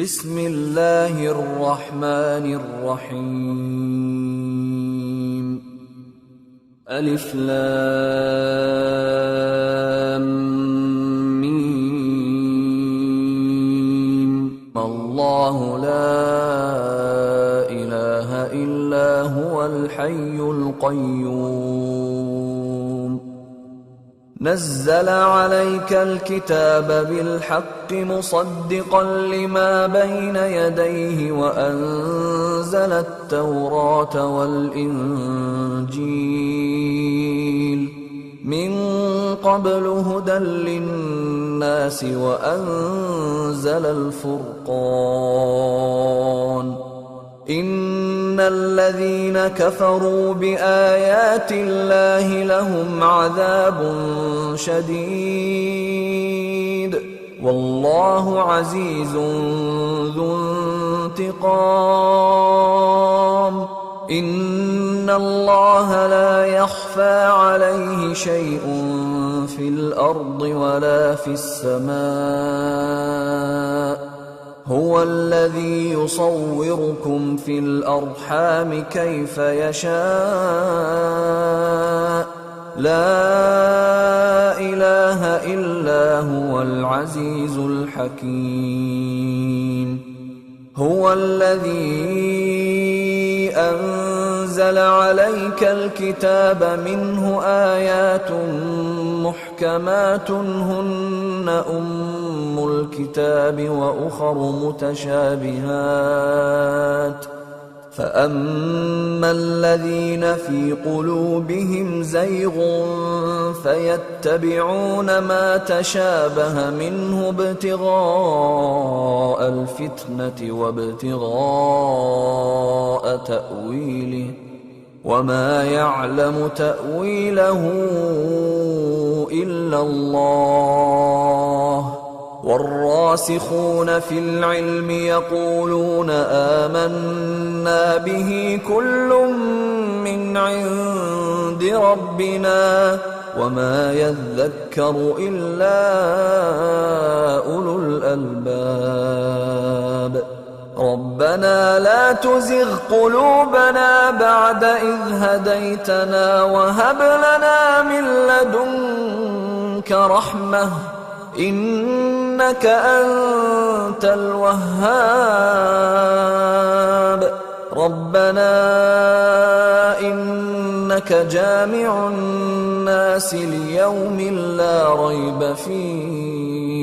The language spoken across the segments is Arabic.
بسم الله الرحمن الرحيم. ألف لام ميم. الله لا إله إلا هو الحي القيوم. نزل عليك الكتاب بالحق مصدقا لما بين يديه وأنزل التوراة والإنجيل من قبل هدى للناس وأنزل الفرقان. إن الذين كفروا بآيات الله لهم عذاب شديد والله عزيز ذو انتقام. إن الله لا يخفى عليه شيء في الأرض ولا في السماء. هو الذي يصوركم في الأرحام كيف يشاء. لا إله إلا هو العزيز الحكيم. هو الذي أنزل عليك الكتاب منه آيات محكمات هن أم الكتاب وأخر متشابهات. فأما الذين في قلوبهم زيغ فيتبعون ما تشابه منه ابتغاء الفتنة وابتغاء تأويله وما يعلم تأويله إلا الله. والراسخون في العلم يقولون آمنا به كل من عند ربنا وما يذكر إلا أولو الألباب. ربنا لا تزغ قلوبنا بعد إذ هديتنا وهب لنا من لدنك رحمة إنك أنت الوهاب. ربنا إنك جامع الناس ليوم لا ريب فيه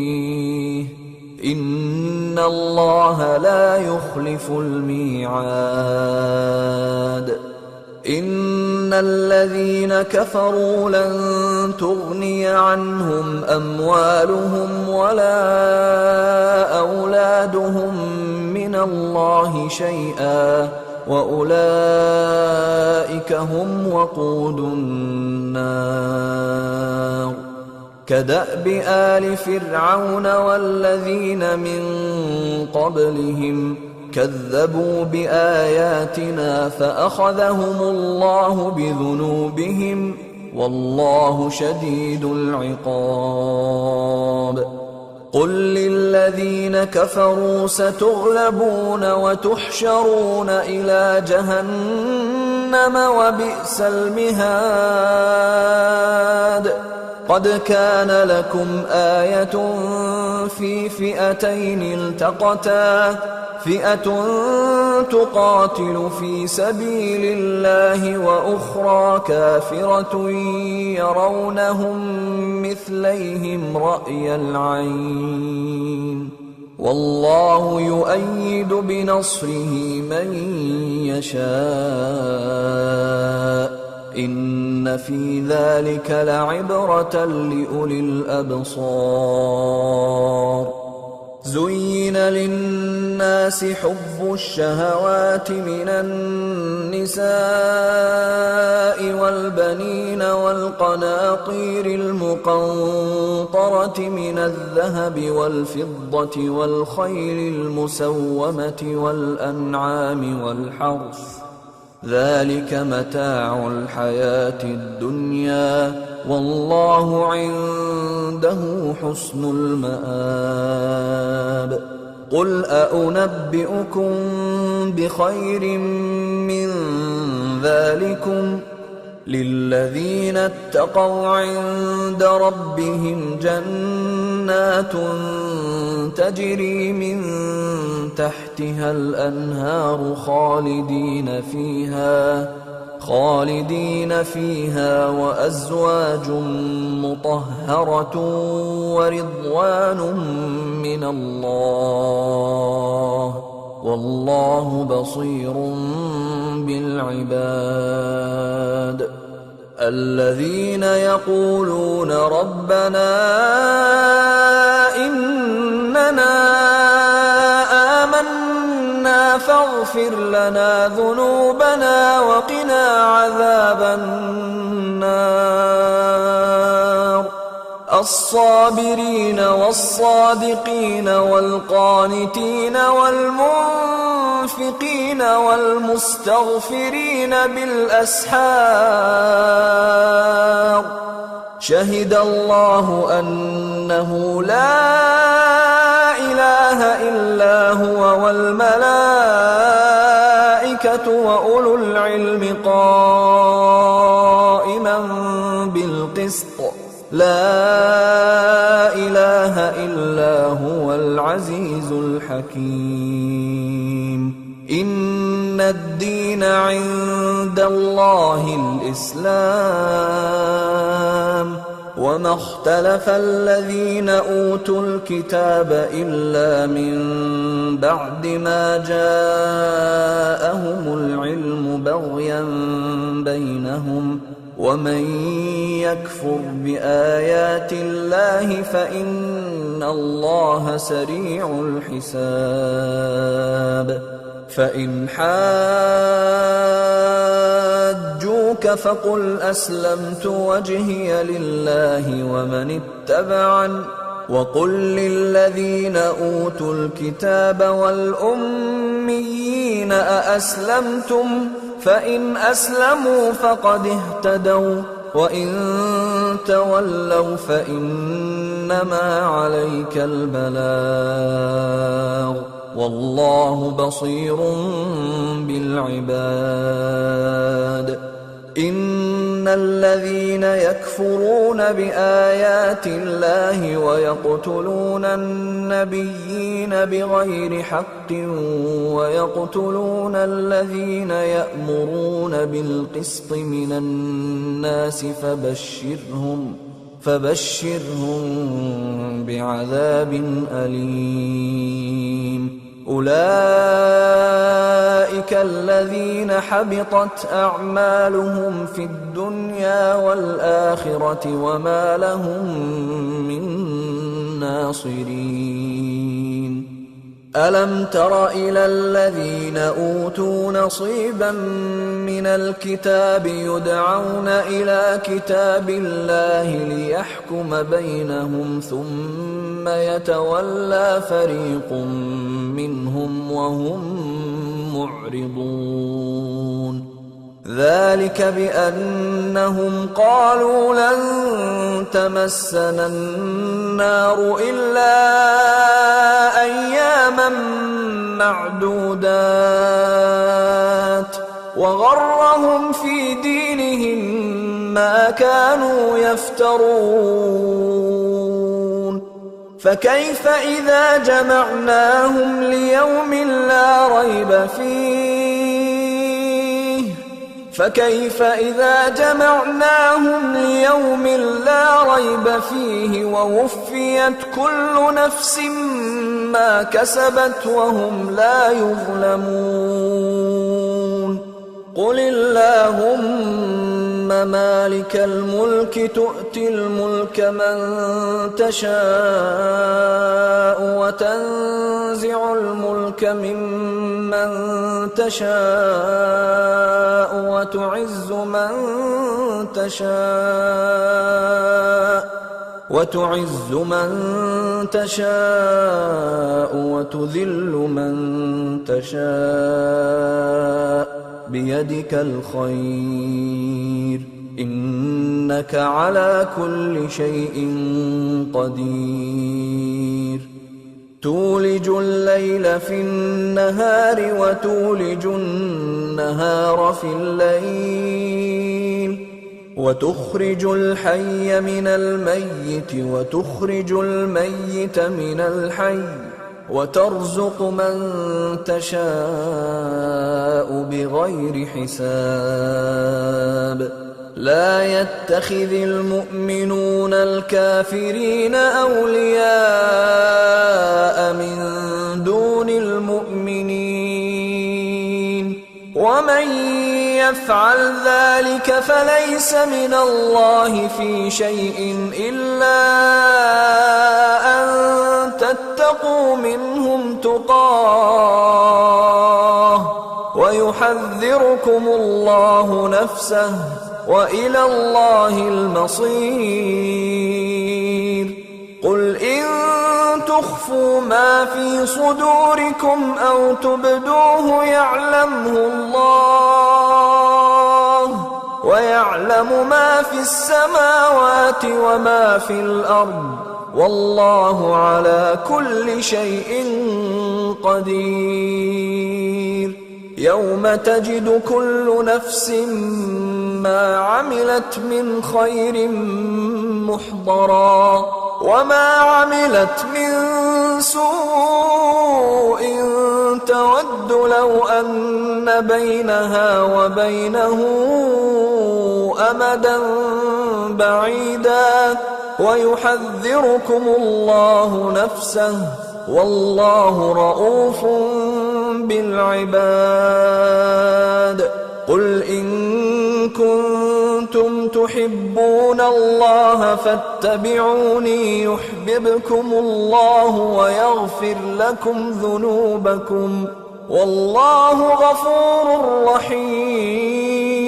إن الله لا يخلف الميعاد. إن الذين كفروا لن تغني عنهم أموالهم ولا أولادهم من الله شيئا وأولئك هم وقود النار. كدأب آل فرعون والذين من قبلهم كذبوا بآياتنا فأخذهم الله بذنوبهم والله شديد العقاب. قل للذين كفروا ستغلبون وتحشرون إلى جهنم وبئس المهاد. قد كان لكم آية في فئتين التقتا فئة تقاتل في سبيل الله وأخرى كافرة يرونهم مثليهم رأي العين والله يؤيد بنصره من يشاء. إن في ذلك لعبرة لأولي الأبصار. زين للناس حب الشهوات من النساء والبنين والقناطير المقنطرة من الذهب والفضة والخيل المسومة والأنعام والحرث ذلك متاع الحياة الدنيا والله عنده حسن المآب قل أنبئكم بخير من ذلكم للذين اتقوا عند ربهم جنات تجري من تحتها الأنهار خالدين فيها وأزواج مطهرة ورضوان من الله والله بصير بالعباد. الذين يقولون ربنا إننا آمنا فاغفر لنا ذنوبنا وقنا عذاب النار. الصابرين والصادقين والقانتين والمنفقين والمستغفرين بالأسحار. شهد الله أنه لا إله إلا هو والملائكة وأولو العلم قائما بالقسط لا إله إلا هو العزيز الحكيم. إن الدين عند الله الإسلام وما اختلف الذين أوتوا الكتاب إلا من بعد ما جاءهم العلم بغيا بينهم ومن يكفر بآيات الله فإن الله سريع الحساب. فإن حاجوك فقل أسلمت وجهي لله ومن اتبعني وقل للذين أوتوا الكتاب والأميين أأسلمتم فإن أسلموا فقد اهتدوا وإن تولوا فإنما عليك البلاغ والله بصير بالعباد. إن الذين يكفرون بآيات الله ويقتلون النبيين بغير حق ويقتلون الذين يأمرون بالقسط من الناس فبشرهم بعذاب أليم. أولئك الذين حبطت أعمالهم في الدنيا والآخرة وما لهم من ناصرين. ألم تر إلى الذين أوتوا نصيبا من الكتاب يدعون إلى كتاب الله ليحكم بينهم ثم يتولى فريق منهم وهم معرضون. ذلك بأنهم قالوا لن تمسنا النار إلا أياما معدودات وغرهم في دينهم ما كانوا يفترون. فكيف إذا جمعناهم ليوم لا ريب فيه ووفيت كل نفس ما كسبت وهم لا يظلمون. قل اللهم مالك الملك تؤتي الملك من تشاء وتنزع الملك ممن تشاء وتعز من تشاء وتذل من تشاء بيدك الخير إنك على كل شيء قدير. تولج الليل في النهار وتولج النهار في الليل وتخرج الحي من الميت وتخرج الميت من الحي وترزق من تشاء بغير حساب لا يتخذ المؤمنون الكافرين أولياء من دون المؤمنين ومن يفعل ذلك فليس من الله في شيء إلا أن تتقوا منهم تقاه ويحذركم الله نفسه وإلى الله المصير قل إن تخفوا ما في صدوركم أو تبدوه يعلمه الله ويعلم ما في السماوات وما في الأرض والله على كل شيء قدير يوم تجد كل نفس ما عملت من خير محضرا وما عملت من سوء تود لو أن بينها وبينه أمدا بعيدا ويحذركم الله نفسه والله رءوف بالعباد قل إن كنتم تحبون الله فاتبعوني يحببكم الله ويغفر لكم ذنوبكم والله غفور رحيم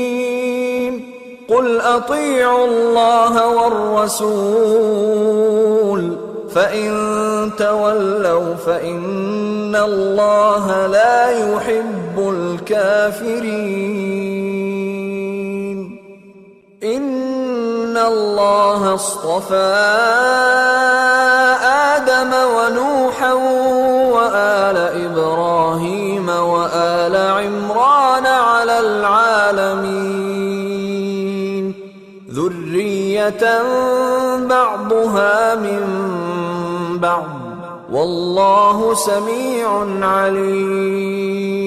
قل أطيعوا الله والرسول فإن تولوا فإن الله لا يحب الكافرين إن الله اصطفى آدم ونوحا وآل إبراهيم وآل عمران على العالمين ذرية بعضها من بعض والله سميع عليم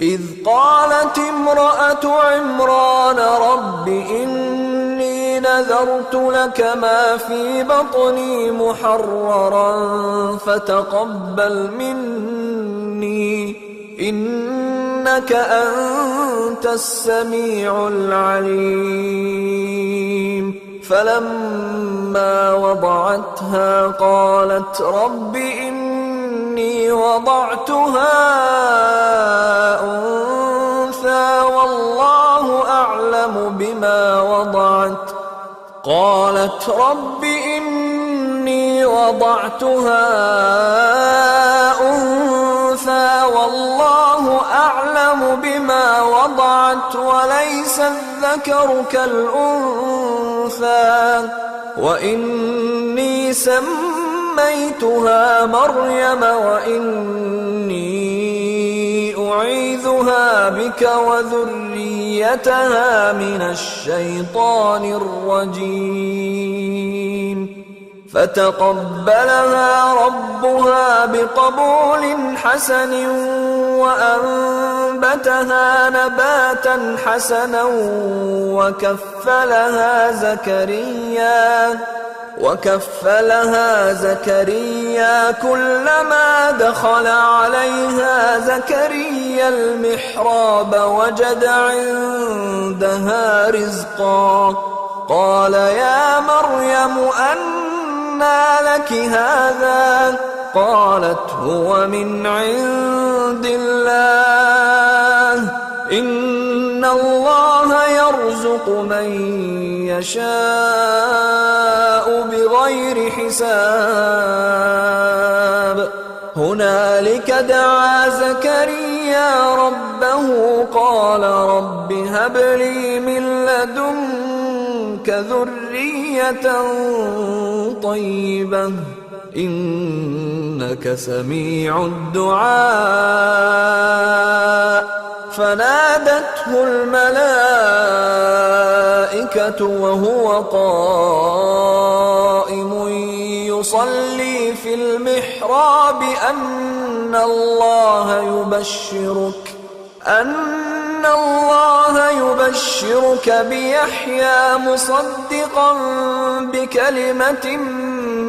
إذ قالت امرأة عمران رب إني نذرت لك ما في بطني محررا فتقبل مني إنك أنت السميع العليم فلما وضعتها قالت رب إني وضعتها أنثى والله أعلم بما وضعت قالت رب إني وضعتها أنثى والله أعلم بما وضعت وليس الذكر كالأنثى وإني سميتها مريم وإني أعيذها بك وذريتها من الشيطان الرجيم فتقبلها ربها بقبول حسن وأنبتها نباتا حسنا وكفلها زكريا كلما دخل عليها زكريا المحراب وجد عندها رزقا قال يا مريم أنى لك هذا قالت هو من عند الله إن الله يرزق من يشاء بغير حساب هنالك دعا زكريا ربه قال رب هب لي من لدنك ذرية طيبة إنك سميع الدعاء. فنادته الملائكة وهو قائم يصلي في المحراب أن الله يبشرك بيحيى مصدقا بكلمة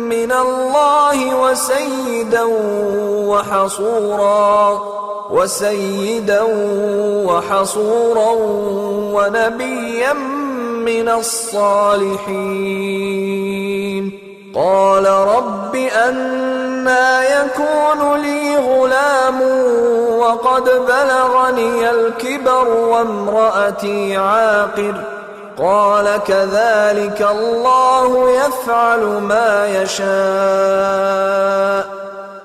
من الله وسيدا وحصورا ونبيا من الصالحين. قال رب أنى يكون لي غلام وقد بلغني الكبر وامرأتي عاقر. قال كذلك الله يفعل ما يشاء.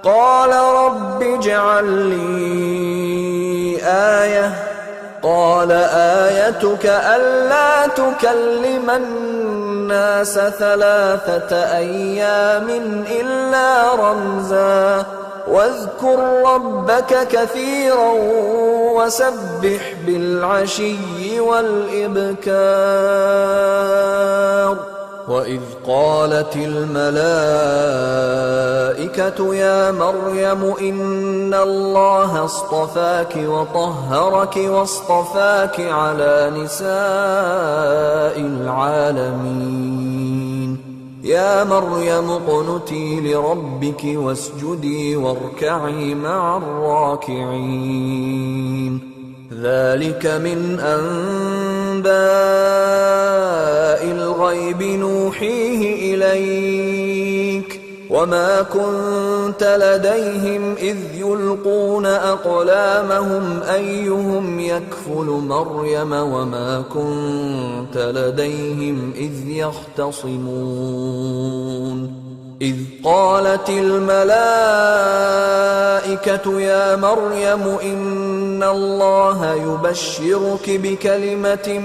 قال رب اجعل لي آية. قال آيتك ألا تكلم الناس 3 أيام إلا رمزا واذكر ربك كثيرا وسبح بالعشي والإبكار. وإذ قالت الملائكة يا مريم إن الله اصطفاك وطهرك واصطفاك على نساء العالمين. يا مريم اقنتي لربك واسجدي واركعي مع الراكعين. ذلك من أنباء الغيب نوحيه إليك وما كنت لديهم إذ يلقون أقلامهم أيهم يكفل مريم وما كنت لديهم إذ يختصمون. إذ قالت الملائكة يا مريم إن الله يبشرك بكلمة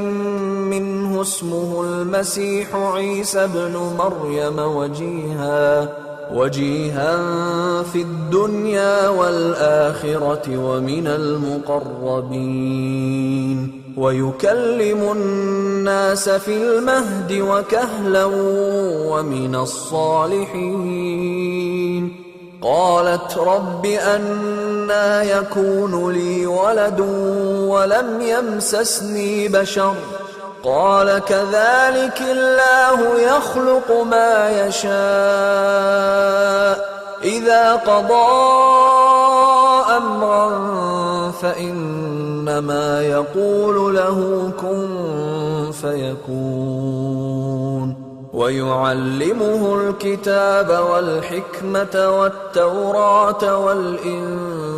منه اسمه المسيح عيسى ابن مريم وجيها في الدنيا والآخرة ومن المقربين ويكلم الناس في المهد وكهلا ومن الصالحين. قالت رب أنى يكون لي ولد ولم يمسسني بشر قال كذلك الله يخلق ما يشاء إذا قضى أمرا فإنما يقول له كن فيكون. ويعلمه الكتاب والحكمة والتوراة والإنجيل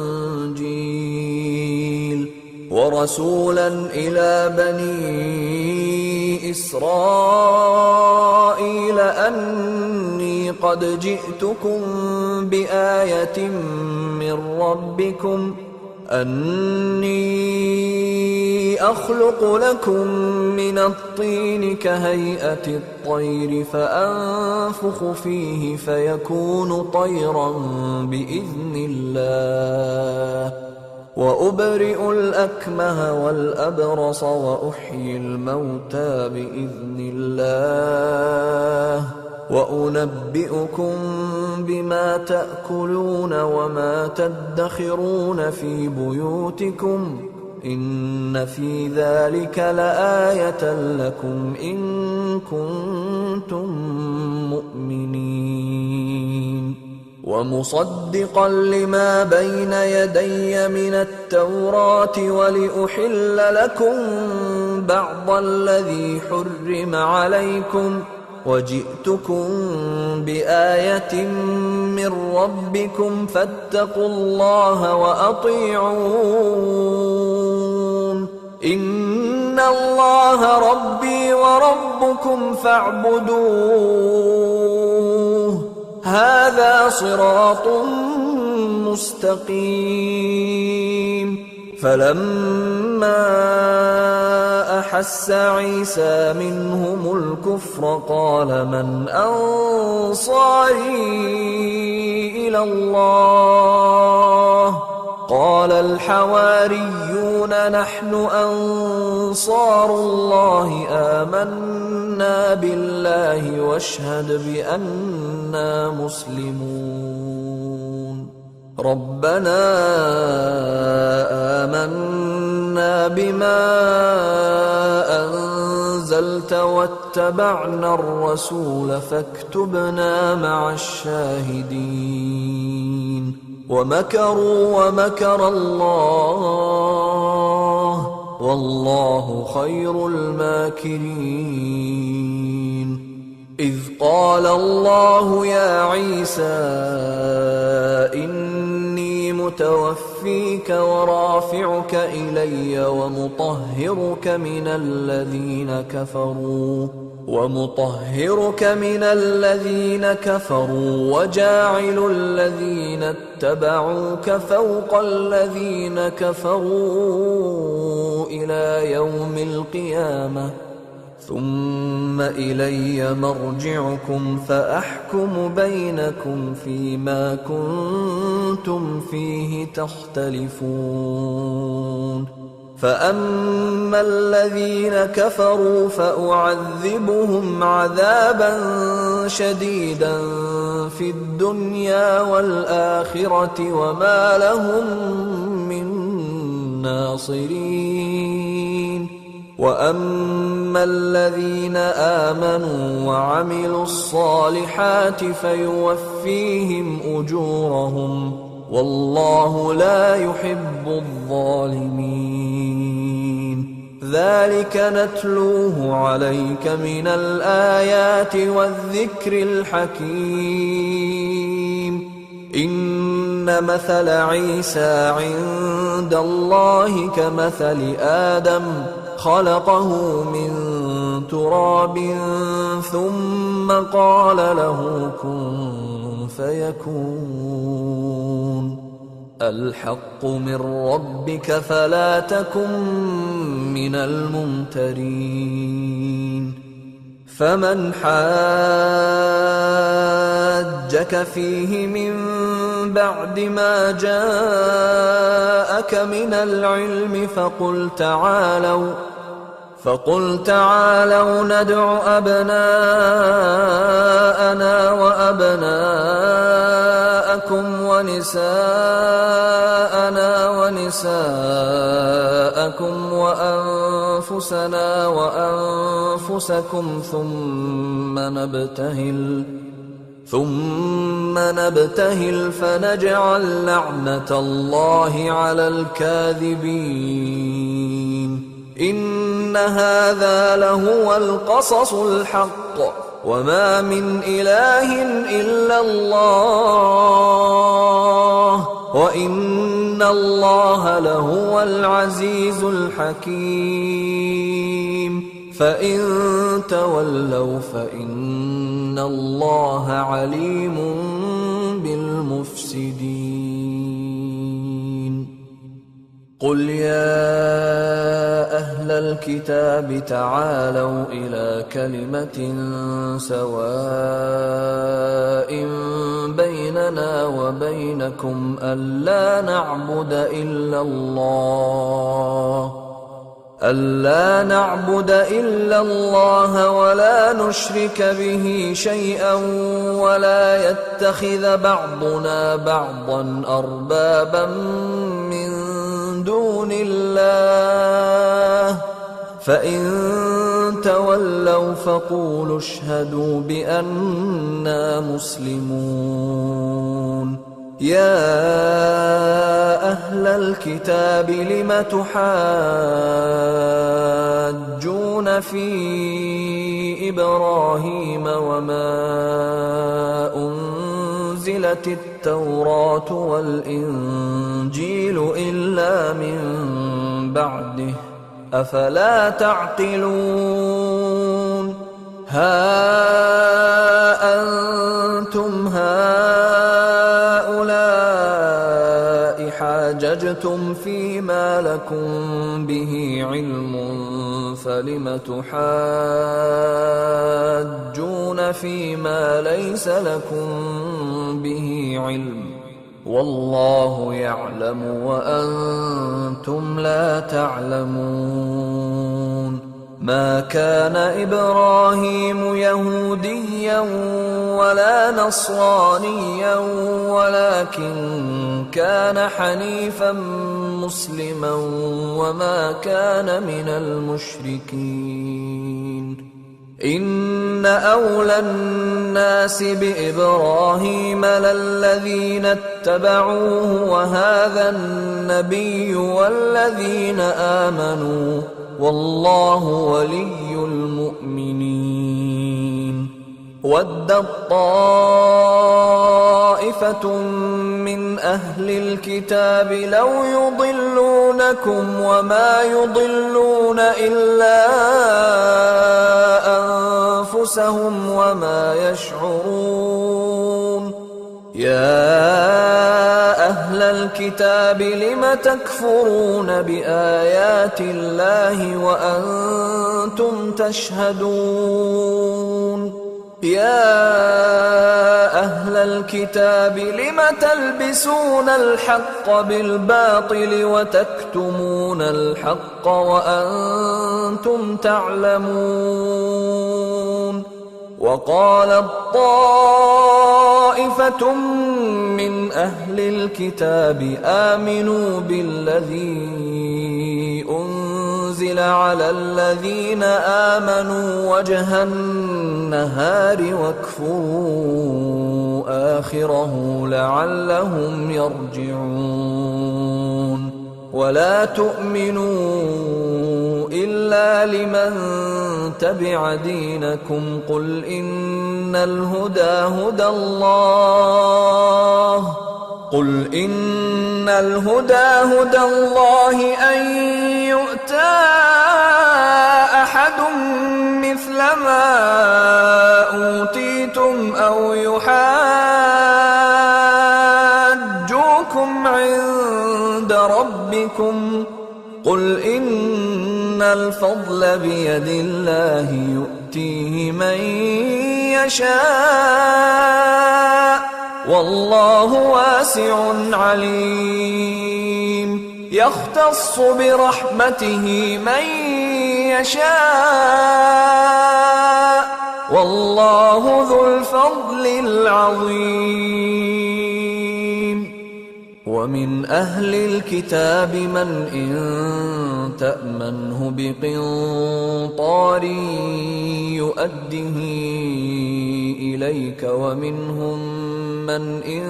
ورسولا إلى بني إسرائيل أني قد جئتكم بآية من ربكم أني أخلق لكم من الطين كهيئة الطير فأنفخ فيه فيكون طيرا بإذن الله وأبرئ الأكمه والأبرص وأحيي الموتى بإذن الله وأنبئكم بما تأكلون وما تدخرون في بيوتكم إن في ذلك لآية لكم إن كنتم مؤمنين. ومصدقا لما بين يدي من التوراة ولأحل لكم بعض الذي حرم عليكم وجئتكم بآية من ربكم فاتقوا الله وأطيعون إن الله ربي وربكم فاعبدوه هذا صراط مستقيم. فلما أحس عيسى منهم الكفر قال من أنصاري إلى الله قال الحواريون نحن أنصار الله آمنا بالله واشهد بأننا مسلمون ربنا آمنا بما أنزلت واتبعنا الرسول فاكتبنا مع الشاهدين ومكروا ومكر الله والله خير الماكرين إذ قال الله يا عيسى إني متوفيك ورافعك إلي ومطهرك من الذين كفروا وجاعل الذين اتبعوك فوق الذين كفروا إلى يوم القيامة ثم إلي مرجعكم فأحكم بينكم فيما كنتم فيه تختلفون فأما الذين كفروا فأعذبهم عذابا شديدا في الدنيا والآخرة وما لهم من ناصرين وأما الذين آمنوا وعملوا الصالحات فيوفيهم أجورهم والله لا يحب الظالمين ذلك نتلوه عليك من الآيات والذكر الحكيم إن مثل عيسى عند الله كمثل آدم خلقه من تراب ثم قال له كن فيكون الحق من ربك فلا تكن من الممترين فمن حاجك فيه من بعد ما جاءك من العلم فقل تعالوا ندع أبناءنا وأبناءكم ونساءنا ونساءكم وأنفسنا وأنفسكم ثم نبتهل فنجعل لعنة الله على الكاذبين إن هذا لهو القصص الحق وما من إله إلا الله وإن الله لهو العزيز الحكيم فإن تولوا فإن الله عليم بالمفسدين قل يا أهل الكتاب تعالوا إلى كلمة سواء بيننا وبينكم ألا نعبد إلا الله ولا نشرك به شيئا ولا يتخذ بعضنا بعضا أربابا من دون الله فإن تولوا فقولوا اشهدوا بأننا مسلمون يا أهل الكتاب لم تحاجون في إبراهيم وما أنزلت التوراة والإنجيل إلا من بعده أفلا تعقلون ها أنتم هؤلاء حاججتم فيما لكم به علم فلم تحاجون فيما ليس لكم به علم والله يعلم وأنتم لا تعلمون ما كان إبراهيم يهوديا ولا نصرانيا ولكن كان حنيفا مسلما وما كان من المشركين إن أولى الناس بإبراهيم للذين اتبعوه وهذا النبي والذين آمنوا والله ولي المؤمنين ودت طائفة من أهل الكتاب لو يضلونكم وما يضلون إلا أنفسهم وما يشعرون يا أهل الكتاب لم تكفرون بآيات الله وأنتم تشهدون يا أهل الكتاب لم تلبسون الحق بالباطل وتكتمون الحق وأنتم تعلمون وقالت طائفة من أهل الكتاب آمنوا بالذي أنزل على الذين آمنوا وجه النهار واكفروا آخره لعلهم يرجعون ولا تؤمنوا إلا لمن تبع دينكم قل إن الهدى هدى الله أن يؤتى أحد مثل ما أوتيتم أو يحاجوكم عند ربكم قل إن الفضل بيد الله يؤتيه من يشاء والله واسع عليم يختص برحمته من يشاء والله ذو الفضل العظيم ومن أهل الكتاب من إن تأمنه بقنطار يؤده إليك ومنهم من إن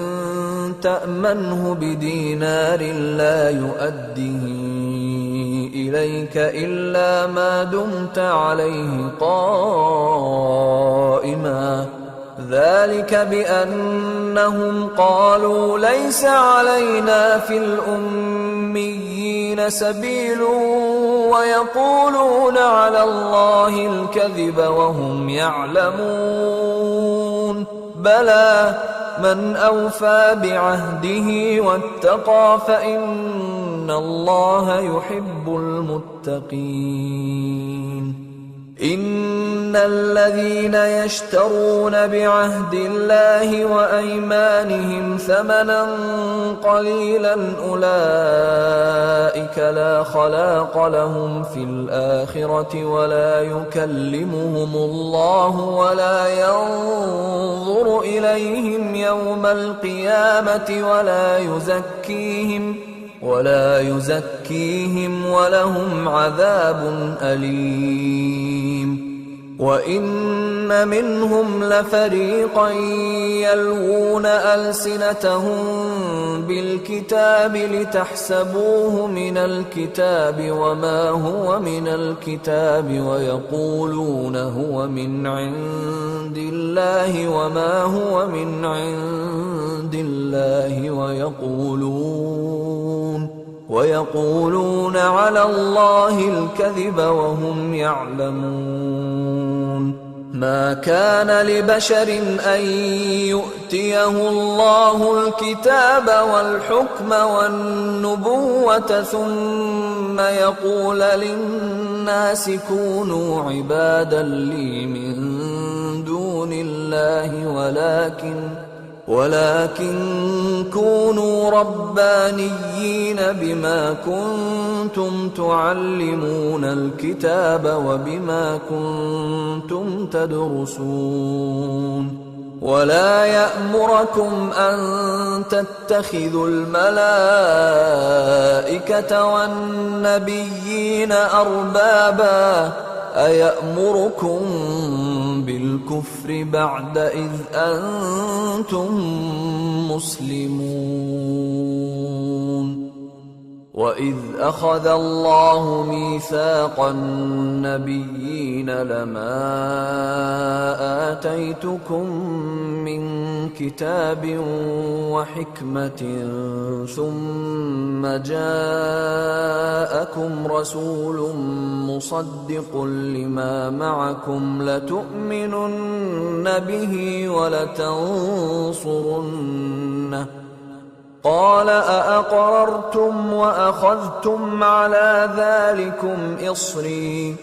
تأمنه بدينار لا يؤده إليك إلا ما دمت عليه قائما ذلك بأنهم قالوا ليس علينا في الأميين سبيل ويقولون على الله الكذب وهم يعلمون بلى من أوفى بعهده واتقى فإن الله يحب المتقين إن الذين يشترون بعهد الله وأيمانهم ثمنا قليلا أولئك لا خلاق لهم في الآخرة ولا يكلمهم الله ولا ينظر إليهم يوم القيامة ولا يزكيهم ولهم عذاب أليم وإن منهم لفريقا يلوون ألسنتهم بالكتاب لتحسبوه من الكتاب وما هو من الكتاب ويقولون هو من عند الله وما هو من عند الله ويقولون على الله الكذب وهم يعلمون ما كان لبشر أن يؤتيه الله الكتاب والحكم والنبوة ثم يقول للناس كونوا عبادا لي من دون الله ولكن كونوا ربانيين بما كنتم تعلمون الكتاب وبما كنتم تدرسون ولا يأمركم أن تتخذوا الملائكة والنبيين أربابا أيأمركم بالكفر بعد إذ أنتم مسلمون وإذ أخذ الله ميثاق النبيين لما آتيتكم من كتاب وحكمة ثم جاءكم رسول مصدق لما معكم لتؤمنن به ولتنصرنه قال أأقررتم وأخذتم على ذلكم إصري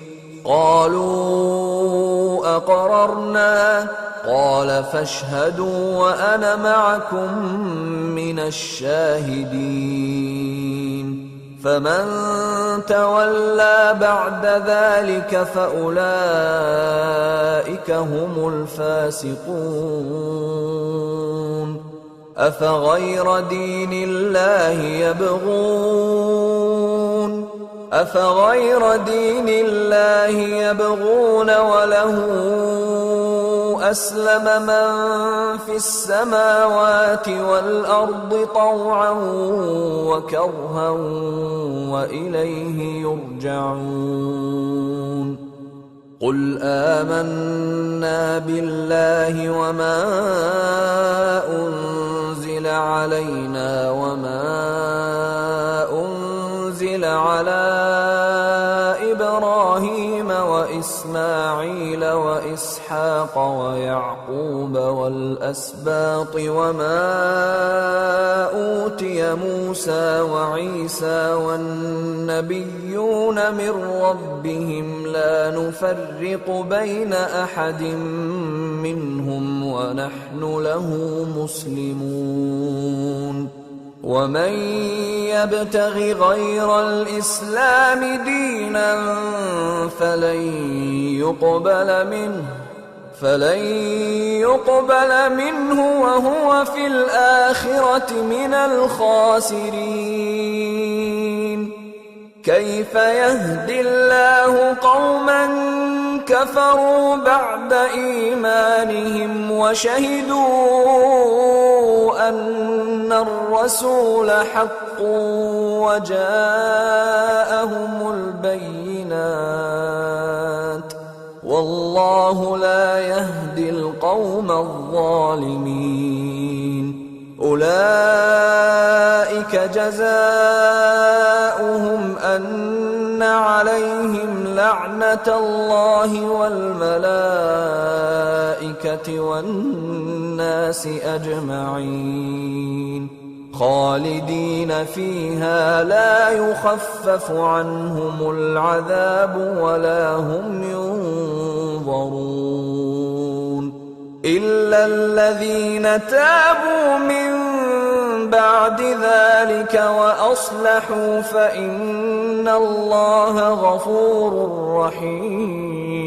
قالوا أقررنا قال فاشهدوا وأنا معكم من الشاهدين فمن تولى بعد ذلك فأولئك هم الفاسقون أفغير دين الله يبغون وله أسلم من في السماوات والأرض طوعا وكرها وإليه يرجعون قل آمنا بالله وما أنزل علينا وما أنزل على إبراهيم وإسماعيل وإسحاق ويعقوب والأسباط وما أوتي موسى وعيسى والنبيون من ربهم لا نفرق بين أحد منهم ونحن له مسلمون ومن يبتغ غير الإسلام دينا فلن يقبل منه وهو في الآخرة من الخاسرين كيف يهدي الله قوما كفروا بعد إيمانهم وشهدوا أن الرسول حق وجاءهم البينات والله لا يهدي القوم الظالمين أولئك جزاؤهم أن عليهم لعنة الله والملائكة والناس أجمعين خالدين فيها لا يخفف عنهم العذاب ولا هم ينظرون إلا الذين تابوا من بعد ذلك وأصلحوا فإن الله غفور رحيم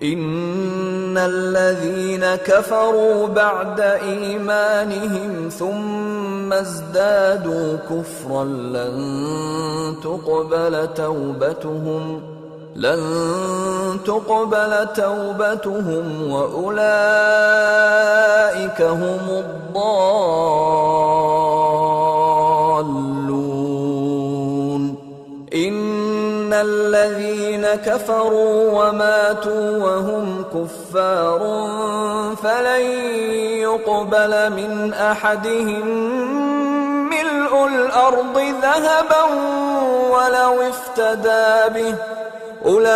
إن الذين كفروا بعد إيمانهم ثم ازدادوا كفرا لن تقبل توبتهم وأولئك هم الضالون إن الذين كفروا وماتوا وهم كفار فلن يقبل من أحدهم ملء الأرض ذهبا ولو افتدى به أولئك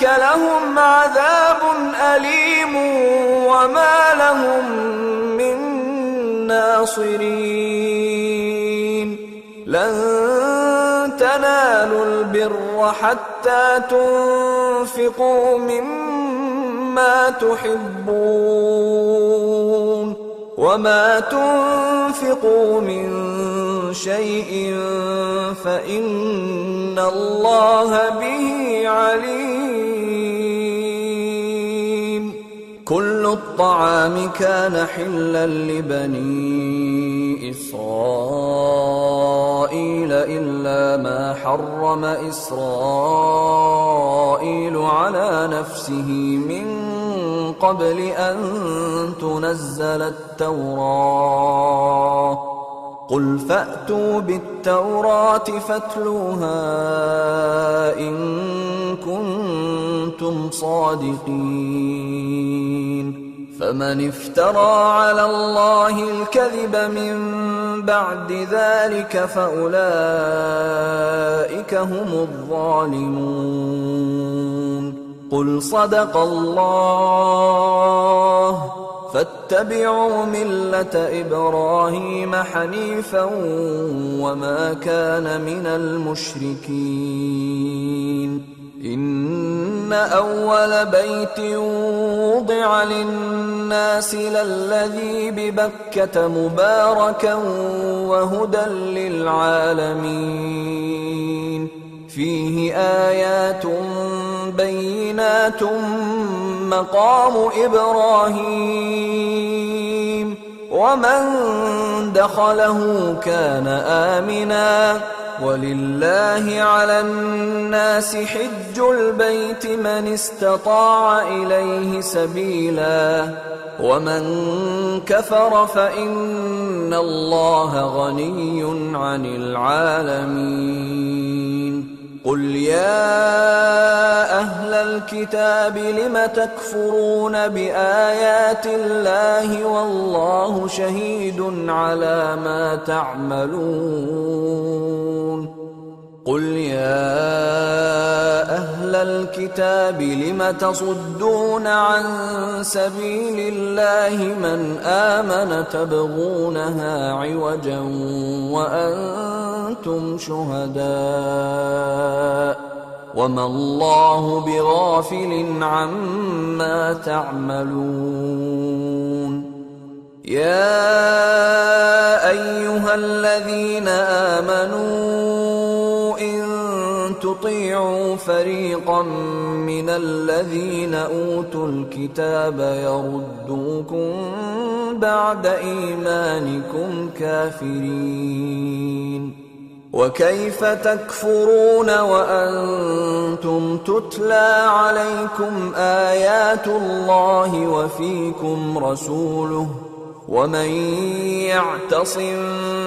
لهم عذاب أليم وما لهم من ناصرين لن تنالوا البر حتى تنفقوا مما تحبون وما تنفقوا من شيء فإن الله به عليم. كل الطعام كان حلا لبني إسرائيل إلا ما حرم إسرائيل على نفسه من قبل أن تنزل التوراة قل فأتوا بالتوراة فاتلوها إن كنتم صادقين. فمن افترى على الله الكذب من بعد ذلك فأولئك هم الظالمون. قل صدق الله فاتبعوا ملة إبراهيم حنيفا وما كان من المشركين. إن أول بيت وضع للناس للذي ببكة مباركا وهدى للعالمين فيه آيات بينات مقام إبراهيم ومن دخله كان آمنا ولله على الناس حج البيت من استطاع إليه سبيلا ومن كفر فإن الله غني عن العالمين. قل يا أهل الكتاب لم تكفرون بآيات الله والله شهيد على ما تعملون. قل يا أهل الكتاب لم تصدون عن سبيل الله من آمن تبغونها عوجا وأنتم شهداء وما الله بغافل عما تعملون. يا أيها الذين آمنوا إن تطيعوا فريقا من الذين أوتوا الكتاب يردوكم بعد إيمانكم كافرين. وكيف تكفرون وأنتم تتلى عليكم آيات الله وفيكم رسوله ومن يعتصم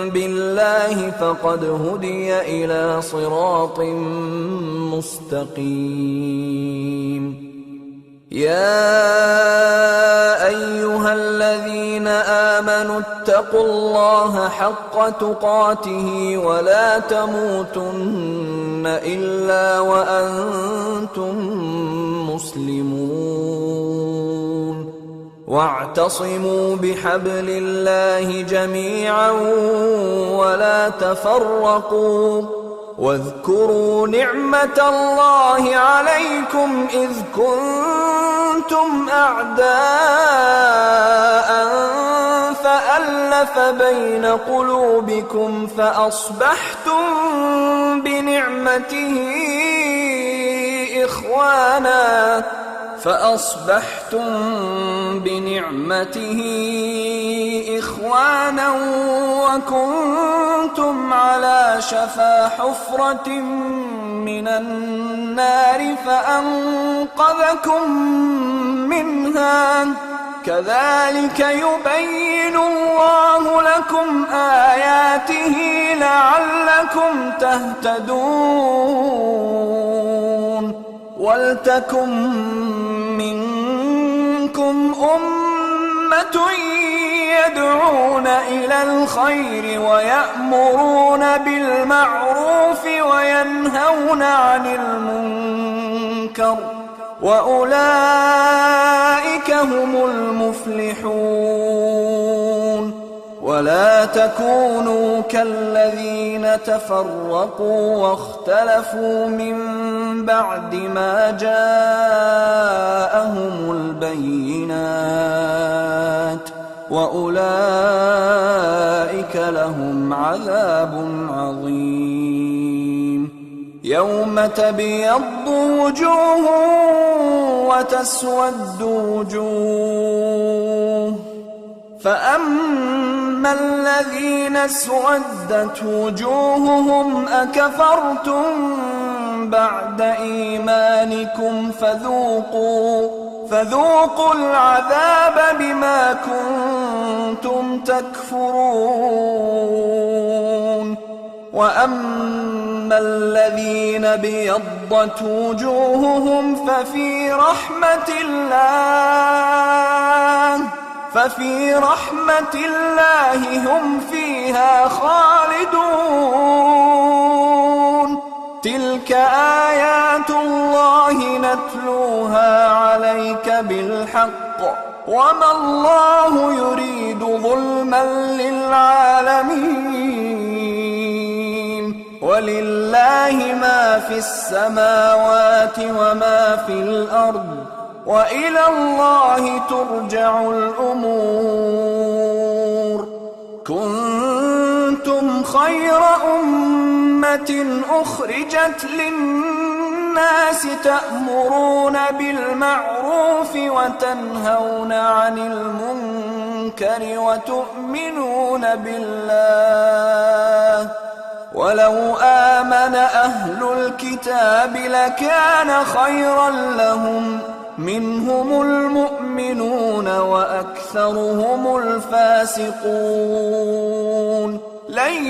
بالله فقد هدي إلى صراط مستقيم. يا أيها الذين آمنوا اتقوا الله حق تقاته ولا تموتن إلا وأنتم مسلمون. واعتصموا بحبل الله جميعا ولا تفرقوا واذكروا نعمة الله عليكم إذ كنتم أعداء فألف بين قلوبكم فأصبحتم بنعمته إخوانا وكنتم على شفا حفرة من النار فأنقذكم منها كذلك يبين الله لكم آياته لعلكم تهتدون. ولتكن منكم أمة يدعون إلى الخير ويأمرون بالمعروف وينهون عن المنكر وأولئك هم المفلحون. ولا تكونوا كالذين تفرقوا واختلفوا من بعد ما جاءهم البينات وأولئك لهم عذاب عظيم. يوم تبيض وجوه وتسود وجوه، فأما الذين اسودت وجوههم أكفرتم بعد إيمانكم فذوقوا العذاب بما كنتم تكفرون. وأما الذين ابيضت وجوههم ففي رحمة الله هم فيها خالدون. تلك آيات الله نتلوها عليك بالحق وما الله يريد ظلما للعالمين. ولله ما في السماوات وما في الأرض وإلى الله ترجع الأمور. كنتم خير أمة أخرجت للناس تأمرون بالمعروف وتنهون عن المنكر وتؤمنون بالله. ولو آمن أهل الكتاب لكان خيرا لهم، منهم المؤمنون وأكثرهم الفاسقون. لن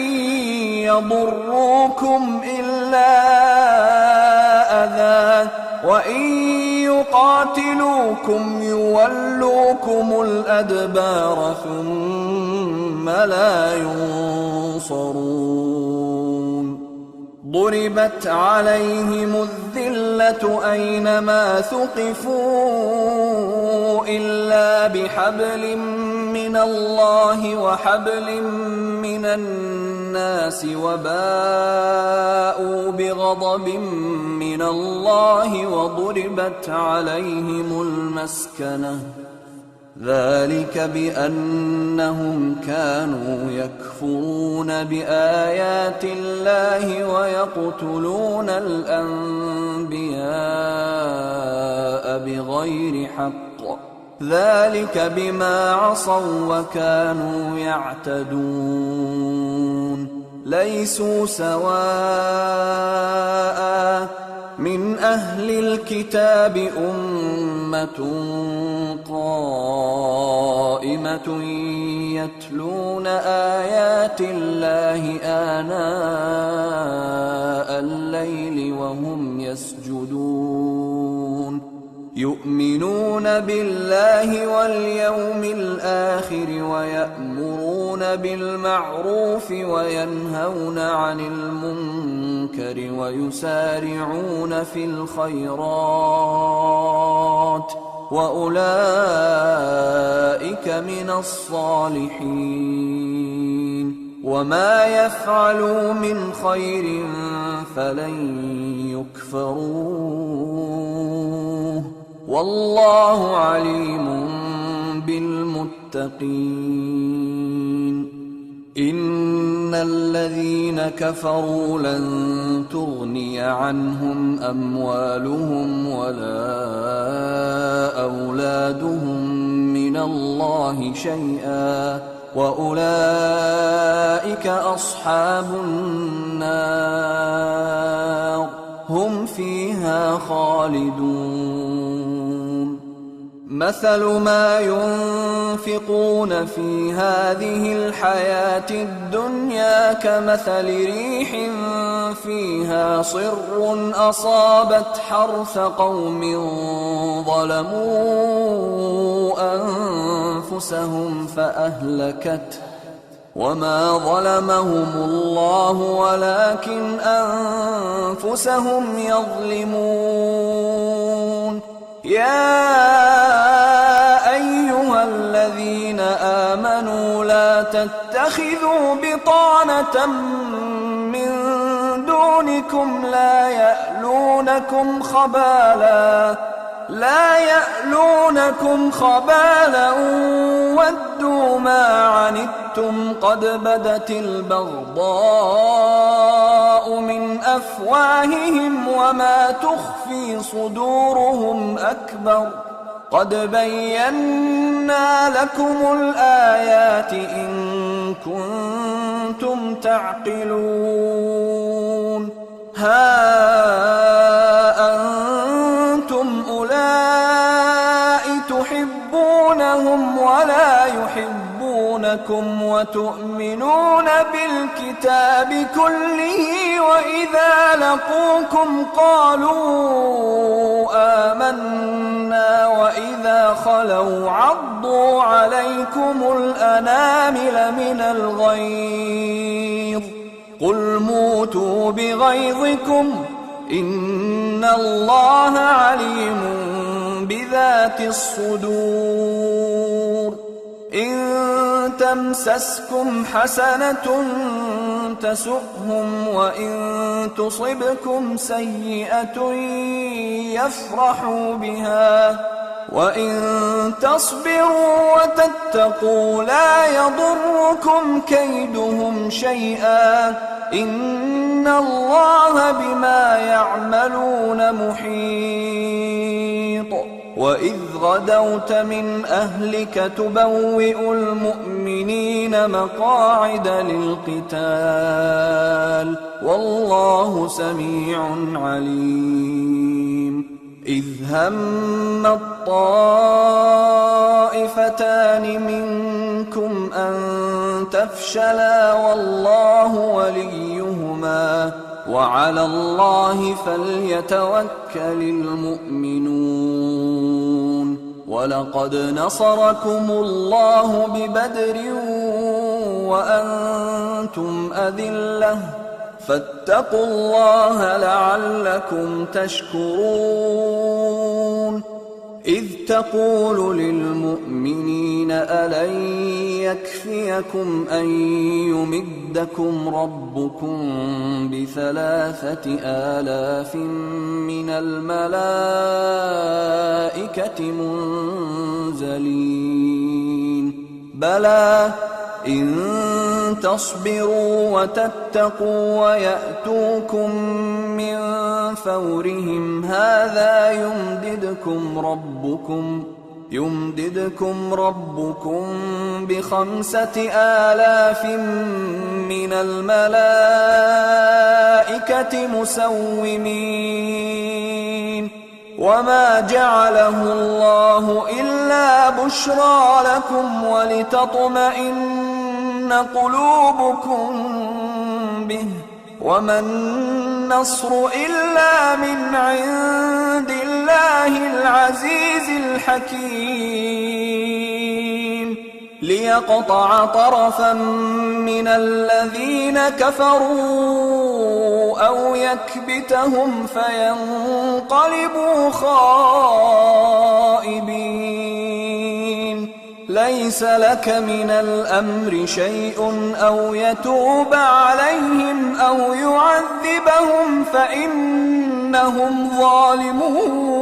يضروكم إلا أذى، وإن يقاتلوكم يولوكم الأدبار ثم لا ينصرون. ضربت عليهم الذلة أينما ثقفوا إلا بحبل من الله وحبل من الناس وباءوا بغضب من الله وضربت عليهم المسكنة. ذلك بأنهم كانوا يكفرون بآيات الله ويقتلون الأنبياء بغير حق. ذلك بما عصوا وكانوا يعتدون. ليسوا سواء من أهل الكتاب أمة قائمة يتلون آيات الله آناء الليل وهم يسجدون. يؤمنون بالله واليوم الآخر ويأمرون بالمعروف وينهون عن المنكر ويسارعون في الخيرات وأولئك من الصالحين. وما يفعلوا من خير فلن يكفروه والله عليم بالمتقين. إن الذين كفروا لن تغني عنهم أموالهم ولا أولادهم من الله شيئا وأولئك أصحاب النار هم فيها خالدون. مثل ما ينفقون في هذه الحياة الدنيا كمثل ريح فيها صر أصابت حرث قوم ظلموا أنفسهم فأهلكته وما ظلمهم الله ولكن أنفسهم يظلمون يا أيها الذين آمنوا لا تتخذوا بطانة من دونكم لا يألونكم خبالا ودوا ما عنتم قد بدت البغضاء من أفواههم وما تخفي صدورهم أكبر قد بينا لكم الآيات إن كنتم تعقلون ها أنتم أولئك تحبونهم ولا يحبونكم وتؤمنون بالكتاب كله وإذا لقوكم قالوا آمنا وإذا خلوا عضوا عليكم الأنامل من الغيظ قل موتوا بغيظكم إن الله عليم بذات الصدور إن تمسسكم حسنة تسؤهم وإن تصبكم سيئة يفرحوا بها وإن تصبروا وتتقوا لا يضركم كيدهم شيئا إن الله بما يعملون محيط وإذ غدوت من أهلك تبوئ المؤمنين مقاعد للقتال والله سميع عليم إذ هم الطائفتان منكم أن تفشلا والله وليهما وعلى الله فليتوكل المؤمنون ولقد نصركم الله ببدر وأنتم أذلة فاتقوا الله لعلكم تشكرون إذ تقول للمؤمنين ألن يكفيكم أن يمدكم ربكم ب3,000 من الملائكة منزلين بلى إن تصبروا وتتقوا ويأتوكم من فورهم هذا يمددكم ربكم ب5,000 من الملائكة مسومين وما جعله الله إلا بشرى لكم ولتطمئن قلوبكم به وما النصر إلا من عند الله العزيز الحكيم ليقطع طرفا من الذين كفروا أو يكبتهم فينقلبوا خائبين ليس لك من الأمر شيء أو يتوب عليهم أو يعذبهم فإنهم ظالمون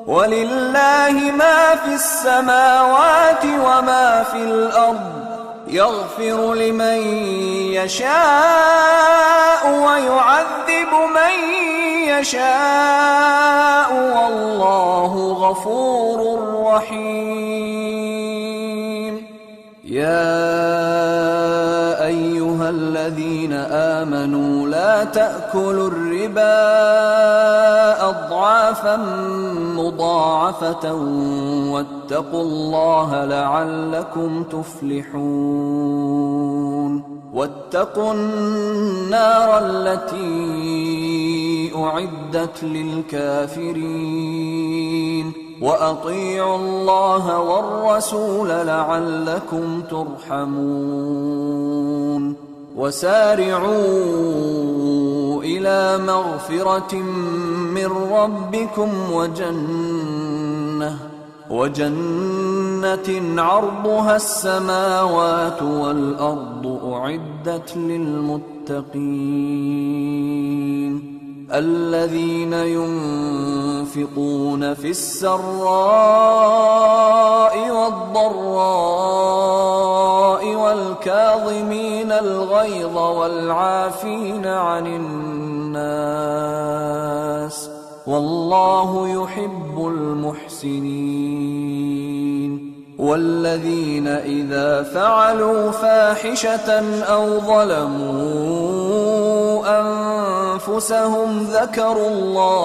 ولله ما في السماوات وما في الأرض يغفر لمن يشاء ويعذب من يشاء والله غفور رحيم يا أيها الذين آمنوا لا تأكلوا الربا أضعافا مضاعفة واتقوا الله لعلكم تفلحون واتقوا النار التي أعدت للكافرين وأطيعوا الله والرسول لعلكم ترحمون وسارعوا إلى مغفرة من ربكم وجنة عرضها السماوات والأرض أعدت للمتقين الذين ينفقون في السراء والضراء والكاظمين الغيظ والعافين عن الناس والله يحب المحسنين والذين إذا فعلوا فاحشة أو ظلموا أنفسهم ذكروا الله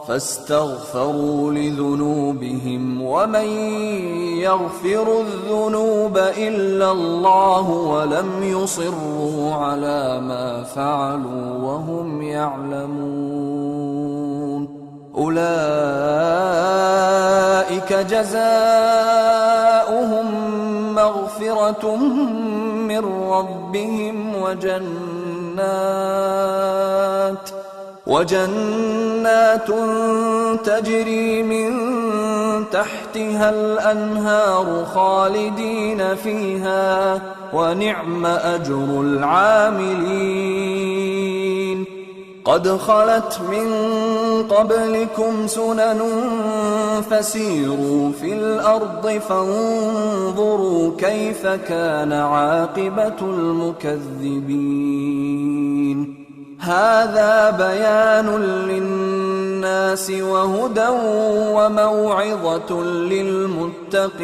فاستغفروا لذنوبهم ومن يغفر الذنوب إلا الله ولم يصروا على ما فعلوا وهم يعلمون أولئك جزاؤهم مغفرة من ربهم وجنات تجري من تحتها الأنهار خالدين فيها ونعم أجر العاملين قد خلت من قبلكم سنن فسيروا في الأرض فانظروا كيف كان عاقبة المكذبين هذا بيان للناس وهدى وموعظة للمتقين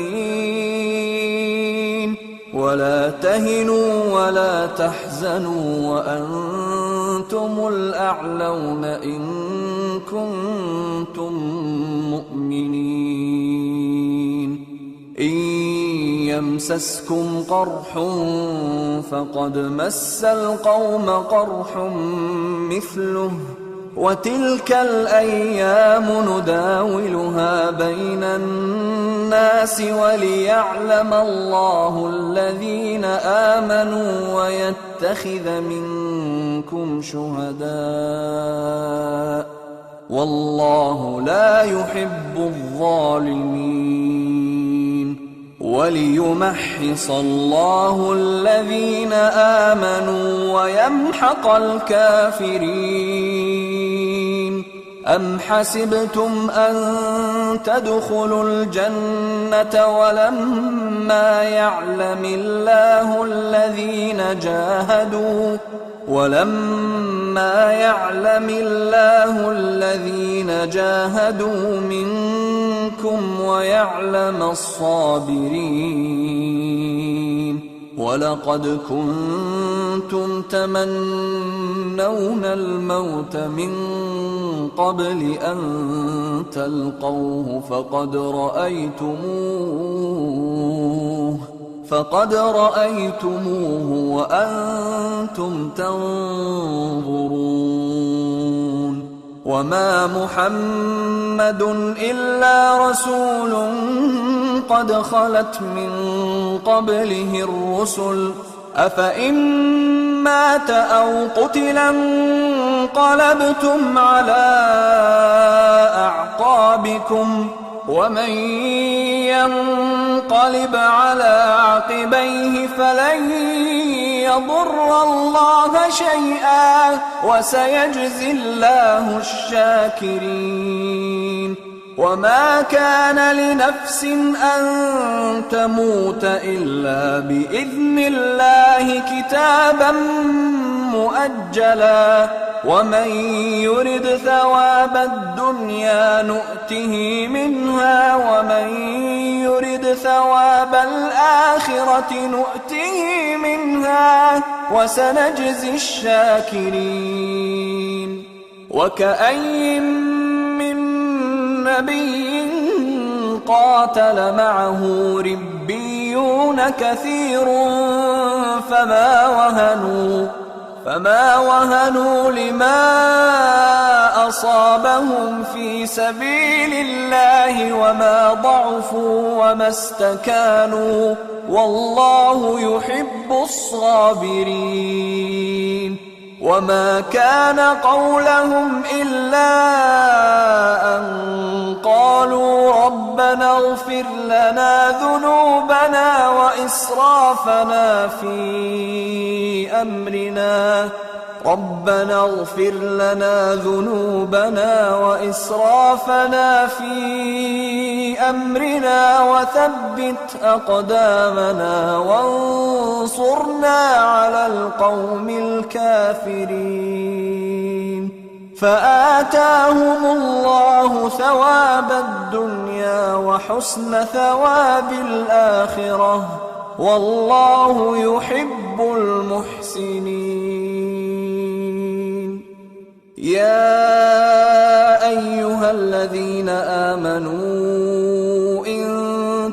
ولا تهنوا ولا تحزنوا وأنتم الأعلون إن كنتم مؤمنين إن يمسسكم قرح فقد مس القوم قرح مثله وتلك الأيام نداولها بين الناس وليعلم الله الذين آمنوا ويتخذ منكم شهداء والله لا يحب الظالمين وليمحص الله الذين آمنوا ويمحق الكافرين أم حسبتم أن تدخلوا الجنة ولما يعلم الله الذين جاهدوا منكم ويعلم الصابرين ولقد كنتم تمنون الموت من قبل أن تلقوه فقد رأيتموه وأنتم تنظرون وما محمد إلا رسول قد خلت من قبله الرسل أفإن مات أو قتلا انقلبتم على أعقابكم ومن ينقلب على عقبيه فلن يضر الله شيئا وسيجزي الله الشاكرين وما كان لنفس أن تموت إلا بإذن الله كتابا مؤجلا ومن يرد ثواب الدنيا نؤته منها ومن يرد ثواب الآخرة نؤته منها وسنجزي الشاكرين وكأين من نبي قاتل معه ربيون كثير فما وهنوا لما أصابهم في سبيل الله وما ضعفوا وما استكانوا والله يحب الصابرين. وما كان قولهم إلا أن قالوا ربنا اغفر لنا ذنوبنا وإسرافنا في أمرنا وثبت أقدامنا وانصرنا على القوم الكافرين. فآتاهم الله ثواب الدنيا وحسن ثواب الآخرة والله يحب المحسنين. يا أيها الذين آمنوا إن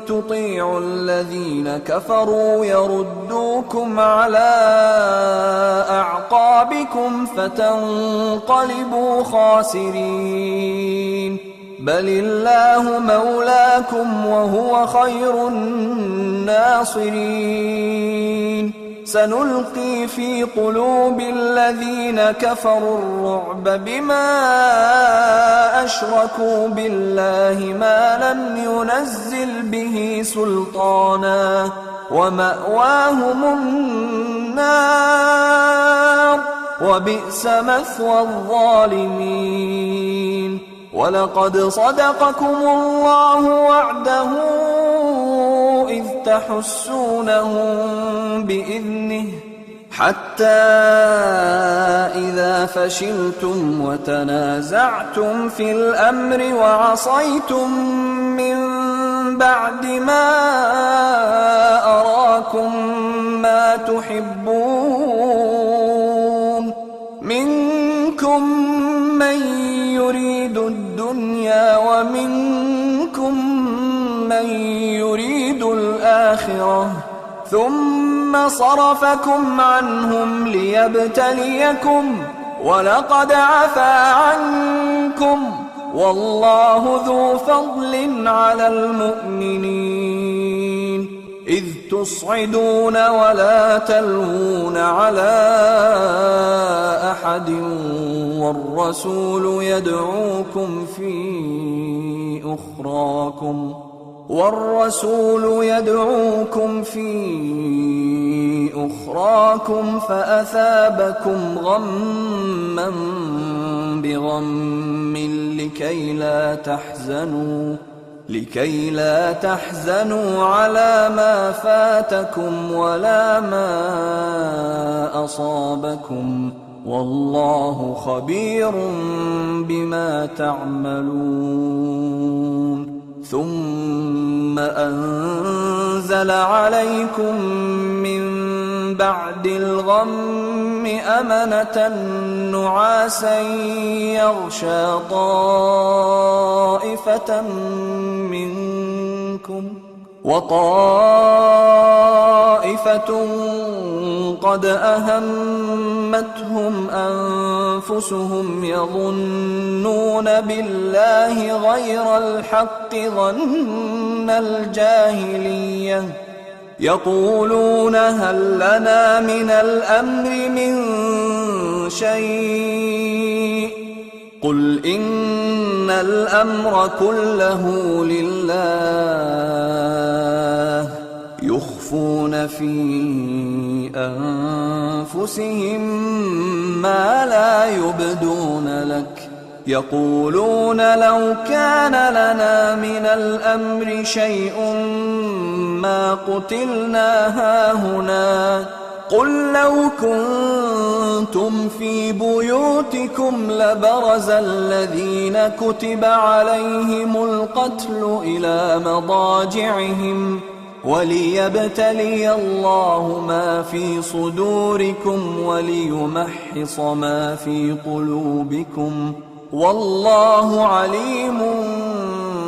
تطيعوا الذين كفروا يردوكم على أعقابكم فتنقلبوا خاسرين. بل الله مولاكم وهو خير الناصرين. سنلقي في قلوب الذين كفروا الرعب بما أشركوا بالله ما لم ينزل به سلطانا ومأواهم النار وبئس مثوى الظالمين. ولقد صدقكم الله وعده إذ تحسونهم بإذنه حتى إذا فشلتم وتنازعتم في الأمر وعصيتم من بعد ما أراكم ما تحبون منكم من يريد الدنيا ومنكم من يريد الآخرة ثم صرفكم عنهم ليبتليكم ولقد عفا عنكم والله ذو فضل على المؤمنين. إذ تصعدون ولا تلوون على أحد والرسول يدعوكم في أخراكم فأثابكم غما بغم لكي لا تحزنوا على ما فاتكم ولا ما أصابكم والله خبير بما تعملون. ثم أنزل عليكم من بعد الغم أمنة نعاسا يغشى طائفة منكم وطائفة قد أهمتهم أنفسهم يظنون بالله غير الحق ظن الجاهلية يقولون هل لنا من الأمر من شيء قل إن الأمر كله لله يخفون في أنفسهم ما لا يبدون لك يقولون لو كان لنا من الأمر شيء ما قتلنا هاهنا قل لو كنتم في بيوتكم لبرز الذين كتب عليهم القتل إلى مضاجعهم وليبتلي الله ما في صدوركم وليمحص ما في قلوبكم والله عليم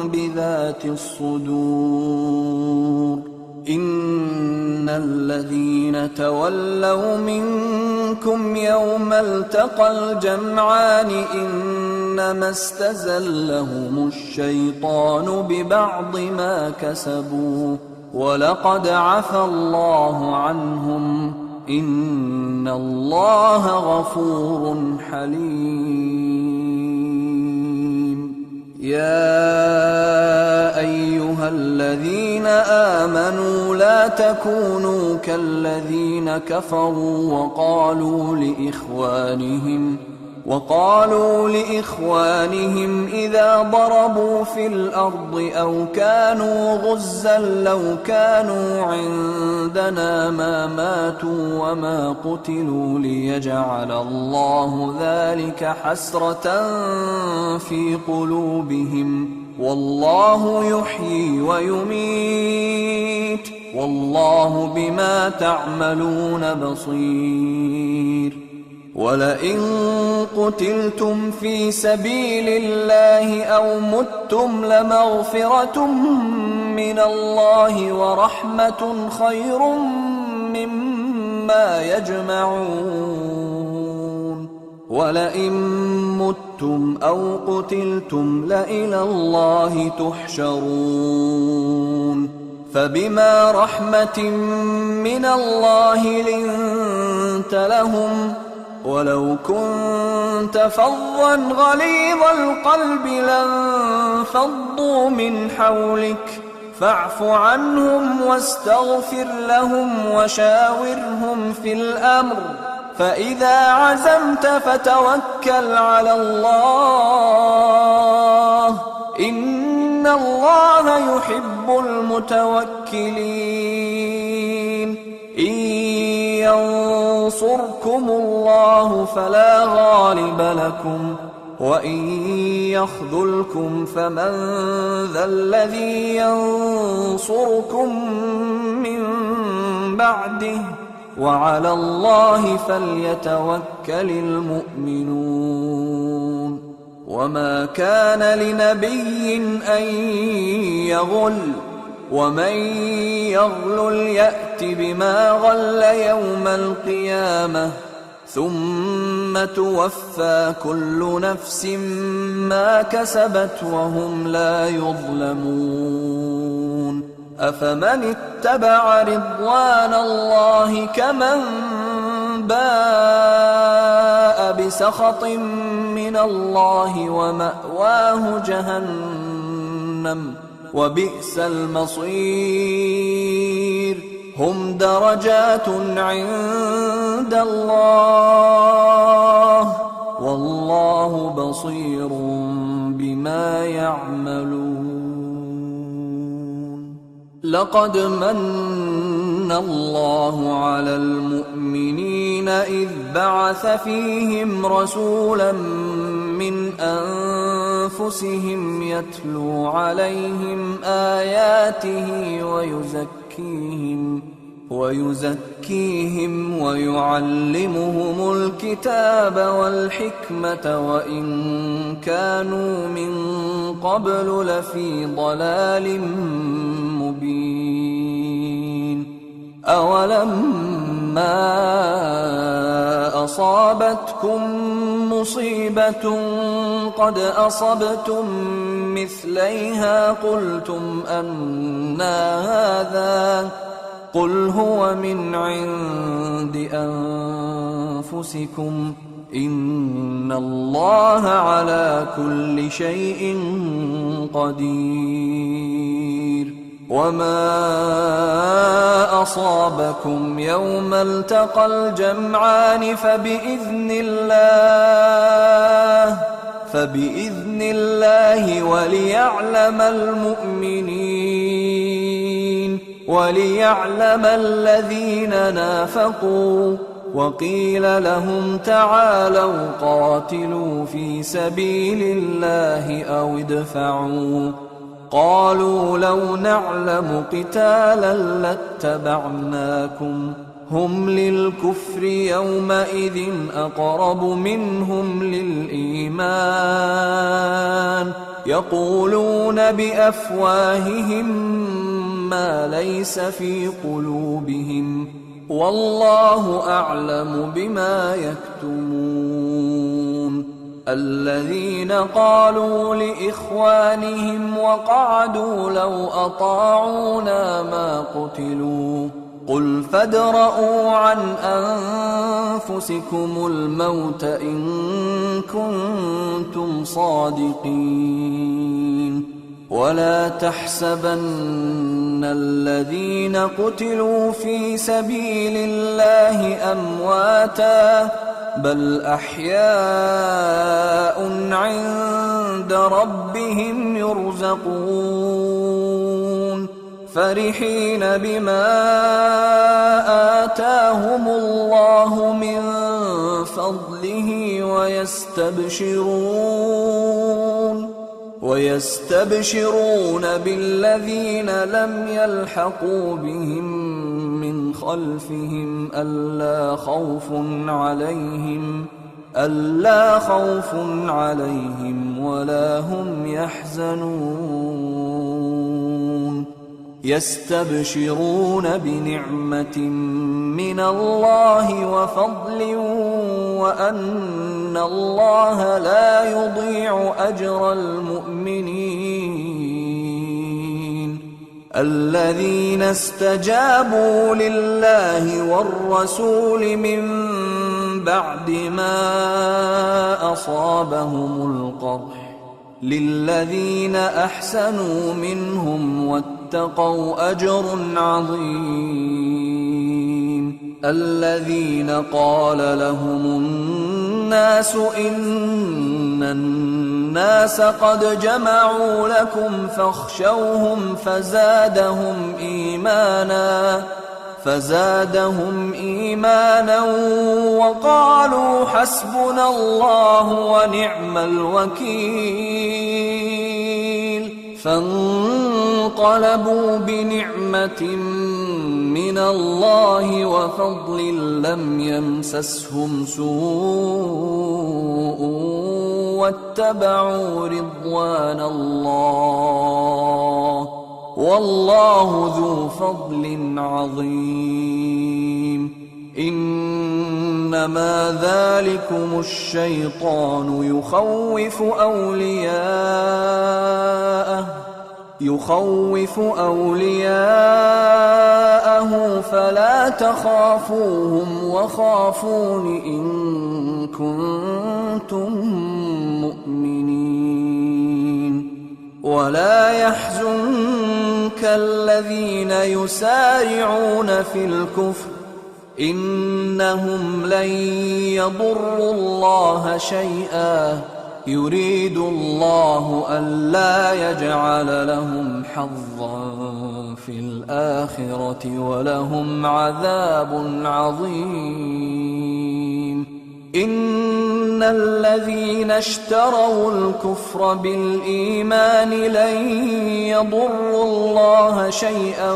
بذات الصدور إن الذين تولوا منكم يوم التقى الجمعان إنما استزلهم الشيطان ببعض ما كسبوا ولقد عفى الله عنهم إن الله غفور حليم يا أيها الذين آمنوا لا تكونوا كالذين كفروا وقالوا لإخوانهم إذا ضربوا في الأرض أو كانوا غزا لو كانوا عندنا ما ماتوا وما قتلوا ليجعل الله ذلك حسرة في قلوبهم والله يحيي ويميت والله بما تعملون بصير ولئن قتلتم في سبيل الله أو متم لمغفرة من الله ورحمة خير مما يجمعون ولئن متم أو قتلتم لإلى الله تحشرون فبما رحمة من الله لنت لهم ولو كنت فظا غليظ القلب لانفضوا من حولك فاعف عنهم واستغفر لهم وشاورهم في الأمر فإذا عزمت فتوكل على الله إن الله يحب المتوكلين إن ينصركم الله فلا غالب لكم وإن يخذلكم فمن ذا الذي ينصركم من بعده وعلى الله فليتوكل المؤمنون وما كان لنبي أن يغل ومن يغلل يأت بما غل يوم القيامة ثم توفى كل نفس ما كسبت وهم لا يظلمون أفمن اتبع رضوان الله كمن باء بسخط من الله ومأواه جهنم وبئس المصير هم درجات عند الله والله بصير بما يعملون لقد من الله على المؤمنين إذ بعث فيهم رسولا من أنفسهم يتلو عليهم آياته ويزكيهم ويعلمهم الكتاب والحكمة وإن كانوا من قبل لفي ضلال مبين أولما أصابتكم مصيبة قد أصبتم مثليها قلتم أنى هذا قل هو من عند أنفسكم إن الله على كل شيء قدير وما أصابكم يوم التقى الجمعان فبإذن الله وليعلم المؤمنين وليعلم الذين نافقوا وقيل لهم تعالوا قاتلوا في سبيل الله أو ادفعوا قالوا لو نعلم قتالا لاتبعناكم هم للكفر يومئذ أقرب منهم للإيمان يقولون بأفواههم ما ليس في قلوبهم والله أعلم بما يكتمون. الذين قالوا لإخوانهم وقعدوا لو أطاعونا ما قتلوا قل فادرءوا عن أنفسكم الموت إن كنتم صادقين. ولا تحسبن الذين قتلوا في سبيل الله أمواتا بل أحياء عند ربهم يرزقون فرحين بما آتاهم الله من فضله ويستبشرون بالذين لم يلحقوا بهم من خلفهم ألا خوف عليهم ولا هم يحزنون. يستبشرون بنعمة من الله وفضل وأن الله لا يضيع أجر المؤمنين. الذين استجابوا لله والرسول من بعد ما أصابهم القرح للذين أحسنوا منهم واتقوا أجر عظيم. الذين قال لهم الناس إن الناس قد جمعوا لكم فاخشوهم فزادهم إيمانا وقالوا حسبنا الله ونعم الوكيل. فانقلبوا بنعمة من الله وفضل لم يمسسهم سوء واتبعوا رضوان الله والله ذو فضل عظيم. إنما ذلكم الشيطان يخوف أولياءه فلا تخافوهم وخافون إن كنتم مؤمنين. ولا يحزنك الذين يسارعون في الكفر إنهم لن يضروا الله شيئا يريد الله ألا يجعل لهم حظا في الآخرة ولهم عذاب عظيم. إن الذين اشتروا الكفر بالإيمان لن يضروا الله شيئا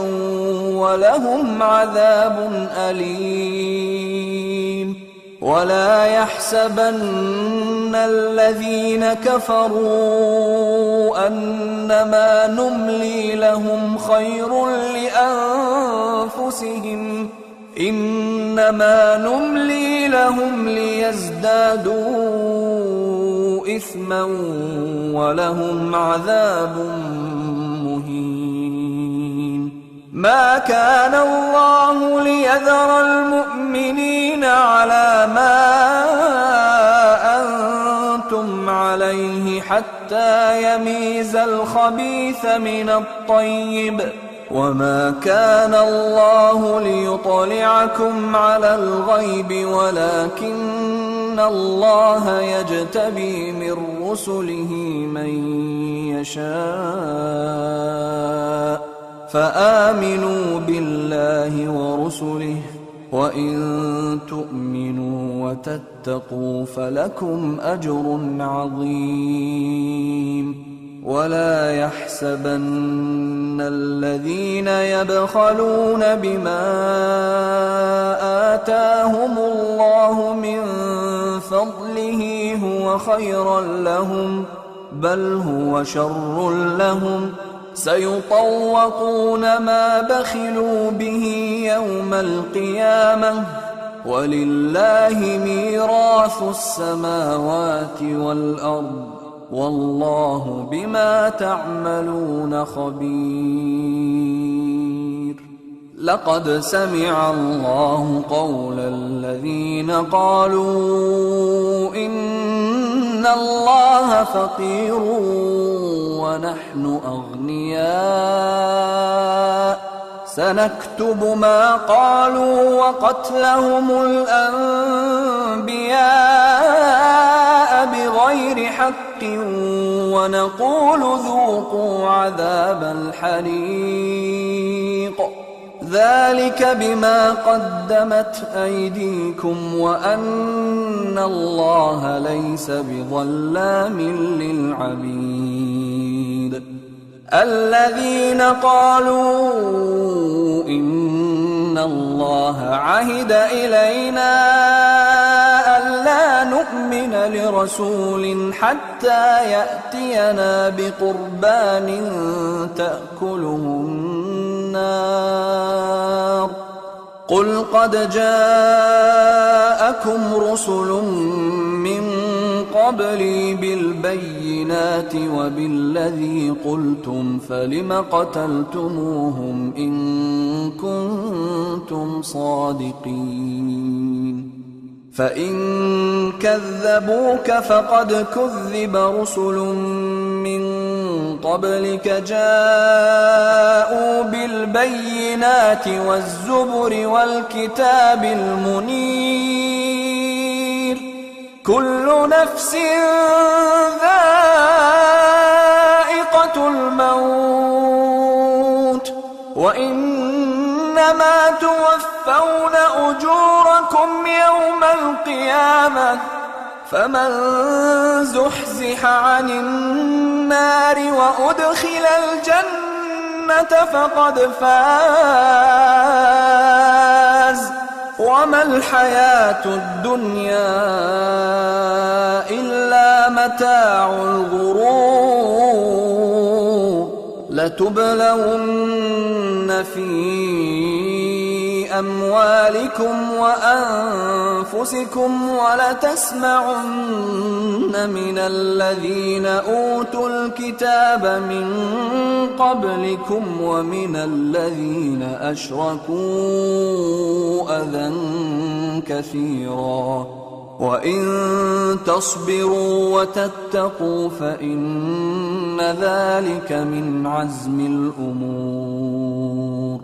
ولهم عذاب أليم. ولا يحسبن الذين كفروا أنما نملي لهم خير لأنفسهم إنما نملي لهم ليزدادوا إثما ولهم عذاب مهين. ما كان الله ليذر المؤمنين على ما أنتم عليه حتى يميز الخبيث من الطيب وما كان الله ليطلعكم على الغيب ولكن الله يجتبي من رسله من يشاء فآمنوا بالله ورسله وإن تؤمنوا وتتقوا فلكم أجر عظيم. ولا يحسبن الذين يبخلون بما آتاهم الله من فضله هو خيرا لهم بل هو شر لهم سيطوقون ما بخلوا به يوم القيامة ولله ميراث السماوات والأرض والله بما تعملون خبير. لقد سمع الله قول الذين قالوا إن الله فقير ونحن أغنياء سنكتب ما قالوا وقتلهم الأنبياء بغير حق ونقول ذوقوا عذاب الحريق ذلك بما قدمت أيديكم وأن الله ليس بظلام للعبيد. الذين قالوا إن الله عهد إلينا ألا نؤمن لرسول حتى يأتينا بقربان تأكله النار قل قد جاءكم رسل من قبلي بالبينات وبالذي قلتم فلم قتلتموهم إن كنتم صادقين فإن كذبوك فقد كذب رسل من قبلك جاءوا بالبينات والزبر والكتاب المنير كل نفس ذائقة الموت وإنما توفون أجوركم يوم القيامة فمن زحزح عن النار وأدخل الجنة فقد فاز وما الحياة الدنيا إلا متاع الغرور لتبلون في أموالكم وأنفسكم ولتسمعن من الذين أوتوا الكتاب من قبلكم ومن الذين أشركوا أذى كثيرا وإن تصبروا وتتقوا فإن ذلك من عزم الأمور.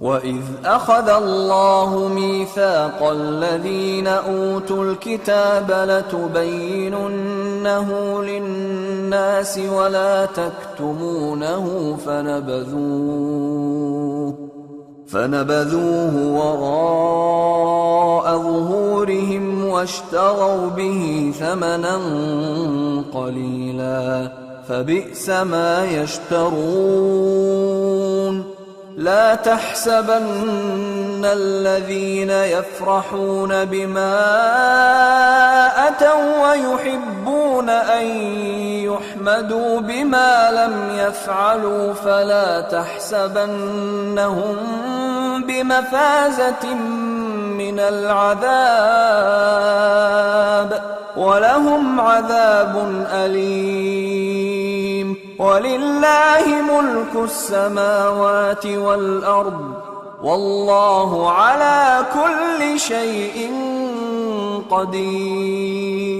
وإذ أخذ الله ميثاق الذين أوتوا الكتاب لتبيننه للناس ولا تكتمونه فنبذوه وراء ظهورهم واشتروا به ثمنا قليلا فبئس ما يشترون. لا تحسبن الذين يفرحون بما أتوا ويحبون أن يحمدوا بما لم يفعلوا فلا تحسبنهم بمفازة من العذاب ولهم عذاب أليم. ولله ملك السماوات والأرض والله على كل شيء قدير.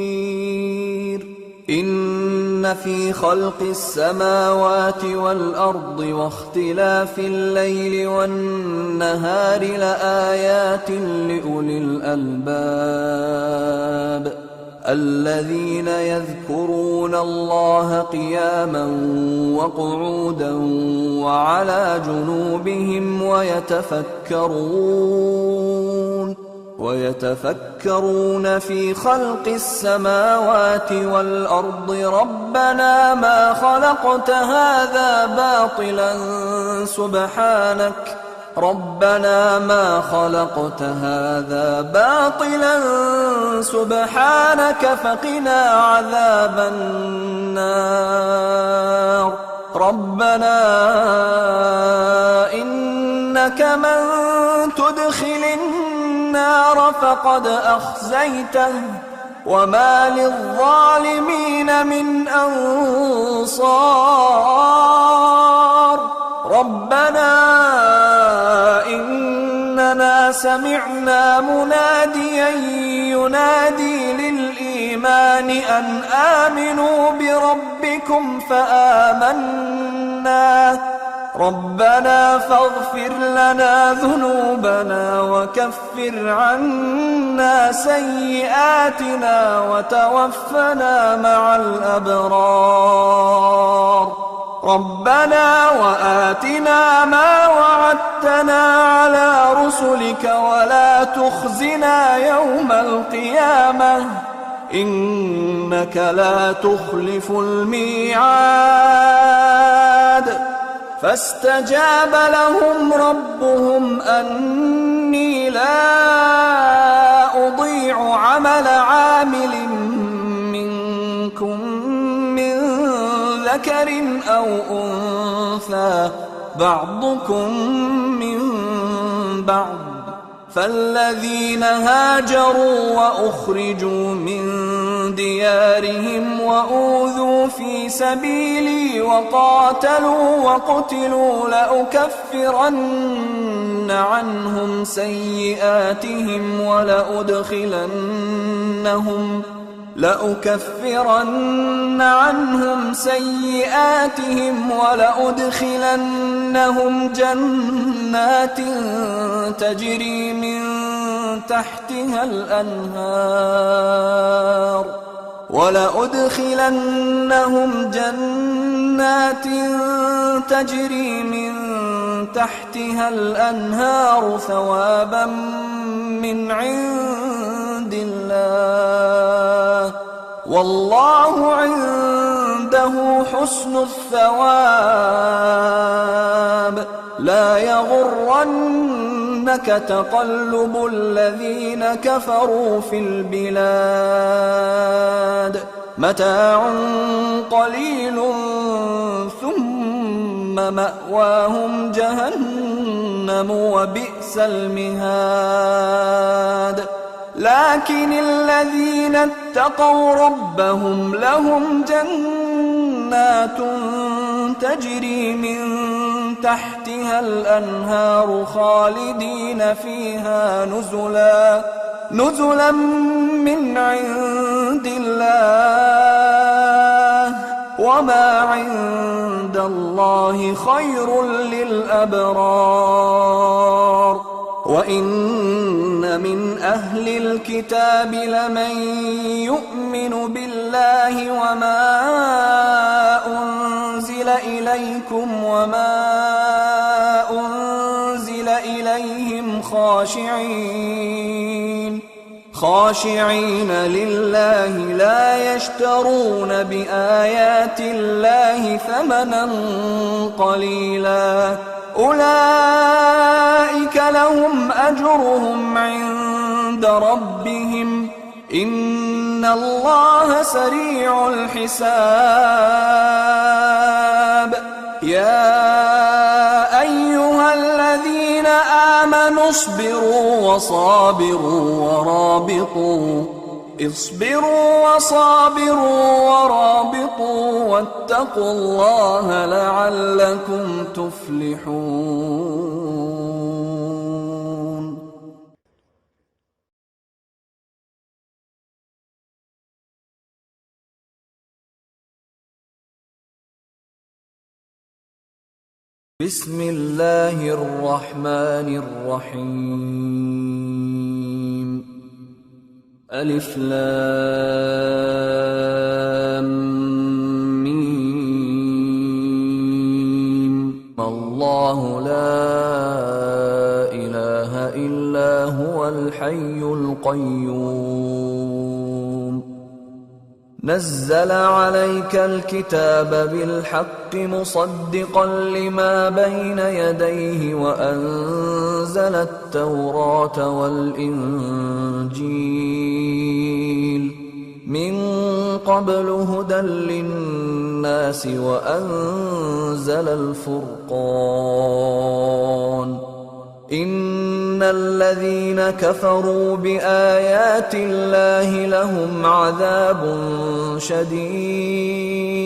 إن في خلق السماوات والأرض واختلاف الليل والنهار لآيات لأولي الألباب الذين يذكرون الله قياما وقعودا وعلى جنوبهم ويتفكرون في خلق السماوات والأرض ربنا ما خلقت هذا باطلا ربنا ما خلقت هذا باطلا سبحانك فقنا عذاب النار. ربنا إنك من تدخل النار فقد أخزيته وما للظالمين من أنصار. ربنا إننا سمعنا مناديا ينادي للإيمان أن آمنوا بربكم فآمنا. ربنا فاغفر لنا ذنوبنا وكفر عنا سيئاتنا وتوفنا مع الأبرار. ربنا وآتنا ما وعدتنا على رسلك ولا تخزنا يوم القيامة إنك لا تخلف الميعاد. فاستجاب لهم ربهم أني لا أضيع عمل عامل منكم من ذكر أو أنثى بعضكم من بعض. فالذين هاجروا وأخرجوا من ديارهم وأوذوا في سبيلي وقاتلوا وقتلوا لأكفرن عنهم سيئاتهم ولأدخلنهم جنات تجري من تحتها الأنهار ثوابا من عند الله والله عنده حسن الثواب. لا يغرنك تقلب الذين كفروا في البلاد متاع قليل ثم مأواهم جهنم وبئس المهاد. لكن الذين اتقوا ربهم لهم جنات تجري من تحتها الأنهار خالدين فيها نزلا من عند الله وما عند الله خير للأبرار. وإن من أهل الكتاب لمن يؤمن بالله وما أنزل إليكم وما أنزل إليهم خاشعين لله لا يشترون بآيات الله ثمنا قليلا أولئك لهم أجرهم عند ربهم إن الله سريع الحساب. يا أيها الذين آمنوا اصبروا وصابروا ورابطوا واتقوا الله لعلكم تفلحون. بسم الله الرحمن الرحيم. ألف لام ميم. الله لا إله إلا هو الحي القيوم نزل عليك الكتاب بالحق مصدقا لما بين يديه وأنزل التوراة والإنجيل من قبل هدى للناس وأنزل الفرقان إن الذين كفروا بآيات الله لهم عذاب شديد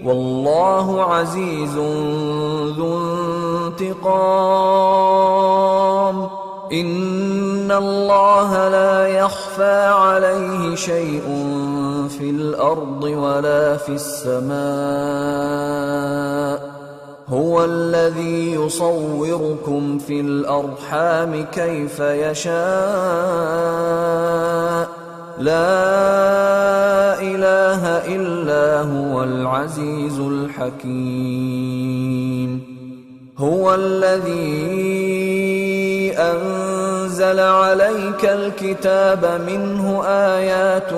والله عزيز ذو انتقام إن الله لا يخفى عليه شيء في الأرض ولا في السماء هو الذي يصوركم في الأرحام كيف يشاء لا إله إلا هو العزيز الحكيم هو الذي أنزل عليك الكتاب منه آيات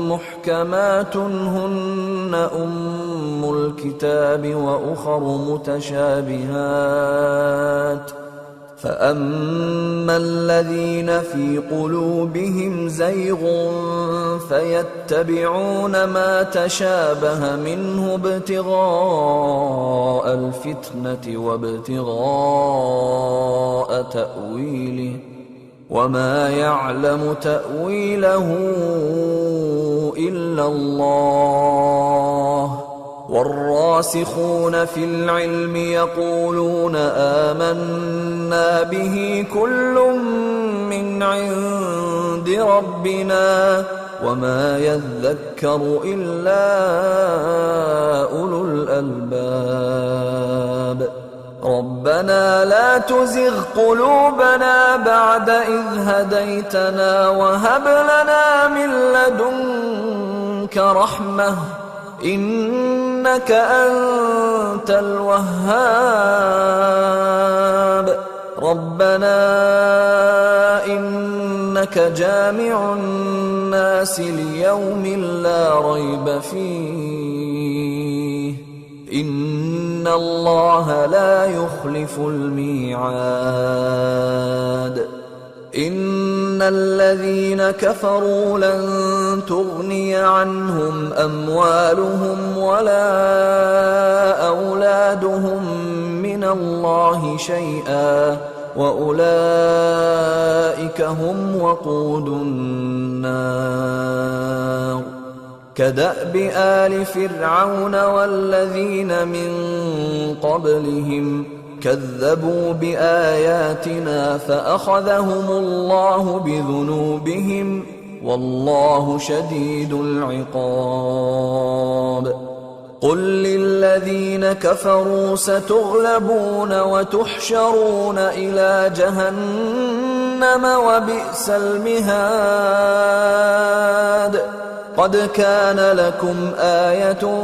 محكمات هن أم الكتاب وأخر متشابهات فأما الذين في قلوبهم زيغ فيتبعون ما تشابه منه ابتغاء الفتنة وابتغاء تأويله وما يعلم تأويله إلا الله والراسخون في العلم يقولون آمنا به كل من عند ربنا وما يذكر إلا أولو الألباب ربنا لا تزغ قلوبنا بعد إذ هديتنا وهب لنا من لدنك رحمة إنك أنت الوهاب ربنا إنك جامع الناس ليوم لا ريب فيه إن الله لا يخلف الميعاد إن الذين كفروا لن تغني عنهم أموالهم ولا أولادهم من الله شيئا وأولئك هم وقود النار كدأب آل فرعون والذين من قبلهم كذبوا بآياتنا فأخذهم الله بذنوبهم والله شديد العقاب قل للذين كفروا ستغلبون وتحشرون إلى جهنم وبئس المهاد قد كان لكم آية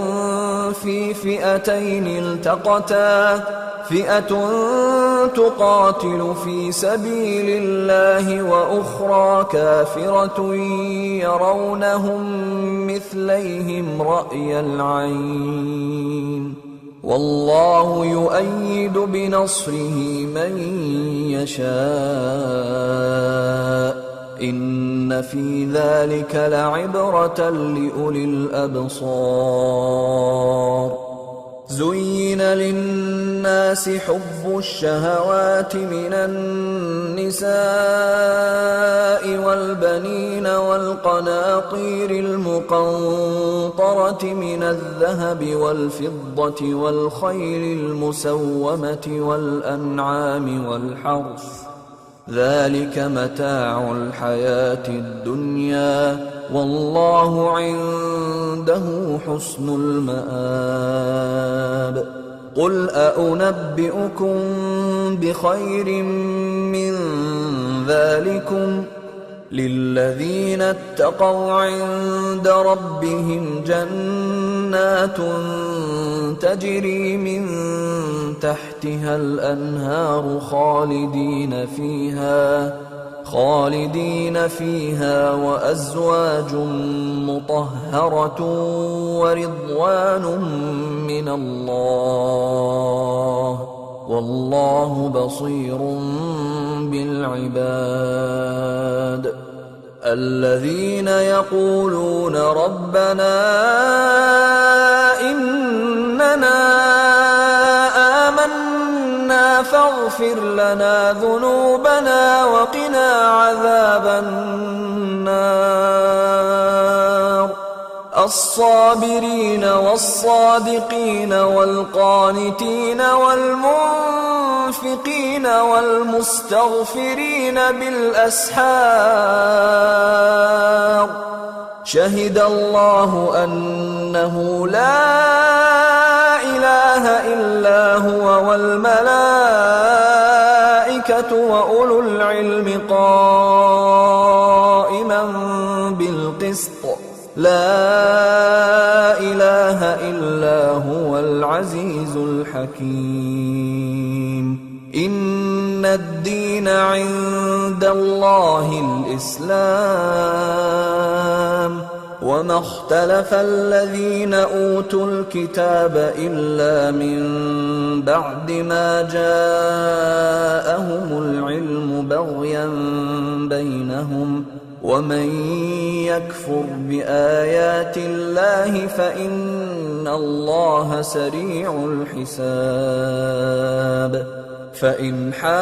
في فئتين التقتا فئة تقاتل في سبيل الله وأخرى كافرة يرونهم مثليهم رأي العين والله يؤيد بنصره من يشاء إن في ذلك لعبرة لأولي الأبصار زين للناس حب الشهوات من النساء والبنين والقناطير المقنطرة من الذهب والفضة والخيل المسومة والأنعام والحرث ذلك متاع الحياة الدنيا والله عنده حسن المآب قل أنبئكم بخير من ذلكم للذين اتقوا عند ربهم جنات تجري من تحتها الأنهار خالدين فيها وأزواج مطهرة ورضوان من الله والله بصير بالعباد الذين يقولون ربنا إننا آمنا فاغفر لنا ذنوبنا وقنا عذاب النار الصابرين والصادقين والقانتين والمنفقين والمستغفرين بالأسحار شهد الله أنه لا إله إلا هو والملائكة وأولو العلم قائما بالقسط لا إله إلا هو العزيز الحكيم إن الدين عند الله الإسلام وما اختلف الذين أوتوا الكتاب إلا من بعد ما جاءهم العلم بغيا بينهم ومن يكفر بآيات الله فإن الله سريع الحساب فإن حاجوك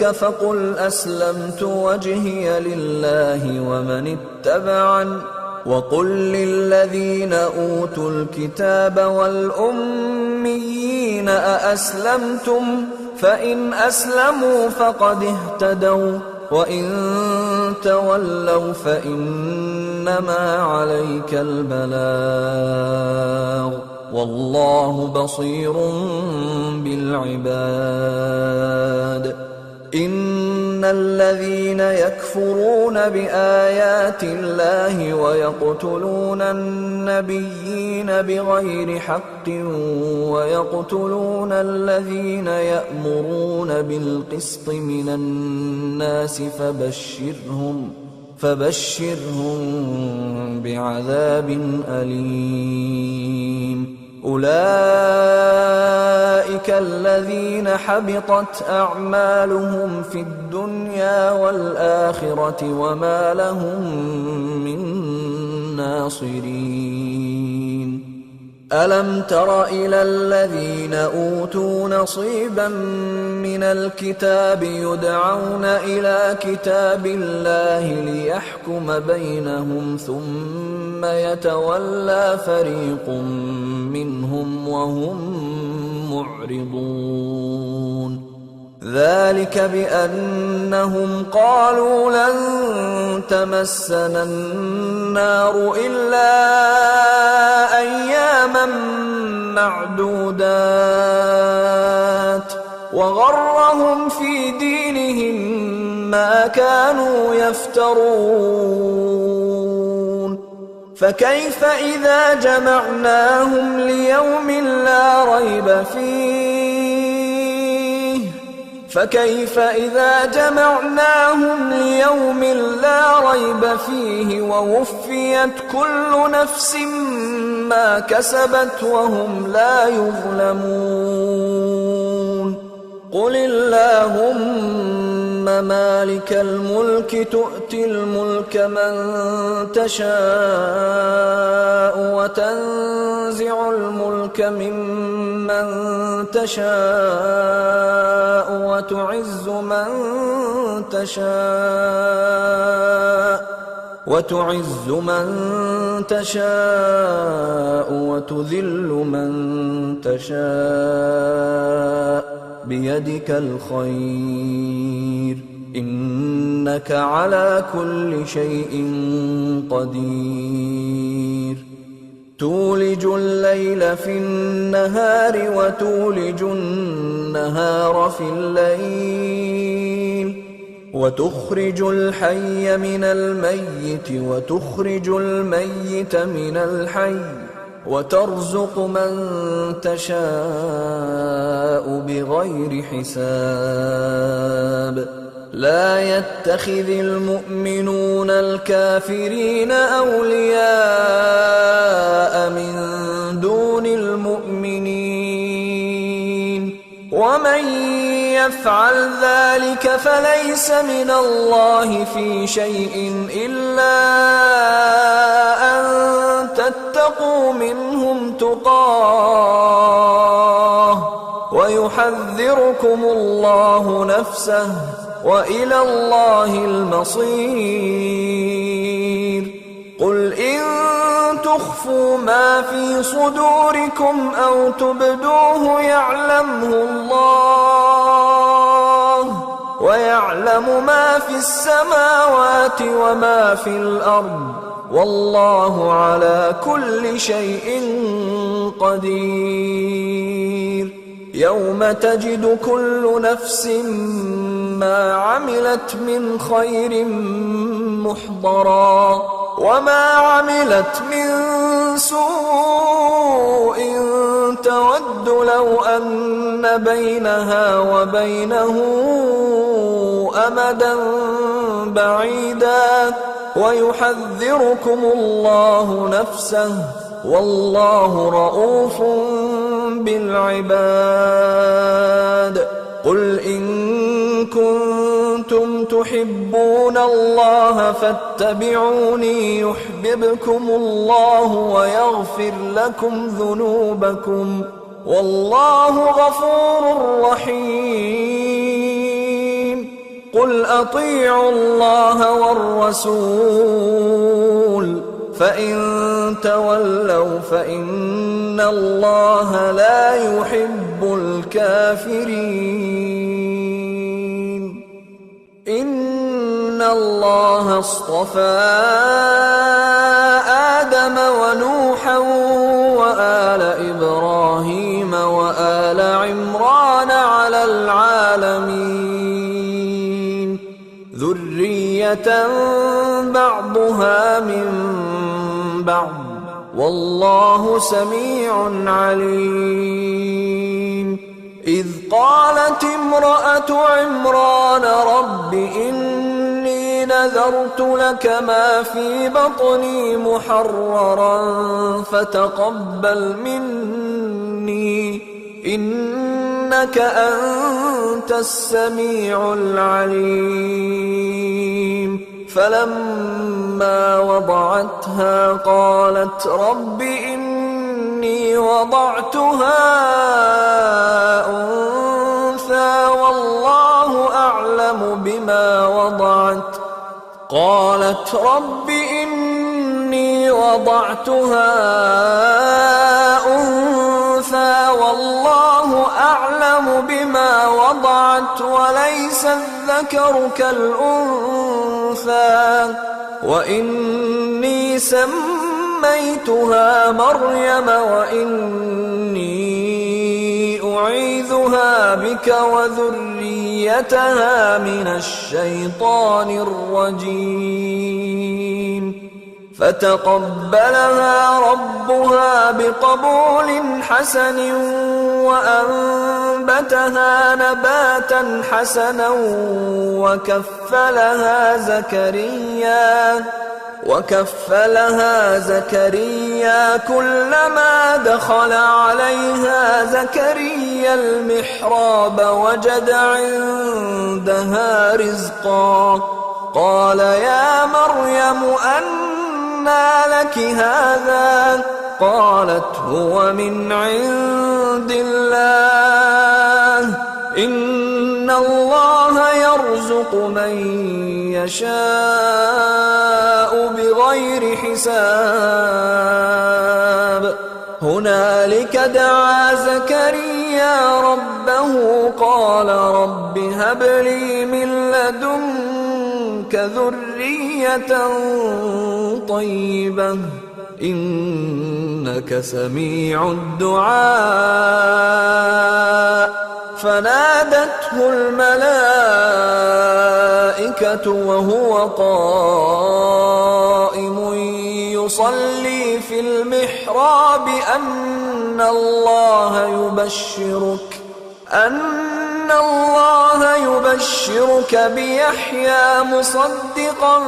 فقل أسلمت وجهي لله ومن اتبعني وقل للذين أوتوا الكتاب والأميين أأسلمتم فإن أسلموا فقد اهتدوا وإن تولوا فإنما عليك البلاغ والله بصير بالعباد إن الذين يكفرون بآيات الله ويقتلون النبيين بغير حق ويقتلون الذين يأمرون بالقسط من الناس فبشرهم بعذاب أليم أولئك الذين حبطت أعمالهم في الدنيا والآخرة وما لهم من ناصرين ألم تر إلى الذين أوتوا نصيبا من الكتاب يدعون إلى كتاب الله ليحكم بينهم ثم يتولى فريق منهم وهم معرضون ذلك بأنهم قالوا لن تمسنا النار إلا أياما معدودات وغرهم في دينهم ما كانوا يفترون فكيف إذا جمعناهم ليوم لا ريب فيه ووفيت كل نفس ما كسبت وهم لا يظلمون قل اللهم مالك الملك تؤتي الملك من تشاء وتنزع الملك ممن تشاء وتعز من تشاء وتذل من تشاء بيدك الخير إنك على كل شيء قدير تولج الليل في النهار وتولج النهار في الليل وتخرج الحي من الميت وتخرج الميت من الحي وترزق من تشاء بغير بغير حساب لا يتخذ المؤمنون الكافرين أولياء من دون المؤمنين ومن يفعل ذلك فليس من الله في شيء إلا أن تتقوا منهم تقاه ويحذركم الله نفسه وإلى الله المصير قل إن تخفوا ما في صدوركم أو تبدوه يعلمه الله ويعلم ما في السماوات وما في الأرض والله على كل شيء قدير يوم تجد كل نفس ما عملت من خير محضرا وما عملت من سوء تود لو أن بينها وبينه أمدا بعيدا ويحذركم الله نفسه والله رءوف بالعباد قل إن كنتم تحبون الله فاتبعوني يحببكم الله ويغفر لكم ذنوبكم والله غفور رحيم قل أطيعوا الله والرسول فإن تولوا فإن الله لا يحب الكافرين إن الله اصطفى آدم ونوحا وآل إبراهيم وآل عمران على العالمين ذرية بعضها من بعض والله سميع عليم إذ قالت امرأة عمران رب إني نذرت لك ما في بطني محررا فتقبل مني إنك أنت السميع العليم فلما وضعتها قالت رب إني وضعتها أنثى والله أعلم بما وضعت قالت رب إني وضعتها أنثى والله أعلم بما وضعت وليس الذكر كالأنثى وإني سميتها مريم وإني أعيذها بك وذريتها من الشيطان الرجيم فتقبلها ربها بقبول حسن وأنبتها نباتا حسنا وكفلها زكريا كلما دخل عليها زكريا المحراب وجد عندها رزقا قال يا مريم أنى لك هذا قالت هو من عند الله إن الله يرزق من يشاء بغير حساب هنالك دعا زكريا ربه قال رب هب لي من لدنك ذرية طيبة إنك سميع الدعاء فنادته الملائكة وهو قائم يصلي في المحراب أن الله أن الله يبشرك بيحيى مصدقا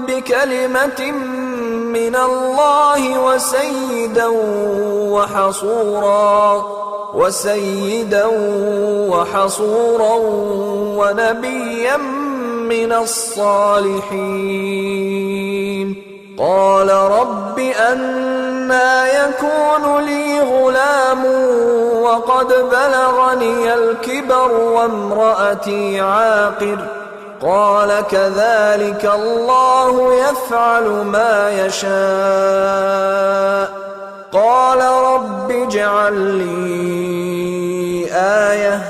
بكلمة من الله وسيدا وحصورا ونبيا من الصالحين. قال رب أنى يكون لي غلام وقد بلغني الكبر وامرأتي عاقر. قال كذلك الله يفعل ما يشاء. قال رب اجعل لي آية.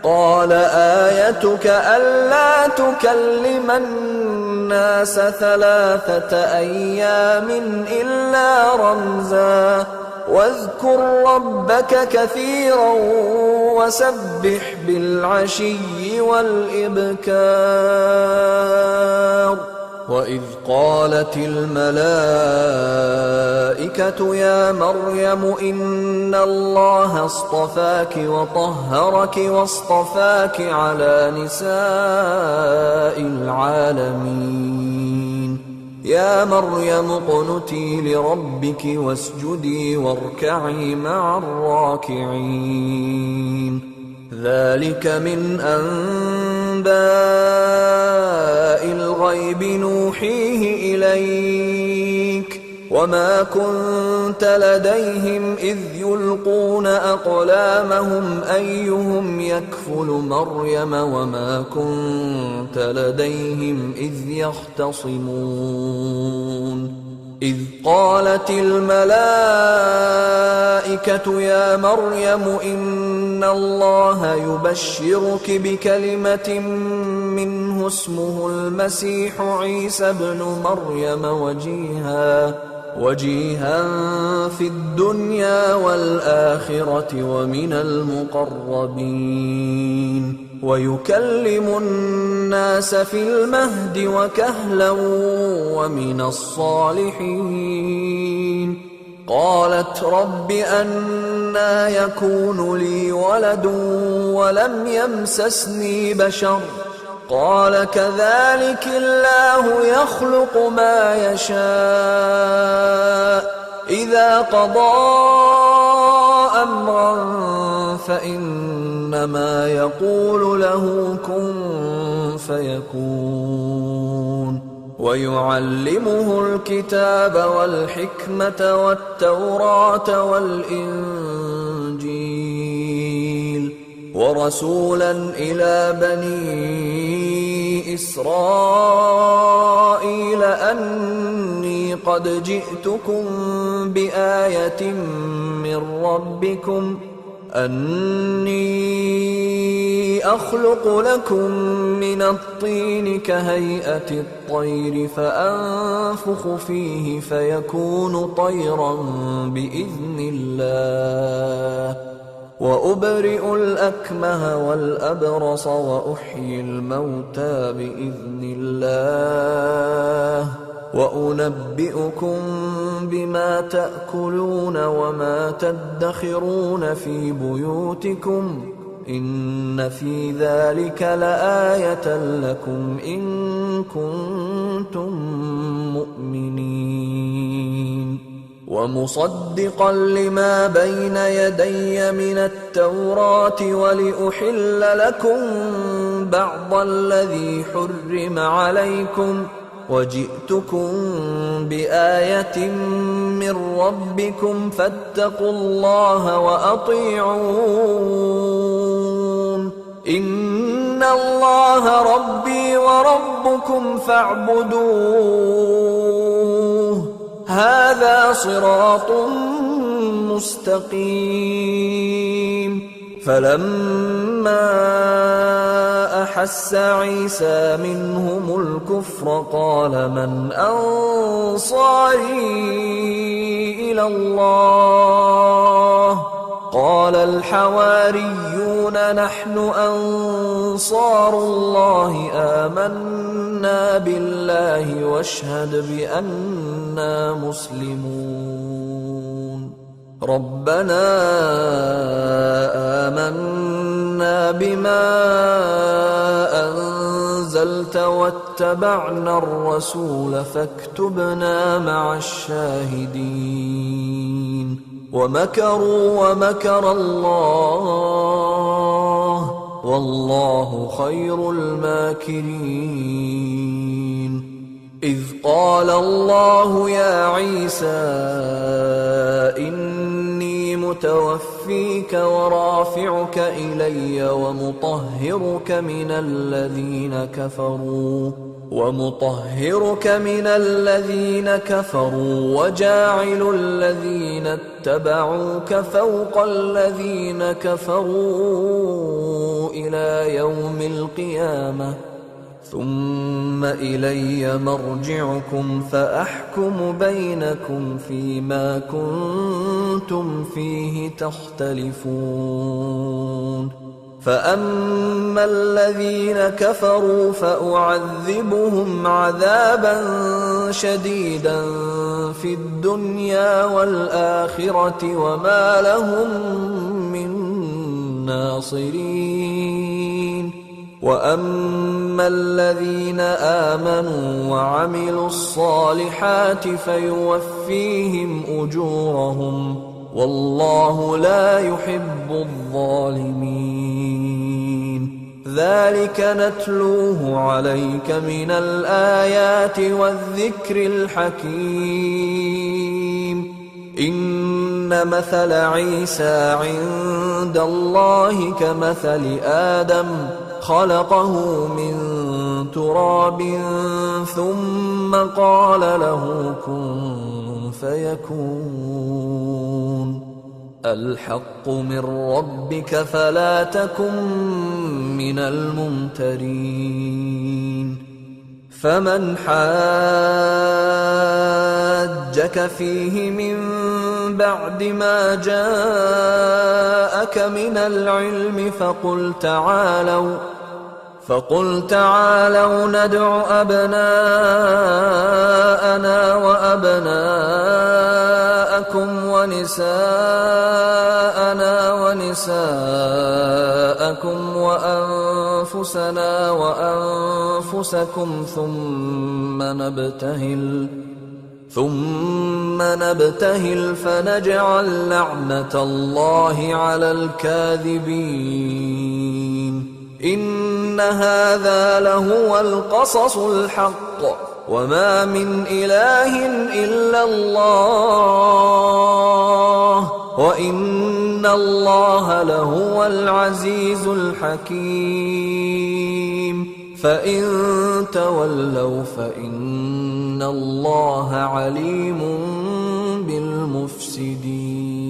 قال آيتك ألا تكلم الناس 3 أيام إلا رمزا واذكر ربك كثيرا وسبح بالعشي والإبكار. وإذ قالت الملائكة يا مريم إن الله اصطفاك وطهرك واصطفاك على نساء العالمين. يا مريم اقنتي لربك واسجدي واركعي مع الراكعين. ذلك من أنباء الغيب نوحيه إليك وما كنت لديهم إذ يلقون أقلامهم أيهم يكفل مريم وما كنت لديهم إذ يختصمون. إذ قالت الملائكة يا مريم إن الله يبشرك بكلمة منه اسمه المسيح عيسى ابن مريم وجيها في الدنيا والآخرة ومن المقربين ويكلم الناس في المهد وكهلا ومن الصالحين. قالت رب أنى يكون لي ولد ولم يمسسني بشر. قال كذلك الله يخلق ما يشاء إذا قضى أمرا فإنما يقول له كن فيكون. ويعلمه الكتاب والحكمة والتوراة والإنجيل ورسولا إلى بني إسرائيل أني قد جئتكم بآية من ربكم أني أخلق لكم من الطين كهيئة الطير فأنفخ فيه فيكون طيرا بإذن الله وأبرئ الأكمه والأبرص وأحيي الموتى بإذن الله وأنبئكم بما تأكلون وما تدخرون في بيوتكم إن في ذلك لآية لكم إن كنتم مؤمنين. ومصدقا لما بين يدي من التوراة ولأحل لكم بعض الذي حرم عليكم وجئتكم بآية من ربكم فاتقوا الله وأطيعون إن الله ربي وربكم فاعبدوه هذا صراط مستقيم. فلما أحس عيسى منهم الكفر قال من أنصاري إلى الله قال الحواريون نحن أنصار الله آمنا بالله واشهد بأننا مسلمون. ربنا آمنا بما أنزلت واتبعنا الرسول فاكتبنا مع الشاهدين ومكروا ومكر الله والله خير الماكرين إذ قال الله يا عيسى إني متوفيك ورافعك إلي ومطهرك من الذين كفروا وجاعل الذين اتبعوك فوق الذين كفروا إلى يوم القيامة ثم إلي مرجعكم فأحكم بينكم فيما كنتم فيه تختلفون فأما الذين كفروا فأعذبهم عذابا شديدا في الدنيا والآخرة وما لهم من ناصرين وأما الذين آمنوا وعملوا الصالحات فيوفيهم أجورهم والله لا يحب الظالمين ذلك نتلوه عليك من الآيات والذكر الحكيم إن مثل عيسى عند الله كمثل آدم خلقه من تراب ثم قال له كن فيكون الحق من ربك فلا تكن من الممترين فمن حاجك فيه من بعد ما جاءك من العلم فقل تعالوا ندع أبناءنا وأبناءكم ونساءنا ونساءكم وأنفسنا وأنفسكم ثم نبتهل فنجعل لعنة الله على الكاذبين إن هذا لهو القصص الحق وما من إله إلا الله وإن الله لهو العزيز الحكيم فإن تولوا فإن الله عليم بالمفسدين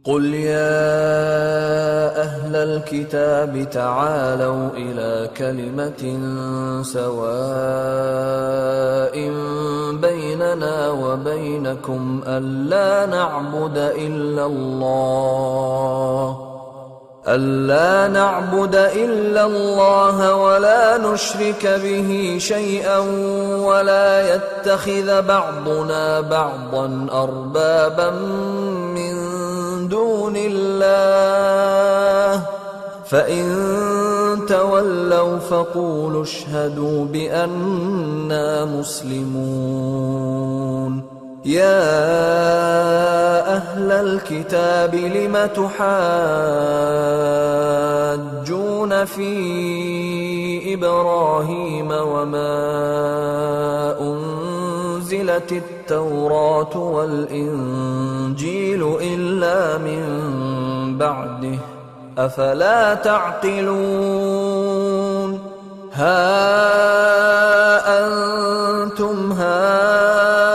قل يا أهل الكتاب تعالوا إلى كلمة سواء بيننا وبينكم ألا نعبد إلا الله ولا نشرك به شيئا ولا يتخذ بعضنا بعضا أربابا من دون الله فإن تولوا فقولوا اشهدوا بأننا مسلمون يا أهل الكتاب لم تحاجون في إبراهيم وما أنزلت التوراة والإنجيل إلا من بعده أفلا تعقلون ها أنتم هؤلاء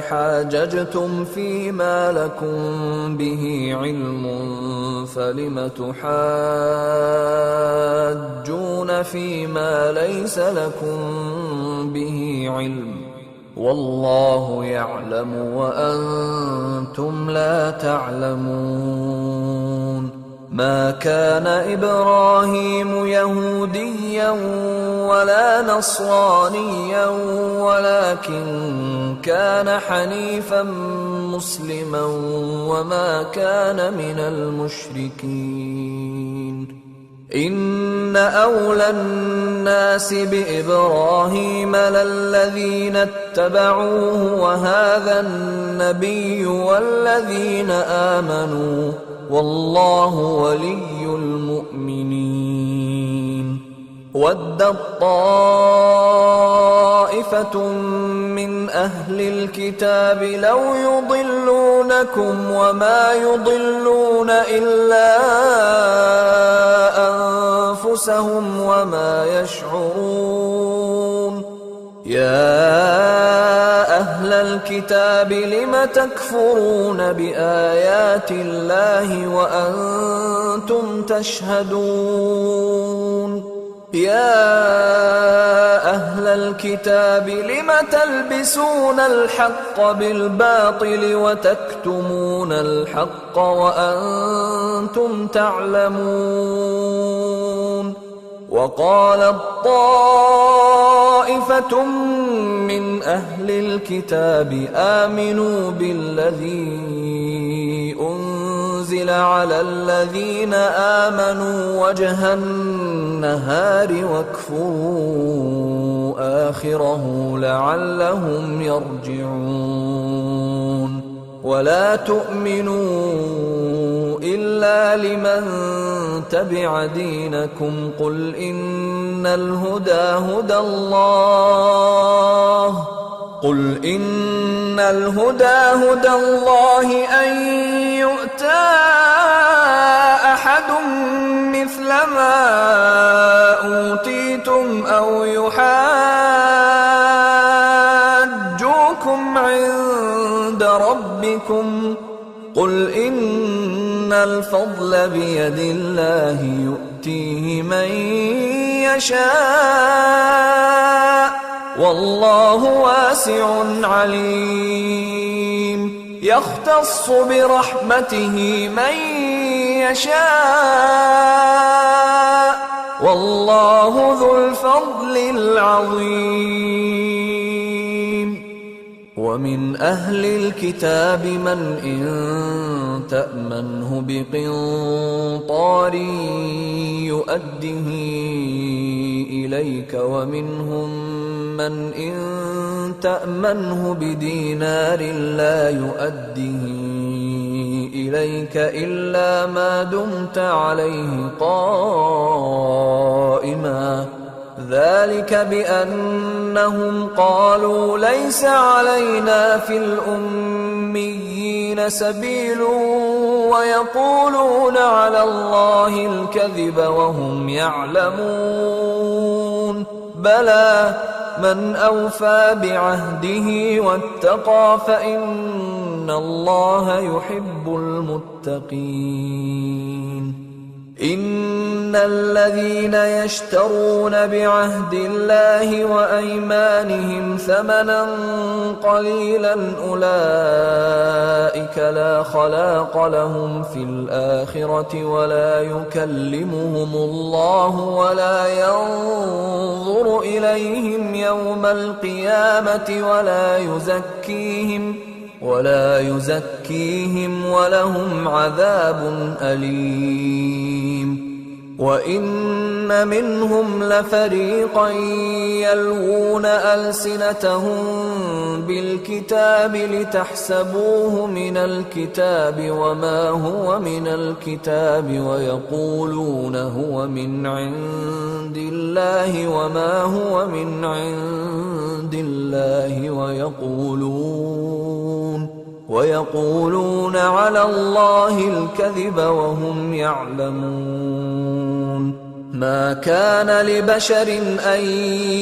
حاججتم فيما لكم به علم فلم تحاجون فيما ليس لكم به علم والله يعلم وأنتم لا تعلمون ما كان إبراهيم يهوديا ولا نصرانيا ولكن كان حنيفا مسلما وما كان من المشركين إن أولى الناس بإبراهيم للذين اتبعوه وهذا النبي والذين آمنوا والله ولي المؤمنين ودت طائفة من أهل الكتاب لو يضلونكم وما يضلون إلا أنفسهم وما يشعرون يا أهل الكتاب لم تكفرون بآيات الله وأنتم تشهدون يا أهل الكتاب لم تلبسون الحق بالباطل وتكتمون الحق وأنتم تعلمون وقالت طائفة من أهل الكتاب آمنوا بالذي أنزل على الذين آمنوا وجه النهار واكفروا آخره لعلهم يرجعون ولا تؤمنوا إلا لمن تبع دينكم قل إن الهدى هدى الله أن يؤتى أحد مثل ما أوتيتم أو يحاجوكم عند ربكم قل إن الفضل بيد الله يؤتيه من يشاء والله واسع عليم يختص برحمته من يشاء والله ذو الفضل العظيم ومن أهل الكتاب من إن تأمنه بقنطار يؤده إليك ومنهم من إن تأمنه بدينار لا يؤده إليك إلا ما دمت عليه قائما ذلك بأنهم قالوا ليس علينا في الأميين سبيل ويقولون على الله الكذب وهم يعلمون بلى من أوفى بعهده واتقى فإن الله يحب المتقين إن الذين يشترون بعهد الله وأيمانهم ثمنا قليلا أولئك لا خلاق لهم في الآخرة ولا يكلمهم الله ولا ينظر إليهم يوم القيامة ولا يزكيهم ولهم عذاب أليم وإن منهم لفريقا يلوون ألسنتهم بالكتاب لتحسبوه من الكتاب وما هو من الكتاب ويقولون هو من عند الله وما هو من عند الله ويقولون على الله الكذب وهم يعلمون ما كان لبشر أن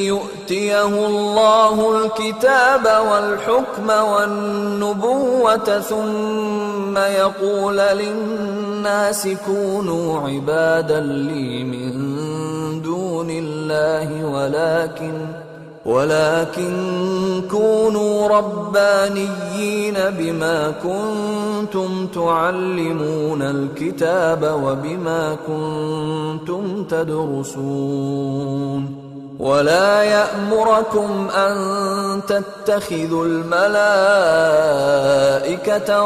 يؤتيه الله الكتاب والحكم والنبوة ثم يقول للناس كونوا عبادا لي من دون الله ولكن كونوا ربانيين بما كنتم تعلمون الكتاب وبما كنتم تدرسون ولا يأمركم أن تتخذوا الملائكة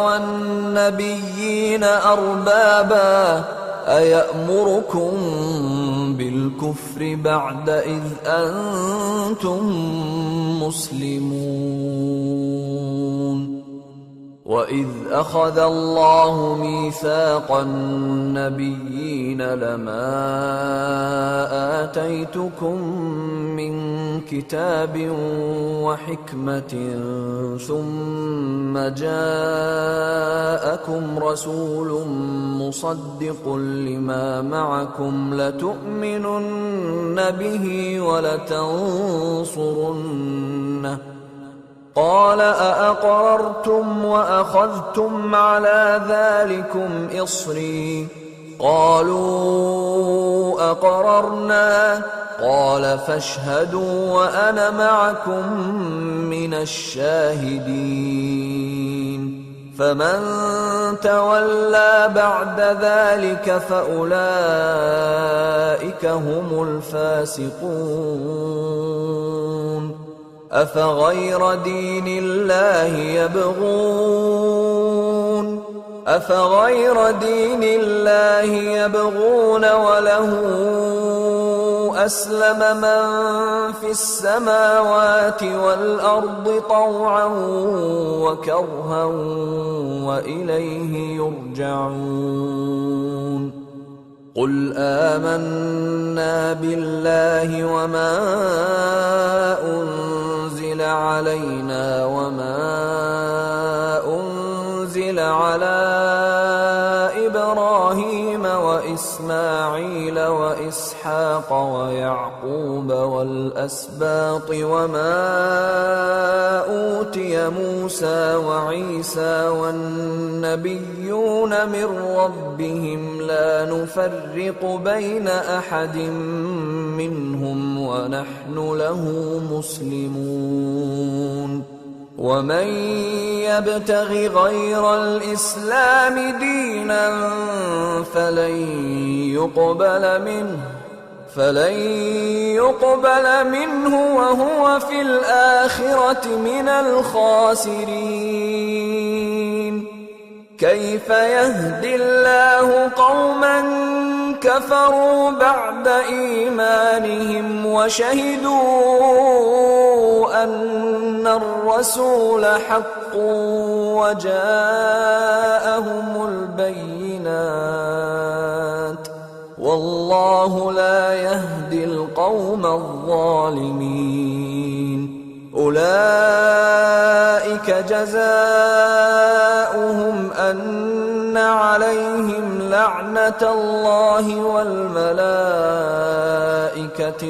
والنبيين أربابا أيأمركم بالكفر بعد إذ أنتم مسلمون وإذ أخذ الله ميثاق النبيين لما آتيتكم من كتاب وحكمة ثم جاءكم رسول مصدق لما معكم لتؤمنن به ولتنصرنه قال أأقررتم وأخذتم على ذلكم إصري قالوا أقررنا قال فاشهدوا وأنا معكم من الشاهدين فمن تولى بعد ذلك فأولئك هم الفاسقون أفغير دين الله يبغون وله أسلم من في السماوات والأرض طوعا وكرها وإليه يرجعون قل آمنا بالله وما أنزل علينا وما أنزل على إبراهيم وإسماعيل وإسحاق ويعقوب والأسباط وما أوتي موسى وعيسى والنبيون من ربهم لا نفرق بين أحد منهم ونحن له مسلمون ومن يبتغ غير الإسلام دينا فلن يقبل منه وهو في الآخرة من الخاسرين كيف يهدي الله قوما كفروا بعد إيمانهم وشهدوا أن الرسول حق وجاءهم البينات والله لا يهدي القوم الظالمين أولئك جزاؤهم أن عليهم لعنة الله والملائكة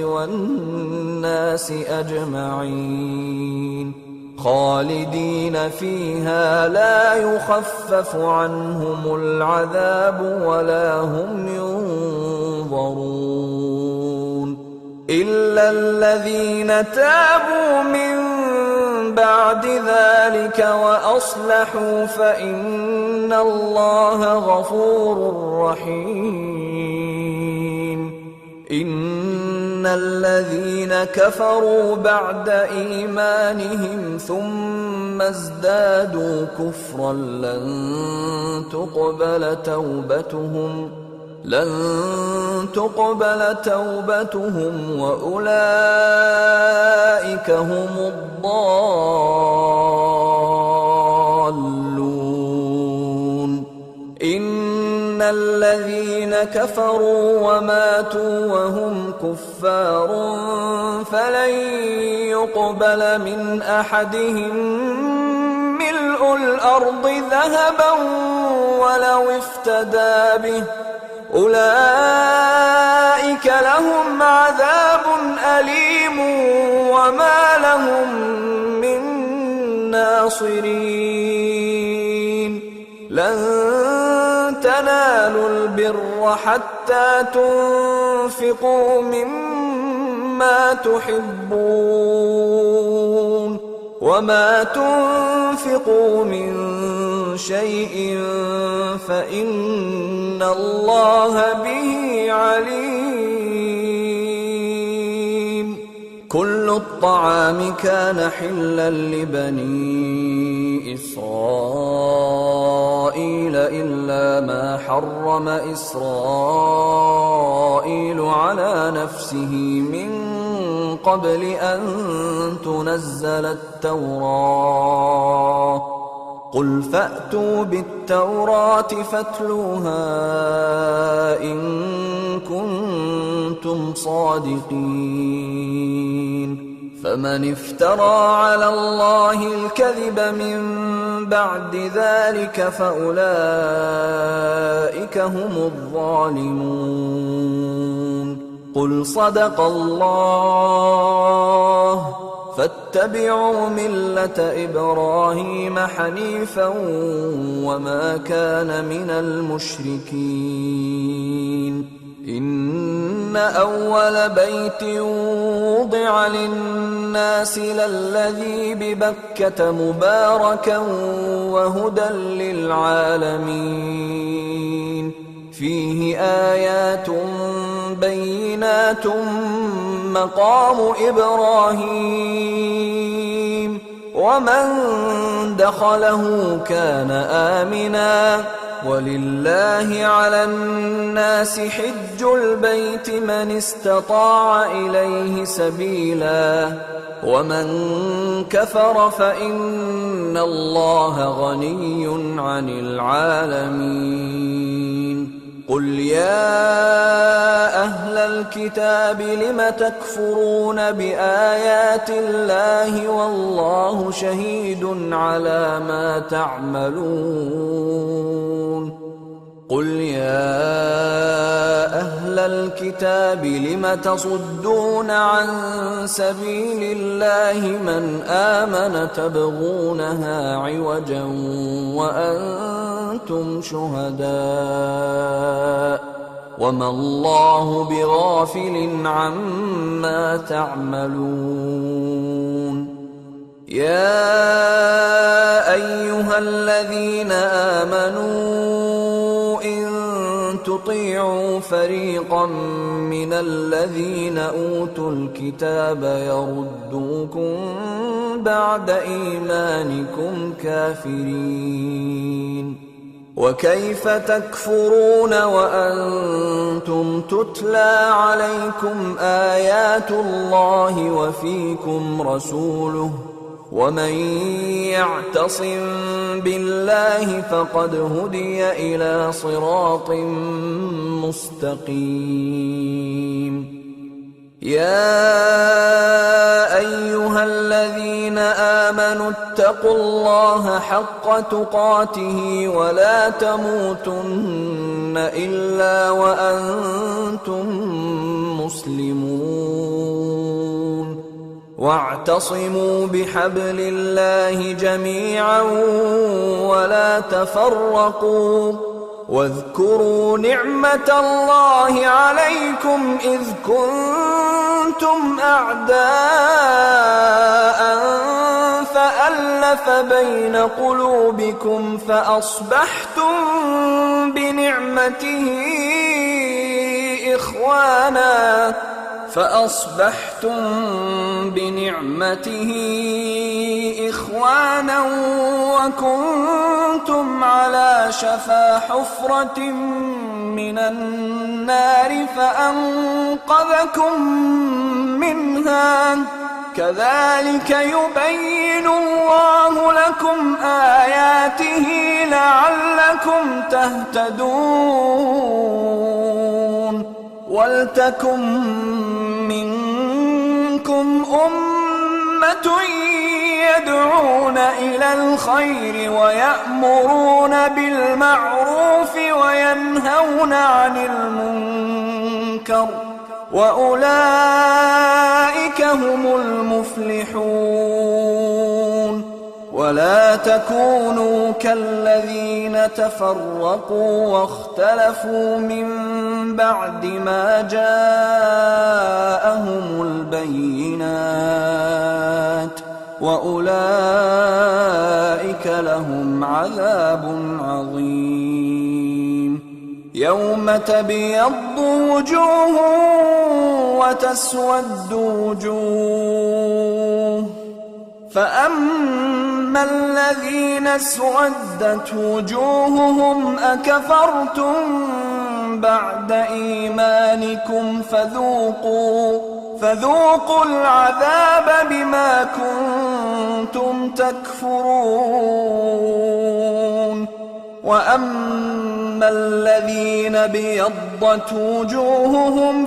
والناس أجمعين خالدين فيها لا يخفف عنهم العذاب ولا هم ينظرون إلا الذين تابوا من بعد ذلك وأصلحوا فإن الله غفور رحيم إن الذين كفروا بعد إيمانهم ثم ازدادوا كفرا لن تقبل توبتهم وأولئك هم الضالون إن الذين كفروا وماتوا وهم كفار فلن يقبل من أحدهم ملء الأرض ذهبا ولو افتدى به أولئك لهم عذاب أليم وما لهم من ناصرين لن تنالوا البر حتى تنفقوا مما ما تحبون وما تنفقوا من شيء فإن الله به عليم. كل الطعام كان حلا لبني إسرائيل إلا ما حرم إسرائيل على نفسه من قبل أن تنزل التوراة. قل فأتوا بالتوراة فاتلوها إن كنتم صادقين. فمن افترى على الله الكذب من بعد ذلك فأولئك هم الظالمون. قل صدق الله فاتبعوا ملة إبراهيم حنيفا وما كان من المشركين. إن أول بيت وضع للناس للذي ببكة مباركا وهدى للعالمين. فيه آيات بينات مقام إبراهيم ومن دخله كان آمنا ولله على الناس حج البيت من استطاع إليه سبيلا ومن كفر فإن الله غني عن العالمين. قل يا أهل الكتاب لم تكفرون بآيات الله والله شهيد على ما تعملون. قل يا أهل الكتاب لم تصدون عن سبيل الله من آمن تبغونها عوجا وأنتم شهداء وما الله بغافل عما تعملون. يا أيها الذين آمنوا إن تطيعوا فريقا من الذين أوتوا الكتاب يردوكم بعد إيمانكم كافرين. وكيف تكفرون وأنتم تتلى عليكم آيات الله وفيكم رسوله ومن يعتصم بالله فقد هدي إلى صراط مستقيم. يا أيها الذين آمنوا اتقوا الله حق تقاته ولا تموتن إلا وأنتم مسلمون. واعتصموا بحبل الله جميعا ولا تفرقوا واذكروا نعمة الله عليكم إذ كنتم أعداء فألف بين قلوبكم فأصبحتم بنعمته إخوانا وكنتم على شفا حفرة من النار فأنقذكم منها. كذلك يبين الله لكم آياته لعلكم تهتدون. ولتكن منكم أمة يدعون إلى الخير ويأمرون بالمعروف وينهون عن المنكر وأولئك هم المفلحون. ولا تكونوا كالذين تفرقوا واختلفوا من بعد ما جاءهم البينات وأولئك لهم عذاب عظيم. يوم تبيض وجوه وتسود وجوه، فأما الذين اسودت وجوههم أكفرتم بعد إيمانكم فذوقوا العذاب بما كنتم تكفرون. وأما الذين ابيضت وجوههم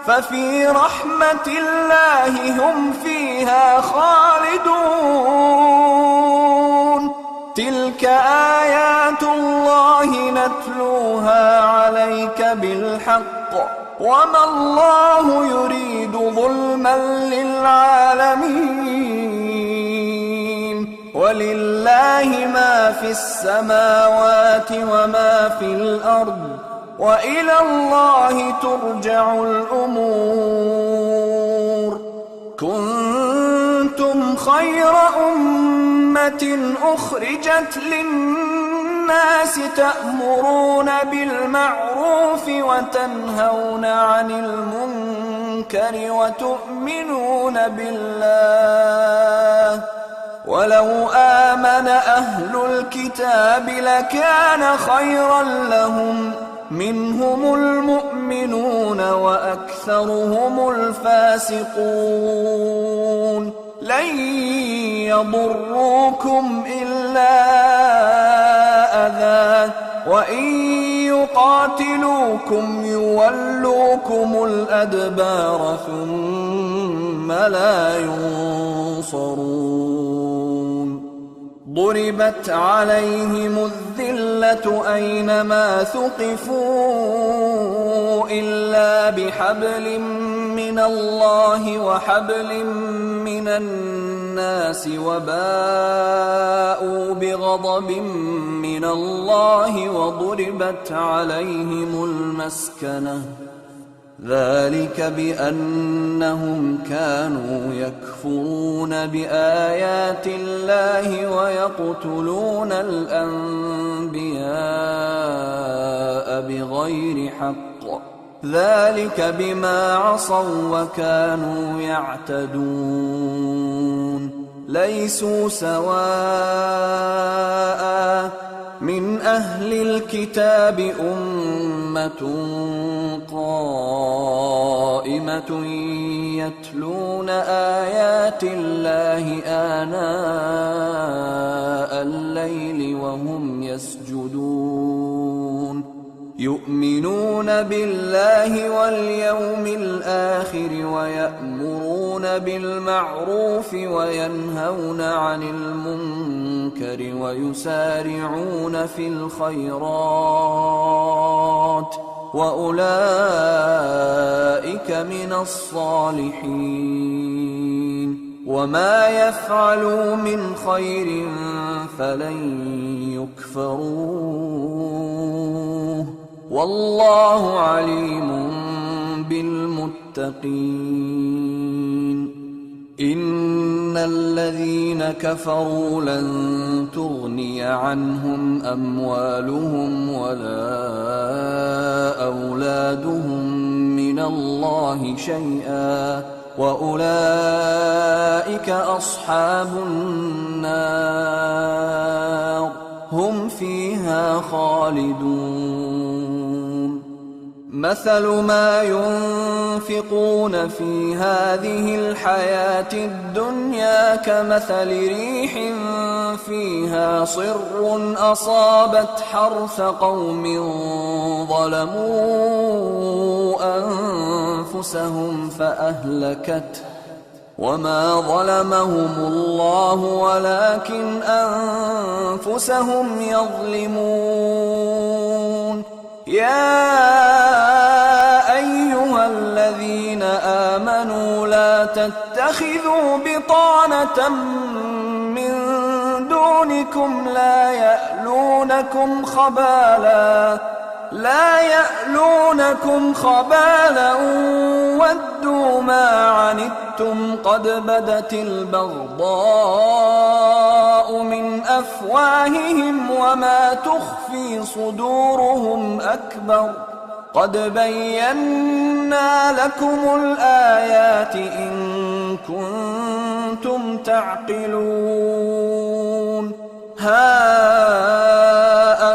ففي رحمة الله هم فيها خالدون. تلك آيات الله نتلوها عليك بالحق وما الله يريد ظلما للعالمين. ولله ما في السماوات وما في الأرض وإلى الله ترجع الأمور. كنتم خير أمة أخرجت للناس تأمرون بالمعروف وتنهون عن المنكر وتؤمنون بالله. ولو آمن أهل الكتاب لكان خيرا لهم، منهم المؤمنون وأكثرهم الفاسقون. لن يضروكم إلا أذى، وإن يقاتلوكم يولوكم الأدبار ثم لا ينصرون. ضربت عليهم الذلة أينما ثقفوا إلا بحبل من الله وحبل من الناس وباءوا بغضب من الله وضربت عليهم المسكنة. ذلك بأنهم كانوا يكفرون بآيات الله ويقتلون الأنبياء بغير حق. ذلك بما عصوا وكانوا يعتدون. ليسوا سواء من أهل الكتاب أمة قائمة يتلون آيات الله آناء الليل وهم يسجدون. يؤمنون بالله واليوم الآخر ويأمرون بالمعروف وينهون عن المنكر ويسارعون في الخيرات وأولئك من الصالحين. وما يفعلوا من خير فلن يكفروه والله عليم بالمتقين. إن الذين كفروا لن تغني عنهم أموالهم ولا أولادهم من الله شيئا وأولئك أصحاب النار هم فيها خالدون. مثل ما ينفقون في هذه الحياة الدنيا كمثل ريح فيها صر أصابت حرث قوم ظلموا أنفسهم فأهلكته وما ظلمهم الله ولكن أنفسهم يظلمون. يا أيها الذين آمنوا لا تتخذوا بطانة من دونكم صدوركم لا يألونكم خبالا ودوا ما عنتم قد بدت البغضاء من أفواههم وما تخفي صدورهم أكبر قد بينا لكم الآيات إن كنتم تعقلون ها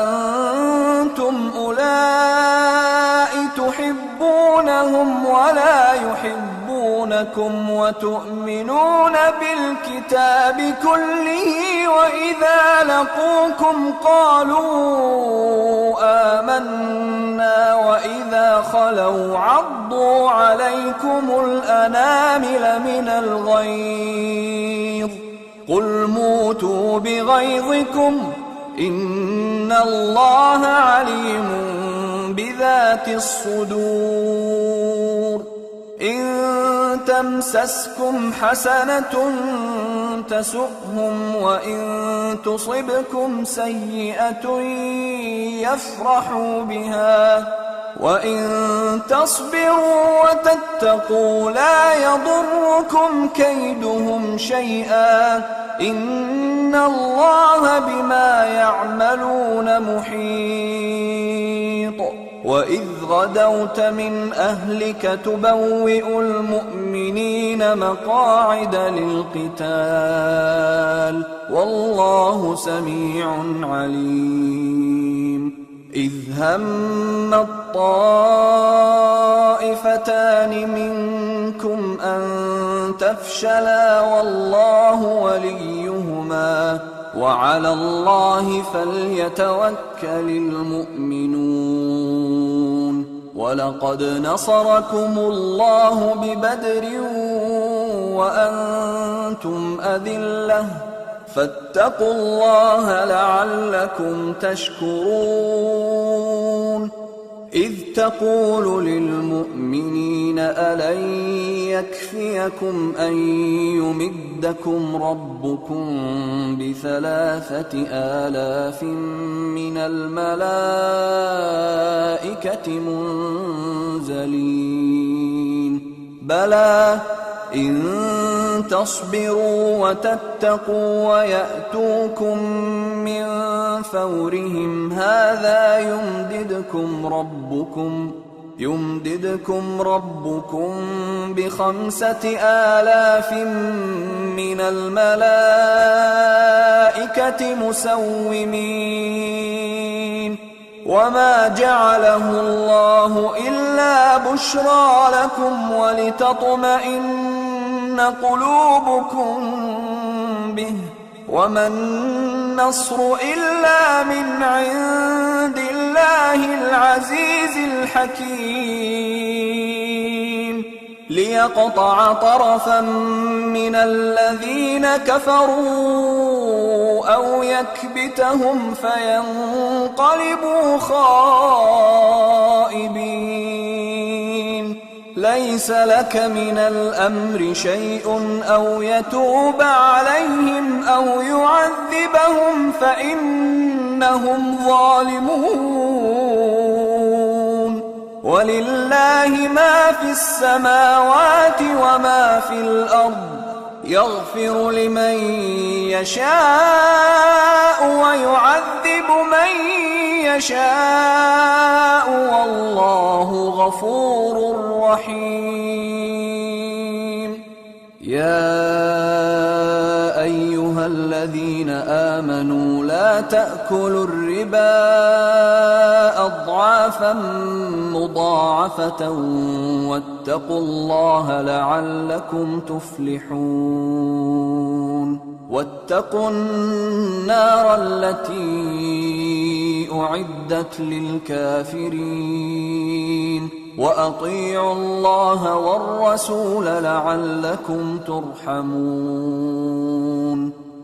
أنتم أولئك تحبونهم ولا يحبونكم وتؤمنون بالكتاب كله وإذا لقوكم قالوا آمنا وإذا خلوا عضوا عليكم الأنامل من الغيظ قل موتوا بغيظكم إن الله عليم بذات الصدور إن تمسسكم حسنة تسؤهم وإن تصبكم سيئة يفرحوا بها وإن تصبروا وتتقوا لا يضركم كيدهم شيئا إن الله بما يعملون محيط وإذ غدوت من أهلك تبوئ المؤمنين مقاعد للقتال والله سميع عليم إذ هم الطائفتان منكم أن تفشلا والله وليهما وعلى الله فليتوكل المؤمنون ولقد نصركم الله ببدر وأنتم أذلة فاتقوا الله لعلكم تشكرون إذ تقول للمؤمنين ألن يكفيكم أن يمدكم ربكم ب3,000 من الملائكة منزلين بلى إن تصبروا وتتقوا ويأتوكم من فورهم هذا يمددكم ربكم ب5,000 من الملائكة مسومين وما جعله الله إلا بشرى لكم ولتطمئن قلوبكم به وما النصر إلا من عند الله العزيز الحكيم ليقطع طرفا من الذين كفروا أو يكبتهم فينقلبوا خائبين ليس لك من الأمر شيء أو يتوب عليهم أو يعذبهم فإنهم ظالمون ولله ما في السماوات وما في الأرض يغفر لمن يشاء ويعذب من يشاء والله غفور رحيم يا أيها الذين آمنوا لا تأكلوا الربا أضعافا مضاعفة واتقوا الله لعلكم تفلحون واتقوا النار التي أعدت للكافرين وأطيعوا الله والرسول لعلكم ترحمون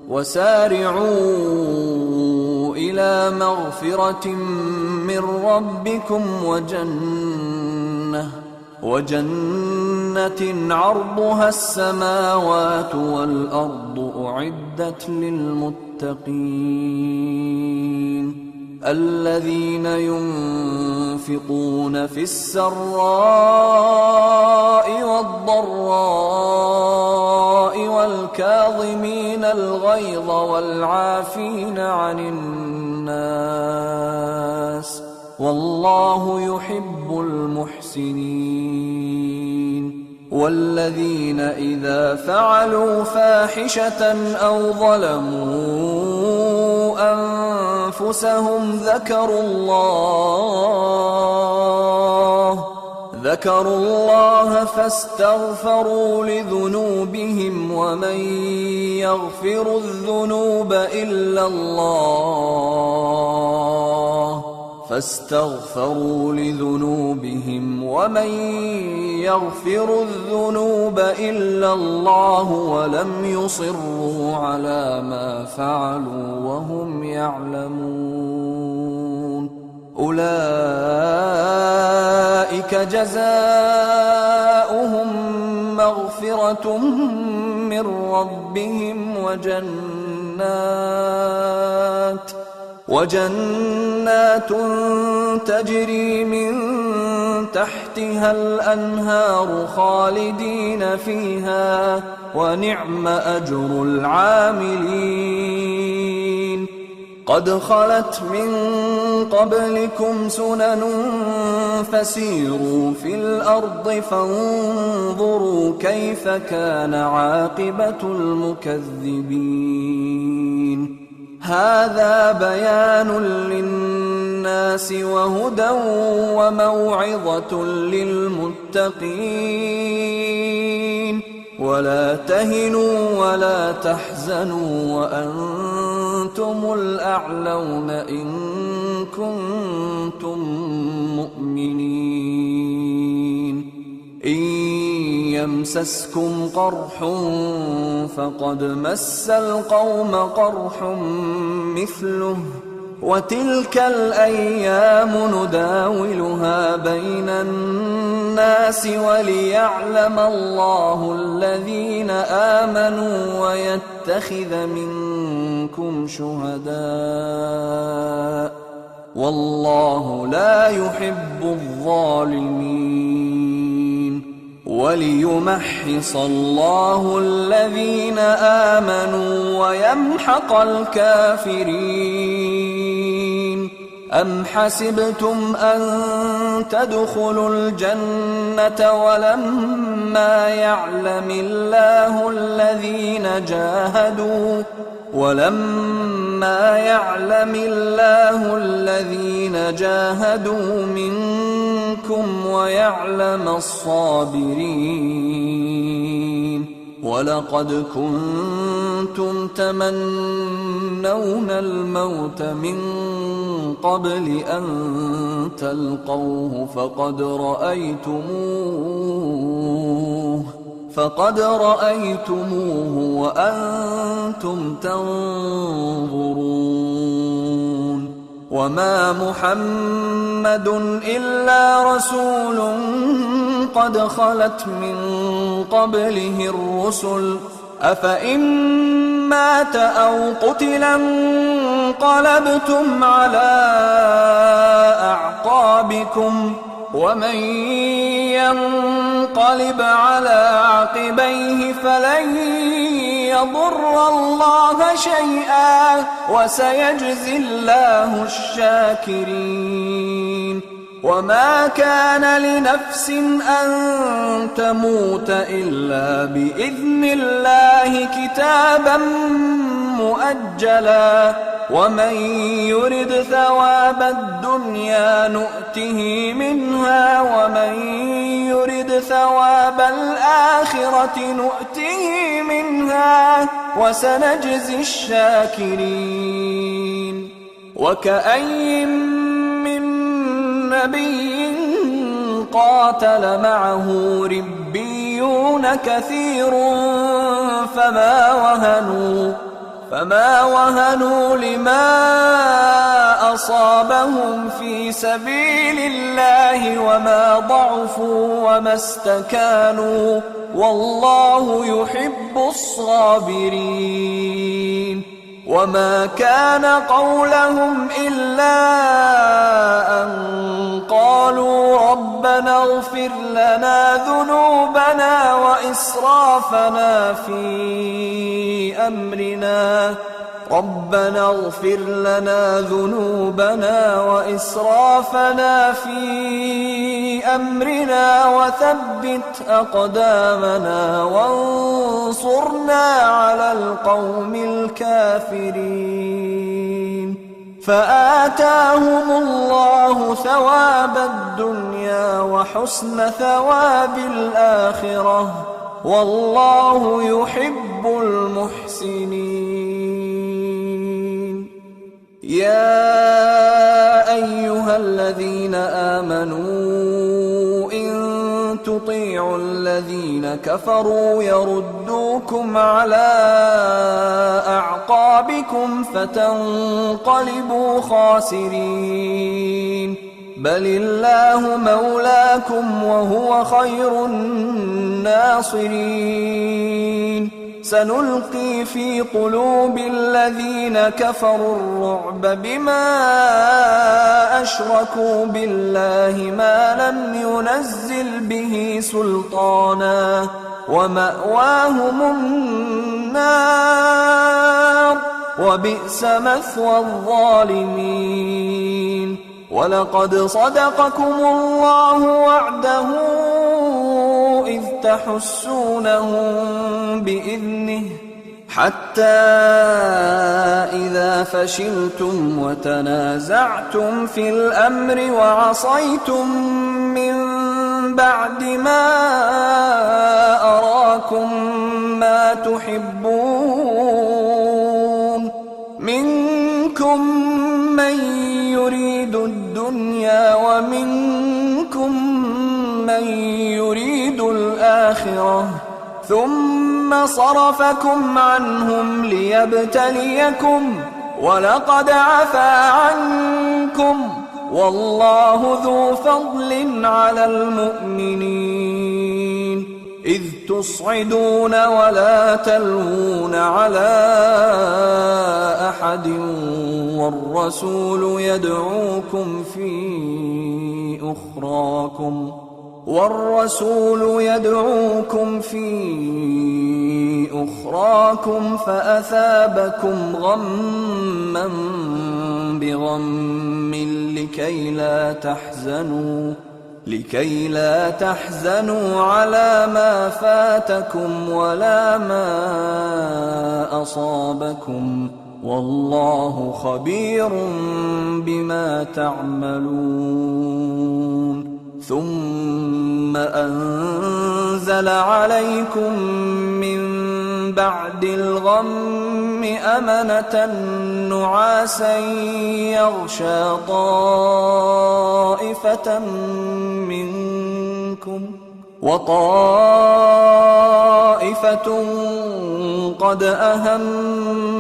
وسارعوا إلى مغفرة من ربكم وجنة عرضها السماوات والأرض أعدت للمتقين للمتقين الذين ينفقون في السراء والضراء والكاظمين الغيظ والعافين عن الناس والله يحب المحسنين والذين إذا فعلوا فاحشة أو ظلموا أنفسهم ذكروا الله فاستغفروا لذنوبهم ومن يغفر الذنوب إلا الله ولم يصروا على ما فعلوا وهم يعلمون أولئك جزاؤهم مغفرة من ربهم وجنات تجري من تحتها الأنهار خالدين فيها ونعم أجر العاملين قد خلت من قبلكم سنن فسيروا في الأرض فانظروا كيف كان عاقبة المكذبين هذا بيان للناس وهدى وموعظة للمتقين ولا تهنوا ولا تحزنوا وأنتم الأعلون إن كنتم مؤمنين إن يمسسكم قرح فقد مس القوم قرح مثله وتلك الأيام نداولها بين الناس وليعلم الله الذين آمنوا ويتخذ منكم شهداء والله لا يحب الظالمين وليمحص الله الذين آمنوا ويمحق الكافرين أم حسبتم أن تدخلوا الجنة ولما يعلم الله الذين جاهدوا منكم ويعلم الصابرين ولقد كنتم تمنون الموت من قبل أن تلقوه فقد رأيتموه وأنتم تنظرون وما محمد إلا رسول قد خلت من قبله الرسل أفإن مات أو قتل انقلبتم على أعقابكم ومن ينقلب على عقبيه فلن يضر الله شيئا وسيجزي الله الشاكرين وما كان لنفس أن تموت إلا بإذن الله كتابا مؤجلا ومن يرد ثواب الدنيا نؤته منها ومن يرد ثواب الآخرة نؤته منها وسنجزي الشاكرين وكأي من نبي قاتل معه ربيون كثير فما وهنوا لما أصابهم في سبيل الله وما ضعفوا وما استكانوا والله يحب الصابرين وما كان قولهم إلا أن قالوا ربنا اغفر لنا ذنوبنا وإسرافنا في أمرنا وثبت أقدامنا وانصرنا على القوم الكافرين فآتاهم الله ثواب الدنيا وحسن ثواب الآخرة والله يحب المحسنين. يا أيها الذين آمنوا إن تطيعوا الذين كفروا يردوكم على أعقابكم فتنقلبوا خاسرين بل الله مولاكم وهو خير الناصرين. سنلقي في قلوب الذين كفروا الرعب بما أشركوا بالله ما لم ينزل به سلطانا ومأواهم النار وبئس مثوى الظالمين. ولقد صدقكم الله وعده إذ تحسونهم بإذنه حتى إذا فشلتم وتنازعتم في الأمر وعصيتم من بعد ما أراكم ما تحبون منكم من يريد الدنيا ومنكم من يريد الآخرة ثم صرفكم عنهم ليبتليكم ولقد عفا عنكم والله ذو فضل على المؤمنين. إذ تصعدون ولا تلوون على أحد والرسول يدعوكم في أخراكم فأثابكم غما بغم لكي لا تحزنوا على ما فاتكم ولا ما أصابكم والله خبير بما تعملون. ثم أنزل عليكم من بعد الغم أمنة نعاسا يغشى طائفة منكم وطائفة قد أهمتهم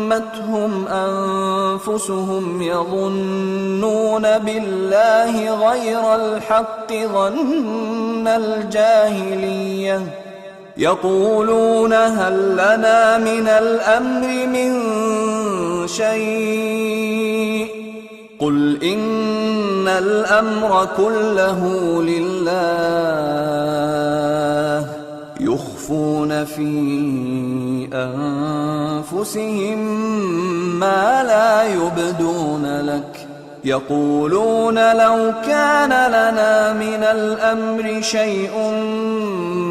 أنفسهم يظنون بالله غير الحق ظن الجاهلية يقولون هل لنا من الأمر من شيء قل إن الأمر كله لله يخفون في أنفسهم ما لا يبدون لك يقولون لو كان لنا من الأمر شيء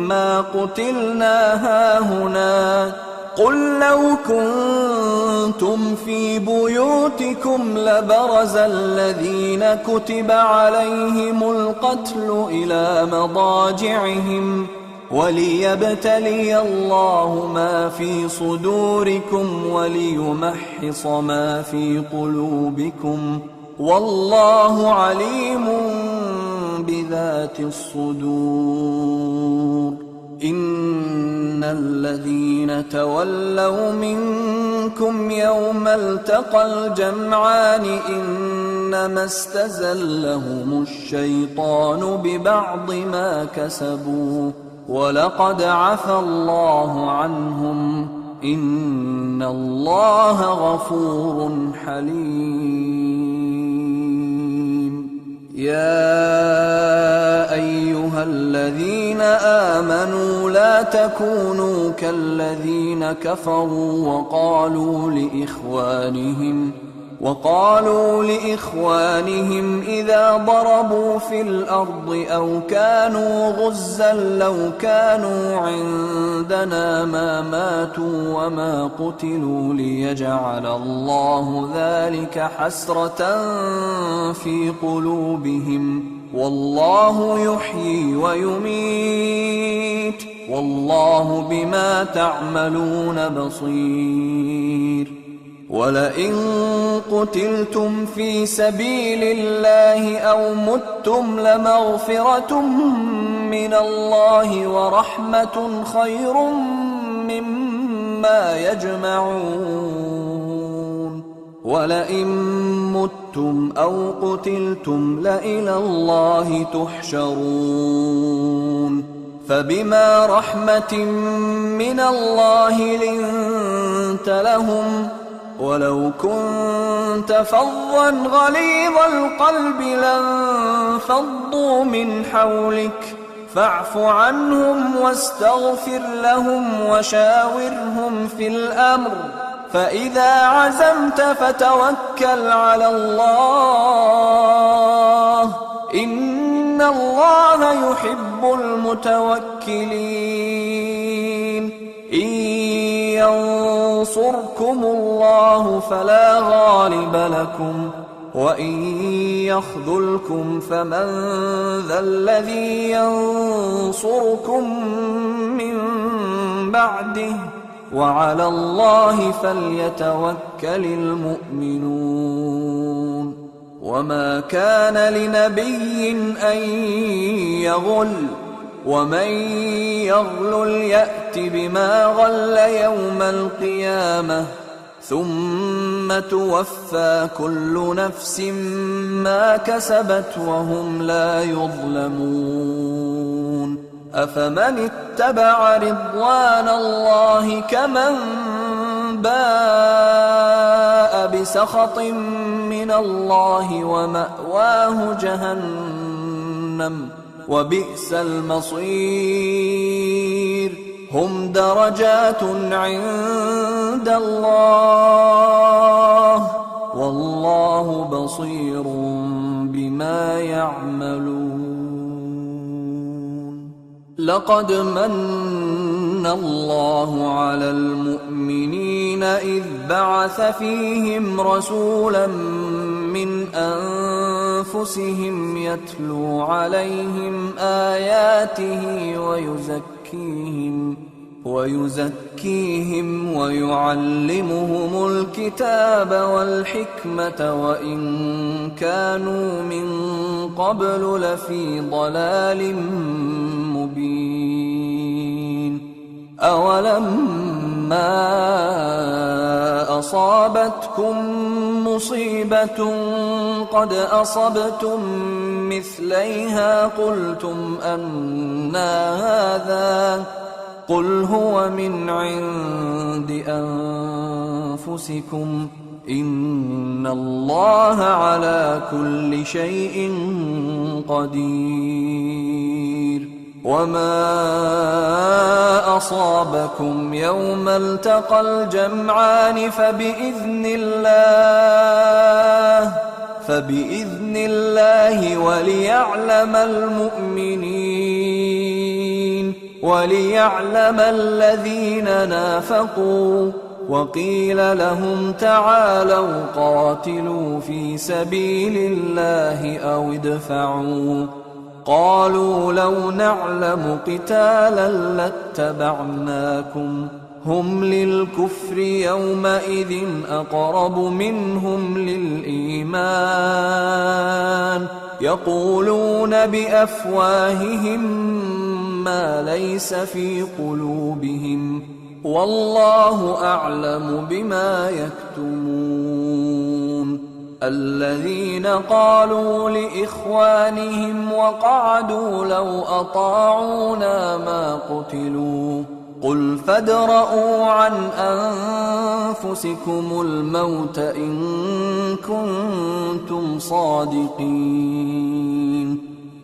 ما قتلنا هاهنا قل لو كنتم في بيوتكم لبرز الذين كتب عليهم القتل إلى مضاجعهم وليبتلي الله ما في صدوركم وليمحص ما في قلوبكم والله عليم بذات الصدور. إن الذين تولوا منكم يوم التقى الجمعان إنما استزلهم الشيطان ببعض ما كسبوا ولقد عفى الله عنهم إن الله غفور حليم. يا أيها الذين آمنوا لا تكونوا كالذين كفروا وقالوا لإخوانهم إذا ضربوا في الأرض أو كانوا غزا لو كانوا عندنا ما ماتوا وما قتلوا ليجعل الله ذلك حسرة في قلوبهم، والله يحيي ويميت، والله بما تعملون بصير. ولئن قتلتم في سبيل الله أو متم لمغفرة من الله ورحمة خير مما يجمعون. ولئن متم أو قتلتم لإلى الله تحشرون. فبما رحمة من الله لنت لهم، ولو كنت فظا غليظ القلب لانفضوا من حولك فاعف عنهم واستغفر لهم وشاورهم في الأمر، فإذا عزمت فتوكل على الله، إن الله يحب المتوكلين. إن ينصركم الله فلا غالب لكم، وإن يخذلكم فمن ذا الذي ينصركم من بعده، وعلى الله فليتوكل المؤمنون. وما كان لنبي أن يغل، ومن يغلل يأت بما غل يوم القيامة، ثم توفى كل نفس ما كسبت وهم لا يظلمون. أفمن اتبع رضوان الله كمن باء بسخط من الله ومأواه جهنم وبئس المصير. هم درجات عند الله، والله بصير بما يعملون. لقد من الله على المؤمنين إذ بعث فيهم رسولا من أنفسهم يتلو عليهم آياته ويزكيهم ويعلمهم الكتاب والحكمة وإن كانوا من قبل لفي ضلال مبين. أولما أصابتكم مصيبة قد أصبتم مثليها قلتم أنى هذا، قل هو من عند أنفسكم إن الله على كل شيء قدير. وما أصابكم يوم التقى الجمعان فبإذن الله وليعلم الذين نافقوا. وقيل لهم تعالوا قاتلوا في سبيل الله أو ادفعوا، قالوا لو نعلم قتالا لاتبعناكم، هم للكفر يومئذ أقرب منهم للإيمان، يقولون بأفواههم ما ليس في قلوبهم، والله أعلم بما يكتمون. الذين قالوا لإخوانهم وقعدوا لو أطاعونا ما قتلوا قل فادرءوا عن أنفسكم الموت إن كنتم صادقين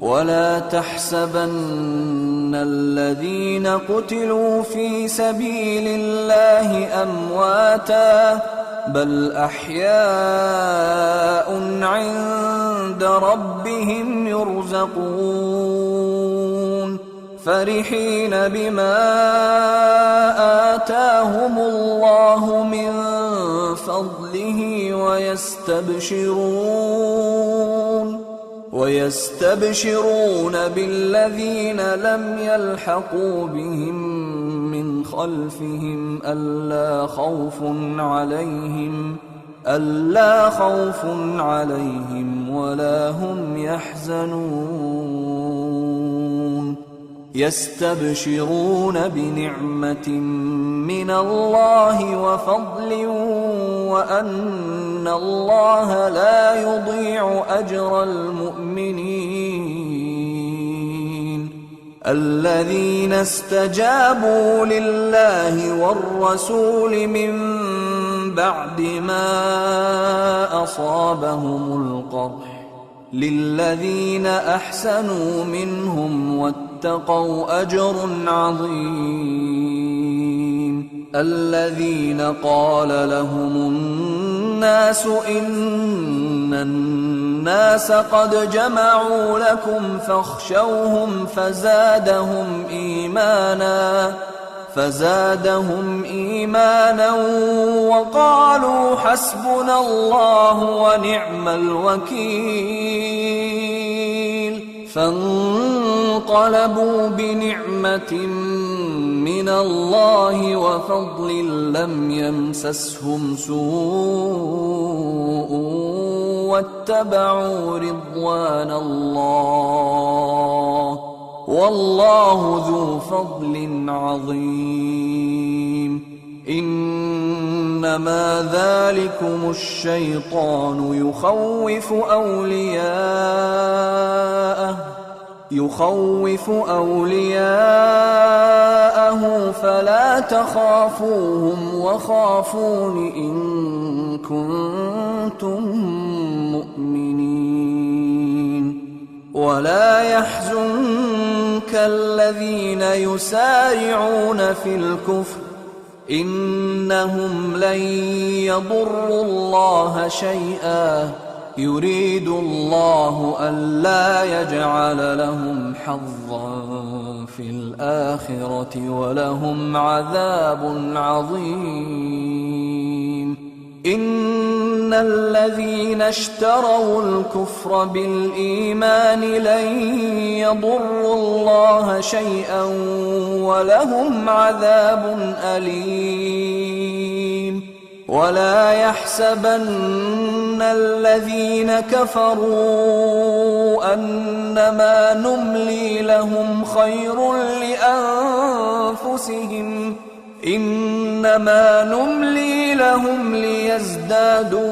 ولا تحسبن الذين قتلوا في سبيل الله أمواتا بل أحياء عند ربهم يرزقون فرحين بما آتاهم الله من فضله ويستبشرون بالذين لم يلحقوا بهم من خلفهم ألا خوف عليهم ولا هم يحزنون يستبشرون بنعمة من الله وفضل وأن الله لا يضيع أجر المؤمنين الذين استجابوا لله والرسول من بعد ما أصابهم القرح للذين أحسنوا منهم واتقوا أجر عظيم الذين قال لهم الناس إن الناس قد جمعوا لكم فاخشوهم فزادهم إيمانا وقالوا حسبنا الله ونعم الوكيل فانقلبوا بنعمة من الله وفضل لم يمسسهم سوء واتبعوا رضوان الله والله ذو فضل عظيم إنما ذلكم الشيطان يخوف أولياءه فلا تخافوهم وخافون إن كنتم مؤمنين ولا يحزنك الذين يسارعون في الكفر إنهم لن يضروا الله شيئا يريد الله ألا يجعل لهم حظا في الآخرة ولهم عذاب عظيم إن الذين اشتروا الكفر بالإيمان لن يضروا الله شيئا ولهم عذاب أليم ولا يحسبن الذين كفروا أنما نملي لهم خير لأنفسهم إنما نملي لهم ليزدادوا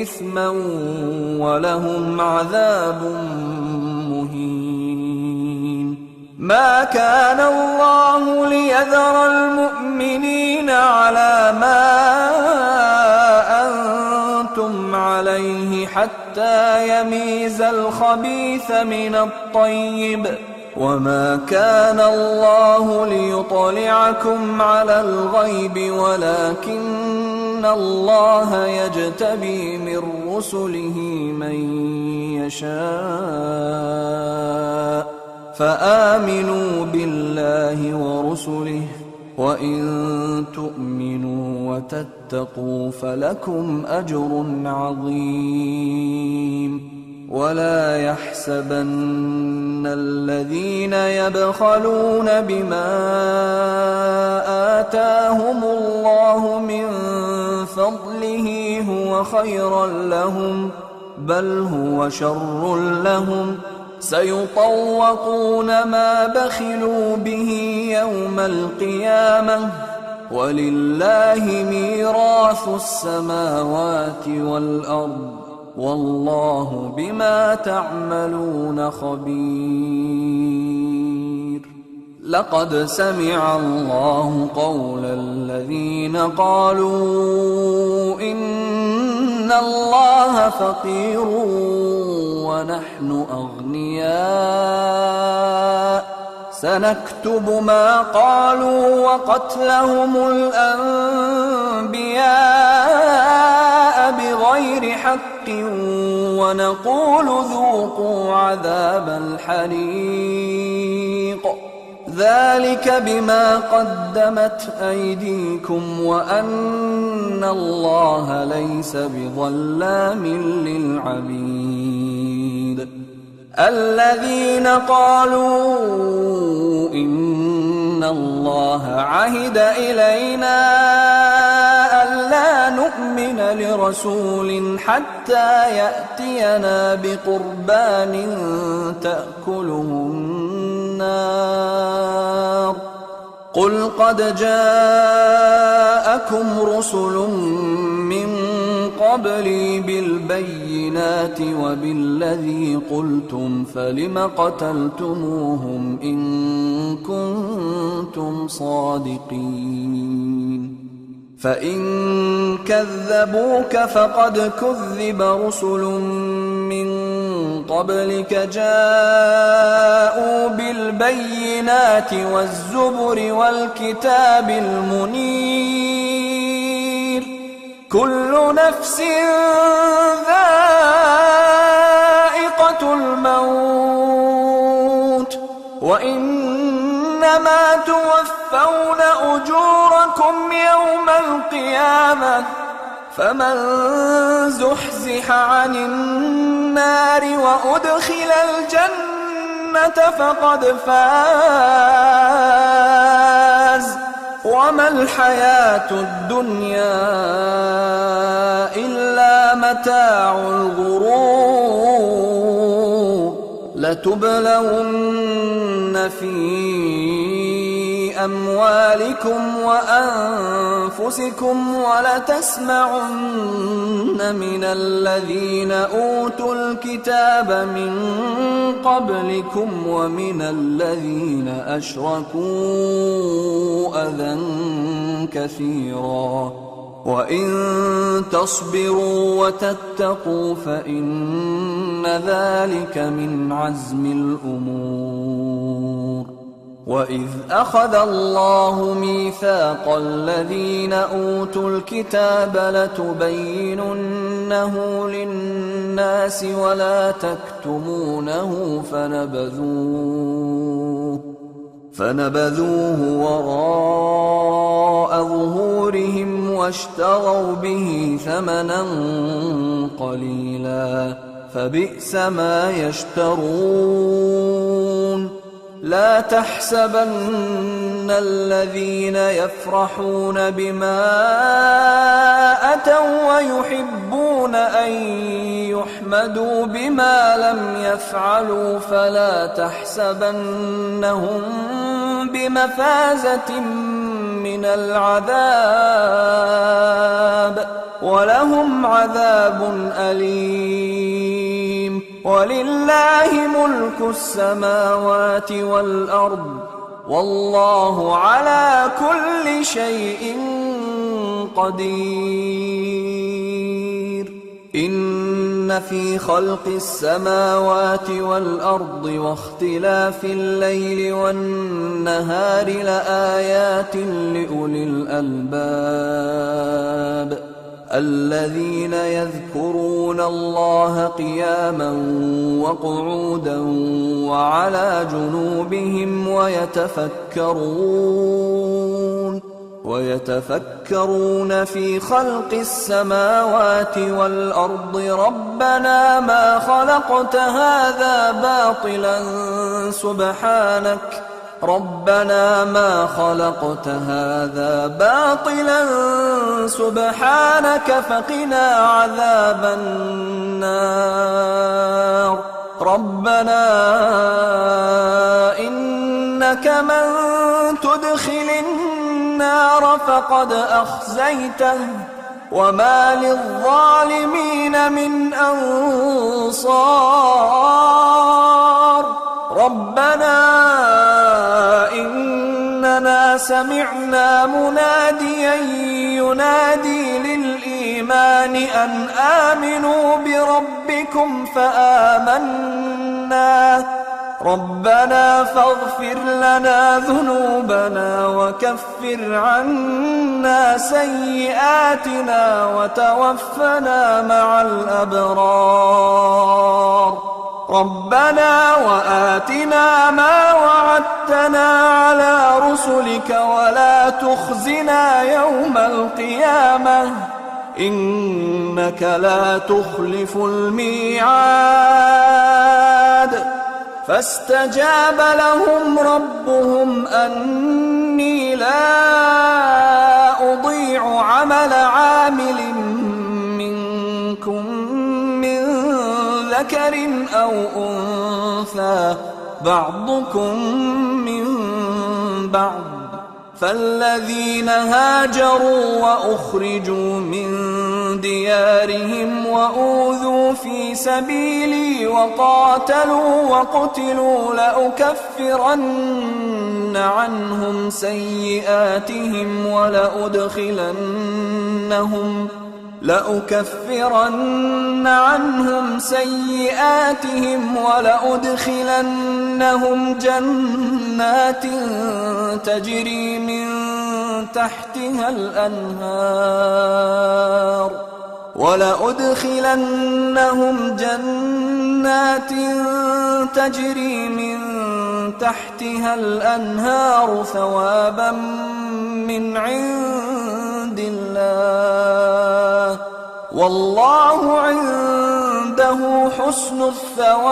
إثما ولهم عذاب مهين ما كان الله ليذر المؤمنين على ما أنتم عليه حتى يميز الخبيث من الطيب وما كان الله ليطلعكم على الغيب ولكن الله يجتبي من رسله من يشاء فآمنوا بالله ورسله وإن تؤمنوا وتتقوا فلكم أجر عظيم ولا يحسبن الذين يبخلون بما آتاهم الله من فضله هو خيرا لهم بل هو شر لهم سيطوقون ما بخلوا به يوم القيامة ولله ميراث السماوات والأرض والله بما تعملون خبير لقد سمع الله قول الذين قالوا إن الله فقير ونحن أغنياء سنكتب ما قالوا وقتلهم الأنبياء بغير حق ونقول ذوقوا عذاب الحريق ذلك بما قدمت أيديكم وأن الله ليس بظلام للعبيد الذين قالوا إن الله عهد إلينا ألا نؤمن لرسول حتى يأتينا بقربان تأكله النار قل قد جاءكم رسل من قبلي بالبينات وبالذي قلتم فلم قتلتموهم إن كنتم صادقين فإن كذبوك فقد كذب رسل من قبلك جاءوا بالبينات والزبر والكتاب المنير كل نفس ذائقة الموت وإنما توفون أجوركم يوم القيامة فمن زحزح عن النار وأدخل الجنة فقد فاز وما الحياة الدنيا إلا متاع الغرور لتبلون في أموالكم وأنفسكم ولتسمعن من الذين أوتوا الكتاب من قبلكم ومن الذين أشركوا أذى كثيرا وإن تصبروا وتتقوا فإن ذلك من عزم الأمور وإذ أخذ الله ميثاق الذين أوتوا الكتاب لتبيننه للناس ولا تكتمونه فنبذوه وراء ظهورهم واشتروا به ثمنا قليلا فبئس ما يشترون لا تحسبن الذين يفرحون بما أتوا ويحبون أن يحمدوا بما لم يفعلوا فلا تحسبنهم بمفازة من العذاب ولهم عذاب أليم ولله ملك السماوات والأرض والله على كل شيء قدير إن في خلق السماوات والأرض واختلاف الليل والنهار لآيات لأولي الألباب الذين يذكرون الله قياما وقعودا وعلى جنوبهم ويتفكرون في خلق السماوات والأرض ربنا ما خلقت هذا باطلا سبحانك فقنا عذاب النار ربنا إنك من تدخل النار فقد أخزيته وما للظالمين من أنصار ربنا سمعنا مناديا ينادي للإيمان أن آمنوا بربكم فآمنا ربنا فاغفر لنا ذنوبنا وكفر عنا سيئاتنا وتوفنا مع الأبرار ربنا وآتنا ما وعدتنا على رسلك ولا تخزنا يوم القيامة إنك لا تخلف الميعاد فاستجاب لهم ربهم أني لا أضيع عمل عامل منكم من ذكر أو أنثى بعضكم من بعض فالذين هاجروا وأخرجوا من ديارهم وأوذوا في سبيلي وقاتلوا وقتلوا لأكفرن عنهم سيئاتهم ولأدخلنهم جنات تجري من تحتها الأنهار ثوابا من عند الله والله عنده حسن الثواب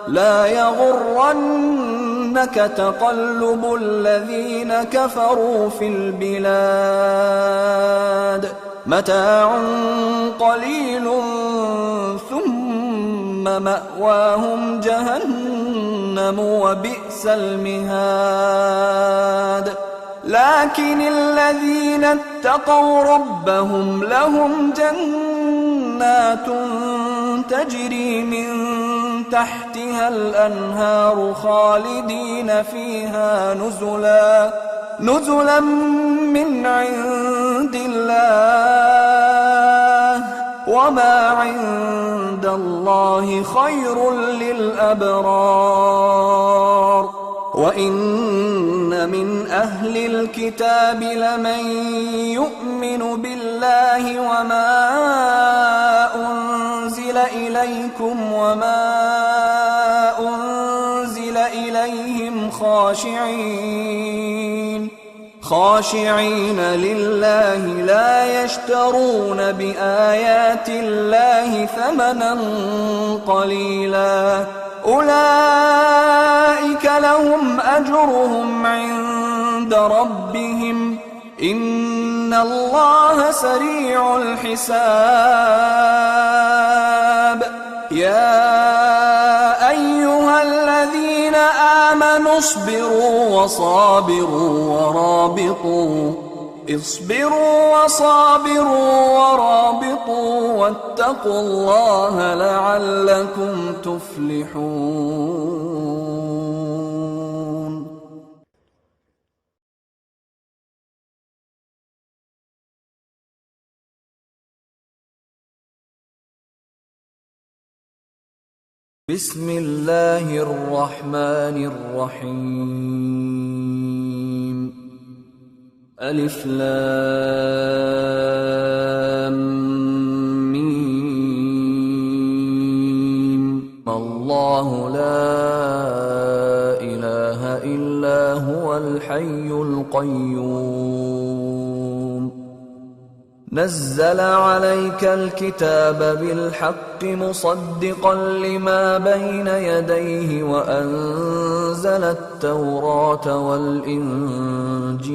لا يغرنك تقلب الذين كفروا في البلاد متاع قليل ثم مأواهم جهنم وبئس المهاد لكن الذين اتقوا ربهم لهم جنات تجري من تحتها الأنهار خالدين فيها نزلا من عند الله وما عند الله خير للأبرار وإن من أهل الكتاب لمن يؤمن بالله وما أنزل إليكم وما أنزل إليهم خاشعين لله لا يشترون بآيات الله ثمنا قليلا أولئك لهم أجرهم عند ربهم إن الله سريع الحساب يا أيها الذين آمنوا اصبروا وصابروا ورابطوا واتقوا الله لعلكم تفلحون. بسم الله الرحمن الرحيم. ألف لام ميم. الله لا إله إلا هو الحي القيوم. نزل عليك الكتاب بالحق مصدقا لما بين يديه وأنزل التوراة والإنجيل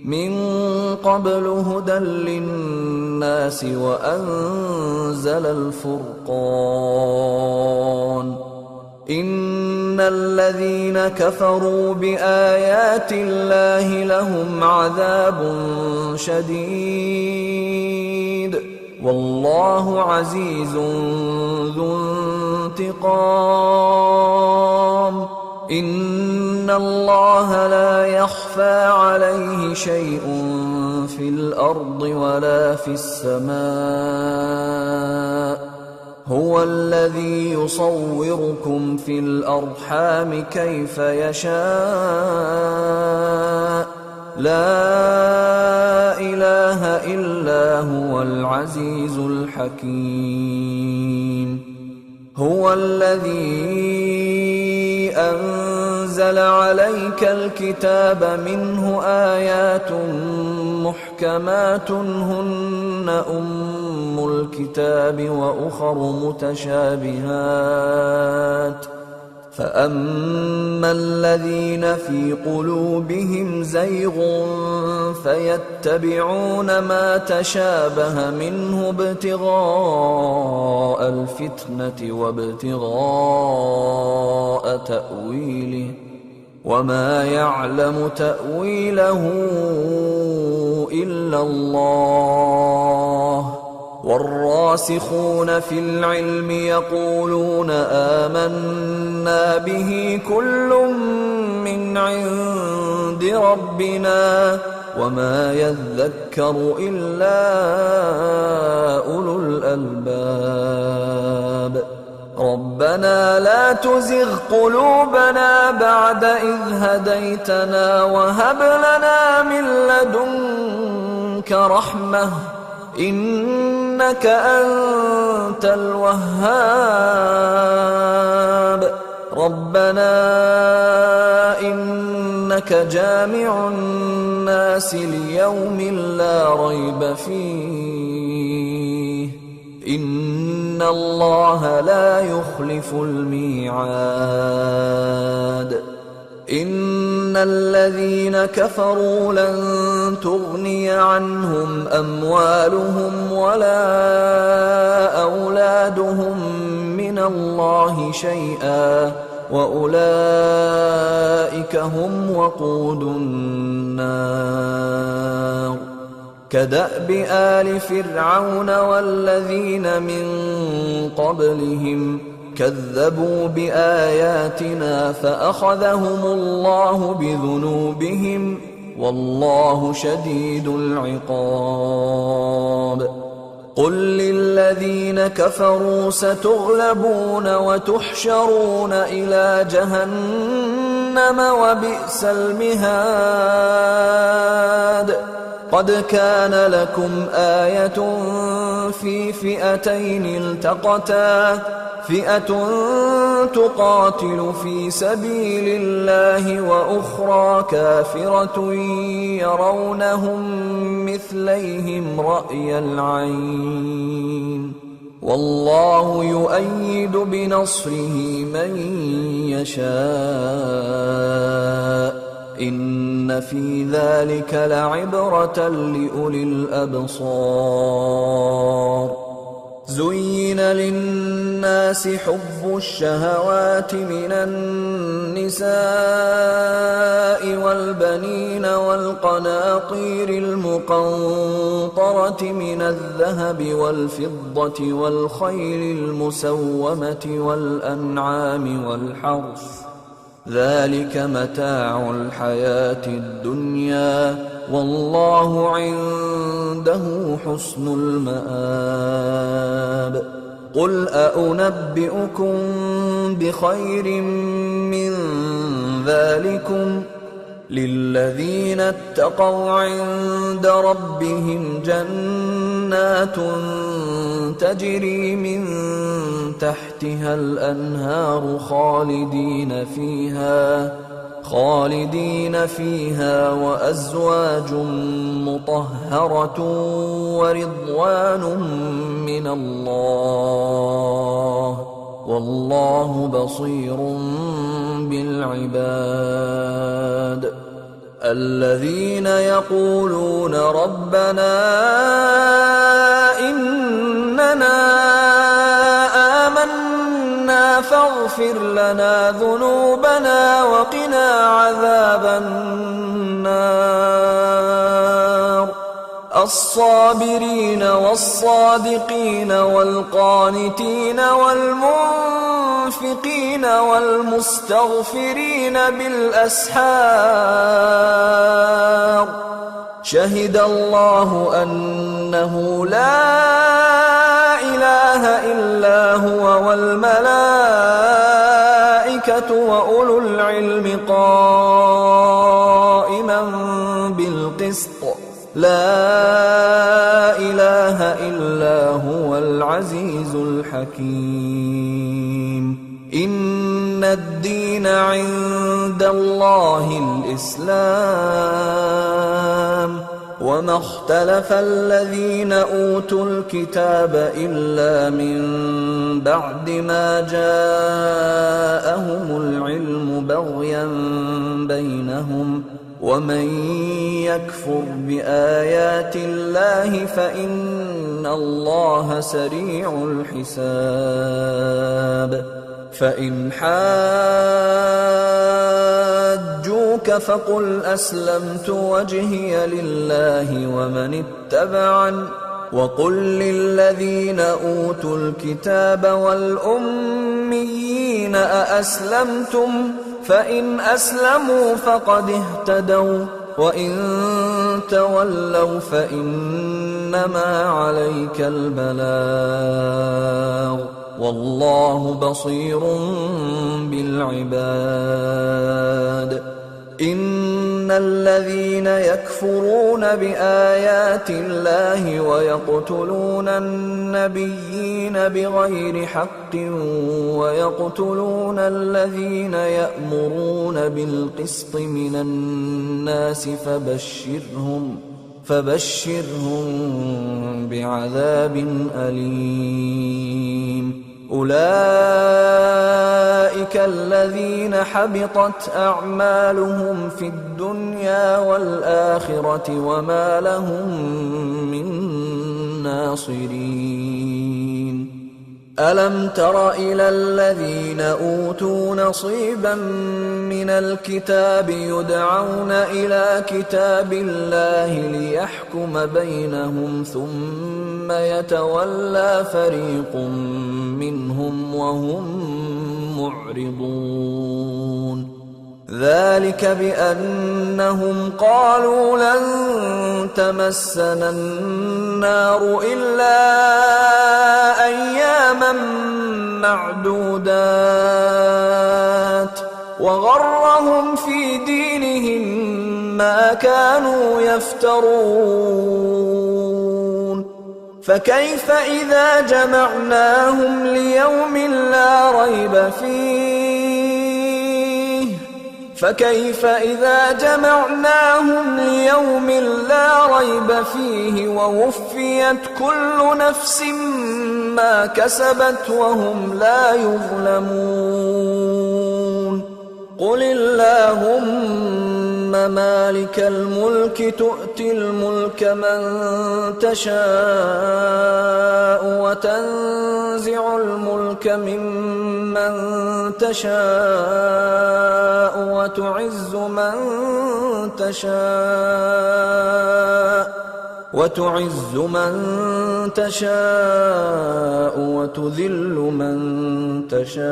من قبل هدى للناس وأنزل الفرقان. إن الذين كفروا بآيات الله لهم عذاب شديد والله عزيز ذو انتقام. إن الله لا يخفى عليه شيء في الأرض ولا في السماء هو الذي يصوركم في الأرحام كيف يشاء لا إله إلا هو العزيز الحكيم هو الذي أنزل عليك الكتاب منه آيات محكمات هن أم الكتاب وأخر متشابهات فأما الذين في قلوبهم زيغ فيتبعون ما تشابه منه ابتغاء الفتنة وابتغاء تأويله وما يعلم تأويله إلا الله والراسخون في العلم يقولون آمنا به كل من عند ربنا وما يذكر إلا أولو الألباب ربنا لا تزغ قلوبنا بعد إذ هديتنا وهب لنا من لدنك رحمة إنك أنت الوهاب ربنا إنك جامع الناس ليوم لا ريب فيه إن الله لا يخلف الميعاد إن الذين كفروا لن تغني عنهم أموالهم ولا أولادهم من الله شيئا وأولئك هم وقود النار كدأب آل فرعون والذين من قبلهم كذبوا بآياتنا فأخذهم الله بذنوبهم والله شديد العقاب قل للذين كفروا ستغلبون وتحشرون إلى جهنم وبئس المهاد قد كان لكم آية في فئتين التقتا فئة تقاتل في سبيل الله وأخرى كافرة يرونهم مثليهم رأي العين والله يؤيد بنصره من يشاء إن في ذلك لعبرة لأولي الأبصار زين للناس حب الشهوات من النساء والبنين والقناطير المقنطرة من الذهب والفضة والخيل المسومة والأنعام والحرث ذلك متاع الحياة الدنيا والله عنده حسن المآب قل أنبئكم بخير من ذلكم للذين اتقوا عند ربهم جنات تجري من تحتها الأنهار خالدين فيها وأزواج مطهرة ورضوان من الله والله بصير بالعباد الذين يقولون ربنا إننا آمنا فاغفر لنا ذنوبنا وقنا عذاب النار الصابرين والصادقين والقانتين والمنفقين والمستغفرين بالأسحار شهد الله أنه لا إله إلا هو والملائكة وأولو العلم قائما بالقسط لا إله إلا هو العزيز الحكيم إن الدين عند الله الإسلام وما اختلف الذين أوتوا الكتاب إلا من بعد ما جاءهم العلم بغيا بينهم ومن يكفر بآيات الله فإن الله سريع الحساب فإن حاجوك فقل أسلمت وجهي لله ومن اتبعني وقل للذين أوتوا الكتاب والأميين أأسلمتم فإن أسلموا فقد اهتدوا وإن تولوا فإنما عليك البلاغ والله بصير بالعباد إن الذين يكفرون بآيات الله ويقتلون النبيين بغير حق ويقتلون الذين يأمرون بالقسط من الناس فبشرهم بعذاب أليم أولئك الذين حبطت أعمالهم في الدنيا والآخرة وما لهم من ناصرين ألم تر إلى الذين أوتوا نصيبا من الكتاب يدعون إلى كتاب الله ليحكم بينهم ثم يتولى فريق منهم وهم معرضون ذلك بأنهم قالوا لن تمسنا النار إلا أياما معدودات وغرهم في دينهم ما كانوا يفترون فكيف إذا جمعناهم ليوم لا ريب فيه ووفيت كل نفس ما كسبت وهم لا يظلمون قل اللهم مالك الملك تؤتي الملك من تشاء وتنزع الملك ممن تشاء وتعز من تشاء وتذل من تشاء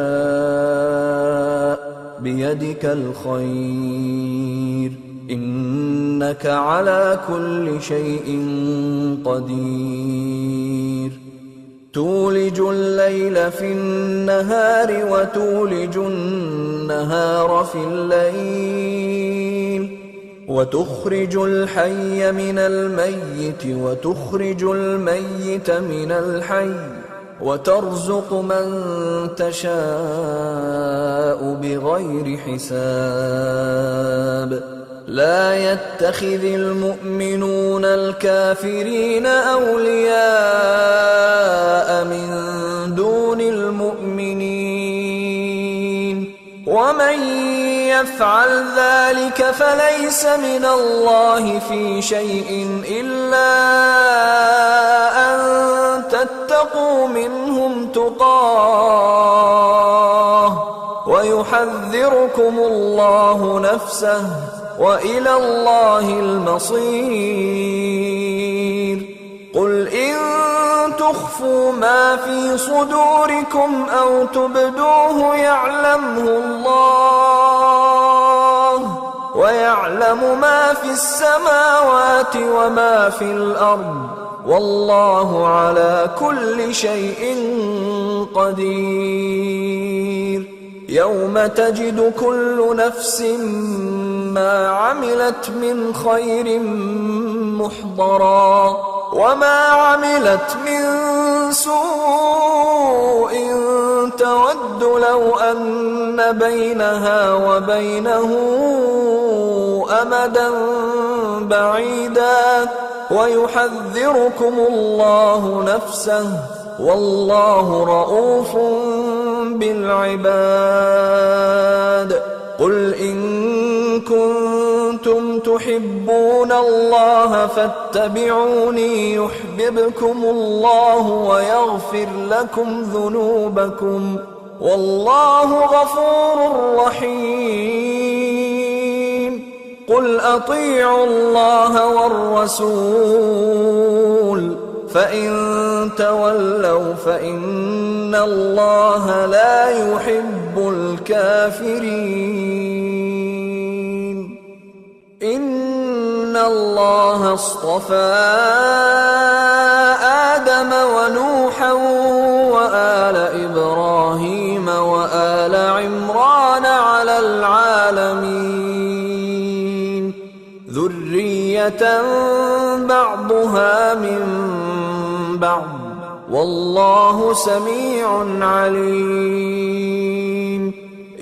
بيدك الخير إنك على كل شيء قدير تولج الليل في النهار وتولج النهار في الليل وتخرج الحي من الميت وتخرج الميت من الحي وترزق من تشاء بغير حساب لا يتخذ المؤمنون الكافرين أولياء من دون المؤمنين ومن يفعل ذلك فليس من الله في شيء إلا أن تتقوا منهم تقاه ويحذركم الله نفسه وإلى الله المصير تخفوا ما في صدوركم أو تبدوه يعلمه الله، ويعلم ما في السماوات وما في الأرض، والله على كل شيء قدير. يوم تجد كل نفس ما عملت من خير محضرا، وما عملت من سوء تود لو أن بينها وبينه أمدا بعيدا، ويحذركم الله نفسه، والله رءوف بالعباد. قل إن كنتم تحبون الله فاتبعوني يحببكم الله ويغفر لكم ذنوبكم، والله غفور رحيم. قل أطيعوا الله والرسول، فإن تولوا فإن الله لا يحب الكافرين. إن الله اصطفى آدم ونوحا وآل إبراهيم وآل عمران على العالمين، ذرية بعضها من بعض، والله سميع عليم.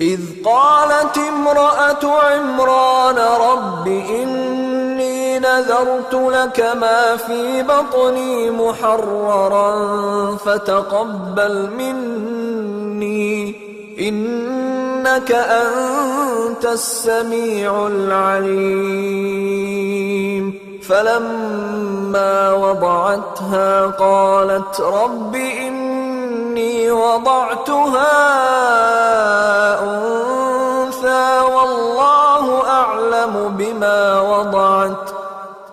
إذ قالت امرأة عمران رب إني نذرت لك ما في بطني محررا فتقبل مني إنك أنت السميع العليم. فلما وضعتها قالت رب إني وضعتها أنثى والله أعلم بما وضعت،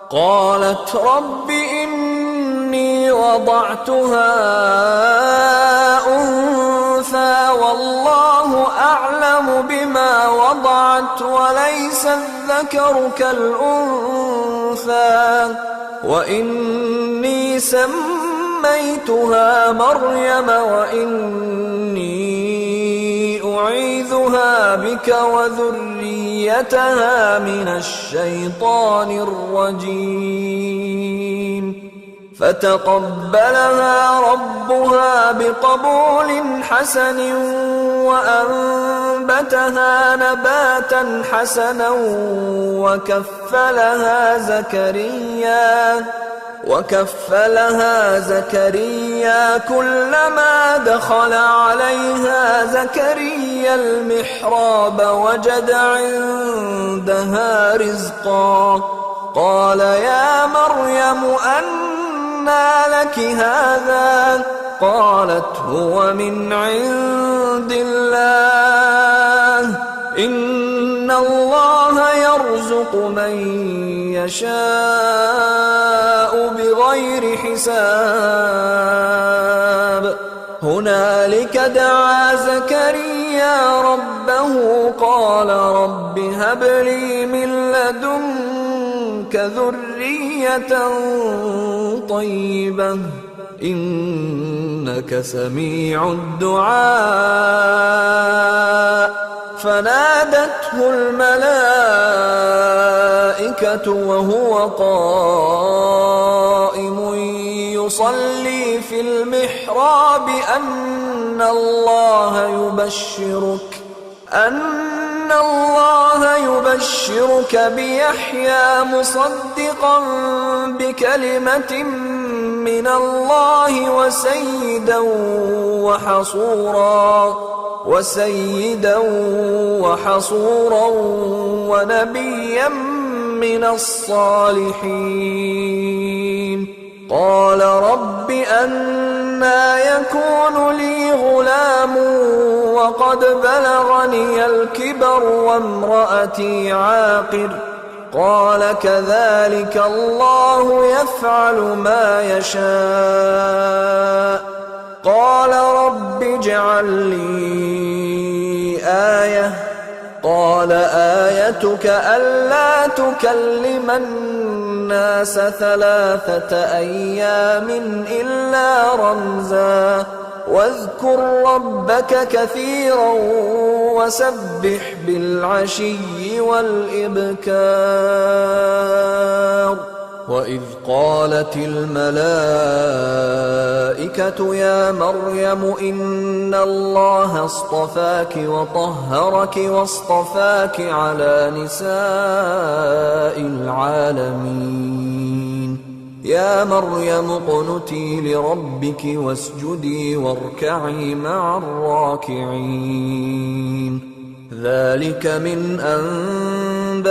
قالت رب إني وضعتها أنثى والله أعلم بما وضعت وليس الذكر كالأنثى، وإني سميتها مريم وإني أعيذها بك وذريتها من الشيطان الرجيم. فتقبلها ربها بقبول حسن وأنبتها نباتا حسنا وكفلها زكريا كلما دخل عليها زكريا المحراب وجد عندها رزقا، قال يا مريم أنى لك هذا؟ قالت هو من عند الله، إن الله يرزق من يشاء بغير حساب. هنالك دعا زكريا ربه قال رب هب لي من لدنك ذرية طيبة إنك سميع الدعاء. فنادته الملائكة وهو قائم يصلي في المحراب أن الله يبشرك بيحيى مصدقا بكلمة من الله وسيدا وحصورا ونبيا من الصالحين. قال رب أنى يكون لي غلام وقد بلغني الكبر وامرأتي عاقر قال كذلك الله يفعل ما يشاء قال رب اجعل لي آية قال آيتك ألا تكلم الناس 3 أيام إلا رمزا واذكر ربك كثيرا وسبح بالعشي والإبكار وإذ قالت الملائكة يا مريم إن الله اصطفاك وطهرك واصطفاك على نساء العالمين يا مريم اقنتي لربك واسجدي واركعي مع الراكعين ذلك من أنباء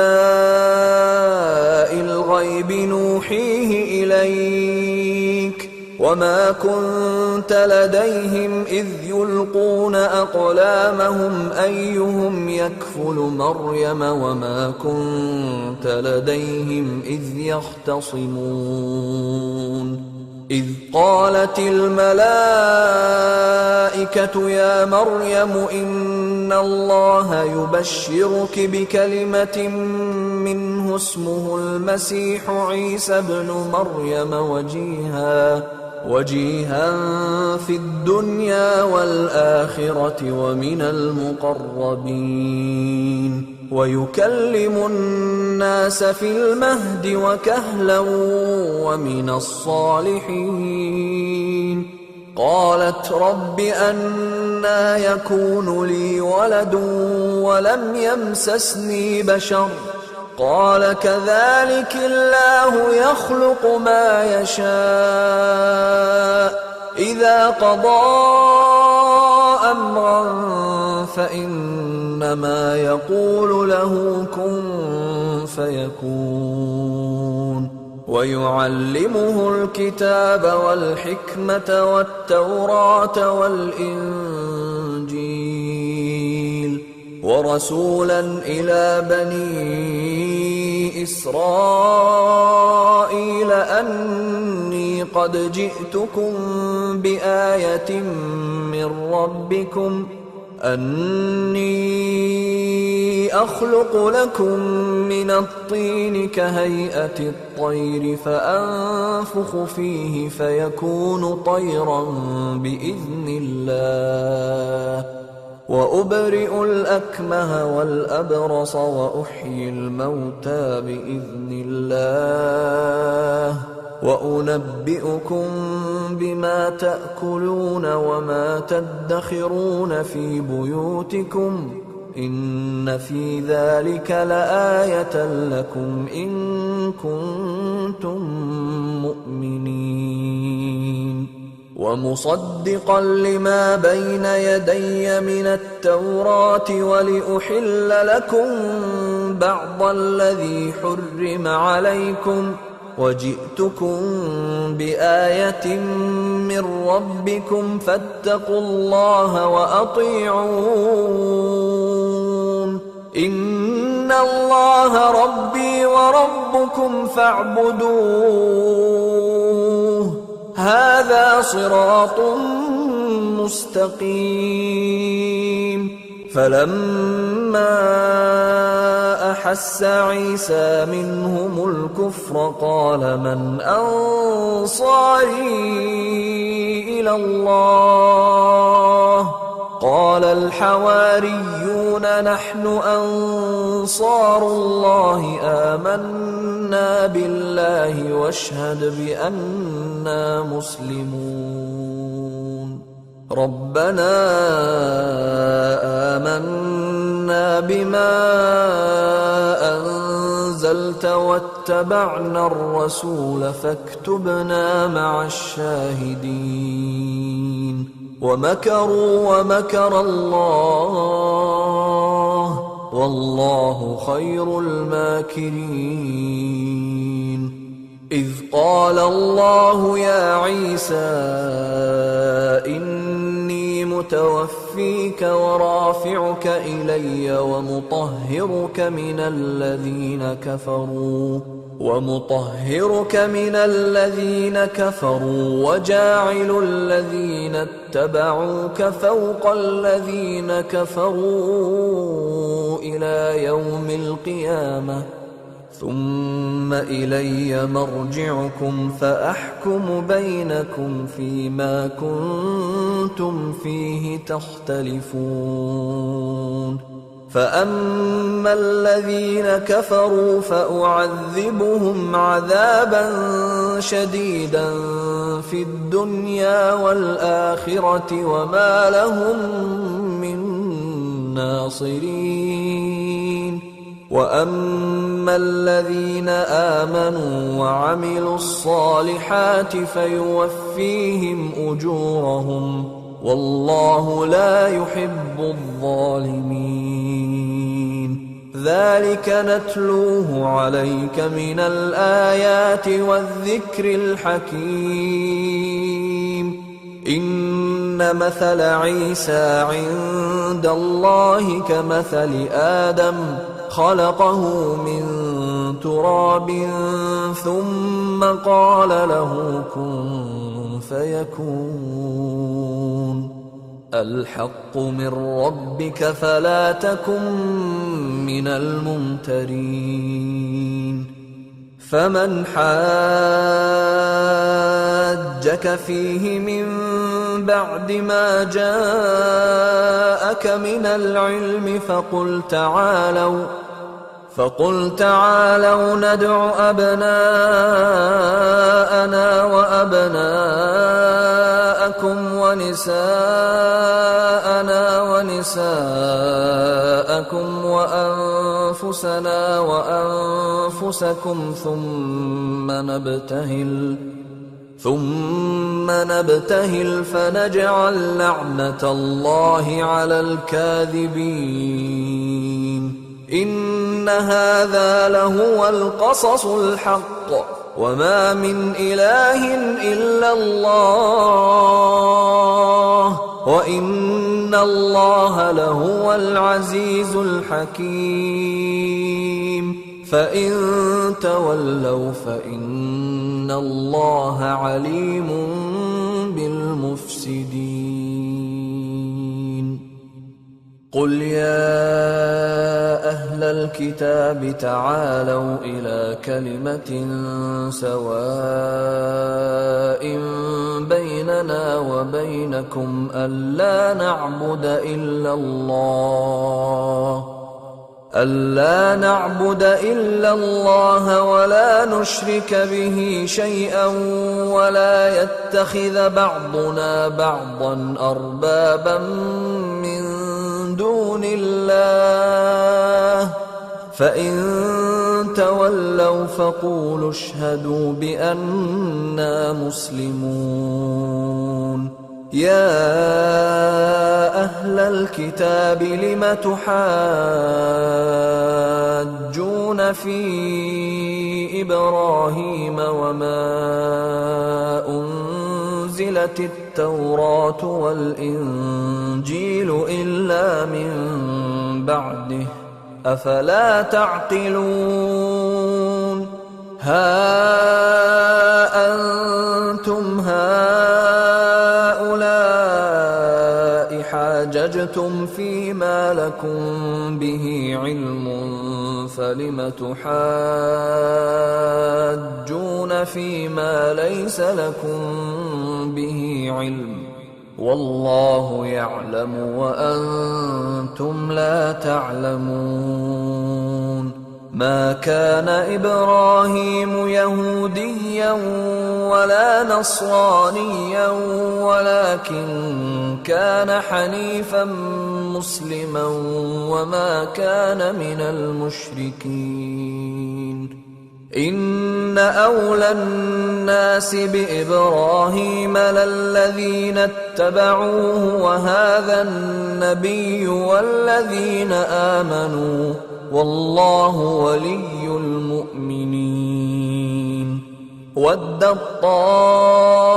الغيب نوحيه إليك وما كنت لديهم إذ يلقون أقلامهم أيهم يكفل مريم وما كنت لديهم إذ يختصمون إذ قالت الملائكة يا مريم إن الله يبشرك بكلمة منه اسمه المسيح عيسى ابن مريم وجيها في الدنيا والآخرة ومن المقربين ويكلم الناس في المهد وكهلا ومن الصالحين قالت رب أنى يكون لي ولد ولم يمسسني بشر قال كذلك الله يخلق ما يشاء إذا قضى أمرا فإنما يقول له كن فيكون ويعلمه الكتاب والحكمة والتوراة والإنجيل ورسولا إلى بني إسرائيل أني قد جئتكم بآية من ربكم أني أخلق لكم من الطين كهيئة الطير فأنفخ فيه فيكون طيرا بإذن الله وأبرئ الأكمه والأبرص وأحيي الموتى بإذن الله وأنبئكم بما تأكلون وما تدخرون في بيوتكم إن في ذلك لآية لكم إن كنتم مؤمنين ومصدقا لما بين يدي من التوراة ولأحل لكم بعض الذي حرم عليكم وجئتكم بآية من ربكم فاتقوا الله وأطيعون إن الله ربي وربكم فاعبدوه هذا صراط مستقيم فلما أحس عيسى منهم الكفر قال من أنصاري إلى الله قال الحواريون نحن أنصار الله آمنا بالله واشهد بأننا مسلمون ربنا آمنا بما أنزلت واتبعنا الرسول فاكتبنا مع الشاهدين ومكروا ومكر الله والله خير الماكرين إذ قال الله يا عيسى إني متوفيك ورافعك إلي ومطهرك من الذين كفروا وجاعل الذين اتبعوك فوق الذين كفروا إلى يوم القيامة ثم إلي مرجعكم فأحكم بينكم فيما كنتم فيه تختلفون فأما الذين كفروا فأعذبهم عذابا شديدا في الدنيا والآخرة وما لهم من ناصرين وأما الذين آمنوا وعملوا الصالحات فيوفيهم أجورهم والله لا يحب الظالمين ذلك نتلوه عليك من الآيات والذكر الحكيم إن مثل عيسى عند الله كمثل آدم خلقه من تراب ثم قال له كن فيكون الحق من ربك فلا تكن من الممترين فمن حاجك فيه من بعد ما جاءك من العلم فقل تعالوا ندع أبناءنا وأبناءكم ونساءنا ونساءكم وأنفسنا وأنفسكم ثم نبتهل فنجعل لعنة الله على الكاذبين إن هذا لهو القصص الحق وما من إله إلا الله وإن الله لهو العزيز الحكيم فإن تولوا فإن الله عليم بالمفسدين قل يا أهل الكتاب تعالوا إلى كلمة سواء بيننا وبينكم ألا نعبد إلا الله ولا نشرك به شيئا ولا يتخذ بعضنا بعضا أربابا من دون الله فإن تولوا فقولوا اشهدوا بأننا مسلمون يا أهل الكتاب لم تحاجون في إبراهيم وما أنزلت التوراة والإنجيل إلا من بعده أفلا تعقلون ها أنتم هؤلاء حاججتم فيما لكم به علم فلم تحاجون فيما ليس لكم به علم والله يعلم وأنتم لا تعلمون ما كان إبراهيم يهوديا ولا نصرانيا ولكن كان حنيفا مسلما وما كان من المشركين إن أولى الناس بإبراهيم للذين اتبعوه وهذا النبي والذين آمنوا والله ولي المؤمنين ودت طائفة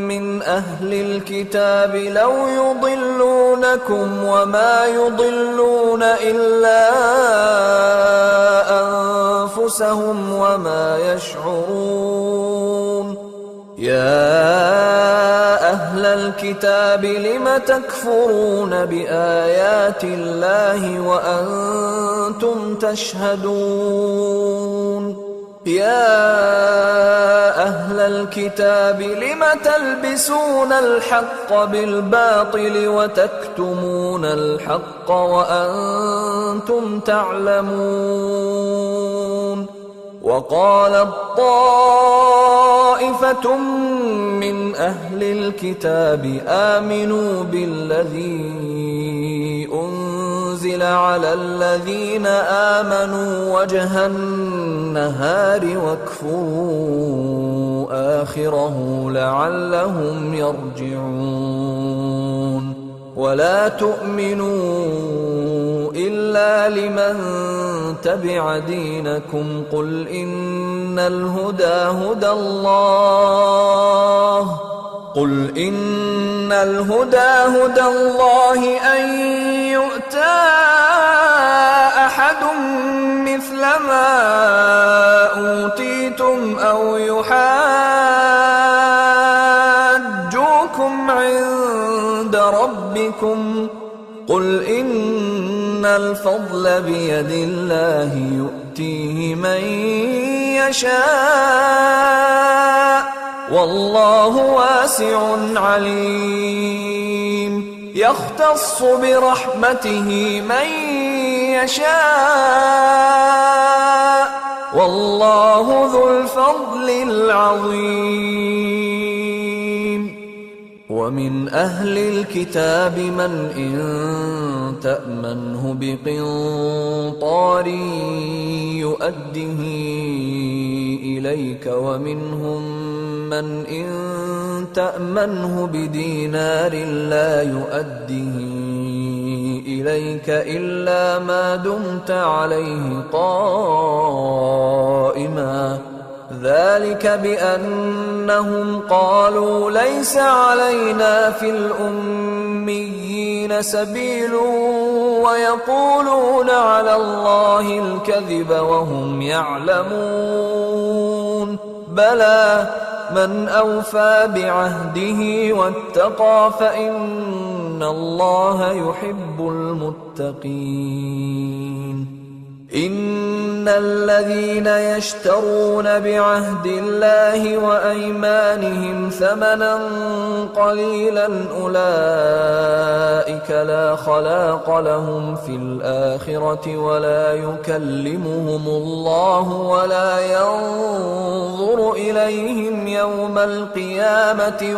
من من أهل الكتاب لو يضلونكم وما يضلون إلا أنفسهم وما يشعرون يا أهل الكتاب لم تكفرون بآيات الله وأنتم تشهدون يا أهل الكتاب لم تلبسون الحق بالباطل وتكتمون الحق وأنتم تعلمون وقالت طائفة من أهل الكتاب آمنوا بالذي أنزل على الذين آمنوا وجه النهار واكفروا آخره لعلهم يرجعون ولا تؤمنوا إلا لمن تبع دينكم قل إن الهدى هدى الله أن يؤتى أحد مثل ما أوتيتم أو يحاجوكم عند ربكم قل إن الفضل بيد الله يؤتيه من يشاء والله واسع عليم يختص برحمته من يشاء والله ذو الفضل العظيم ومن أهل الكتاب من إن تأمنه بقنطار يؤده إليك ومنهم من إن تأمنه بدينار لا يؤده إليك إلا ما دمت عليه قائما ذلك بأنهم قالوا ليس علينا في الأميين سبيل ويقولون على الله الكذب وهم يعلمون بلى من أوفى بعهده واتقى فإن الله يحب المتقين إن الذين يشترون بعهد الله وأيمانهم ثمنا قليلا أولئك لا خلاق لهم في الآخرة ولا يكلمهم الله ولا ينظر إليهم يوم القيامة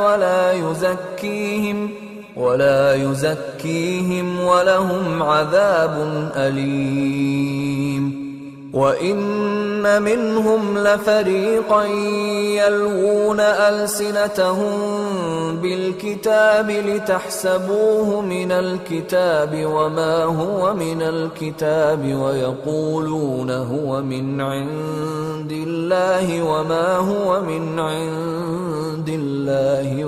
ولا يزكيهم ولهم عذاب أليم وإن منهم لفريقا يلوون ألسنتهم بالكتاب لتحسبوه من الكتاب وما هو من الكتاب ويقولون هو من عند الله وما هو من عند الله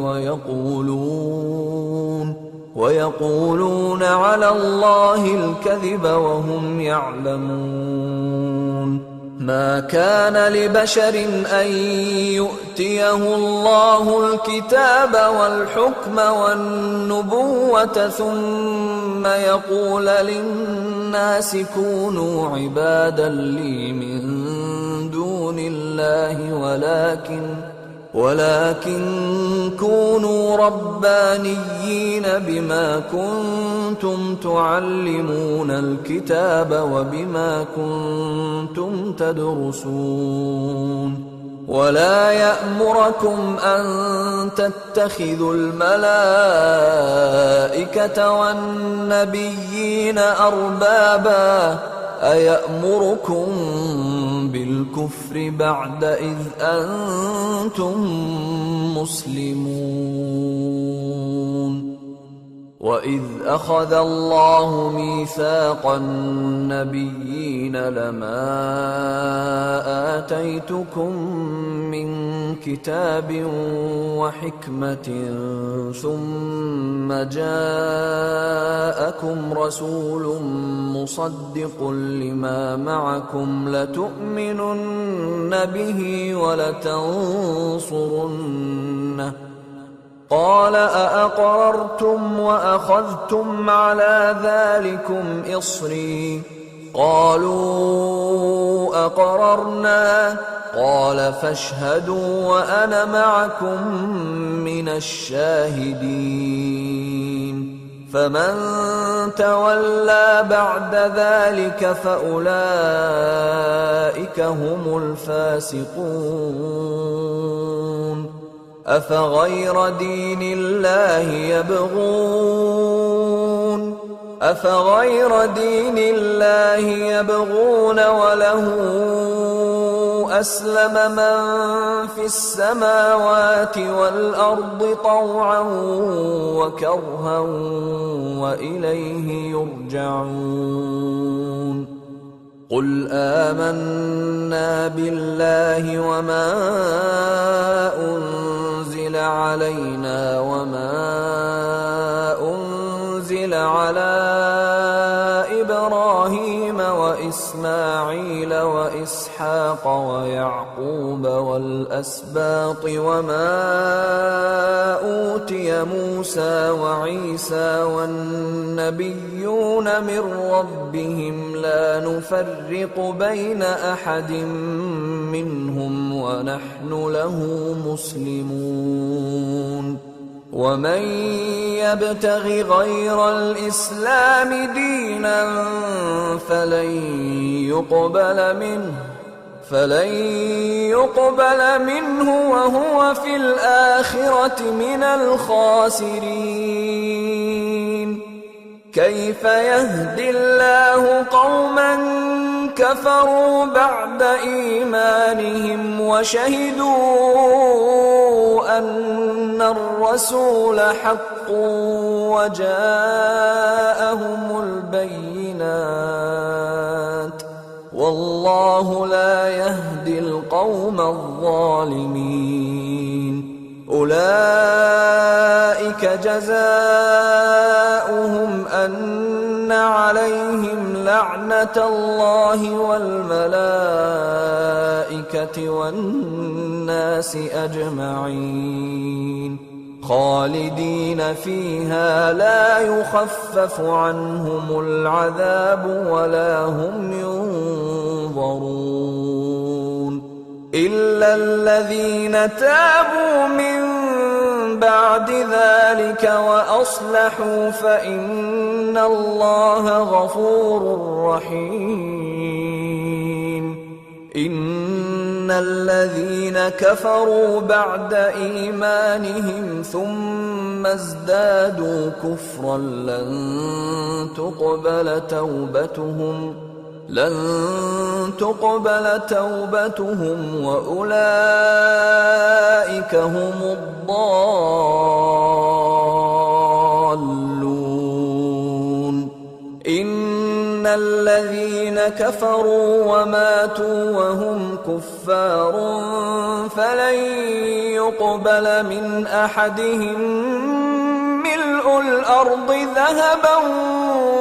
ويقولون على الله الكذب وهم يعلمون ما كان لبشر أن يؤتيه الله الكتاب والحكم والنبوة ثم يقول للناس كونوا عبادا لي من دون الله ولكن كونوا ربانيين بما كنتم تعلمون الكتاب وبما كنتم تدرسون ولا يأمركم أن تتخذوا الملائكة والنبيين أربابا أيأمركم بالكفر بعد إذ أنتم مسلمون وَإِذْ أَخَذَ اللَّهُ مِيثَاقَ النَّبِيِّينَ لَمَا آتَيْتُكُم مِّن كِتَابٍ وَحِكْمَةٍ ثُمَّ جَاءَكُمْ رَسُولٌ مُّصَدِّقٌ لِّمَا مَعَكُمْ لَتُؤْمِنُنَّ بِهِ وَلَتَنصُرُنَّهُ قَالَ أَأَقْرَرْتُمْ وَأَخَذْتُمْ عَلَىٰ ذَٰلِكُمْ إِصْرِي قَالُوا أَقْرَرْنَا قَالَ فَاشْهَدُوا وَأَنَا مَعَكُم مِّنَ الشَّاهِدِينَ فَمَن تَوَلَّىٰ بَعْدَ ذَٰلِكَ فَأُولَٰئِكَ هُمُ الْفَاسِقُونَ أَفَغَيْرَ دِينِ اللَّهِ يَبْغُونَ وَلَهُ أَسْلَمَ مَن فِي السَّمَاوَاتِ وَالْأَرْضِ طَوْعًا وَكَرْهًا وَإِلَيْهِ يُرْجَعُونَ قُلْ آمَنَّا بِاللَّهِ وَمَا أُنزِلَ عَلَيْنَا وَمَا أُنزِلَ عَلَىٰ إِبْرَاهِيمَ وَإِسْمَاعِيلَ وَإِسْحَاقَ وَيَعْقُوبَ وَالْأَسْبَاطِ وَمَا أُوتِيَ مُوسَىٰ وَعِيسَىٰ وَالنَّبِيُّونَ مِن رَّبِّهِمْ لَا نُفَرِّقُ بَيْنَ أَحَدٍ مِّنْهُمْ وَنَحْنُ لَهُ مُسْلِمُونَ وَمَن يَبْتَغِ غَيْرَ الْإِسْلَامِ دِينًا فَلَن يُقْبَلَ مِنْهُ وَهُوَ فِي الْآخِرَةِ مِنَ الْخَاسِرِينَ كَيْفَ يَهْدِي اللَّهُ قَوْمًا كَفَرُوا بَعْدَ إِيمَانِهِمْ وَشَهِدُوا أَنَّ الرَّسُولَ حَقٌّ وَجَاءَهُمُ الْبَيِّنَاتُ وَاللَّهُ لَا يَهْدِي الْقَوْمَ الظَّالِمِينَ أُولَٰئِكَ جَزَاؤُهُمْ أَنَّ عَلَيْهِمْ لَعْنَةَ اللَّهِ وَالْمَلَائِكَةِ وَالنَّاسِ أَجْمَعِينَ خَالِدِينَ فِيهَا لَا يُخَفَّفُ عَنْهُمُ الْعَذَابُ وَلَا هُمْ يُنظَرُونَ إِلَّا الَّذِينَ تَابُوا مِن بَعْدِ ذَلِكَ وَأَصْلَحُوا فَإِنَّ اللَّهَ غَفُورٌ رَّحِيمٌ إِنَّ الَّذِينَ كَفَرُوا بَعْدَ إِيمَانِهِمْ ثُمَّ ازْدَادُوا كُفْرًا لن تقبل توبتهم وأولئك هم الضالون إن الذين كفروا وماتوا وهم كفار فلن يقبل من أحدهم ملء الأرض ذهبا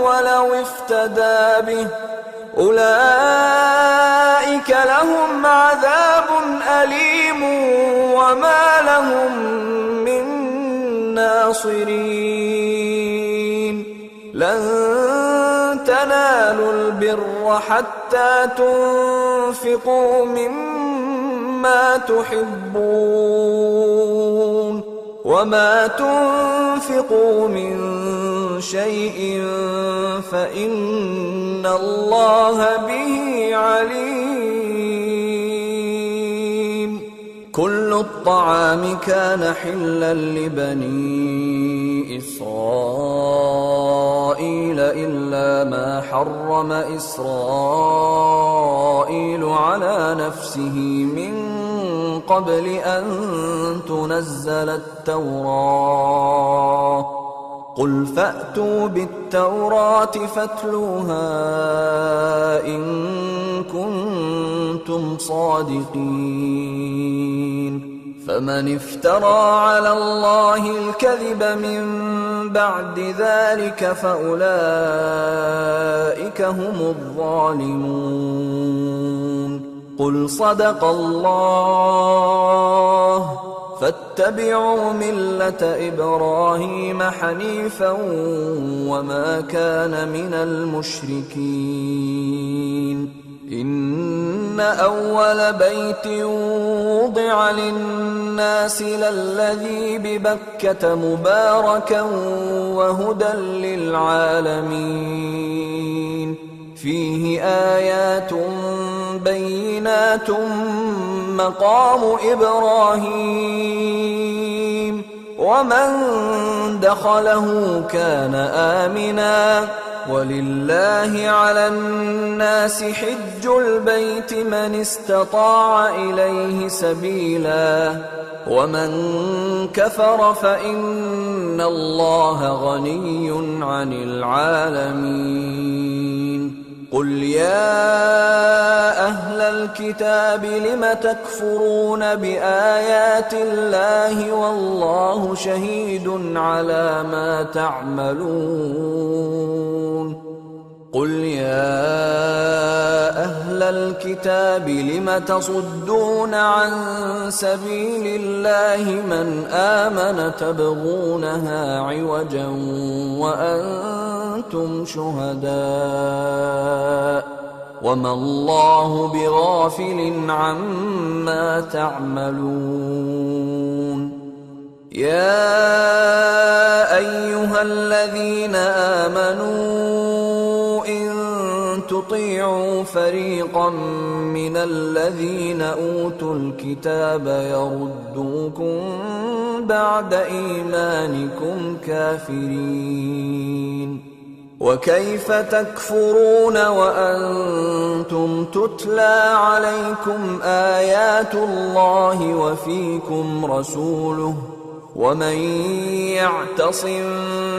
ولو افتدى به أولئك لهم عذاب أليم وما لهم من ناصرين لن تنالوا البر حتى تنفقوا مما تحبون وما تنفقوا من شيء فإن الله به عليم كل الطعام كان حلا لبني إسرائيل إلا ما حرم إسرائيل على نفسه من قبل أن تنزل التوراة قل فأتوا بالتوراة فاتلوها إن كنتم صادقين فمن افترى على الله الكذب من بعد ذلك فأولئك هم الظالمون قل صدق الله فاتبعوا ملة إبراهيم حنيفا وما كان من المشركين إن أول بيت وضع للناس للذي ببكة مباركا وهدى للعالمين فيه آيات بينات مقام إبراهيم ومن دخله كان آمنا ولله على الناس حج البيت من استطاع إليه سبيلا ومن كفر فإن الله غني عن العالمين قل يا أهل الكتاب لم تكفرون بآيات الله والله شهيد على ما تعملون قل يا أهل الكتاب لم تصدون عن سبيل الله من آمن تبغونها عوجا وأنتم شهداء وما الله بغافل عما تعملون يا أيها الذين آمنوا إن تطيعوا فريقا من الذين أوتوا الكتاب يردوكم بعد إيمانكم كافرين وكيف تكفرون وأنتم تتلى عليكم آيات الله وفيكم رسوله ومن يعتصم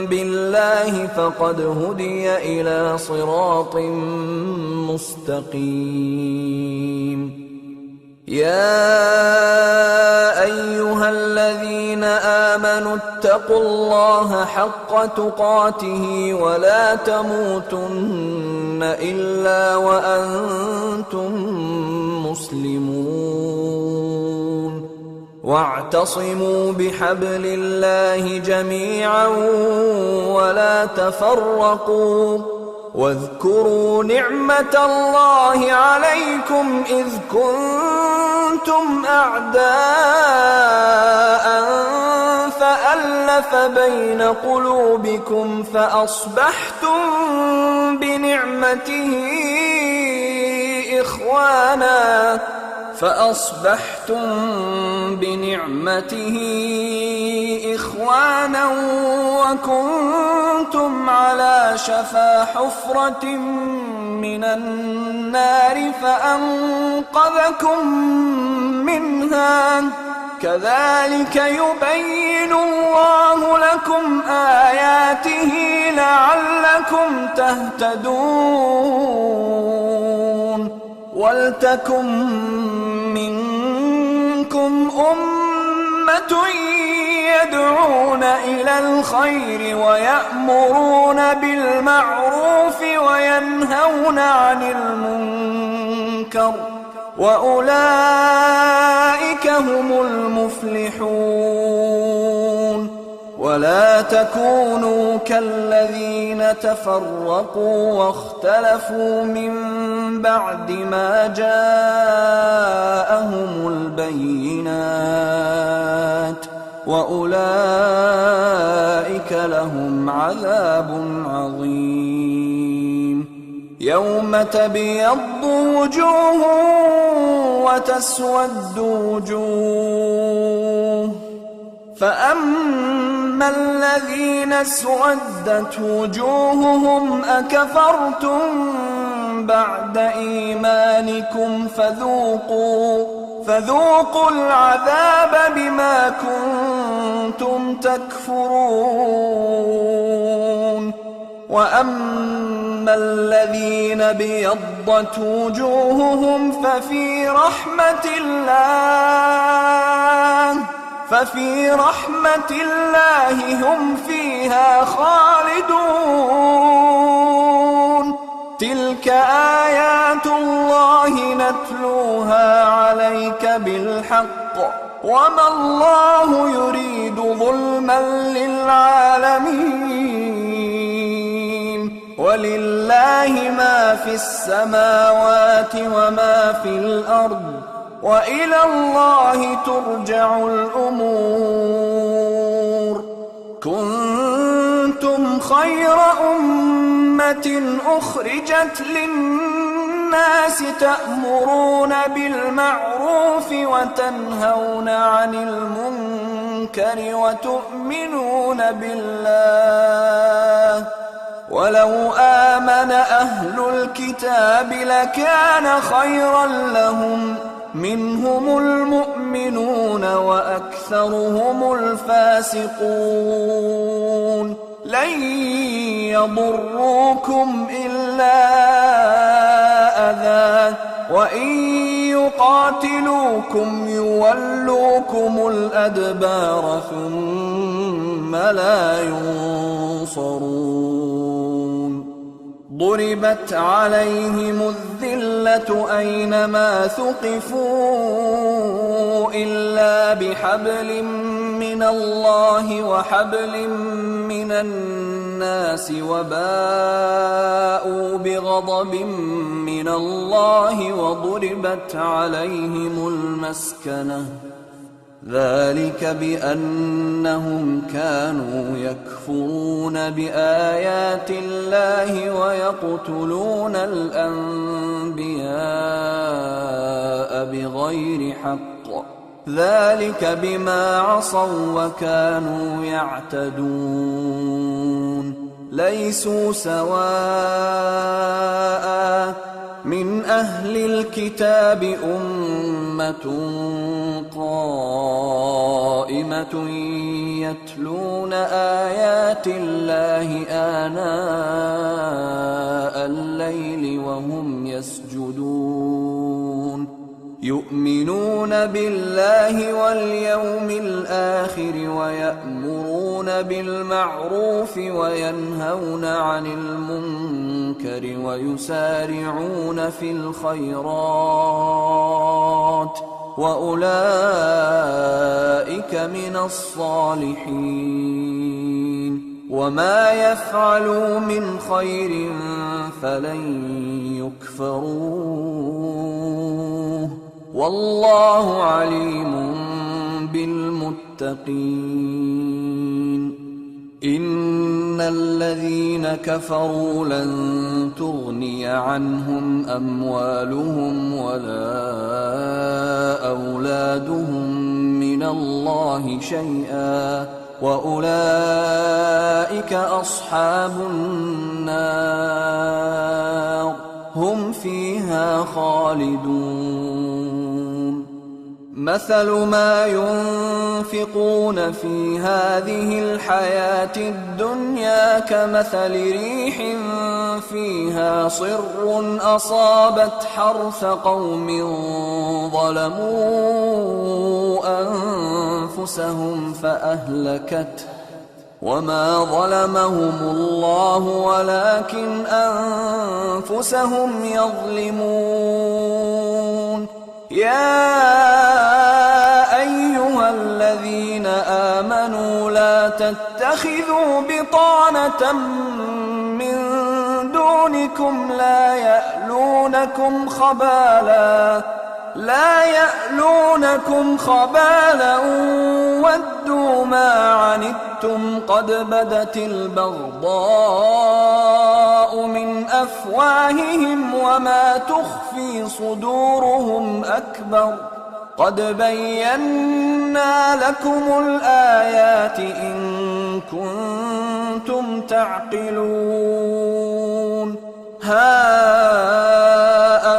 بالله فقد هدي إلى صراط مستقيم يا أيها الذين آمنوا اتقوا الله حق تقاته ولا تموتن إلا وأنتم مسلمون واعتصموا بحبل الله جميعا ولا تفرقوا واذكروا نعمة الله عليكم إذ كنتم أعداء فألف بين قلوبكم فأصبحتم بنعمته إخوانا وكنتم على شفا حفرة من النار فأنقذكم منها كذلك يبين الله لكم آياته لعلكم تهتدون ولتكن منكم أمة يدعون إلى الخير ويأمرون بالمعروف وينهون عن المنكر وأولئك هم المفلحون ولا تكونوا كالذين تفرقوا واختلفوا من بعد ما جاءهم البينات وأولئك لهم عذاب عظيم يوم تبيض وجوه وتسود وجوه فأما الذين اسودت وجوههم أكفرتم بعد إيمانكم فذوقوا العذاب بما كنتم تكفرون. وأما الذين ابيضت وجوههم ففي رحمة الله هم فيها خالدون. تلك آيات الله نتلوها عليك بالحق، وما الله يريد ظلما للعالمين. ولله ما في السماوات وما في الأرض، وإلى الله ترجع الأمور. كنتم خير أمة أخرجت للناس تأمرون بالمعروف وتنهون عن المنكر وتؤمنون بالله. ولو آمن أهل الكتاب لكان خيرا لهم، منهم المؤمنون وأكثرهم الفاسقون. لن يضروكم إلا أذى، وإن يقاتلوكم يولوكم الأدبار ثم لا ينصرون. ضربت عليهم الذلة أينما ثقفوا إلا بحبل من الله وحبل من الناس، وباءوا بغضب من الله وضربت عليهم المسكنة. ذلك بأنهم كانوا يكفرون بآيات الله ويقتلون الأنبياء بغير حق، ذلك بما عصوا وكانوا يعتدون. ليسوا سواء من أهل الكتاب أمة قائمة يتلون آيات الله آناء الليل وهم يسجدون، يؤمنون بالله واليوم الآخر ويأمرون بالمعروف وينهون عن المنكر ويسارعون في الخيرات، وأولئك من الصالحين. وما يفعلوا من خير فلن يكفروه، والله عليم بالمتقين. إن الذين كفروا لن تغني عنهم أموالهم ولا أولادهم من الله شيئا، وأولئك أصحاب النار هم فيها خالدون. مثل ما ينفقون في هذه الحياة الدنيا كمثل ريح فيها صر أصابت حرث قوم ظلموا أنفسهم فأهلكته، وما ظلمهم الله ولكن أنفسهم يظلمون. يا أيها الذين آمنوا لا تتخذوا بطانة من دونكم لا يألونكم خبالا ودوا ما عنتم قد بدت البغضاء من أفواههم وما تخفي صدورهم أكبر. قد بينا لكم الآيات إن كنتم تعقلون. ها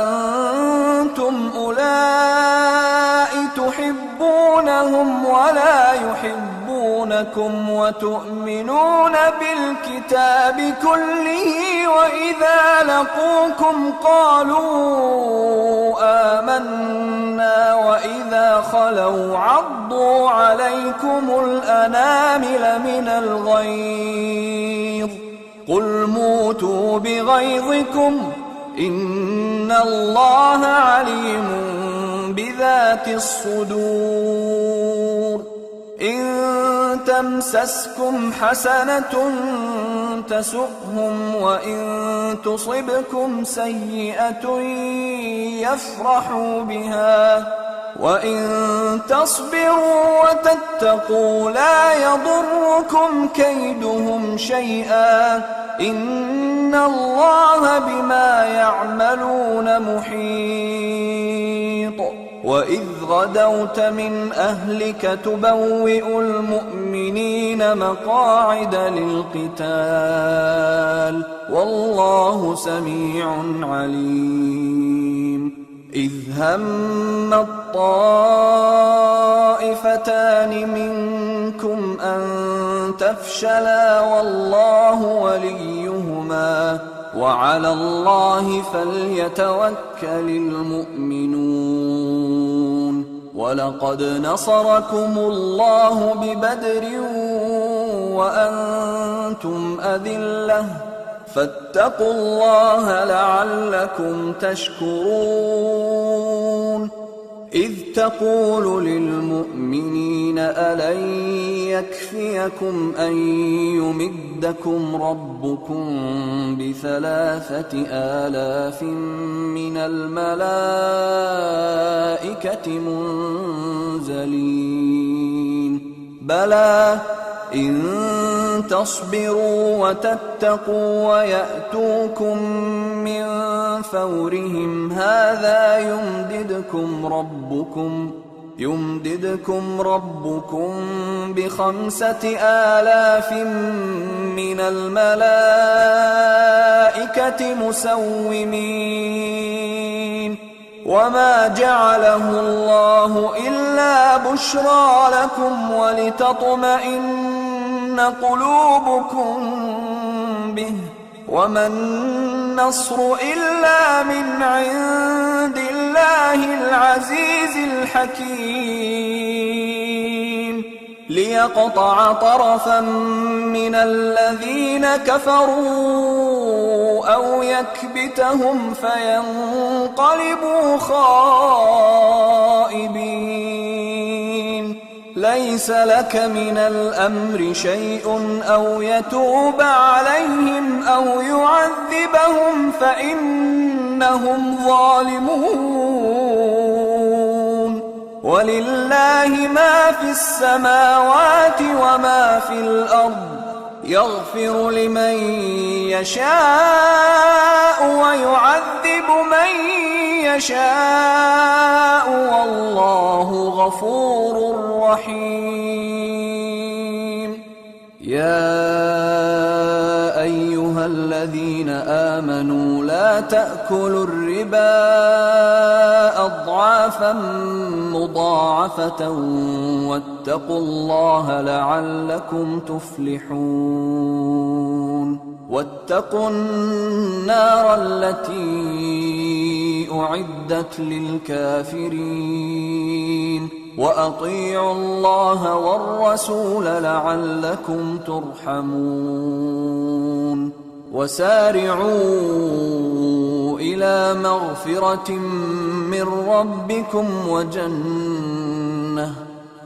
أنتم أولئك تحبونهم ولا يحبونكم يحبونكم وتؤمنون بالكتاب كله وإذا لقوكم قالوا آمنا وإذا خلوا عضوا عليكم الأنامل من الغيظ قل موتوا بغيظكم إن الله عليم بذات الصدور إن تمسسكم حسنة تسؤهم وإن تصبكم سيئة يفرحوا بها وإن تصبروا وتتقوا لا يضركم كيدهم شيئا إن الله بما يعملون محيط وإذ غدوت من أهلك تبوئ المؤمنين مقاعد للقتال والله سميع عليم إذ هم الطائفتان منكم أن تفشلا والله وليهما وعلى الله فليتوكل المؤمنون ولقد نصركم الله ببدر وأنتم أذلة فاتقوا الله لعلكم تشكرون إذ تقول للمؤمنين ألن يكفيكم أن يمدكم ربكم ب3,000 من الملائكة منزلين بلى إن تصبروا وتتقوا ويأتوكم من فورهم هذا يمددكم ربكم ب5,000 من الملائكة مسومين وما جعله الله إلا بشرى لكم ولتطمئن قلوبكم به وما النصر إلا من عند الله العزيز الحكيم ليقطع طرفا من الذين كفروا أو يكبتهم فينقلبوا خائبين ليس لك من الأمر شيء أو يتوب عليهم أو يعذبهم فإنهم ظالمون ولله ما في السماوات وما في الأرض يغفر لمن يشاء ويعذب من يشاء والله غفور رحيم يا أيها الذين آمنوا لا تأكلوا الربا أضعافا مضاعفة واتقوا الله لعلكم تفلحون واتقوا النار التي أعدت للكافرين وأطيعوا الله والرسول لعلكم ترحمون وسارعوا إلى مغفرة من ربكم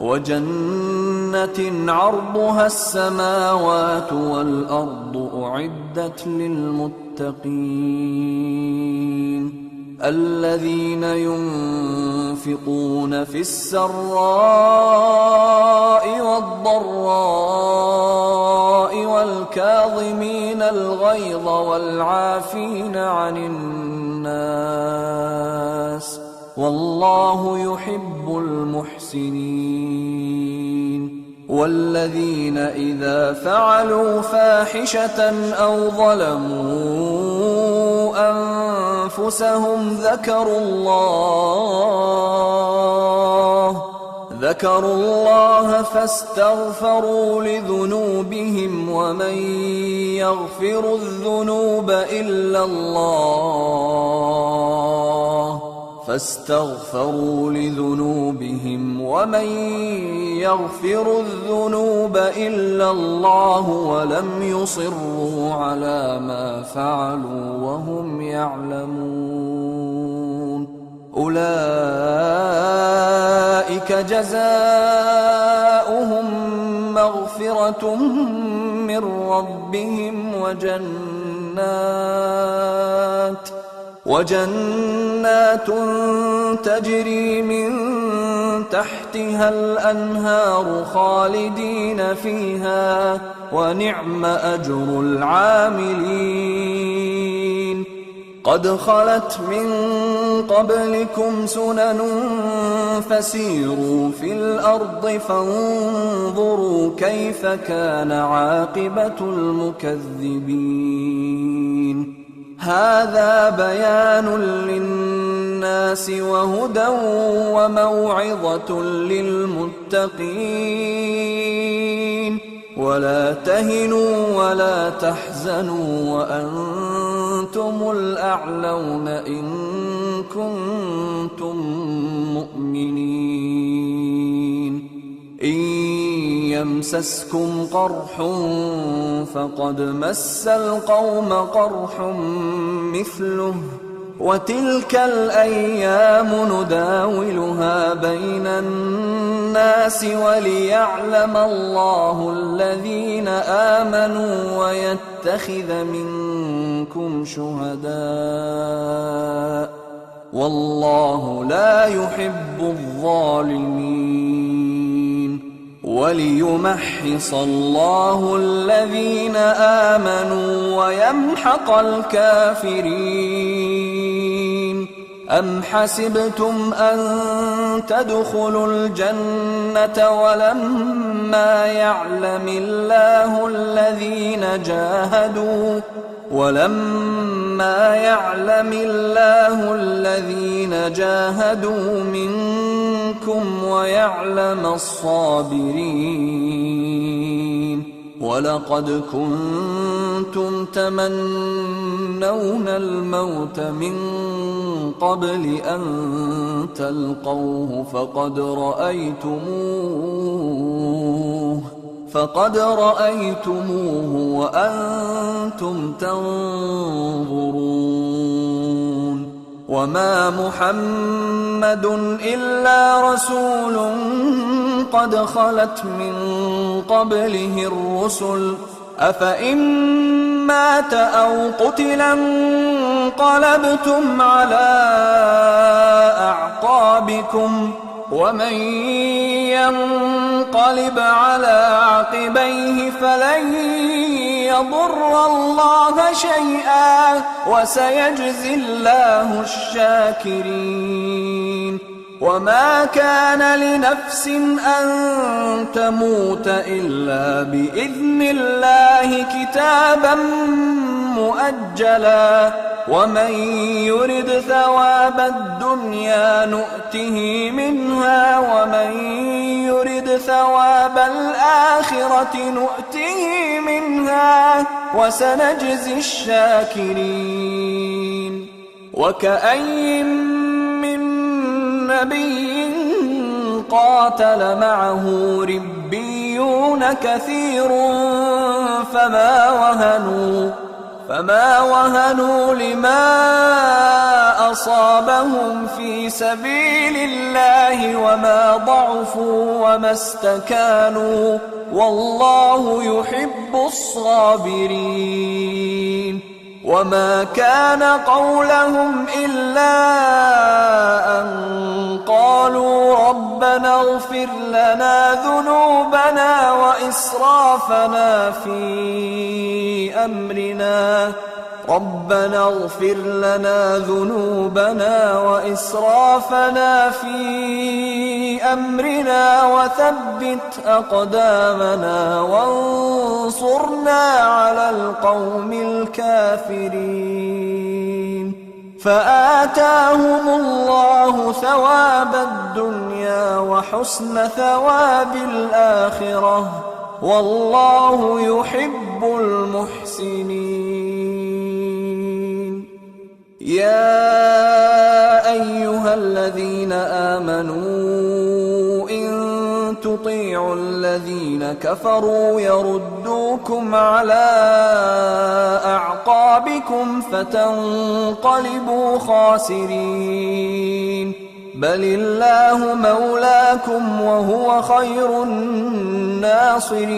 وجنة عرضها السماوات والأرض أعدت للمتقين الذين ينفقون في السراء والضراء والكاظمين الغيظ والعافين عن الناس والله يحب المحسنين والذين إذا فعلوا فاحشة أو ظلموا ذكروا الله فاستغفروا لذنوبهم ومن يغفر الذنوب إلا الله ولم يصروا على ما فعلوا وهم يعلمون أولئك جزاؤهم مغفرة من ربهم وجنات تجري من تحتها الأنهار خالدين فيها ونعم أجر العاملين قد خلت من قبلكم سنن فسيروا في الأرض فانظروا كيف كان عاقبة المكذبين هذا بيان للناس وهدى وموعظة للمتقين ولا تهنوا ولا تحزنوا وأنتم الأعلون إن كنتم مؤمنين إن يمسسكم قرح فقد مس القوم قرح مثله وتلك الأيام نداولها بين الناس وليعلم الله الذين آمنوا ويتخذ منكم شهداء والله لا يحب الظالمين وليمحص الله الذين آمنوا ويمحق الكافرين أم حسبتم أن تدخلوا الجنة ولما يعلم الله الذين جاهدوا منكم ويعلم الصابرين ولقد كنتم تمنون الموت من قبل أن تلقوه فقد رأيتموه وأنتم تنظرون وما محمد إلا رسول قد خلت من قبله الرسل أفإن مات أو قتل انقلبتم على أعقابكم ومن ينقلب على عقبيه فلن يضر الله شيئا وسيجزي الله الشاكرين وما كان لنفس أن تموت إلا بإذن الله كتابا مؤجلا ومن يرد ثواب الدنيا نؤته منها ومن يرد ثواب الآخرة نؤته منها وسنجزي الشاكرين وكأين من نبي قاتل معه ربيون كثير فما وهنوا لما أصابهم في سبيل الله وما ضعفوا وما استكانوا والله يحب الصابرين وما كان قولهم إلا أن قالوا ربنا اغفر لنا ذنوبنا وإسرافنا في أمرنا وثبت أقدامنا وانصرنا على القوم الكافرين فآتاهم الله ثواب الدنيا الدنيا وحسن ثواب الآخرة، والله يحب المحسنين. يا أيها الذين آمنوا إن تطيعوا الذين كفروا يردوكم على أعقابكم فتنقلبوا خاسرين. بل الله مولاكم وهو خير الناصرين.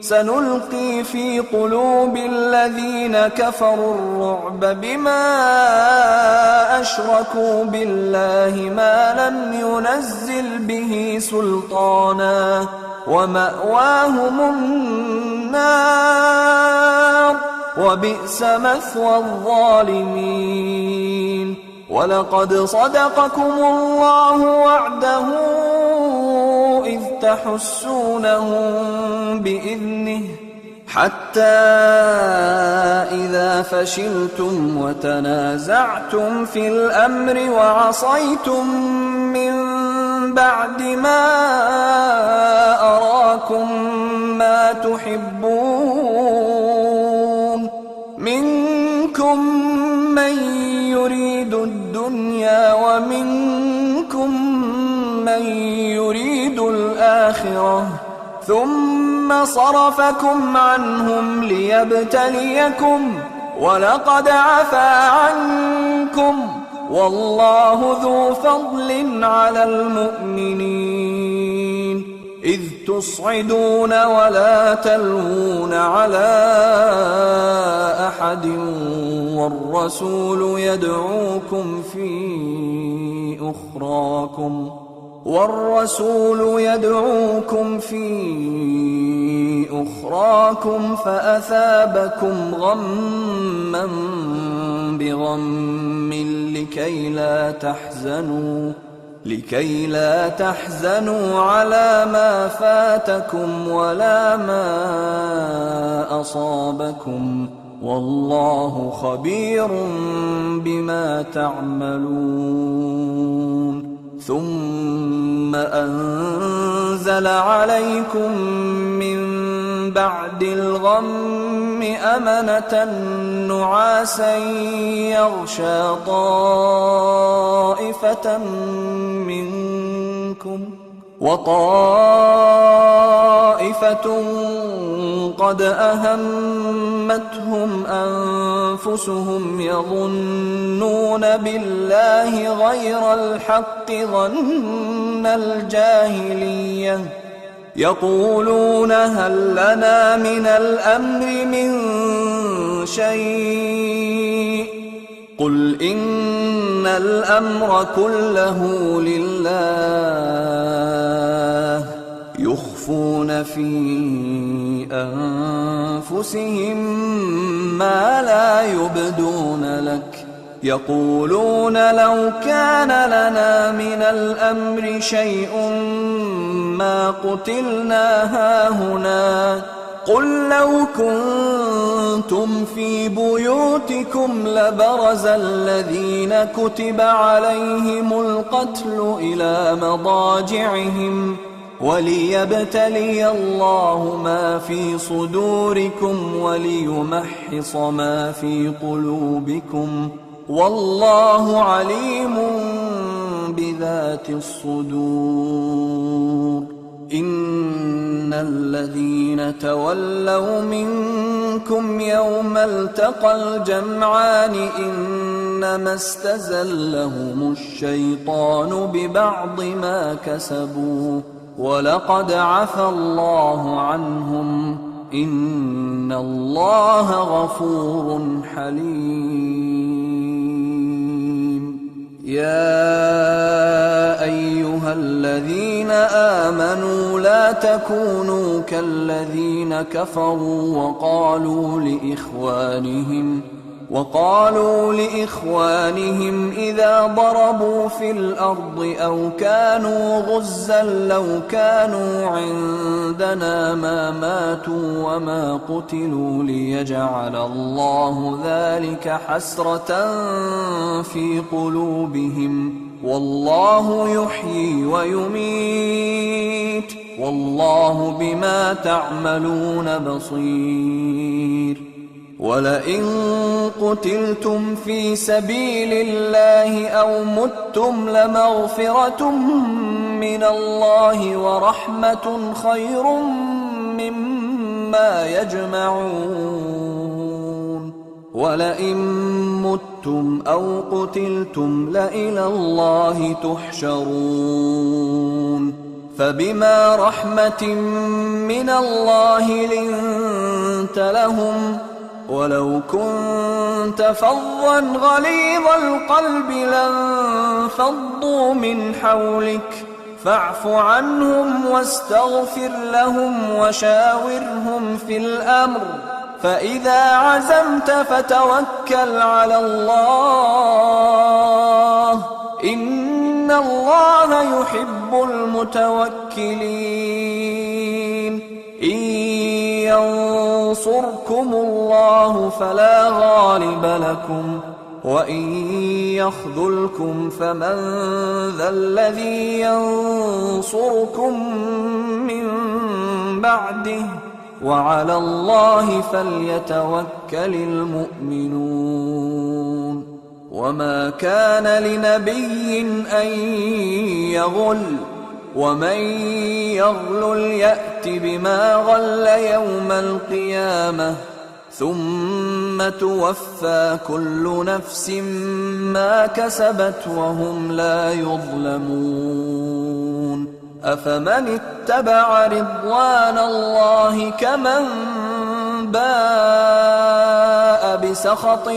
سنلقي في قلوب الذين كفروا الرعب بما أشركوا بالله ما لم ينزل به سلطانا، ومأواهم النار، وبئس مثوى الظالمين. ولقد صدقكم الله وعده إذ تحسونهم بإذنه، حتى إذا فشلتم وتنازعتم في الأمر وعصيتم من بعد ما أراكم ما تحبون، منكم من يريد الدنيا ومنكم من يريد الآخرة، ثم صرفكم عنهم ليبتليكم، ولقد عفا عنكم، والله ذو فضل على المؤمنين. إذ تصعدون ولا تلوون على أحد والرسول يدعوكم في أخراكم فأثابكم غما بغم لكي لا تحزنوا على ما فاتكم ولا ما أصابكم، والله خبير بما تعملون. ثم أنزل عليكم من بعد الغم أمنة نعاسا يغشى طائفة منكم، وطائفة قد أهمتهم أنفسهم يظنون بالله غير الحق ظن الجاهلية، يقولون هل لنا من الأمر من شيء، قل إن الأمر كله لله، يخفون في أنفسهم ما لا يبدون لك، يقولون لو كان لنا من الأمر شيء ما قتلنا هاهنا، قل لو كنتم في بيوتكم لبرز الذين كتب عليهم القتل إلى مضاجعهم، وليبتلي الله ما في صدوركم وليمحص ما في قلوبكم، والله عليم بذات الصدور. إن الذين تولوا منكم يوم التقى الجمعان إنما استزلهم الشيطان ببعض ما كسبوا، ولقد عفا الله عنهم، إن الله غفور حليم. يا أيها الذين آمنوا لا تكونوا كالذين كفروا وقالوا لإخوانهم إذا ضربوا في الأرض أو كانوا غزا لو كانوا عندنا ما ماتوا وما قتلوا ليجعل الله ذلك حسرة في قلوبهم والله يحيي ويميت والله بما تعملون بصير. ولئن قتلتم في سبيل الله أو متم لمغفرة من الله ورحمة خير مما يجمعون. ولئن متم أو قتلتم لإلى الله تحشرون. فبما رحمة من الله لنت لهم ولو كنت فظا غليظ القلب لانفضوا من حولك فاعف عنهم واستغفر لهم وشاورهم في الأمر فإذا عزمت فتوكل على الله إن الله يحب المتوكلين. إن ينصركم الله فلا غالب لكم وإن يخذلكم فمن ذا الذي ينصركم من بعده وعلى الله فليتوكل المؤمنون. وما كان لنبي أن يغل ومن يغلل يأت بما غل يوم القيامة ثم توفى كل نفس ما كسبت وهم لا يظلمون. أفمن اتبع رضوان الله كمن باء بسخط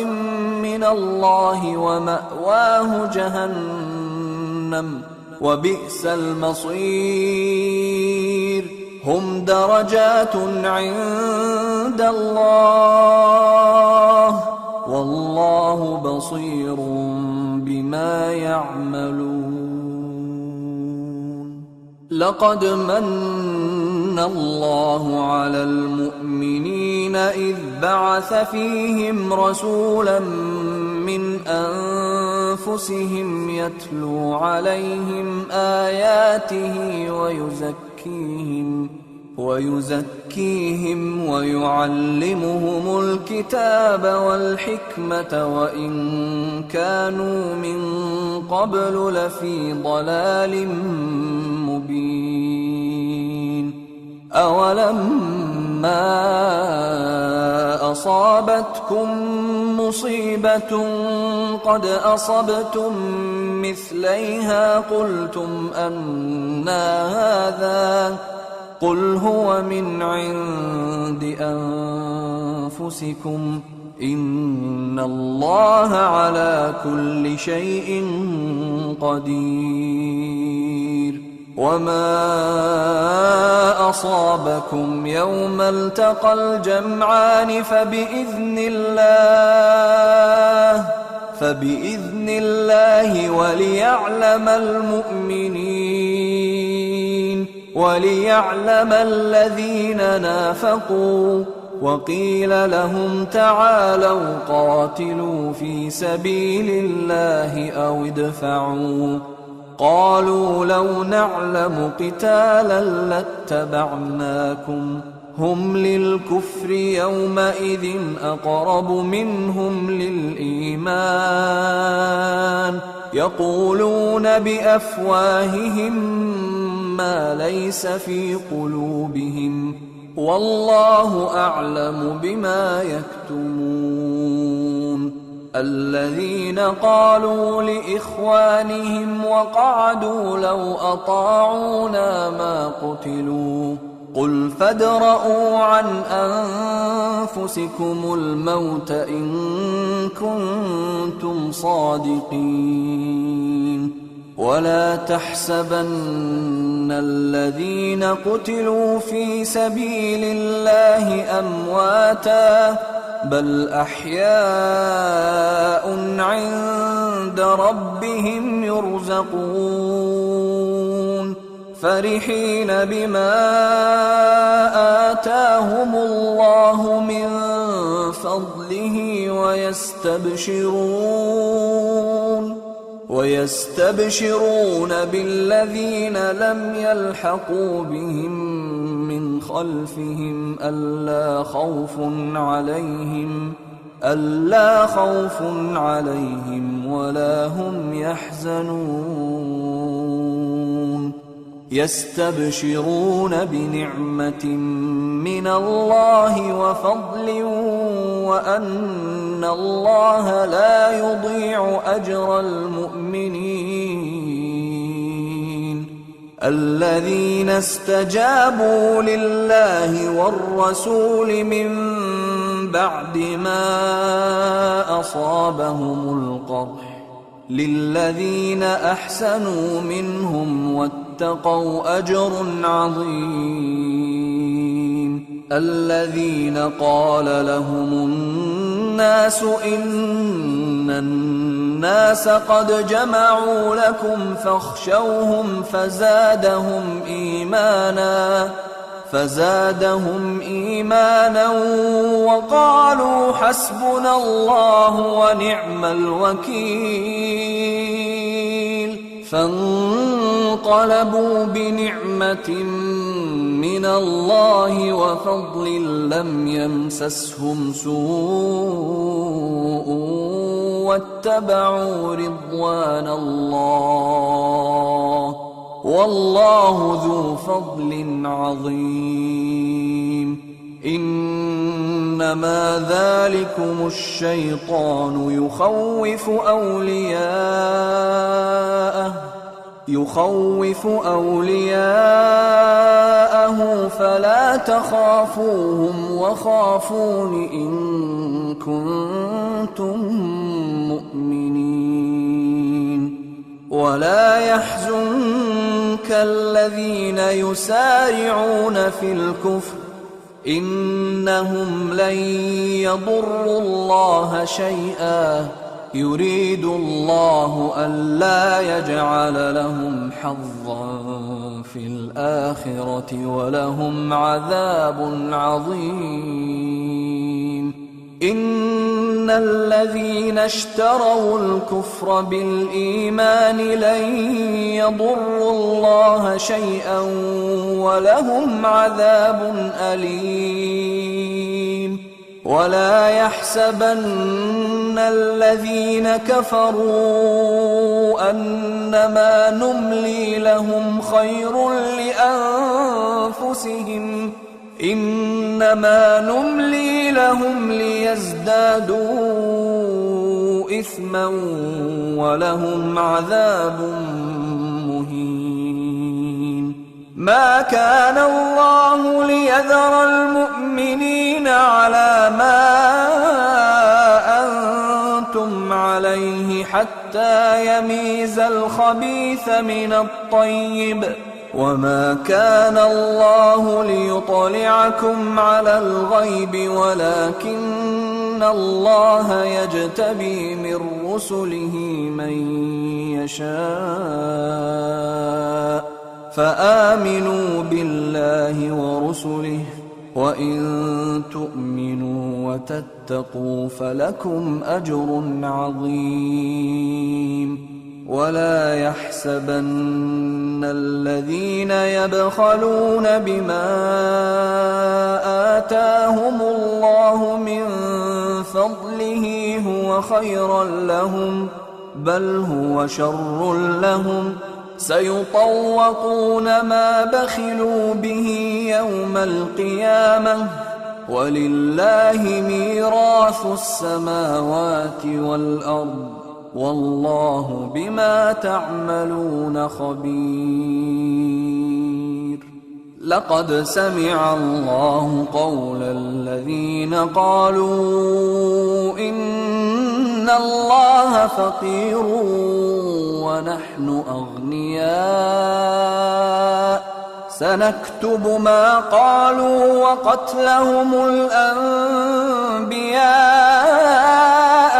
من الله ومأواه جهنم وبئس المصير. هم درجات عند الله والله بصير بما يعملون. لقد من الله على المؤمنين إذ بعث فيهم رسولا من أنفسهم يتلو عليهم آياته ويزكيهم ويعلمهم الكتاب والحكمة وإن كانوا من قبل لفي ضلال مبين. أولما أصابتكم مصيبة قد أصبتم مثليها قلتم أنى هذا قل هو من عند أنفسكم إن الله على كل شيء قدير. وما أصابكم يوم التقى الجمعان فبإذن الله وليعلم المؤمنين وليعلم الذين نافقوا. وقيل لهم تعالوا قاتلوا في سبيل الله أو ادفعوا قالوا لو نعلم قتالا لاتبعناكم هم للكفر يومئذ أقرب منهم للإيمان يقولون بأفواههم ما ليس في قلوبهم والله أعلم بما يكتمون. الذين قالوا لإخوانهم وقعدوا لو أطاعونا ما قتلوا قل فادرءوا عن أنفسكم الموت إن كنتم صادقين. ولا تحسبن الذين قتلوا في سبيل الله أمواتا بل أحياء عند ربهم يرزقون فرحين بما آتاهم الله من فضله ويستبشرون بالذين لم يلحقوا بهم من خلفهم ألا خوف عليهم ولا هم يحزنون يستبشرون بنعمة من الله وفضل وأن الله لا يضيع أجر المؤمنين الذين استجابوا لله والرسول من بعد ما أصابهم القرح للذين أحسنوا منهم واتقوا أجر عظيم الذين قال لهم الناس إن الناس قد جمعوا لكم فاخشوهم فزادهم إيمانا وقالوا حسبنا الله ونعم الوكيل فانقلبوا بنعمة من الله وفضل لم يمسسهم سوء واتبعوا رضوان الله والله ذو فضل عظيم إنما ذلكم الشيطان يخوف أولياءه فلا تخافوهم وخافون إن كنتم مؤمنين ولا يحزنك الذين يسارعون في الكفر إنهم لن يضروا الله شيئا يريد الله ألا يجعل لهم حظا في الآخرة ولهم عذاب عظيم إن الذين اشتروا الكفر بالإيمان لن يضروا الله شيئا ولهم عذاب أليم ولا يحسبن الذين كفروا أنما نملي لهم خير لأنفسهم إنما نملي لهم ليزدادوا إثما ولهم عذاب مهين ما كان الله ليذر المؤمنين على ما أنتم عليه حتى يميز الخبيث من الطيب وما كان الله ليطلعكم على الغيب ولكن الله يجتبي من رسله من يشاء فآمنوا بالله ورسله وإن تؤمنوا وتتقوا فلكم أجر عظيم ولا يحسبن الذين يبخلون بما آتاهم الله من فضله هو خيرا لهم بل هو شر لهم سيطوقون ما بخلوا به يوم القيامة ولله ميراث السماوات والأرض والله بما تعملون خبير لقد سمع الله قول الذين قالوا إن الله فقير ونحن أغنياء سنكتب ما قالوا وقتلهم الأنبياء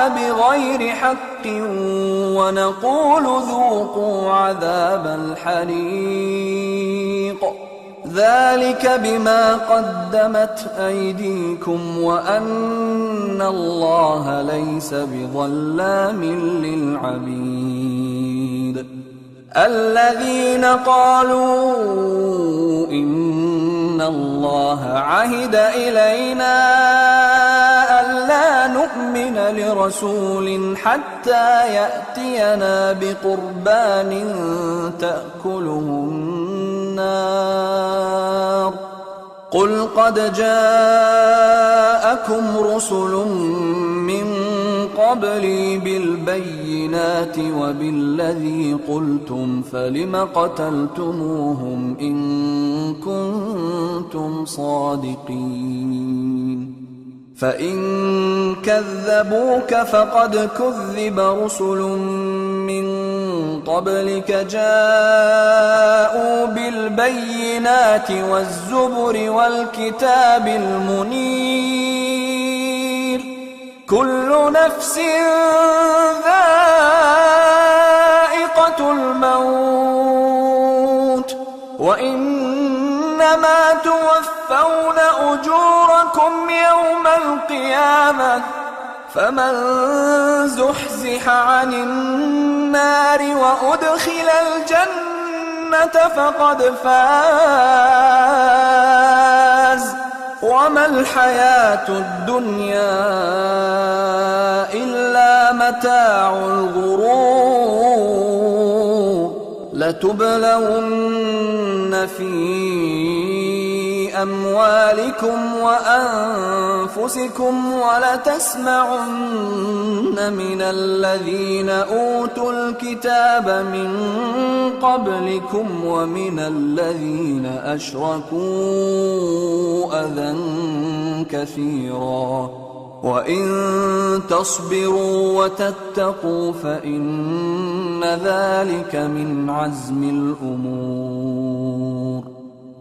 بغير حق ونقول ذوقوا عذاب الحريق ذلك بما قدمت أيديكم وأن الله ليس بظلام للعبيد الذين قالوا إن الله عهد إلينا ألا نؤمن لرسول حتى يأتينا بقربان تأكله النار قل قد جاءكم رسل من قبلي بالبينات وبالذي قلتم فلم قتلتموهم إن كنتم صادقين فإن كذبوك فقد كذب رسل من قبلك جاءوا بالبينات والزبر والكتاب المنير كل نفس ذائقة الموت وإنما توفون أجوركم يوم القيامة فمن زحزح عن النار وأدخل الجنة فقد فاز وما الحياة الدنيا إلا متاع الغرور لتبلون في أموالكم وأنفسكم ولتسمعن من الذين أوتوا الكتاب من قبلكم ومن الذين أشركوا أذى كثيرا وإن تصبروا وتتقوا فإن ذلك من عزم الأمور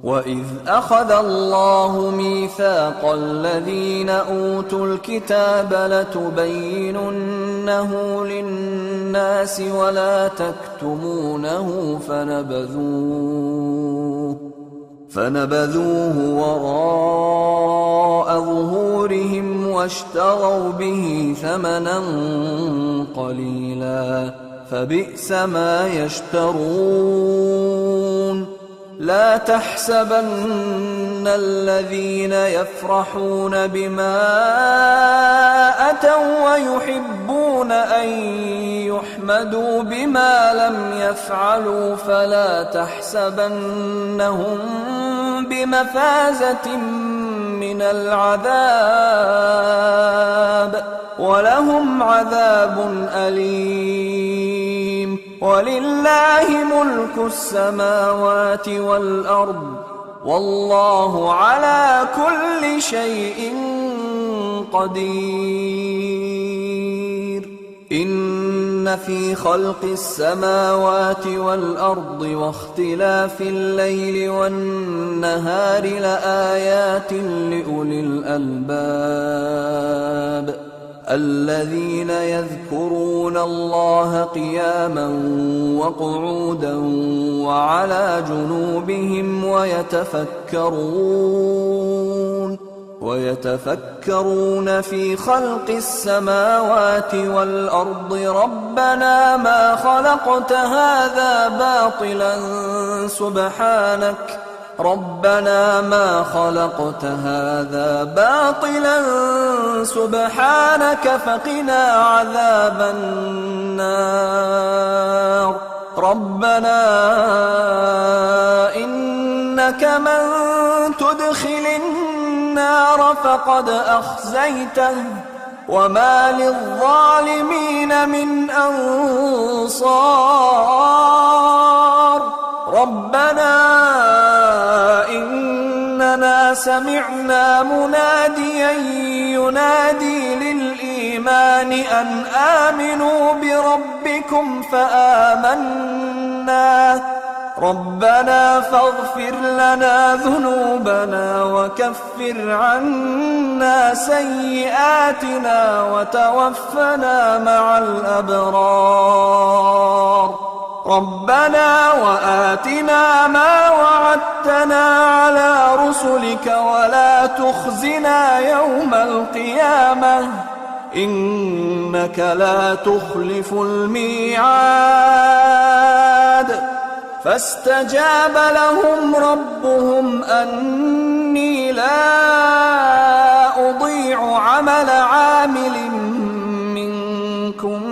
وإذ أخذ الله ميثاق الذين أوتوا الكتاب لتبيننه للناس ولا تكتمونه فنبذوه وراء ظهورهم واشتروا به ثمنا قليلا فبئس ما يشترون لا تحسبن الذين يفرحون بما أتوا ويحبون أن يحمدوا بما لم يفعلوا فلا تحسبنهم بمفازة من العذاب ولهم عذاب أليم ولله ملك السماوات والأرض والله على كل شيء قدير إن في خلق السماوات والأرض واختلاف الليل والنهار لآيات لأولي الألباب الذين يذكرون الله قياما وقعودا وعلى جنوبهم ويتفكرون في خلق السماوات والأرض ربنا ما خلقت هذا باطلا سبحانك فقنا عذاب النار ربنا إنك من تدخل النار فقد أخزيته وما للظالمين من أنصار ربنا إننا سمعنا مناديا ينادي للإيمان أن آمنوا بربكم فآمنا ربنا فاغفر لنا ذنوبنا وكفر عنا سيئاتنا وتوفنا مع الأبرار ربنا وآتنا ما وعدتنا على رسلك ولا تخزنا يوم القيامة إنك لا تخلف الميعاد فاستجاب لهم ربهم أني لا أضيع عمل عامل منكم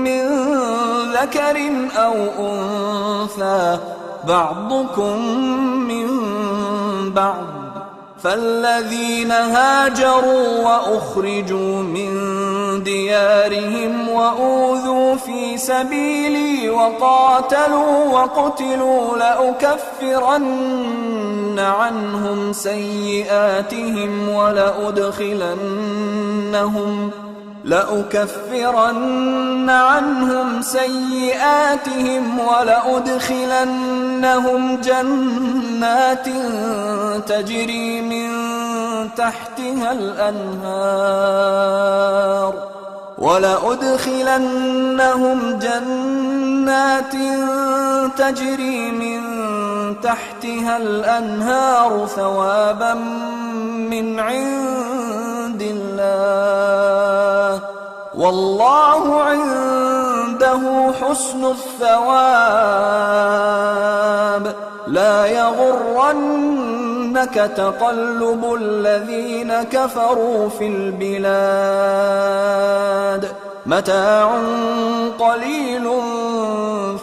من ذكر أو أنثى بعضكم من بعض فالذين هاجروا وأخرجوا من ديارهم وأوذوا في سبيلي وقاتلوا وقتلوا لأكفرن عنهم سيئاتهم ولأدخلنهم جنات تجري من تحتها الأنهار ثوابا من عند الله والله عنده حسن الثواب لا يغرنك تقلب الذين كفروا في البلاد متاع قليل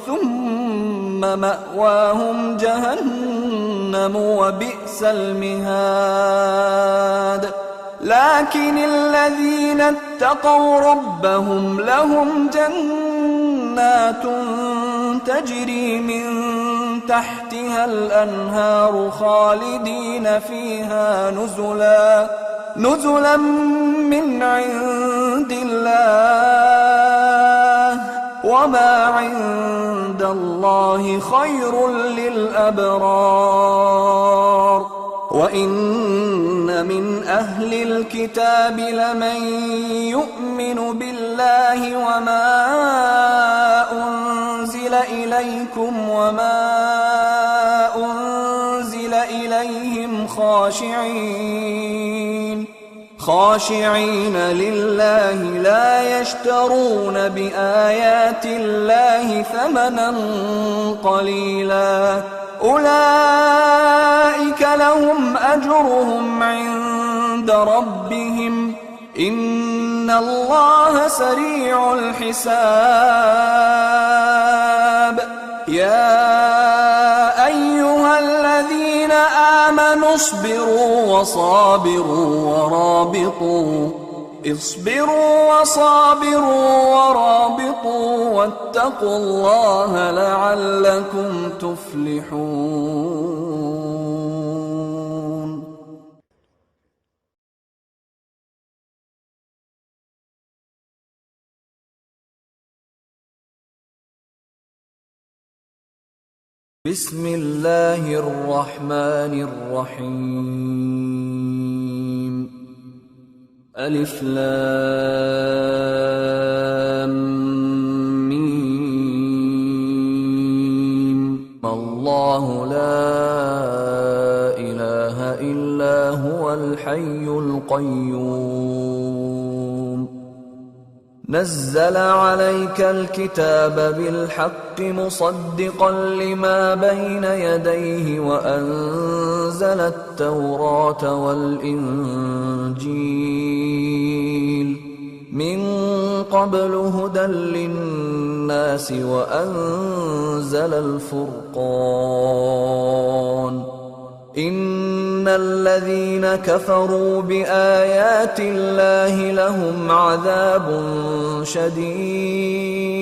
ثم مأواهم جهنم وبئس المهاد لكن الذين اتقوا ربهم لهم جنات تجري من تحتها الأنهار خالدين فيها نزلا من عند الله وما عند الله خير للأبرار وإن من أهل الكتاب لمن يؤمن بالله وما أنزل إليكم وما أنزل إليهم خاشعين لله لا يشترون بآيات الله ثمنا قليلا أولئك لهم أجرهم عند ربهم إن الله سريع الحساب يا أيها الذين آمنوا اصبروا وصابروا ورابطوا واتقوا الله لعلكم تفلحون. بسم الله الرحمن الرحيم ألف لام ميم الله لا إله إلا هو الحي القيوم نزل عليك الكتاب بالحق مصدقا لما بين يديه وأنزل التوراة والإنجيل من قبل هدى للناس وأنزل الفرقان إن الذين كفروا بآيات الله لهم عذاب شديد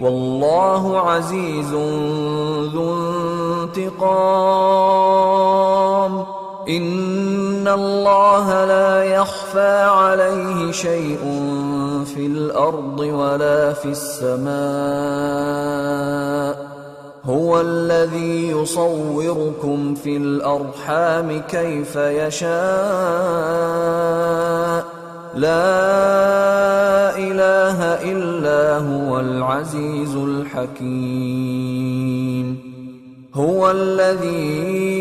والله عزيز ذو انتقام إن الله لا يخفى عليه شيء في الأرض ولا في السماء هو الذي يصوركم في الأرحام كيف يشاء لا إله إلا هو العزيز الحكيم هو الذي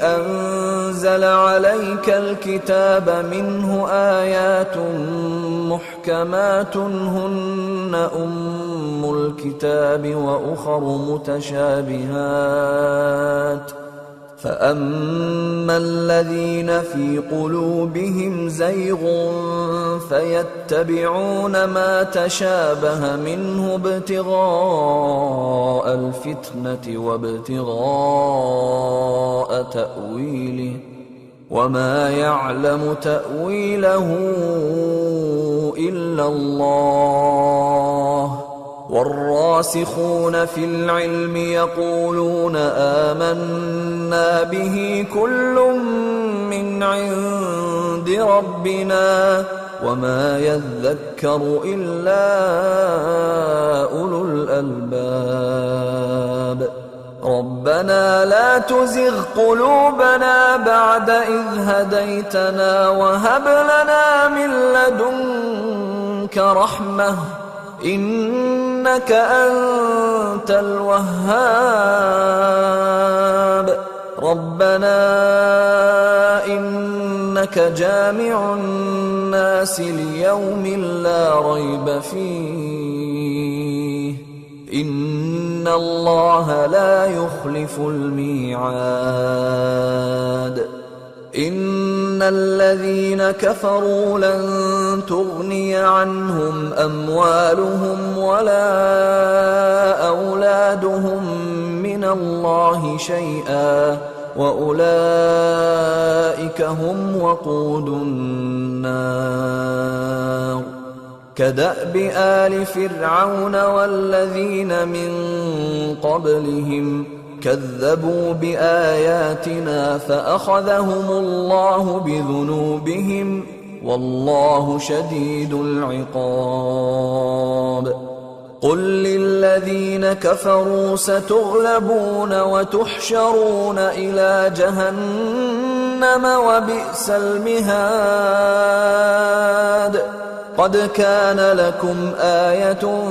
أنزل عليك الكتاب منه آيات محكمات هن أم الكتاب وأخر متشابهات فأما الذين في قلوبهم زيغ فيتبعون ما تشابه منه ابتغاء الفتنة وابتغاء تأويله وما يعلم تأويله إلا الله والراسخون في العلم يقولون آمنا به كل من عند ربنا وما يذكر إلا أولو الألباب ربنا لا تزغ قلوبنا بعد إذ هديتنا وهب لنا من لدنك رحمة إنك أنت الوهاب ربنا إنك جامع الناس ليوم لا ريب فيه إن الله لا يخلف الميعاد إن الذين كفروا لن تغني عنهم أموالهم ولا أولادهم من الله شيئا وأولئك هم وقود النار كدأب آل فرعون والذين من قبلهم كذبوا بآياتنا فأخذهم الله بذنوبهم والله شديد العقاب قل للذين كفروا ستغلبون وتحشرون إلى جهنم وبئس المهاد قد كان لكم آية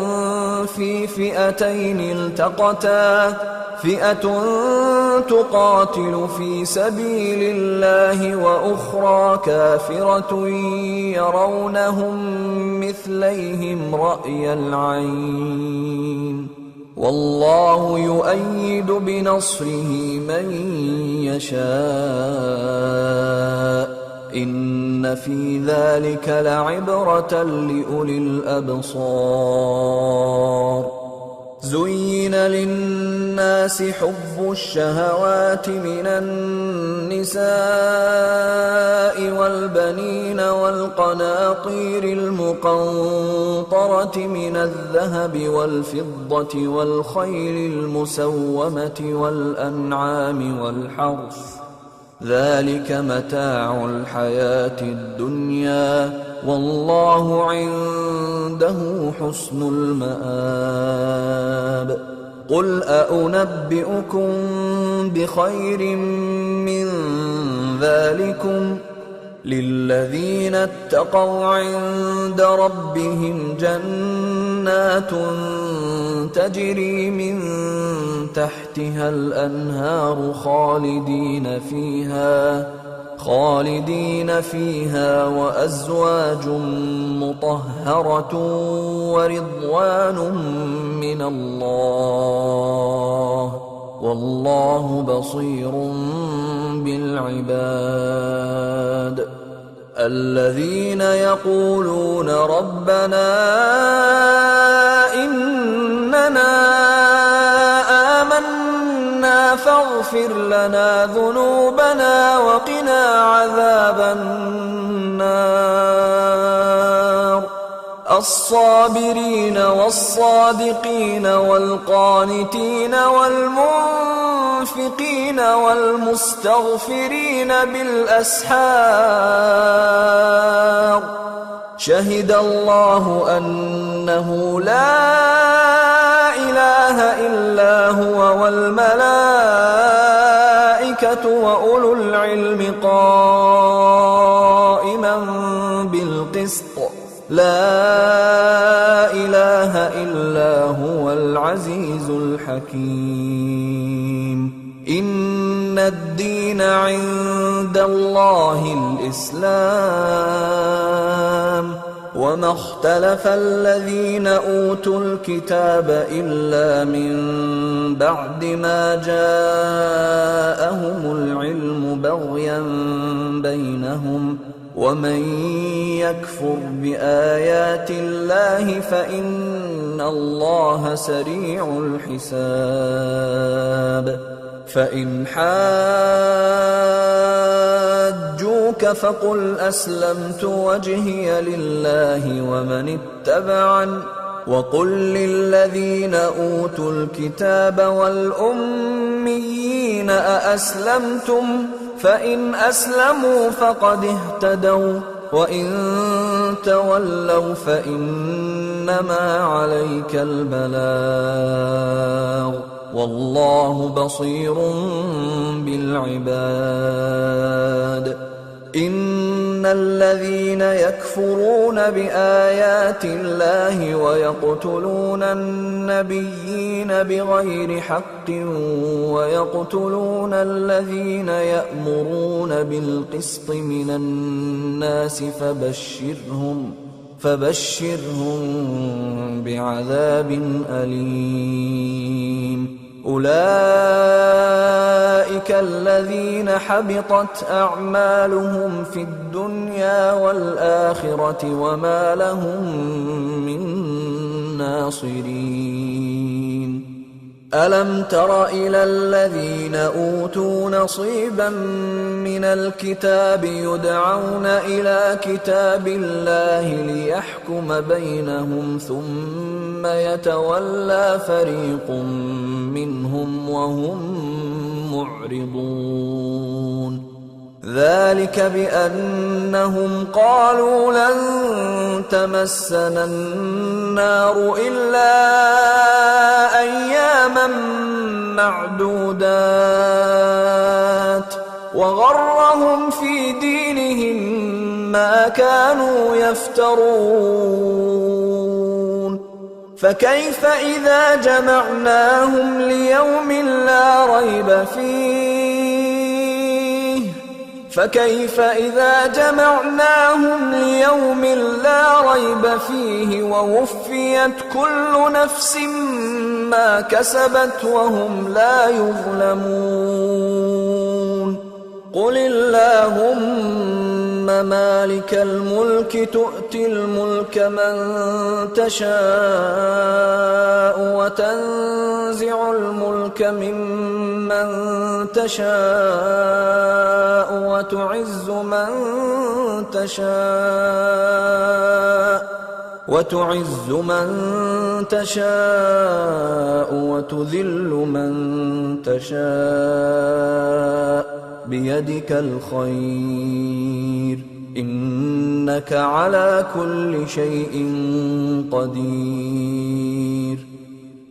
في فئتين التقتا فئة تقاتل في سبيل الله وأخرى كافرة يرونهم مثليهم رأي العين والله يؤيد بنصره من يشاء إن في ذلك لعبرة لأولي الأبصار زين للناس حب الشهوات من النساء والبنين والقناطير المقنطرة من الذهب والفضة والخيل المسومة والأنعام والحرث ذلك متاع الحياة الدنيا والله عنده حسن المآب قل أنبئكم بخير من ذلكم للذين اتقوا عند ربهم جنات تجري من تحتها الأنهار خالدين فيها وأزواج مطهرة ورضوان من الله والله بصير بالعباد الذين يقولون ربنا إننا آمنا فاغفر لنا ذنوبنا وقنا عذاب النار الصابرين والصادقين والقانتين والمنفقين والمستغفرين بالأسحار شهد الله أنه لا إله إله إلا هو والملائكة وأولو العلم قائما بالقسط لا إله إلا هو العزيز الحكيم إن الدين عند الله الإسلام وما اختلف الذين أوتوا الكتاب إلا من بعد ما جاءهم العلم بغيا بينهم ومن يكفر بآيات الله فإن الله سريع الحساب فإن حاجوك فقل أسلمت وجهي لله ومن اتبعني وقل للذين أوتوا الكتاب والأميين أأسلمتم فإن أسلموا فقد اهتدوا وإن تولوا فإنما عليك البلاغ والله بصير بالعباد إن الذين يكفرون بآيات الله ويقتلون النبيين بغير حق ويقتلون الذين يأمرون بالقسط من الناس فبشرهم بعذاب أليم أولئك الذين حبطت أعمالهم في الدنيا والآخرة وما لهم من ناصرين ألم تر إلى الذين أوتوا نصيبا من الكتاب يدعون إلى كتاب الله ليحكم بينهم ثم يتولى فريق منهم وهم معرضون ذلك بأنهم قالوا لن تمسنا النار إلا أياما معدودات وغرهم في دينهم ما كانوا يفترون فكيف إذا جمعناهم ليوم لا ريب فيه ووفيت كل نفس ما كسبت وهم لا يظلمون قل اللهم مالك الملك تؤتي الملك من تشاء وتنزع الملك ممن تشاء وتعز من تشاء وتذل من تشاء بيدك الخير إنك على كل شيء قدير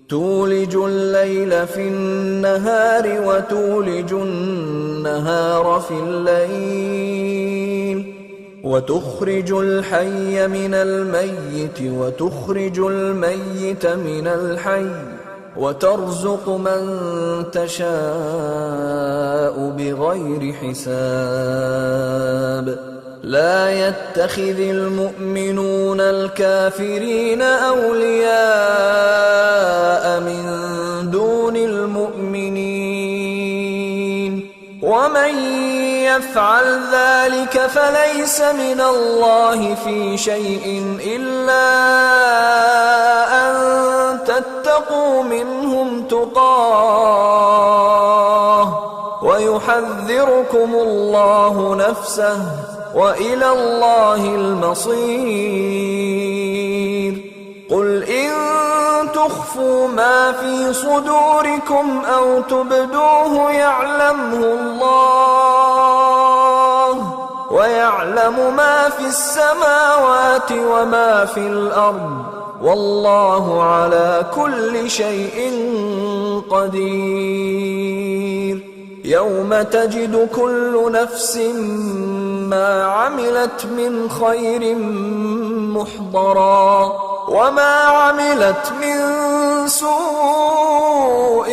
تولج الليل في النهار وتولج النهار في الليل وتخرج الحي من الميت وتخرج الميت من الحي وترزق من تشاء بغير حساب لا يتخذ المؤمنون الكافرين أولياء من دون المؤمنين ومن يفعل ذلك فليس من الله في شيء إلا أن تتقوا منهم تقاه ويحذركم الله نفسه وإلى الله المصير قل إن تخفوا ما في صدوركم أو تبدوه يعلمه الله ويعلم ما في السماوات وما في الأرض والله على كل شيء قدير. يوم تجد كل نفس ما عملت من خير محضرا وما عملت من سوء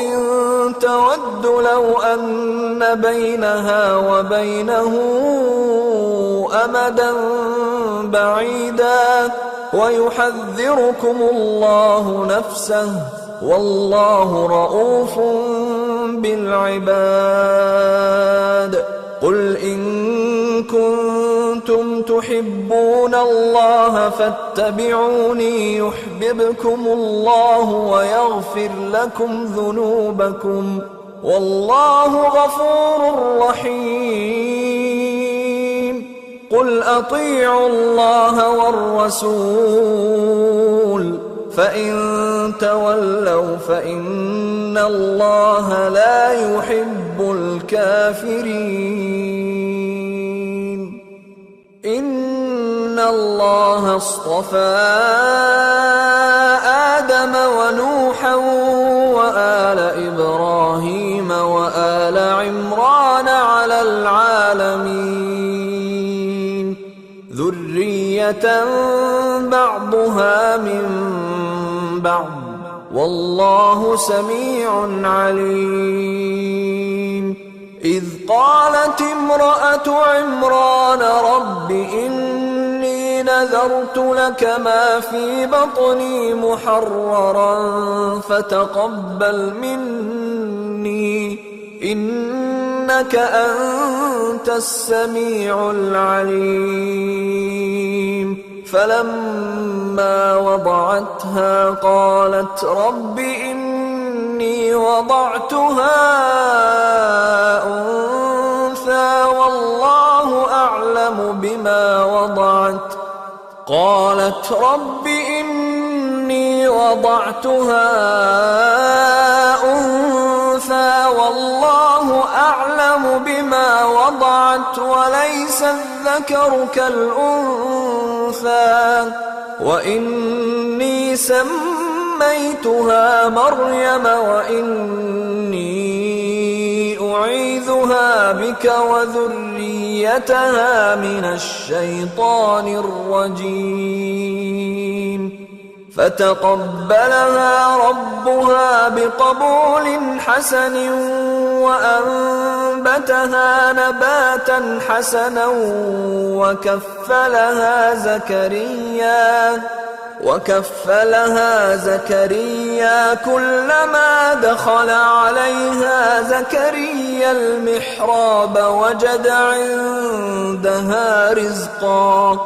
تود لو أن بينها وبينه أمدا بعيدا ويحذركم الله نفسه والله رءوف بالعباد. قل إن كنتم تحبون الله فاتبعوني يحببكم الله ويغفر لكم ذنوبكم والله غفور رحيم. قل أطيعوا الله والرسول فإن تولوا فإن الله لا يحب الكافرين. إن الله اصطفى آدم ونوحا وآل إبراهيم وآل عمران على العالمين ذرية بعضها من بعض والله سميع عليم. إذ قالت امرأة عمران رب إني نذرت لك ما في بطني محررا فتقبل مني إنك أنت السميع العليم. فلما وضعتها قالت رب إني وضعتها أنثى والله أعلم بما وضعت قالت رب إني وضعتها أنثى والله أعلم بما وضعت وليس الذكر كالأنثى وإني سميتها مريم وإني أعيذها بك وذريتها من الشيطان الرجيم. فتقبلها ربها بقبول حسن وأنبتها نباتا حسنا وكفلها زكريا كلما دخل عليها زكريا المحراب وجد عندها رزقا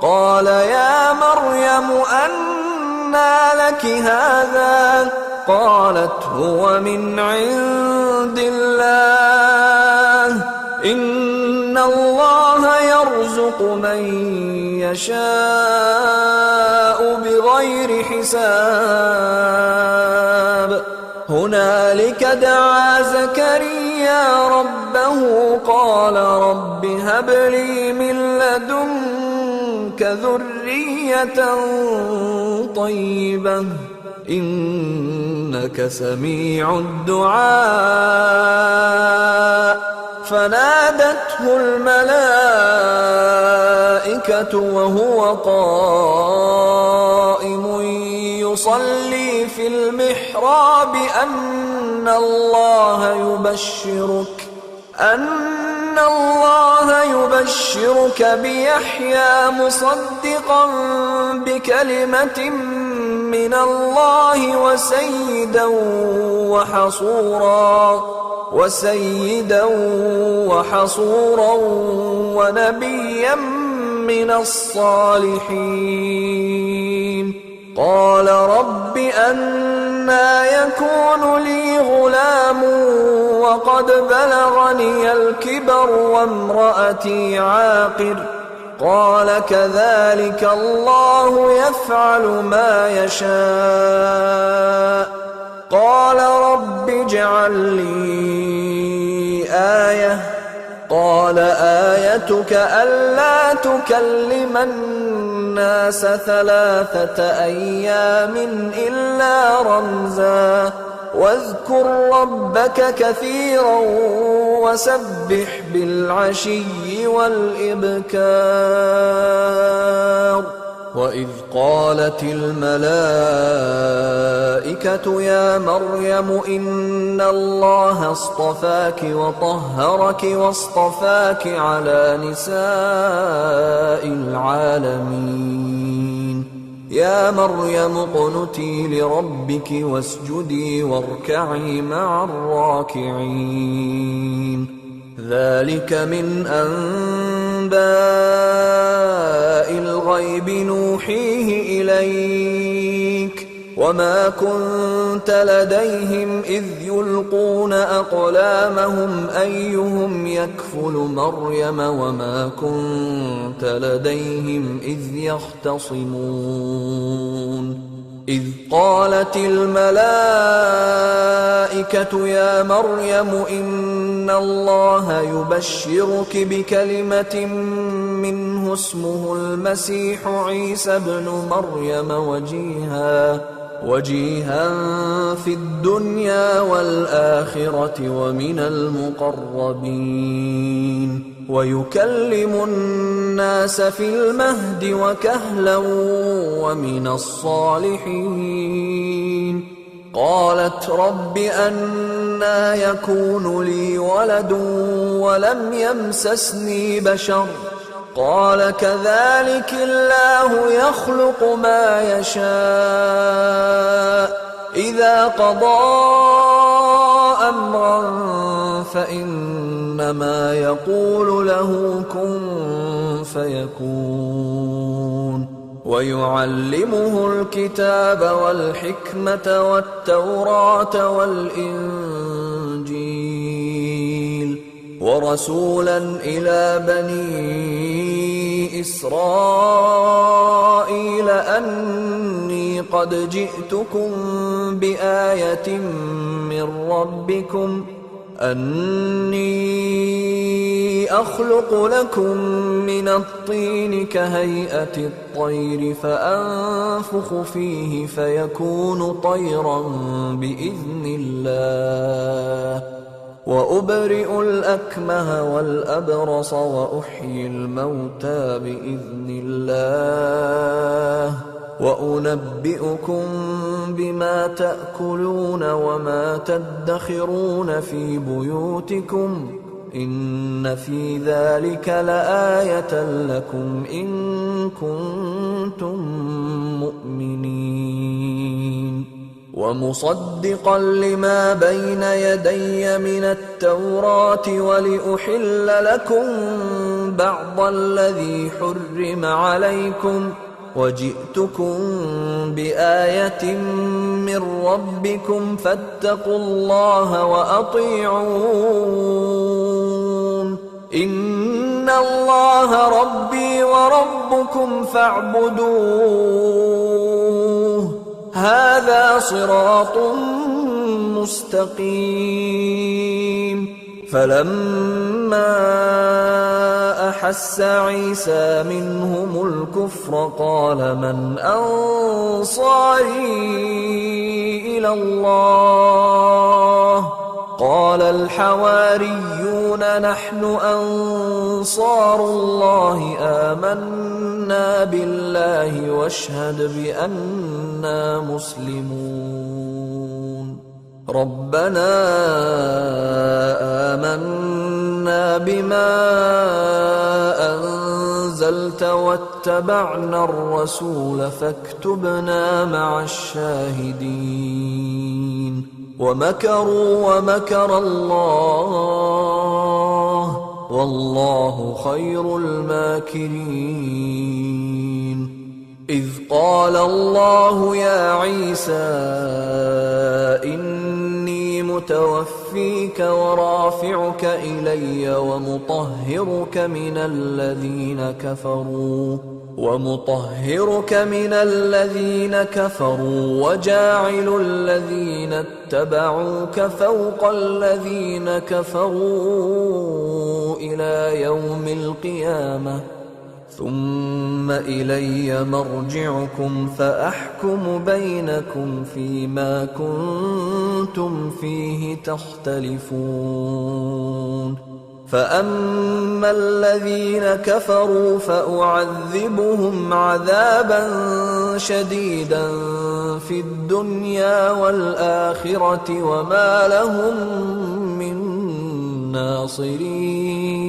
قال يا مريم أنى لك هذا قالت هو من عند الله إن الله يرزق من يشاء بغير حساب. هنالك دعا زكريا ربه قال رب هب لي من لدنك ذرية طيبة إنك سميع الدعاء. فنادته الملائكة وهو قائم يصلي في المحراب أن الله يبشرك بيحيى مصدقا بكلمة من الله وسيدا وحصورا ونبيا من الصالحين. قال رب أنى يكون لي غلام وقد بلغني الكبر وامرأتي عاقر قال كذلك الله يفعل ما يشاء. قال رب اجعل لي آية قال آيتك ألا تكلم الناس 3 أيام إلا رمزا واذكر ربك كثيرا وسبح بالعشي والإبكار وإذ قالت الملائكة يا مريم إن الله اصطفاك وطهرك واصطفاك على نساء العالمين يا مريم اقنتي لربك واسجدي واركعي مع الراكعين ذلك من أنباء الغيب نوحيه إليك وما كنت لديهم إذ يلقون أقلامهم أيهم يكفل مريم وما كنت لديهم إذ يختصمون إذ قالت الملائكة يا مريم إن الله يبشرك بكلمة منه اسمه المسيح عيسى بن مريم وجيها في الدنيا والآخرة ومن المقربين ويكلم الناس في المهد وكهلا ومن الصالحين قالت رب أنى يكون لي ولد ولم يمسسني بشر قال كذلك الله يخلق ما يشاء إذا قضى أمرا فإنما يقول له كن فيكون ويعلمه الكتاب والحكمة والتوراة والإنجيل ورسولا إلى بني إسرائيل أني قد جئتكم بآية من ربكم أني أخلق لكم من الطين كهيئة الطير فأنفخ فيه فيكون طيرا بإذن الله وأبرئ الأكمه والأبرص وأحيي الموتى بإذن الله وأنبئكم بما تأكلون وما تدخرون في بيوتكم إن في ذلك لآية لكم إن كنتم مؤمنين ومصدقا لما بين يدي من التوراة ولأحل لكم بعض الذي حرم عليكم وجئتكم بآية من ربكم فاتقوا الله وأطيعون إن الله ربي وربكم فاعبدوه هذا صراط مستقيم فلما أحس عيسى منهم الكفر قال من أنصاري إلى الله قال الحواريون نحن أنصار الله آمنا بالله واشهد بأننا مسلمون ربنا آمنا بما أنزلت واتبعنا الرسول فاكتبنا مع الشاهدين ومكروا ومكر الله والله خير الماكرين إذ قال الله يا عيسى إني متوفيك ورافعك إلي ومطهرك من الذين كفروا ومطهرك من الذين كفروا وجاعل الذين اتبعوك فوق الذين كفروا إلى يوم القيامة ثم إلي مرجعكم فأحكم بينكم فيما كنتم فيه تختلفون فأما الذين كفروا فأعذبهم عذابا شديدا في الدنيا والآخرة وما لهم من ناصرين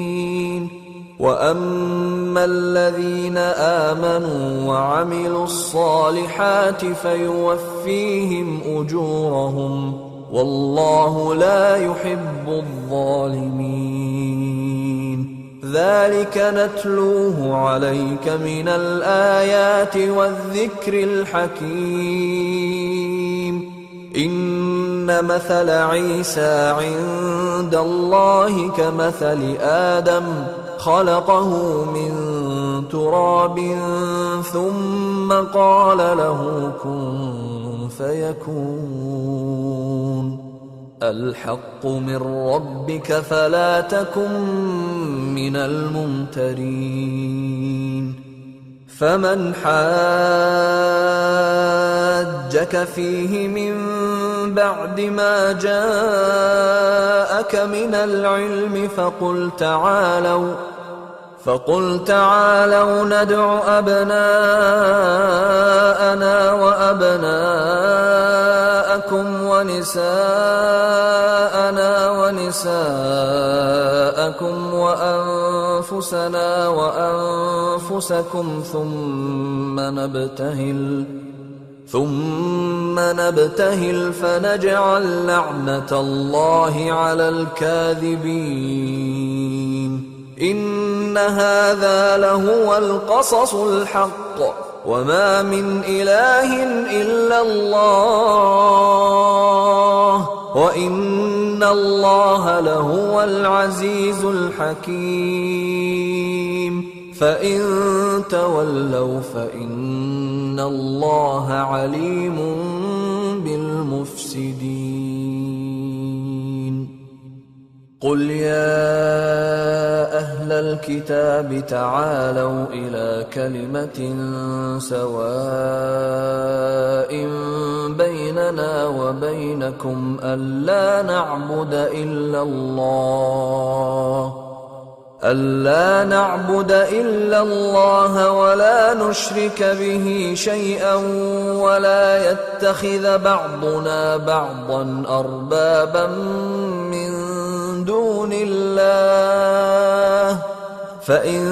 وأما الذين آمنوا وعملوا الصالحات فيوفيهم أجورهم والله لا يحب الظالمين ذلك نتلوه عليك من الآيات والذكر الحكيم إن مثل عيسى عند الله كمثل آدم خلقه من تراب ثم قال له كن فيكون الحق من ربك فلا تكن من الممترين فمن حاجك فيه من بعد ما جاءك من العلم فقل تعالوا ندع أبناءنا وأبناءكم ونساءنا ونساءكم وأنفسنا وأنفسكم ثم نبتهل فنجعل لعنة الله على الكاذبين إن هذا لهو القصص الحق وما من إله إلا الله وإن الله لهو العزيز الحكيم فإن تولوا فإن الله عليم بالمفسدين قل يا أهل الكتاب تعالوا إلى كلمة سواء بيننا وبينكم ألا نعبد إلا الله ولا نشرك به شيئا ولا يتخذ بعضنا بعضا أربابا من دون الله فإن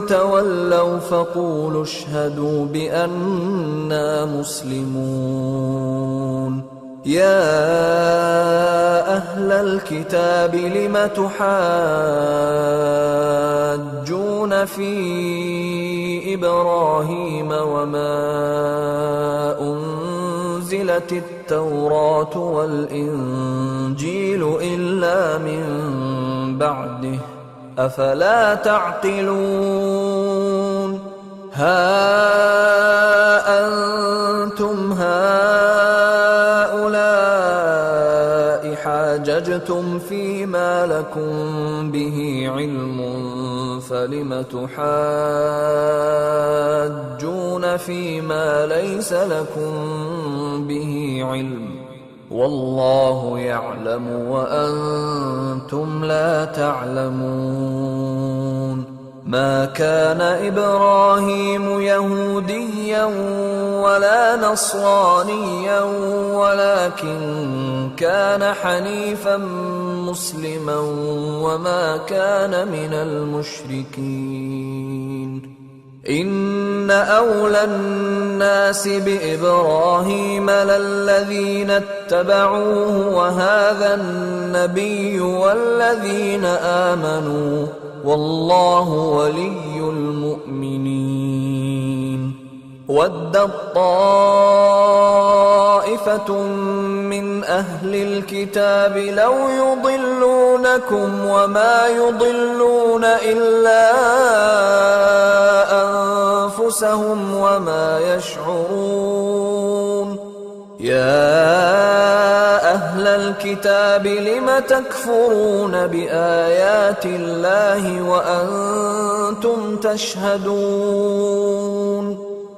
تولوا فقولوا اشهدوا بأننا مسلمون يا أهل الكتاب لم تحاجون في إبراهيم وما أنزلت التوراة والإنجيل إلا من بعده أفلا تعقلون ها أنتم هؤلاء حاججتم فيما لكم به علم فلم تحاجون فيما ليس لكم به علم والله يعلم وأنتم لا تعلمون ما كان إبراهيم يهوديا ولا نصرانيا ولكن كان حنيفا مسلما وما كان من المشركين إن أولى الناس بإبراهيم للذين اتبعوه وهذا النبي والذين آمنوا والله ولي المؤمنين ودت طائفة من أهل الكتاب لو يضلونكم وما يضلون إلا أنفسهم وما يشعرون يا أهل الكتاب لم تكفرون بآيات الله وأنتم تشهدون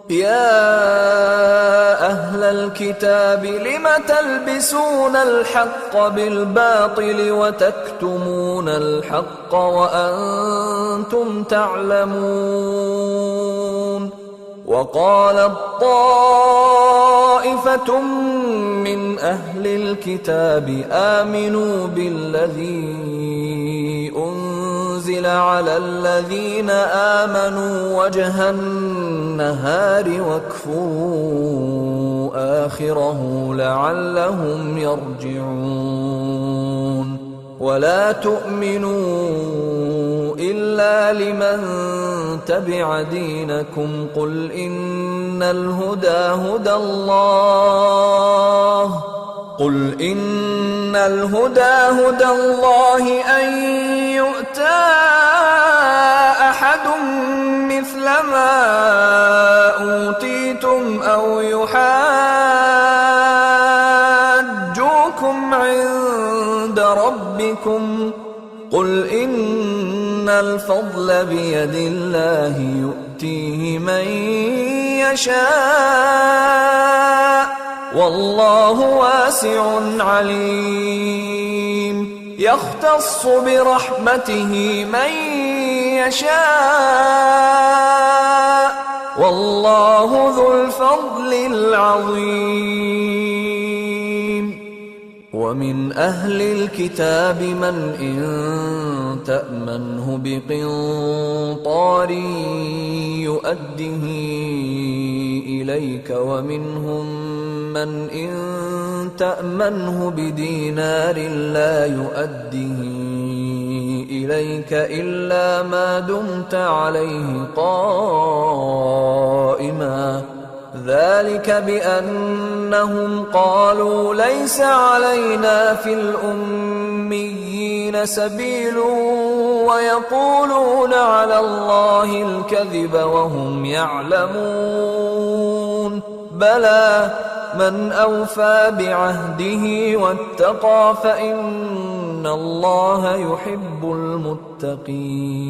يا أهل الكتاب لم تلبسون الحق بالباطل وتكتمون الحق وأنتم تعلمون وقالت طائفة من أهل الكتاب آمنوا بالذي أنزل على الذين آمنوا وجه النهار واكفروا آخره لعلهم يرجعون ولا تؤمنوا إلا لمن تبع دينكم قل إن الهدى هدى الله أن يؤتى أحد مثل ما أوتيتم أو يحاجوكم عند ربكم قل إن الفضل بيد الله يؤتيه من يشاء والله واسع عليم يختص برحمته من يشاء والله ذو الفضل العظيم ومن أهل الكتاب من إن تأمنه بقنطار يؤده إليك ومنهم من إن تأمنه بدينار لا يؤده إليك إلا ما دمت عليه قائما ذلك بأنهم قالوا ليس علينا في الأميين سبيل ويقولون على الله الكذب وهم يعلمون بلى من أوفى بعهده واتقى فإن الله يحب المتقين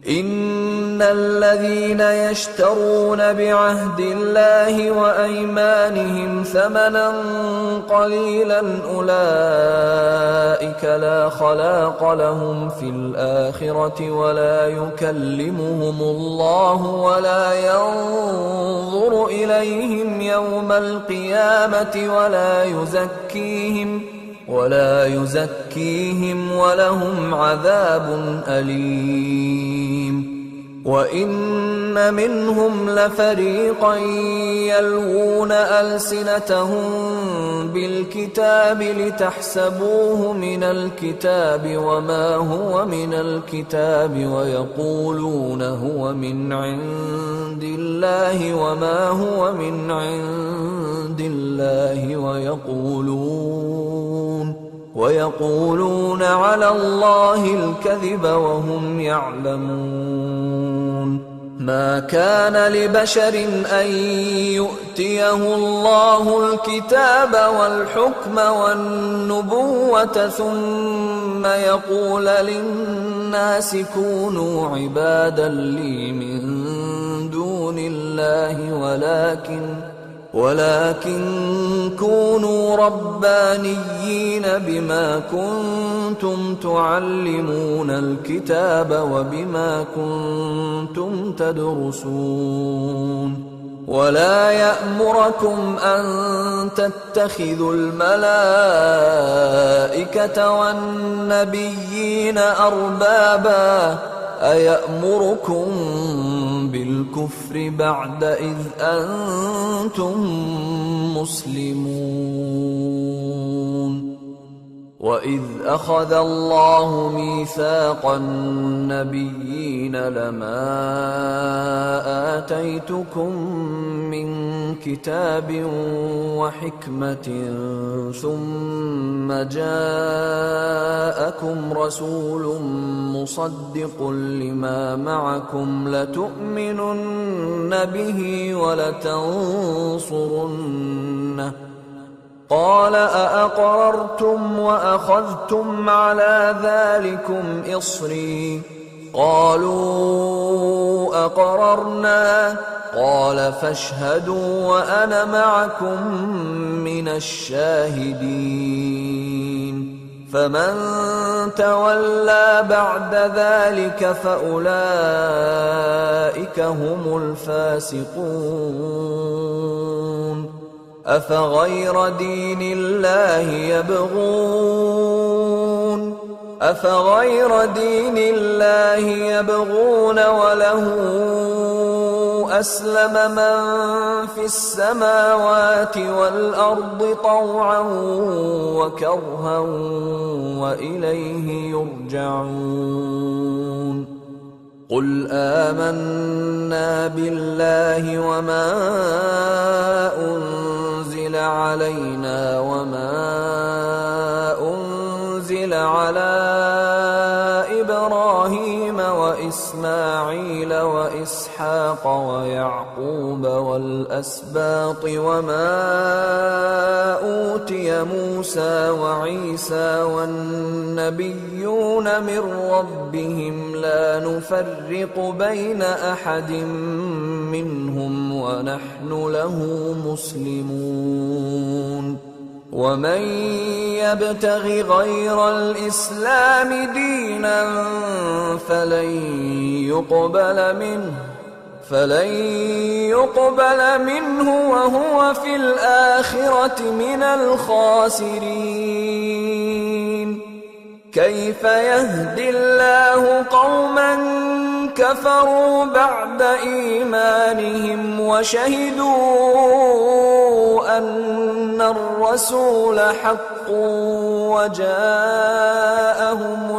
إن الذين يشترون بعهد الله وأيمانهم ثمنا قليلا أولئك لا خلاق لهم في الآخرة ولا يكلمهم الله ولا ينظر إليهم يوم القيامة ولا يزكيهم ولهم عذاب أليم وإن منهم لفريقا يلوون ألسنتهم بالكتاب لتحسبوه من الكتاب وما هو من الكتاب ويقولون هو من عند الله وما هو من عند الله ويقولون على الله الكذب وهم يعلمون ما كان لبشر أن يؤتيه الله الكتاب والحكم والنبوة ثم يقول للناس كونوا عبادا لي من دون الله ولكن كونوا ربانيين بما كنتم تعلمون الكتاب وبما كنتم تدرسون ولا يأمركم أن تتخذوا الملائكة والنبيين أربابا أيأمركم بالكفر بعد إذ أنتم مسلمون وَإِذْ أَخَذَ اللَّهُ مِيثَاقَ النَّبِيِّينَ لَمَا آتَيْتُكُم مِّن كِتَابٍ وَحِكْمَةٍ ثُمَّ جَاءَكُمْ رَسُولٌ مُّصَدِّقٌ لِّمَا مَعَكُمْ لَتُؤْمِنُنَّ بِهِ وَلَتَنصُرُنَّهُ قَالَ أَأَقْرَرْتُمْ وَأَخَذْتُمْ عَلَىٰ ذَٰلِكُمْ إِصْرِي قَالُوا أَقْرَرْنَا قَالَ فَاشْهَدُوا وَأَنَا مَعَكُم مِّنَ الشَّاهِدِينَ فَمَن تَوَلَّىٰ بَعْدَ ذَٰلِكَ فَأُولَٰئِكَ هُمُ الْفَاسِقُونَ أَفَغَيْرَ دِينِ اللَّهِ يَبْغُونَ وَلَهُ أَسْلَمَ مَن فِي السَّمَاوَاتِ وَالْأَرْضِ طَوْعًا وَكَرْهًا وَإِلَيْهِ يُرْجَعُونَ قُلْ آمَنَّا بِاللَّهِ وَمَا أُنزِلَ عَلَيْنَا وَمَا أُنزِلَ عَلَىٰ إِبْرَاهِيمَ وَإِسْمَاعِيلَ وَإِسْحَاقَ وَيَعْقُوبَ وَالْأَسْبَاطِ وَمَا أُوتِيَ مُوسَىٰ وَعِيسَىٰ وَالنَّبِيُّونَ مِن رَّبِّهِمْ لَا نُفَرِّقُ بَيْنَ أَحَدٍ مِّنْهُمْ وَنَحْنُ لَهُ مُسْلِمُونَ وَمَن يَبْتَغِ غَيْرَ الْإِسْلَامِ دِينًا فَلَن يُقْبَلَ مِنْهُ وَهُوَ فِي الْآخِرَةِ مِنَ الْخَاسِرِينَ كَيْفَ يَهْدِي اللَّهُ قَوْمًا كَفَرُوا بَعْدَ إِيمَانِهِمْ وَشَهِدُوا أَنَّ الرَّسُولَ حَقٌّ وَجَاءَهُمُ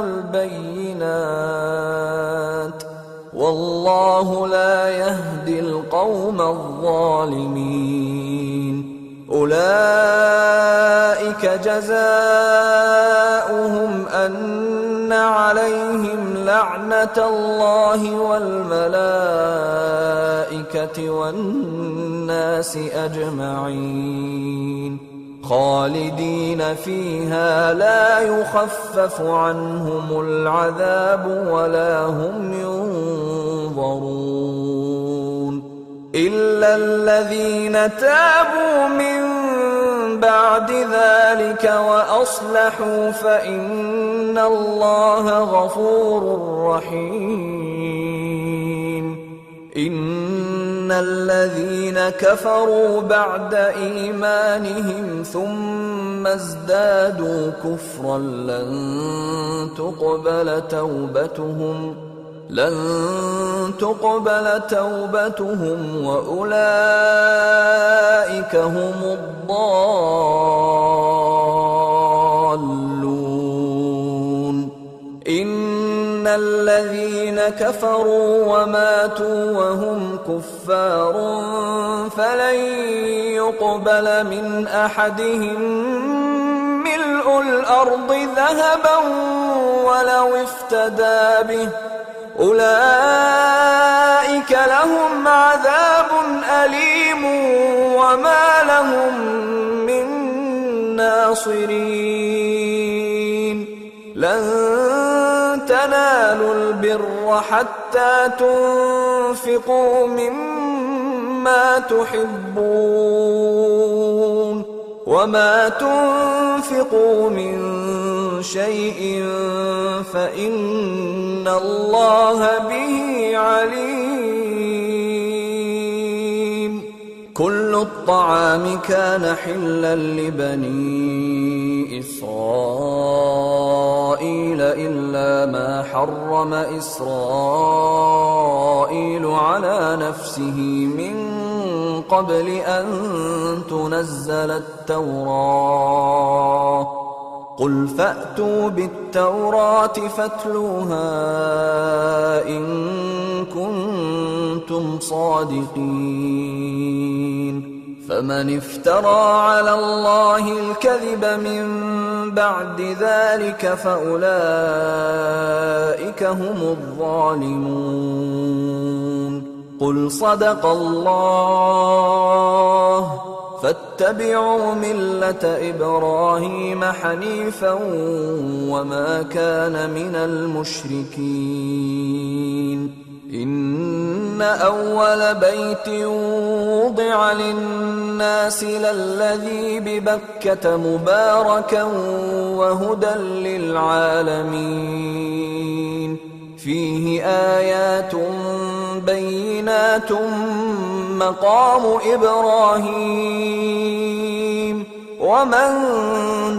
الْبَيِّنَاتُ وَاللَّهُ لَا يَهْدِي الْقَوْمَ الظَّالِمِينَ أُولَٰئِكَ جَزَاؤُهُمْ أَنَّ عَلَيْهِمْ لَعْنَةَ اللَّهِ وَالْمَلَائِكَةِ وَالنَّاسِ أَجْمَعِينَ خَالِدِينَ فِيهَا لَا يُخَفَّفُ عَنْهُمُ الْعَذَابُ وَلَا هُمْ يُنظَرُونَ إِلَّا الَّذِينَ تَابُوا مِن بَعْدِ ذَلِكَ وَأَصْلَحُوا فَإِنَّ اللَّهَ غَفُورٌ رَّحِيمٌ إِنَّ الَّذِينَ كَفَرُوا بَعْدَ إِيمَانِهِمْ ثُمَّ ازْدَادُوا كُفْرًا لن تقبل توبتهم وأولئك هم الضالون إن الذين كفروا وماتوا وهم كفار فلن يقبل من أحدهم ملء الأرض ذهبا ولو افتدى به أولئك لهم عذاب أليم وما لهم من ناصرين لن تنالوا البر حتى تنفقوا مما تحبون وما تنفقوا من شيء فإن الله به عليم كل الطعام كان حلا لبني إسرائيل إلا ما حرم إسرائيل على نفسه من قبل أن تنزل التوراة قل فأتوا بالتوراة فاتلوها إن كنتم صادقين فمن افترى على الله الكذب من بعد ذلك فأولئك هم الظالمون قل صدق الله فاتبعوا ملة إبراهيم حنيفا وما كان من المشركين إن أول بيت وضع للناس للذي ببكة مباركا وهدى للعالمين فيه آيات بينات مقام إبراهيم ومن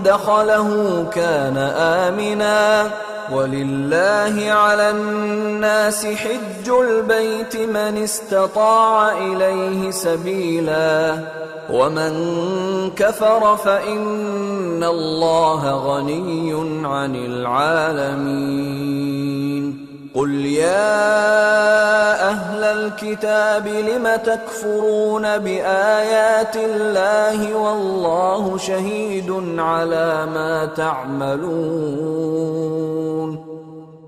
دخله كان آمنا ولله على الناس حج البيت من استطاع إليه سبيلا ومن كفر فإن الله غني عن العالمين قل يا أهل الكتاب لم تكفرون بآيات الله والله شهيد على ما تعملون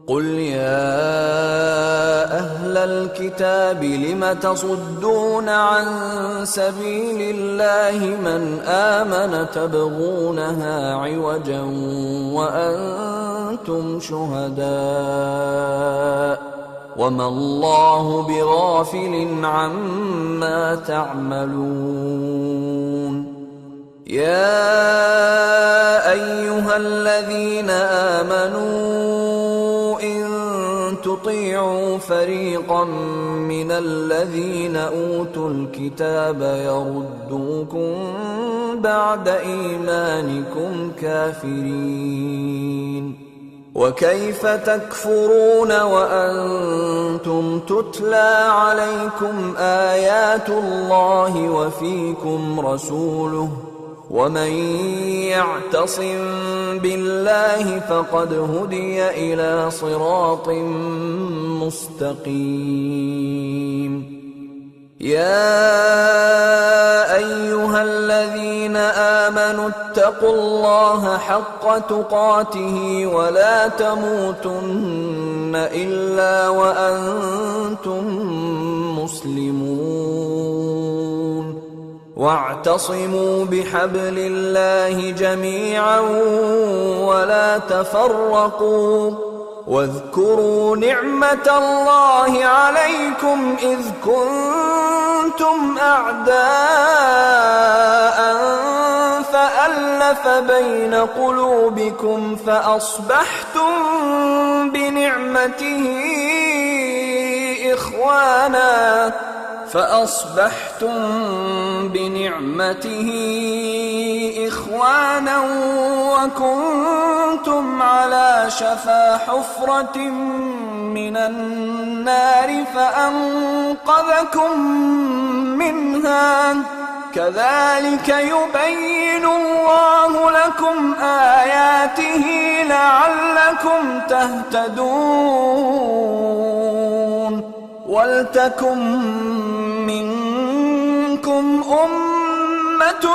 قل يا أهل الكتاب لم تصدون عن سبيل الله من آمن تبغونها عوجا وأنتم شهداء وما الله بغافل عما تعملون يا أيها الذين آمنوا إن تطيعوا فريقا من الذين أوتوا الكتاب يردوكم بعد إيمانكم كافرين وكيف تكفرون وأنتم تتلى عليكم آيات الله وفيكم رسوله ومن يعتصم بالله فقد هدي إلى صراط مستقيم يا أيها الذين آمنوا اتقوا الله حق تقاته ولا تموتن إلا وأنتم مسلمون واعتصموا بحبل الله جميعا ولا تفرقوا واذكروا نعمة الله عليكم إذ كنتم أعداء فألف بين قلوبكم فأصبحتم بنعمته إخوانا وكنتم على شفا حفرة من النار فأنقذكم منها كذلك يبين الله لكم آياته لعلكم تهتدون ولتكن منكم أمة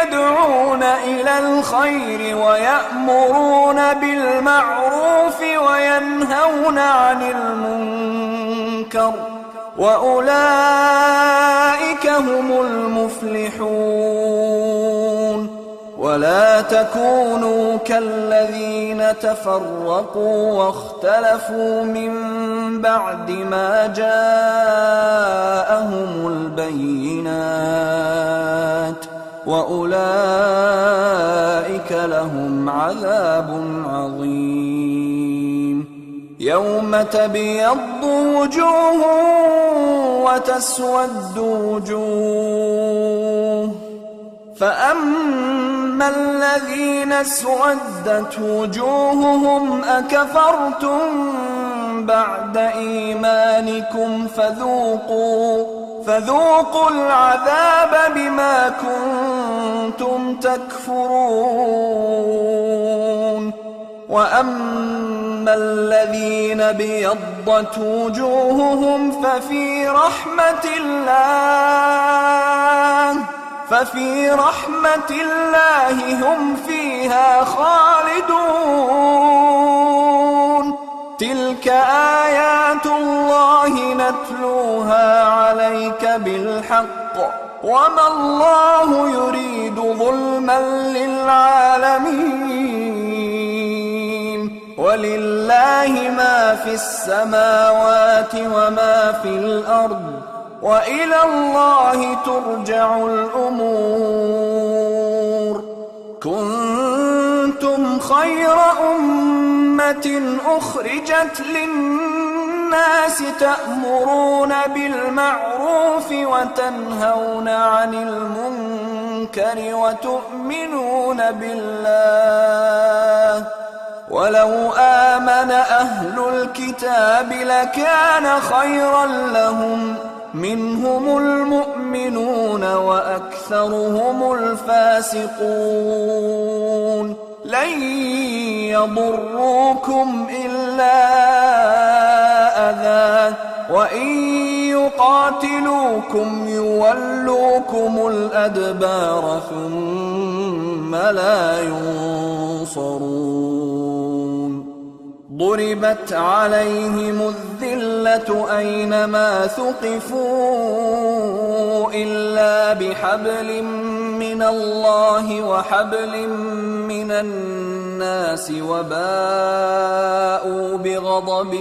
يدعون إلى الخير ويأمرون بالمعروف وينهون عن المنكر وأولئك هم المفلحون ولا تكونوا كالذين تفرقوا واختلفوا من بعد ما جاءهم البينات وأولئك لهم عذاب عظيم يوم تبيض وجوه وتسود وجوه فأما الذين اسودت وجوههم أكفرتم بعد إيمانكم فذوقوا العذاب بما كنتم تكفرون وأما الذين ابيضت وجوههم ففي رحمة الله هم فيها خالدون. تلك آيات الله نتلوها عليك بالحق وما الله يريد ظلما للعالمين. ولله ما في السماوات وما في الأرض وإلى الله ترجع الأمور. كنتم خير أمة أخرجت للناس تأمرون بالمعروف وتنهون عن المنكر وتؤمنون بالله. ولو آمن أهل الكتاب لكان خيرا لهم منهم المؤمنون وأكثرهم الفاسقون. لن يضروكم إلا أذى وإن يقاتلوكم يولوكم الأدبار ثم لا ينصرون. ضربت عليهم الذلة أينما ثقفوا إلا بحبل من الله وحبل من الناس وباءوا بغضب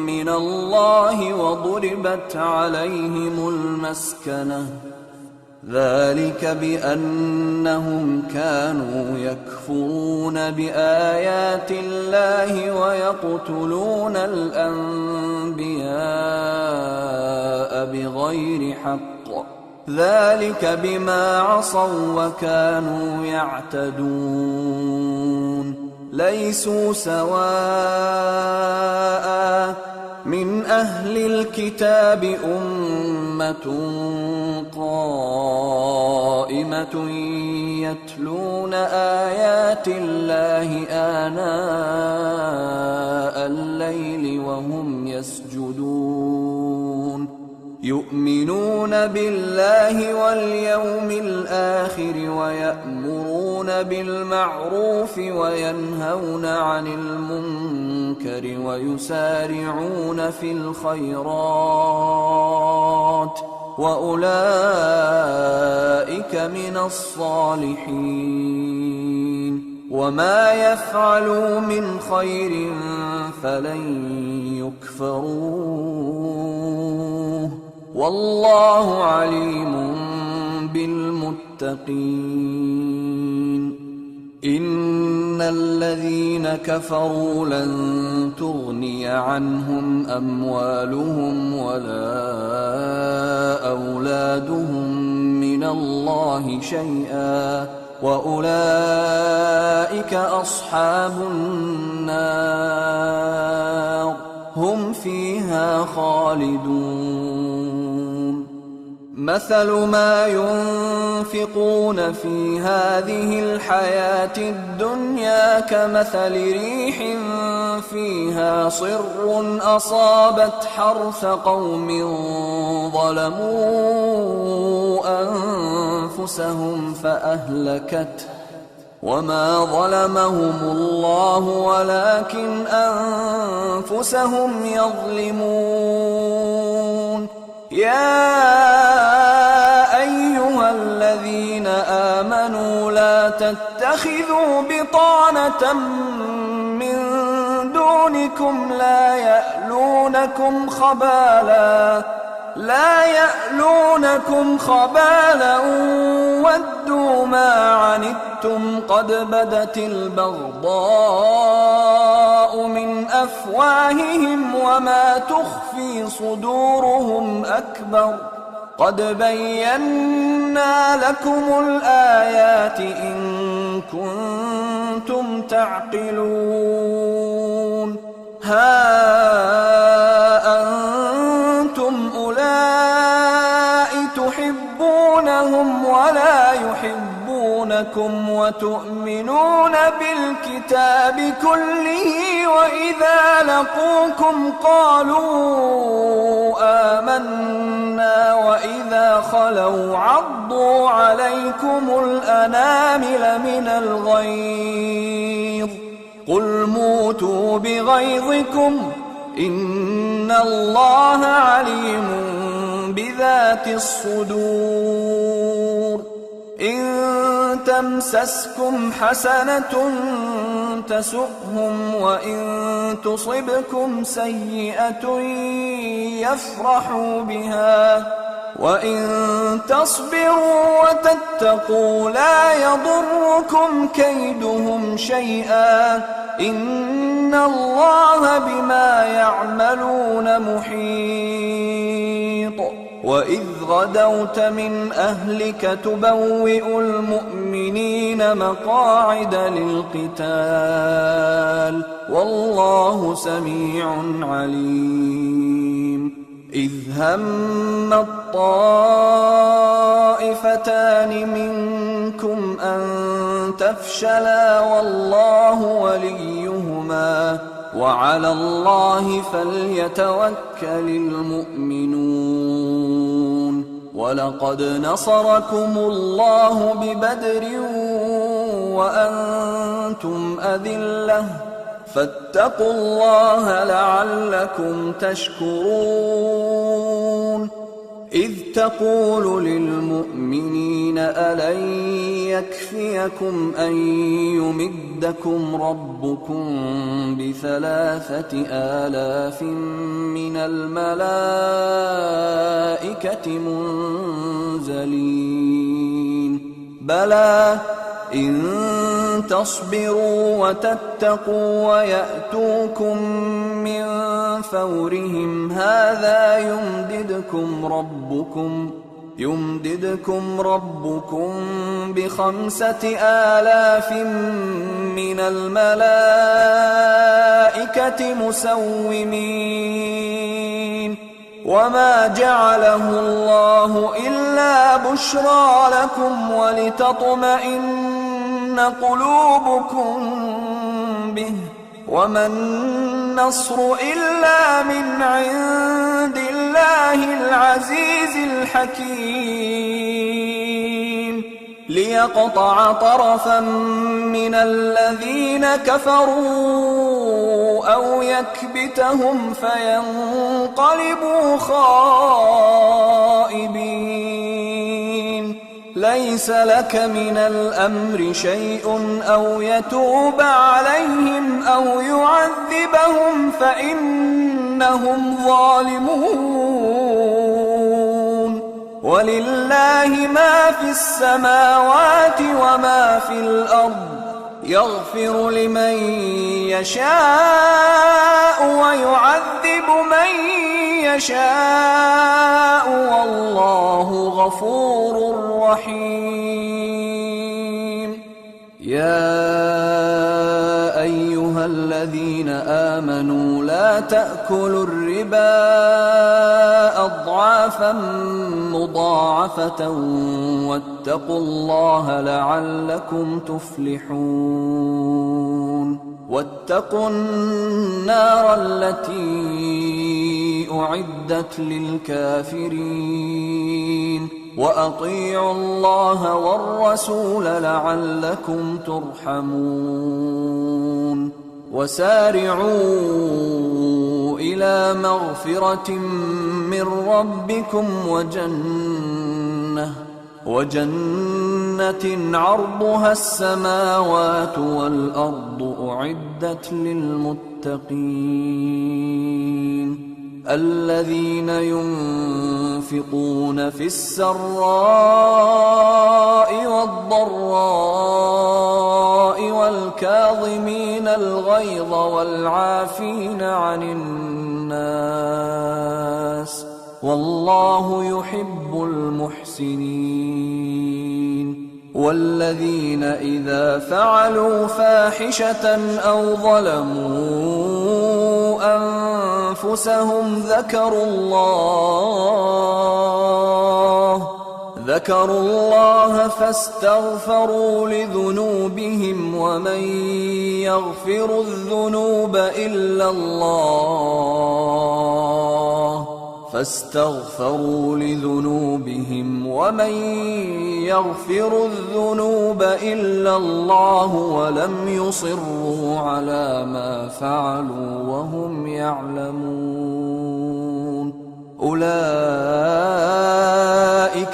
من الله وضربت عليهم المسكنة ذلك بأنهم كانوا يكفرون بآيات الله ويقتلون الأنبياء بغير حق ذلك بما عصوا وكانوا يعتدون. ليسوا سواء من أهل الكتاب أمة قائمة يتلون آيات الله آناء الليل وهم يسجدون يؤمنون بالله واليوم الآخر ويأمرون بالمعروف وينهون عن المنكر ويسارعون في الخيرات وأولئك من الصالحين. وما يفعلوا من خير فلن يكفروه والله عليم بالمتقين. إن الذين كفروا لن تغني عنهم أموالهم ولا أولادهم من الله شيئا وأولئك أصحاب النار هم فيها خالدون. مثل ما ينفقون في هذه الحياة الدنيا كمثل ريح فيها صر أصابت حرث قوم ظلموا أنفسهم فأهلكته وما ظلمهم الله ولكن أنفسهم يظلمون. يا أيها الذين آمنوا لا تتخذوا بطانة من دونكم لا يألونكم خبالا ودوا ما عنتم قد بدت البغضاء من أفواههم وما تخفي صدورهم أكبر قد بينا لكم الآيات إن كنتم تعقلون. ها أنتم أولئك تحبونهم ولا يحبونكم يمدكم وتؤمنون بالكتاب كله وإذا لقوكم قالوا آمنا وإذا خلوا عضوا عليكم الأنامل من الغيظ قل موتوا بغيظكم إن الله عليم بذات الصدور إن تمسسكم حسنة تسؤهم وإن تصبكم سيئة يفرحوا بها وإن تصبروا وتتقوا لا يضركم كيدهم شيئا إن الله بما يعملون محيط وإذ غدوت من أهلك تبوئ المؤمنين مقاعد للقتال والله سميع عليم إذ هم الطائفتان منكم أن تفشلا والله وليهما وعلى الله فليتوكل المؤمنون ولقد نصركم الله ببدر وأنتم أذلة فاتقوا الله لعلكم تشكرون إذ تقول للمؤمنين ألن يكفيكم أن يمدكم ربكم ب3,000 من الملائكة منزلين بلى إن تصبروا وتتقوا ويأتوكم من فورهم هذا يمددكم ربكم ب5,000 من الملائكة مسومين وما جعله الله إلا بشرى لكم ولتطمئن قلوبكم به وما النصر إلا من عند الله العزيز الحكيم ليقطع طرفا من الذين كفروا أو يكبتهم فينقلبوا خائبين ليس لك من الأمر شيء أو يتوب عليهم أو يعذبهم فإنهم ظالمون ولله ما في السماوات وما في الأرض يغفر لمن يشاء ويعذب من يشاء والله غفور رحيم يا أيها الذين آمنوا لا تأكلوا الربا أضعافا مضاعفة واتقوا الله لعلكم تفلحون واتقوا النار التي أعدت للكافرين وأطيعوا الله والرسول لعلكم ترحمون وسارعوا إلى مغفرة من ربكم وجنة عرضها السماوات والأرض أعدت للمتقين الذين ينفقون في السراء والضراء والكاظمين الغيظ والعافين عن الناس والله يحب المحسنين والذين إذا فعلوا فاحشة أو ظلموا ذكروا الله فاستغفروا لذنوبهم ومن يغفر الذنوب إلا الله ولم يصروا على ما فعلوا وهم يعلمون أولئك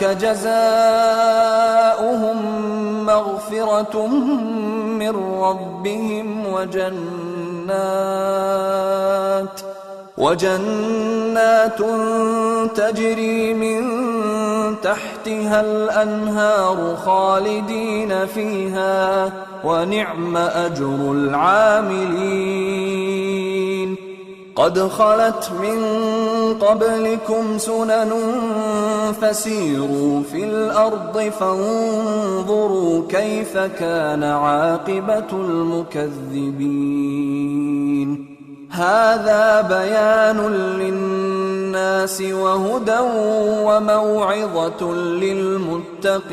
جزاؤهم مغفرة من ربهم وجنات تجري من تحتها الأنهار خالدين فيها ونعم أجر العاملين قد خلت من قبلكم سنن فسيروا في الأرض فانظروا كيف كان عاقبة المكذبين هذا بيان للناس وهدى وموعظة للمتقين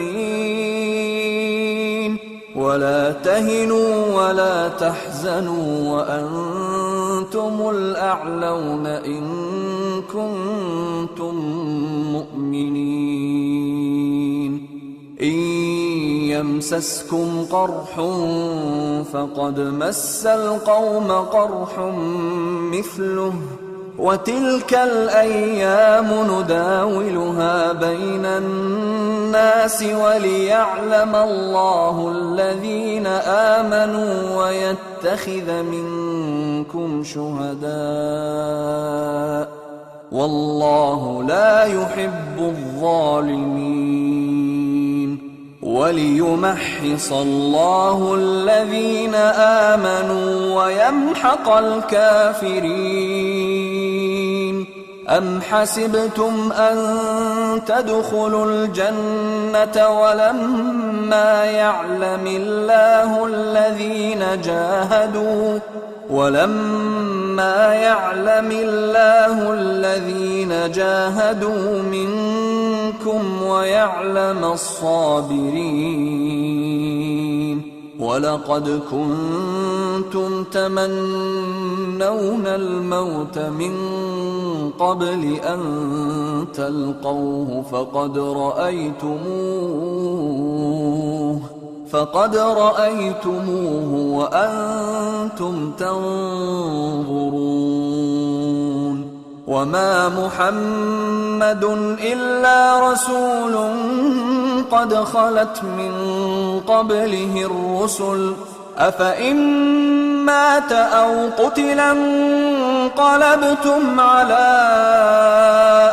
ولا تهنوا ولا تحزنوا وأنتم الأعلون إن كنتم مؤمنين إن يمسسكم قرح فقد مس القوم قرح مثله وتلك الأيام نداولها بين الناس وليعلم الله الذين آمنوا ويتخذ منكم شهداء والله لا يحب الظالمين وليمحص الله الذين آمنوا ويمحق الكافرين أم حسبتم أن تدخلوا الجنة ولما يعلم الله الذين جاهدوا منكم ويعلم الصابرين ولقد كنتم تمنون الموت من قبل أن تلقوه فقد رأيتموه وأنتم تنظرون وما محمد إلا رسول قد خلت من قبله الرسل أفإن مات أو قتلا انقلبتم على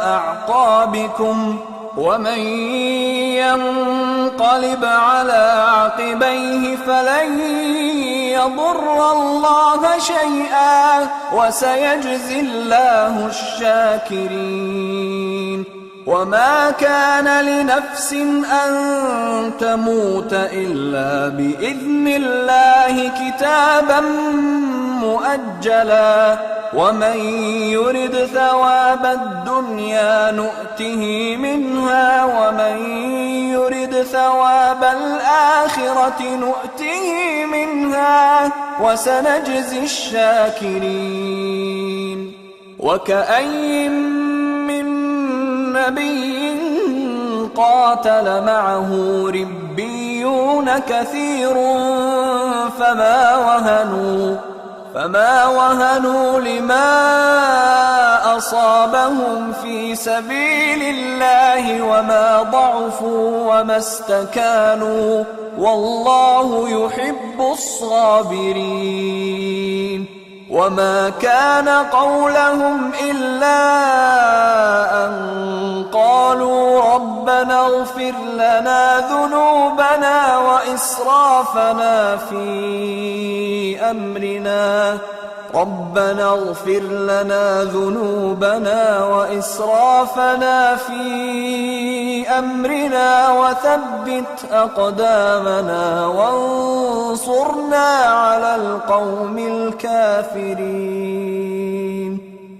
أعقابكم ومن ينقلب على عقبيه فلن يضر الله شيئا وسيجزي الله الشاكرين وما كان لنفس أن تموت إلا بإذن الله كتابا مؤجلا ومن يرد ثواب الدنيا نؤته منها ومن يرد ثواب الآخرة نؤته منها وسنجزي الشاكرين وكأين من نبي قاتل معه ربيون كثير فما وهنوا لما أصابهم في سبيل الله وما ضعفوا وما استكانوا والله يحب الصابرين وما كان قولهم إلا أن قالوا ربنا اغفر لنا ذنوبنا وإسرافنا في أمرنا وثبت أقدامنا وانصرنا على القوم الكافرين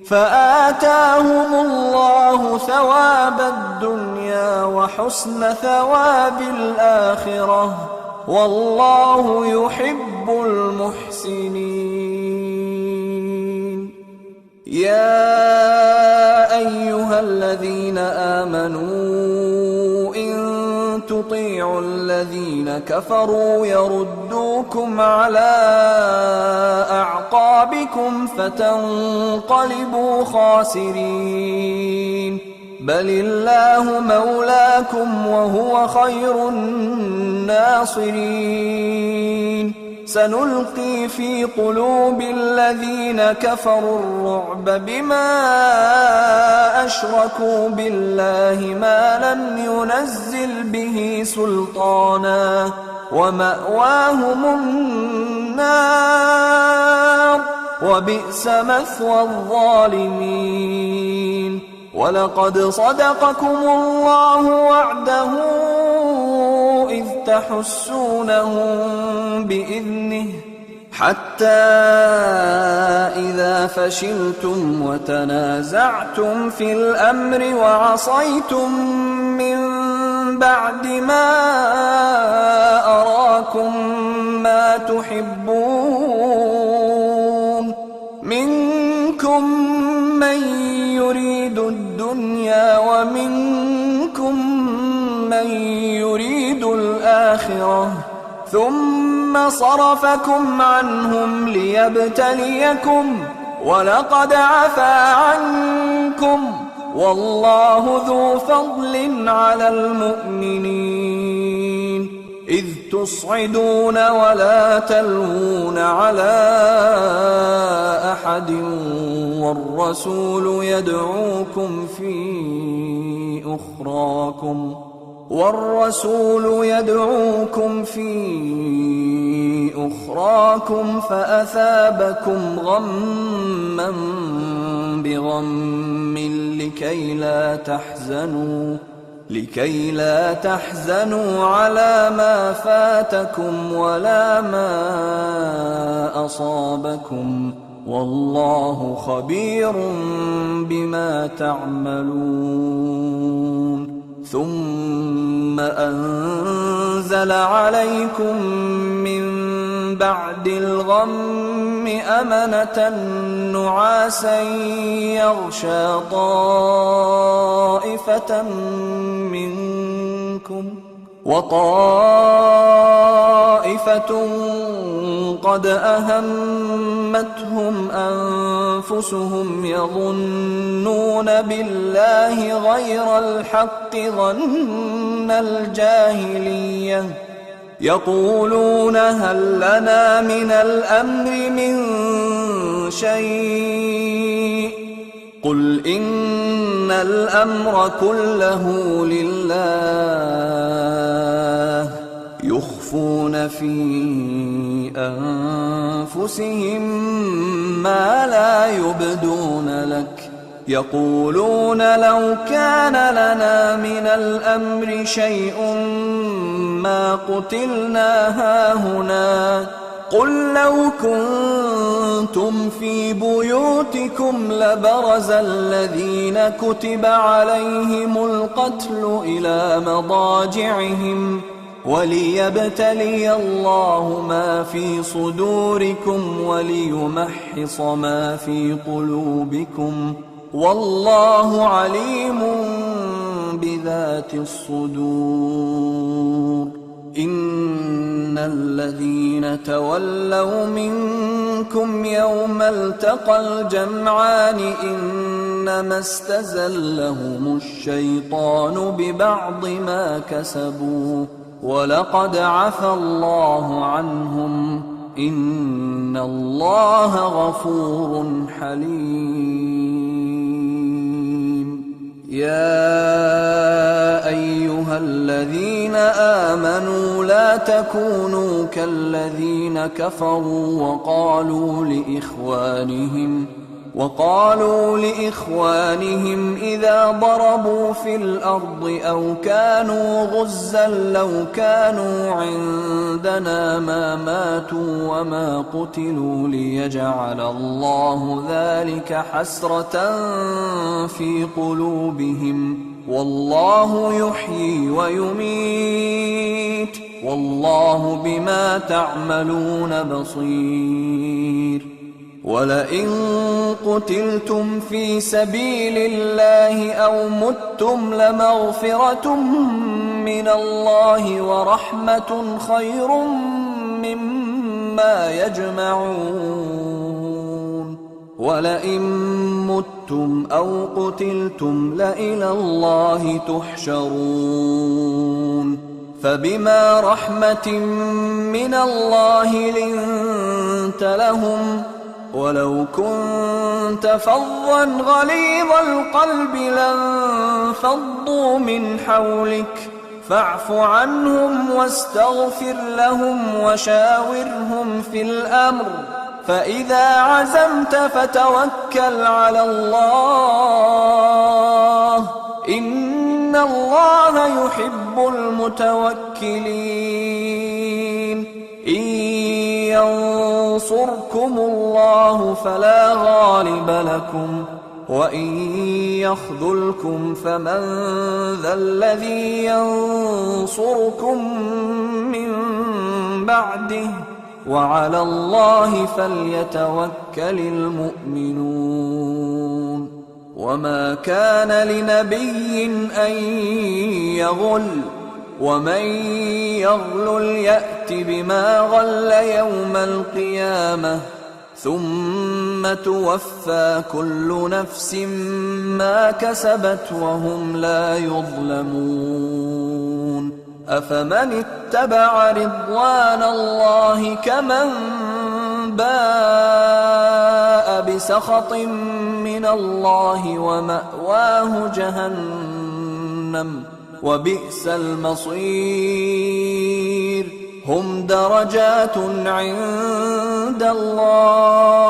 فآتاهم الله ثواب الدنيا وحسن ثواب الآخرة والله يحب المحسنين. يا أيها الذين آمنوا إن تطيعوا الذين كفروا يردوكم على أعقابكم فتنقلبوا خاسرين. بل الله مولاكم وهو خير الناصرين. سنلقي في قلوب الذين كفروا الرعب بما أشركوا بالله ما لم ينزل به سلطانا ومأواهم النار وبئس مثوى الظالمين. ولقد صدقكم الله وعده إذ تحسونهم بإذنه حتى إذا فشلتم وتنازعتم في الأمر وعصيتم من بعد ما أراكم ما تحبون منكم من يريد الدنيا ومنكم من يريد الآخرة ثم صرفكم عنهم ليبتليكم ولقد عفا عنكم والله ذو فضل على المؤمنين. إذ تصعدون ولا تلوون على أحد والرسول يدعوكم في أخراكم فأثابكم غما بغم لكي لا تحزنوا على ما فاتكم ولا ما أصابكم والله خبير بما تعملون. ثم أنزل عليكم من بعد الغم أمنة نعاسا يغشى طائفة منكم وطائفة قد أهمتهم أنفسهم يظنون بالله غير الحق ظن الجاهلية يقولون هل لنا من الأمر من شيء قل إن الأمر كله لله يخفون في أنفسهم ما لا يبدون لك يقولون لو كان لنا من الأمر شيء ما قتلنا هاهنا قل لو كنتم في بيوتكم لبرز الذين كتب عليهم القتل إلى مضاجعهم وليبتلي الله ما في صدوركم وليمحص ما في قلوبكم والله عليم بذات الصدور. إن الذين تولوا منكم يوم التقى الجمعان إنما استزلهم الشيطان ببعض ما كسبوا ولقد عفى الله عنهم إن الله غفور حليم. يا أيها الذين آمنوا لا تكونوا كالذين كفروا وقالوا لإخوانهم إذا ضربوا في الأرض أو كانوا غزا لو كانوا عندنا ما ماتوا وما قتلوا ليجعل الله ذلك حسرة في قلوبهم والله يحيي ويميت والله بما تعملون بصير ولئن قتلتم في سبيل الله أو متم لمغفرة من الله ورحمة خير مما يجمعون ولئن متم أو قتلتم لإلى الله تحشرون فبما رحمة من الله لنت لهم ولو كنت فظا غليظ القلب لانفضوا من حولك فاعف عنهم واستغفر لهم وشاورهم في الأمر فإذا عزمت فتوكل على الله إن الله يحب المتوكلين إن ينصركم الله فلا غالب لكم وإن يخذلكم فمن ذا الذي ينصركم من بعده وعلى الله فليتوكل المؤمنون وما كان لنبي أن يغل ومن يغلل يأت بما غل يوم القيامة ثم توفى كل نفس ما كسبت وهم لا يظلمون أفمن اتبع رضوان الله كمن باء بسخط من الله ومأواه جهنم وبئس المصير هم درجات عند الله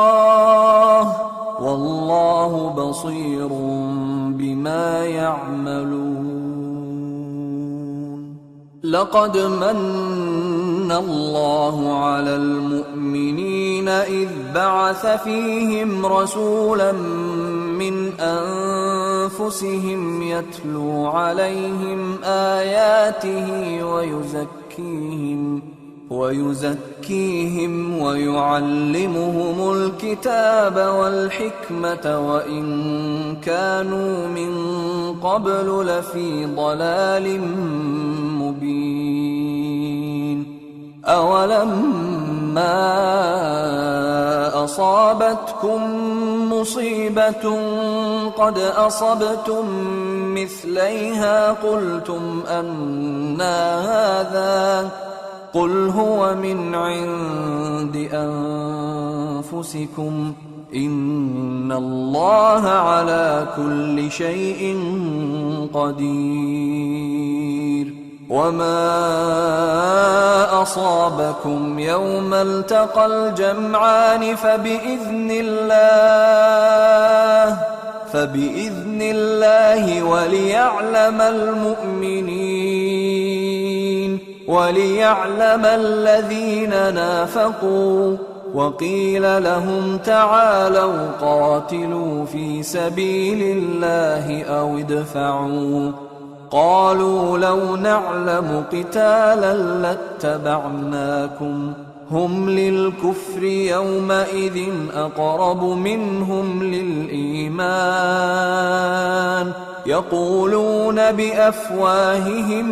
والله بصير بما يعملون لقد من الله على المؤمنين إذ بعث فيهم رسولا من أنفسهم يتلو عليهم آياته ويزكيهم ويعلمهم الكتاب والحكمة وإن كانوا من قبل لفي ضلال مبين أولما أصابتكم مصيبة قد أصبتم مثليها قلتم أنى هذا قل هو من عند أنفسكم إن الله على كل شيء قدير وما أصابكم يوم التقى الجمعان فبإذن الله وليعلم المؤمنين وليعلم الذين نافقوا وقيل لهم تعالوا قاتلوا في سبيل الله أو ادفعوا قالوا لو نعلم قتالا لاتبعناكم هم للكفر يومئذ أقرب منهم للإيمان يقولون بأفواههم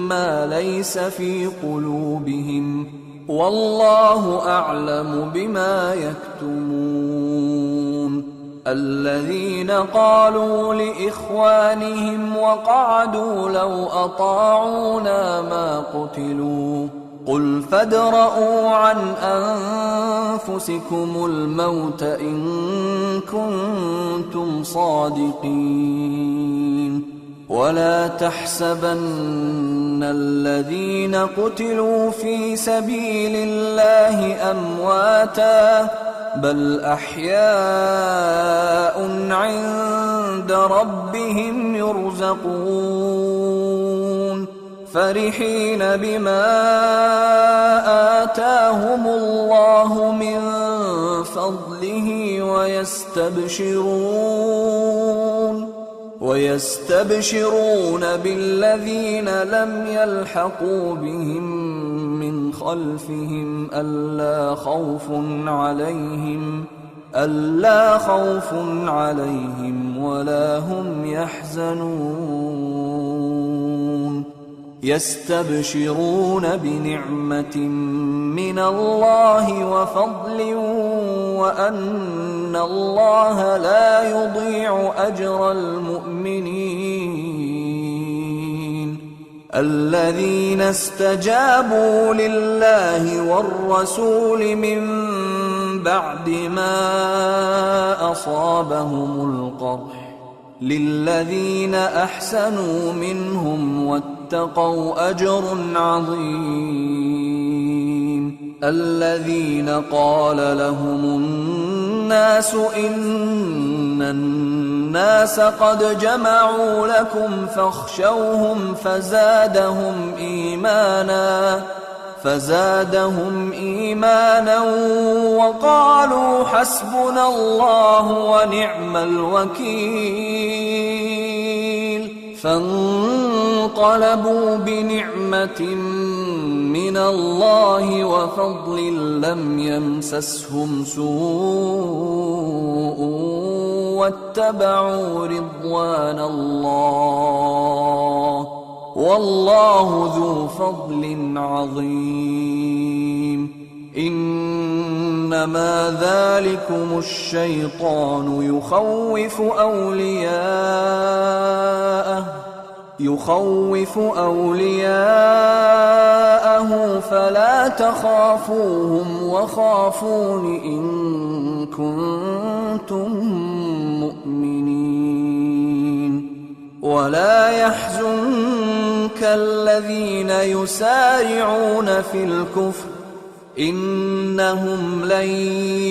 ما ليس في قلوبهم والله أعلم بما يكتمون الذين قالوا لإخوانهم وقعدوا لو أطاعونا ما قتلوا قل فادرءوا عن أنفسكم الموت إن كنتم صادقين ولا تحسبن الذين قتلوا في سبيل الله أمواتا بل أحياء عند ربهم يرزقون فرحين بما آتاهم الله من فضله ويستبشرون بالذين لم يلحقوا بهم من خلفهم ألا خوف عليهم ولا هم يحزنون يستبشرون بنعمة من الله وفضل وأن الله لا يضيع أجر المؤمنين الذين استجابوا لله والرسول من بعد ما أصابهم القرح للذين أحسنوا منهم واتقوا أجر عظيم الذين قال لهم الناس إن الناس قد جمعوا لكم فاخشوهم فزادهم إيمانا وقالوا حسبنا الله ونعم الوكيل فانقلبوا بنعمة من الله وفضل لم يمسسهم سوء واتبعوا رضوان الله والله ذو فضل عظيم إنما ذلكم الشيطان يخوف أولياءه فلا تخافوهم وخافون إن كنتم مؤمنين ولا يحزنك الذين يسارعون في الكفر إنهم لن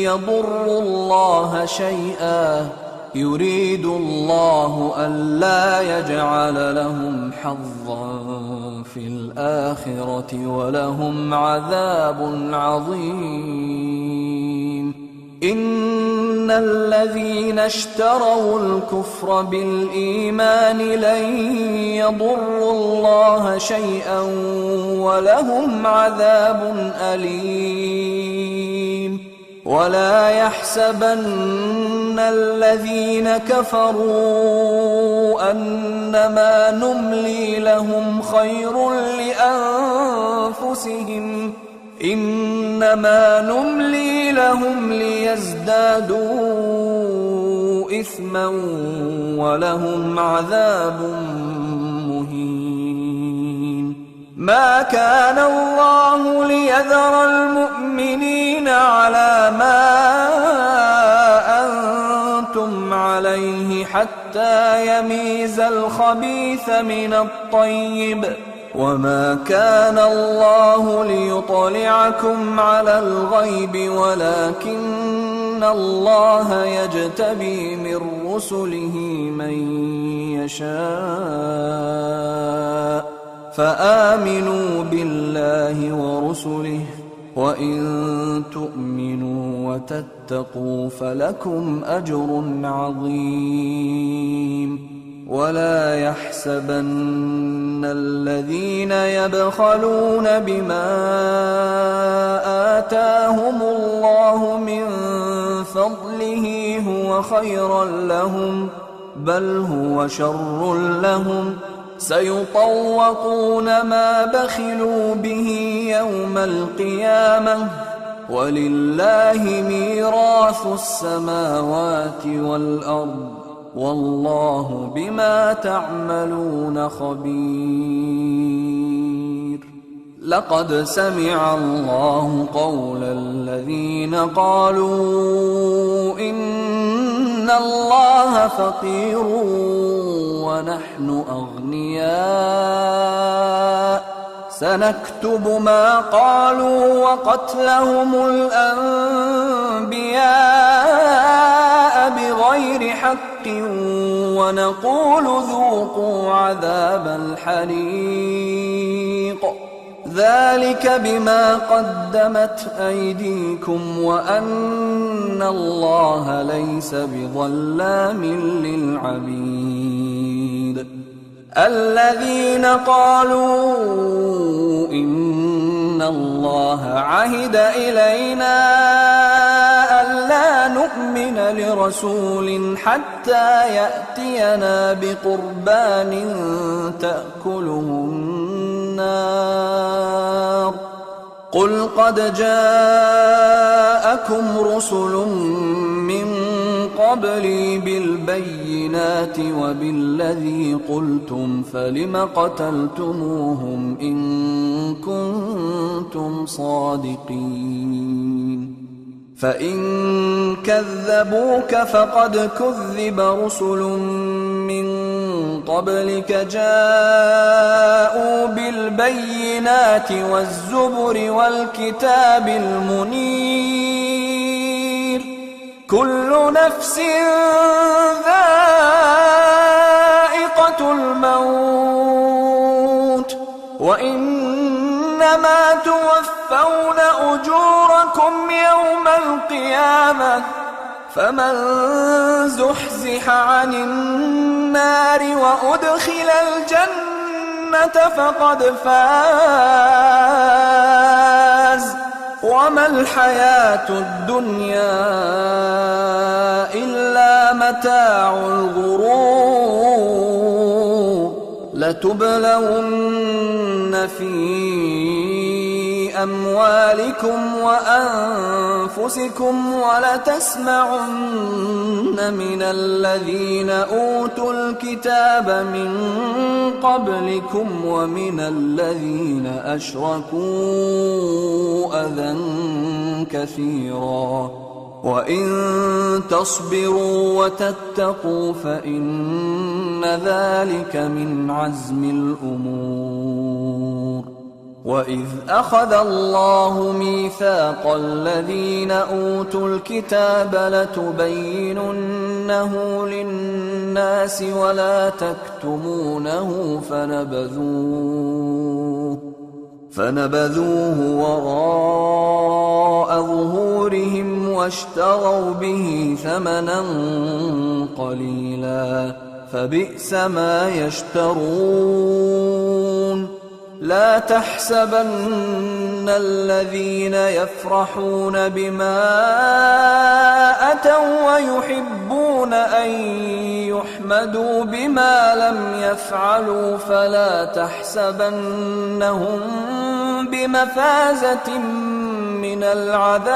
يضروا الله شيئا يريد الله ألا يجعل لهم حظا في الآخرة ولهم عذاب عظيم إن الذين اشتروا الكفر بالإيمان لن يضروا الله شيئا ولهم عذاب أليم ولا يحسبن الذين كفروا أنما نملي لهم خير لأنفسهم إنما نملي لهم ليزدادوا إثما ولهم عذاب مهين ما كان الله ليذر المؤمنين على ما أنتم عليه حتى يميز الخبيث من الطيب وما كان الله ليطلعكم على الغيب ولكن الله يجتبي من رسله من يشاء فآمنوا بالله ورسله وإن تؤمنوا وتتقوا فلكم أجر عظيم ولا يحسبن الذين يبخلون بما آتاهم الله من فضله هو خيرا لهم بل هو شر لهم سيطوقون ما بخلوا به يوم القيامة ولله ميراث السماوات والأرض والله بما تعملون خبير لقد سمع الله قول الذين قالوا إن الله فقير ونحن أغنياء سنكتب ما قالوا وقتلهم الأنبياء بغير حق ونقول ذوقوا عذاب الحريق ذلك بما قدمت أيديكم وأن الله ليس بظلام للعبيد الذين قالوا إن الله عهد إلينا ألا نؤمن لرسول حتى يأتينا بقربان تأكله النار قل قد جاءكم رسل من قبلي بالبينات وبالذي قلتم فلم قتلتموهم إن كنتم صادقين فإن كذبوك فقد كذب رسل من قبلك جاءوا بالبينات والزبر والكتاب المنير كل نفس ذائقة الموت وإنما توفون أجوركم يوم القيامة فمن زحزح عن النار وأدخل الجنة فقد فاز وما الحياة الدنيا إلا متاع الغرور لتبلون في أموالكم وأنفسكم ولتسمعن من الذين أوتوا الكتاب من قبلكم ومن الذين أشركوا أذى كثيرا وإن تصبروا وتتقوا فإن ذلك من عزم الأمور وإذ أخذ الله ميثاق الذين أوتوا الكتاب لتبيننه للناس ولا تكتمونه فنبذوه وراء ظهورهم واشتروا به ثمنا قليلا فبئس ما يشترون لا تحسبن الذين يفرحون بما أتوا ويحبون أن يحمدوا بما لم يفعلوا فلا تحسبنهم بمفازة من العذاب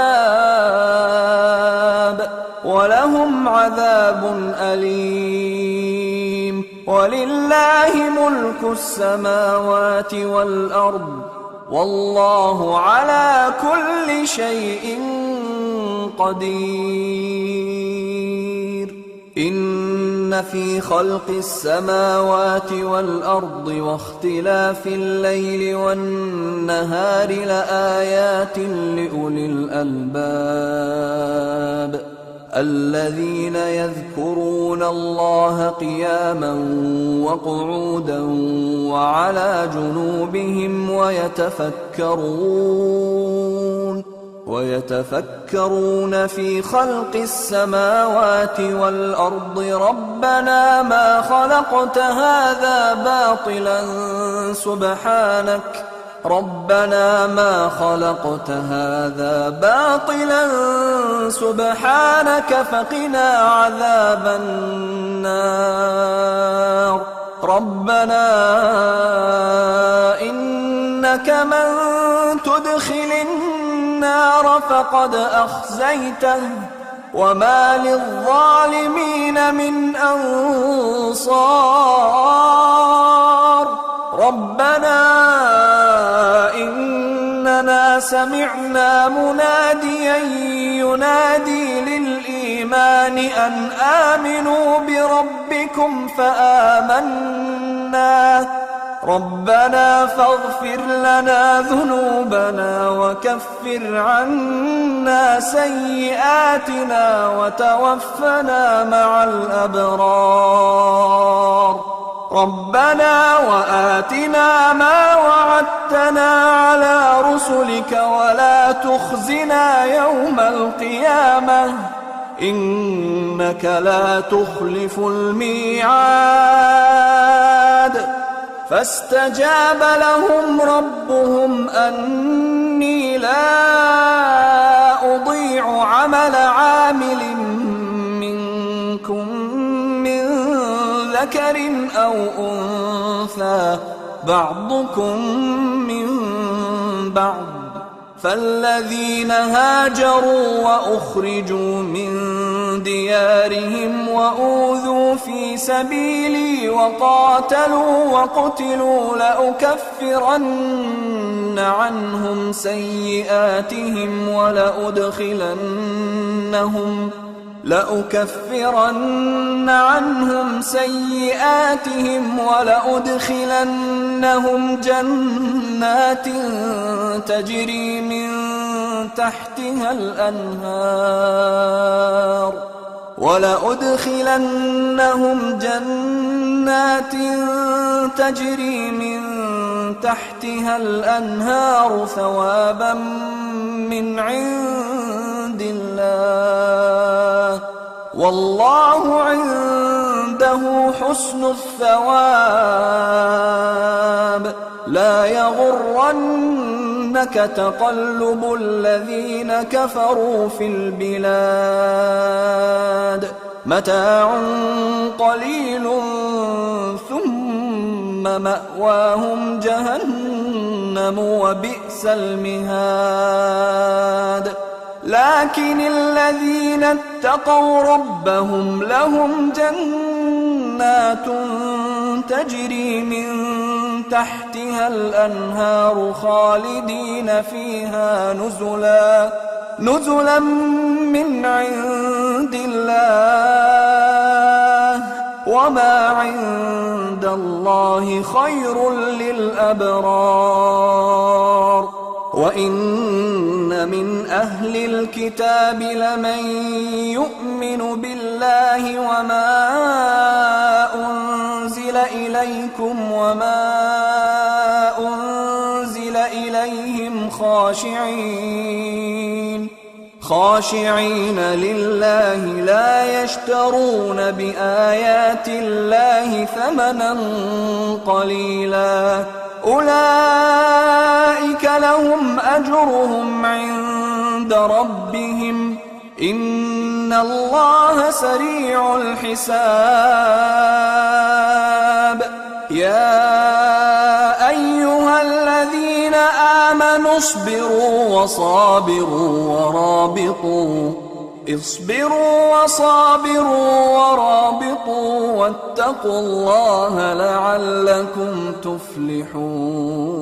ولهم عذاب أليم ولله ملك السماوات والأرض والله على كل شيء قدير إن في خلق السماوات والأرض واختلاف الليل والنهار لآيات لأولي الألباب الذين يذكرون الله قياما وقعودا وعلى جنوبهم ويتفكرون في خلق السماوات والأرض ربنا ما خلقت هذا باطلا سبحانك فقنا عذاب النار ربنا إنك من تدخل النار فقد أخزيته وما للظالمين من أنصار ربنا إننا سمعنا مناديا ينادي للإيمان أن آمنوا بربكم فآمنا ربنا فاغفر لنا ذنوبنا وكفر عنا سيئاتنا وتوفنا مع الأبرار ربنا وآتنا ما وعدتنا على رسلك ولا تخزنا يوم القيامة إنك لا تخلف الميعاد فاستجاب لهم ربهم أني لا أضيع عمل عامل منكم من ذكر أو أنثى بعضكم من بعض فالذين هاجروا وأخرجوا من ديارهم وأوذوا في سبيلي وقاتلوا وقتلوا لأكفرن عنهم سيئاتهم ولأدخلنهم جنات تجري من تحتها الأنهار ثوابا من عند الله والله عنده حسن الثواب لا يغرنك تقلب الذين كفروا في البلاد متاع قليل ثم مأواهم جهنم وبئس المهاد لكن الذين اتقوا ربهم لهم جنات تجري من تحتها الأنهار خالدين فيها نزلا من عند الله وما عند الله خير للأبرار وإن من أهل الكتاب لمن يؤمن بالله وما أنزل إليكم وما أنزل إليهم خاشعين لله لا يشترون بآيات الله ثمنا قليلا أولئك لهم أجرهم عند ربهم إن الله سريع الحساب يا أيها الذين آمنوا اصبروا وصابروا ورابطوا واتقوا الله لعلكم تفلحون.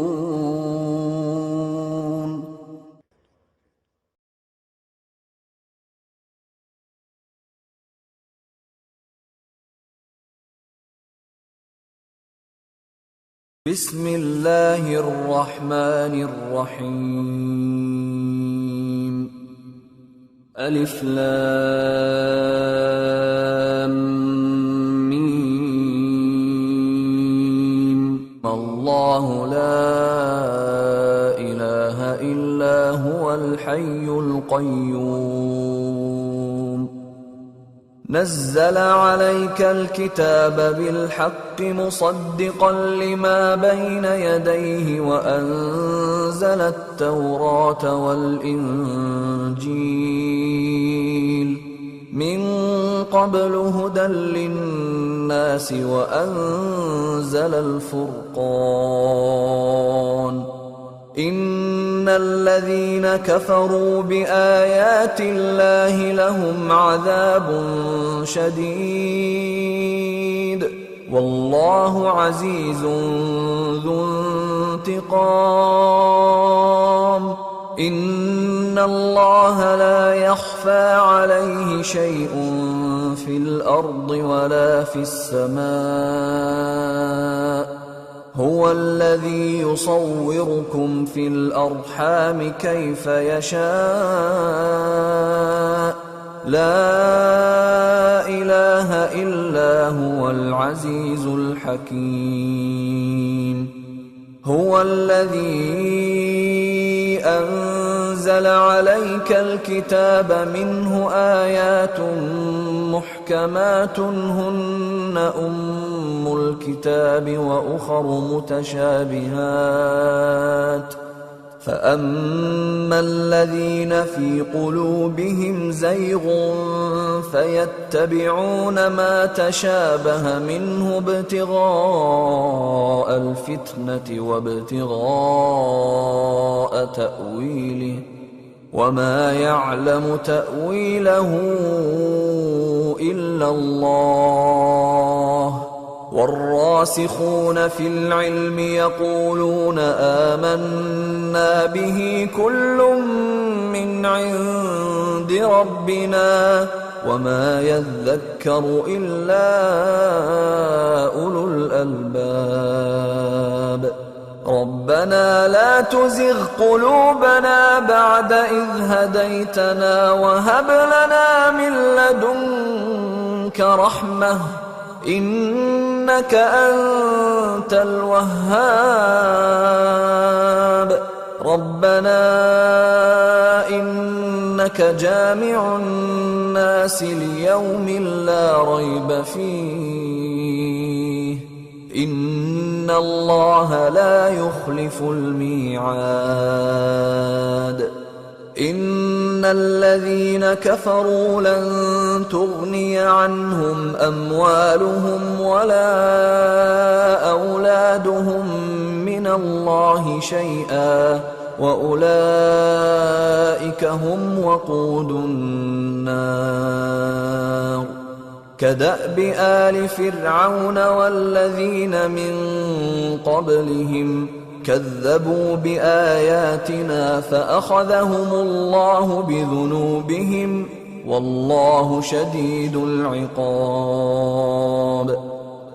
بسم الله الرحمن الرحيم ألف لام ميم الله لا إله إلا هو الحي القيوم نزل عليك الكتاب بالحق مصدقا لما بين يديه وأنزل التوراة والإنجيل من قبل هدى للناس وأنزل الفرقان إن الذين كفروا بآيات الله لهم عذاب شديد والله عزيز ذو انتقام إن الله لا يخفى عليه شيء في الأرض ولا في السماء هو الذي يصوركم في الأرحام كيف يشاء لا إله إلا هو العزيز الحكيم هو الذي أنزل عليك الكتاب منه آيات محكمات هن أم الكتاب وأخر متشابهات فأما الذين في قلوبهم زيغ فيتبعون ما تشابه منه ابتغاء الفتنة وابتغاء تأويله وما يعلم تأويله إلا الله والراسخون في العلم يقولون آمنا به كل من عند ربنا وما يذكر إلا أولو الألباب ربنا لا تزغ قلوبنا بعد إذ هديتنا وهب لنا من لدنك رحمة إنك أنت الوهاب ربنا إنك جامع الناس ليوم لا ريب فيه إن الله لا يخلف الميعاد إن الذين كفروا لن تغني عنهم أموالهم ولا أولادهم من الله شيئا وأولئك هم وقود النار كدأب آل فرعون والذين من قبلهم كذبوا بآياتنا فأخذهم الله بذنوبهم والله شديد العقاب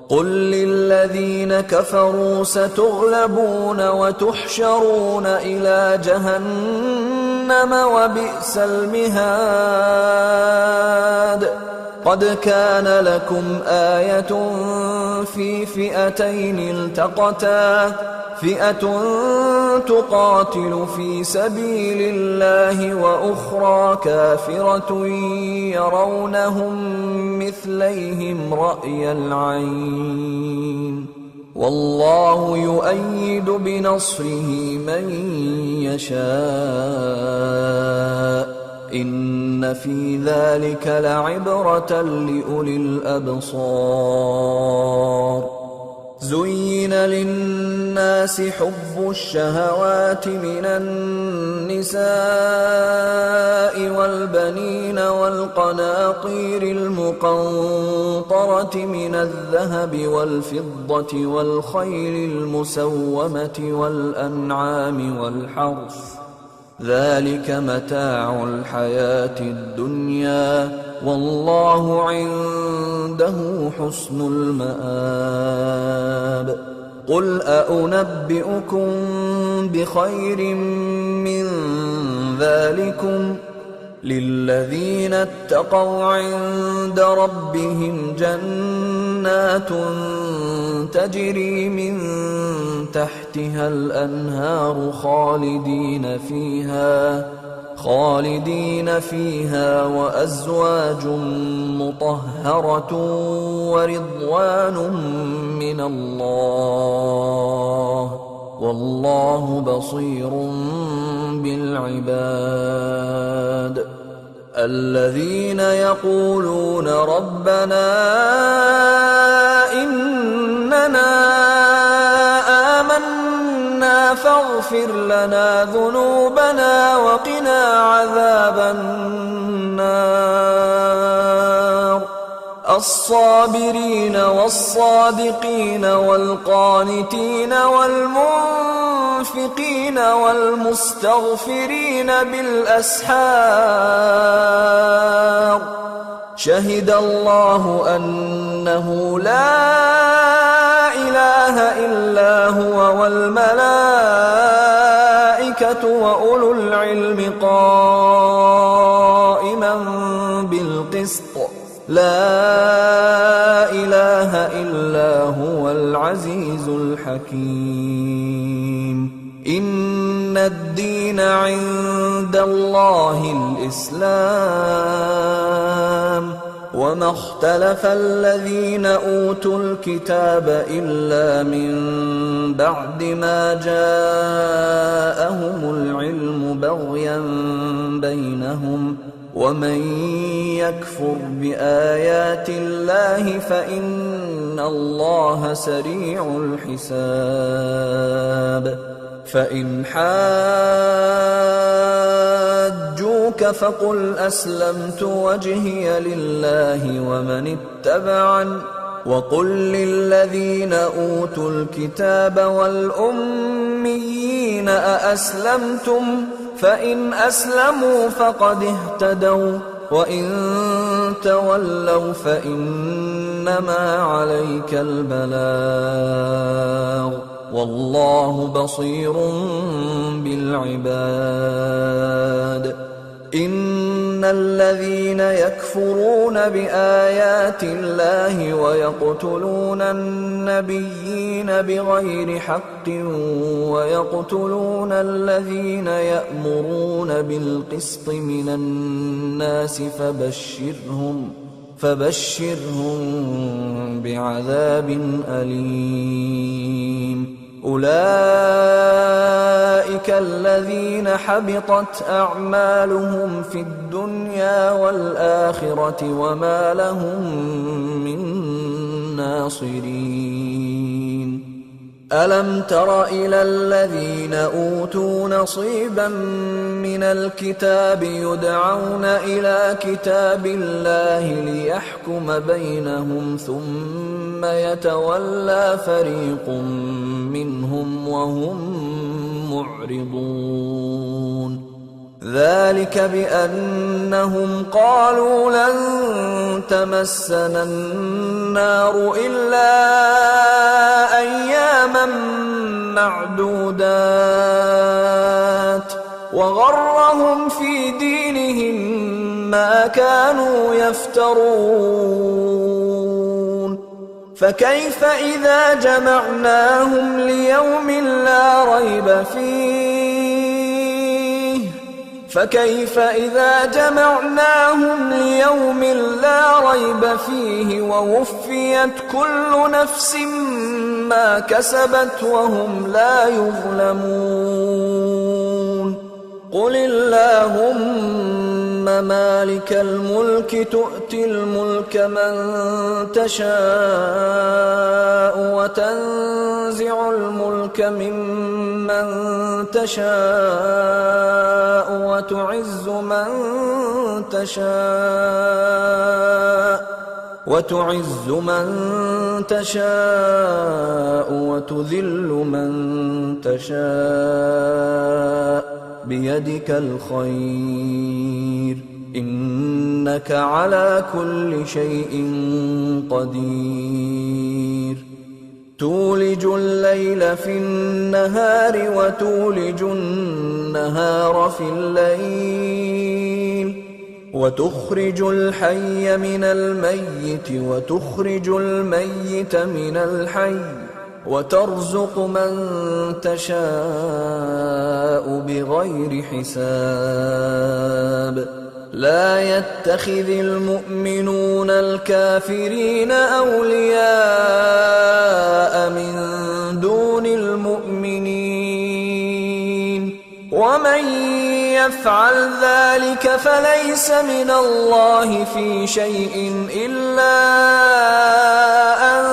قل للذين كفروا ستغلبون وتحشرون إلى جهنم وبئس المهاد قد كان لكم آية في فئتين التقتا فئة تقاتل في سبيل الله وأخرى كافرة يرونهم مثليهم رأي العين والله يؤيد بنصره من يشاء إن في ذلك لعبرة لأولي الأبصار زين للناس حب الشهوات من النساء والبنين والقناطير المقنطرة من الذهب والفضة والخيل المسومة والأنعام والحرث ذلك متاع الحياة الدنيا والله عنده حسن المآب قل أنبئكم بخير من ذلكم للذين اتقوا عند ربهم جنات تجري من تحتها الأنهار خالدين فيها وأزواج مطهرة ورضوان من الله والله بصير بالعباد الذين يقولون ربنا إننا آمنا فاغفر لنا ذنوبنا وقنا عذاب النار الصابرين والصادقين والقانتين والمنفقين والمستغفرين بالأسحار شهد الله أنه لا إله إله إلا هو والملائكة وأولو العلم قائما بالقسط لا إله إلا هو العزيز الحكيم إن الدين عند الله الإسلام وما اختلف الذين أوتوا الكتاب إلا من بعد ما جاءهم العلم بغيا بينهم ومن يكفر بآيات الله فإن الله سريع الحساب فإن حاجوك فقل أسلمت وجهي لله ومن اتبعن وقل للذين أوتوا الكتاب والأميين أأسلمتم فإن أسلموا فقد اهتدوا وإن تولوا فإنما عليك البلاغ والله بصير بالعباد إن الذين يكفرون بآيات الله ويقتلون النبيين بغير حق ويقتلون الذين يأمرون بالقسط من الناس فبشرهم بعذاب أليم أولئك الذين حبطت أعمالهم في الدنيا والآخرة وما لهم من ناصرين ألم تر إلى الذين أوتوا نصيبا من الكتاب يدعون إلى كتاب الله ليحكم بينهم ثم يتولى فريق منهم وهم معرضون ذلك بأنهم قالوا لن تمسنا النار إلا أياما معدودات وغرهم في دينهم ما كانوا يفترون فكيف إذا جمعناهم ليوم لا ريب فيه ووفيت كل نفس ما كسبت وهم لا يظلمون قل اللهم مالك الملك تؤتي الملك من تشاء وتنزع الملك ممن تشاء وتعز من تشاء وتذل من تشاء بيدك الخير إنك على كل شيء قدير تولج الليل في النهار وتولج النهار في الليل وتخرج الحي من الميت وتخرج الميت من الحي وترزق من تشاء بغير حساب لا يتخذ المؤمنون الكافرين أولياء من دون المؤمنين ومن يفعل ذلك فليس من الله في شيء إلا أن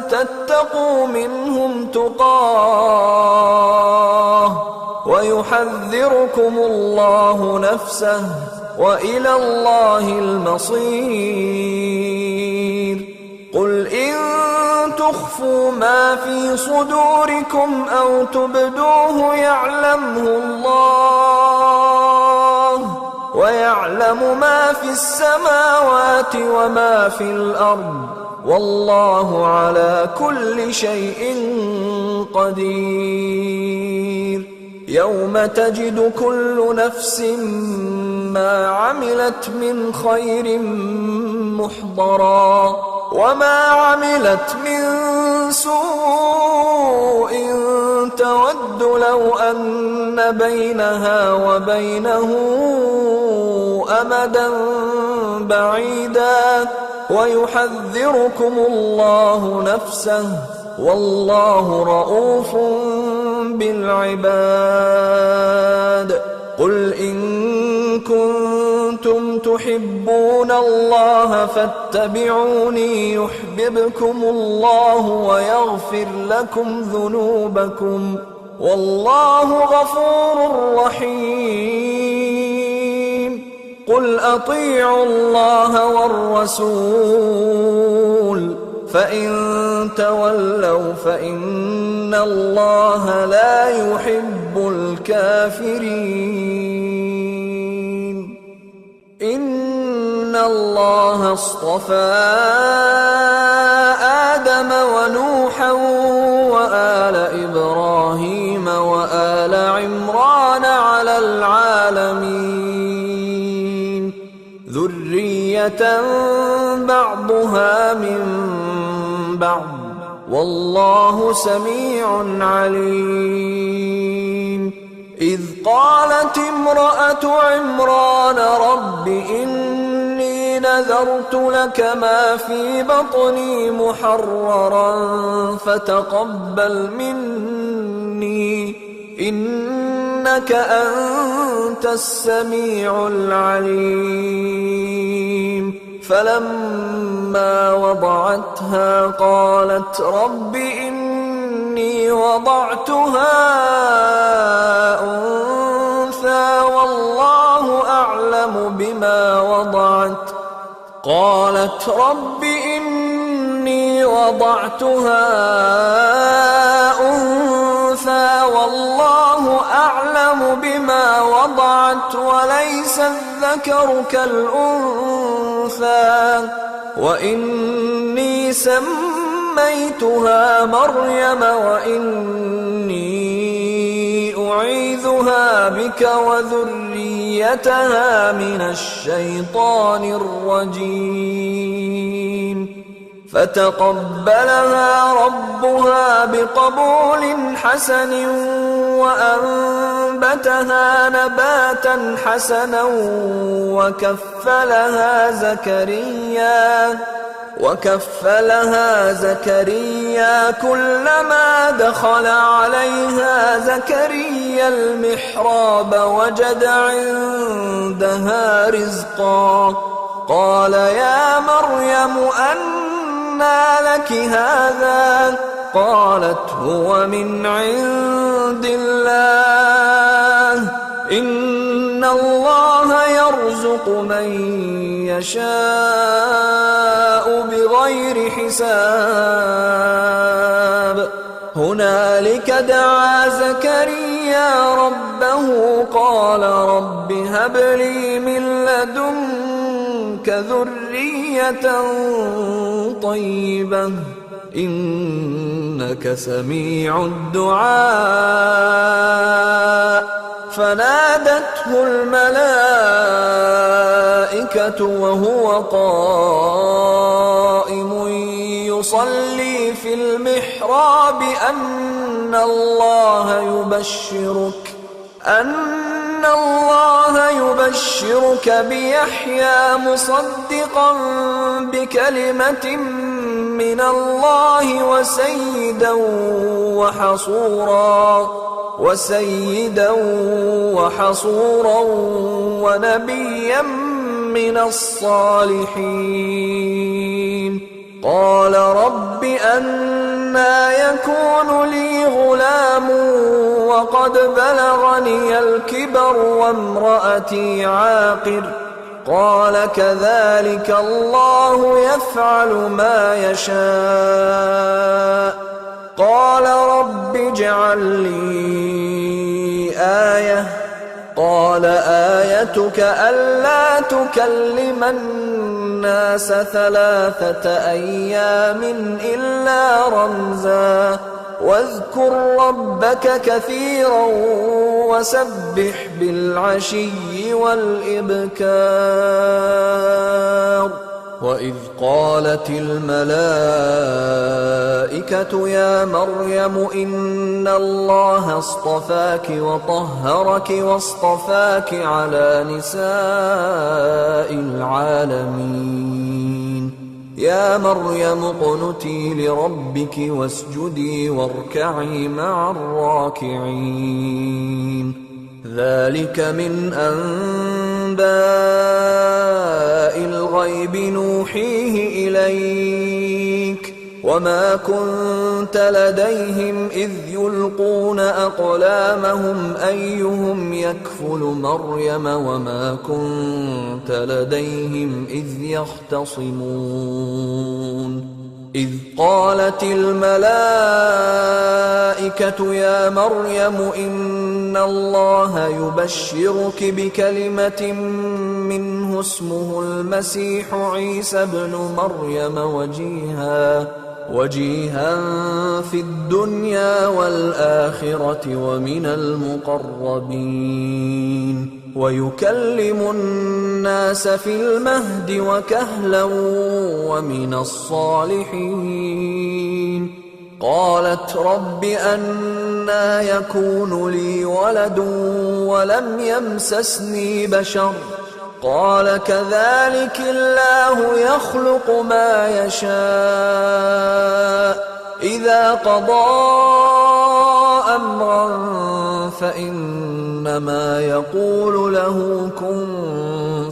تتقوا منهم تقاه ويحذركم الله نفسه وإلى الله المصير قل إن تخفوا ما في صدوركم أو تبدوه يعلمه الله ويعلم ما في السماوات وما في الأرض والله على كل شيء قدير. يوم تجد كل نفس ما عملت من خير محضرا وما عملت من سوء تود لو أن بينها وبينه أمدا بعيدا ويحذركم الله نفسه والله رءوف بالعباد. قل إن كنتم تحبون الله فاتبعوني يحببكم الله ويغفر لكم ذنوبكم والله غفور رحيم. قل أطيعوا الله والرسول فإن تولوا فإن الله لا يحب الكافرين. إن الله اصطفى آدم ونوحا وآل إبراهيم وآل عمران على العالمين ذرية بعضها من بعض والله سميع عليم. إذ قالت امرأة عمران رب إني نذرت لك ما في بطني محررا فتقبل مني إنك أنت السميع العليم. فلما وضعتها قالت رب إني وضعتها أنثى والله أعلم بما وضعت قالت رب إني وضعتها أنثى والله أعلم بما وضعت وليس الذكر كالأنثى وإني سميتها مريم وإني أعيذها بك وذريتها من الشيطان الرجيم. فتقبلها ربها بقبول حسن وأنبتها نباتا حسنا وكفلها زكريا كلما دخل عليها زكريا المحراب وجد عندها رزقا قال يا مريم أنى لك هذا قالت هو من عند الله إن الله يرزق من يشاء بغير حساب. هنالك دعا زكريا ربه قال رب هب لي من لدنك ذرية طيبة إنك سميع الدعاء. فنادته الملائكة وهو قائم يصلي في المحراب أن الله يبشرك بيحيى مصدقا بكلمة من الله وسيدا وحصورا ونبيا من الصالحين. قال رب أنى يكون لي غلام وقد بلغني الكبر وامرأتي عاقر قال كذلك الله يفعل ما يشاء. قال رب اجعل لي آية قال آيتك ألا تكلم الناس 3 أيام إلا رمزا واذكر ربك كثيرا وسبح بالعشي والإبكار وإذ قالت الملائكة يا مريم إن الله اصطفاك وطهرك واصطفاك على نساء العالمين يا مريم اقنتي لربك واسجدي واركعي مع الراكعين ذلك من أنباء الغيب نوحيه إليك وما كنت لديهم إذ يلقون أقلامهم أيهم يكفل مريم وما كنت لديهم إذ يختصمون إذ قالت الملائكة يا مريم إن الله يبشرك بكلمة منه اسمه المسيح عيسى ابن مريم وجيها في الدنيا والآخرة ومن المقربين ويكلم الناس في المهد وكهلا ومن الصالحين قالت رب أنى يكون لي ولد ولم يمسسني بشر قال كذلك الله يخلق ما يشاء إذا قضى أمرا فإنما يقول له كن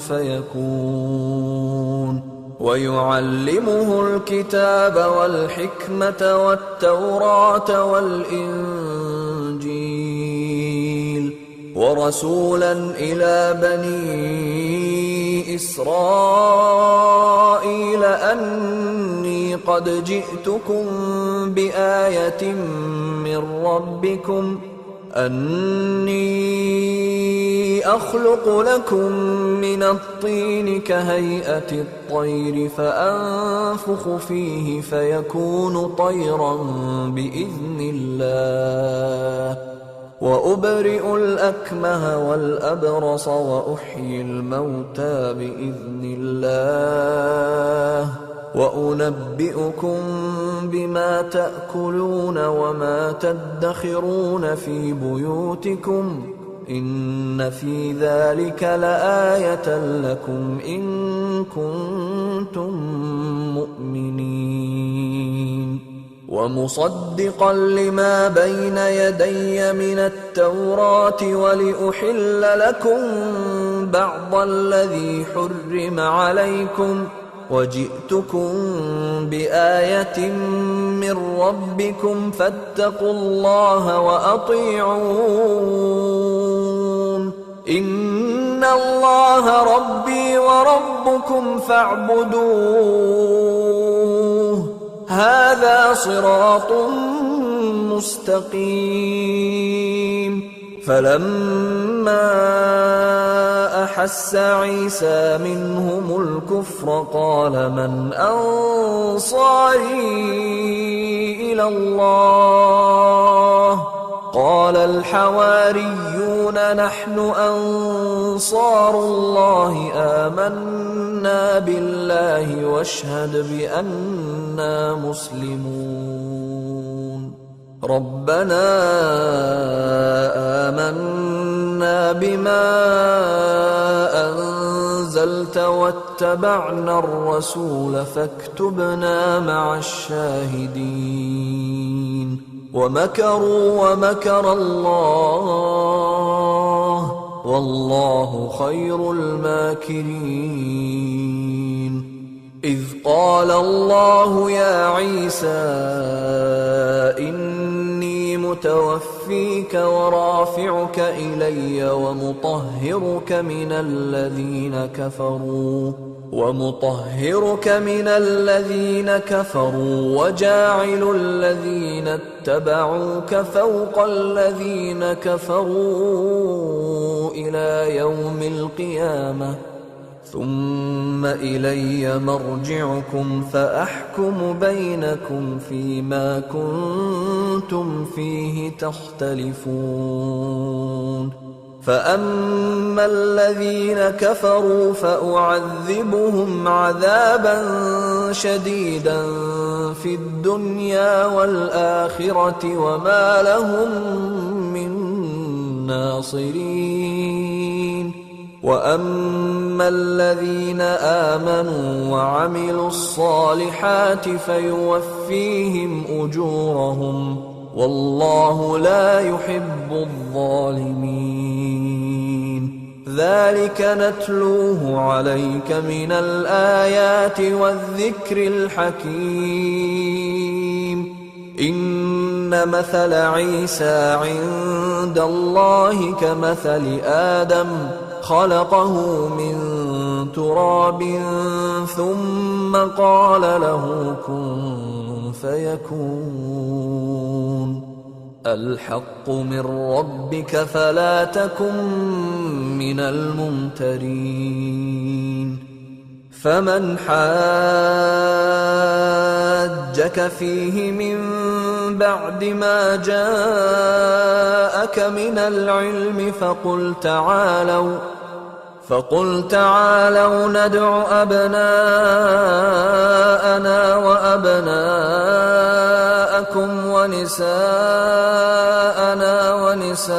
فيكون ويعلمه الكتاب والحكمة والتوراة والإنجيل ورسولا إلى بني إسرائيل أني قد جئتكم بآية من ربكم أني أخلق لكم من الطين كهيئة الطير فأنفخ فيه فيكون طيرا بإذن الله وأبرئ الأكمه والأبرص وأحيي الموتى بإذن الله وأنبئكم بما تأكلون وما تدخرون في بيوتكم إن في ذلك لآية لكم إن كنتم مؤمنين ومصدقا لما بين يدي من التوراة ولأحل لكم بعض الذي حرم عليكم وجئتكم بآية من ربكم فاتقوا الله وأطيعون إن الله ربي وربكم فاعبدوه هذا صراط مستقيم فلما أحس عيسى منهم الكفر قال من أنصاري إلى الله قال الحواريون نحن أنصار الله آمنا بالله واشهد بأننا مسلمون ربنا آمنا بما أنزلت واتبعنا الرسول فاكتبنا مع الشاهدين ومكروا ومكر الله والله خير الماكرين إذ قال الله يا عيسى إني متوفيك ورافعك إلي ومطهرك من الذين كفروا ومطهرك من الذين كفروا وجاعل الذين اتبعوك فوق الذين كفروا إلى يوم القيامة ثم إلي مرجعكم فأحكم بينكم فيما كنتم فيه تختلفون فأما الذين كفروا فأعذبهم عذابا شديدا في الدنيا والآخرة وما لهم من ناصرين وأما الذين آمنوا وعملوا الصالحات فيوفيهم أجورهم والله لا يحب الظالمين ذلك نتلوه عليك من الآيات والذكر الحكيم إن مثل عيسى عند الله كمثل آدم خلقه من تراب ثم قال له كن فيكون الحق من ربك فلا تكن من الممترين فمن حاجك فيه من بعد ما جاءك من العلم فقل تعالوا ندع أبناءنا وأبناءكم ونساءنا ونساءكم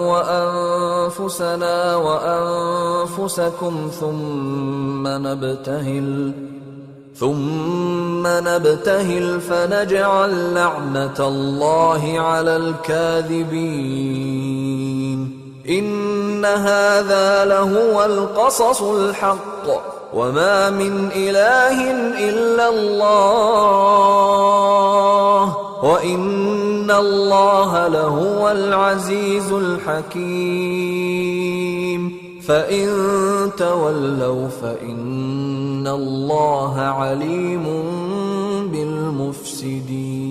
وأنفسنا وأنفسكم ثم نبتهل فنجعل لعنة الله على الكاذبين إن هذا لهو القصص الحق وما من إله إلا الله وإن الله لهو العزيز الحكيم فإن تولوا فإن الله عليم بالمفسدين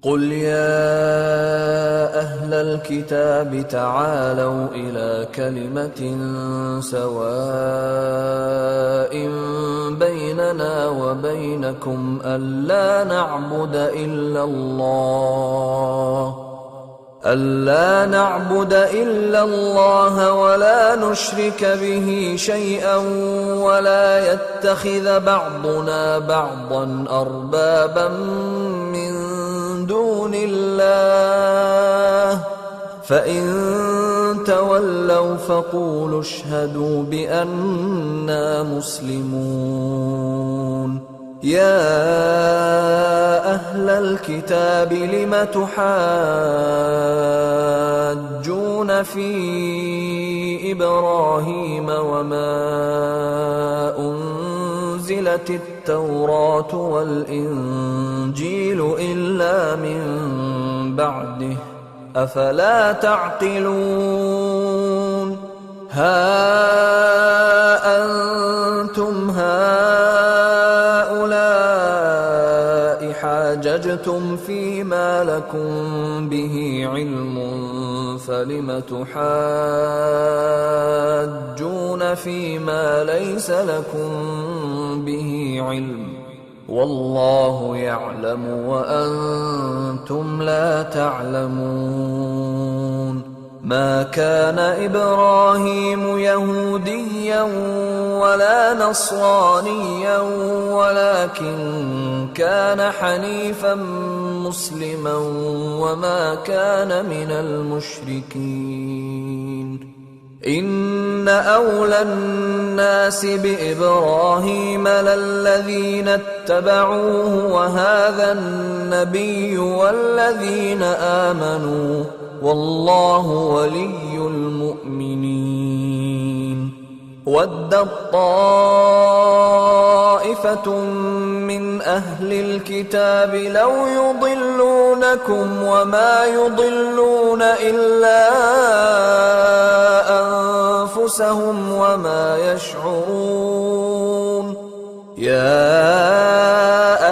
قل يا أهل الكتاب تعالوا إلى كلمة سواء بيننا وبينكم ألا نعبد إلا الله ولا نشرك به شيئا ولا يتخذ بعضنا بعضا أربابا من دون الله فإن تولوا فقولوا اشهدوا بأننا مسلمون يا أهل الكتاب لم تحاجون في إبراهيم وما أنزلت التوراة والإنجيل إلا من بعده أفلا تعقلون ها أنتم هؤلاء حاججتم فيما لكم به علم فلم تحاجون فيما ليس لكم به علم والله يعلم وأنتم لا تعلمون ما كان إبراهيم يهوديا ولا نصرانيا ولكن كان حنيفا مسلما وما كان من المشركين إن أولى الناس بإبراهيم للذين اتبعوه وهذا النبي والذين آمنوا والله ولي المؤمنين ودت طائفة طائفة من أهل الكتاب لو يضلونكم وما يضلون إلا أنفسهم وما يشعرون يا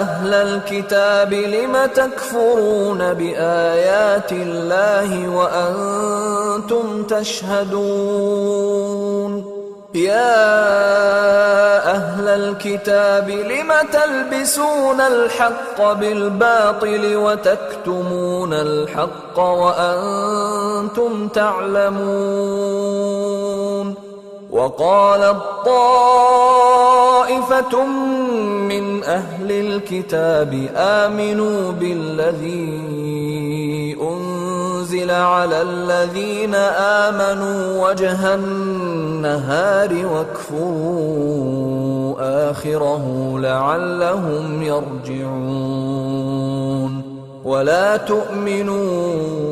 أهل الكتاب لم تكفرون بآيات الله وأنتم تشهدون يا أهل الكتاب لم تلبسون الحق بالباطل وتكتمون الحق وأنتم تعلمون وقالت طائفة من أهل الكتاب آمنوا بالذي أنزل على الذين آمنوا وجه النهار واكفروا آخره لعلهم يرجعون ولا تؤمنوا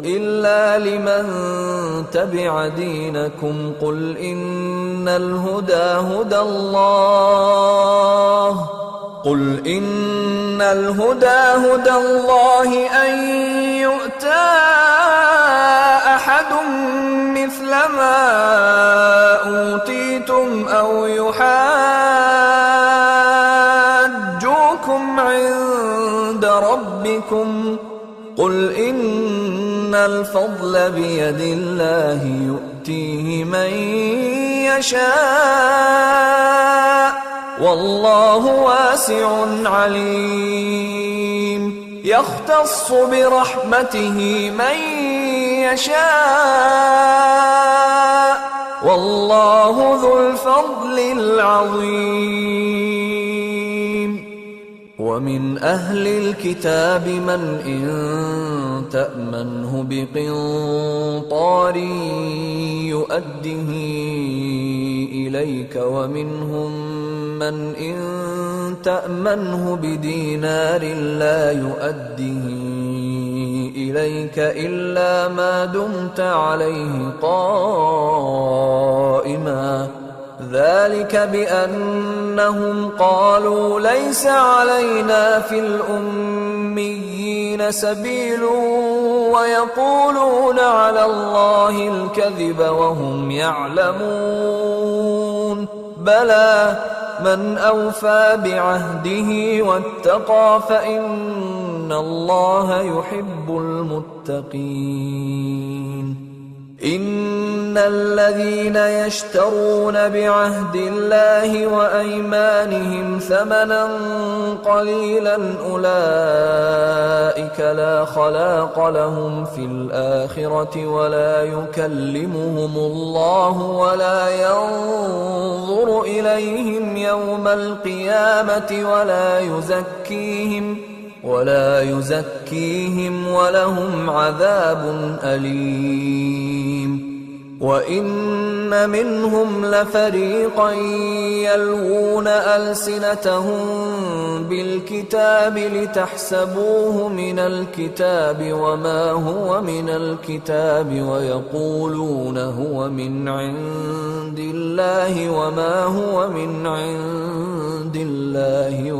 إلا لمن تبع دينكم قل إن الهدى هدى الله أن يؤتى أحد مثل ما أوتيتم أو يحاجوكم عند ربكم قل إن الفضل بيد الله يؤتيه من يشاء والله واسع عليم يختص برحمته من يشاء والله ذو الفضل العظيم ومن أهل الكتاب من إن تأمنه بقنطار يؤده إليك ومنهم من إن تأمنه بدينار لا يؤده إليك إلا ما دمت عليه قائما ذلك بأنهم قالوا ليس علينا في الأميين سبيل ويقولون على الله الكذب وهم يعلمون بلى من أوفى بعهده واتقى فإن الله يحب المتقين إن الذين يشترون بعهد الله وأيمانهم ثمنا قليلا أولئك لا خلاق لهم في الآخرة ولا يكلمهم الله ولا ينظر إليهم يوم القيامة ولا يزكيهم ولهم عذاب أليم وإن منهم لفريقا يلوون ألسنتهم بالكتاب لتحسبوه من الكتاب وما هو من الكتاب ويقولون هو من عند الله وما هو من عند الله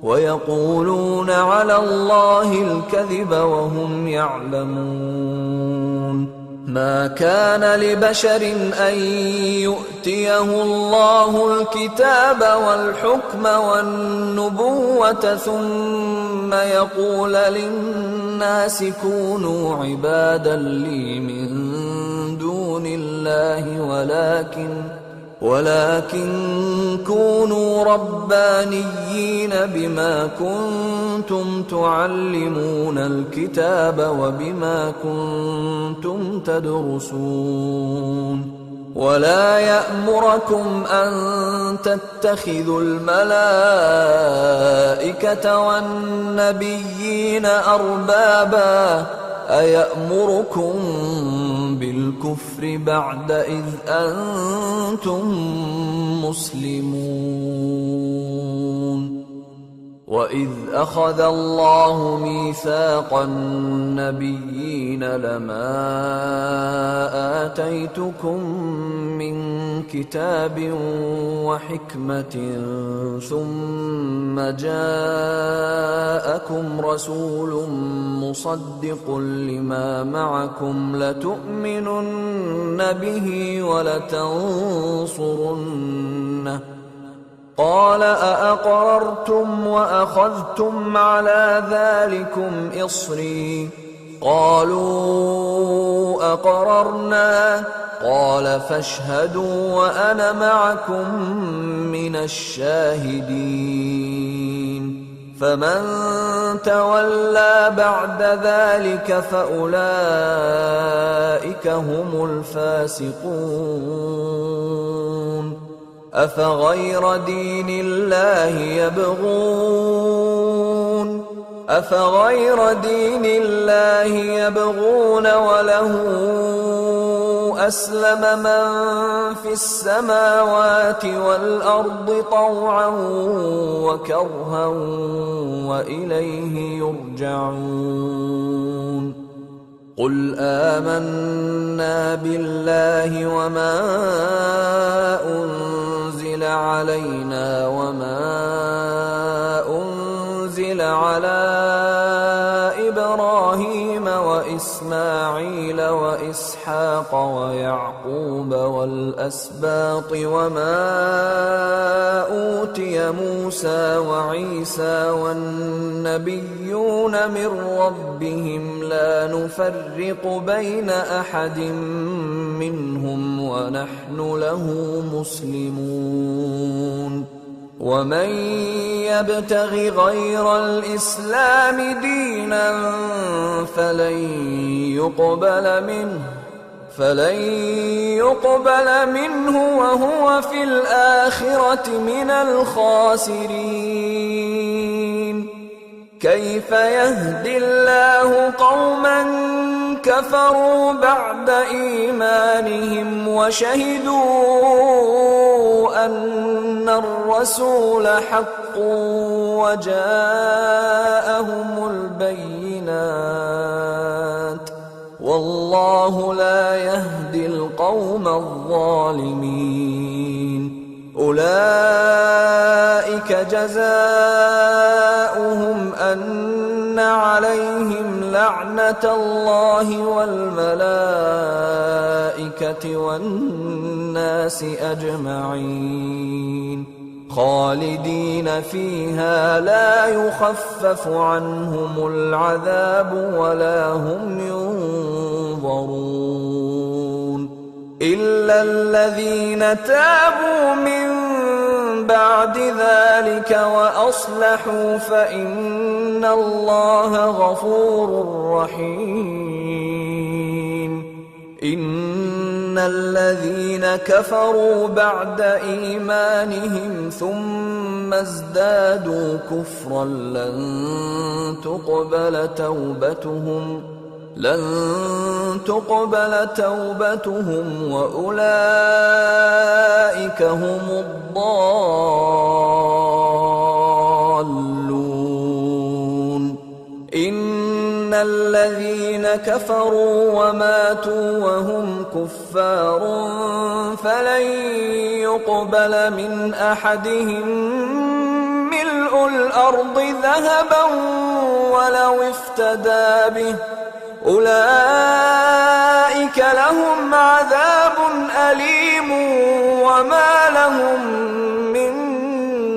ويقولون على الله الكذب وهم يعلمون ما كان لبشر أن يؤتيه الله الكتاب والحكم والنبوة ثم يقول للناس كونوا عبادا لي من دون الله ولكن كونوا ربانيين بما كنتم تعلمون الكتاب وبما كنتم تدرسون ولا يأمركم أن تتخذوا الملائكة والنبيين أربابا أيأمركم بالكفر بعد إذ أنتم مسلمون وإذ أخذ الله ميثاق النبيين لما آتيتكم من كتاب وحكمة ثم جاءكم رسول مصدق لما معكم لتؤمنن به ولتنصرنه قال أأقررتم وأخذتم على ذلكم إصري قالوا أقررنا قال فاشهدوا وأنا معكم من الشاهدين فمن تولى بعد ذلك فأولئك هم الفاسقون أفغير دين الله يبغون وله أسلم من في السماوات والأرض طوعا وكرها وإليه يرجعون قل آمنا بالله وما أنزل علينا وما أنزل على إبراهيم وإسماعيل وإسحاق ويعقوب والأسباط وما أوتي موسى وعيسى والنبيون من ربهم لا نفرق بين أحد منهم ونحن له مسلمون ومن يبتغ غير الإسلام دينا فلن يقبل منه وهو في الآخرة من الخاسرين كيف يهدي الله قوما كفروا بعد إيمانهم وشهدوا أن الرسول حق وجاءهم البينات والله لا يهدي القوم الظالمين أولئك جزاؤهم أن عليهم لعنة الله والملائكة والناس أجمعين خالدين فيها لا يخفف عنهم العذاب ولا هم ينظرون إلا الذين تابوا من بعد ذلك وأصلحوا فإن الله غفور رحيم إن الذين كفروا بعد إيمانهم ثم ازدادوا كفرا لن تقبل توبتهم وأولئك هم الضالون إن الذين كفروا وماتوا وهم كفار فلن يقبل من أحدهم ملء الأرض ذهبا ولو افتدى به أولئك لهم عذاب أليم وما لهم من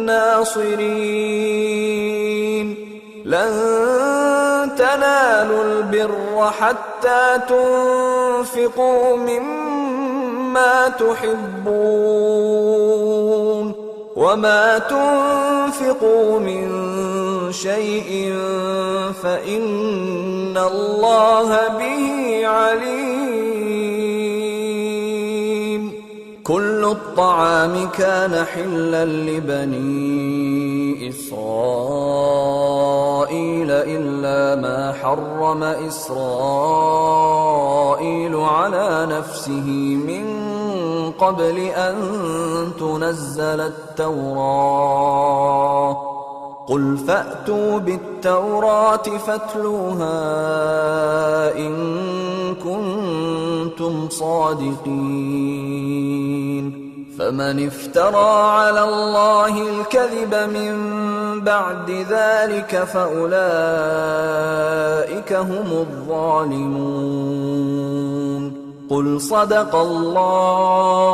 ناصرين لن تنالوا البر حتى تنفقوا مما تحبون وما تنفقوا من شيء فإن الله به عليم كل الطعام كان حلا لبني إسرائيل إلا ما حرم إسرائيل على نفسه من قبل أن تنزل التوراة قل فأتوا بالتوراة فاتلوها إن كنتم صادقين فمن افترى على الله الكذب من بعد ذلك فأولئك هم الظالمون قل صدق الله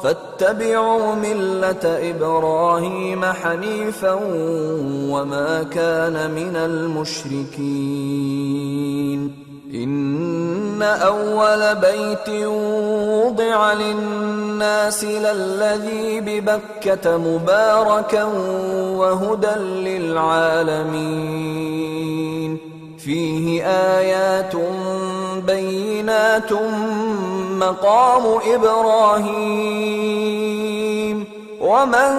فاتبعوا ملة إبراهيم حنيفا وما كان من المشركين إن أول بيت وضع للناس للذي ببكة مباركا وهدى للعالمين فيه آيات بينات مقام إبراهيم ومن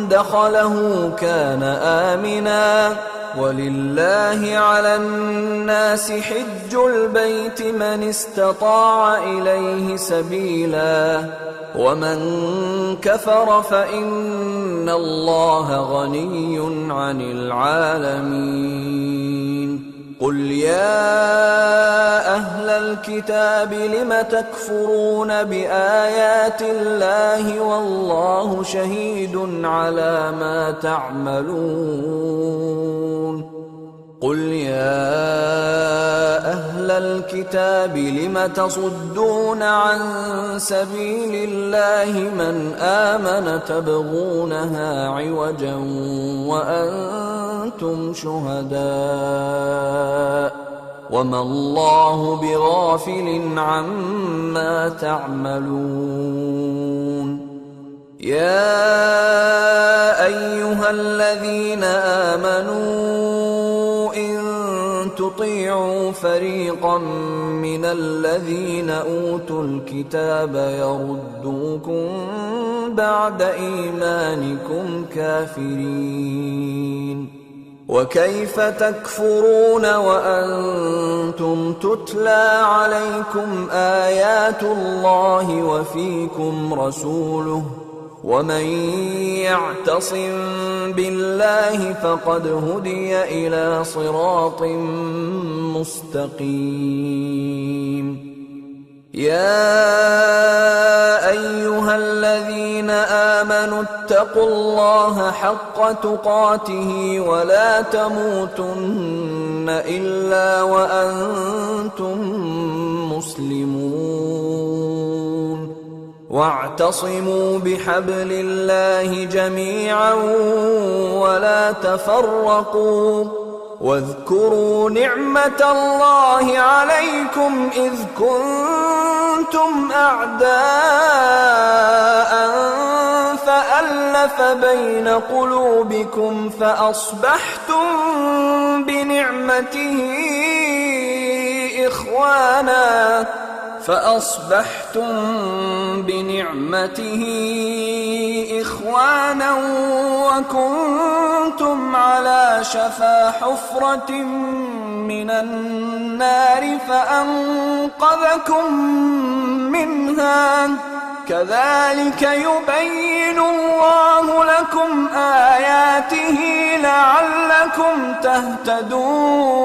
دخله كان آمنا ولله على الناس حج البيت من استطاع إليه سبيلا ومن كفر فإن الله غني عن العالمين قل يا أهل الكتاب لم تكفرون بآيات الله والله شهيد على ما تعملون قل يا أهل الكتاب لم تصدون عن سبيل الله من آمن تبغونها عوجا وأنتم شهداء وما الله بغافل عما تعملون يا أيها الذين آمنوا إن تطيعوا فريقا من الذين أوتوا الكتاب يردوكم بعد إيمانكم كافرين وكيف تكفرون وأنتم تتلى عليكم آيات الله وفيكم رسوله ومن يعتصم بالله فقد هدي إلى صراط مستقيم يا أيها الذين آمنوا اتقوا الله حق تقاته ولا تموتن إلا وأنتم مسلمون واعتصموا بحبل الله جميعا ولا تفرقوا واذكروا نعمة الله عليكم إذ كنتم أعداء فألف بين قلوبكم فأصبحتم بنعمته إخوانا وكنتم على شفا حفرة من النار فأنقذكم منها كذلك يبين الله لكم آياته لعلكم تهتدون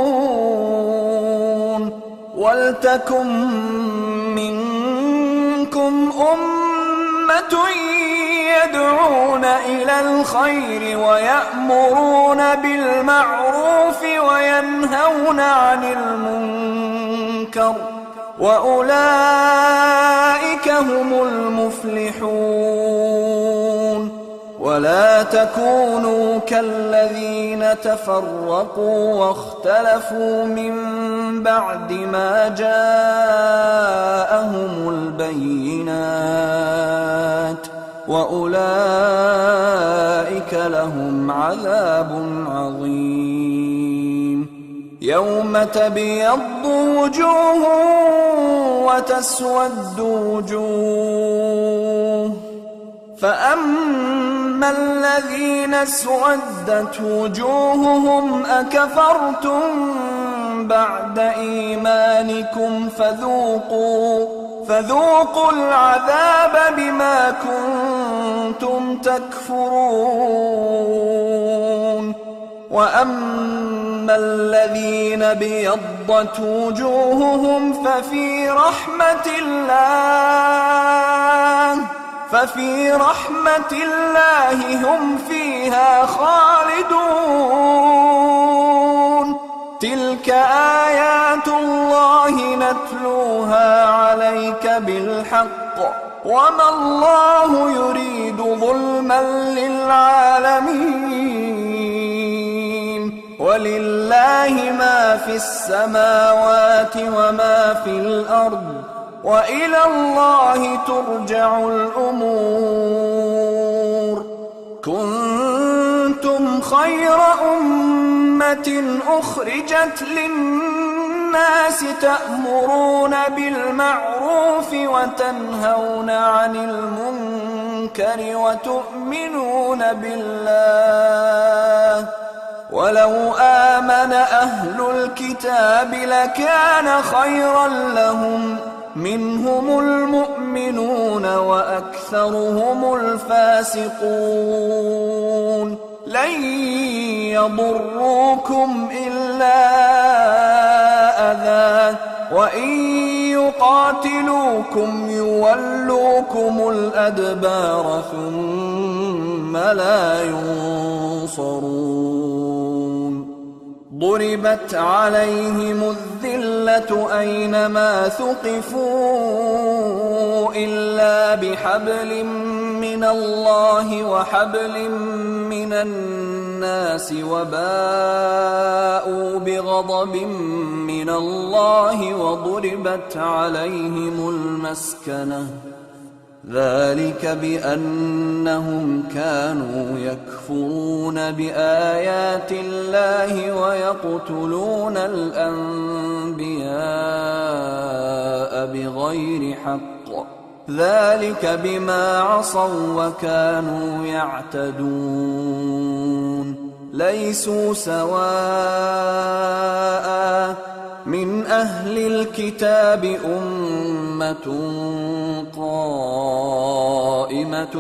ولتكن منكم أمة يدعون إلى الخير ويأمرون بالمعروف وينهون عن المنكر وأولئك هم المفلحون ولا تكونوا كالذين تفرقوا واختلفوا من بعد ما جاءهم البينات وأولئك لهم عذاب عظيم يوم تبيض وجوه وتسود وجوه فأما الذين اسودت وجوههم أكفرتم بعد إيمانكم فذوقوا العذاب بما كنتم تكفرون. وأما الذين ابيضت وجوههم ففي رحمة الله هم فيها خالدون. تلك آيات الله نتلوها عليك بالحق وما الله يريد ظلما للعالمين. ولله ما في السماوات وما في الأرض وإلى الله ترجع الأمور. كنتم خير أمة أخرجت للناس تأمرون بالمعروف وتنهون عن المنكر وتؤمنون بالله. ولو آمن أهل الكتاب لكان خيرا لهم، منهم المؤمنون وأكثرهم الفاسقون. لن يضروكم إلا أذى، وإن يقاتلوكم يولوكم الأدبار ثم لا ينصرون. ضربت عليهم الذلة أينما ثقفوا إلا بحبل من الله وحبل من الناس وباءوا بغضب من الله وضربت عليهم المسكنة. ذلك بأنهم كانوا يكفرون بآيات الله ويقتلون الأنبياء بغير حق. ذلك بما عصوا وكانوا يعتدون. ليسوا سواء من أهل الكتاب أمة قائمة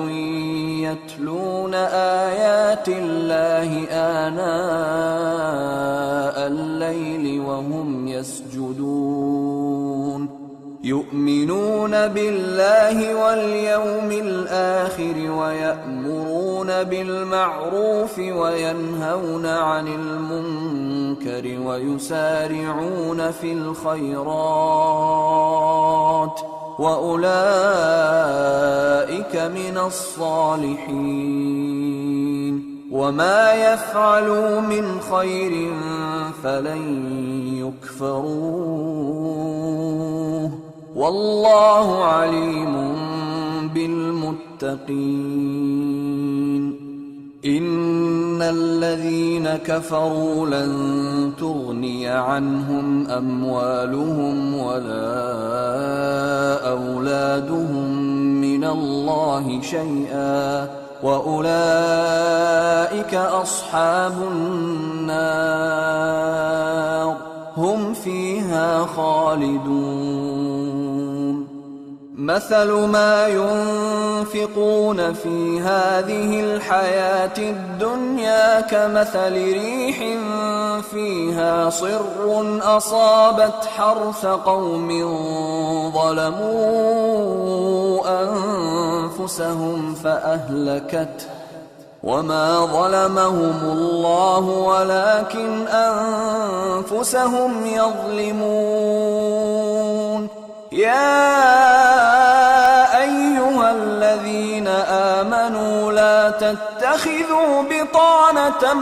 يتلون آيات الله آناء الليل وهم يسجدون. يؤمنون بالله واليوم الآخر ويأمرون بالمعروف وينهون عن المنكر ويسارعون في الخيرات وأولئك من الصالحين. وما يفعلوا من خير فلن يكفروه والله عليم بالمتقين. إن الذين كفروا لن تغني عنهم أموالهم ولا أولادهم من الله شيئا وأولئك أصحاب النار هم فيها خالدون. مثل ما ينفقون في هذه الحياة الدنيا كمثل ريح فيها صر أصابت حرث قوم ظلموا أنفسهم فأهلكته وما ظلمهم الله ولكن أنفسهم يظلمون. يا أيها الذين آمنوا لا تتخذوا بطانة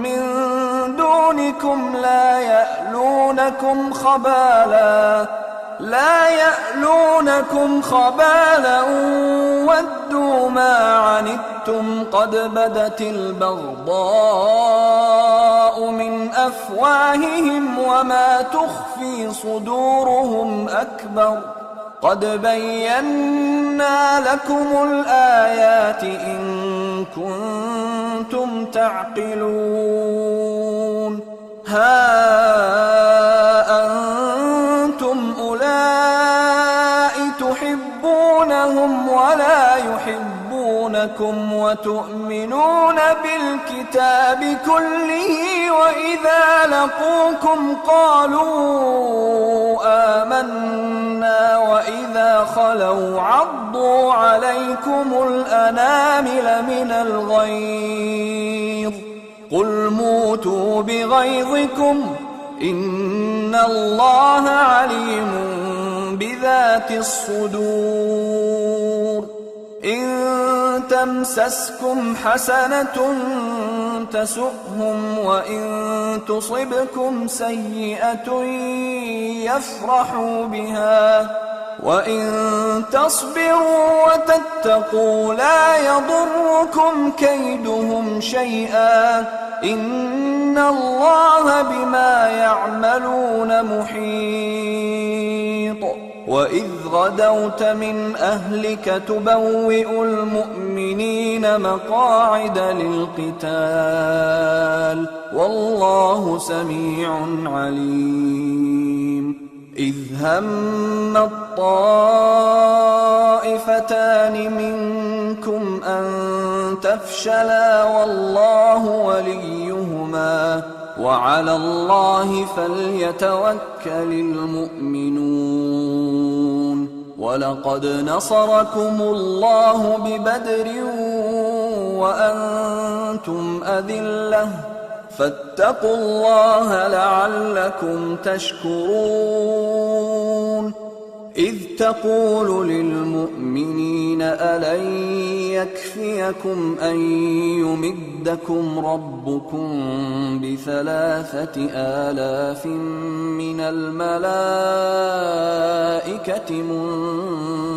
من دونكم لا يألونكم خبالا ودوا ما عنتم قد بدت البغضاء من أفواههم وما تخفي صدورهم أكبر. قد بينا لكم الآيات إن كنتم تعقلون. ها أنتم أولئك تحبونهم ولا يحبونكم يحبونكم وتؤمنون بالكتاب كله وإذا لقوكم قالوا آمنا وإذا خلوا عضوا عليكم الأنامل من الغيظ قل موتوا بغيظكم إن الله عليم بذات الصدور إن تمسسكم حسنة تسؤهم وإن تصبكم سيئة يفرحوا بها وإن تصبروا وتتقوا لا يضركم كيدهم شيئا إن الله بما يعملون محيط وإذ غدوت من أهلك تبوئ المؤمنين مقاعد للقتال والله سميع عليم إذ هم الطائفتان منكم أن تفشلا والله وليهما وعلى الله فليتوكل المؤمنون ولقد نصركم الله ببدر وأنتم أذلة فاتقوا الله لعلكم تشكرون إذ تقول للمؤمنين ألن يكفيكم أن يمدكم ربكم ب3,000 من الملائكة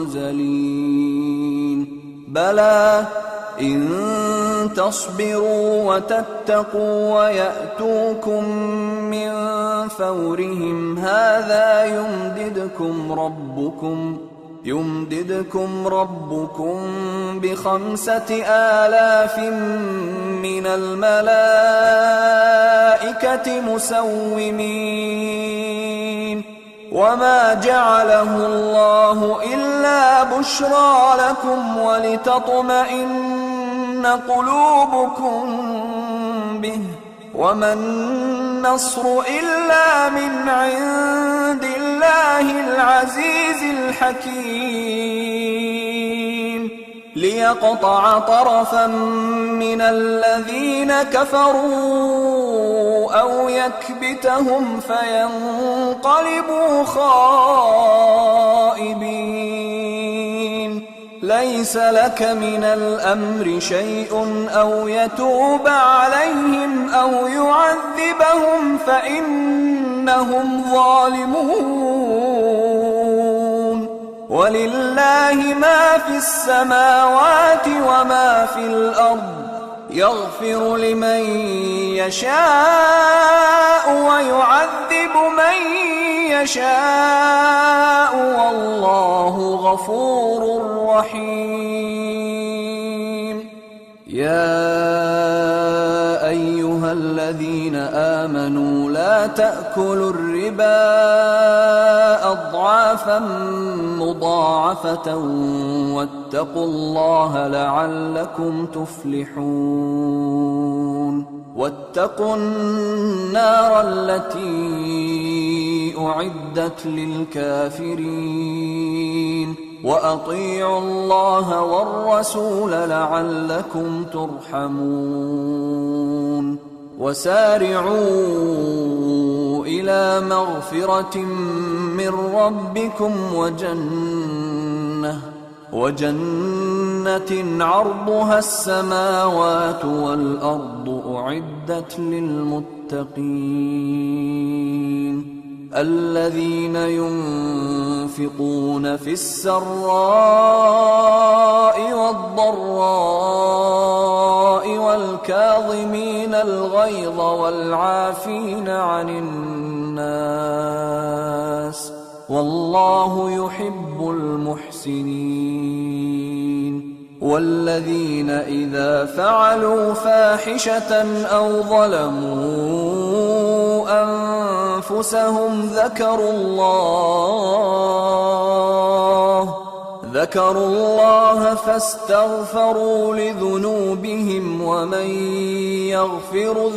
منزلين بلى إن تصبروا وتتقوا ويأتوكم من فورهم هذا يمددكم ربكم ب5,000 من الملائكة مسومين وما جعله الله إلا بشرى لكم ولتطمئن قلوبكم به وما النصر إلا من عند الله العزيز الحكيم ليقطع طرفا من الذين كفروا أو يكبتهم فينقلبوا خائبين ليس لك من الأمر شيء أو يتوب عليهم أو يعذبهم فإنهم ظالمون ولله ما في السماوات وما في الأرض يغفر لمن يشاء ويعذب من يشاء والله غفور رحيم يا أيها الذين آمنوا لا تأكلوا الربا أضعافا مضاعفة واتقوا الله لعلكم تفلحون واتقوا النار التي أعدت للكافرين وأطيعوا الله والرسول لعلكم ترحمون وسارعوا إلى مغفرة من ربكم وجنة عرضها السماوات والأرض أعدت للمتقين الذين ينفقون في السراء والضراء والكاظمين الغيظ والعافين عن الناس والله يحب المحسنين والذين إذا فعلوا فاحشة أو ظلموا ذكروا الله فاستغفروا لذنوبهم ومن يغفر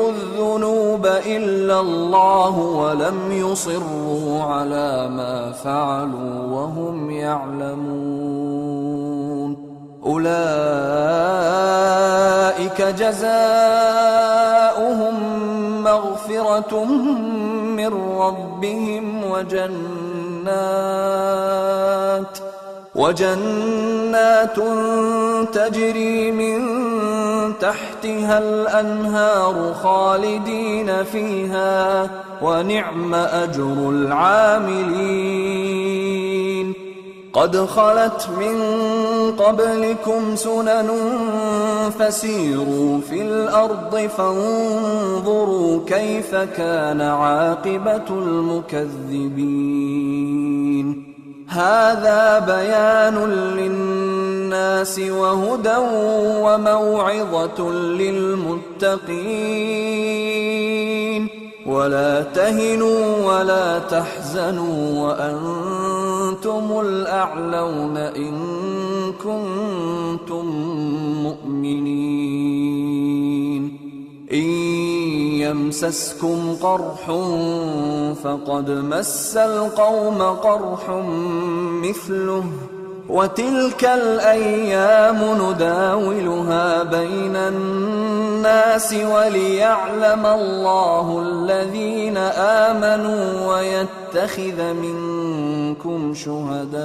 الذنوب إلا الله ولم يصروا على ما فعلوا وهم يعلمون أولئك جزاؤهم مغفرة من ربهم وجنات تجري من تحتها الأنهار خالدين فيها ونعم أجر العاملين قد خلت من قبلكم سنن فسيروا في الأرض فانظروا كيف كان عاقبة المكذبين هذا بيان للناس وهدى وموعظة للمتقين ولا تهنوا ولا تحزنوا وأنتم الأعلون إن كنتم مؤمنين إن يمسسكم قرح فقد مس القوم قرح مثله وتلك الأيام نداولها بين الناس وليعلم الله الذين آمنوا ويتخذ منكم شهداء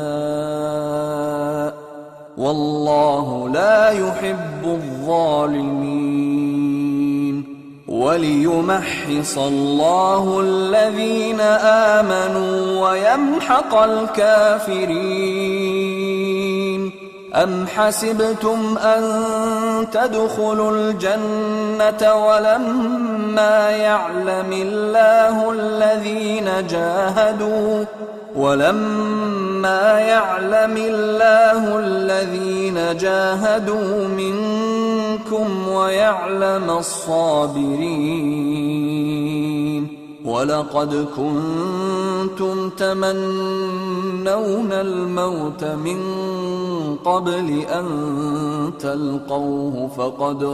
والله لا يحب الظالمين وليمحص الله الذين آمنوا ويمحق الكافرين أم حسبتم أن تدخلوا الجنة ولما يعلم الله الذين جاهدوا منكم ويعلم الصابرين ولقد كنتم تمنون الموت من قبل أن تلقوه فقد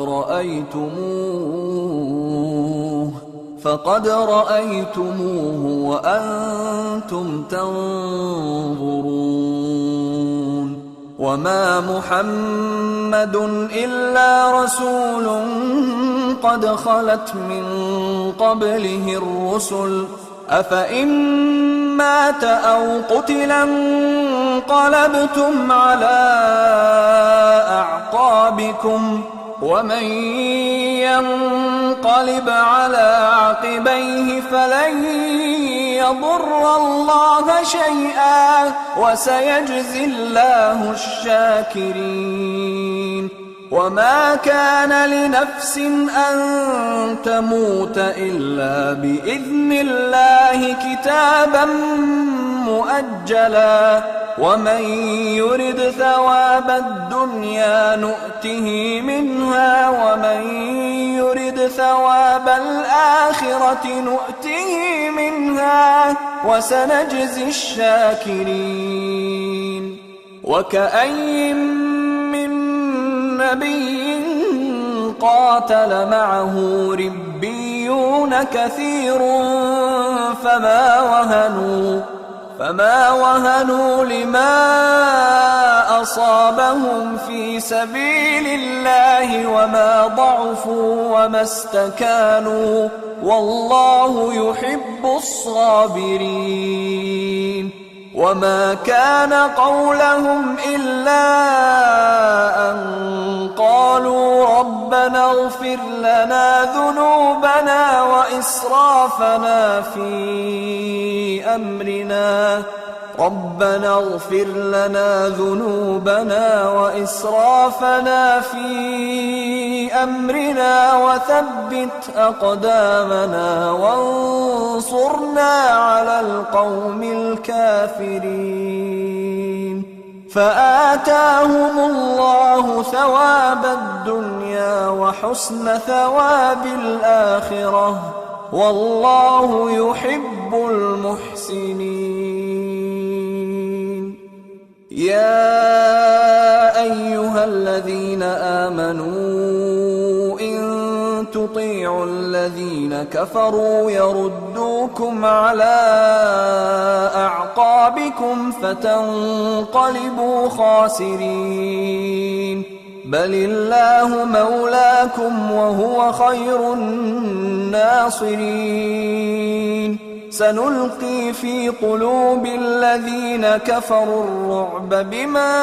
رأيتموه وأنتم تنظرون وما محمد إلا رسول قد خلت من قبله الرسل أفإن مات أو قتلا انقلبتم على أعقابكم ومن ينقلب على عقبيه فلن يضر الله شيئا وسيجزي الله الشاكرين وما كان لنفس أن تموت إلا بإذن الله كتابا مؤجلا ومن يرد ثواب الدنيا نؤته منها ومن يرد ثواب الآخرة نؤته منها وسنجزي الشاكرين وكأين من نبي قاتل معه ربيون كثير فما وهنوا لما أصابهم في سبيل الله وما ضعفوا وما استكانوا والله يحب الصابرين وما كان قولهم إلا أن قالوا ربنا اغفر لنا ذنوبنا وإسرافنا في أمرنا وثبت أقدامنا وانصرنا على القوم الكافرين فآتاهم الله ثواب الدنيا الدنيا وحسن ثواب الآخرة، والله يحب المحسنين. يا أيها الذين آمنوا إن تطيعوا الذين كفروا يردوكم على أعقابكم فتنقلبوا خاسرين. بل الله مولاكم وهو خير الناصرين. سنلقي في قلوب الذين كفروا الرعب بما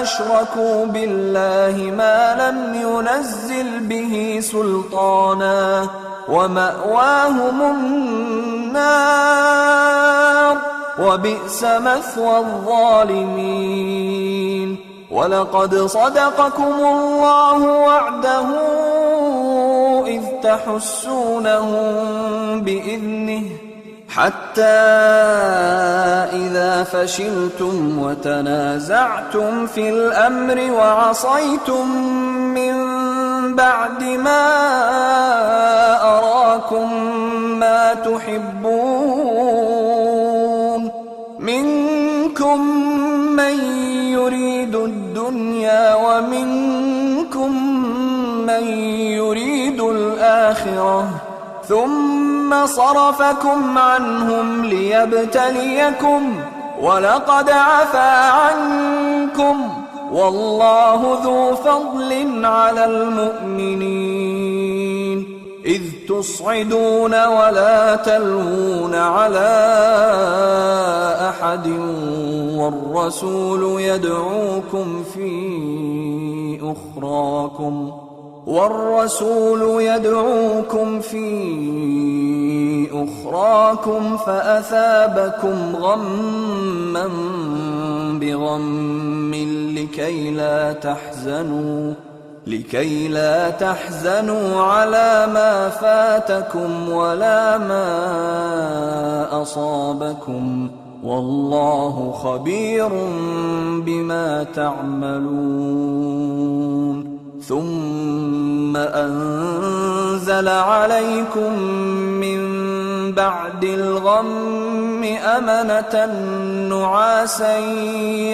أشركوا بالله ما لم ينزل به سلطانا، ومأواهم النار، وبئس مثوى الظالمين. ولقد صدقكم الله وعده إذ تحسونهم بإذنه، حتى إذا فشلتم وتنازعتم في الأمر وعصيتم من بعد ما أراكم ما تحبون، منكم من يريد الدنيا ومنكم من يريد الآخرة، ثم صرفكم عنهم ليبتليكم، ولقد عفا عنكم، والله ذو فضل على المؤمنين. إذ تصعدون ولا تلوون على أحد والرسول يدعوكم في أخراكم فأثابكم غما بغم لكي لا تحزنوا على ما فاتكم ولا ما أصابكم، والله خبير بما تعملون. ثم أنزل عليكم من بعد الغم أمنة نعاسا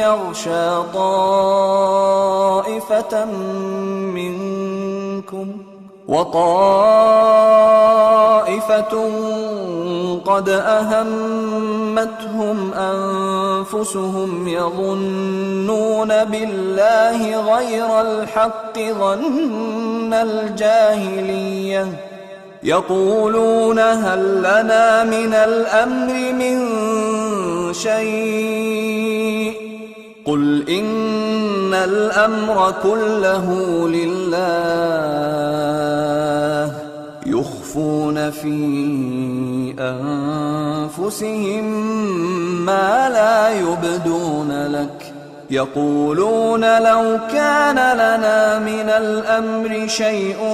يغشى طائفة منكم، وطائفة قد أهمتهم أنفسهم يظنون بالله غير الحق ظن الجاهلية، يقولون هل لنا من الأمر من شيء؟ قل إن الأمر كله لله، يخفون في أنفسهم ما لا يبدون لك، يقولون لو كان لنا من الأمر شيء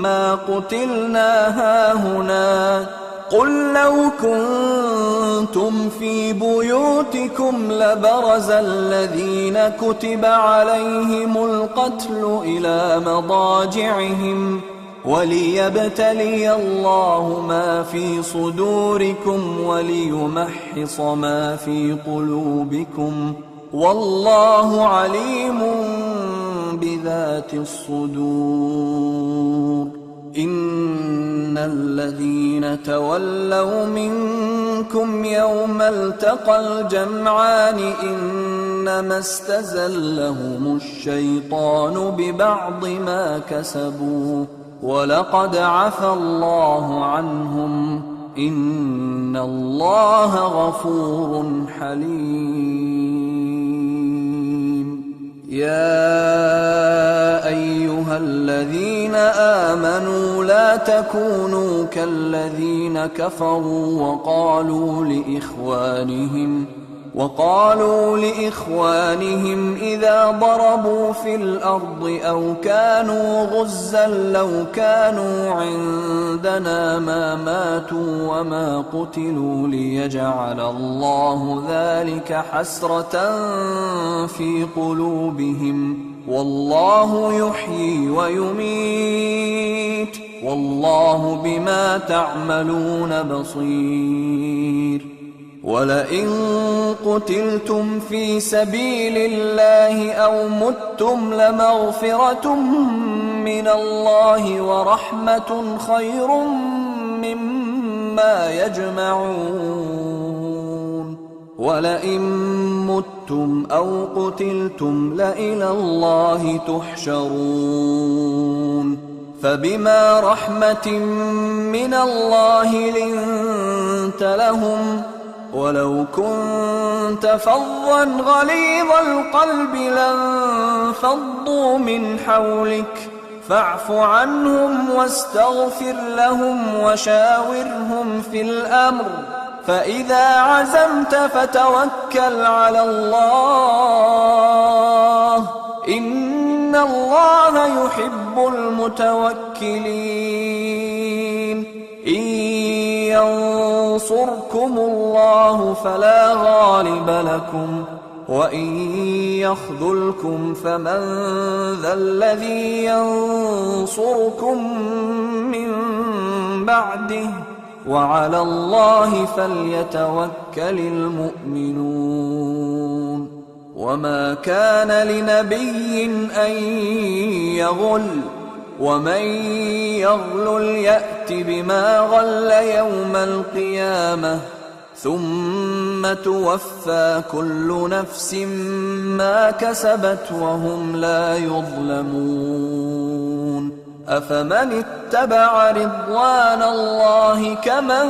ما قتلنا هاهنا. قل لو كنتم في بيوتكم لبرز الذين كتب عليهم القتل إلى مضاجعهم وليبتلي الله ما في صدوركم وليمحص ما في قلوبكم، والله عليم بذات الصدور. إن الذين تولوا منكم يوم التقى الجمعان إنما استزلهم الشيطان ببعض ما كسبوا، ولقد عفى الله عنهم، إن الله غفور حليم. يا أيها الذين آمنوا لا تكونوا كالذين كفروا وقالوا لإخوانهم إذا ضربوا في الأرض أو كانوا غزا لو كانوا عندنا ما ماتوا وما قتلوا ليجعل الله ذلك حسرة في قلوبهم والله يحيي ويميت والله بما تعملون بصير ولئن قتلتم في سبيل الله أو متم لمغفرة من الله ورحمة خير مما يجمعون ولئن متم أو قتلتم لإلى الله تحشرون فبما رحمة من الله لنت لهم ولو كنت فظا غليظ القلب لانفضوا من حولك فاعف عنهم واستغفر لهم وشاورهم في الأمر فإذا عزمت فتوكل على الله إن الله يحب المتوكلين إن ينصركم الله فلا غالب لكم وإن يخذلكم فمن ذا الذي ينصركم من بعده وعلى الله فليتوكل المؤمنون وما كان لنبي أن يغل ومن يغلل يأت بما غل يوم القيامة ثم توفى كل نفس ما كسبت وهم لا يظلمون أفمن اتبع رضوان الله كمن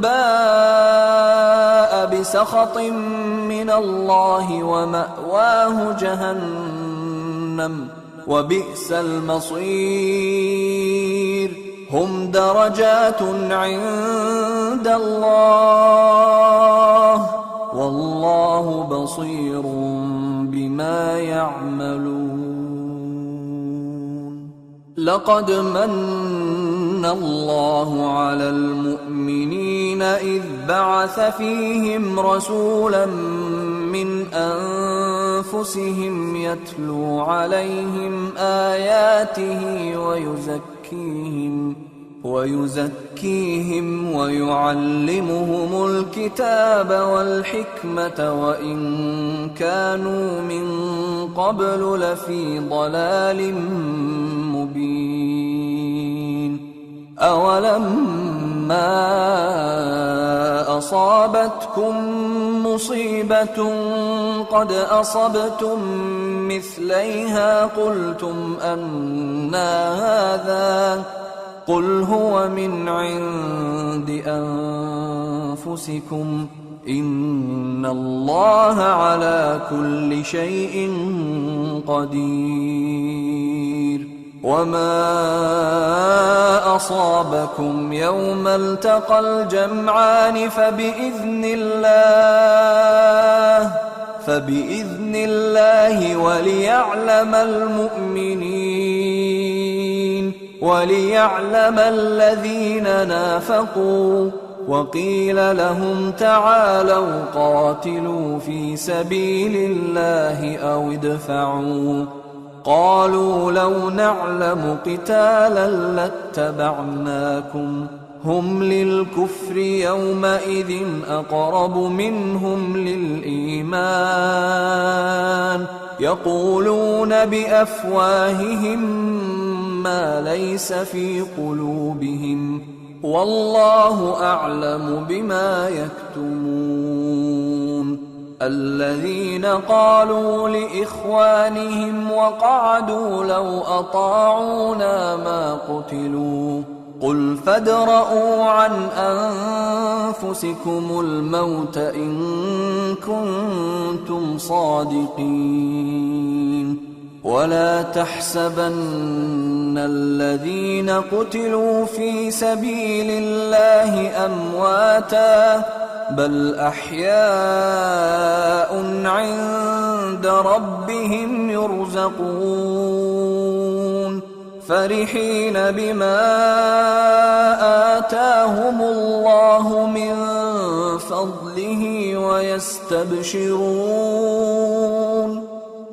باء بسخط من الله ومأواه جهنم وبئس المصير هم درجات عند الله والله بصير بما يعملون لقد من الله على المؤمنين إذ بعث فيهم رسولا من أنفسهم يتلو عليهم آياته ويزكيهم ويعلمهم الكتاب والحكمة وإن كانوا من قبل لفي ضلال مبين أولما أصابتكم مصيبة قد أصبتم مثليها قلتم أنى هذا قل هو من عند أنفسكم إن الله على كل شيء قدير وما أصابكم يوم التقى الجمعان فبإذن الله وليعلم المؤمنين وليعلم الذين نافقوا وقيل لهم تعالوا قاتلوا في سبيل الله أو ادفعوا قالوا لو نعلم قتالا لاتبعناكم هم للكفر يومئذ أقرب منهم للإيمان يقولون بأفواههم ما ليس في قلوبهم والله أعلم بما يكتمون الذين قالوا لإخوانهم وقعدوا لو أطاعونا ما قتلوا قل فادرءوا عن أنفسكم الموت إن كنتم صادقين ولا تحسبن الذين قتلوا في سبيل الله أمواتا بل أحياء عند ربهم يرزقون فرحين بما آتاهم الله من فضله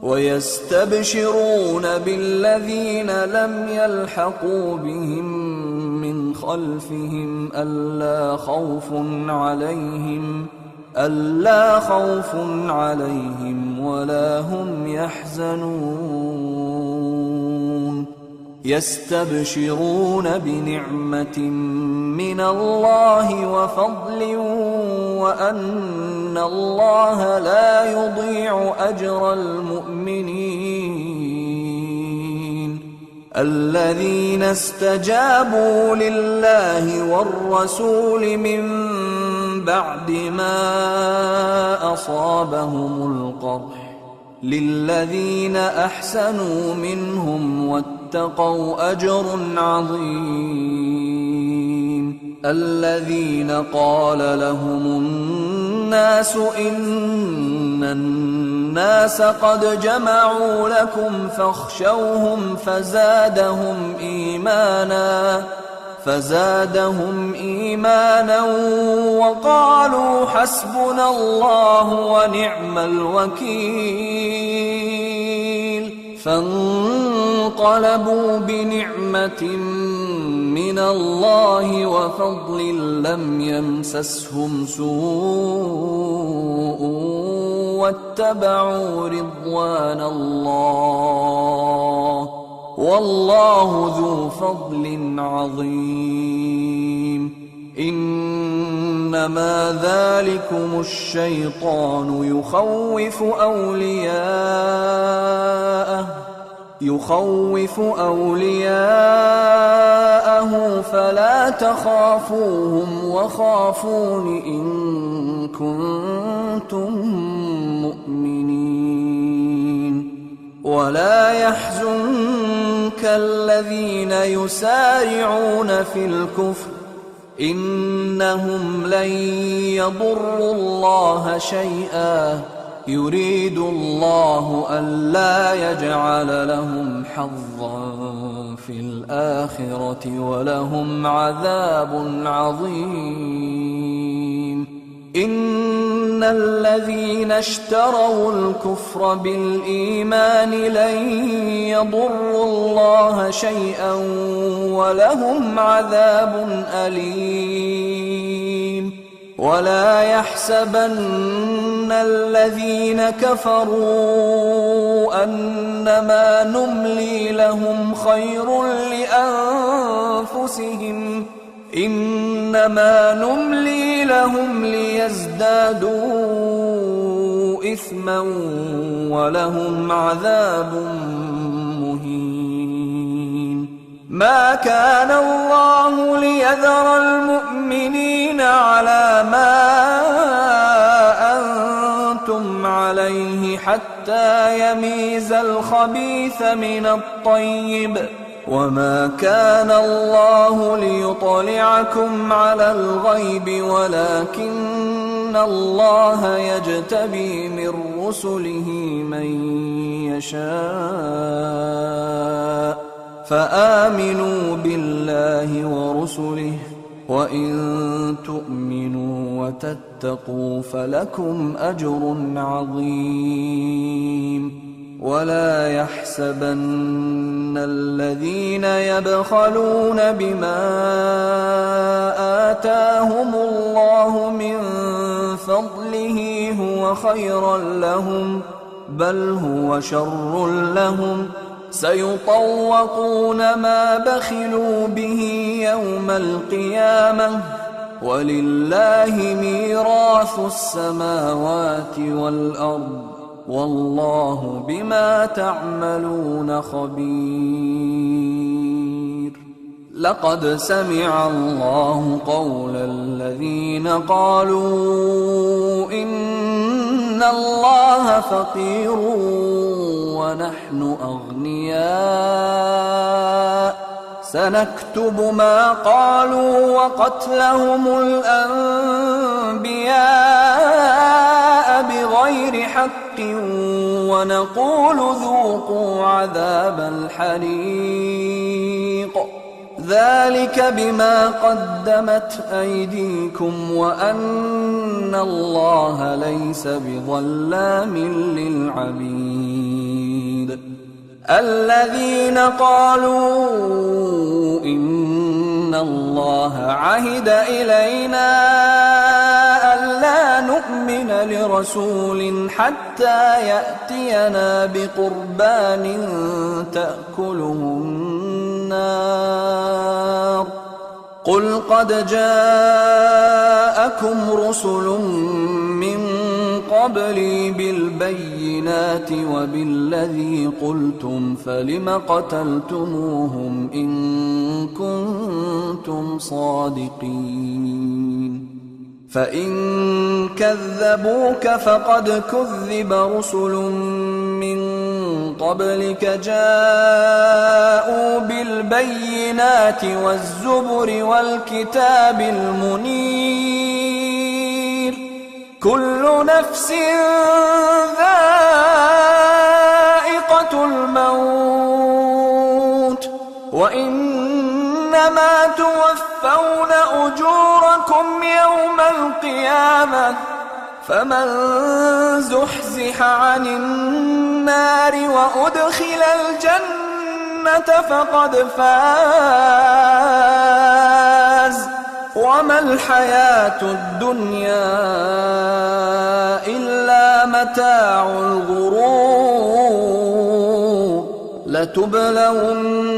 ويستبشرون بالذين لم يلحقوا بهم من خلفهم ألا خوف عليهم ولا هم يحزنون يستبشرون بنعمة من الله وفضل وأن الله لا يضيع أجر المؤمنين الذين استجابوا لله والرسول من بعد ما أصابهم القرح للذين أحسنوا منهم واتقوا أجر عظيم الذين قال لهم الناس إن الناس قد جمعوا لكم فاخشوهم فزادهم إيمانا وقالوا حسبنا الله ونعم الوكيل فانقلبوا بنعمة من الله وفضل لم يمسسهم سوء واتبعوا رضوان الله والله ذو فضل عظيم إنما ذلكم الشيطان يخوف أولياءه فلا تخافوهم وخافون إن كنتم مؤمنين ولا يحزنك الذين يسارعون في الكفر إنهم لن يضروا الله شيئا يريد الله ألا يجعل لهم حظا في الآخرة ولهم عذاب عظيم إن الذين اشتروا الكفر بالإيمان لن يضروا الله شيئا ولهم عذاب أليم ولا يحسبن الذين كفروا أنما نملي لهم خير لأنفسهم إنما نملي لهم ليزدادوا إثما ولهم عذاب مهين ما كان الله ليذر المؤمنين على ما أنتم عليه حتى يميز الخبيث من الطيب وما كان الله ليطلعكم على الغيب ولكن الله يجتبي من رسله من يشاء فآمنوا بالله ورسله وإن تؤمنوا وتتقوا فلكم أجر عظيم ولا يحسبن الذين يبخلون بما آتاهم الله من فضله هو خيرا لهم بل هو شر لهم سيطوقون ما بخلوا به يوم القيامة ولله ميراث السماوات والأرض والله بما تعملون خبير لقد سمع الله قول الذين قالوا إن الله فقير ونحن أغنياء سنكتب ما قالوا وقتلهم الأنبياء بغير حق ونقول ذوقوا عذاب الحريق ذلك بما قدمت أيديكم وأن الله ليس بظلام للعبيد الذين قالوا إن الله عهد إلينا ألا نؤمن لرسول حتى يأتينا بقربان تأكله النار قل قد جاءكم رسل من قبلي بالبينات وبالذي قلتم فلم قتلتموهم إن كنتم صادقين فإن كذبوك فقد كذب رسل من قبلك جاءوا بالبينات والزبر والكتاب المنير كل نفس ذائقة الموت وإنما توفون أجوركم يوم القيامة فمن زحزح عن النار وأدخل الجنة فقد فاز وما الحياة الدنيا إلا متاع الغرور لتبلون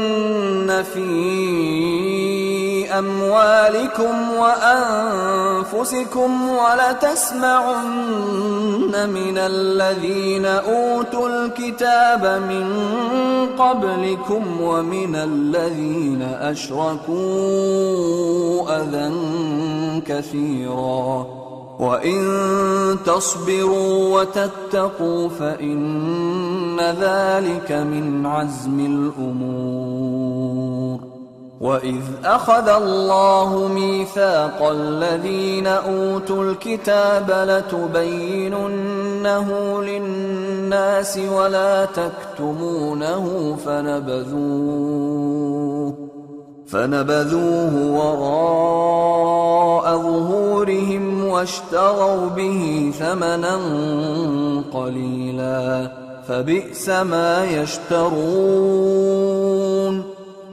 في أموالكم وأنفسكم ولتسمعن من الذين أوتوا الكتاب من قبلكم ومن الذين أشركوا أذى كثيرا وإن تصبروا وتتقوا فإن ذلك من عزم الأمور وإذ أخذ الله ميثاق الذين أوتوا الكتاب لتبيننه للناس ولا تكتمونه فنبذوه وراء ظهورهم واشتروا به ثمنا قليلا فبئس ما يشترون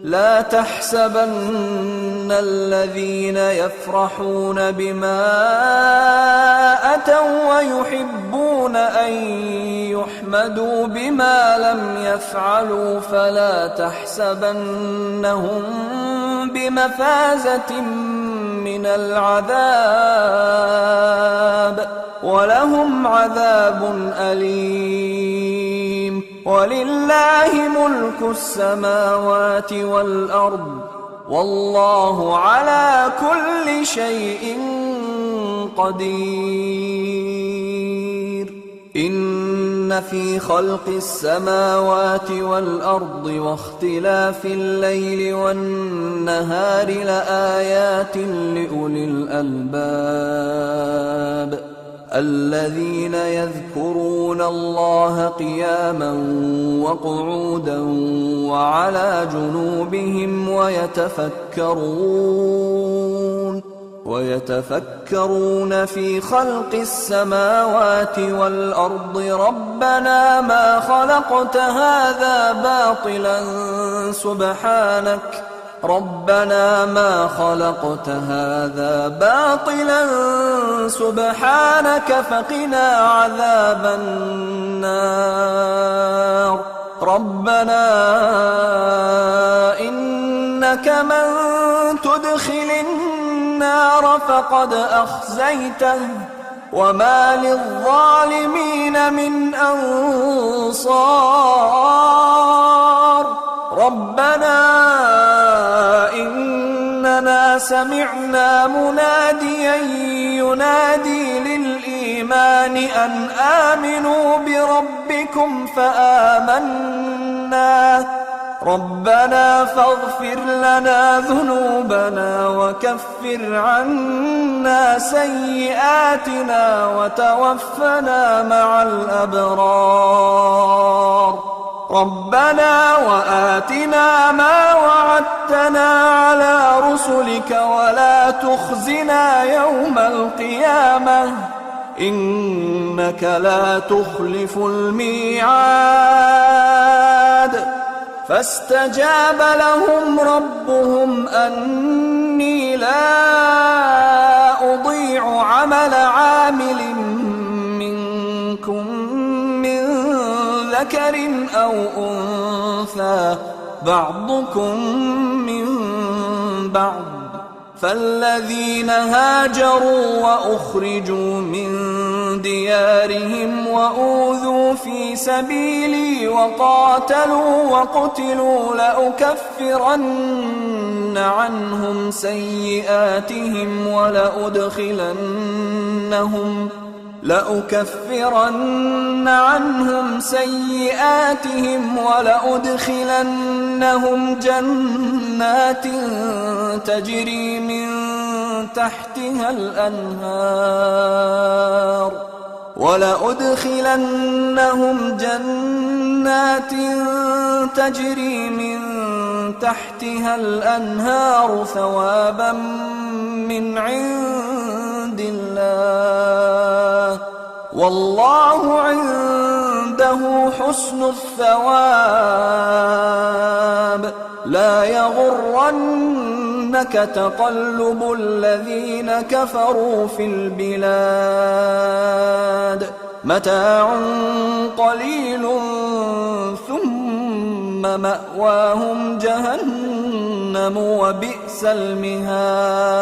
لا تحسبن الذين يفرحون بما أتوا ويحبون أن يحمدوا بما لم يفعلوا فلا تحسبنهم بمفازة من العذاب ولهم عذاب أليم ولله ملك السماوات والأرض والله على كل شيء قدير إن في خلق السماوات والأرض واختلاف الليل والنهار لآيات لأولي الألباب الذين يذكرون الله قياما وقعودا وعلى جنوبهم ويتفكرون في خلق السماوات والأرض ربنا ما خلقت هذا باطلا سبحانك فقنا عذاب النار ربنا إنك من تدخل النار فقد أخزيته وما للظالمين من أنصار ربنا إننا سمعنا مناديا ينادي للإيمان أن آمنوا بربكم فآمنا ربنا فاغفر لنا ذنوبنا وكفر عنا سيئاتنا وتوفنا مع الأبرار ربنا وآتنا ما وعدتنا على رسلك ولا تخزنا يوم القيامة إنك لا تخلف الميعاد فاستجاب لهم ربهم أني لا أضيع عمل عامل منكم من ذكر أو أنثى بعضكم من بعض فالذين هاجروا وأخرجوا من ديارهم وأوذوا في سبيلي وقاتلوا وقتلوا لأكفرن عنهم سيئاتهم ولأدخلنهم جنات تجري من تحتها الأنهار ثوابا من عند الله والله عنده حسن الثواب لا يغرنك تقلب الذين كفروا في البلاد متاع قليل ثم مأواهم جهنم وبئس المهاد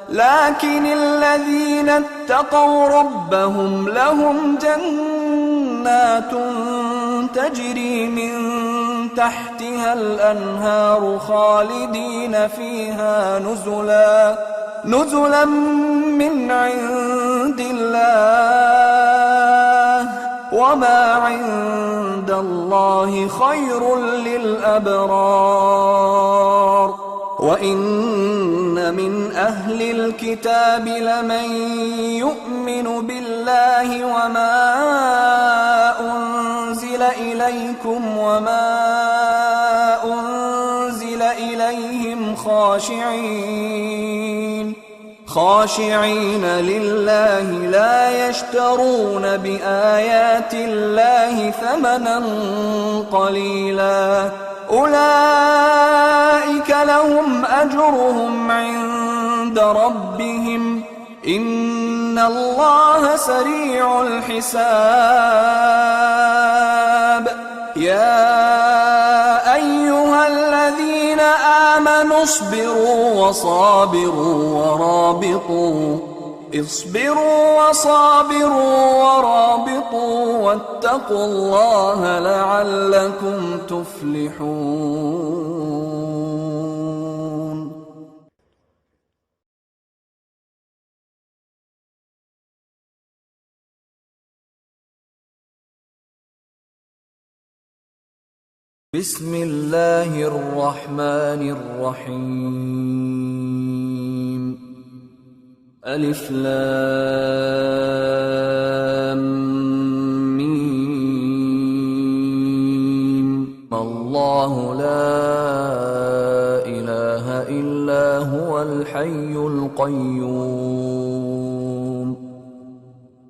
لكن الذين اتقوا ربهم لهم جنات تجري من تحتها الأنهار خالدين فيها نزلا من عند الله وما عند الله خير للأبرار وإن من أهل الكتاب لمن يؤمن بالله وما أنزل إليكم وما أنزل إليهم خاشعين لله لا يشترون بآيات الله ثمنا قليلا أولئك لهم أجرهم عند ربهم إن الله سريع الحساب يا أيها الذين آمنوا اصبروا وصابروا ورابطوا واتقوا الله لعلكم تفلحون. بسم الله الرحمن الرحيم ألف لام ميم الله لا إله إلا هو الحي القيوم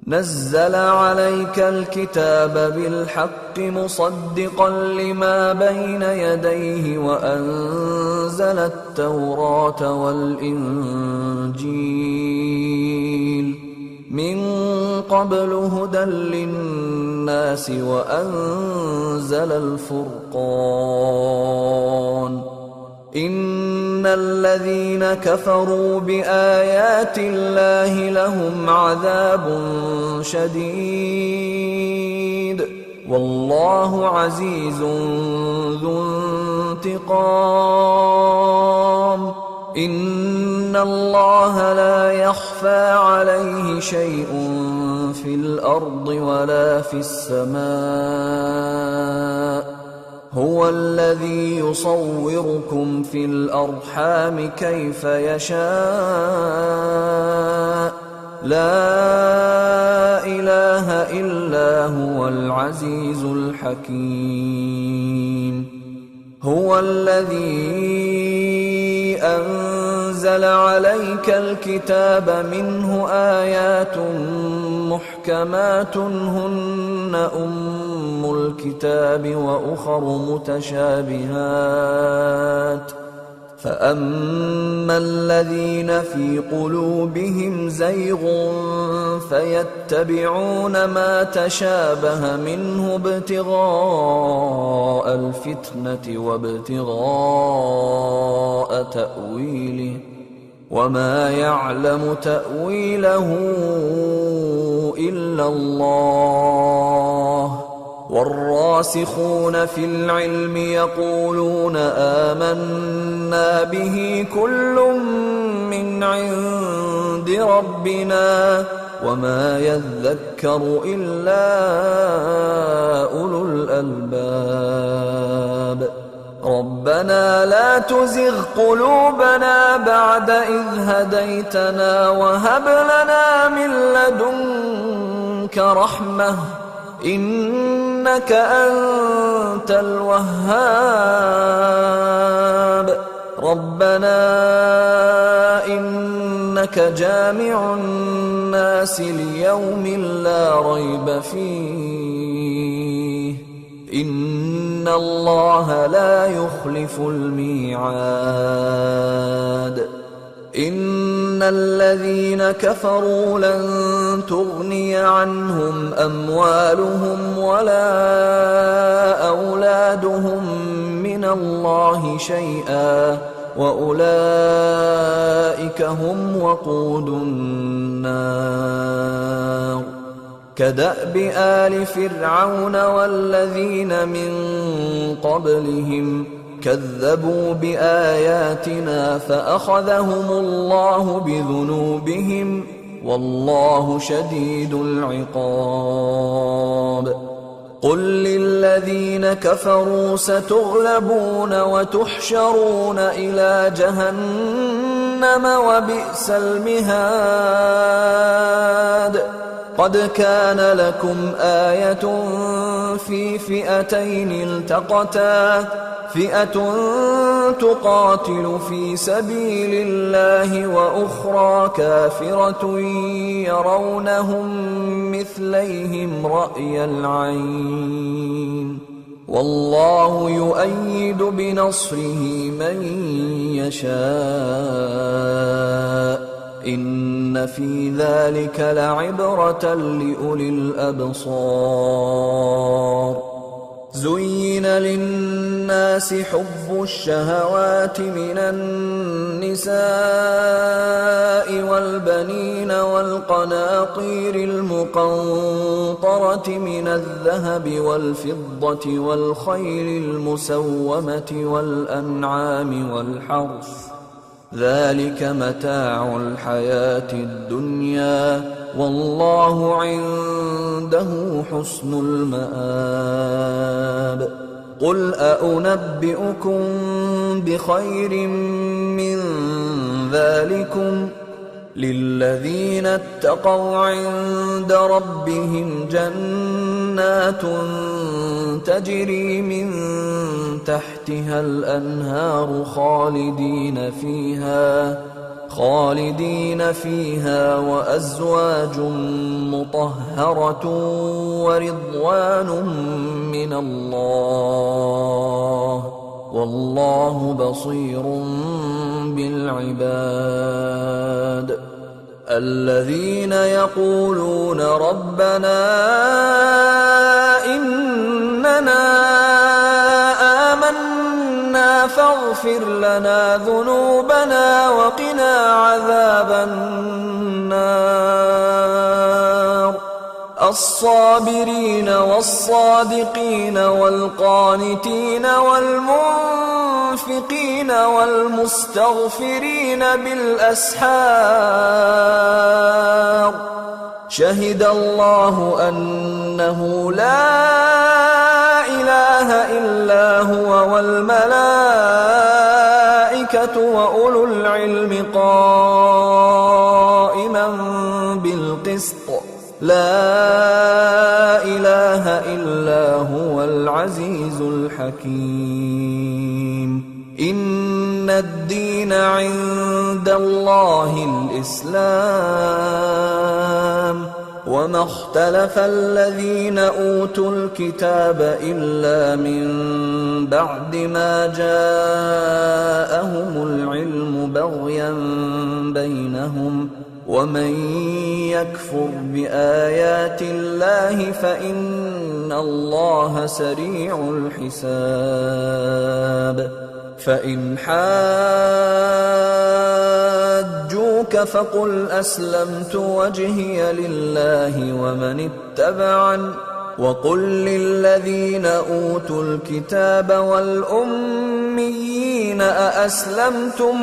نزل عليك الكتاب بالحق مصدقا لما بين يديه وأنزل التوراة والإنجيل من قبل هدى للناس وأنزل الفرقان إن الذين كفروا بآيات الله لهم عذاب شديد والله عزيز ذو انتقام إن الله لا يخفى عليه شيء في الأرض ولا في السماء هو الذي يصوركم في الأرحام كيف يشاء لا إله إلا هو العزيز الحكيم هو الذي أنزل عليك الكتاب منه آيات محكمات هن أم الكتاب وأخر متشابهات فأما الذين في قلوبهم زيغ فيتبعون ما تشابه منه ابتغاء الفتنة وابتغاء تأويله وما يعلم تأويله إلا الله والراسخون في العلم يقولون آمنا به كل من عند ربنا وما يذكر إلا أولو الألباب ربنا لا تزغ قلوبنا بعد إذ هديتنا وهب لنا من لدنك رحمة إنك أنت الوهاب ربنا إنك جامع الناس ليوم لا ريب فيه إن الله لا يخلف الميعاد إن الذين كفروا لن تغني عنهم أموالهم ولا أولادهم من الله شيئا وأولئك هم وقود النار كدأب آل فرعون والذين من قبلهم كذبوا بآياتنا فأخذهم الله بذنوبهم والله شديد العقاب قل للذين كفروا ستغلبون وتحشرون إلى جهنم وبئس المهاد قد كان لكم آية في فئتين التقتا فئة تقاتل في سبيل الله وأخرى كافرة يرونهم مثليهم رأي العين والله يؤيد بنصره من يشاء إن في ذلك لعبرة لأولي الأبصار زين للناس حب الشهوات من النساء والبنين والقناطير المقنطرة من الذهب والفضة والخيل المسومة والأنعام والحرث ذلك متاع الحياة الدنيا والله عنده حسن المآب قل أنبئكم بخير من ذلكم للذين اتقوا عند ربهم جنات تجري من تحتها الأنهار خالدين فيها وأزواج مطهرة ورضوان من الله والله بصير بالعباد الذين يقولون ربنا إننا آمنا فاغفر لنا ذنوبنا وقنا عذاب النار الصابرين والصادقين والقانتين والمنفقين والمستغفرين بالأسحار شهد الله أنه لا إله إله إلا هو والملائكة وأولو العلم قائما بالقسط لا إله إلا هو العزيز الحكيم إن الدين عند الله الإسلام وما اختلف الذين أوتوا الكتاب إلا من بعد ما جاءهم العلم بغيا بينهم ومن يكفر بآيات الله فإن الله سريع الحساب فإن حاجوك فقل أسلمت وجهي لله ومن اتبعن وقل للذين أوتوا الكتاب والأميين أأسلمتم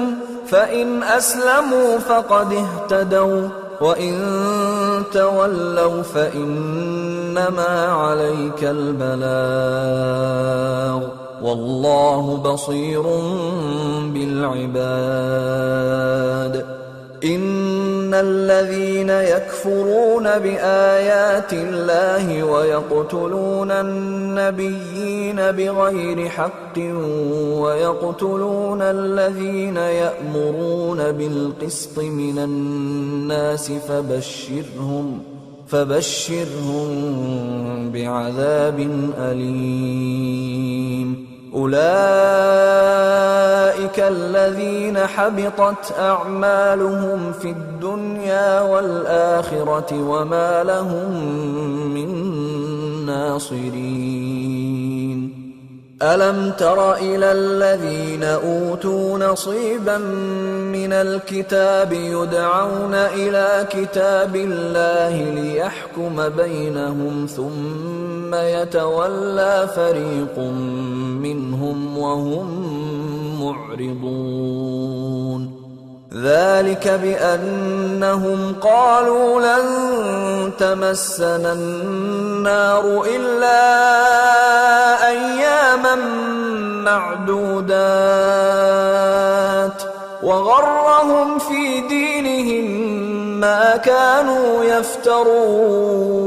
فإن أسلموا فقد اهتدوا وإن تولوا فإنما عليك البلاغ والله بصير بالعباد إن الذين يكفرون بآيات الله ويقتلون النبيين بغير حق ويقتلون الذين يأمرون بالقسط من الناس فبشرهم بعذاب أليم أولئك الذين حبطت أعمالهم في الدنيا والآخرة وما لهم من ناصرين ألم تر إلى الذين أوتوا نصيبا من الكتاب يدعون إلى كتاب الله ليحكم بينهم ثم يتولى فريق منهم وهم معرضون ذلك بأنهم قالوا لن تمسنا النار إلا أياما معدودات وغرهم في دينهم ما كانوا يفترون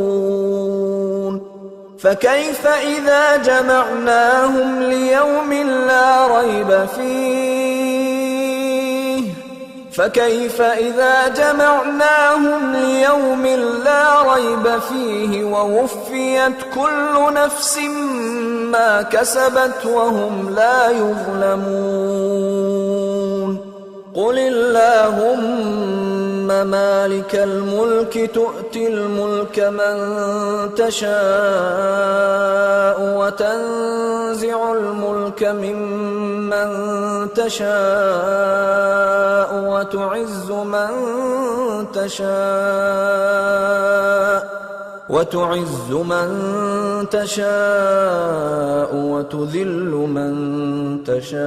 فكيف إذا جمعناهم ليوم لا ريب فيه ووفيت كل نفس ما كسبت وهم لا يظلمون قل اللهم مالك الملك تؤتي الملك من تشاء وتنزع الملك ممن تشاء وتعز من تشاء وتذل من تشاء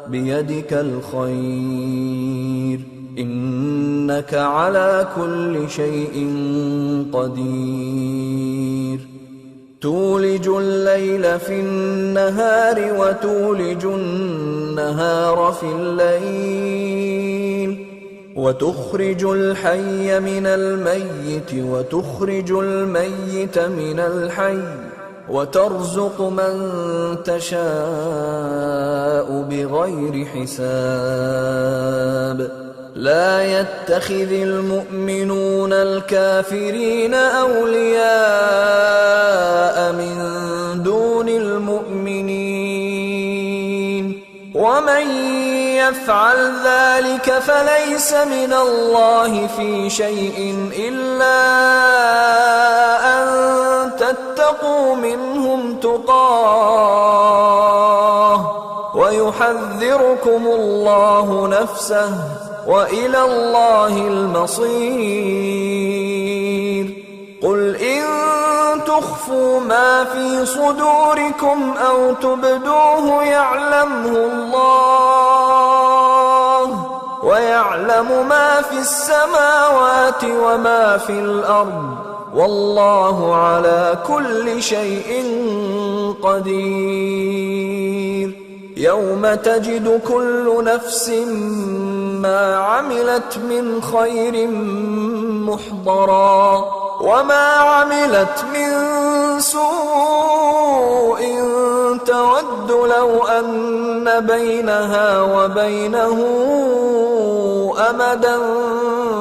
بيدك الخير إنك على كل شيء قدير تولج الليل في النهار وتولج النهار في الليل وتخرج الحي من الميت وتخرج الميت من الحي وترزق من تشاء بغير حساب لا يتخذ المؤمنون الكافرين أولياء من دون المؤمنين ومن يفعل ذلك فليس من الله في شيء إلا أن تتقوا منهم تقاه ويحذركم الله نفسه وإلى الله المصير قل إن تخفوا ما في صدوركم أو تبدوه يعلمه الله ويعلم ما في السماوات وما في الأرض والله على كل شيء قدير. يوم تجد كل نفس ما عملت من خير محضرا وما عملت من سوء تود لو أن بينها وبينه أمدا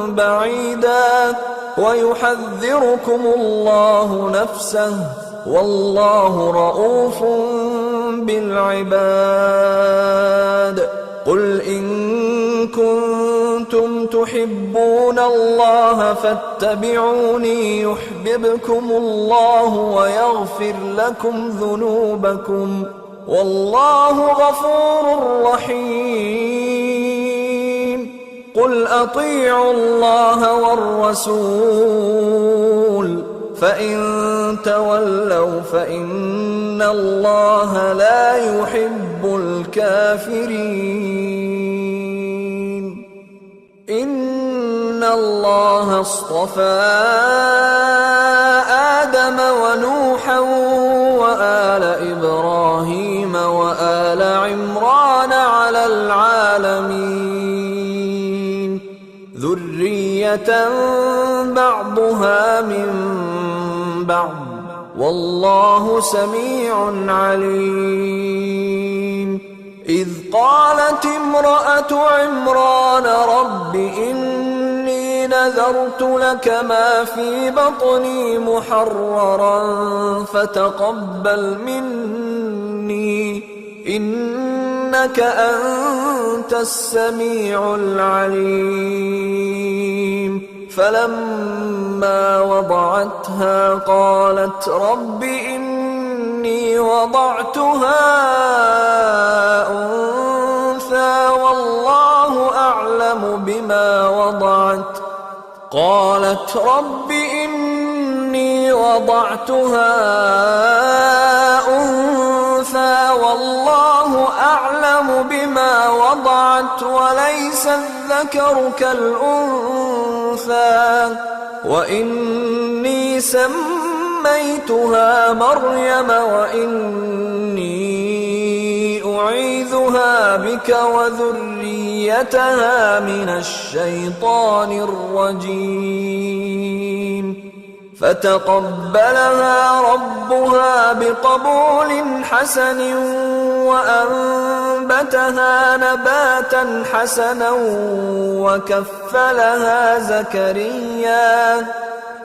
بعيدا ويحذركم الله نفسه والله رءوف بالعباد. قل إن كنتم تحبون الله فاتبعوني يحببكم الله ويغفر لكم ذنوبكم والله غفور رحيم. قل أطيعوا الله والرسول فإن تولوا فإن الله لا يحب الكافرين. إن الله اصطفى آدم ونوحا وآل إبراهيم وآل عمران على العالمين ذرية بعضها من بعض والله سميع عليم. إذ قالت امرأة عمران رب إني نذرت لك ما في بطني محررا فتقبل مني إنك أنت السميع العليم. فلما وضعتها قالت رب إني وضعتها أنثى والله أعلم بما وضعت قالت رب إني وضعتها أنثى والله أعلم بما وضعت وليس الذكر كالأنثى وإني سميتها مريم وإني أعيذها بك وذريتها من الشيطان الرجيم. فتقبلها ربها بقبول حسن وأنبتها نباتا حسنا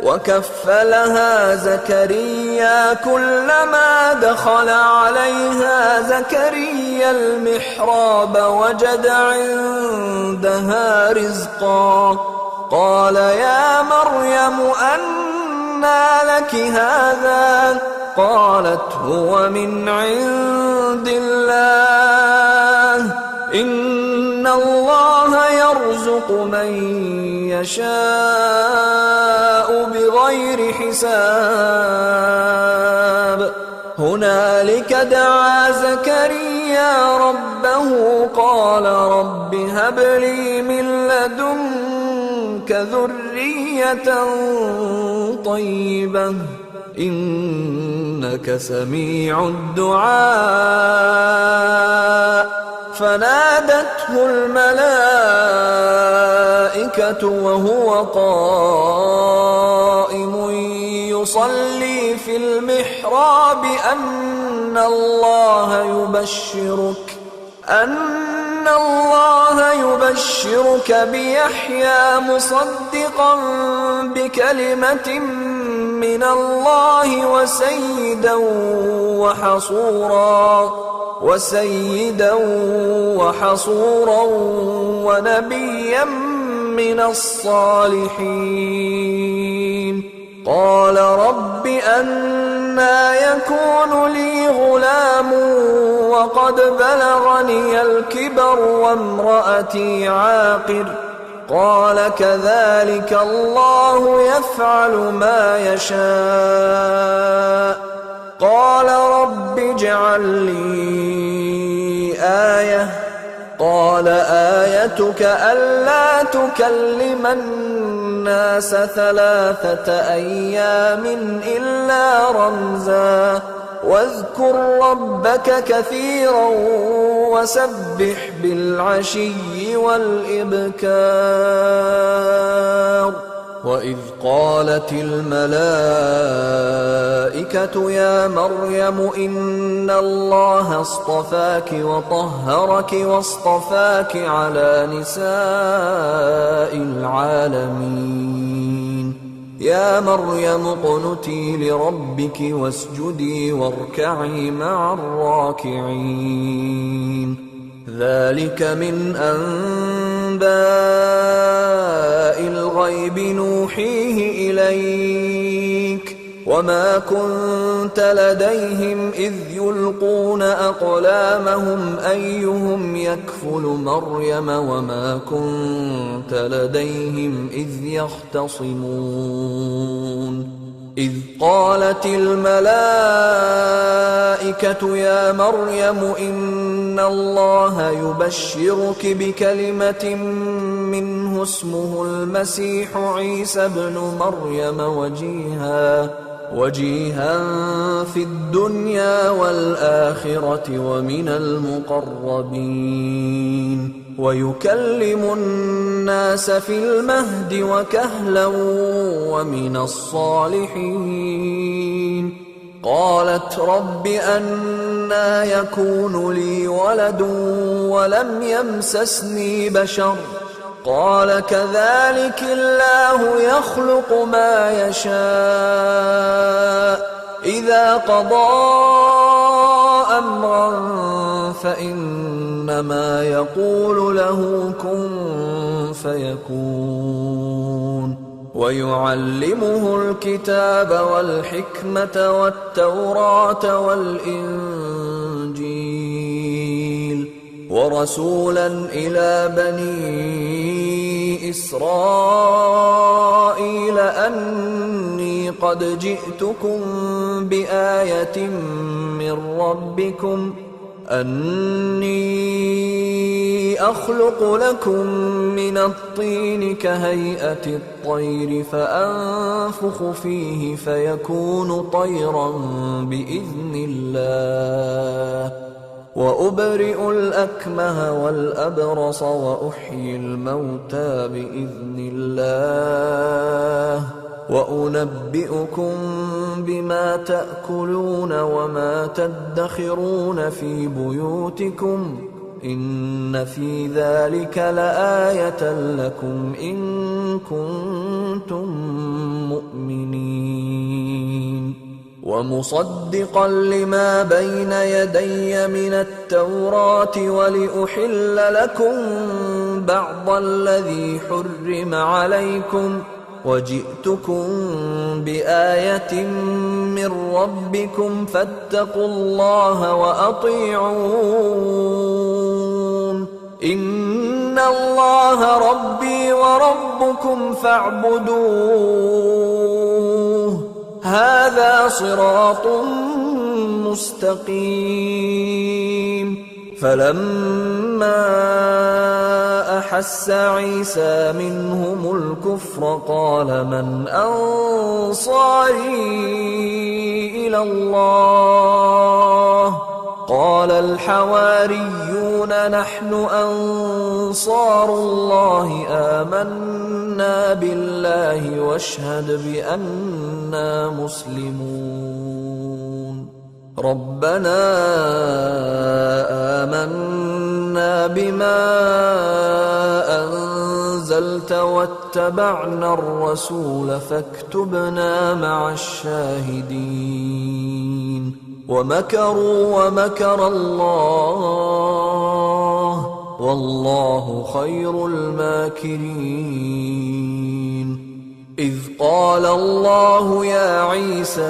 وكفلها زكريا كلما دخل عليها زكريا المحراب وجد عندها رزقا قال يا مريم أنى لك هذا قالت هو من عند الله إن الله يرزق من يشاء بغير حساب. هنالك دعا زكريا ربه قال رب هب لي من لدنك ذرية طيبة إنك سميع الدعاء. فنادته الملائكة وهو قائم يصلي في المحراب أن الله يبشرك بيحيى مصدقا بكلمة من الله وسيدا وحصورا ونبيا من الصالحين. قال رب أنى يكون لي غلام وقد بلغني الكبر وامرأتي عاقر قال كذلك الله يفعل ما يشاء. قال رب اجعل لي آية قال آيتك ألا تكلم الناس 3 أيام إلا رمزا واذكر ربك كثيرا وسبح بالعشي والإبكار وإذ قالت الملائكة يا مريم إن الله اصطفاك وطهرك واصطفاك على نساء العالمين يا مريم اقنتي لربك واسجدي واركعي مع الراكعين ذلك من أنباء الغيب نوحيه إليك وما كنت لديهم إذ يلقون أقلامهم أيهم يكفل مريم وما كنت لديهم إذ يختصمون إذ قالت الملائكة يا مريم إن الله يبشرك بكلمة منه اسمه المسيح عيسى ابن مريم وجيها في الدنيا والآخرة ومن المقربين ويكلم الناس في المهد وكهلا ومن الصالحين قالت رب أنى يكون لي ولد ولم يمسسني بشر قال كذلك الله يخلق ما يشاء إذا قضى أمرا فإنما يقول له كن فيكون ويعلمه الكتاب والحكمة والتوراة والإنجيل ورسولا إلى بني إسرائيل أني قد جئتكم بآية من ربكم أني أخلق لكم من الطين كهيئة الطير فأنفخ فيه فيكون طيرا بإذن الله وأبرئ الأكمه والأبرص وأحيي الموتى بإذن الله وأنبئكم بما تأكلون وما تدخرون في بيوتكم إن في ذلك لآية لكم إن كنتم مؤمنين ومصدقا لما بين يدي من التوراة ولأحل لكم بعض الذي حرم عليكم وجئتكم بآية من ربكم فاتقوا الله وأطيعون إن الله ربي وربكم فاعبدوه هذا صراط مستقيم فلما أحس عيسى منهم الكفر قال من أنصاري إلى الله قال الحواريون نحن أنصار الله آمنا بالله واشهد بأننا مسلمون ربنا آمنا بما أنزلت واتبعنا الرسول فاكتبنا مع الشاهدين ومكروا ومكر الله والله خير الماكرين إذ قال الله يا عيسى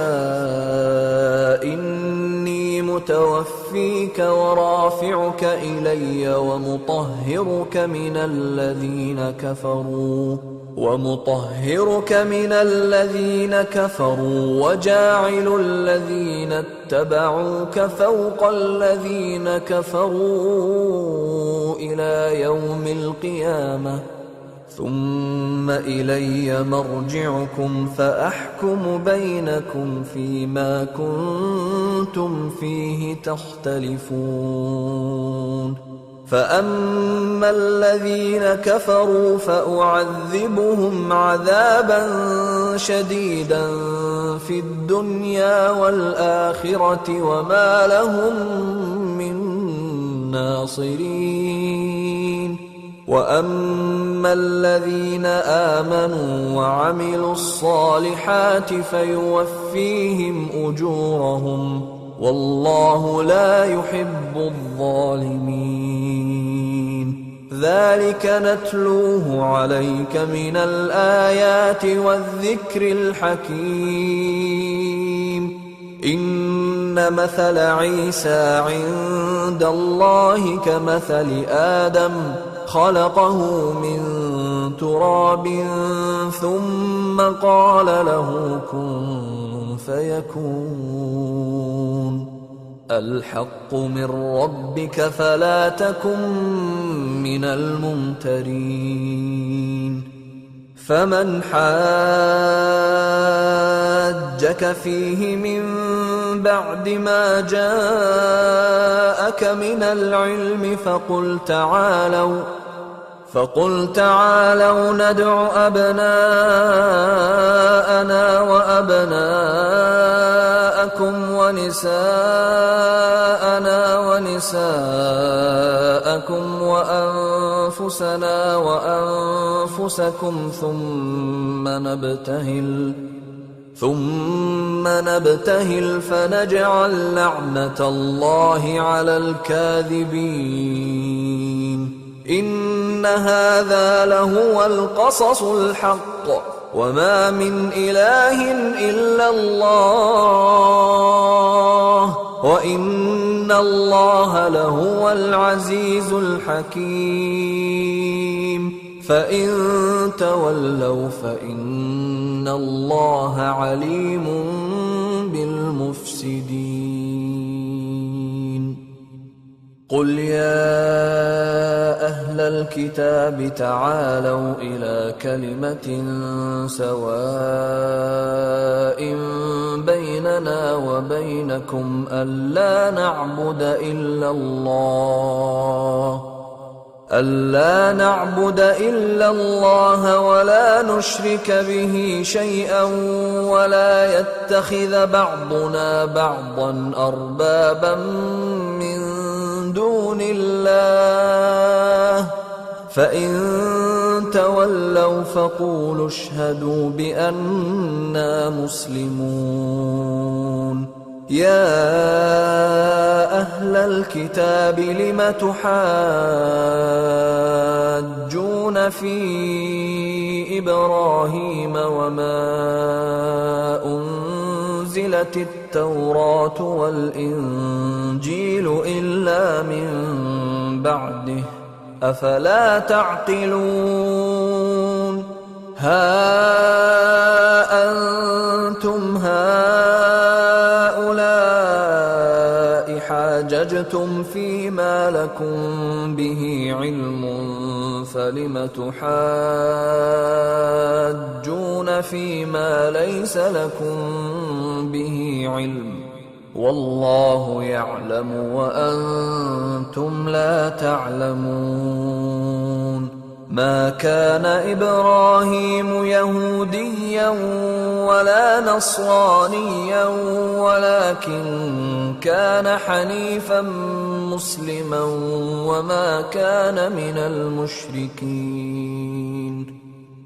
إني متوفيك ورافعك إلي ومطهرك من الذين كفروا ومطهرك من الذين كفروا وجاعل الذين اتبعوك فوق الذين كفروا إلى يوم القيامة ثم إلي مرجعكم فأحكم بينكم فيما كنتم فيه تختلفون فأما الذين كفروا فأعذبهم عذابا شديدا في الدنيا والآخرة وما لهم من ناصرين وأما الذين آمنوا وعملوا الصالحات فيوفيهم أجورهم والله لا يحب الظالمين ذلك نتلوه عليك من الآيات والذكر الحكيم إن مثل عيسى عند الله كمثل آدم خلقه من تراب ثم قال له كن فيكون الحق من ربك فلا تكن من الممترين فمن حاجك فيه من بعد ما جاءك من العلم فقل تعالوا ندع أبناءنا وأبناءكم ونساءنا ونساءكم وأنفسنا وأنفسكم ثم نبتهل فنجعل لعنة الله على الكاذبين إن هذا لهو القصص الحق وما من إله إلا الله وإن الله لهو العزيز الحكيم فإن تولوا فإن الله عليم بالمفسدين قل يا أهل الكتاب تعالوا إلى كلمة سواء بيننا وبينكم ألا نعبد إلا الله ولا نشرك به شيئا ولا يتخذ بعضنا بعضا أربابا من دون الله فإن تولوا فقولوا اشهدوا بأننا مسلمون يا أهل الكتاب لم تحاجون في إبراهيم وما أنزلت التوراة والإنجيل إلا من بعده أفلا تعقلون ها أنتم هؤلاء حاججتم فيما لكم به علم فلم تحاجون فيما ليس لكم به علم والله يعلم وأنتم لا تعلمون ما كان إبراهيم يهوديا ولا نصرانيا ولكن كان حنيفا مسلما وما كان من المشركين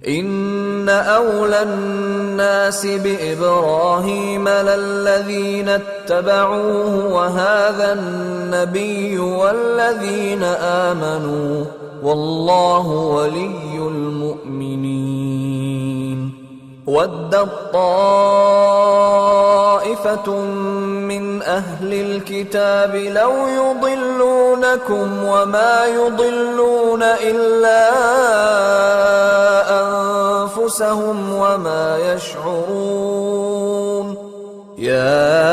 إن أولى الناس بإبراهيم للذين اتبعوه وهذا النبي والذين آمنوا والله ولي المؤمنين ودت طائفة من أهل الكتاب لو يضلونكم وما يضلون إلا أنفسهم وما يشعرون يا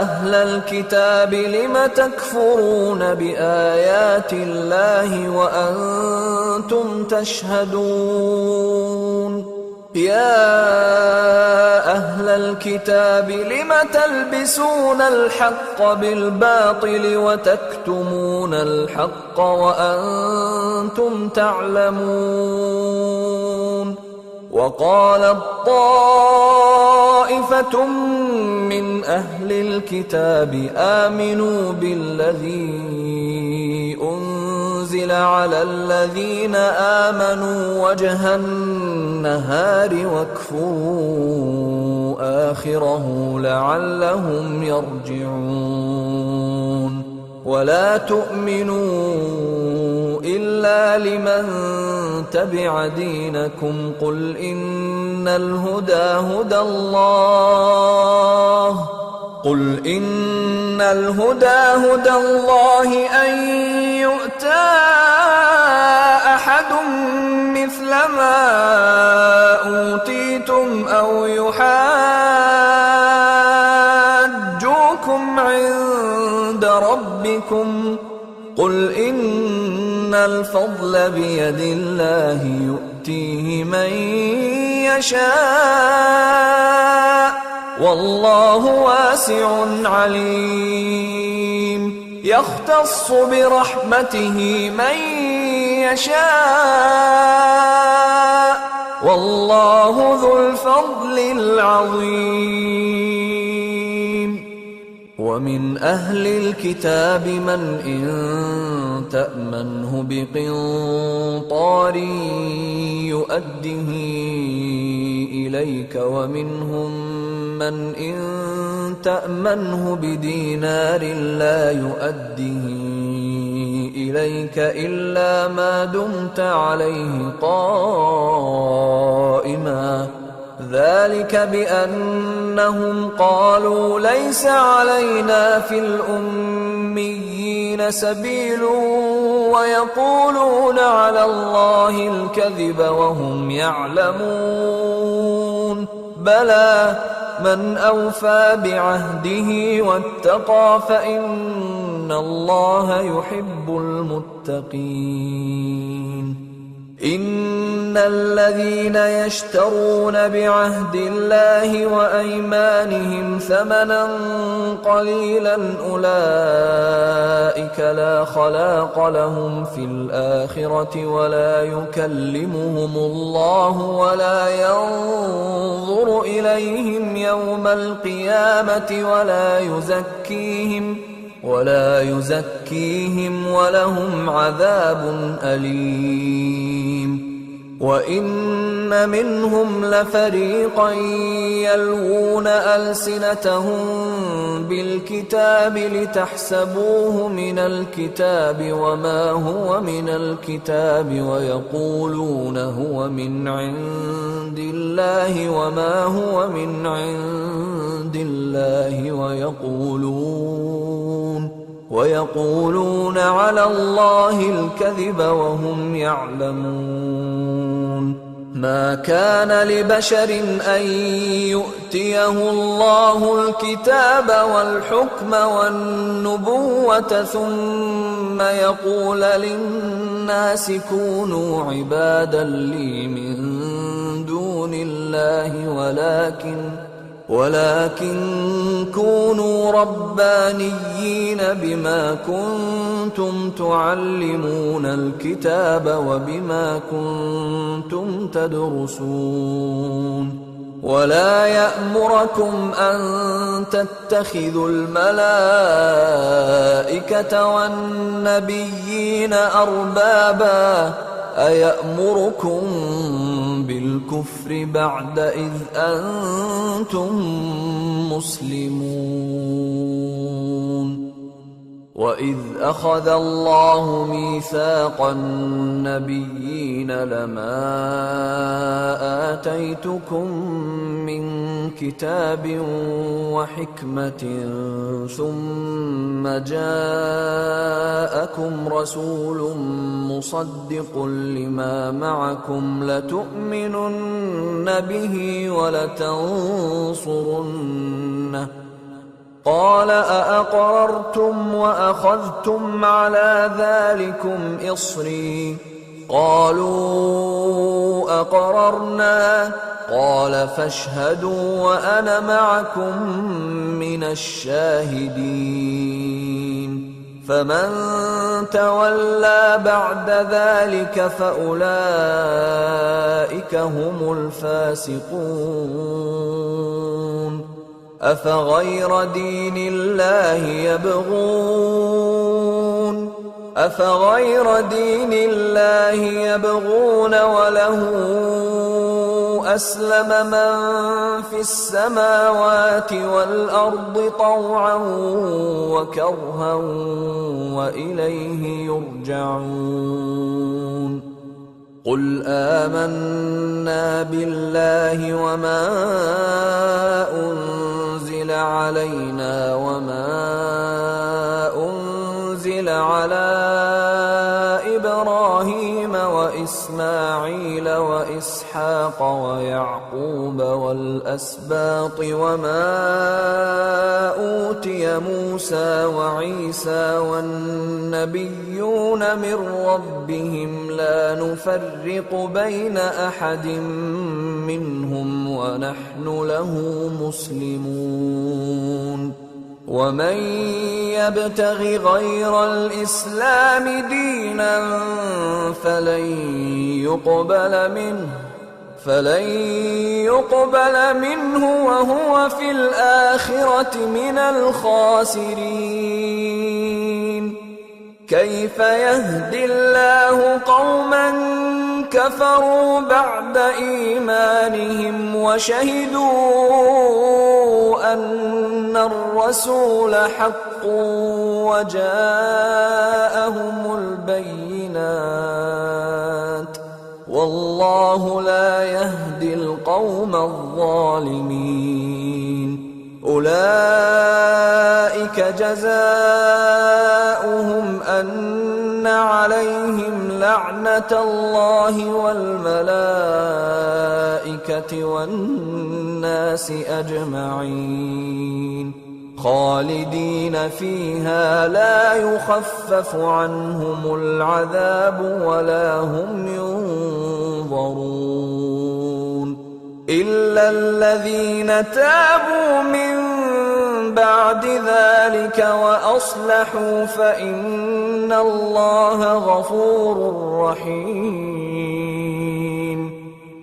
أهل الكتاب لم تكفرون بآيات الله وأنتم تشهدون يا أهل الكتاب لم تلبسون الحق بالباطل وتكتمون الحق وأنتم تعلمون وقالت طائفة من أهل الكتاب آمنوا بالذي أنزل على الذين آمنوا وجه النهار واكفروا آخره لعلهم يرجعون ولا تؤمنوا إلا لمن تبع دينكم قل إن الهدى هدى الله أن يؤتى أحد مثل ما أوتيتم أو يحاجوكم عند ربكم قل إن الفضل بيد الله يؤتيه من يشاء والله واسع عليم يختص برحمته من يشاء والله ذو الفضل العظيم ومن أهل الكتاب من إن تأمنه بقنطار يؤده إليك ومنهم من إن تأمنه بدينار لا يؤده إليك إلا ما دمت عليه قائما ذلك بأنهم قالوا ليس علينا في الأميين سبيل ويقولون على الله الكذب وهم يعلمون بلى من أوفى بعهده واتقى فإن الله يحب المتقين إن الذين يشترون بعهد الله وأيمانهم ثمنا قليلا أولئك لا خلاق لهم في الآخرة ولا يكلمهم الله ولا ينظر إليهم يوم القيامة ولا يزكيهم ولهم عذاب أليم وإن منهم لفريقا يلوون ألسنتهم بالكتاب لتحسبوه من الكتاب وما هو من الكتاب ويقولون هو من عند الله وما هو من عند الله ويقولون على الله الكذب وهم يعلمون ما كان لبشر أن يؤتيه الله الكتاب والحكم والنبوة ثم يقول للناس كونوا عبادا لي من دون الله ولكن كونوا ربانيين بما كنتم تعلمون الكتاب وبما كنتم تدرسون ولا يأمركم أن تتخذوا الملائكة والنبيين أربابا أيأمركم بالكفر بعد إذ أنتم مسلمون وَإِذْ أَخَذَ اللَّهُ مِيثَاقَ النَّبِيِّينَ لَمَا آتَيْتُكُم مِّن كِتَابٍ وَحِكْمَةٍ ثُمَّ جَاءَكُمْ رَسُولٌ مُّصَدِّقٌ لِّمَا مَعَكُمْ لَتُؤْمِنُنَّ بِهِ وَلَتَنصُرُنَّهُ قَالَ أَأَقْرَرْتُمْ وَأَخَذْتُمْ عَلَىٰ ذَٰلِكُمْ إِصْرِي قَالُوا أَقْرَرْنَا قَالَ فَاشْهَدُوا وَأَنَا مَعَكُم مِّنَ الشَّاهِدِينَ فَمَن تَوَلَّىٰ بَعْدَ ذَٰلِكَ فَأُولَٰئِكَ هُمُ الْفَاسِقُونَ أَفَغَيْرَ دِينِ اللَّهِ يَبْغُونَ وَلَهُ أَسْلَمَ مَن فِي السَّمَاوَاتِ وَالْأَرْضِ طَوْعًا وَكَرْهًا وَإِلَيْهِ يُرْجَعُونَ قُلْ آمَنَّا بِاللَّهِ وَمَا أُنزِلَ عَلَيْنَا وَمَا أُنزِلَ عَلَىٰ إِبْرَاهِيمَ وَإِسْمَاعِيلَ وَإِسْحَاقَ وَيَعْقُوبَ وَالْأَسْبَاطِ وَمَا أُوتِيَ مُوسَىٰ وَعِيسَىٰ وَالنَّبِيُّونَ مِن رَّبِّهِمْ لَا نُفَرِّقُ بَيْنَ أَحَدٍ مِّنْهُمْ وَنَحْنُ لَهُ مُسْلِمُونَ وَمَن يَبْتَغِ غَيْرَ الْإِسْلَامِ دِينًا فَلَن يُقْبَلَ مِنْهُ وَهُوَ فِي الْآخِرَةِ مِنَ الْخَاسِرِينَ كَيْفَ يَهْدِي اللَّهُ قَوْمًا كَفَرُوا بَعْدَ إِيمَانِهِمْ وَشَهِدُوا أَنَّ الرَّسُولَ حَقٌّ وَجَاءَهُمُ الْبَيِّنَاتُ وَاللَّهُ لَا يَهْدِي الْقَوْمَ الظَّالِمِينَ أُولَٰئِكَ جَزَاؤُهُمْ أَنَّ عَلَيْهِمْ لَعْنَةَ اللَّهِ وَالْمَلَائِكَةِ وَالنَّاسِ أَجْمَعِينَ خَالِدِينَ فِيهَا لَا يُخَفَّفُ عَنْهُمُ الْعَذَابُ وَلَا هُمْ يُنظَرُونَ إِلَّا الَّذِينَ تَابُوا مِن بَعْدِ ذَلِكَ وَأَصْلَحُوا فَإِنَّ اللَّهَ غَفُورٌ رَّحِيمٌ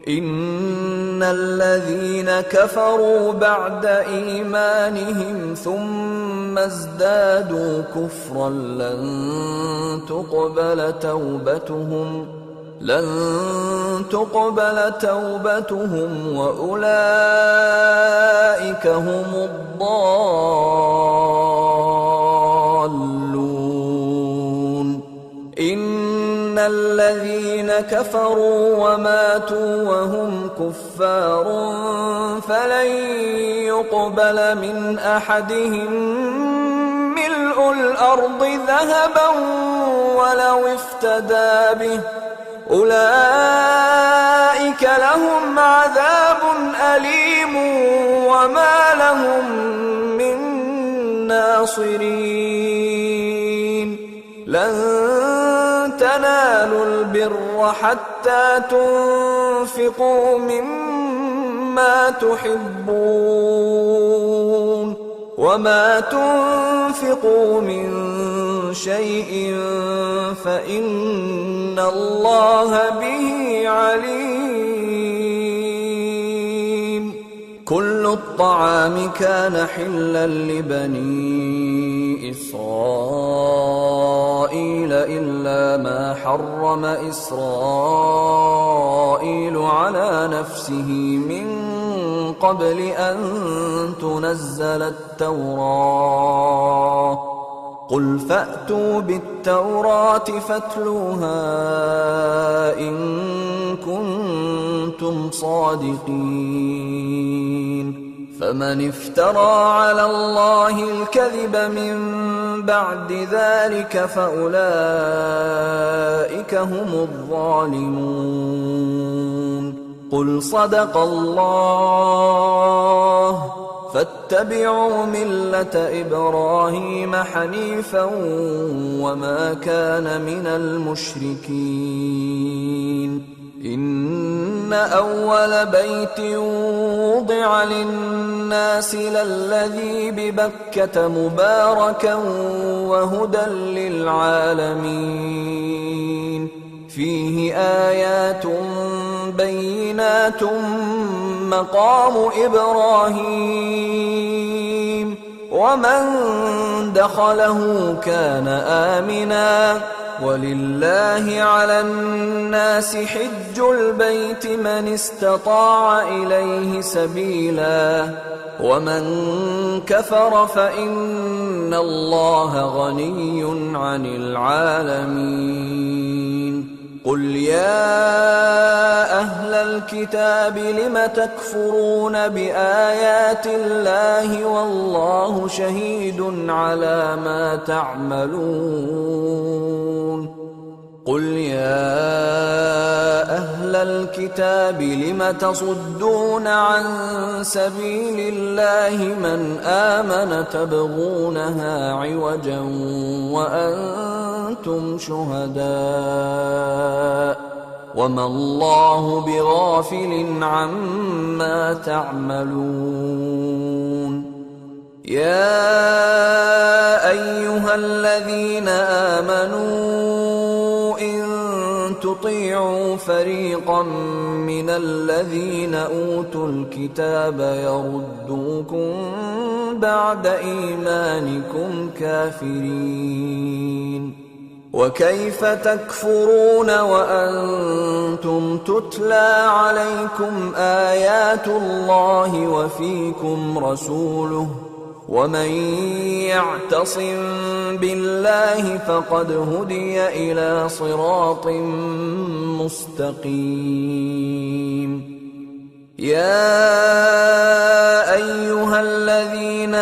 إِنَّ الَّذِينَ كَفَرُوا بَعْدَ إِيمَانِهِمْ ثُمَّ ازْدَادُوا كُفْرًا لن تقبل توبتهم وأولئك هم الضالون إن الذين كفروا وماتوا وهم كفار فلن يقبل من أحدهم ملء الأرض ذهبا ولو افتدى به أولئك لهم عذاب أليم وما لهم من ناصرين لن تنالوا البر حتى تنفقوا مما تحبون وما تنفقوا من شيء فإن الله به عليم كل الطعام كان حلا لبني إسرائيل إلا ما حرم إسرائيل على نفسه من قبل أن تنزل التوراة قل فأتوا بالتوراة فاتلوها إن كنتم صادقين فمن افترى على الله الكذب من بعد ذلك فأولئك هم الظالمون قل صدق الله فاتبعوا ملة إبراهيم حنيفا وما كان من المشركين إن أول بيت وضع للناس للذي ببكة مباركا وهدى للعالمين فيه آيات بينات مقام إبراهيم ومن دخله كان آمنا ولله على الناس حج البيت من استطاع إليه سبيلا ومن كفر فإن الله غني عن العالمين قل يا أهل الكتاب لم تكفرون بآيات الله والله شهيد على ما تعملون قل يا أهل الكتاب لم تصدون عن سبيل الله من آمن تبغونها عوجا وأنتم شهداء وما الله بغافل عما تعملون يا أيها الذين آمنوا إن تطيعوا فريقا من الذين أوتوا الكتاب يردوكم بعد إيمانكم كافرين وكيف تكفرون وأنتم تتلى عليكم آيات الله وفيكم رسوله ومن يعتصم بالله فقد هدي إلى صراط مستقيم يا أيها الذين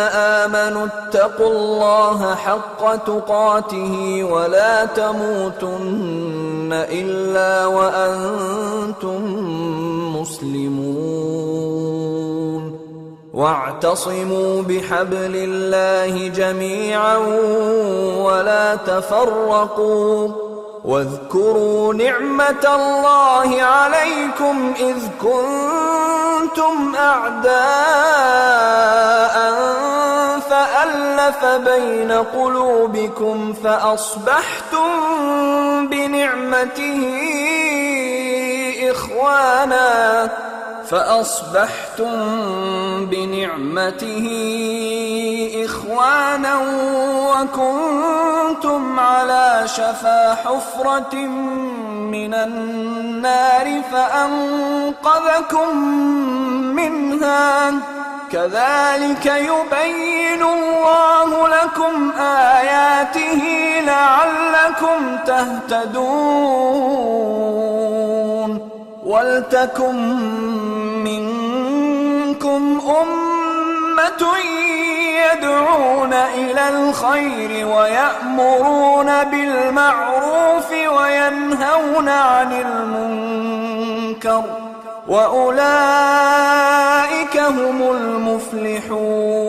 آمنوا اتقوا الله حق تقاته ولا تموتن إلا وأنتم مسلمون واعتصموا بحبل الله جميعا ولا تفرقوا واذكروا نعمة الله عليكم إذ كنتم أعداء فألف بين قلوبكم فأصبحتم بنعمته إخوانا وكنتم على شفا حفرة من النار فأنقذكم منها كذلك يبين الله لكم آياته لعلكم تهتدون ولتكن منكم أمة يدعون إلى الخير ويأمرون بالمعروف وينهون عن المنكر وأولئك هم المفلحون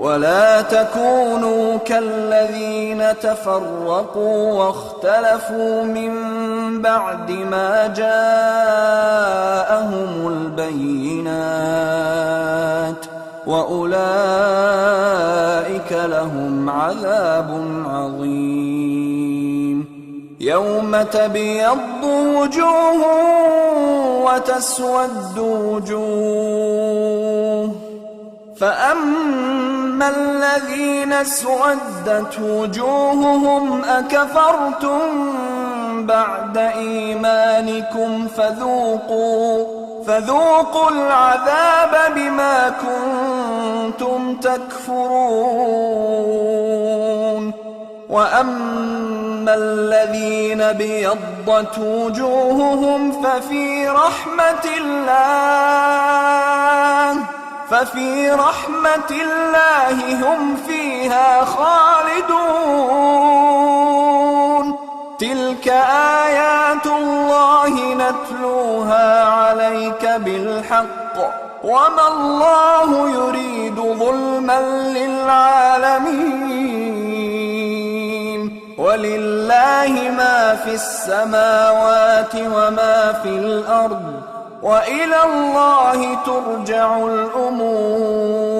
ولا تكونوا كالذين تفرقوا واختلفوا من بعد ما جاءهم البينات وأولئك لهم عذاب عظيم يوم تبيض وجوه وتسود وجوه فأما الذين اسودت وجوههم أكفرتم بعد إيمانكم فذوقوا العذاب بما كنتم تكفرون. وأما الذين ابيضت وجوههم ففي رحمة الله هم فيها خالدون. تلك آيات الله نتلوها عليك بالحق وما الله يريد ظلما للعالمين. ولله ما في السماوات وما في الأرض وإلى الله ترجع الأمور.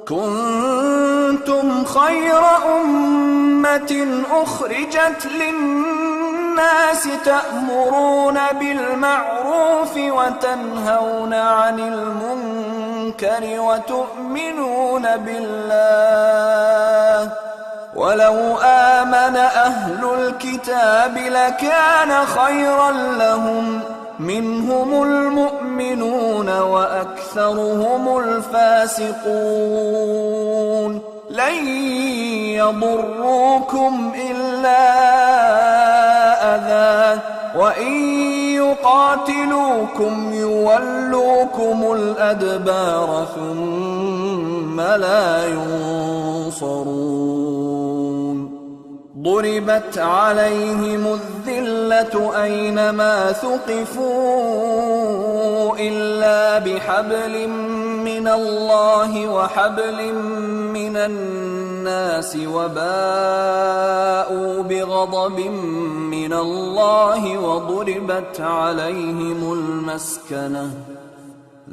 كنتم خير أمة أخرجت للناس تأمرون بالمعروف وتنهون عن المنكر وتؤمنون بالله. ولو آمن أهل الكتاب لكان خيرا لهم منهم المؤمنون وأكثرهم الفاسقون. لن يضروكم إلا أذى وإن يقاتلوكم يولوكم الأدبار ثم لا ينصرون. ضربت عليهم الذلة أينما ثقفوا إلا بحبل من الله وحبل من الناس وباءوا بغضب من الله وضربت عليهم المسكنة.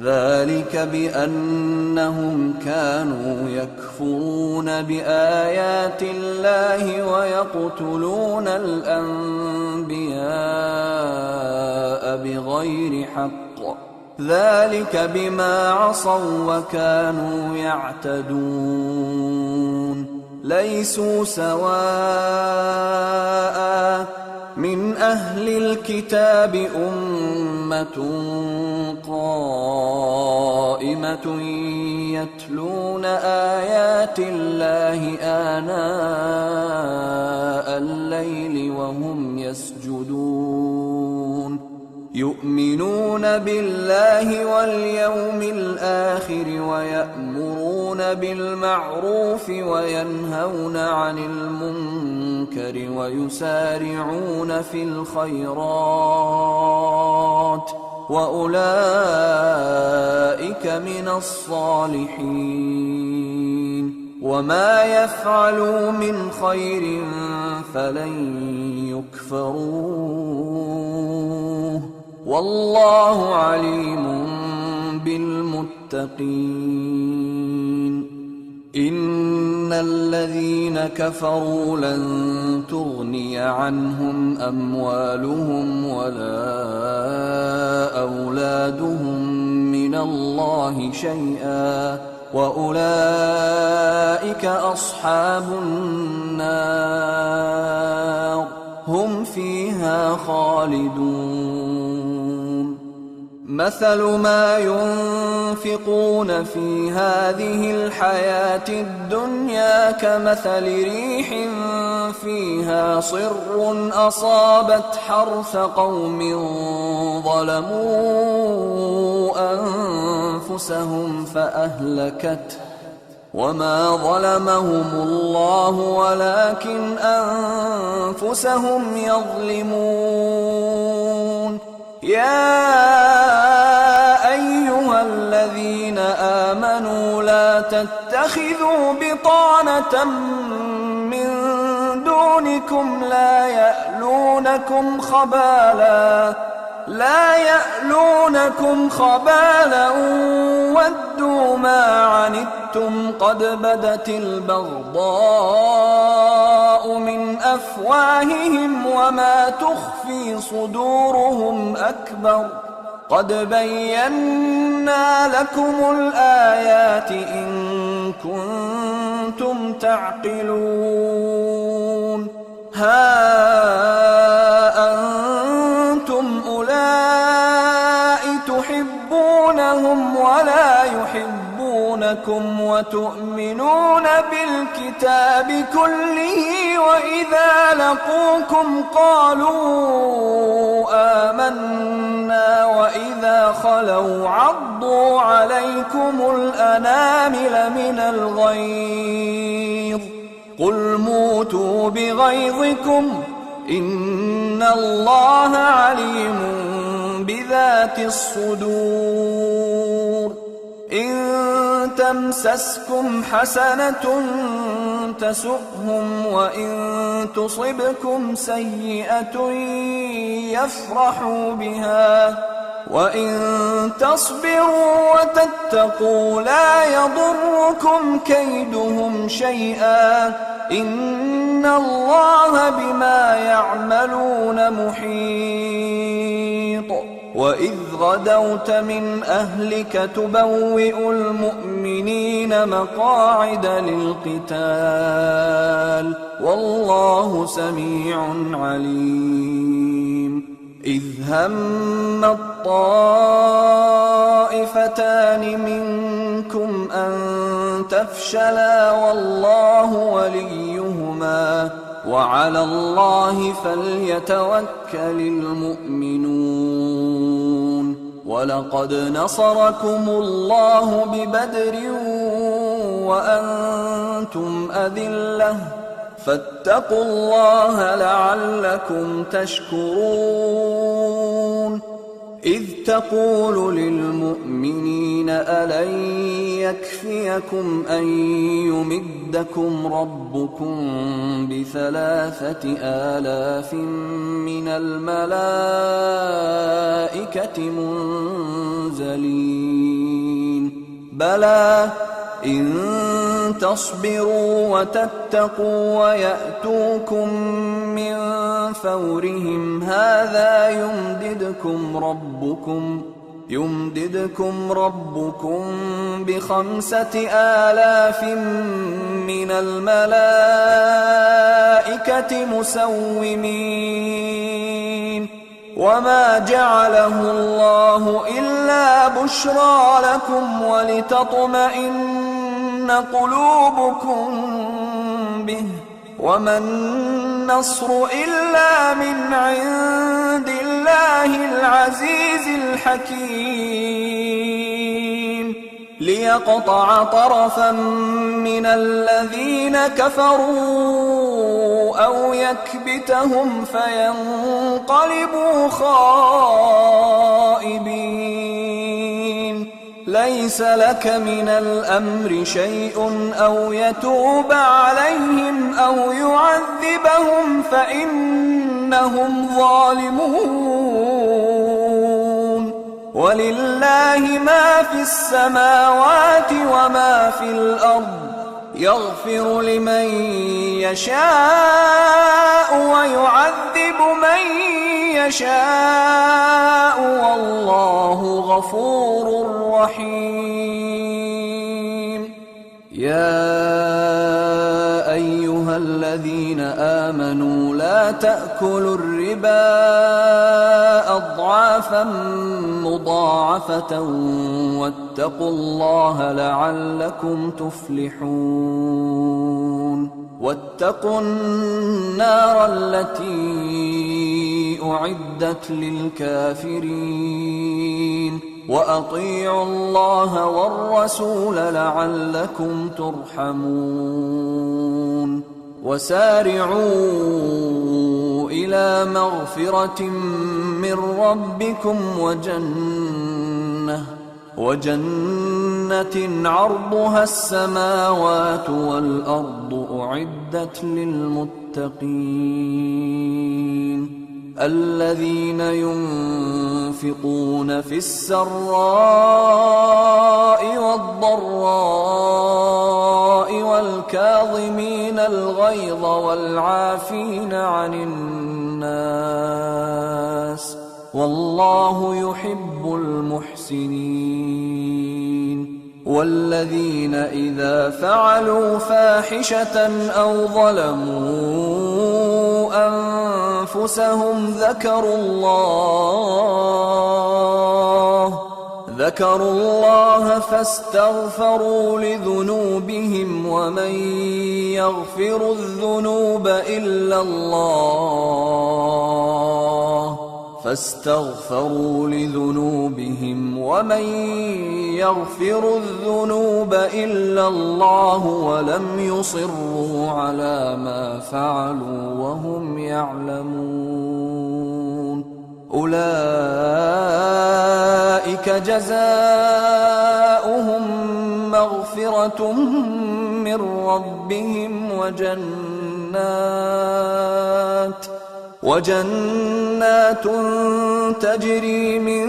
ذلك بأنهم كانوا يكفرون بآيات الله ويقتلون الأنبياء بغير حق. ذلك بما عصوا وكانوا يعتدون. ليسوا سواء من أهل الكتاب أمة قائمة يتلون آيات الله آناء الليل وهم يسجدون. يؤمنون بالله واليوم الآخر ويأمرون بالمعروف وينهون عن المنكر ويسارعون في الخيرات وأولئك من الصالحين. وما يفعلوا من خير فلن يكفروه والله عليم بالمتقين. إن الذين كفروا لن تغني عنهم أموالهم ولا أولادهم من الله شيئا وأولئك أصحاب النار هم فيها خالدون. مثل ما ينفقون في هذه الحياة الدنيا كمثل ريح فيها صر أصابت حرث قوم ظلموا أنفسهم فأهلكته وما ظلمهم الله ولكن أنفسهم يظلمون. يا أيها الذين آمنوا لا تتخذوا بطانة من دونكم لا يألونكم خبالا ودوا ما عنتم قد بدت البغضاء من أفواههم وما تخفي صدورهم أكبر. قد بينا لكم الآيات إن كنتم تعقلون. ها أنتم أولئك تحبونهم ولا يحبونكم وتؤمنون بالكتاب كله وإذا لقوكم قالوا آمنا وإذا خلوا عضوا عليكم الأنامل من الغيظ قل موتوا بغيظكم إن الله عليم بذات الصدور إن تمسسكم حسنة تسؤهم وإن تصبكم سيئة يفرحوا بها وإن تصبروا وتتقوا لا يضركم كيدهم شيئا إن الله بما يعملون محيط وإذ غدوت من أهلك تبوئ المؤمنين مقاعد للقتال والله سميع عليم إذ هم الطائفتان منكم أن تفشلا والله وليهما وعلى الله فليتوكل المؤمنون ولقد نصركم الله ببدر وأنتم أذلة فاتقوا الله لعلكم تشكرون إذ تقول للمؤمنين ألن يكفيكم أن يمدكم ربكم ب3,000 من الملائكة منزلين بلى إن تصبروا وتتقوا ويأتوكم من فورهم هذا يمددكم ربكم ب5,000 من الملائكة مسومين وما جعله الله إلا بشرى لكم ولتطمئن قلوبكم به وما النصر إلا من عند الله العزيز الحكيم ليقطع طرفا من الذين كفروا أو يكبتهم فينقلبوا خائبين ليس لك من الأمر شيء أو يتوب عليهم أو يعذبهم فإنهم ظالمون ولله ما في السماوات وما في الأرض يغفر لمن يشاء ويعذب من يشاء والله غفور رحيم يا أيها الذين آمنوا لا تأكلوا الربا أضعافا مضاعفة واتقوا الله لعلكم تفلحون واتقوا النار التي أعدت للكافرين وأطيعوا الله والرسول لعلكم ترحمون وسارعوا إلى مغفرة من ربكم وجنة عرضها السماوات والأرض أعدت للمتقين الذين ينفقون في السراء والضراء والكاظمين الغيظ والعافين عن الناس والله يحب المحسنين والذين إذا فعلوا فاحشة أو ظلموا أنفسهم ذكروا الله فاستغفروا لذنوبهم ومن يغفر الذنوب إلا الله ولم يصروا على ما فعلوا وهم يعلمون أولئك جزاؤهم مغفرة من ربهم وجنات تجري من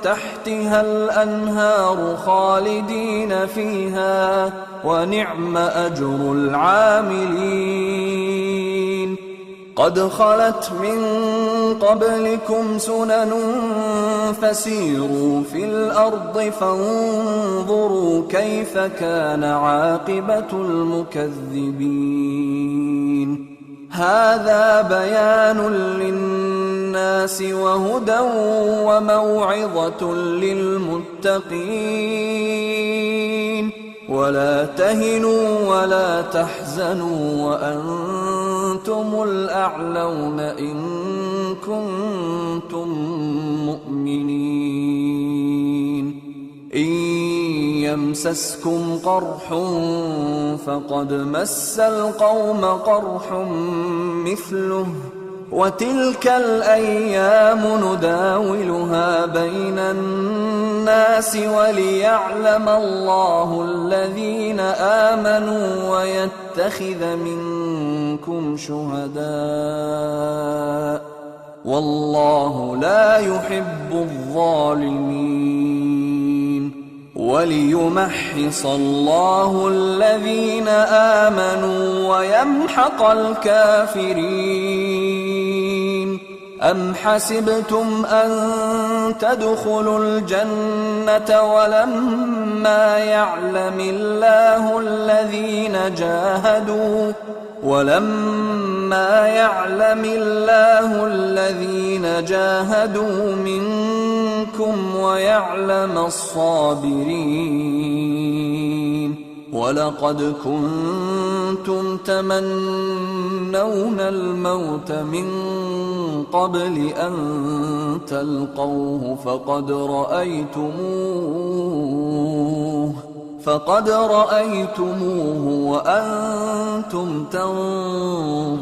تحتها الأنهار خالدين فيها ونعم أجر العاملين قد خلت من قبلكم سنن فسيروا في الأرض فانظروا كيف كان عاقبة المكذبين هذا بيان للناس وهدى وموعظة للمتقين ولا تهنوا ولا تحزنوا وأنتم الأعلون إن كنتم مؤمنين إن يمسسكم قرح فقد مس القوم قرح مثله وتلك الأيام نداولها بين الناس وليعلم الله الذين آمنوا ويتخذ منكم شهداء والله لا يحب الظالمين وليمحص الله الذين آمنوا ويمحق الكافرين أم حسبتم أن تدخلوا الجنة ولما يعلم الله الذين جاهدوا منكم ويعلم الصابرين ولقد كنتم تمنون الموت من قبل أن تلقوه فقد رأيتموه وأنتم تنظرون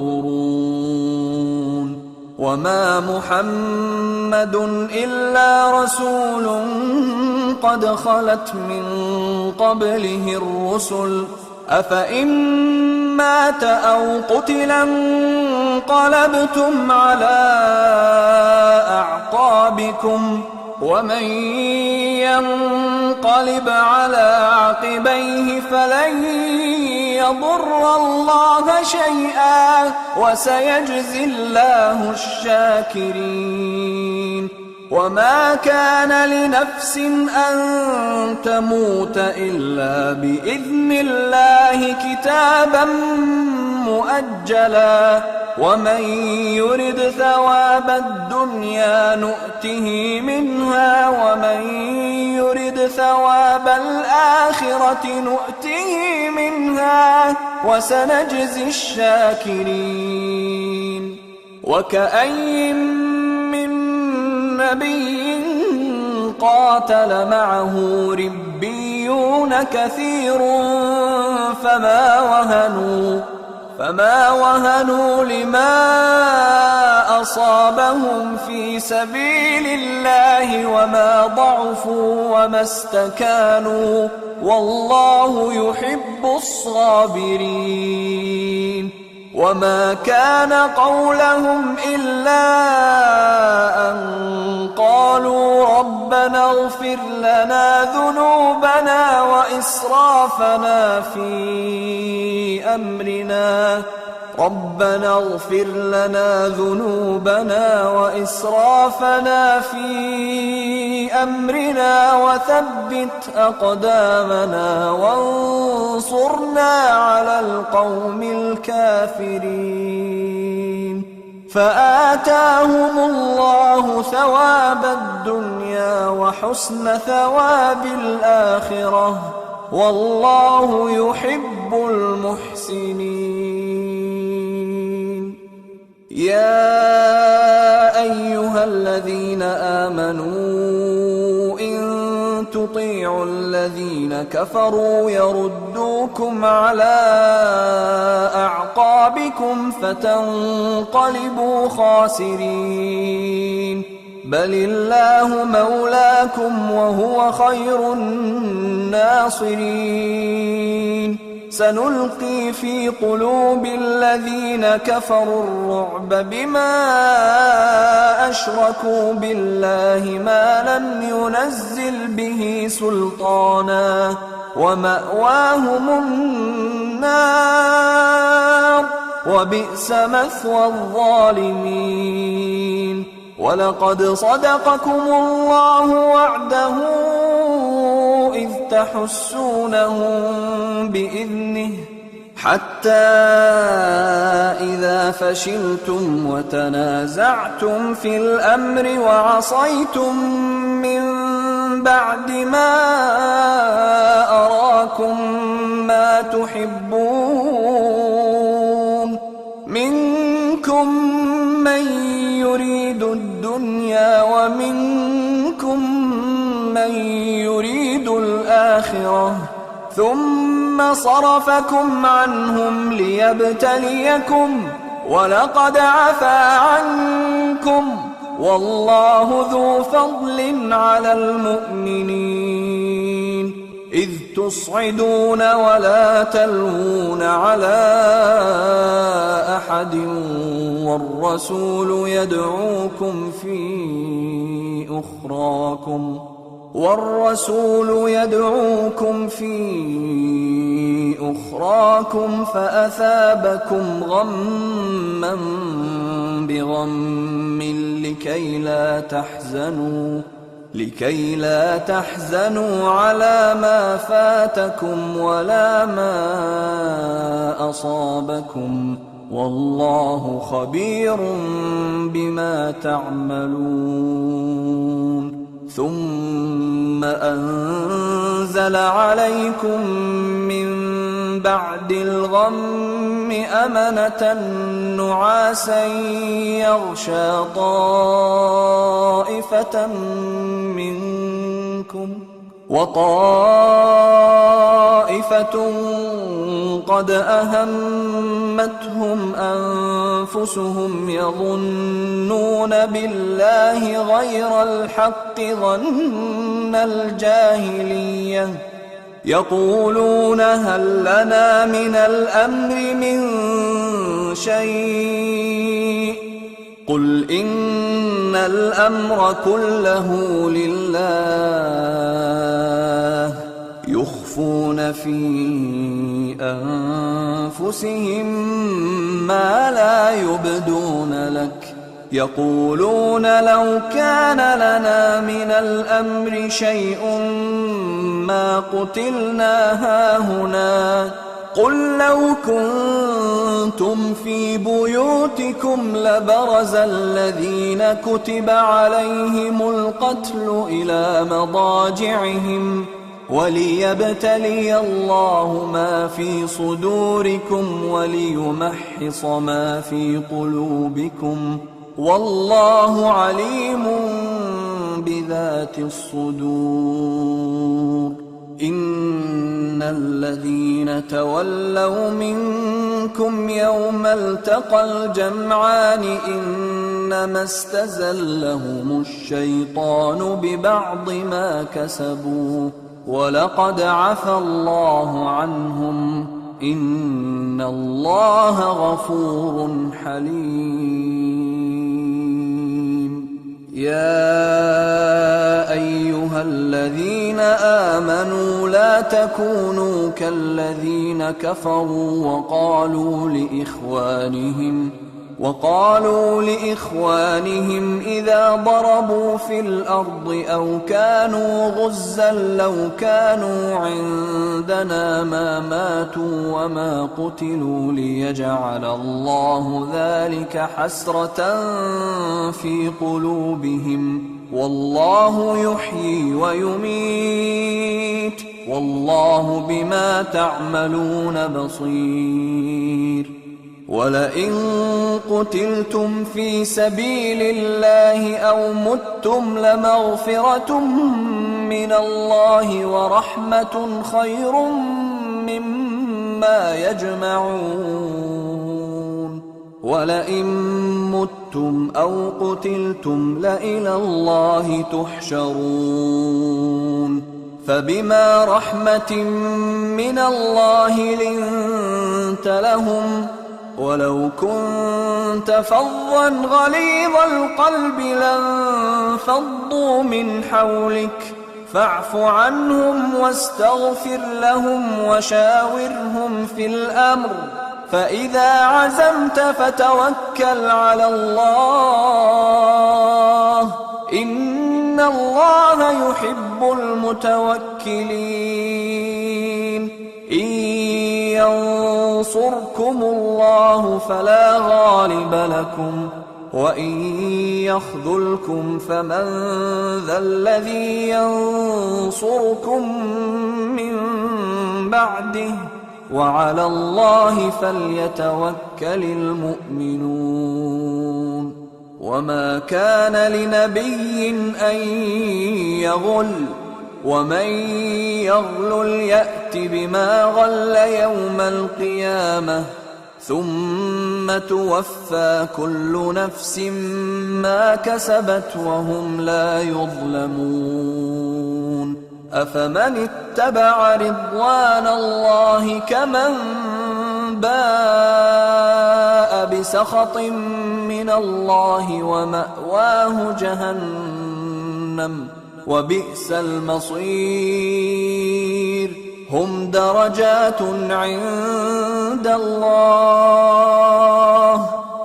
وما محمد إلا رسول قد خلت من قبله الرسل أفإن مات أو قتل انقلبتم على أعقابكم ومن ينقلب على عقبيه فلن يضر الله شيئا وسيجزي الله الشاكرين وما كان لنفس أن تموت إلا بإذن الله كتابا مؤجلا ومن يرد ثواب الدنيا نؤته منها ومن يرد ثواب الآخرة نؤته منها وسنجزي الشاكرين وكأي من نبي قاتل معه ربيون كثير فما وهنوا لما أصابهم في سبيل الله وما ضعفوا وما استكانوا والله يحب الصابرين وما كان قولهم إلا أن قالوا ربنا اغفر لنا ذنوبنا وإسرافنا في أمرنا وثبت أقدامنا وانصرنا على القوم الكافرين فآتاهم الله ثواب الدنيا وحسن ثواب الآخرة والله يحب المحسنين. يا أيها الذين آمنوا إن تطيعوا الذين كفروا يردوكم على أعقابكم فتنقلبوا خاسرين. بل الله مولاكم وهو خير الناصرين. سنلقي في قلوب الذين كفروا الرعب بما أشركوا بالله ما لم ينزل به سلطانا ومأواهم النار وبئس مثوى الظالمين. ولقد صدقكم الله وعده إذ تحسونهم بإذنه حتى إذا فشلتم وتنازعتم في الأمر وعصيتم من بعد ما أراكم ما تحبون منكم من يريد الدنيا ومنكم من يريد الآخرة ثم صرفكم عنهم ليبتليكم ولقد عفا عنكم والله ذو فضل على المؤمنين. إذ تصعدون ولا تلوون على أحد والرسول يدعوكم في أخراكم فأثابكم غما بغم لكي لا تحزنوا على ما فاتكم ولا ما أصابكم والله خبير بما تعملون. ثم أنزل عليكم من بعد الغم أمنة نعاسا يغشى طائفة منكم وطائفة قد أهمتهم أنفسهم يظنون بالله غير الحق ظن الجاهلية يقولون هل لنا من الأمر من شيء قل إن الأمر كله لله يخفون في أنفسهم ما لا يبدون لك يقولون لو كان لنا من الأمر شيء ما قتلنا هاهنا قل لو كنتم في بيوتكم لبرز الذين كتب عليهم القتل إلى مضاجعهم وليبتلي الله ما في صدوركم وليمحص ما في قلوبكم والله عليم بذات الصدور. إن الذين تولوا منكم يوم التقى الجمعان إنما استزلهم الشيطان ببعض ما كسبوا ولقد عفى الله عنهم إن الله غفور حليم. يا أيها الذين آمنوا لا تكونوا كالذين كفروا وقالوا لإخوانهم إذا ضربوا في الأرض أو كانوا غزا لو كانوا عندنا ما ماتوا وما قتلوا ليجعل الله ذلك حسرة في قلوبهم والله يحيي ويميت والله بما تعملون بصير ولئن قتلتم في سبيل الله أو متم لمغفرة من الله ورحمة خير مما يجمعون ولئن متم أو قتلتم لإلى الله تحشرون فبما رحمة من الله لنت لهم ولو كنت فظا غليظ القلب لانفضوا من حولك فاعف عنهم واستغفر لهم وشاورهم في الأمر فإذا عزمت فتوكل على الله إن الله يحب المتوكلين إن ينصركم الله فلا غالب لكم وإن يخذلكم فمن ذا الذي ينصركم من بعده وعلى الله فليتوكل المؤمنون وما كان لنبي أن يغل ومن يغلل يأت بما غل يوم القيامة ثم توفى كل نفس ما كسبت وهم لا يظلمون أفمن اتبع رضوان الله كمن باء بسخط من الله ومأواه جهنم وبئس المصير هم درجات عند الله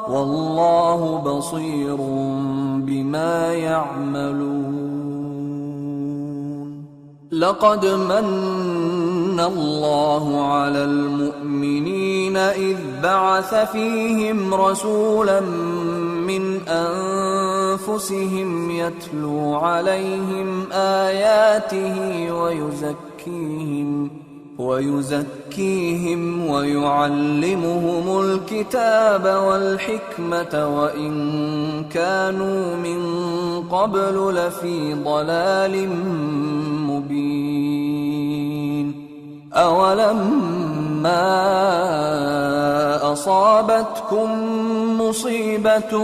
والله بصير بما يعملون لقد من الله على المؤمنين إذ بعث فيهم رسولا من أنفسهم يتلو عليهم آياته ويزكيهم ويعلمهم الكتاب والحكمة وإن كانوا من قبل لفي ضلال مبين أولما أصابتكم مصيبة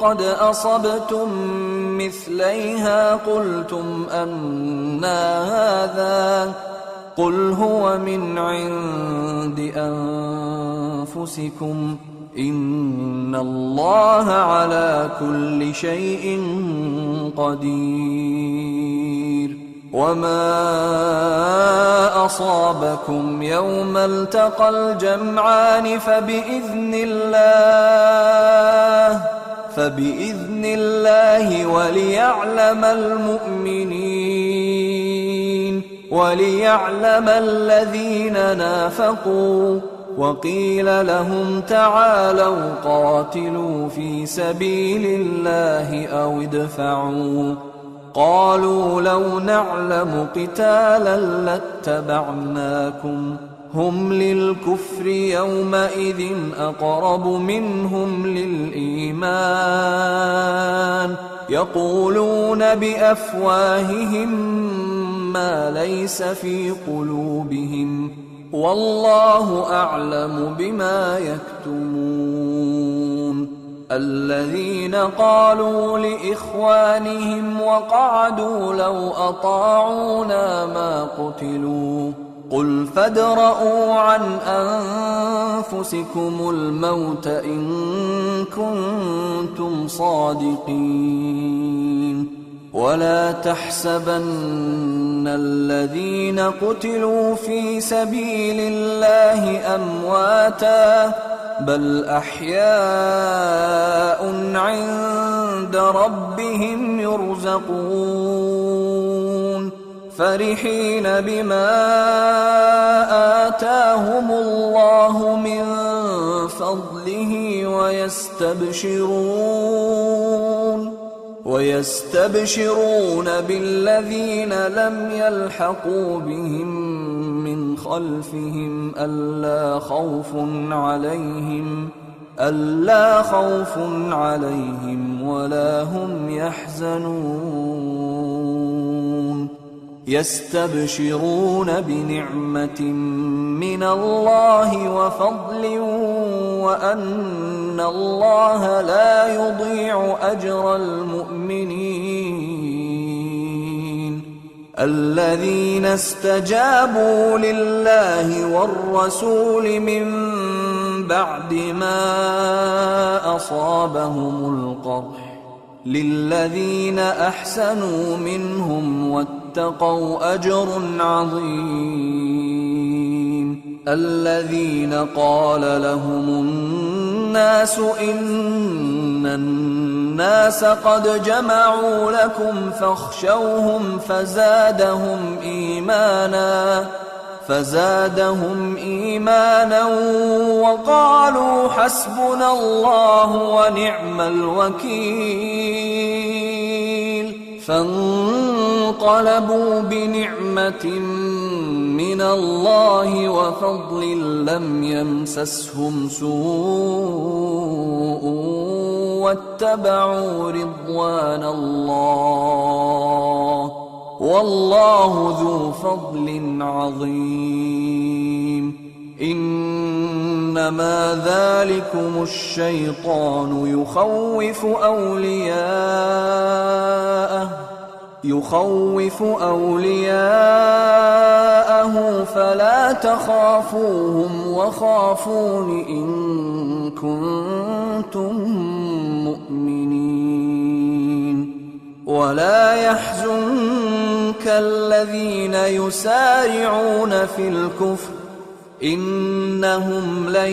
قد أصبتم مثليها قلتم أنى هذا قل هو من عند أنفسكم إن الله على كل شيء قدير وما أصابكم يوم التقى الجمعان فبإذن الله وليعلم الذين نافقوا وقيل لهم تعالوا قاتلوا في سبيل الله أو ادفعوا قالوا لو نعلم قتالا لاتبعناكم هم للكفر يومئذ أقرب منهم للإيمان يقولون بأفواههم ما ليس في قلوبهم والله أعلم بما يكتمون الذين قالوا لإخوانهم وقعدوا لو أطاعونا ما قتلوا قل فادرءوا عن أنفسكم الموت إن كنتم صادقين ولا تحسبن الذين قتلوا في سبيل الله أمواتا بل أحياء عند ربهم يرزقون فرحين بما آتاهم الله من فضله ويستبشرون بالذين لم يلحقوا بهم من خلفهم ألا خوف عليهم ولا هم يحزنون يستبشرون بنعمة من الله وفضل وأن الله لا يضيع أجر المؤمنين الذين استجابوا لله والرسول من بعد ما أصابهم القرح للذين أحسنوا منهم واتقوا أجر عظيم الذين قال لهم الناس إن الناس قد جمعوا لكم فاخشوهم فزادهم إيمانا وقالوا حسبنا الله ونعم الوكيل فانقلبوا بنعمة من الله وفضل لم يمسسهم سوء واتبعوا رضوان الله والله ذو فضل عظيم إنما ذلكم الشيطان يخوف أولياءه فلا تخافوهم وخافون إن كنتم مؤمنين ولا يحزنك الذين يسارعون في الكفر إنهم لن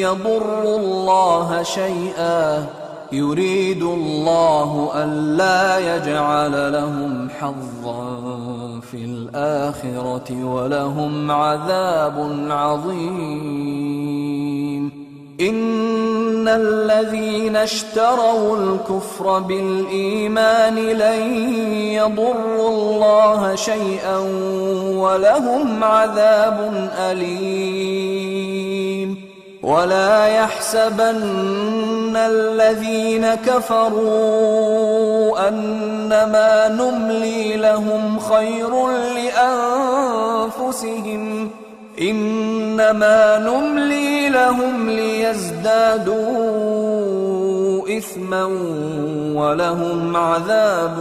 يضروا الله شيئا يريد الله ألا يجعل لهم حظا في الآخرة ولهم عذاب عظيم إن الذين اشتروا الكفر بالإيمان لن يضروا الله شيئا ولهم عذاب أليم ولا يحسبن الذين كفروا أنما نملي لهم خير لأنفسهم إنما نملي لهم ليزدادوا إثما ولهم عذاب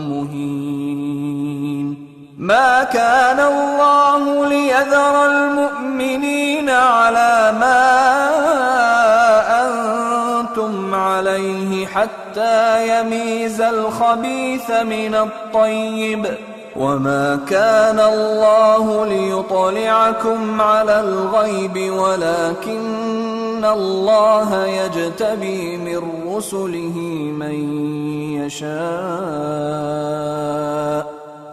مهين ما كان الله ليذر المؤمنين على ما أنتم عليه حتى يميز الخبيث من الطيب وما كان الله ليطلعكم على الغيب ولكن الله يجتبي من رسله من يشاء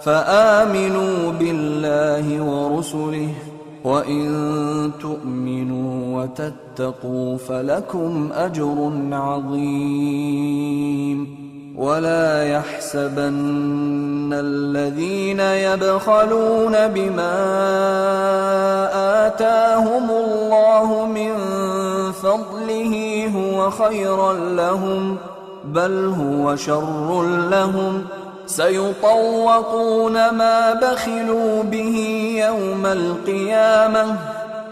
فآمنوا بالله ورسله وإن تؤمنوا وتتقوا فلكم أجر عظيم ولا يحسبن الذين يبخلون بما آتاهم الله من فضله هو خيرا لهم بل هو شر لهم سيطوقون ما بخلوا به يوم القيامة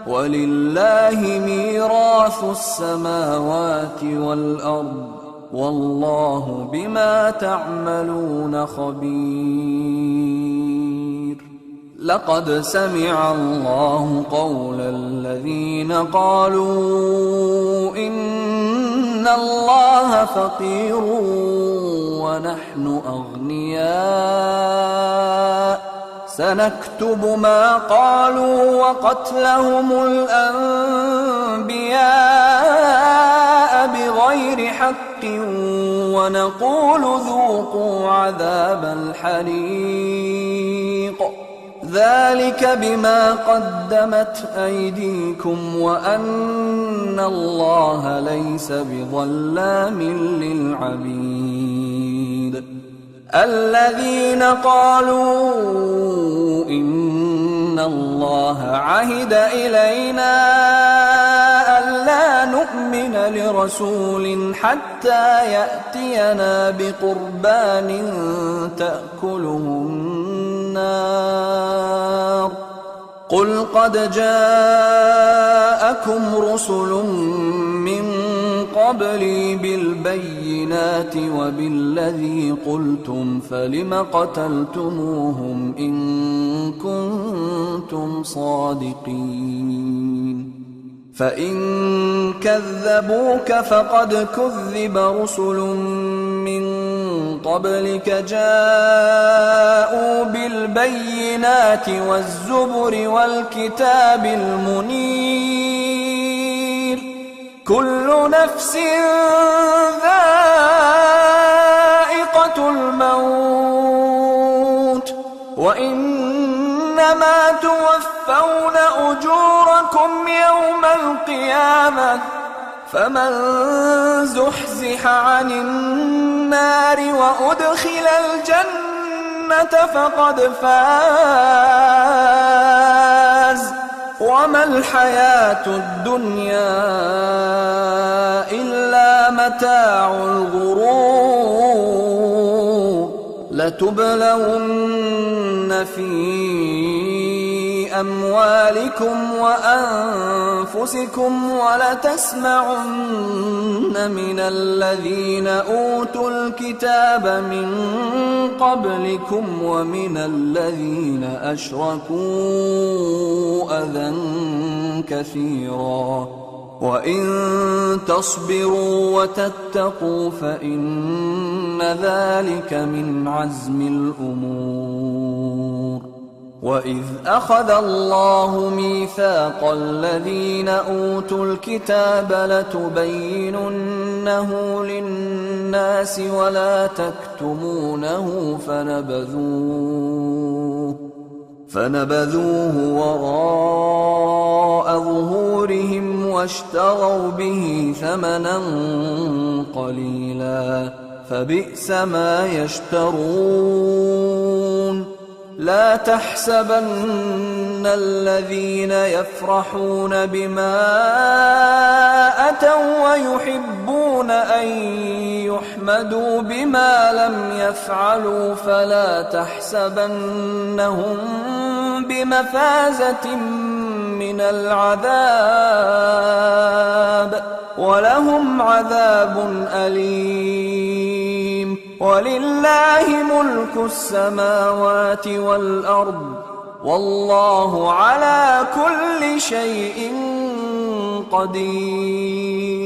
ولله ميراث السماوات والأرض والله بما تعملون خبير لقد سمع الله قول الذين قالوا إن الله فقير ونحن أغنياء سنكتب ما قالوا وقتلهم الأنبياء بغير حق ونقول ذوقوا عذاب الحريق ذلك بما قدمت أيديكم وأن الله ليس بظلام للعبيد الذين قالوا إن الله عهد إلينا ألا نؤمن لرسول حتى يأتينا بقربان تأكله النار قل قد جاءكم رسل من قبلي بالبينات وبالذي قلتم فلم قتلتموهم إن كنتم صادقين فإن كذبوك فقد كذب رسل من قبلك جاءوا بالبينات والزبر والكتاب المنير كل نفس ذائقة الموت وإنما توفون أجوركم يوم القيامة فمن زحزح عن النار وأدخل الجنة فقد فاز وما الحياة الدنيا إلا متاع الغرور لتبلون في أموالكم وأنفسكم ولتسمعن من الذين أوتوا الكتاب من قبلكم ومن الذين أشركوا أذى كثيرا وإن تصبروا وتتقوا فإن ذلك من عزم الأمور وإذ أخذ الله ميثاق الذين أوتوا الكتاب لتبيننه للناس ولا تكتمونه فنبذوه وراء ظهورهم واشتروا به ثمنا قليلا فبئس ما يشترون لا تحسبن الذين يفرحون بما أتوا ويحبون أن يحمدوا بما لم يفعلوا فلا تحسبنهم بمفازة من العذاب ولهم عذاب أليم ولله ملك السماوات والأرض والله على كل شيء قدير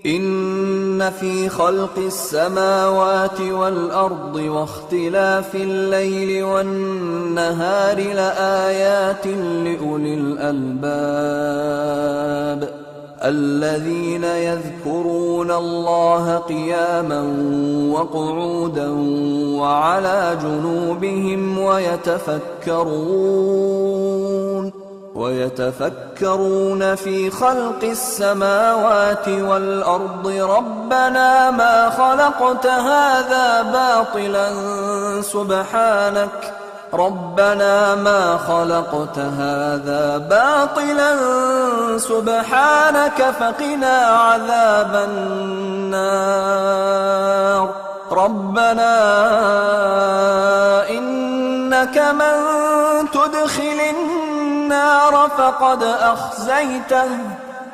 إن في خلق السماوات والأرض واختلاف الليل والنهار لآيات لأولي الألباب الذين يذكرون الله قياما وقعودا وعلى جنوبهم ويتفكرون في خلق السماوات والأرض ربنا ما خلقت هذا باطلا سبحانك فقنا عذاب النار ربنا إنك من تدخل النار فقد أخزيته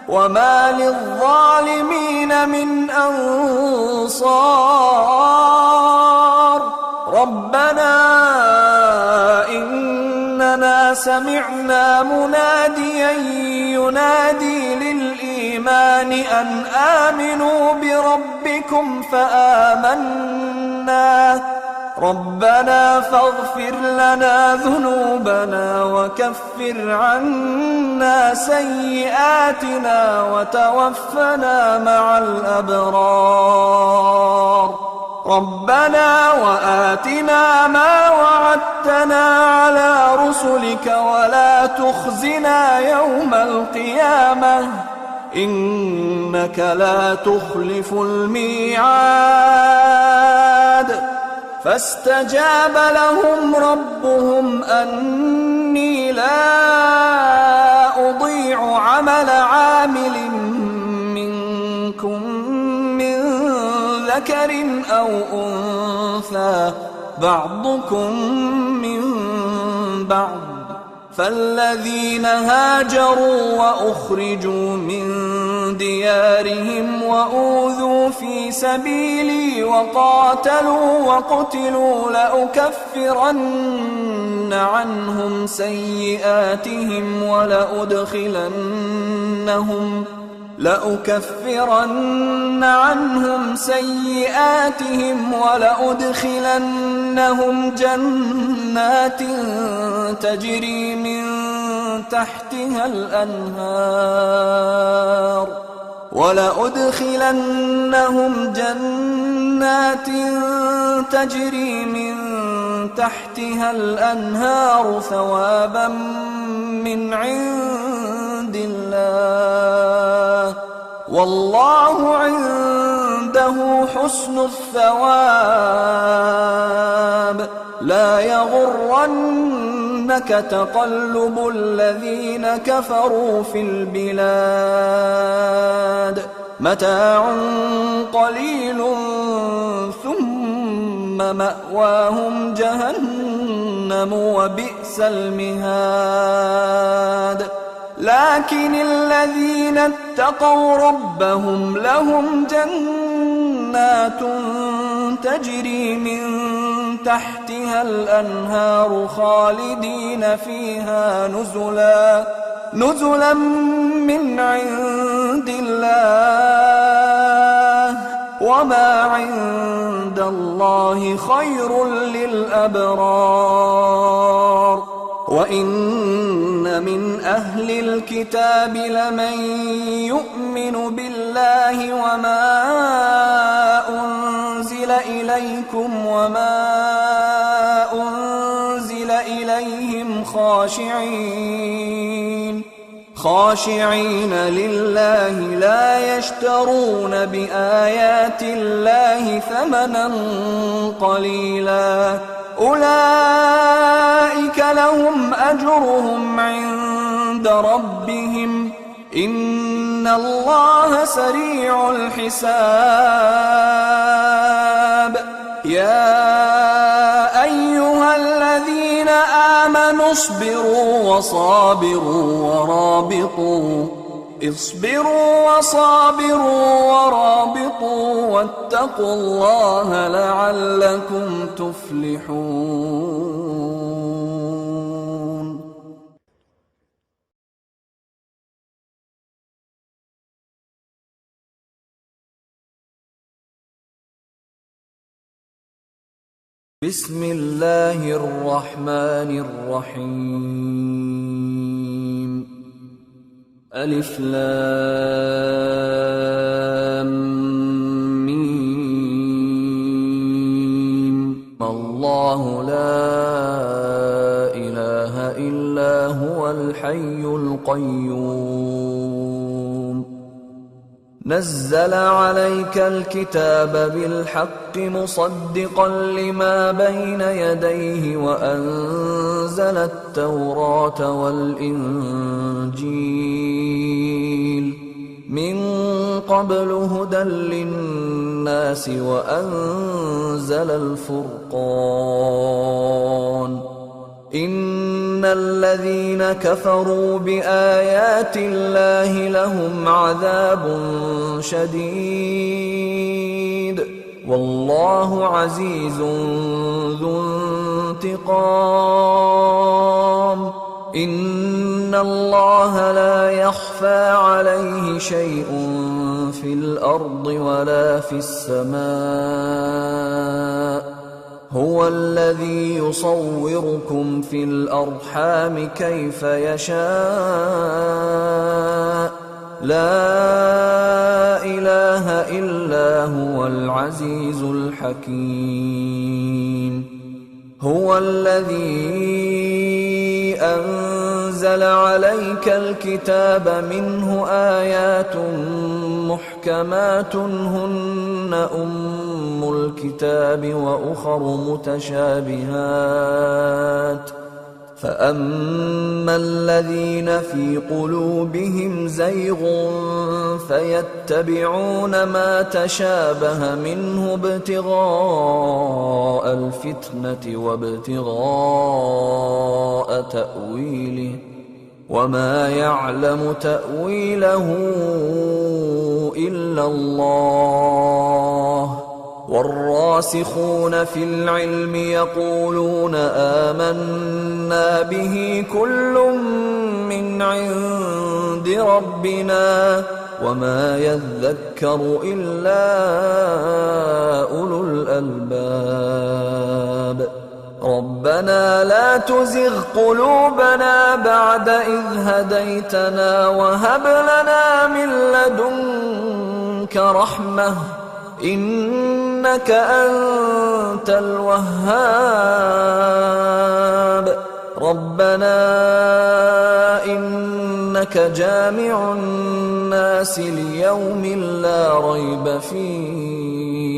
وما للظالمين من أنصار ربنا إننا سمعنا مناديا ينادي للإيمان أن آمنوا بربكم فآمنا ربنا فاغفر لنا ذنوبنا وكفر عنا سيئاتنا وتوفنا مع الأبرار ربنا وآتنا ما وعدتنا على رسلك ولا تخزنا يوم القيامة إنك لا تخلف الميعاد فاستجاب لهم ربهم أني لا أضيع عمل عامل منكم من ذكر أو أنثى بعضكم من بعض فالذين هاجروا وأخرجوا من ديارهم وأوذوا في سبيلي وقاتلوا وقتلوا لأكفرن عنهم سيئاتهم ولأدخلنهم جنات تجري من تحتها الأنهار ثوابا من عند الله والله عنده حسن الثواب لا يغرنك تقلب الذين كفروا في البلاد متاع قليل ثم مأواهم جهنم وبئس المهاد لكن الذين اتقوا ربهم لهم جنات تجري من تحتها الأنهار خالدين فيها نزلا من عند الله وما عند الله خير للأبرار وإن من أهل الكتاب لمن يؤمن بالله وما أنزل إليكم وما أنزل إليهم خاشعين لله لا يشترون بآيات الله ثمنا قليلا أولئك لهم أجرهم عند ربهم إن الله سريع الحساب يا أيها الذين آمنوا اصبروا وصابروا ورابطوا واتقوا الله لعلكم تفلحون. بسم الله الرحمن الرحيم. ألف لام ميم. الله لا إله إلا هو الحي القيوم. نزل عليك الكتاب بالحق مصدقا لما بين يديه وأنزل التوراة والإنجيل من قبل هدى للناس وأنزل الفرقان. إن الذين كفروا بآيات الله لهم عذاب شديد والله عزيز ذو انتقام. إن الله لا يخفى عليه شيء في الأرض ولا في السماء. هو هو الذي يصوركم في الأرحام كيف يشاء لا إله إلا هو العزيز الحكيم هو الذي أنزل عليك الكتاب منه آيات محكمات هن أم الكتاب وأخر متشابهات فأما الذين في قلوبهم زيغ فيتبعون ما تشابه منه ابتغاء الفتنة وابتغاء تأويله وما يعلم تأويله إلا الله والراسخون في العلم يقولون آمنا به كل من عند ربنا وما يذكر إلا أولو الألباب ربنا لا تزغ قلوبنا بعد إذ هديتنا وهب لنا من لدنك رحمة إنك أنت الوهاب ربنا إنك جامع الناس ليوم لا ريب فيه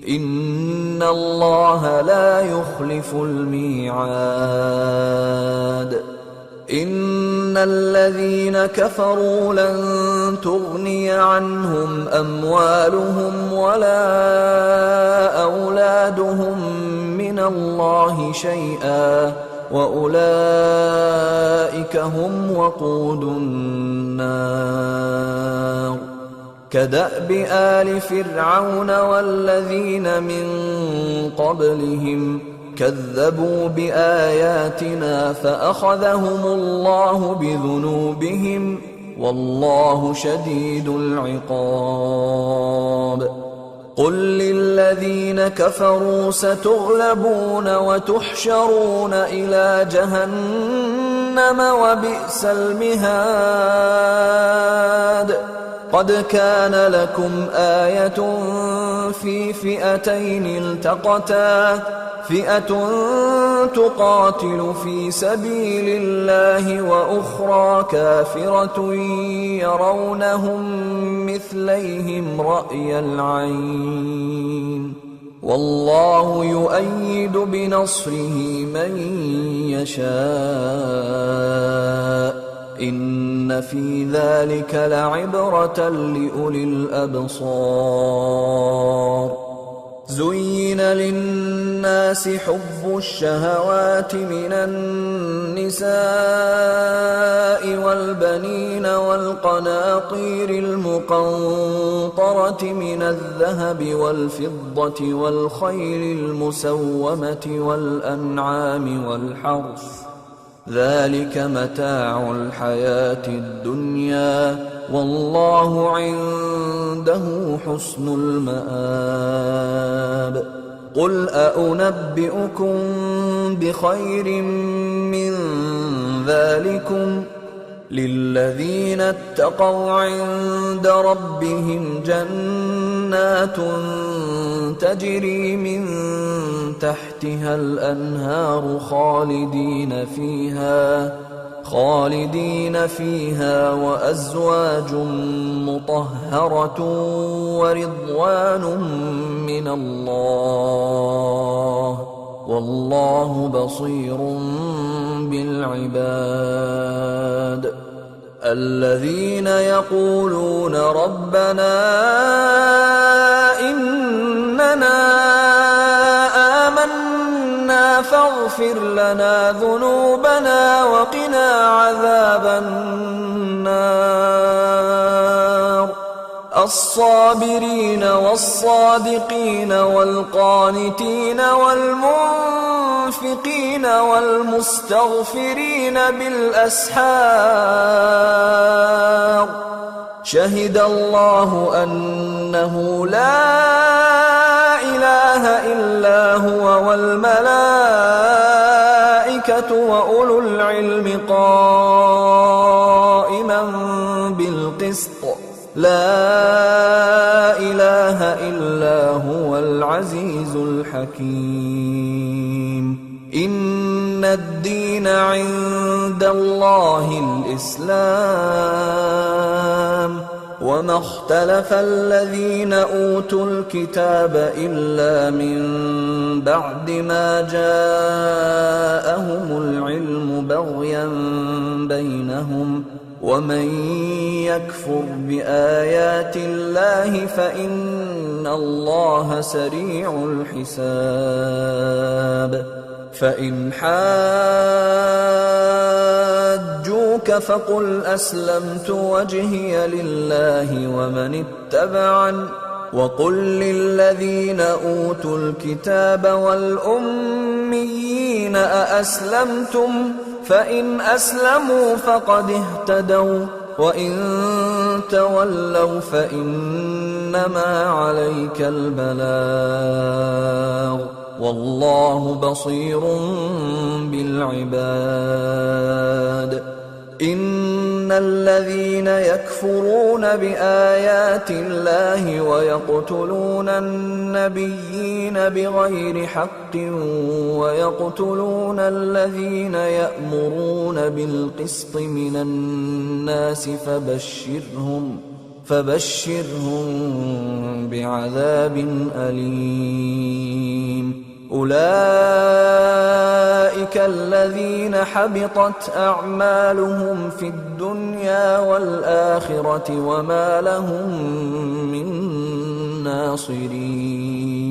إن الله لا يخلف الميعاد إن الذين كفروا لن تغني عنهم أموالهم ولا أولادهم من الله شيئا وأولئك هم وقود النار كدأب آل فرعون والذين من قبلهم كذبوا بآياتنا فأخذهم الله بذنوبهم والله شديد العقاب قل للذين كفروا ستغلبون وتحشرون إلى جهنم وبئس المهاد قد كان لكم آية في فئتين التقتا فئة تقاتل في سبيل الله وأخرى كافرة يرونهم مثليهم رأي العين والله يؤيد بنصره من يشاء إن في ذلك لعبرة لأولي الأبصار زين للناس حب الشهوات من النساء والبنين والقناطير المقنطرة من الذهب والفضة والخيل المسومة والأنعام والحرث ذلك متاع الحياة الدنيا والله عنده حسن المآب قل أنبئكم بخير من ذلكم للذين اتقوا عند ربهم جنات تجري من تحتها الأنهار خالدين فيها وأزواج مطهرة ورضوان من الله والله بصير بالعباد الذين يقولون ربنا إننا آمنا فاغفر لنا ذنوبنا وقنا عذاب النار الصابرين والصادقين والقانتين والمنفقين والمستغفرين بالأسحار شهد الله أنه لا إله إله إلا هو والملائكة وأولو العلم قائما بالقسط لا إله إلا هو العزيز الحكيم إن الدين عند الله الإسلام وما اختلف الذين أوتوا الكتاب إلا من بعد ما جاءهم العلم بغيا بينهم ومن يكفر بآيات الله فإن الله سريع الحساب فإن حاجوك فقل أسلمت وجهي لله ومن اتبعني وقل للذين أوتوا الكتاب والأميين أأسلمتم فإن أسلموا فقد اهتدوا وإن تولوا فإنما عليك البلاغ والله بصير بالعباد إن الذين يكفرون بآيات الله ويقتلون النبيين بغير حق ويقتلون الذين يأمرون بالقسط من الناس فبشرهم بعذاب أليم أولئك الذين حبطت أعمالهم في الدنيا والآخرة وما لهم من ناصرين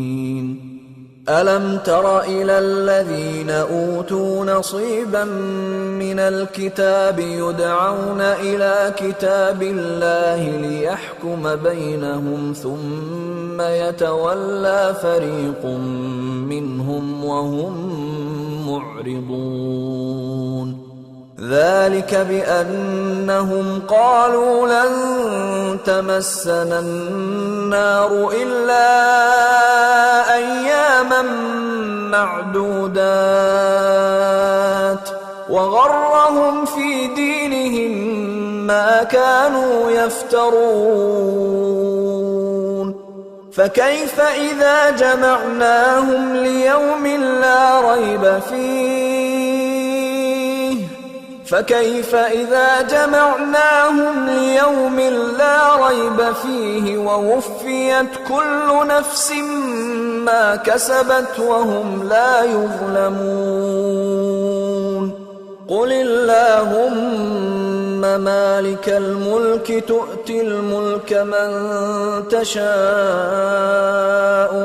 ألم تر إلى الذين أوتوا نصيبا من الكتاب يدعون إلى كتاب الله ليحكم بينهم ثم يتولى فريق منهم وهم معرضون ذلك بأنهم قالوا لن تمسنا النار إلا أياما معدودات وغرهم في دينهم ما كانوا يفترون فكيف إذا جمعناهم ليوم لا ريب فيه ووفيت كل نفس ما كسبت وهم لا يظلمون قل اللهم مالك الملك تؤتي الملك من تشاء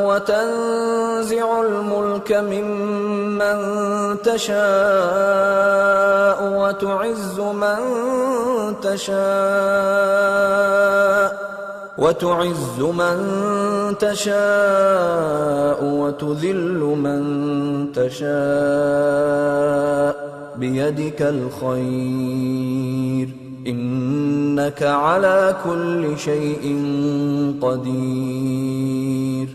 وتنزع الملك ممن تشاء وتعز من تشاء وتذل من تشاء بيدك الخير إنك على كل شيء قدير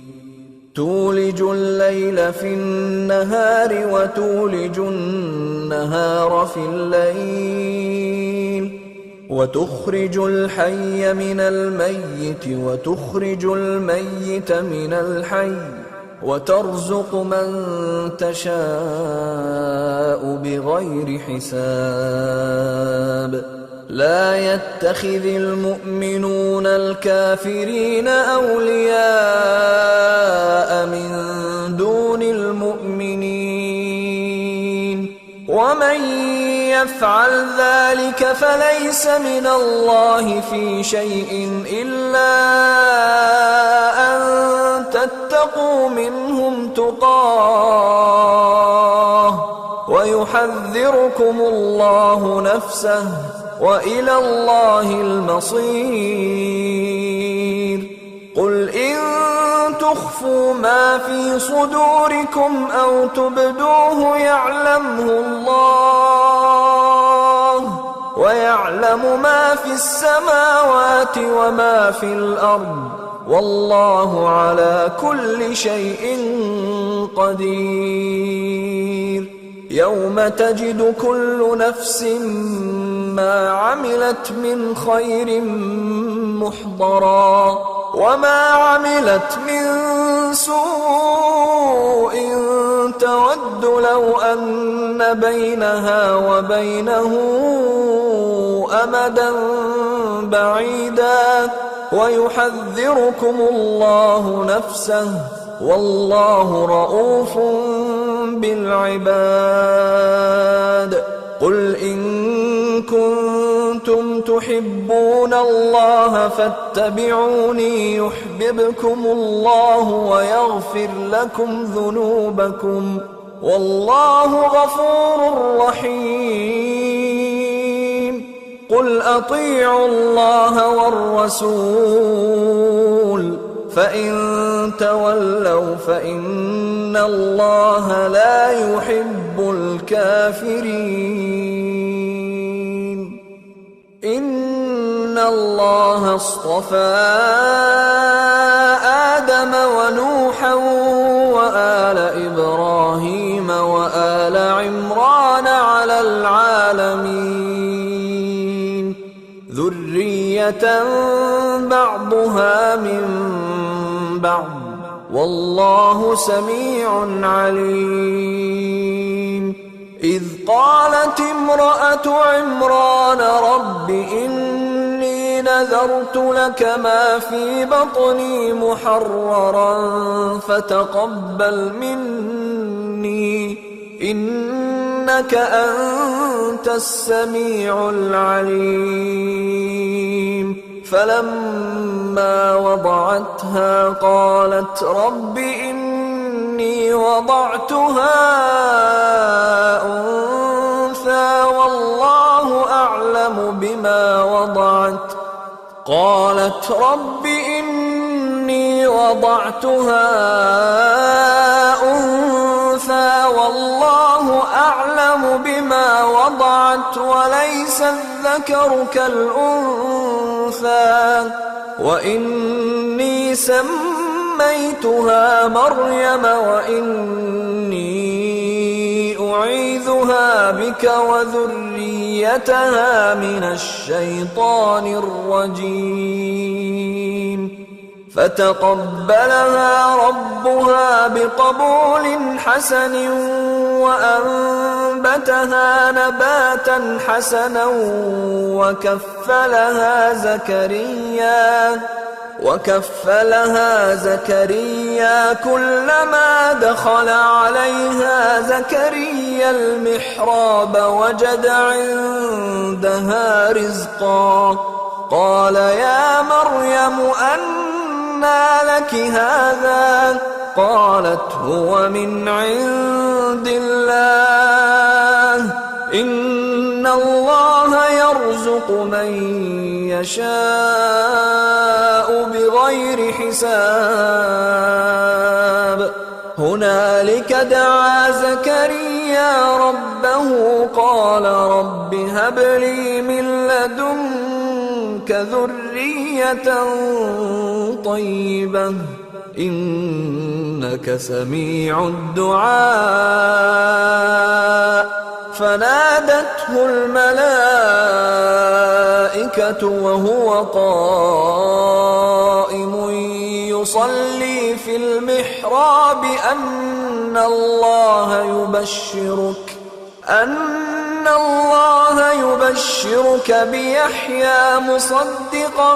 تولج الليل في النهار وتولج النهار في الليل وتخرج الحي من الميت وتخرج الميت من الحي وترزق من تشاء بغير حساب لا يتخذ المؤمنون الكافرين أولياء من دون المؤمنين ومن يفعل ذلك فليس من الله في شيء إلا أن تتقوا منهم تقاه ويحذركم الله نفسه وإلى الله المصير قل إن تخفوا ما في صدوركم أو تبدوه يعلمه الله ويعلم ما في السماوات وما في الأرض والله على كل شيء قدير. يوم تجد كل نفس ما عملت من خير محضرا وما عملت من سوء تود لو أن بينها وبينه أمدا بعيدا ويحذركم الله نفسه والله رءوف بالعباد. قل إن كنتم تحبون الله فاتبعوني يحببكم الله ويغفر لكم ذنوبكم والله غفور رحيم. قل أطيعوا الله والرسول فإن تولوا فإن الله لا يحب الكافرين. إن الله اصطفى آدم ونوحا وآل إبراهيم وآل عمران على العالمين ذرية بعضها من بعض والله سميع عليم. إذ قالت امرأة عمران رب إني نذرت لك ما في بطني محررا فتقبل مني إنك أنت السميع العليم. فلما وضعتها قالت رب إني وضعتها أنثى والله أعلم بما وضعت قالت رب إني وضعتها أنثى والله أعلم بما وضعت وليس الذكر كالأنثى وإني سميتها مريم وإني أعيذها بك وذريتها من الشيطان الرجيم. فتقبلها ربها بقبول حسن وأنبتها نباتا حسنا وكفلها زكريا كلما دخل عليها زكريا المحراب وجد عندها رزقا قال يا مريم أنى لك هذا قالت هو من عند الله إن الله يرزق من يشاء بغير حساب. هنالك دعا زكريا ربه قال رب هب لي من لدنك ذرية طيبة إنك سميع الدعاء. فنادته الملائكة وهو قائم يصلي في المحراب أن الله يبشرك بيحيى مصدقا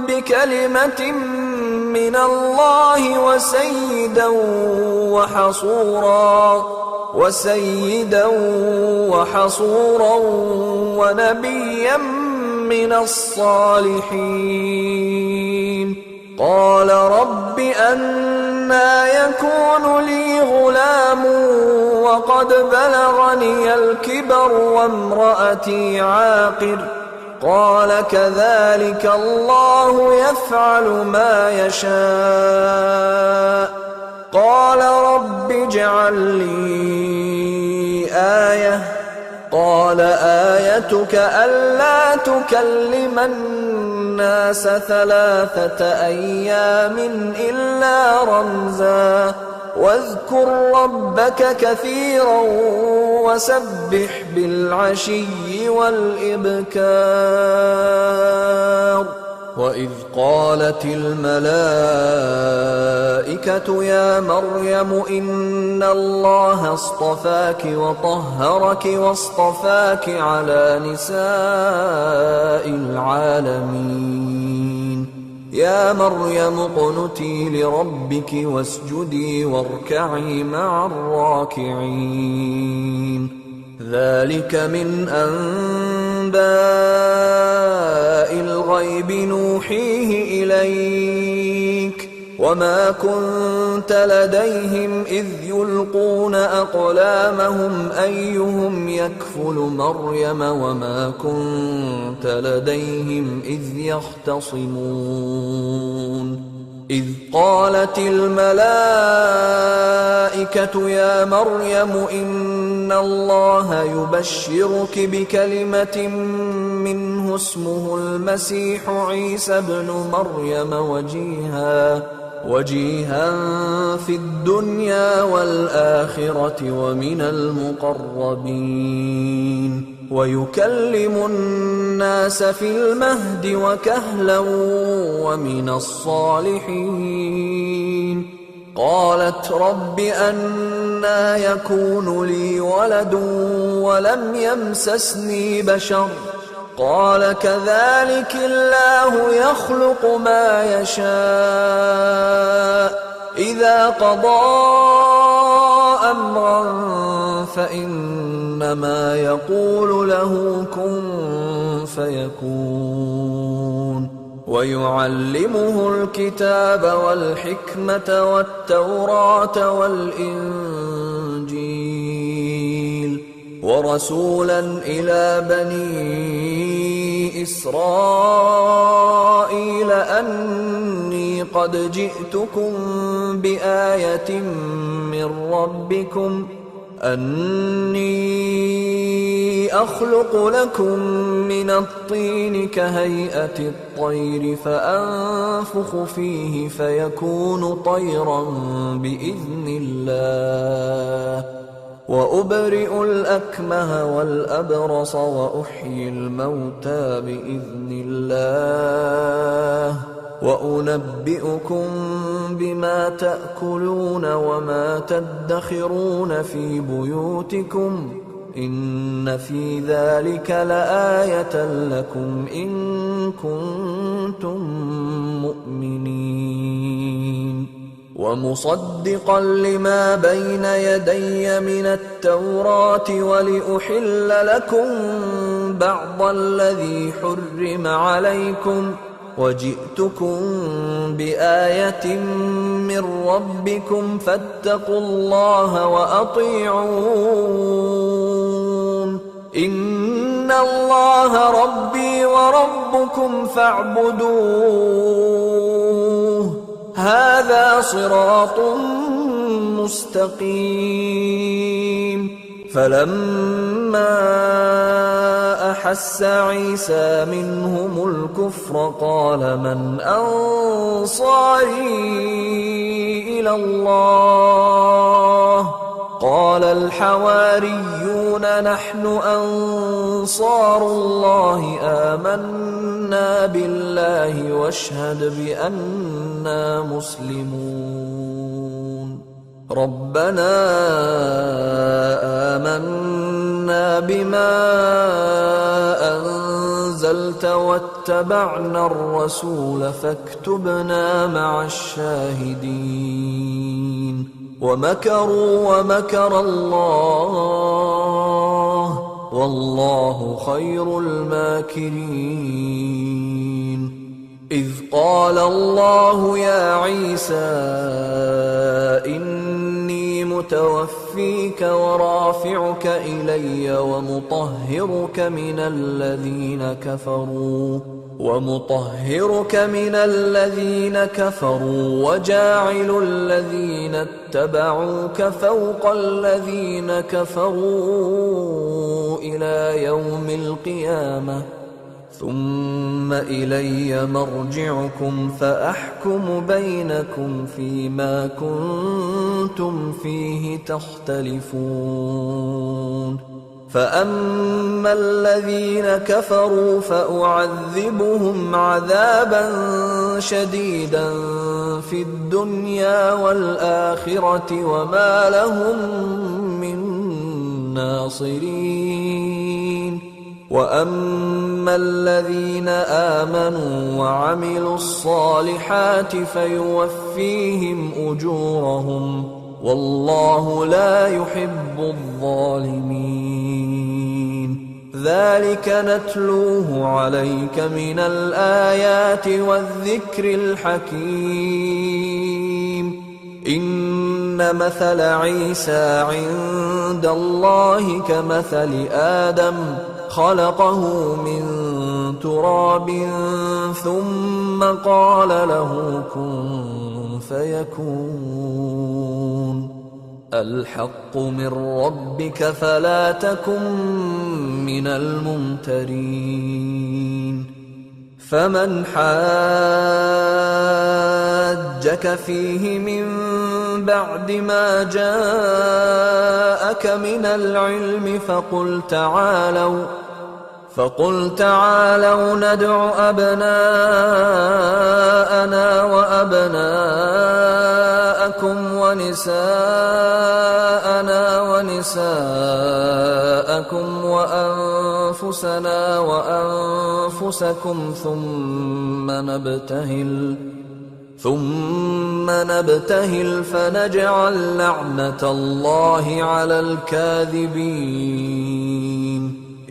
بكلمة من الله وسيدا وحصورا ونبيا من الصالحين. قال رب أنى يكون لي غلام وقد بلغني الكبر وامرأتي عاقر قال كذلك الله يفعل ما يشاء. قال رب اجعل لي آية قال آياتك ألا تكلم الناس 3 أيام إلا رمزا واذكر ربك كثيرا وسبح بالعشي والإبكار وإذ قالت الملائكة يا مريم إن الله اصطفاك وطهرك واصطفاك على نساء العالمين يا مريم اقنتي لربك واسجدي واركعي مع الراكعين ذلك من أنباء الغيب نوحيه إليك وما كنت لديهم إذ يلقون أقلامهم أيهم يكفل مريم وما كنت لديهم إذ يختصمون إذ قالت الملائكة يا مريم إن الله يبشرك بكلمة منه اسمه المسيح عيسى ابن مريم وجيها في الدنيا والآخرة ومن المقربين ويكلم الناس في المهد وكهلا ومن الصالحين قالت رب أنى يكون لي ولد ولم يمسسني بشر قال كذلك الله يخلق ما يشاء إذا قضى أمرا فإنما يقول له كن فيكون ويعلمه الكتاب والحكمة والتوراة والإنجيل ورسولا إلى بني إسرائيل أني قد جئتكم بآية من ربكم أني أخلق لكم من الطين كهيئة الطير فأنفخ فيه فيكون طيرا بإذن الله وأبرئ الأكمه والأبرص وأحيي الموتى بإذن الله وأنبئكم بما تأكلون وما تدخرون في بيوتكم إن في ذلك لآية لكم إن كنتم مؤمنين ومصدقا لما بين يدي من التوراة ولأحل لكم بعض الذي حرم عليكم وجئتكم بآية من ربكم فاتقوا الله وأطيعون إن الله ربي وربكم فاعبدوه هذا صراط مستقيم فلما أحس عيسى منهم الكفر قال من أنصاري إلى الله قال الحواريون نحن أنصار الله آمنا بالله واشهد بأننا مسلمون ربنا آمنا بما أنزلت واتبعنا الرسول فاكتبنا مع الشاهدين ومكروا ومكر الله والله خير الماكرين إذ قال الله يا عيسى إني متوفيك ورافعك إلي ومطهرك من الذين كفروا ومطهرك من الذين كفروا وجاعل الذين اتبعوك فوق الذين كفروا إلى يوم القيامة ثم إلي مرجعكم فأحكم بينكم فيما كنتم فيه تختلفون فأما الذين كفروا فأعذبهم عذابا شديدا في الدنيا والآخرة وما لهم من ناصرين وأما الذين آمنوا وعملوا الصالحات فيوفيهم أجورهم والله لا يحب الظالمين ذلك نتلوه عليك من الآيات والذكر الحكيم إن مثل عيسى عند الله كمثل آدم خلقه من تراب ثم قال له كن فيكون الحق من ربك فلا تكن من الممترين فمن حاجك فيه من بعد ما جاءك من العلم فقل تعالوا ندع أبناءنا وأبناءكم ونساءنا ونساءكم وأنفسنا وأنفسكم ثم نبتهل فنجعل لعنة الله على الكاذبين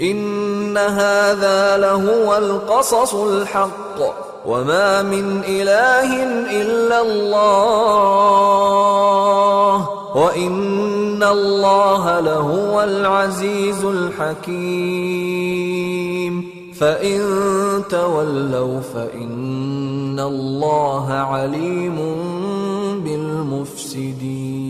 إن هذا لهو القصص الحق وما من إله إلا الله وإن الله لهو العزيز الحكيم فإن تولوا فإن الله عليم بالمفسدين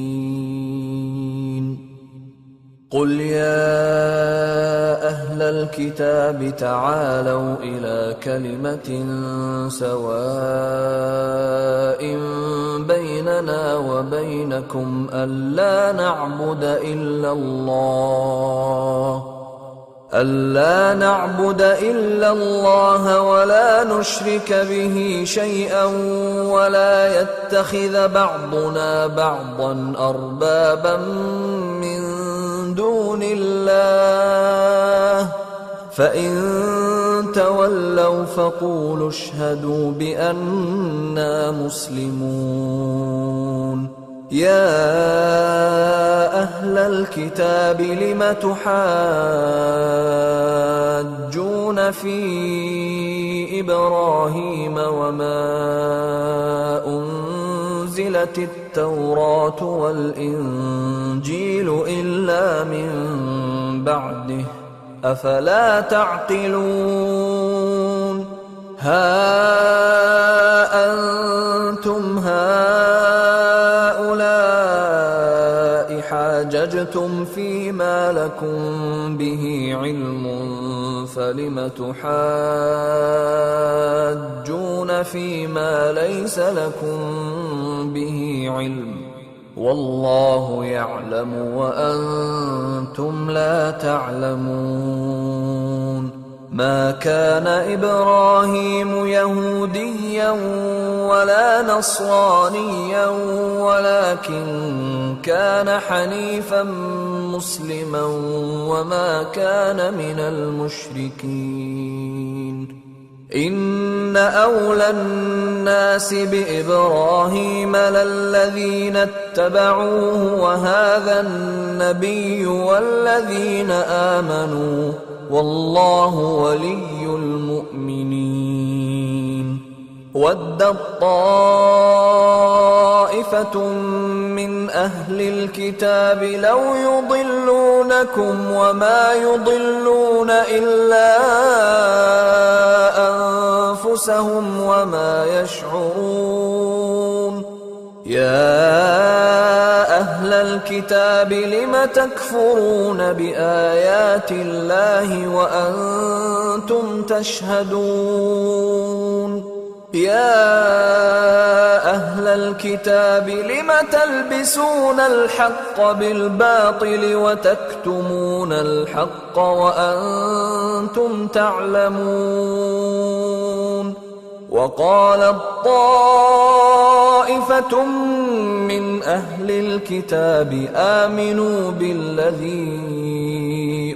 قل يا أهل الكتاب تعالوا إلى كلمة سواء بيننا وبينكم ألا نعبد إلا الله ولا نشرك به شيئا ولا يتخذ بعضنا بعضا أربابا من دون الله فإن تولوا فقولوا اشهدوا بأننا مسلمون يا أهل الكتاب لم تحاجون في إبراهيم وما أنزلت التوراة والإنجيل إلا من بعده أفلا تعقلون ها أنتم هؤلاء حاججتم فيما لكم به علم فلم تحاجون فيما ليس لكم به علم والله يعلم وأنتم لا تعلمون ما كان إبراهيم يهوديا ولا نصرانيا ولكن كان حنيفا مسلما وما كان من المشركين إن أولى الناس بإبراهيم للذين اتبعوه وهذا النبي والذين آمنوا والله ولي المؤمنين ودت طائفة طائفة من أهل الكتاب لو يضلونكم وما يضلون إلا أنفسهم وما يشعرون يا أهل الكتاب لم تكفرون بآيات الله وأنتم تشهدون يا أهل الكتاب لم تلبسون الحق بالباطل وتكتمون الحق وأنتم تعلمون وقالت طائفة من أهل الكتاب آمنوا بالذي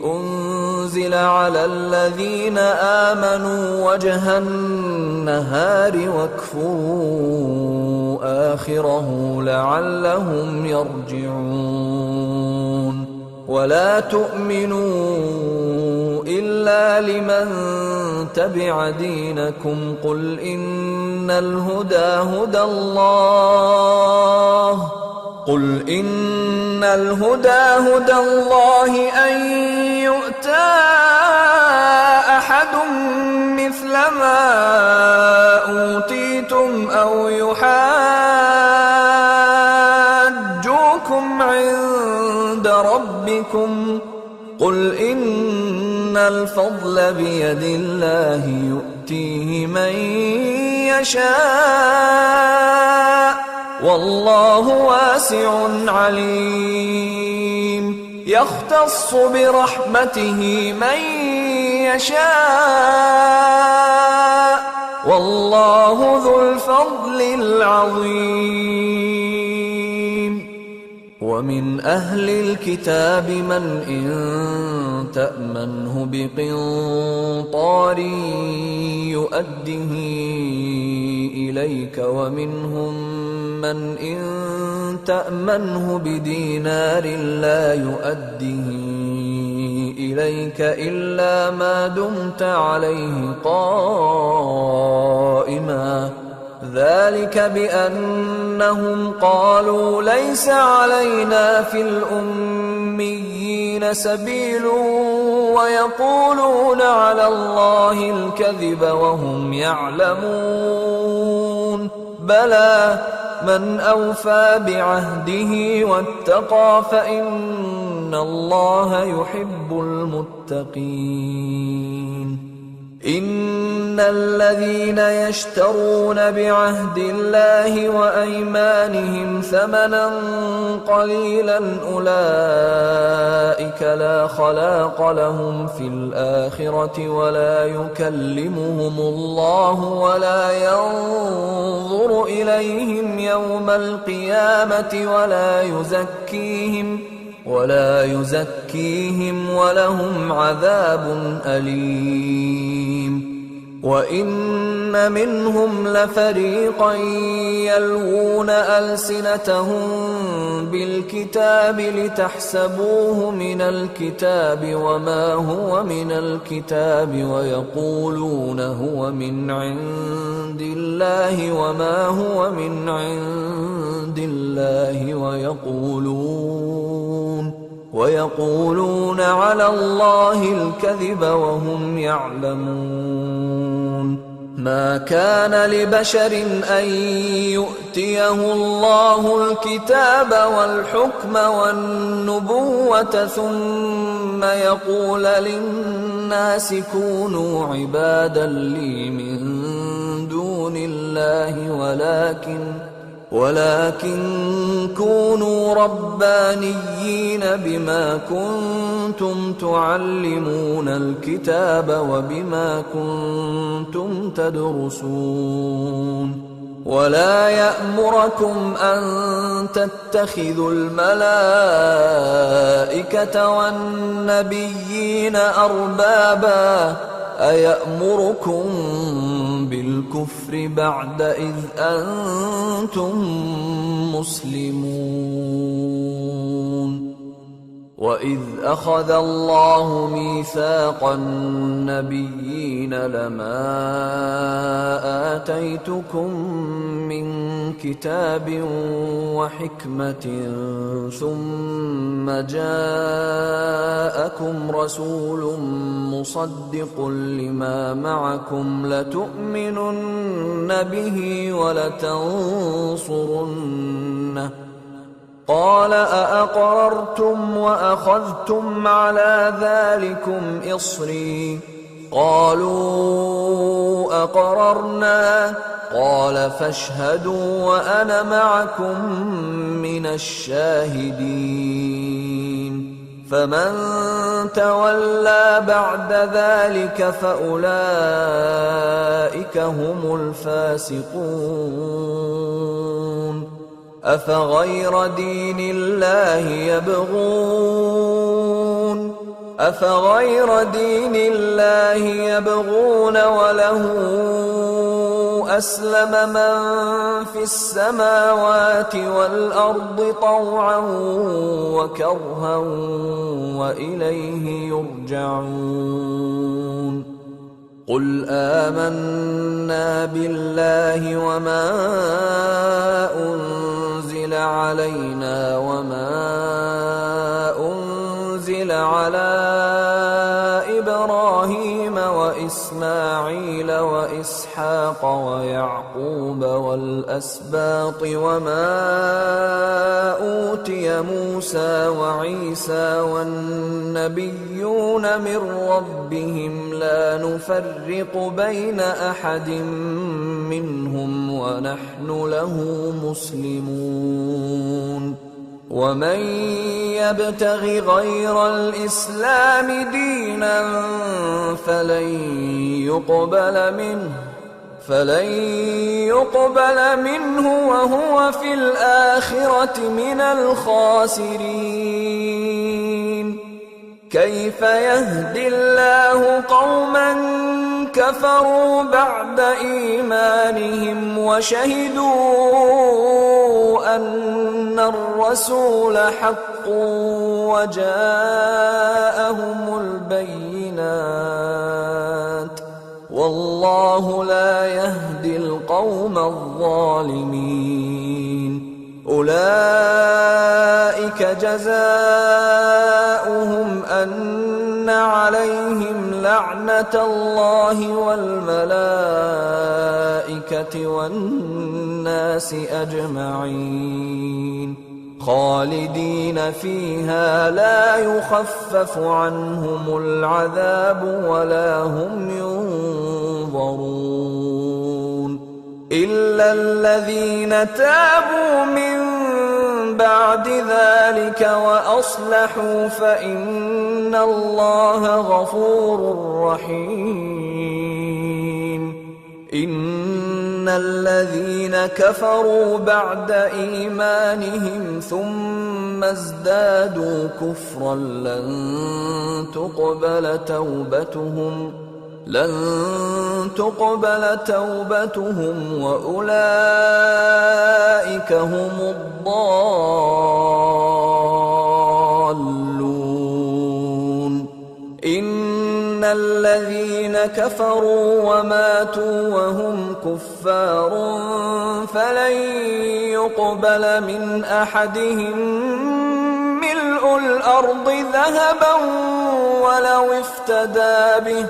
أنزل على الذين آمنوا وجه النهار واكفروا آخره لعلهم يرجعون ولا تؤمنوا إلا لمن تبع دينكم قل إن الهدى هدى الله أن يؤتى أحد مثل ما أوتيتم أو يحاجوكم عند ربكم قل إن الفضل بيد الله يؤتيه من يشاء والله واسع عليم يختص برحمته من يشاء والله ذو الفضل العظيم ومن أهل الكتاب من إن تأمنه بقنطار يؤده إليك ومنهم من إن تأمنه بدينار لا يؤده إليك إلا ما دمت عليه قائما ذلك بأنهم قالوا ليس علينا في الأميين سبيل ويقولون على الله الكذب وهم يعلمون بلى من أوفى بعهده واتقى فإن الله يحب المتقين إن الذين يشترون بعهد الله وأيمانهم ثمنا قليلا أولئك لا خلاق لهم في الآخرة ولا يكلمهم الله ولا ينظر إليهم يوم القيامة ولا يزكيهم ولهم عذاب أليم وإن منهم لفريقا يلوون ألسنتهم بالكتاب لتحسبوه من الكتاب وما هو من الكتاب ويقولون هو من عند الله وما هو من عند الله ويقولون على الله الكذب وهم يعلمون ما كان لبشر أن يؤتيه الله الكتاب والحكم والنبوة ثم يقول للناس كونوا عبادا لي من دون الله ولكن كونوا ربانيين بما كنتم تعلمون الكتاب وبما كنتم تدرسون ولا يأمركم أن تتخذوا الملائكة والنبيين أربابا أيأمركم بالكفر بعد إذ أنتم مسلمون وَإِذْ أَخَذَ اللَّهُ مِيثَاقَ النَّبِيِّينَ لَمَا آتَيْتُكُم مِّن كِتَابٍ وَحِكْمَةٍ ثُمَّ جَاءَكُمْ رَسُولٌ مُّصَدِّقٌ لِّمَا مَعَكُمْ لَتُؤْمِنُنَّ بِهِ وَلَتَنصُرُنَّهُ قَالَ أَأَقْرَرْتُمْ وَأَخَذْتُمْ عَلَىٰ ذَٰلِكُمْ إِصْرِي قَالُوا أَقْرَرْنَا قَالَ فَاشْهَدُوا وَأَنَا مَعَكُم مِّنَ الشَّاهِدِينَ فَمَن تَوَلَّىٰ بَعْدَ ذَٰلِكَ فَأُولَٰئِكَ هُمُ الْفَاسِقُونَ أَفَغَيْرَ دِينِ اللَّهِ يَبْغُونَ وَلَهُ أَسْلَمَ مَن فِي السَّمَاوَاتِ وَالْأَرْضِ طَوْعًا وَكَرْهًا وَإِلَيْهِ يُرْجَعُونَ قُلْ آمَنَّا بِاللَّهِ وَمَا أُنزِلَ عَلَيْنَا وَمَا أُنزِلَ عَلَىٰ إِبْرَاهِيمَ وَإِسْمَاعِيلَ وَإِسْحَاقَ وَيَعْقُوبَ وَالْأَسْبَاطِ وَمَا أُوتِيَ مُوسَىٰ وَعِيسَىٰ وَالنَّبِيُّونَ مِن رَّبِّهِمْ لَا نُفَرِّقُ بَيْنَ أَحَدٍ مِّنْهُمْ وَنَحْنُ لَهُ مُسْلِمُونَ وَمَن يَبْتَغِ غَيْرَ الْإِسْلَامِ دِينًا فَلَن يُقْبَلَ مِنْهُ وَهُوَ فِي الْآخِرَةِ مِنَ الْخَاسِرِينَ كَيْفَ يَهْدِي اللَّهُ قَوْمًا كَفَرُوا بَعْدَ إِيمَانِهِمْ وَشَهِدُوا أَنَّ الرَّسُولَ حَقٌّ وَجَاءَهُمُ الْبَيِّنَاتُ وَاللَّهُ لَا يَهْدِي الْقَوْمَ الظَّالِمِينَ أُولَٰئِكَ جَزَاؤُهُمْ أَنَّ عَلَيْهِمْ لَعْنَةَ اللَّهِ وَالْمَلَائِكَةِ وَالنَّاسِ أَجْمَعِينَ خَالِدِينَ فِيهَا لَا يُخَفَّفُ عَنْهُمُ الْعَذَابُ وَلَا هُمْ يُنظَرُونَ إِلَّا الَّذِينَ تَابُوا مِن بَعْدِ ذَلِكَ وَأَصْلَحُوا فَإِنَّ اللَّهَ غَفُورٌ رَّحِيمٌ إِنَّ الَّذِينَ كَفَرُوا بَعْدَ إِيمَانِهِمْ ثُمَّ ازْدَادُوا كُفْرًا لن تقبل توبتهم وأولئك هم الضالون إن الذين كفروا وماتوا وهم كفار فلن يقبل من أحدهم ملء الأرض ذهبا ولو افتدى به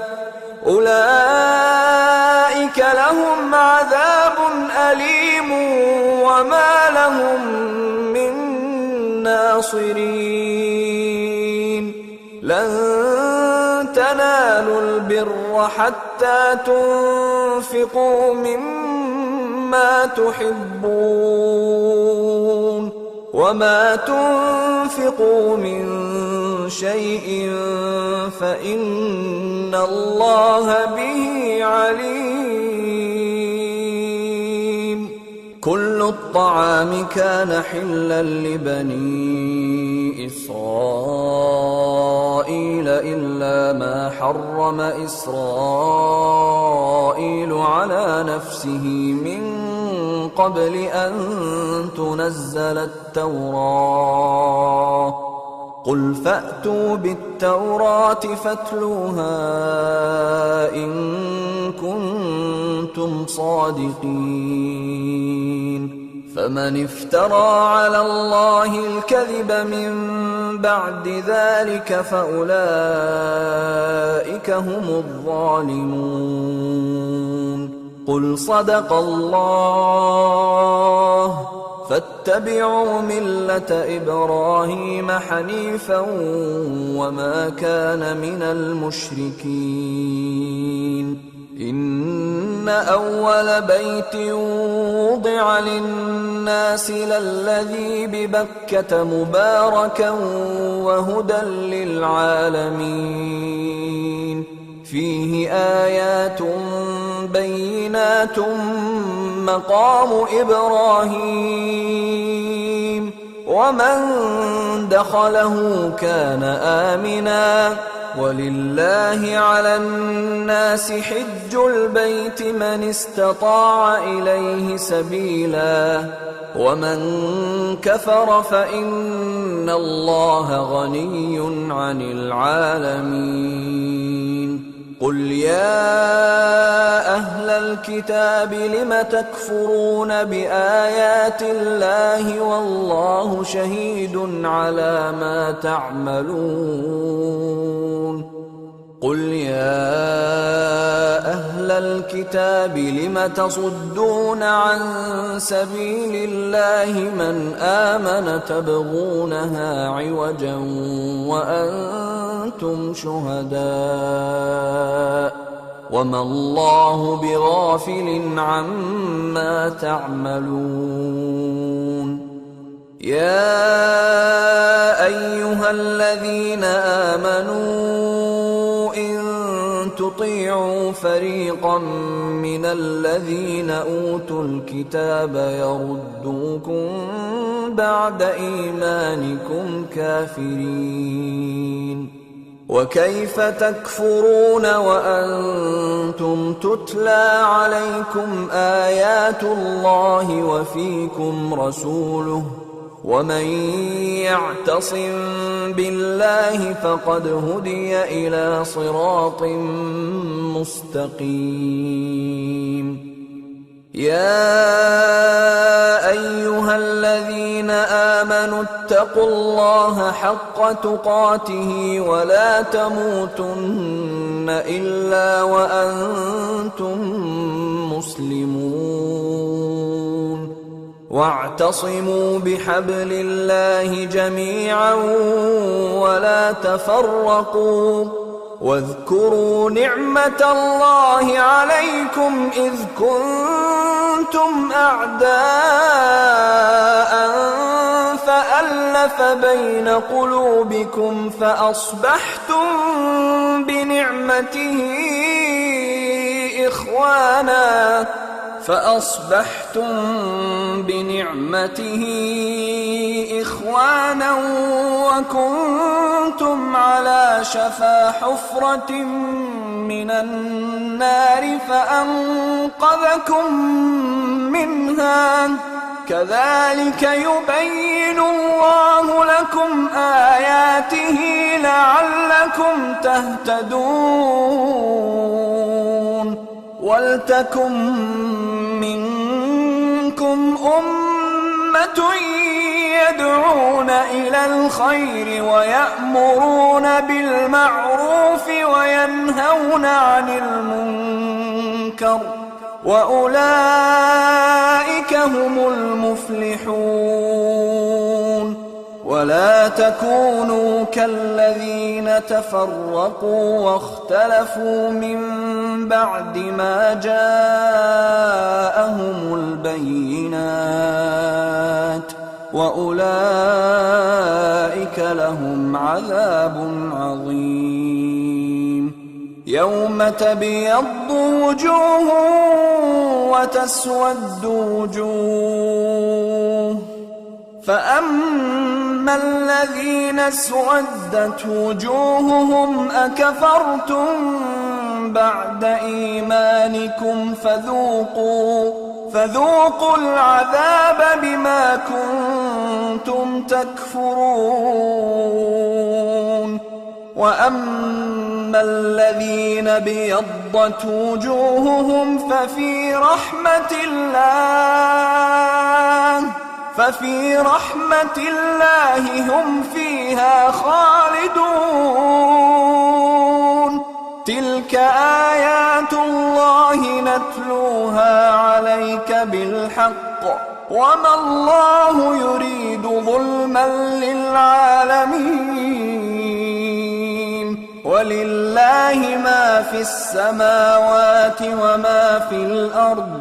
أولئك لهم عذاب أليم وما لهم من ناصرين لن تنالوا البر حتى تنفقوا مما تحبون وما تنفقوا من شيء فإن الله به عليم كل الطعام كان حلا لبني إسرائيل إلا ما حرم إسرائيل على نفسه من قبل أن تنزل التوراة قل فأتوا بالتوراة فاتلوها إن كنتم صادقين فمن افترى على الله الكذب من بعد ذلك فأولئك هم الظالمون قل صدق الله فاتبعوا ملة إبراهيم حنيفا وما كان من المشركين إن أول بيت وضع للناس للذي ببكة مباركا وهدى للعالمين فيه آيات بينات مقام إبراهيم ومن دخله كان آمنا ولله على الناس حج البيت من استطاع إليه سبيلا ومن كفر فإن الله غني عن العالمين قل يا أهل الكتاب لم تكفرون بآيات الله والله شهيد على ما تعملون قل يا أهل الكتاب لم تصدون عن سبيل الله من آمن تبغونها عوجا وأنتم شهداء وما الله بغافل عما تعملون يا أيها الذين آمنوا إن تطيعوا فريقا من الذين أوتوا الكتاب يردوكم بعد إيمانكم كافرين وكيف تكفرون وأنتم تتلى عليكم آيات الله وفيكم رسوله ومن يعتصم بالله فقد هدي إلى صراط مستقيم يا أيها الذين آمنوا اتقوا الله حق تقاته ولا تموتن إلا وأنتم مسلمون واعتصموا بحبل الله جميعا ولا تفرقوا واذكروا نعمة الله عليكم إذ كنتم أعداء فألف بين قلوبكم فأصبحتم بنعمته إخوانا وكنتم على شفا حفرة من النار فأنقذكم منها كذلك يبين الله لكم آياته لعلكم تهتدون ولتكن منكم أمة يدعون إلى الخير ويأمرون بالمعروف وينهون عن المنكر وأولئك هم المفلحون ولا تكونوا كالذين تفرقوا واختلفوا من بعد ما جاءهم البينات وأولئك لهم عذاب عظيم يوم تبيض وجوه وتسود وجوه فأما الذين اسودت وجوههم أكفرتم بعد إيمانكم فذوقوا العذاب بما كنتم تكفرون وأما الذين ابيضت وجوههم ففي رحمة الله هم فيها خالدون. تلك آيات الله نتلوها عليك بالحق وما الله يريد ظلما للعالمين. ولله ما في السماوات وما في الأرض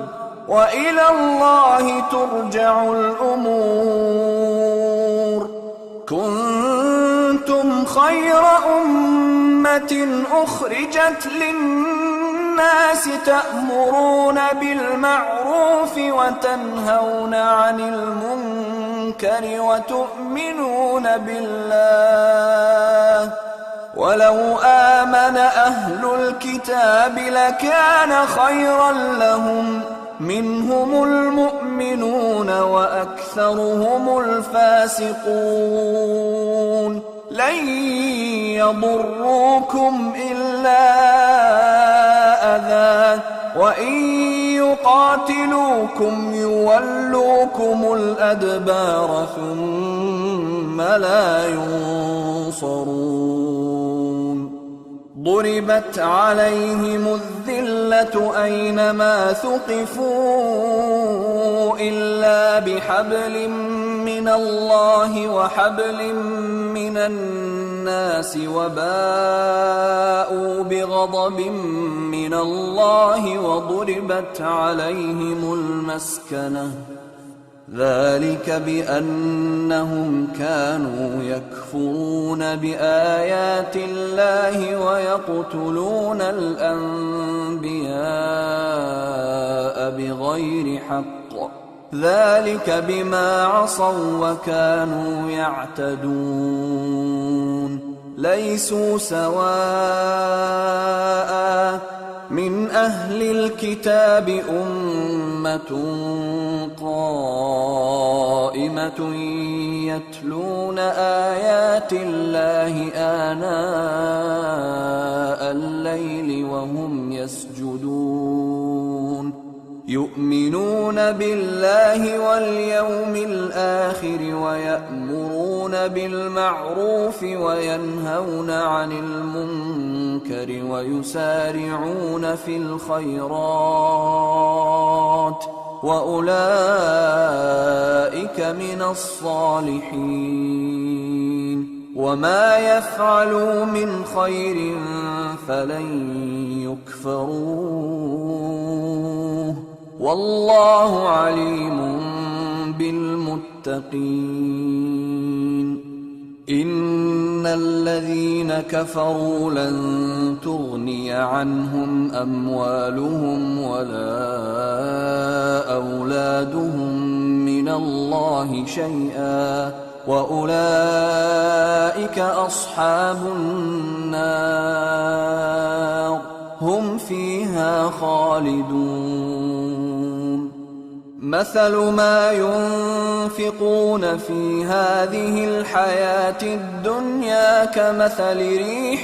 وإلى الله ترجع الأمور. كنتم خير أمة أخرجت للناس تأمرون بالمعروف وتنهون عن المنكر وتؤمنون بالله. ولو آمن أهل الكتاب لكان خيرا لهم، منهم المؤمنون وأكثرهم الفاسقون. لن يضروكم إلا أذى وإن يقاتلوكم يولوكم الأدبار ثم لا ينصرون. ضربت عليهم الذلة أينما ثقفوا إلا بحبل من الله وحبل من الناس وباءوا بغضب من الله وضربت عليهم المسكنة. ذلك بأنهم كانوا يكفرون بآيات الله ويقتلون الأنبياء بغير حق. ذلك بما عصوا وكانوا يعتدون. ليسوا سواء من أهل الكتاب أمة قائمة يتلون آيات الله آناء الليل وهم يسجدون. يؤمنون بالله واليوم الآخر ويأمرون بالمعروف وينهون عن المنكر ويسارعون في الخيرات وأولئك من الصالحين. وما يفعلوا من خير فلن يكفروه والله عليم بالمتقين. إن الذين كفروا لن تغني عنهم أموالهم ولا أولادهم من الله شيئا وأولئك أصحاب النار هم فيها خالدون. مثل ما ينفقون في هذه الحياة الدنيا كمثل ريح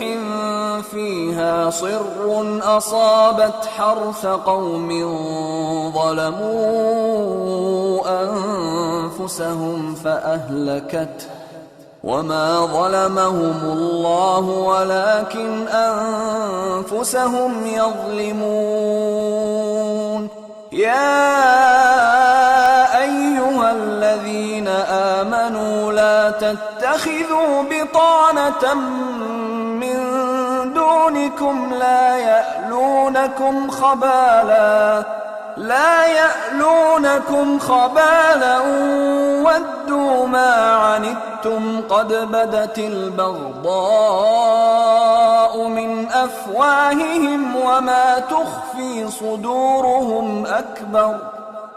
فيها صر أصابت حرث قوم ظلموا أنفسهم فأهلكته وما ظلمهم الله ولكن أنفسهم يظلمون. يا أيها الذين آمنوا لا تتخذوا بطانة من دونكم لا يألونكم خبالا ودوا ما عنتم قد بدت البغضاء من أفواههم وما تخفي صدورهم أكبر.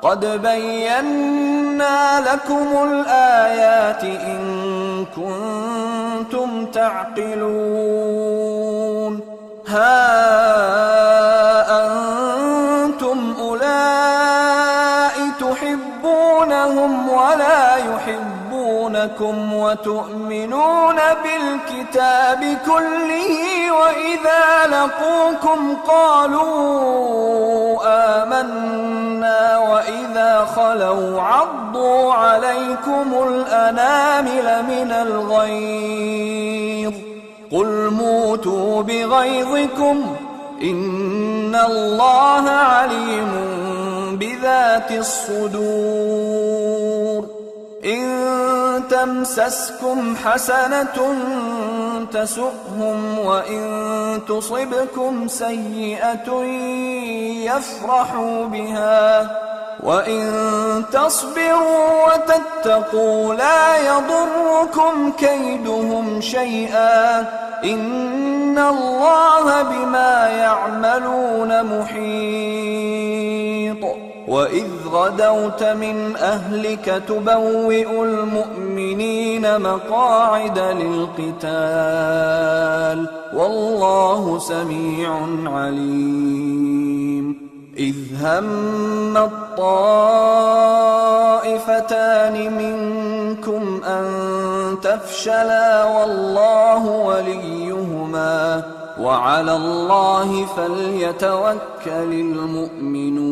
قد بينا لكم الآيات إن كنتم تعقلون. ها أنتم أولئك تحبونهم ولا يحبونكم يُمِدَّكُمْ وَتُؤْمِنُونَ بِالْكِتَابِ كُلِّهِ وَإِذَا لَقُوكُمْ قَالُوا آمَنَّا وَإِذَا خَلَوْا عَضُّوا عَلَيْكُمُ الْأَنَامِلَ مِنَ الْغَيْظِ قُلْ مُوتُوا بِغَيْظِكُمْ إِنَّ اللَّهَ عَلِيمٌ بِذَاتِ الصُّدُورِ إِن تَمْسَسْكُمْ حَسَنَةٌ تَسُؤْهُمْ وَإِن تُصِبْكُمْ سَيِّئَةٌ يَفْرَحُوا بِهَا وَإِن تَصْبِرُوا وَتَتَّقُوا لَا يَضُرُّكُمْ كَيْدُهُمْ شَيْئًا إِنَّ اللَّهَ بِمَا يَعْمَلُونَ مُحِيطٌ وَإِذْ غَدَوْتَ مِنْ أَهْلِكَ تُبَوِّئُ الْمُؤْمِنِينَ مَقَاعِدَ لِلْقِتَالِ وَاللَّهُ سَمِيعٌ عَلِيمٌ إِذْ هَمَّ الطَّائِفَتَانِ مِنكُمْ أَن تَفْشَلَا وَاللَّهُ وَلِيُّهُمَا وَعَلَى اللَّهِ فَلْيَتَوَكَّلِ الْمُؤْمِنُونَ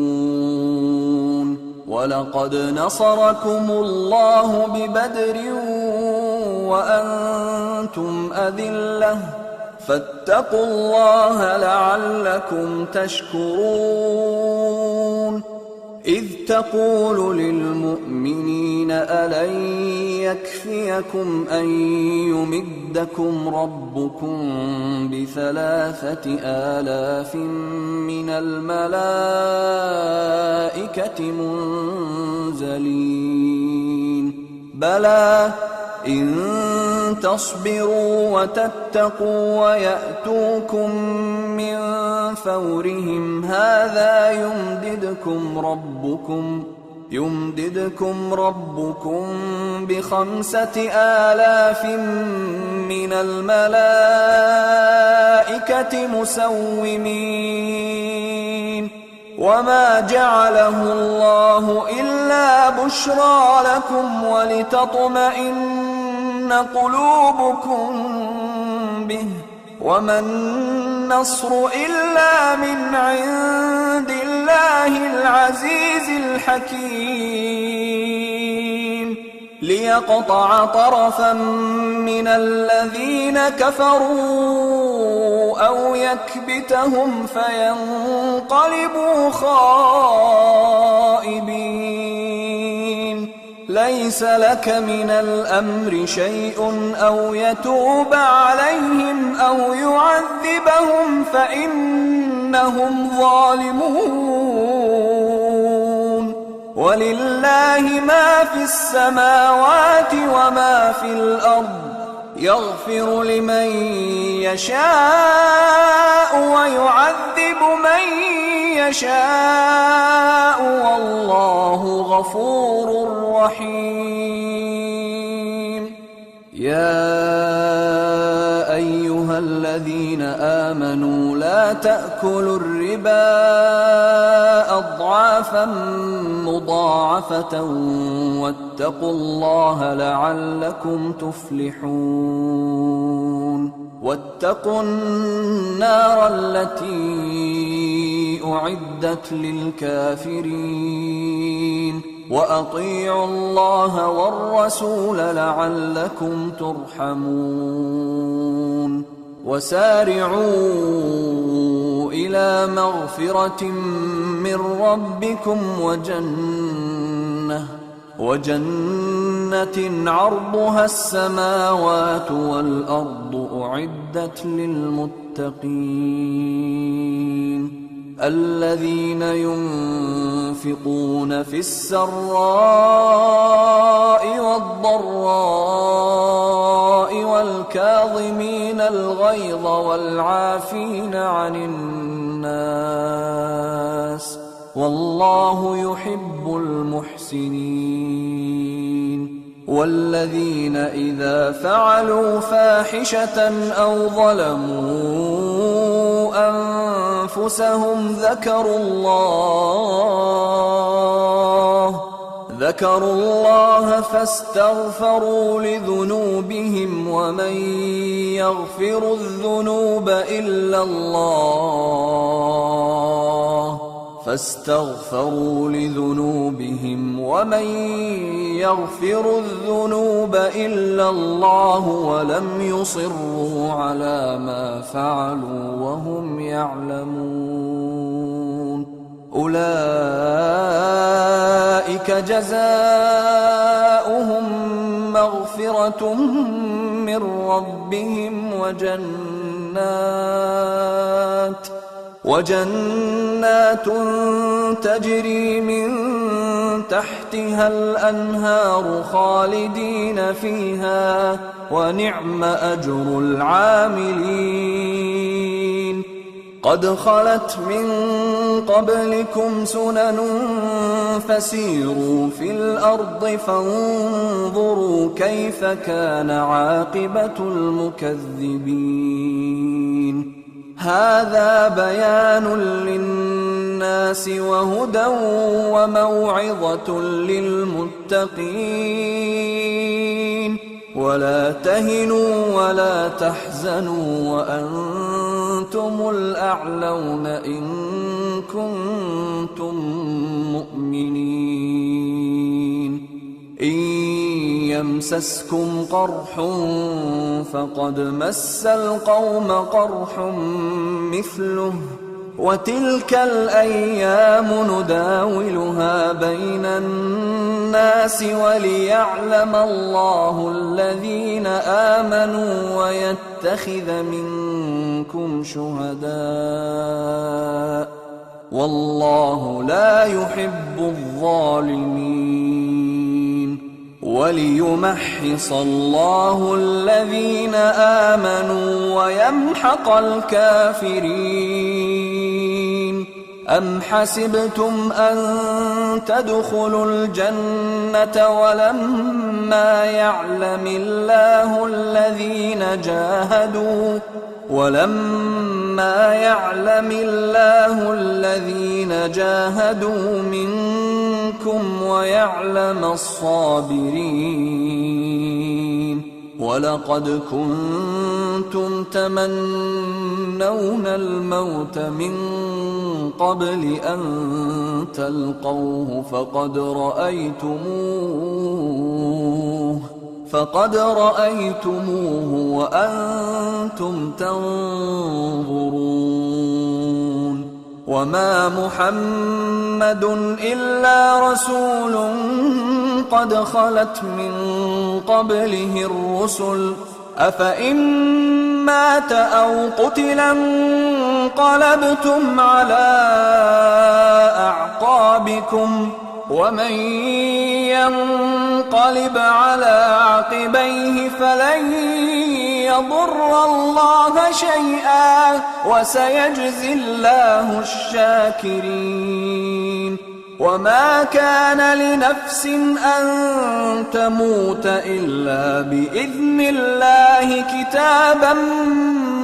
وَلَقَدْ نَصَرَكُمُ اللَّهُ بِبَدْرٍ وَأَنتُمْ أَذِلَّةٌ فَاتَّقُوا اللَّهَ لَعَلَّكُمْ تَشْكُرُونَ إِذْ تَقُولُ لِلْمُؤْمِنِينَ أَلَنْ يَكْفِيَكُمْ أَنْ يُمِدَّكُمْ رَبُّكُمْ ب3,000 مِنَ الْمَلَائِكَةِ مُنْزَلِينَ بَلَى إِن تَصْبِرُوا وَتَتَّقُوا وَيَأْتُوكُم مِّن فَوْرِهِمْ هَٰذَا يُمْدِدْكُمْ رَبُّكُم ب5,000 مِّنَ الْمَلَائِكَةِ مُسَوِّمِينَ وَمَا جَعَلَهُ اللَّهُ إِلَّا بُشْرَىٰ لَكُمْ وَلِتَطْمَئِنَّ قُلُوبُكُم بِهِ وَمَا النَّصْرُ إِلَّا مِنْ عِندِ اللَّهِ الْعَزِيزِ الْحَكِيمِ لِيَقْطَعَ طَرَفًا مِّنَ الَّذِينَ كَفَرُوا أَوْ يَكْبِتَهُمْ فَيَنقَلِبُوا خَائِبِينَ لَيْسَ لَكَ مِنَ الْأَمْرِ شَيْءٌ أَوْ يَتُوبَ عَلَيْهِمْ أَوْ يُعَذِّبَهُمْ فَإِنَّهُمْ ظَالِمُونَ وَلِلَّهِ مَا فِي السَّمَاوَاتِ وَمَا فِي الْأَرْضِ يَغْفِرُ لِمَن يَشَاءُ وَيُعَذِّبُ مَن يَشَاءُ وَاللَّهُ غَفُورٌ رَّحِيمٌ يَا أَيُّهَا الَّذِينَ آمَنُوا لَا تَأْكُلُوا الرِّبَا أَضْعَافًا مُّضَاعَفَةً وَاتَّقُوا اللَّهَ لَعَلَّكُمْ تُفْلِحُونَ وَاتَّقُوا النَّارَ الَّتِي أُعِدَّتْ لِلْكَافِرِينَ وَأَطِيعُوا اللَّهَ وَالرَّسُولَ لَعَلَّكُمْ تُرْحَمُونَ وَسَارِعُوا إِلَى مَغْفِرَةٍ مِّن رَّبِّكُمْ وَجَنَّةٍ عَرْضُهَا السَّمَاوَاتُ وَالْأَرْضُ أُعِدَّتْ لِلْمُتَّقِينَ الَّذِينَ يُنفِقُونَ فِي السَّرَّاءِ وَالضَّرَّاءِ وَالْكَاظِمِينَ الْغَيْظَ وَالْعَافِينَ عَنِ النَّاسِ وَاللَّهُ يُحِبُّ الْمُحْسِنِينَ وَالَّذِينَ إِذَا فَعَلُوا فَاحِشَةً أَوْ ظَلَمُوا أَنفُسَهُمْ ذكروا الله فاستغفروا لذنوبهم ومن يغفر الذنوب إلا الله ولم يصروا على ما فعلوا وهم يعلمون أولئك جزاؤهم مغفرة من ربهم وجنات تجري من تحتها الأنهار خالدين فيها ونعم أجر العاملين قد خلت من قبلكم سنن فسيروا في الأرض فانظروا كيف كان عاقبة المكذبين هذا بيان للناس وهدى وموعظة للمتقين ولا تهنوا ولا تحزنوا وأنتم الأعلون إن كنتم مؤمنين إن يمسسكم قرح فقد مس القوم قرح مثله وتلك الأيام نداولها بين الناس وليعلم الله الذين آمنوا ويتخذ منكم شهداء والله لا يحب الظالمين وليمحص الله الذين آمنوا ويمحق الكافرين أم حسبتم أن تدخلوا الجنة ولما يعلم الله الذين جاهدوا منكم ويعلم الصابرين ولقد كنتم تمنون الموت من قبل أن تلقوه فقد رأيتموه وأنتم تنظرون وما محمد إلا رسول قد خلت من قبله الرسل أفإن مات أو قتلا انقلبتم على أعقابكم ومن ينقلب على عقبيه فلن يضر الله شيئا وسيجزي الله الشاكرين وما كان لنفس أن تموت إلا بإذن الله كتابا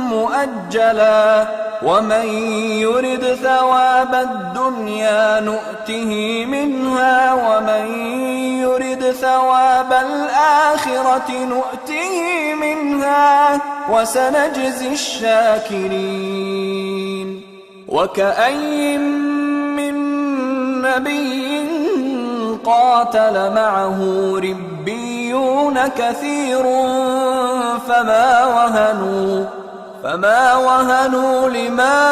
مؤجلا ومن يرد ثواب الدنيا نؤته منها ومن يرد ثواب الآخرة نؤته منها وسنجزي الشاكرين وكأين من نبي قاتل معه ربيون كثير فما وهنوا لما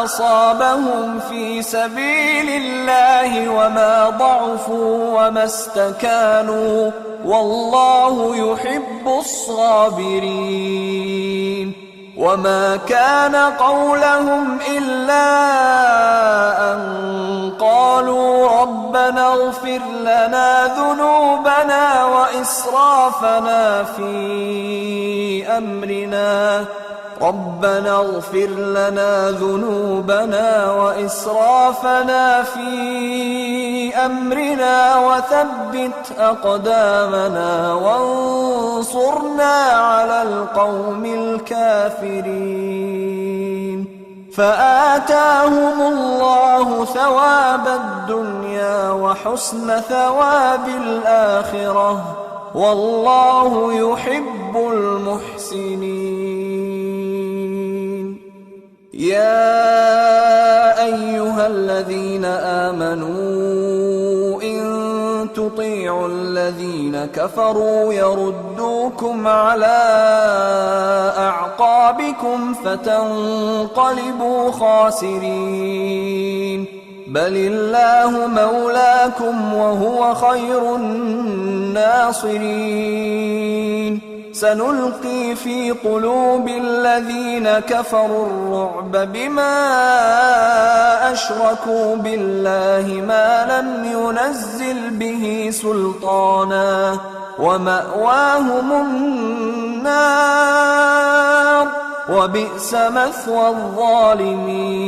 أصابهم في سبيل الله وما ضعفوا وما استكانوا والله يحب الصابرين وما كان قولهم إلا أن قالوا ربنا اغفر لنا ذنوبنا وإسرافنا في أمرنا وثبت أقدامنا وانصرنا على القوم الكافرين فآتاهم الله ثواب الدنيا وحسن ثواب الآخرة والله يحب المحسنين. يا أيها الذين آمنوا إن تطيعوا الذين كفروا يردوكم على أعقابكم فتنقلبوا خاسرين. بل الله مولاكم وهو خير الناصرين. سنلقي في قلوب الذين كفروا الرعب بما أشركوا بالله ما لم ينزل به سلطانا ومأواهم النار وبئس مثوى الظالمين.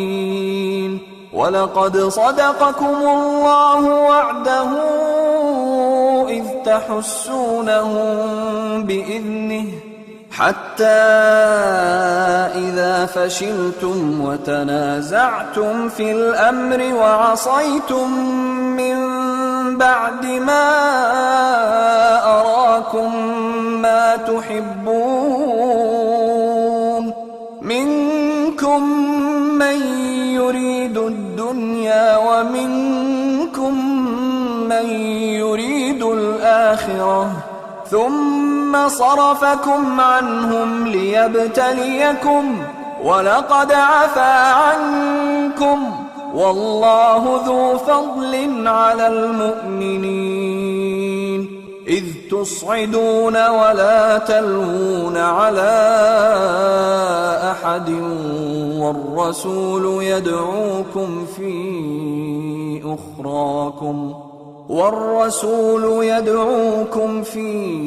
ولقد صدقكم الله وعده إذ تحسونهم بإذنه حتى إذا فشلتم وتنازعتم في الأمر وعصيتم من بعد ما أراكم ما تحبون منكم من يريد الدنيا ومنكم من يريد الآخرة ثم صرفكم عنهم ليبتليكم ولقد عفا عنكم والله ذو فضل على المؤمنين. إذ تصعدون ولا تلوون على أحد والرسول يدعوكم في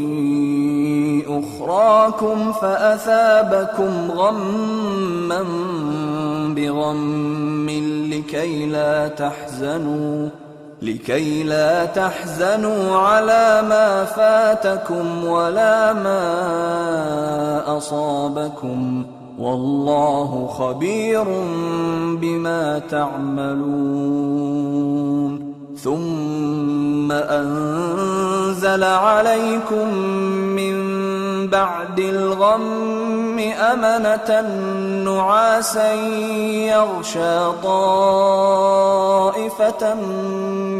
أخراكم فأثابكم غما بغم لكي لا تحزنوا على ما فاتكم ولا ما أصابكم والله خبير بما تعملون. ثم أنزل عليكم من بعد الغم أمنة نعاسا يغشى طائفة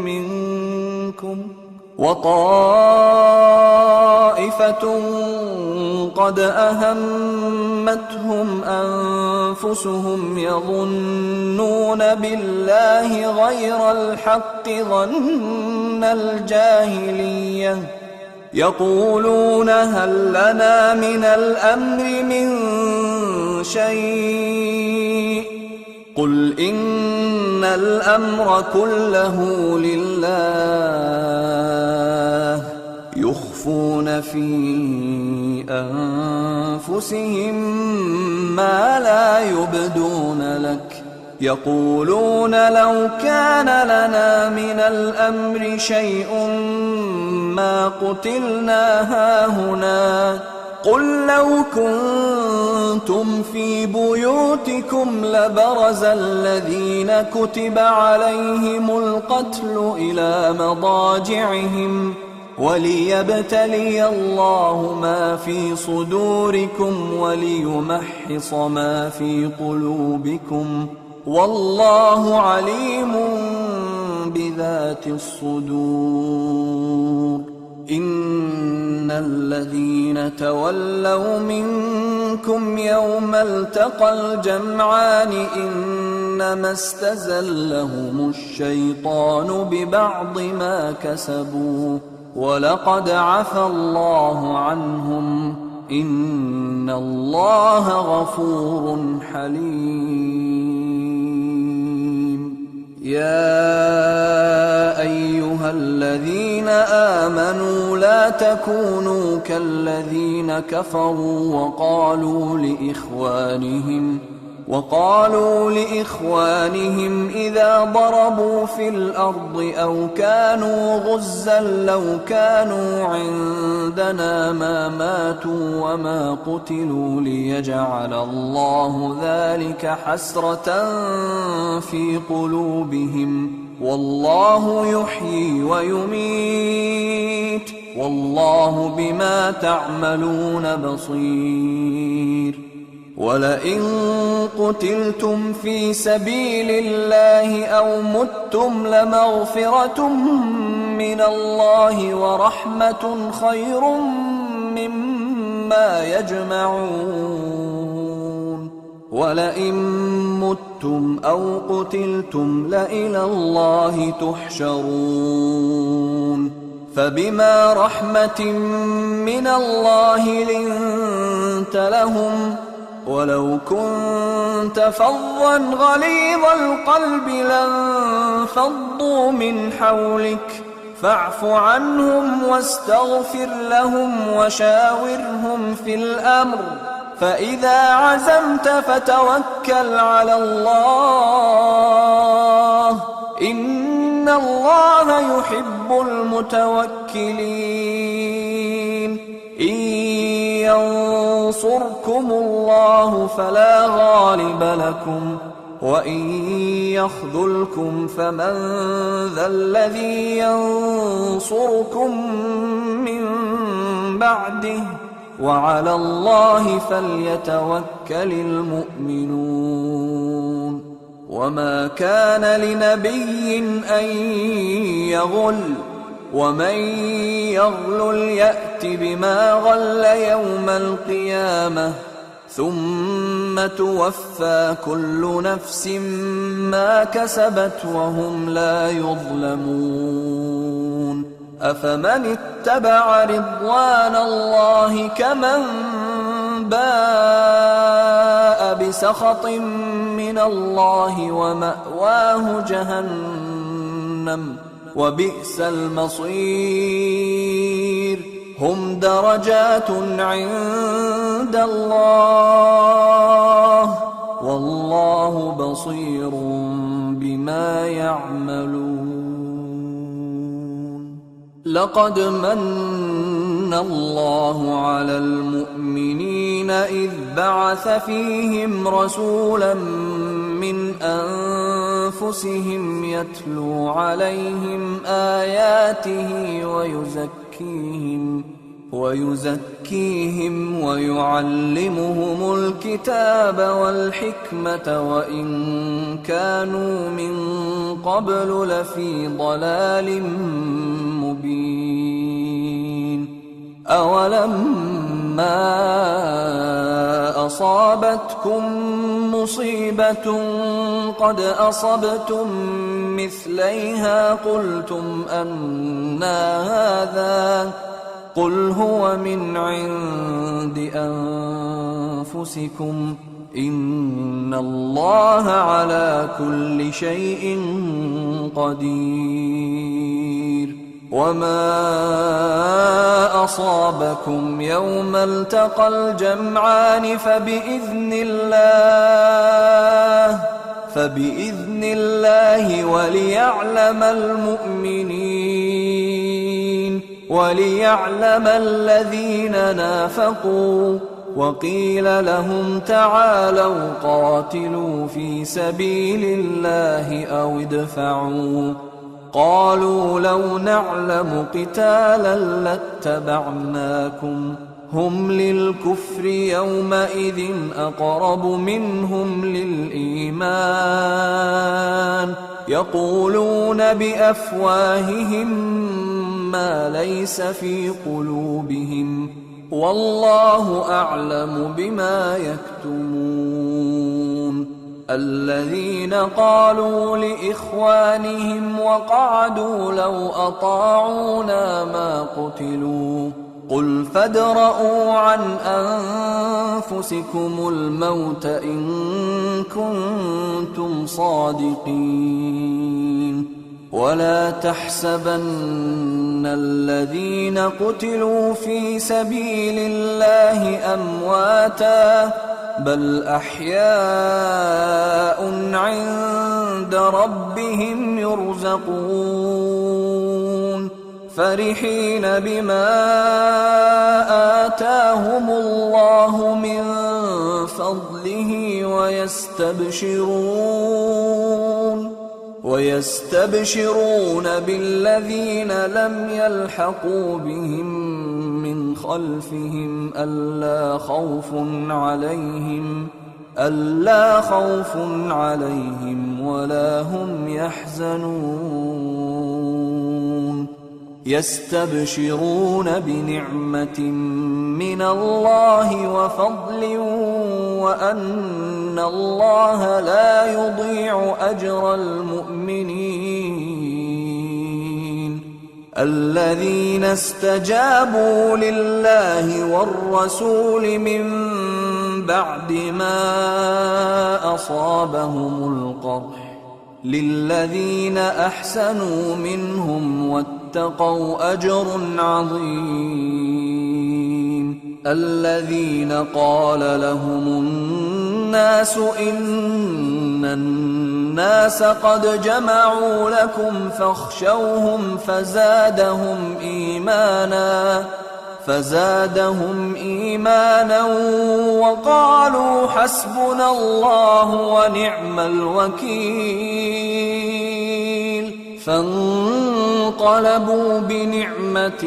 منكم وطائفة قد أهمتهم أنفسهم يظنون بالله غير الحق ظن الجاهلية يقولون هل لنا من الأمر من شيء قل إن الأمر كله لله يخفون في أنفسهم ما لا يبدون لك يقولون لو كان لنا من الأمر شيء ما قتلنا هاهنا قل لو كنتم في بيوتكم لبرز الذين كتب عليهم القتل إلى مضاجعهم وليبتلي الله ما في صدوركم وليمحص ما في قلوبكم والله عليم بذات الصدور. إن الذين تولوا منكم يوم التقى الجمعان إنما استزلهم الشيطان ببعض ما كسبوا ولقد عفى الله عنهم إن الله غفور حليم. يا أيها الذين آمنوا لا تكونوا كالذين كفروا وقالوا لإخوانهم إذا ضربوا في الأرض أو كانوا غزا لو كانوا عندنا ما ماتوا وما قتلوا ليجعل الله ذلك حسرة في قلوبهم والله يحيي ويميت والله بما تعملون بصير. ولئن قتلتم في سبيل الله أو متم لمغفرة من الله ورحمة خير مما يجمعون. ولئن متم أو قتلتم لإلى الله تحشرون. فبما رحمة من الله لنت لهم ولو كنت فظا غليظ القلب لانفضوا من حولك فاعف عنهم واستغفر لهم وشاورهم في الأمر فإذا عزمت فتوكل على الله إن الله يحب المتوكلين. إن ينصركم الله فلا غالب لكم وإن يخذلكم فمن ذا الذي ينصركم من بعده وعلى الله فليتوكل المؤمنون. وما كان لنبي أن يغل ومن يغلل يأت بما غل يوم القيامة ثم توفى كل نفس ما كسبت وهم لا يظلمون. أفمن اتبع رضوان الله كمن باء بسخط من الله ومأواه جهنم وبئس المصير. هم درجات عند الله والله بصير بما يعملون. لقد من الله على المؤمنين إذ بعث فيهم رسولا من أنفسهم يتلو عليهم آياته ويزكيهم ويعلمهم الكتاب والحكمة وإن كانوا من قبل لفي ضلال مبين. أولما أصابتكم مصيبة قد أصبتم مثليها قلتم أنى هذا قل هو من عند أنفسكم إن الله على كل شيء قدير. وما أصابكم يوم التقى الجمعان فبإذن الله وليعلم المؤمنين وليعلم الذين نافقوا. وقيل لهم تعالوا قاتلوا في سبيل الله أو ادفعوا قالوا لو نعلم قتالا لاتبعناكم هم للكفر يومئذ أقرب منهم للإيمان يقولون بأفواههم ما ليس في قلوبهم والله أعلم بما يكتمون. الذين قالوا لإخوانهم وقعدوا لو أطاعونا ما قتلوا قل فادرءوا عن أنفسكم الموت إن كنتم صادقين. ولا تحسبن الذين قتلوا في سبيل الله أمواتا بل أحياء عند ربهم يرزقون فرحين بما آتاهم الله من فضله ويستبشرون بالذين لم يلحقوا بهم من خلفهم ألا خوف عليهم ولا هم يحزنون يستبشرون بنعمة من الله وفضل وأن الله لا يضيع أجر المؤمنين الذين استجابوا لله والرسول من بعد ما أصابهم القرح للذين أحسنوا منهم واتقوا أجر عظيم الذين قال لهم الناس إن الناس قد جمعوا لكم فاخشوهم فزادهم إيمانا وقالوا حسبنا الله ونعم الوكيل فانقلبوا بنعمة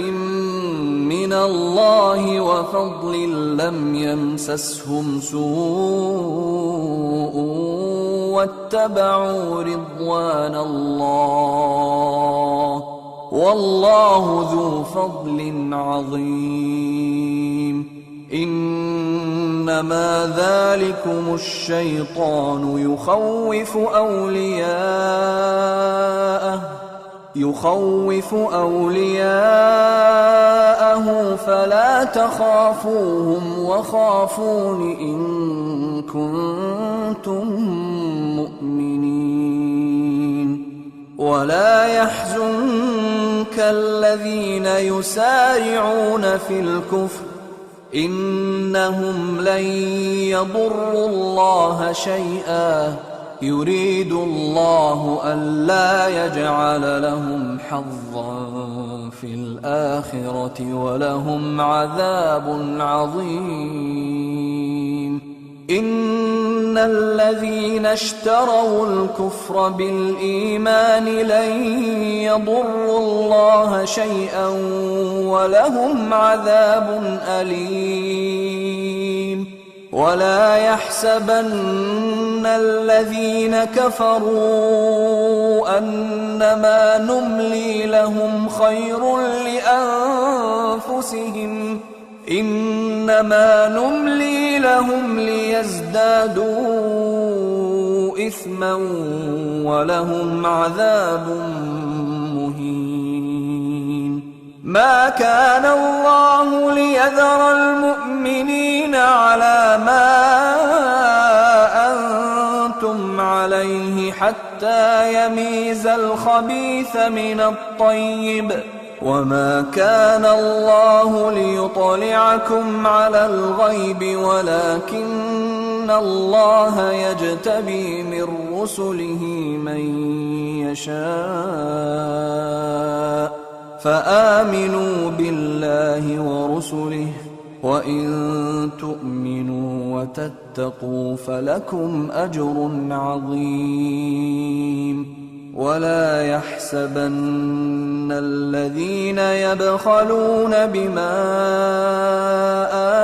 من الله وفضل لم يمسسهم سوء واتبعوا رضوان الله والله ذو فضل عظيم إنما ذلكم الشيطان يخوف أولياءه فلا تخافوهم وخافون إن كنتم مؤمنين ولا يحزنك الذين يسارعون في الكفر إنهم لن يضروا الله شيئا يريد الله ألا يجعل لهم حظا في الآخرة ولهم عذاب عظيم إن الذين اشتروا الكفر بالإيمان لن يضروا الله شيئا ولهم عذاب أليم ولا يحسبن الذين كفروا أنما نملي لهم خير لأنفسهم إنما نملي لهم ليزدادوا إثما ولهم عذاب مهين ما كان الله ليذر المؤمنين على ما أنتم عليه حتى يميز الخبيث من الطيب وما كان الله ليطلعكم على الغيب ولكن الله يجتبي من رسله من يشاء فآمنوا بالله ورسله وإن تؤمنوا وتتقوا فلكم أجر عظيم ولا يحسبن الذين يبخلون بما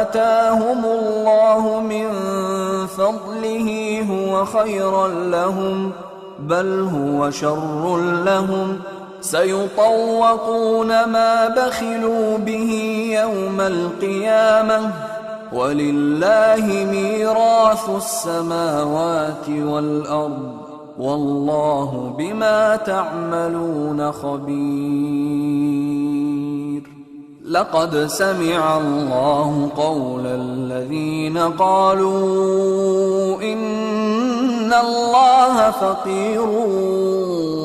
آتاهم الله من فضله هو خيرا لهم بل هو شر لهم سيطوقون ما بخلوا به يوم القيامة ولله ميراث السماوات والأرض والله بما تعملون خبير لقد سمع الله قول الذين قالوا إن الله فقير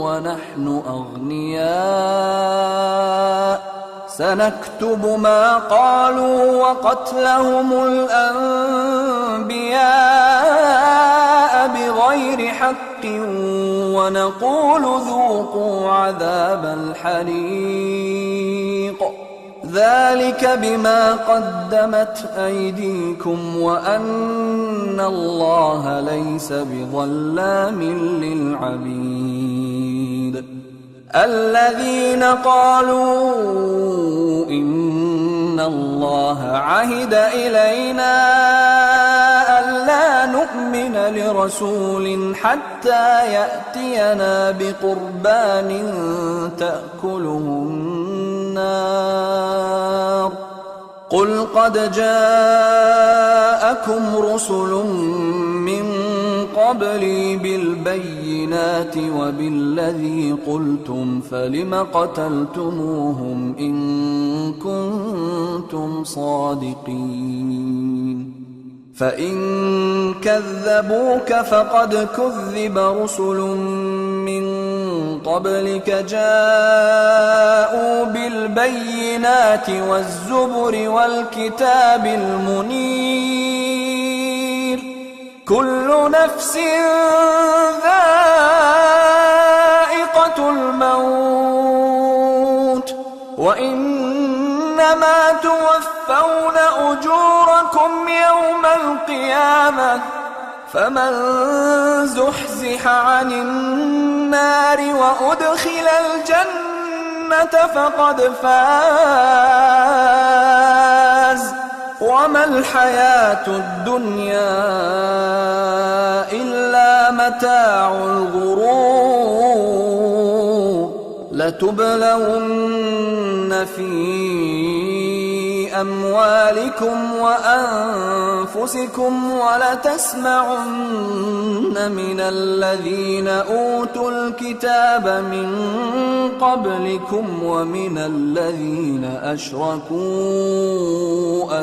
ونحن أغنياء سنكتب ما قالوا وقتلهم الأنبياء بحق ونقول ذوقوا عذاب الحريق ذلك بما قدمت أيديكم وأن الله ليس بظلام للعبيد الذين قالوا إن الله عهد إلينا ألا نؤمن لرسول حتى يأتينا بقربان تأكله النار قل قد جاءكم رسل من قبلي بالبينات وبالذي قلتم فلم قتلتموهم إن كنتم صادقين فإن كذبوك فقد كذب رسل من قبلك جاءوا بالبينات والزبر والكتاب المنير كل نفس ذائقة الموت وإنما توفون أجوركم يوم القيامة فمن زحزح عن النار وأدخل الجنة فقد فاز وما الحياة الدنيا إلا متاع الغرور لتبلون في أموالكم وأنفسكم ولتسمعن من الذين أوتوا الكتاب من قبلكم ومن الذين أشركوا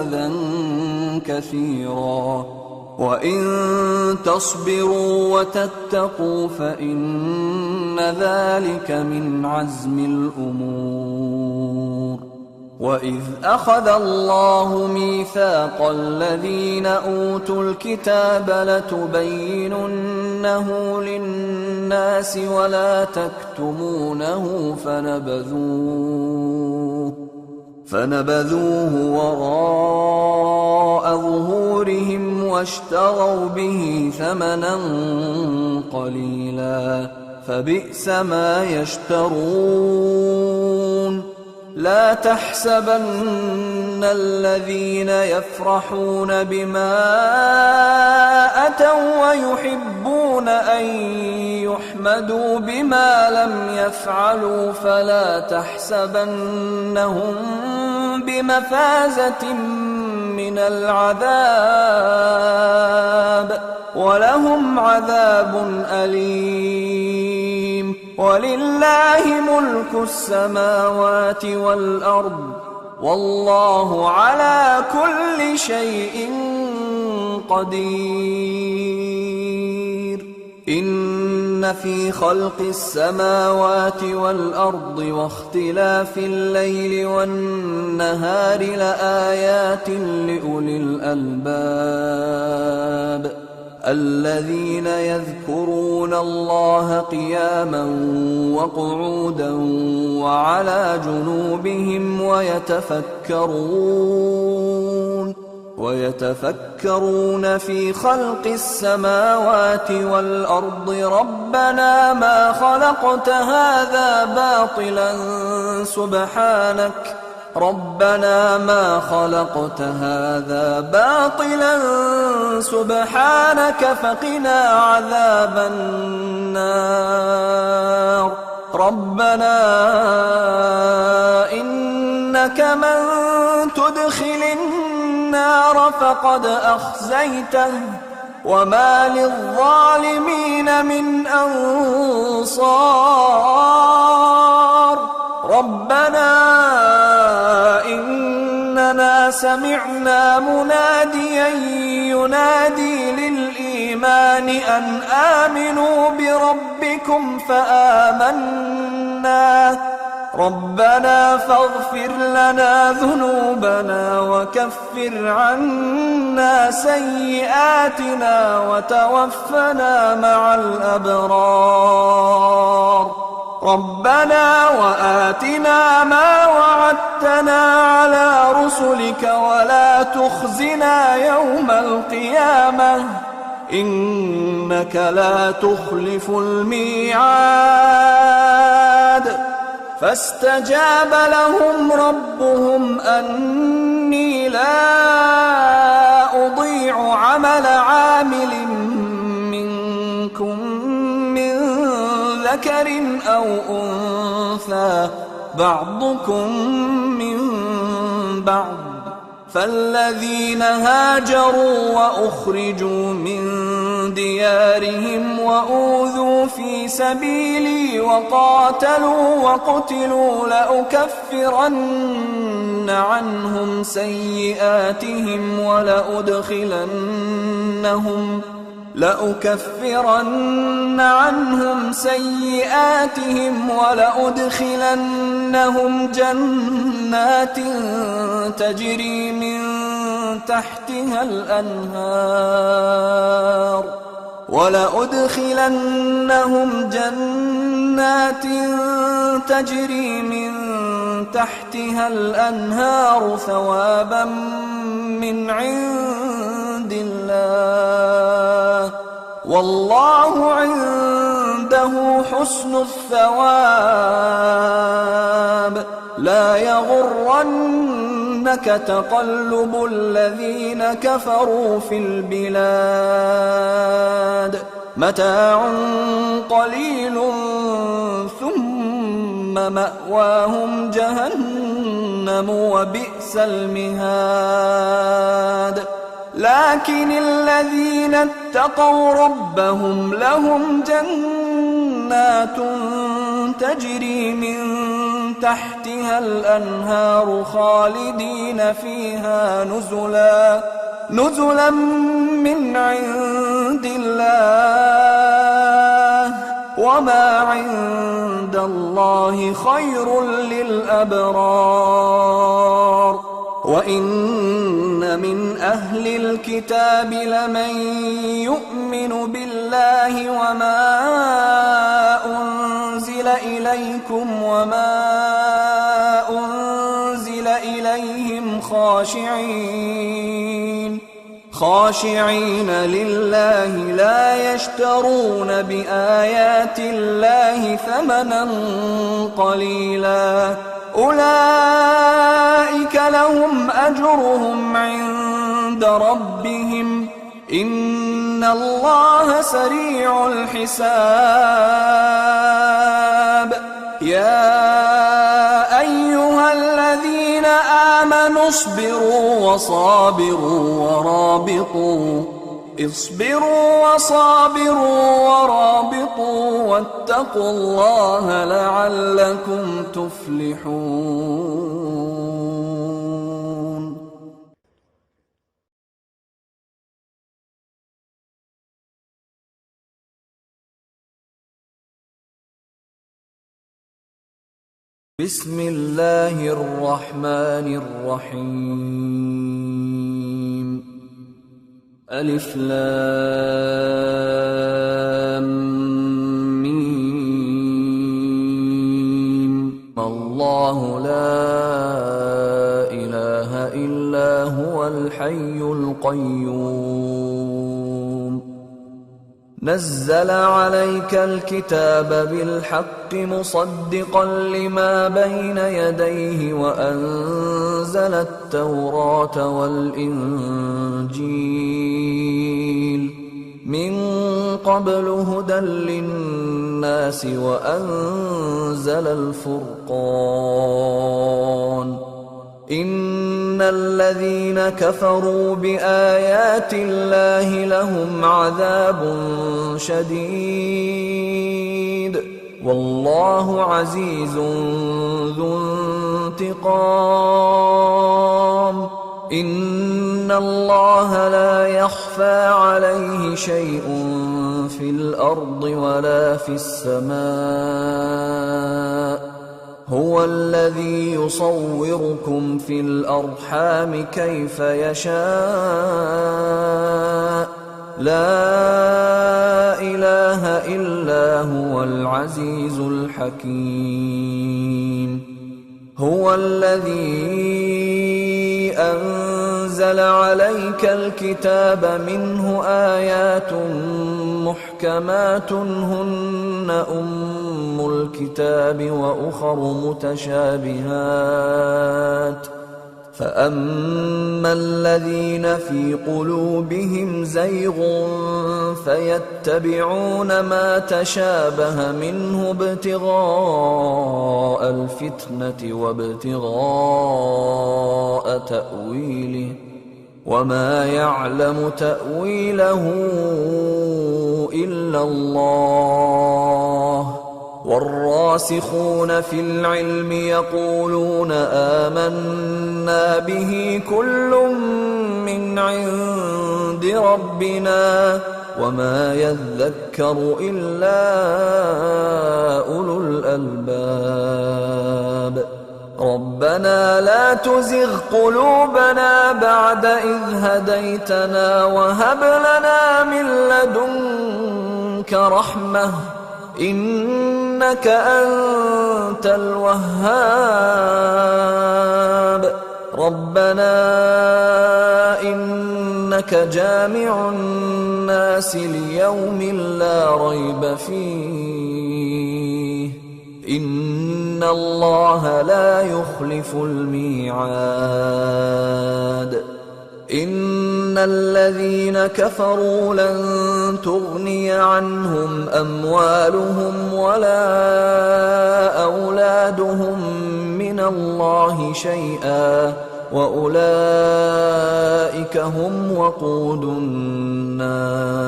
أذى كثيرا وإن تصبروا وتتقوا فإن ذلك من عزم الأمور وإذ أخذ الله ميثاق الذين أوتوا الكتاب لتبيننه للناس ولا تكتمونه فنبذوه وراء ظهورهم واشتروا به ثمنا قليلا فبئس ما يشترون لا تحسبن الذين يفرحون بما أتوا ويحبون أن يحمدوا بما لم يفعلوا فلا تحسبنهم بمفازة من العذاب ولهم عذاب أليم ولله ملك السماوات والأرض والله على كل شيء قدير إن في خلق السماوات والأرض واختلاف الليل والنهار لآيات لأولي الألباب الذين يذكرون الله قياما وقعودا وعلى جنوبهم ويتفكرون في خلق السماوات والأرض ربنا ما خلقت هذا باطلا سبحانك فقنا عذاب النار ربنا إنك من تدخل النار فقد أخزيته وما للظالمين من أنصار ربنا إننا سمعنا مناديا ينادي للإيمان أن آمنوا بربكم فآمنا ربنا فاغفر لنا ذنوبنا وكفر عنا سيئاتنا وتوفنا مع الأبرار ربنا وآتنا ما وعدتنا على رسلك ولا تخزنا يوم القيامة إنك لا تخلف الميعاد فاستجاب لهم ربهم أني لا أضيع عمل عامل منكم من ذكر أو أنثى بعضكم من بعض فالذين هاجروا وأخرجوا من ديارهم وأوذوا في سبيلي وقاتلوا وقتلوا لأكفرن عنهم سيئاتهم ولأدخلنهم جنات تجري من تحتها الأنهار ثوابا من عند الله والله عنده حسن الثواب لا يغرنك تقلب الذين كفروا في البلاد متاع قليل ثم مأواهم جهنم وبئس المهاد لكن الذين اتقوا ربهم لهم جنات تجري من تحتها الأنهار خالدين فيها نزلا من عند الله وما عند الله خير للأبرار وإن من أهل الكتاب لمن يؤمن بالله وما أنزل إليكم وما أنزل إليهم خاشعين لله لا يشترون بآيات الله ثمنا قليلا أولئك لهم أجرهم عند ربهم إن الله سريع الحساب يا أيها الذين آمنوا اصبروا وصابروا ورابطوا واتقوا الله لعلكم تفلحون. بسم الله الرحمن الرحيم ألف لام ميم الله لا إله إلا هو الحي القيوم نزل عليك الكتاب بالحق مصدقا لما بين يديه وأنزل التوراة والإنجيل من قبل هدى للناس وأنزل الفرقان إن الذين كفروا بآيات الله لهم عذاب شديد والله عزيز ذو انتقام إن الله لا يخفى عليه شيء في الأرض ولا في السماء هو الذي يصوركم في الأرحام كيف يشاء لا إله إلا هو العزيز الحكيم هو الذي أنزل عليك الكتاب منه آيات محكمات هن أم الكتاب وأخر متشابهات فأما الذين في قلوبهم زيغ فيتبعون ما تشابه منه ابتغاء الفتنة وابتغاء تأويله وما يعلم تأويله إلا الله والراسخون في العلم يقولون آمنا به كل من عند ربنا وما يذكر إلا أولو الألباب ربنا لا تزغ قلوبنا بعد إذ هديتنا وهب لنا من لدنك رحمة إنك أنت الوهاب ربنا إنك جامع الناس ليوم لا ريب فيه إن الله لا يخلف الميعاد إن الذين كفروا لن تغني عنهم أموالهم ولا أولادهم من الله شيئا وأولئك هم وقود النار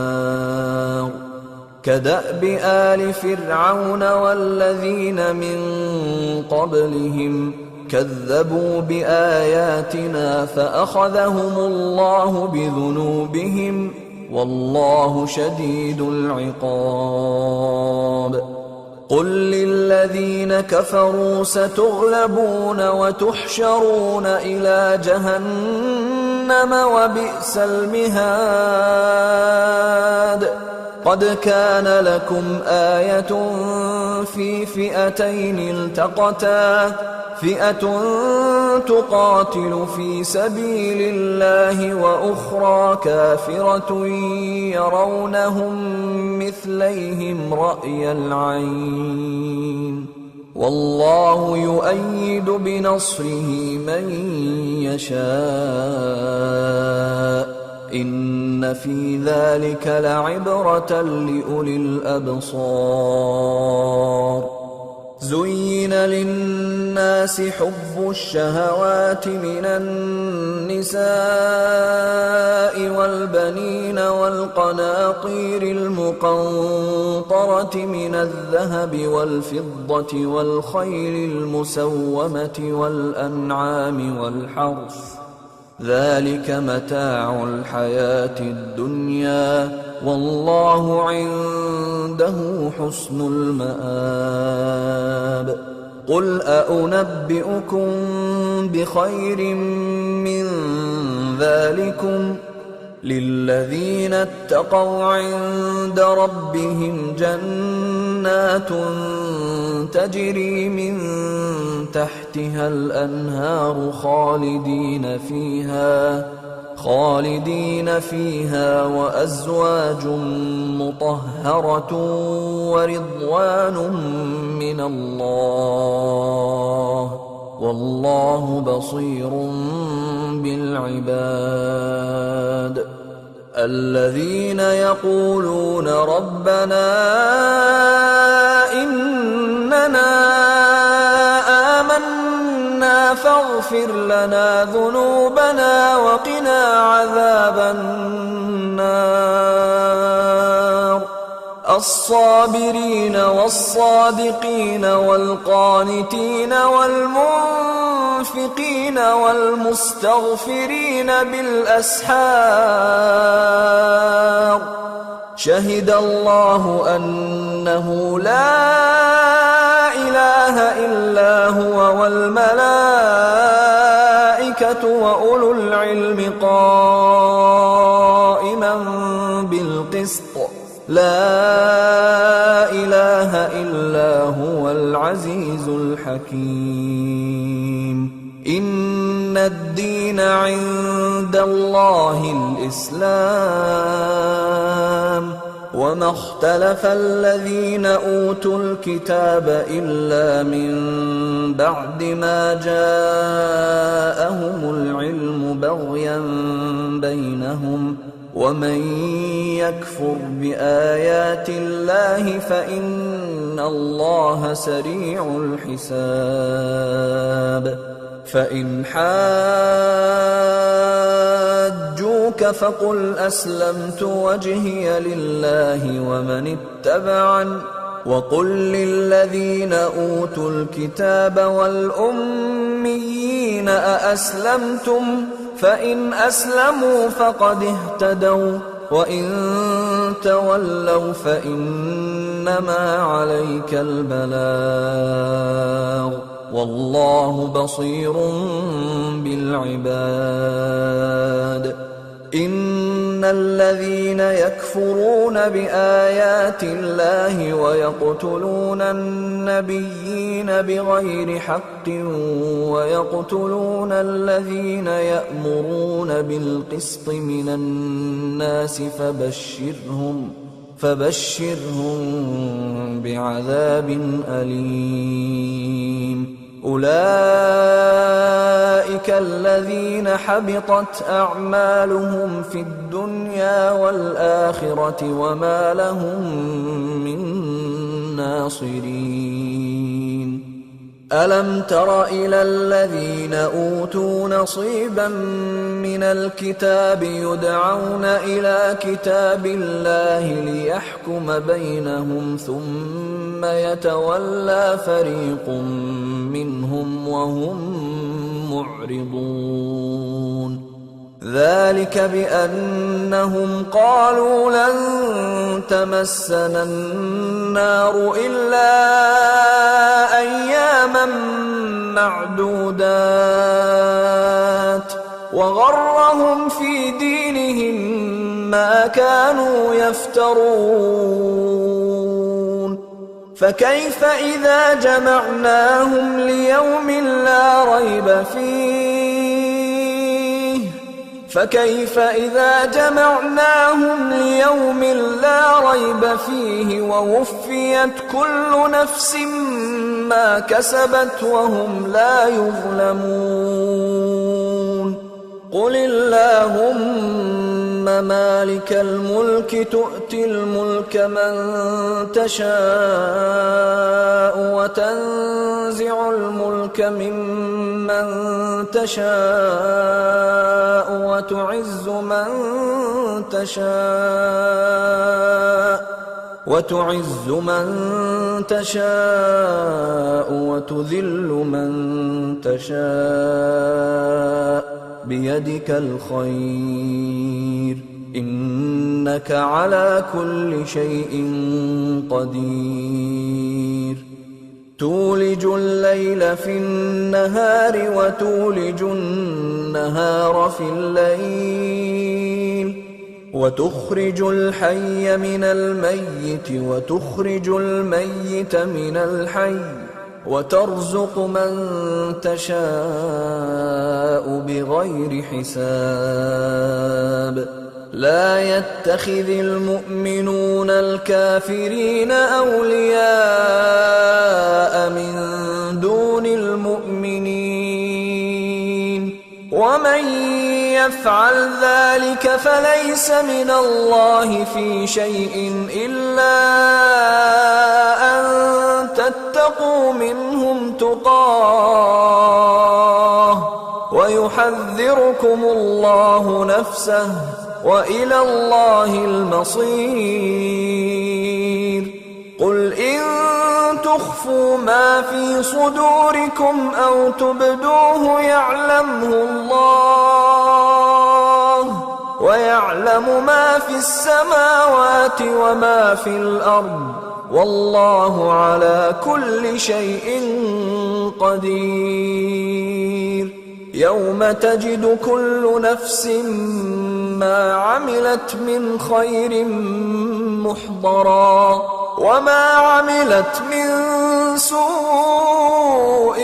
كدأب آل فرعون والذين من قبلهم كذبوا بآياتنا فأخذهم الله بذنوبهم والله شديد العقاب قل للذين كفروا ستغلبون وتحشرون إلى جهنم وبئس المهاد قد كان لكم آية في فئتين التقتا فئة تقاتل في سبيل الله وأخرى كافرة يرونهم مثليهم رأي العين والله يؤيد بنصره من يشاء إن في ذلك لعبرة لأولي الأبصار زين للناس حب الشهوات من النساء والبنين والقناطير المقنطرة من الذهب والفضة والخيل المسومة والأنعام والحرث ذلك متاع الحياة الدنيا والله عنده حسن المآب قل أنبئكم بخير من ذلكم للذين اتقوا عند ربهم جنات تجري من تحتها الأنهار خالدين فيها وأزواج مطهرة ورضوان من الله والله بصير بالعباد الذين يقولون ربنا إننا آمنا فاغفر لنا ذنوبنا وقنا عذاب النار الصابرين والصادقين والقانتين والمنفقين والمستغفرين بالأسحار شهد الله أنه لا إله إله إلا هو والملائكة وأولو العلم قائما بالقسط لا إله إلا هو العزيز الحكيم إن الدين عند الله الإسلام وما اختلف الذين أوتوا الكتاب إلا من بعد ما جاءهم العلم بغيا بينهم ومن يكفر بآيات الله فإن الله سريع الحساب فإن حاجوك فقل أسلمت وجهي لله ومن اتبعني وقل للذين أوتوا الكتاب والأميين أأسلمتم فإن أسلموا فقد اهتدوا وإن تولوا فإنما عليك البلاغ والله بصير بالعباد إن الذين يكفرون بآيات الله ويقتلون النبيين بغير حق ويقتلون الذين يأمرون بالقسط من الناس فبشرهم بعذاب أليم أولئك الذين حبطت أعمالهم في الدنيا والآخرة وما لهم من ناصرين ألم تر إلى الذين أوتوا نصيبا من الكتاب يدعون إلى كتاب الله ليحكم بينهم ثم يتولى فريق منهم وهم معرضون ذلك بأنهم قالوا لن تمسنا النار إلا أياما معدودات وغرهم في دينهم ما كانوا يفترون فكيف إذا جمعناهم ليوم لا ريب فيه ووفيت كل نفس ما كسبت وهم لا يظلمون قل اللهم مالك الملك تؤتي الملك من تشاء وتنزع الملك ممن تشاء وتعز من تشاء وتذل من تشاء بيدك الخير إنك على كل شيء قدير تولج الليل في النهار وتولج النهار في الليل وتخرج الحي من الميت وتخرج الميت من الحي وترزق من تشاء بغير حساب لا يتخذ المؤمنون الكافرين أولياء من دون المؤمنين ومن يفعل ذلك فليس من الله في شيء إلا أن تتقوا منهم تقاه ويحذركم الله نفسه وإلى الله المصير قل إن تخفوا ما في صدوركم أو تبدوه يعلمه الله ويعلم يعلم ما في السماوات وما في الأرض والله على كل شيء قدير. يوم تجد كل نفس ما عملت من خير محضرا وما عملت من سوء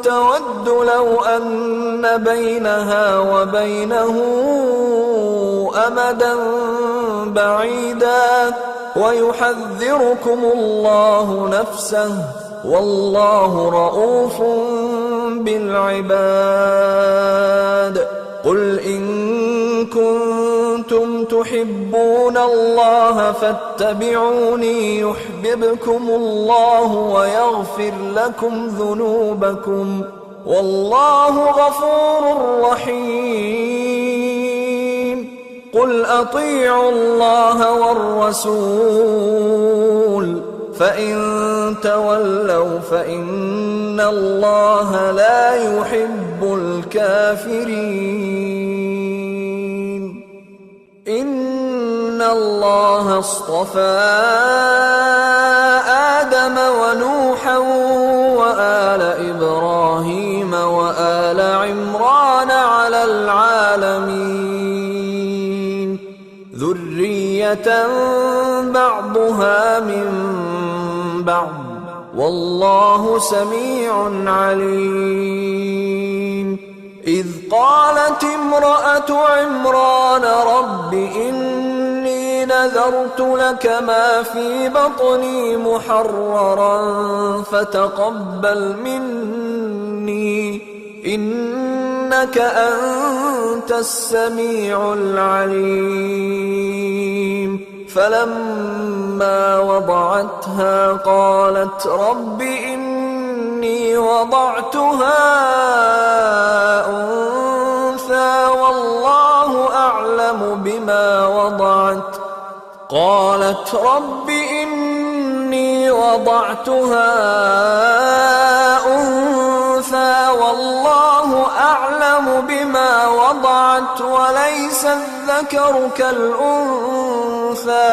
تود لو أن بينها وبينه أمدا بعيدا ويحذركم الله نفسه والله رءوف بالعباد. قل إن كنتم تحبون الله فاتبعوني يحببكم الله ويغفر لكم ذنوبكم والله غفور رحيم. قل أطيعوا الله والرسول فإن تولوا فإن الله لا يحب الكافرين. إن الله اصطفى آدم ونوحا وآل إبراهيم وآل عمران على العالمين ذرية بعضها من بعض والله سميع عليم. إذ قالت امرأة عمران رب إني نذرت لك ما في بطني محررا فتقبل مني إنك أنت السميع العليم. فلما وضعتها قالت رب إني وضعتها أنثى والله أعلم بما وضعت قالت رب إني وضعتها أنثى والله أعلم بما وضعت وليس الذكر كالأنثى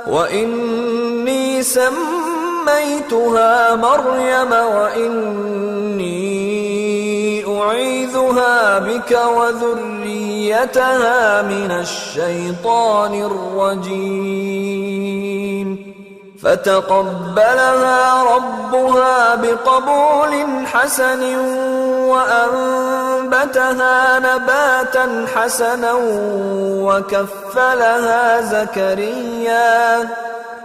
وإني سميتها مريم وإني أعيذها بك وذريتها من الشيطان الرجيم. فتقبلها ربها بقبول حسن وأنبتها نباتا حسنا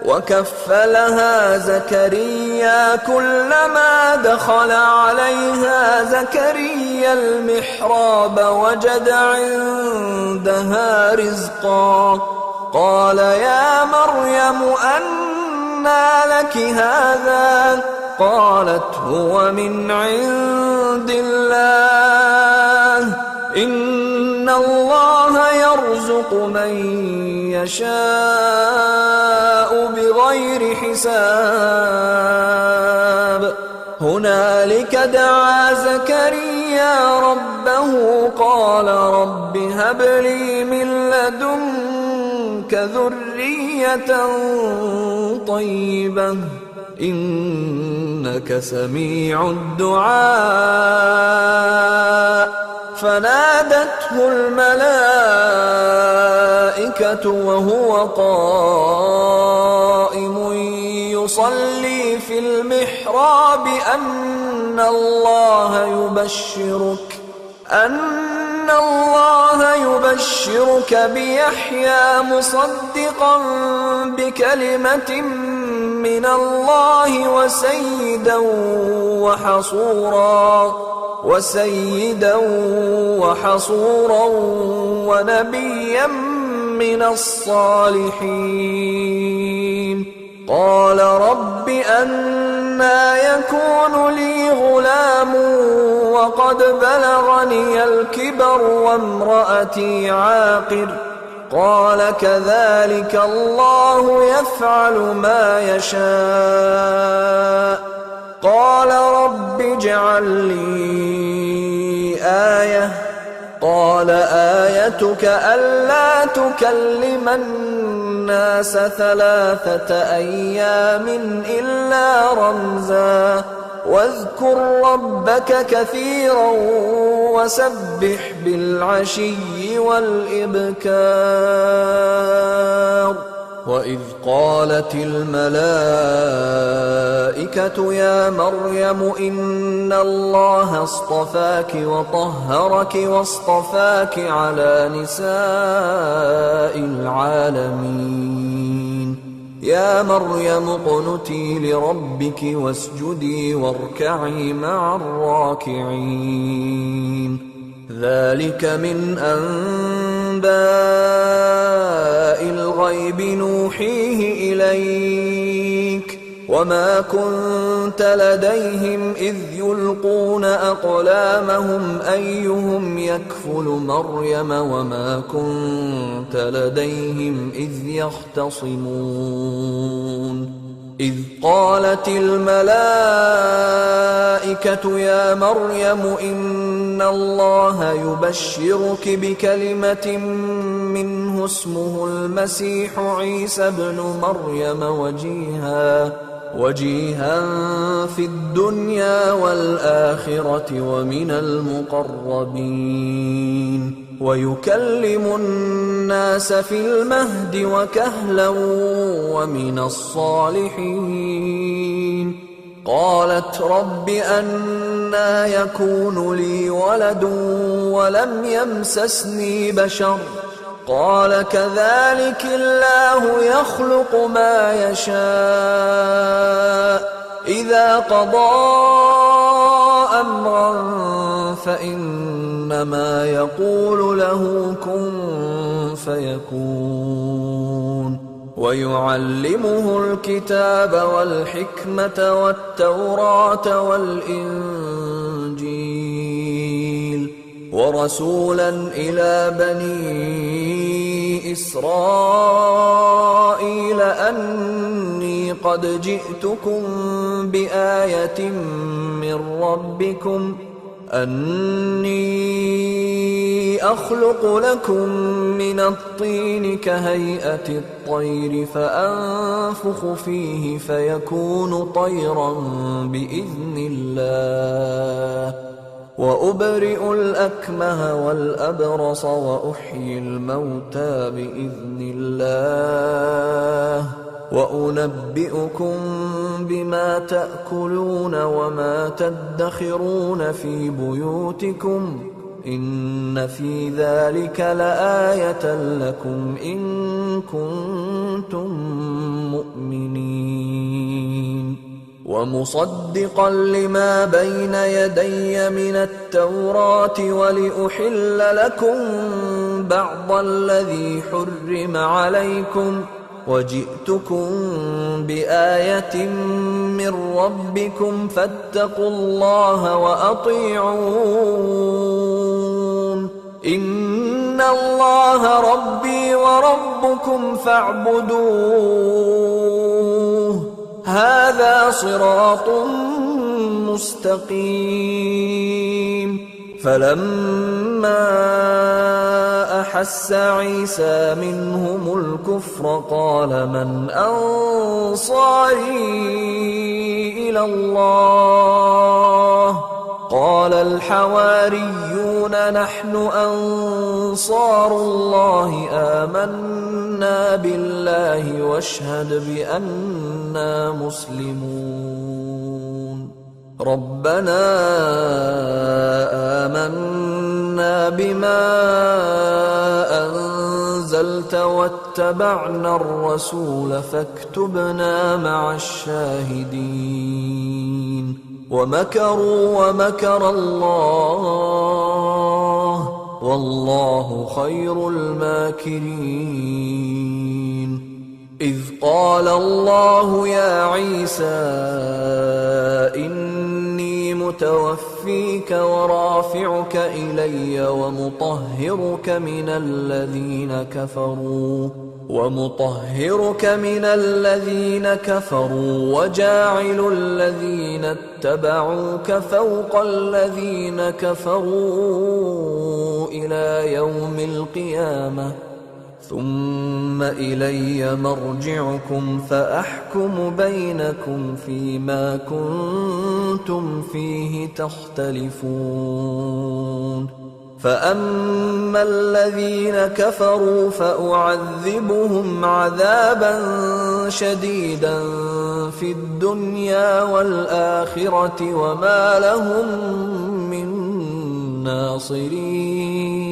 وكفلها زكريا كلما دخل عليها زكريا المحراب وجد عندها رزقا قال يا مريم أنى لك هذا قالت هو من عند الله إن الله يرزق من يشاء بغير حساب. هنالك دعا زكريا ربه قال رب هب لي من لدنك ذرية طيبة إنك سميع الدعاء. فنادته الملائكة وهو قائم يصلي في المحراب أن الله يبشرك بيحيى مصدقا بكلمة من الله وسيدا وحصورا ونبيا من الصالحين. قال رب أنى يكون لي غلام وقد بلغني الكبر وامرأتي عاقر قال كذلك الله يفعل ما يشاء. قال رب اجعل لي آية قال آيتك ألا تكلم الناس 3 أيام إلا رمزا واذكر ربك كثيرا وسبح بالعشي والإبكار وإذ قالت الملائكة يا مريم إن الله اصطفاك وطهرك واصطفاك على نساء العالمين يا مريم اقنتي لربك واسجدي واركعي مع الراكعين ذلك من أنباء الغيب نوحيه إليك وما كنت لديهم إذ يلقون أقلامهم أيهم يكفل مريم وما كنت لديهم إذ يختصمون إذ قالت الملائكة يا مريم إن الله يبشرك بكلمة منه اسمه المسيح عيسى ابن مريم وجيها في الدنيا والآخرة ومن المقربين ويكلم الناس في المهد وكهلا ومن الصالحين قالت رب أنى يكون لي ولد ولم يمسسني بشر قال كذلك الله يخلق ما يشاء إذا قضى أمرا فإنما يقول له كن فيكون ويعلمه الكتاب والحكمة والتوراة والإنجيل ورسولا إلى بني إسرائيل أني قد جئتكم بآية من ربكم أني أخلق لكم من الطين كهيئة الطير فأنفخ فيه فيكون طيرا بإذن الله وأبرئ الأكمه والأبرص وأحيي الموتى بإذن الله وأنبئكم بما تأكلون وما تدخرون في بيوتكم إن في ذلك لآية لكم إن كنتم مؤمنين ومصدقا لما بين يدي من التوراة ولأحل لكم بعض الذي حرم عليكم وجئتكم بآية من ربكم فاتقوا الله وأطيعون إن الله ربي وربكم فاعبدوه هذا صراط مستقيم فلما أحس عيسى منهم الكفر قال من أنصاري إلى الله قال الحواريون نحن أنصار الله آمنا بالله واشهد بأننا مسلمون ربنا آمنا بما أنزلت واتبعنا الرسول فاكتبنا مع الشاهدين ومكروا ومكر الله والله خير الماكرين إذ قال الله يا عيسى إني متوفيك ورافعك إلي ومطهرك من الذين كفروا ومطهرك من الذين كفروا وجاعل الذين اتبعوك فوق الذين كفروا إلى يوم القيامة ثم إلي مرجعكم فأحكم بينكم فيما كنتم فيه تختلفون فأما الذين كفروا فأعذبهم عذابا شديدا في الدنيا والآخرة وما لهم من ناصرين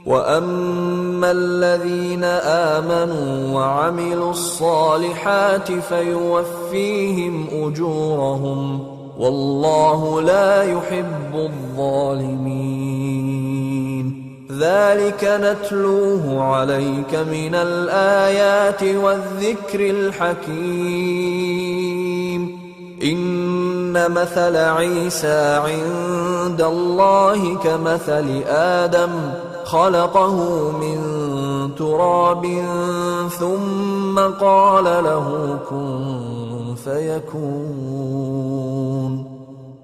وأما الذين آمنوا وعملوا الصالحات فيوفيهم أجورهم والله لا يحب الظالمين ذلك نتلوه عليك من الآيات والذكر الحكيم إن مثل عيسى عند الله كمثل آدم خلقه من تراب ثم قال له كن فيكون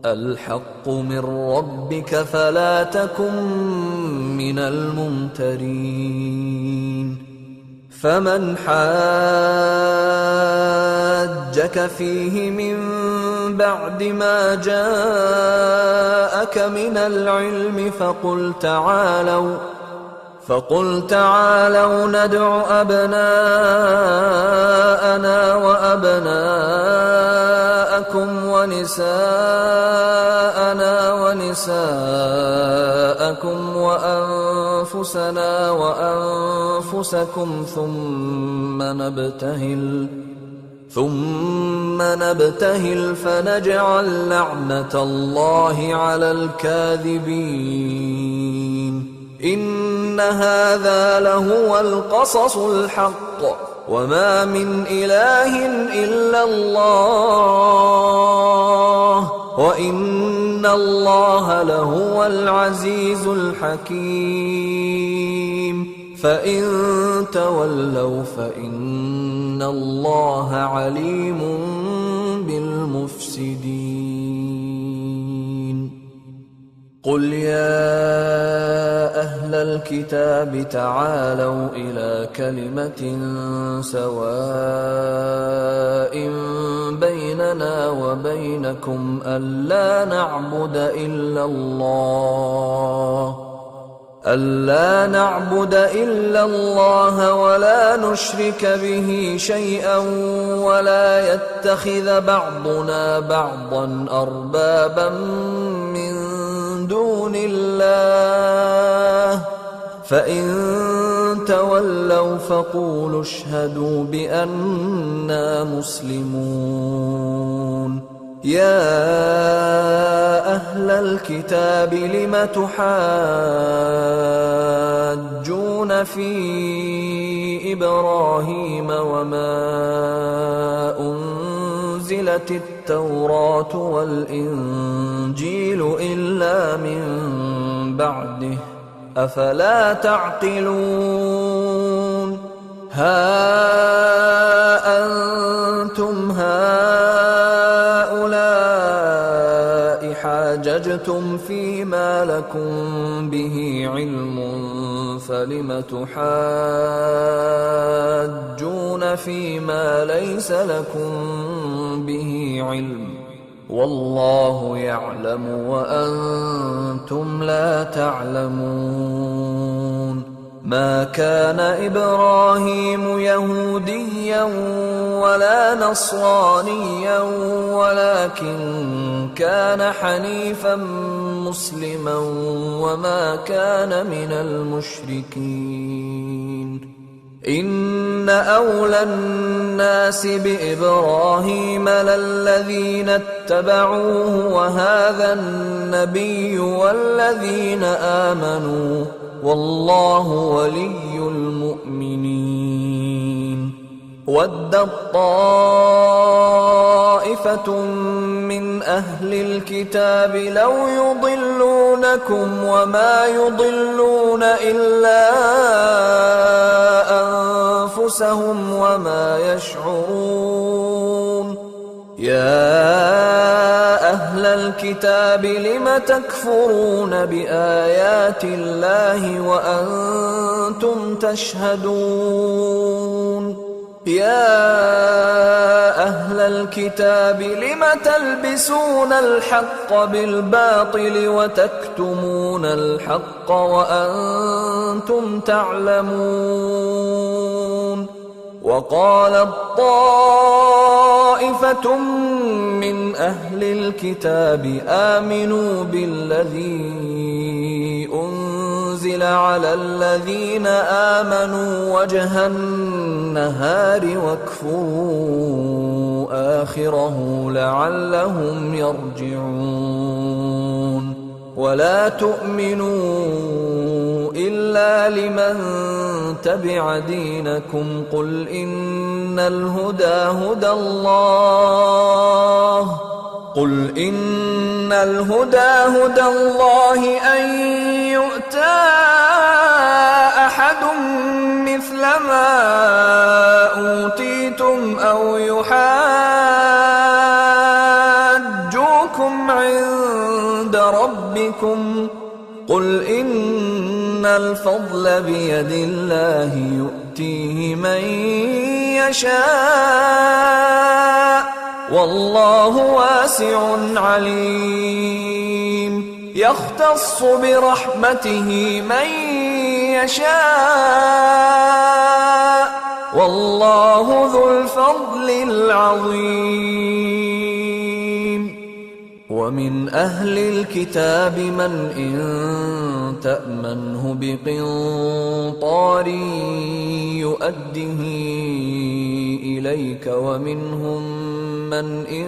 الحق من ربك فلا تكن من الممترين فمن حاجك فيه من بعد ما جاءك من العلم فقل تعالوا ندع أبناءنا وأبناءكم ونساءنا ونساءكم وأنفسنا وأنفسكم ثم نبتهل فنجعل لعنة الله على الكاذبين إن هذا لهو القصص الحق وما من إله إلا الله وإن الله لهو العزيز الحكيم فإن تولوا فإن الله عليم بالمفسدين قل يا أهل الكتاب تعالوا إلى كلمة سواء بيننا وبينكم ألا نعبد إلا الله ولا نشرك به شيئا ولا يتخذ بعضنا بعضا أربابا من دون الله فإن تولوا فقولوا اشهدوا بأننا مسلمون يا أهل الكتاب لم تحاجون في إبراهيم وما أنزلت التوراة والإنجيل إلا من بعده أفلا تعقلون ها أنتم هؤلاء حاججتم فيما لكم به علم فلم تحاجون فيما ليس لكم به علم والله يعلم وأنتم لا تعلمون ما كان إبراهيم يهوديا ولا نصرانيا ولكن كان حنيفا مسلما وما كان من المشركين إن أولى الناس بإبراهيم للذين اتبعوه وهذا النبي والذين آمنوا والله ولي المؤمنين ودت طائفة من أهل الكتاب لو يضلونكم وما يضلون إلا أنفسهم وما يشعرون يا أهل الكتاب لم تكفرون بآيات الله وأنتم تشهدون يا أهل الكتاب لم تلبسون الحق بالباطل وتكتمون الحق وأنتم تعلمون وقالت طائفة من أهل الكتاب آمنوا بالذي أنزل على الذين آمنوا وجه النهار واكفروا آخره لعلهم يرجعون ولا تؤمنوا إلا لمن تبع دينكم قل إن الهدى هدى الله أن يؤتى أحد مثل ما أوتيتم أو يحاجوكم عند ربكم قل إن الفضل بيد الله يؤتيه من يشاء والله واسع عليم يختص برحمته من يشاء والله ذو الفضل العظيم ومن أهل الكتاب من إن تأمنه بقنطار يؤده إليك ومنهم من إن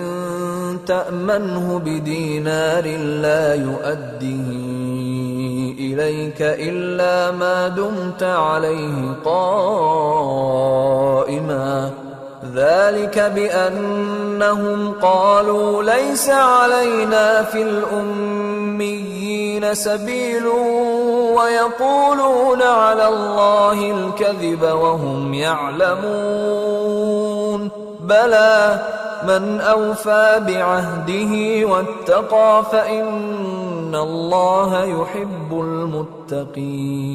تأمنه بدينار لا يؤده إليك إلا ما دمت عليه قائما ذلك بأنهم قالوا ليس علينا في الأميين سبيل ويقولون على الله الكذب وهم يعلمون بلى من أوفى بعهده واتقى فإن الله يحب المتقين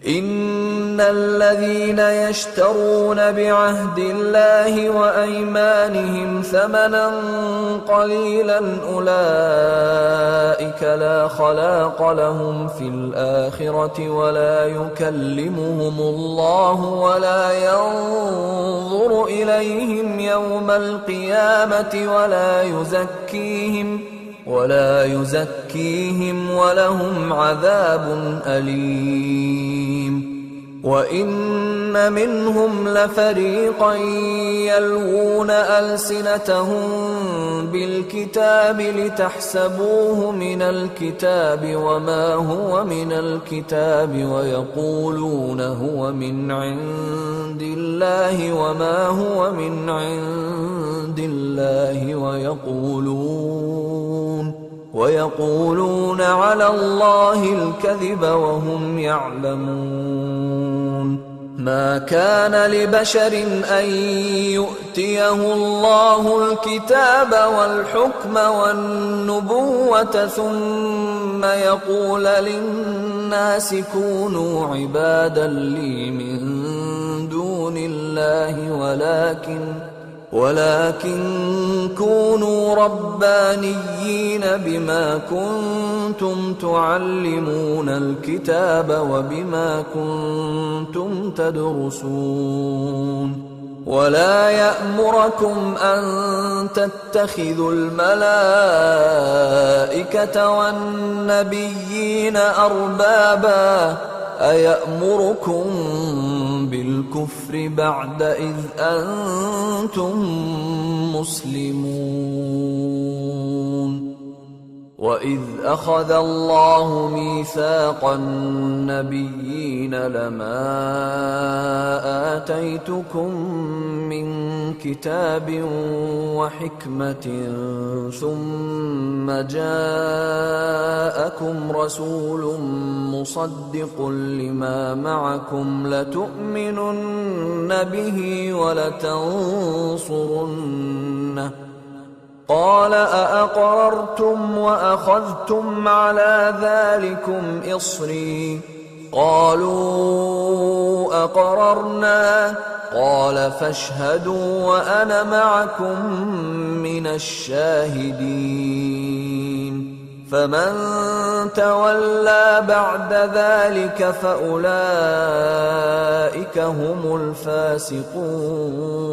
إن الذين يشترون بعهد الله وأيمانهم ثمنا قليلا أولئك لا خلاق لهم في الآخرة ولا يكلمهم الله ولا ينظر إليهم يوم القيامة ولا يزكيهم ولهم عذاب أليم وإن منهم لفريقا يلوون ألسنتهم بالكتاب لتحسبوه من الكتاب وما هو من الكتاب ويقولون هو من عند الله وما هو من عند الله ويقولون على الله الكذب وهم يعلمون ما كان لبشر أن يؤتيه الله الكتاب والحكم والنبوة ثم يقول للناس كونوا عبادا لي من دون الله ولكن كونوا ربانيين بما كنتم تعلمون الكتاب وبما كنتم تدرسون ولا يأمركم أن تتخذوا الملائكة والنبيين أربابا أيأمركم بالكفر بعد إذ أنتم مسلمون وَإِذْ أَخَذَ اللَّهُ مِيثَاقَ النَّبِيِّينَ لَمَا آتَيْتُكُم مِّن كِتَابٍ وَحِكْمَةٍ ثُمَّ جَاءَكُمْ رَسُولٌ مُّصَدِّقٌ لِّمَا مَعَكُمْ لَتُؤْمِنُنَّ بِهِ وَلَتَنصُرُنَّهُ قَالَ أَأَقْرَرْتُمْ وَأَخَذْتُمْ عَلَىٰ ذَٰلِكُمْ إِصْرِي قَالُوا أَقْرَرْنَا قَالَ فَاشْهَدُوا وَأَنَا مَعَكُم مِّنَ الشَّاهِدِينَ فَمَن تَوَلَّىٰ بَعْدَ ذَٰلِكَ فَأُولَٰئِكَ هُمُ الْفَاسِقُونَ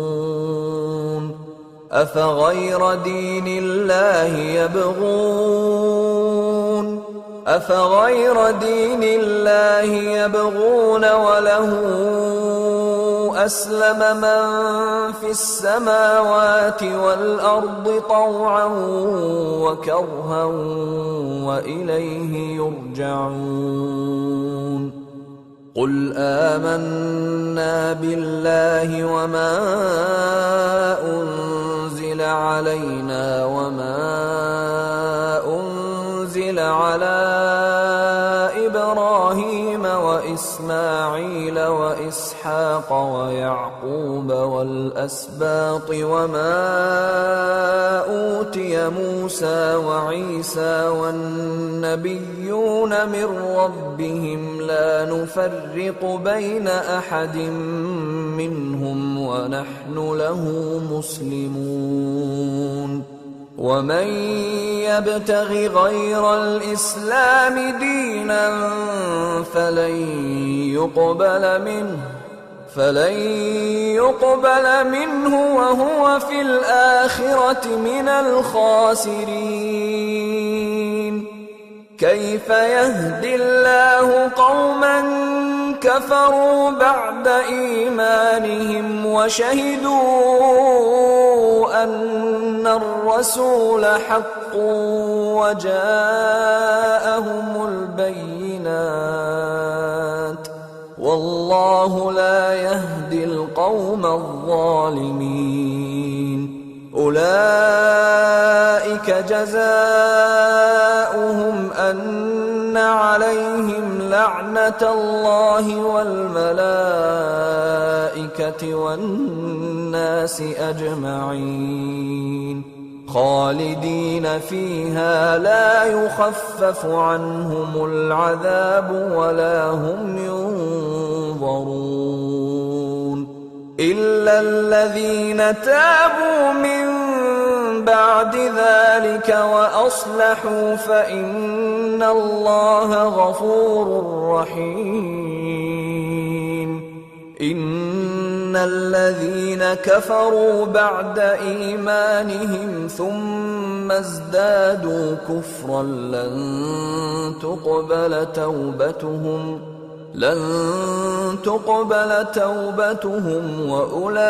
أَفَغَيْرَ دِينِ اللَّهِ يَبْغُونَ وَلَهُ أَسْلَمَ مَن فِي السَّمَاوَاتِ وَالْأَرْضِ طَوْعًا وَكَرْهًا وَإِلَيْهِ يُرْجَعُونَ قُلْ آمَنَّا بِاللَّهِ وَمَا أُنزِلَ عَلَيْنَا وَمَا أُنزِلَ عَلَىٰ إِبْرَاهِيمَ وَإِسْمَاعِيلَ وَإِسْحَاقَ وَيَعْقُوبَ وَالْأَسْبَاطِ وَمَا أُوتِيَ مُوسَىٰ وَعِيسَىٰ وَالنَّبِيُّونَ مِن رَّبِّهِمْ لَا نُفَرِّقُ بَيْنَ أَحَدٍ مِّنْهُمْ وَنَحْنُ لَهُ مُسْلِمُونَ وَمَن يَبْتَغِ غَيْرَ الْإِسْلَامِ دِينًا فَلَن يُقْبَلَ مِنْهُ وَهُوَ فِي الْآخِرَةِ مِنَ الْخَاسِرِينَ كَيْفَ يَهْدِي اللَّهُ قَوْمًا كَفَرُوا بَعْدَ إِيمَانِهِمْ وَشَهِدُوا أَنَّ الرَّسُولَ حَقٌّ وَجَاءَهُمُ الْبَيِّنَاتُ وَاللَّهُ لَا يَهْدِي الْقَوْمَ الظَّالِمِينَ أُولَٰئِكَ جَزَاؤُهُمْ أَنَّ عَلَيْهِمْ لَعْنَةَ اللَّهِ وَالْمَلَائِكَةِ وَالنَّاسِ أَجْمَعِينَ خَالِدِينَ فِيهَا لَا يُخَفَّفُ عَنْهُمُ الْعَذَابُ وَلَا هُمْ يُنظَرُونَ إِلَّا الَّذِينَ تَابُوا مِن بَعْدِ ذَلِكَ وَأَصْلَحُوا فَإِنَّ اللَّهَ غَفُورٌ رَّحِيمٌ إِنَّ الَّذِينَ كَفَرُوا بَعْدَ إِيمَانِهِمْ ثُمَّ ازْدَادُوا كُفْرًا لن تقبل توبتهم وأولئك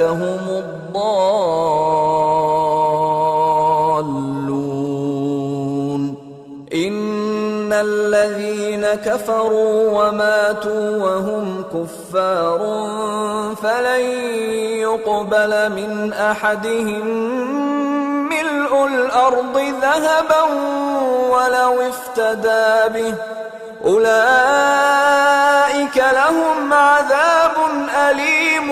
هم الضالون إن الذين كفروا وماتوا وهم كفار فلن يقبل من أحدهم ملء الأرض ذهبا ولو افتدى به أولئك لهم عذاب أليم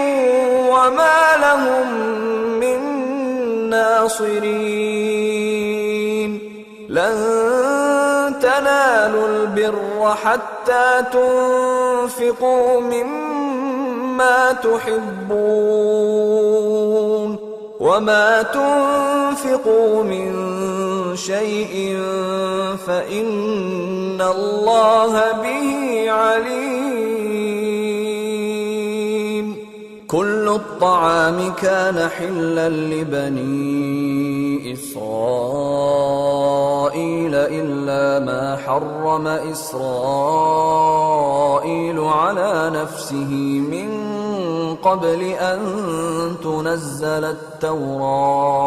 وما لهم من ناصرين لن تنالوا البر حتى تنفقوا مما تحبون وما تنفقوا من شيء فإن الله به عليم كل الطعام كان حلا لبني إسرائيل إلا ما حرم إسرائيل على نفسه من قبل أن تنزل التوراة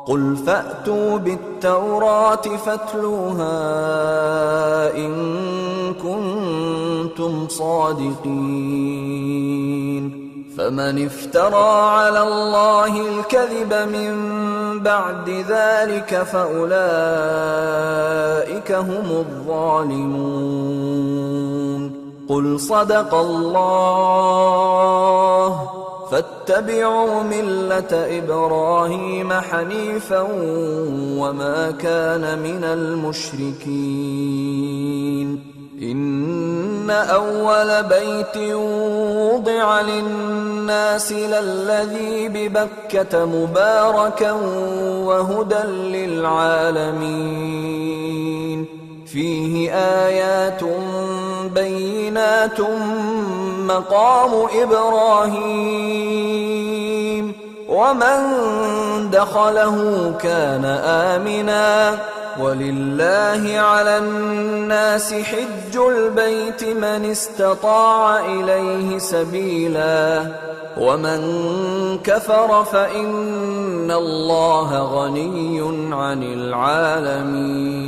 قل فأتوا بالتوراة فاتلوها إن كنتم صادقين فمن افترى على الله الكذب من بعد ذلك فأولئك هم الظالمون قل صدق الله فاتبعوا ملة إبراهيم حنيفا وما كان من المشركين إن أول بيت وضع للناس للذي ببكة مباركا وهدى للعالمين فيه آيات بينات مقام إبراهيم ومن دخله كان آمنا ولله على الناس حج البيت من استطاع إليه سبيلا ومن كفر فإن الله غني عن العالمين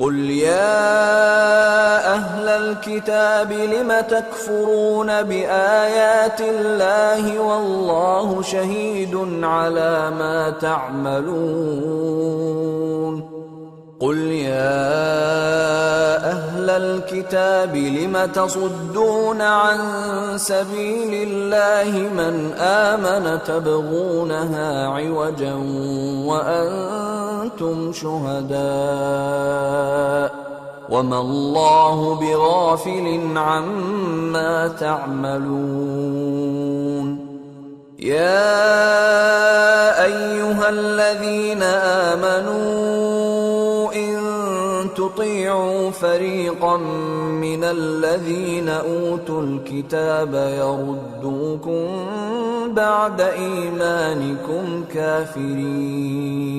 قل يا أهل الكتاب لم تكفرون بآيات الله والله شهيد على ما تعملون قل يا أهل الكتاب لم تصدون عن سبيل الله من آمن تبغونها عوجا وأنتم شهداء وما الله بغافل عما تعملون يا أيها الذين آمنوا إن تطيعوا فريقا من الذين أوتوا الكتاب يردوكم بعد إيمانكم كافرين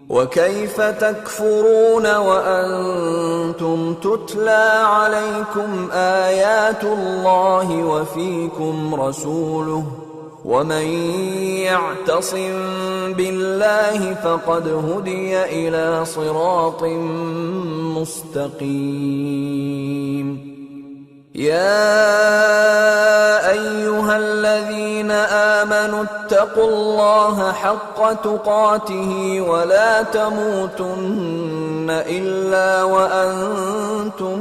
وكيف تكفرون وأنتم تتلى عليكم آيات الله وفيكم رسوله ومن يعتصم بالله فقد هدي إلى صراط مستقيم يا أيها الذين آمنوا اتقوا الله حق تقاته ولا تموتن إلا وأنتم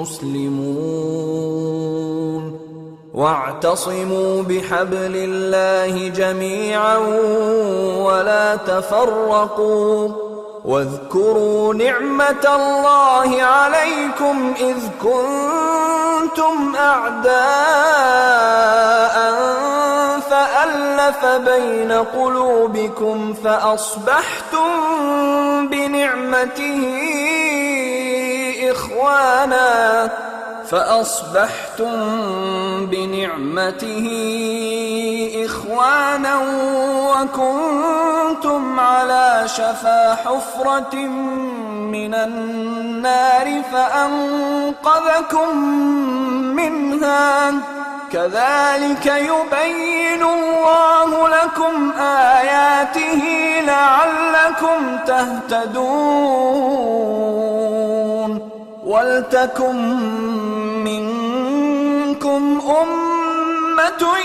مسلمون واعتصموا بحبل الله جميعا ولا تفرقوا واذكروا نعمة الله عليكم إذ كنتم أعداء فألف بين قلوبكم فأصبحتم بنعمته إخوانا وكنتم على شفا حفرة من النار فأنقذكم منها كذلك يبين الله لكم آياته لعلكم تهتدون ولتكن منكم أمة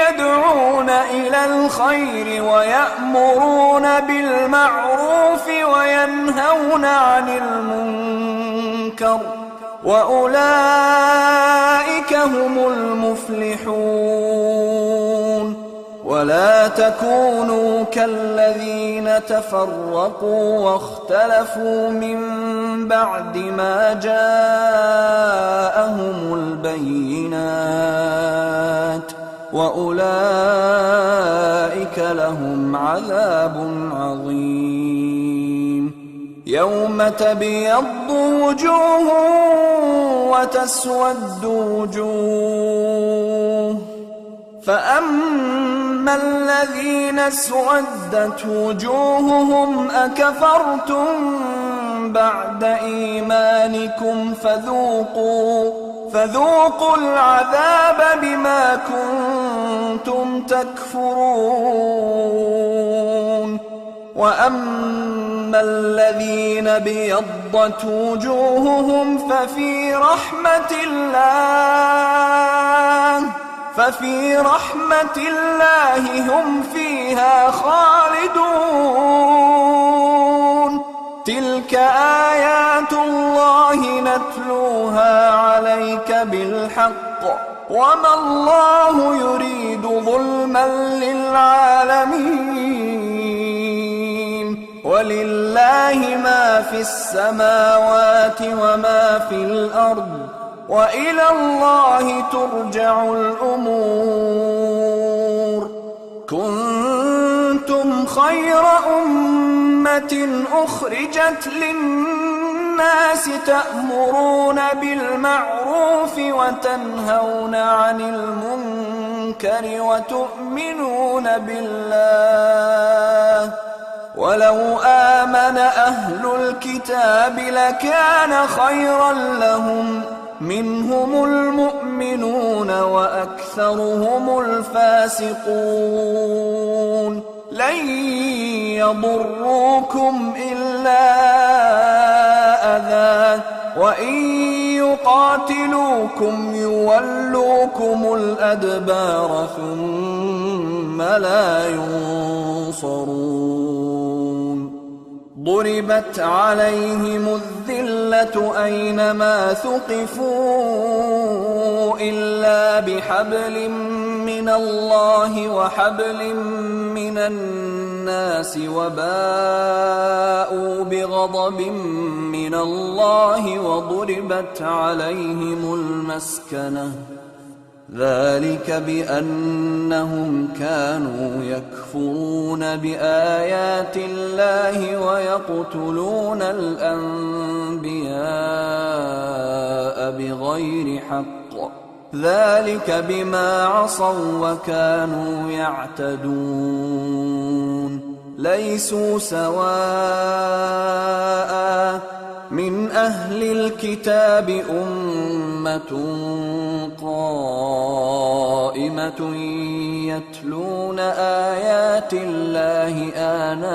يدعون إلى الخير ويأمرون بالمعروف وينهون عن المنكر وأولئك هم المفلحون ولا تكونوا كالذين تفرقوا واختلفوا من بعد ما جاءهم البينات وأولئك لهم عذاب عظيم يوم تبيض وجوه وتسود وجوه فأما الذين اسودت وجوههم أكفرتم بعد إيمانكم فذوقوا العذاب بما كنتم تكفرون. وأما الذين ابيضت وجوههم ففي رحمة الله هم فيها خالدون. تلك آيات الله نتلوها عليك بالحق، وما الله يريد ظلما للعالمين. ولله ما في السماوات وما في الأرض، وإلى الله ترجع الأمور. كنتم خير أمة أخرجت للناس تأمرون بالمعروف وتنهون عن المنكر وتؤمنون بالله. ولو آمن أهل الكتاب لكان خيرا لهم، منهم المؤمنون وأكثرهم الفاسقون. لن يضروكم إلا أذى، وإن يقاتلوكم يولوكم الأدبار ثم لا ينصرون. ضربت عليهم الذلة أينما ثقفوا إلا بحبل من الله وحبل من الناس، وباءوا بغضب من الله وضربت عليهم المسكنة. ذلك بأنهم كانوا يكفرون بآيات الله ويقتلون الأنبياء بغير حق، ذلك بما عصوا وكانوا يعتدون. ليسوا سواء من أهل الكتاب أمة قائمة يتلون آيات الله آناء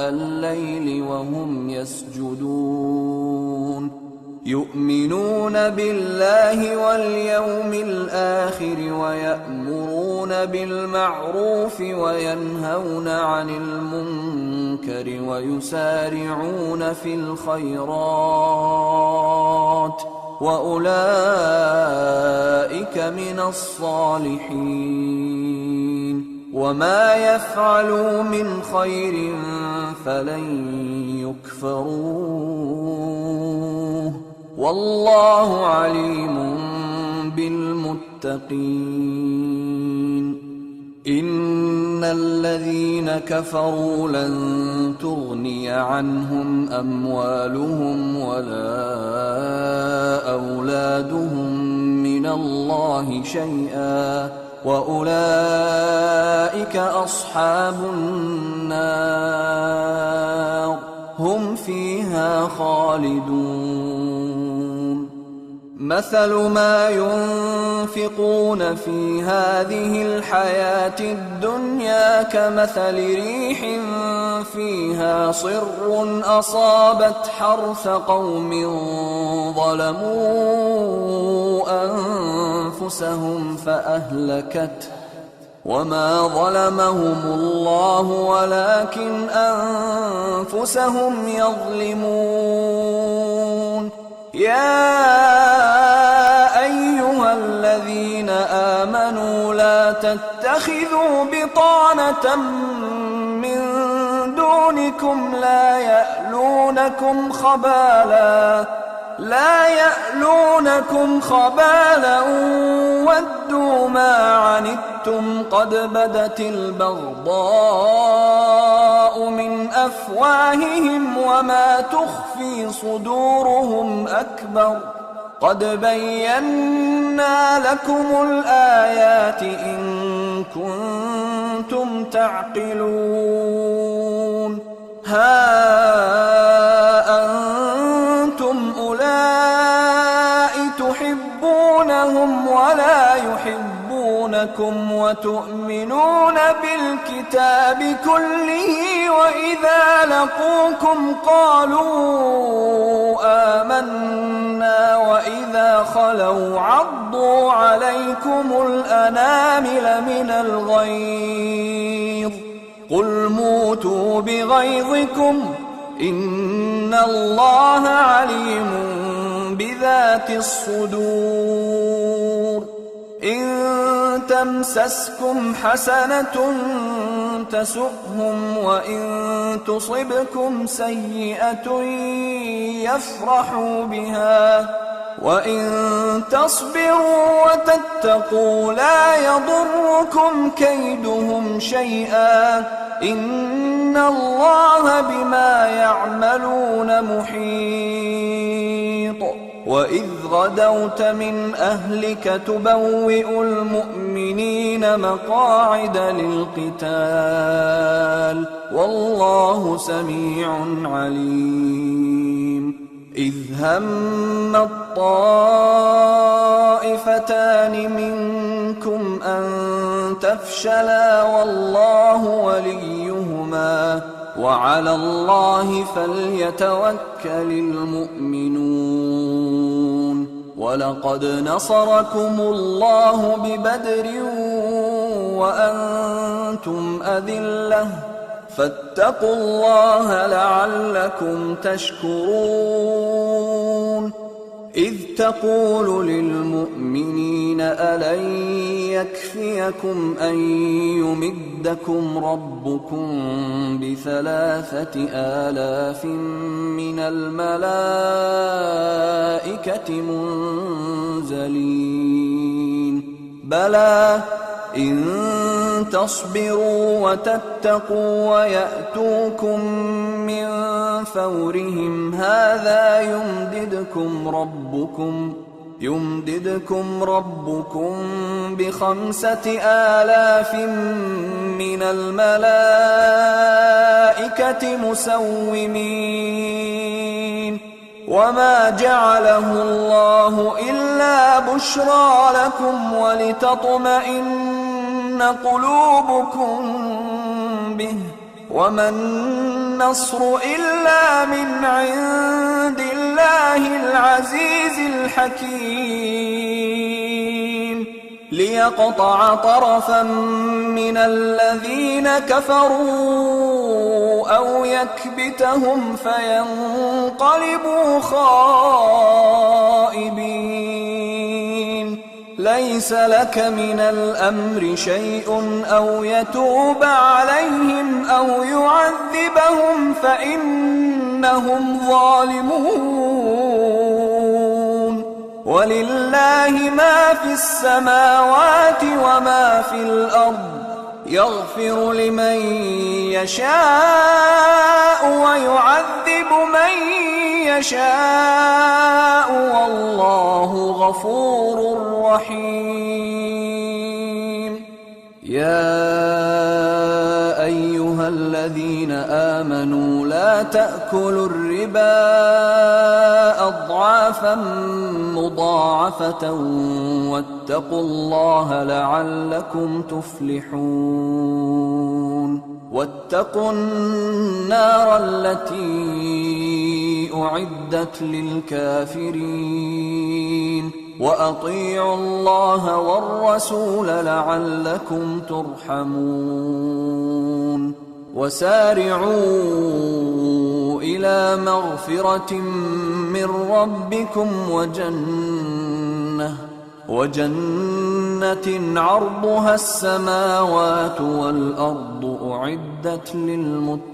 الليل وهم يسجدون، يؤمنون بالله واليوم الآخر ويأمرون بالمعروف وينهون عن المنكر ويسارعون في الخيرات، وأولئك من الصالحين. وما يفعلوا من خير فلن يكفروه، والله عليم بالمتقين. إن الذين كفروا لن تغني عنهم أموالهم ولا أولادهم من الله شيئا، وأولئك أصحاب النار هم فيها خالدون. مثل ما ينفقون في هذه الحياة الدنيا كمثل ريح فيها صر أصابت حرث قوم ظلموا أنفسهم فأهلكته، وما ظلمهم الله ولكن أنفسهم يظلمون. يا أيها الذين آمنوا لا تتخذوا بطانة من دونكم لا يألونكم خبالا ودوا ما عنتم قد بدت البغضاء من أفواههم وما تخفي صدورهم أكبر. قد بينا لكم الآيات إن كنتم تعقلون. ها أنتم أولئك تحبونهم ولا يحبونكم وتؤمنون بالكتاب كله وإذا لقوكم قالوا آمنا وإذا خلوا عضوا عليكم الأنامل من الغيظ قل موتوا بغيظكم إن الله عليم بذات الصدور إن تمسسكم حسنة تسؤهم وإن تصبكم سيئة يفرحوا بها وإن تصبروا وتتقوا لا يضركم كيدهم شيئا إن الله بما يعملون محيط وإذ غدوت من أهلك تبوئ المؤمنين مقاعد للقتال والله سميع عليم إذ هم الطائفتان منكم أن تفشلا والله وليهما وعلى الله فليتوكل المؤمنون ولقد نصركم الله ببدر وأنتم أذلة فاتقوا الله لعلكم تشكرون إذ تقول للمؤمنين ألن يكفيكم أن يمدكم ربكم ب3,000 من الملائكة منزلين بلى إن تصبروا وتتقوا ويأتوكم من فورهم هذا يمددكم ربكم ب5,000 من الملائكة مسومين وما جعله الله إلا بشرى لكم ولتطمئن قلوبكم به وما النصر إلا من عند الله العزيز الحكيم ليقطع طرفا من الذين كفروا أو يكبتهم فينقلبوا خائبين ليس لك من الأمر شيء أو يتوب عليهم أو يعذبهم فإنهم ظالمون ولله ما في السماوات وما في الأرض يغفر لمن يشاء ويعذب من يشاء والله غفور رحيم يا أيها الذين آمنوا لا تأكلوا الربا أضعافا مضاعفة واتقوا الله لعلكم تفلحون واتقوا النار التي أعدت للكافرين وأطيعوا الله والرسول لعلكم ترحمون وسارعوا إلى مغفرة من ربكم وجنة عرضها السماوات والأرض أعدت للمتقين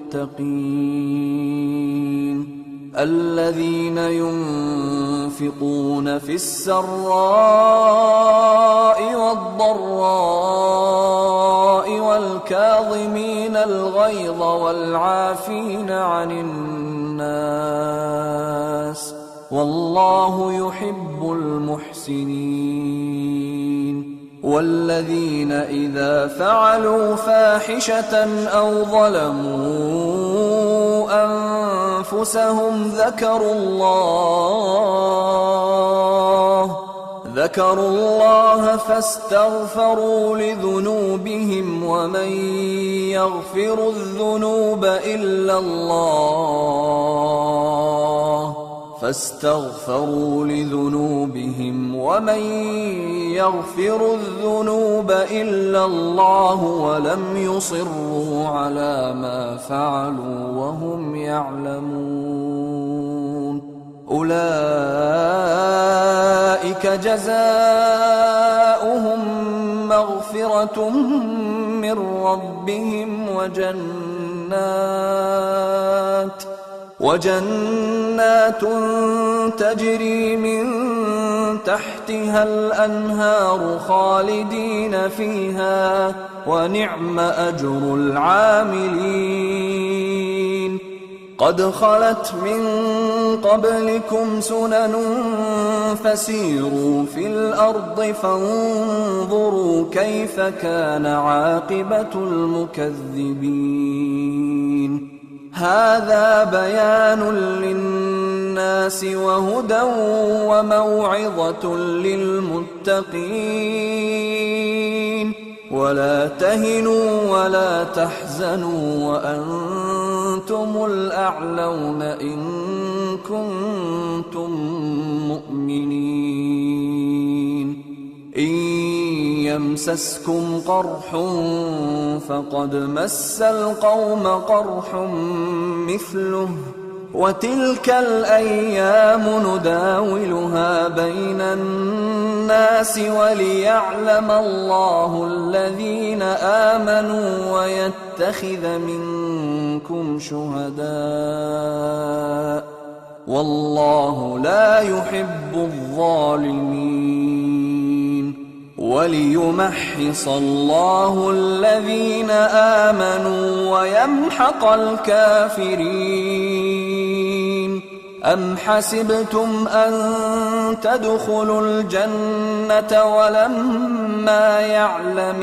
الذين ينفقون في السراء والضراء والكاظمين الغيظ والعافين عن الناس والله يحب المحسنين والذين إذا فعلوا فاحشة أو ظلموا ذكروا الله فاستغفروا لذنوبهم ومن يغفر الذنوب إلا الله ولم يصروا على ما فعلوا وهم يعلمون أولئك جزاؤهم مغفرة من ربهم وجنات تجري من تحتها الأنهار خالدين فيها ونعم أجر العاملين قد خلت من قبلكم سنن فسيروا في الأرض فانظروا كيف كان عاقبة المكذبين هذا بيان للناس وهدى وموعظة للمتقين ولا تهنوا ولا تحزنوا وأنتم الأعلون إن كنتم مؤمنين إن يمسسكم قرح فقد مس القوم قرح مثله وتلك الأيام نداولها بين الناس وليعلم الله الذين آمنوا ويتخذ منكم شهداء والله لا يحب الظالمين وليمحص الله الذين آمنوا ويمحق الكافرين أم حسبتم أن تدخلوا الجنة ولما يعلم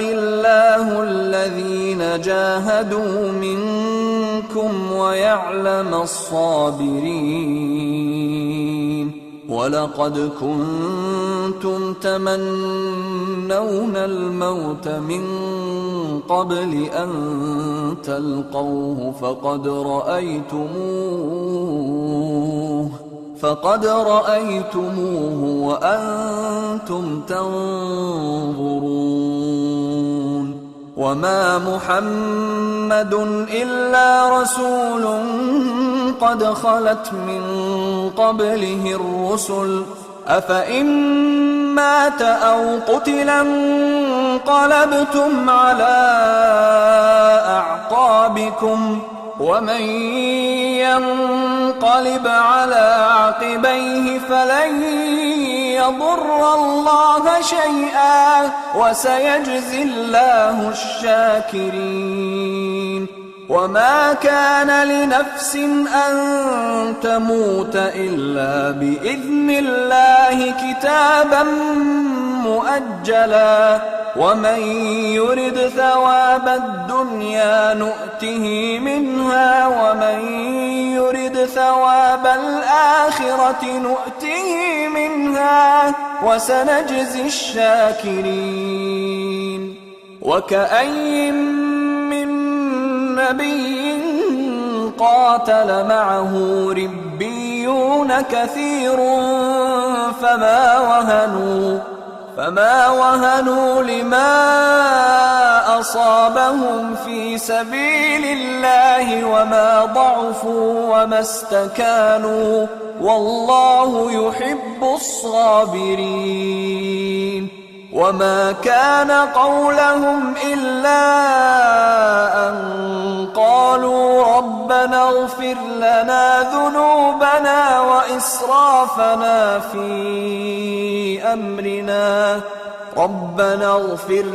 الله الذين جاهدوا منكم ويعلم الصابرين ولقد كنتم تمنون الموت من قبل أن تلقوه فقد رأيتموه وأنتم تنظرون وما محمد إلا رسول قد خلت من قبله الرسل أفإن مات أو قتلا انقلبتم على أعقابكم ومن ينقلب على عقبيه فلن يضر الله شيئا وسيجزي الله الشاكرين وما كان لنفس أن تموت إلا بإذن الله كتابا مؤجلا ومن يرد ثواب الدنيا نؤته منها ومن يرد ثواب الآخرة نؤته منها وسنجزي الشاكرين وكأين من نبي قاتل معه ربيون كثير فما وهنوا لما أصابهم في سبيل الله وما ضعفوا وما استكانوا والله يحب الصابرين وما كان قولهم إلا أن قالوا ربنا اغفر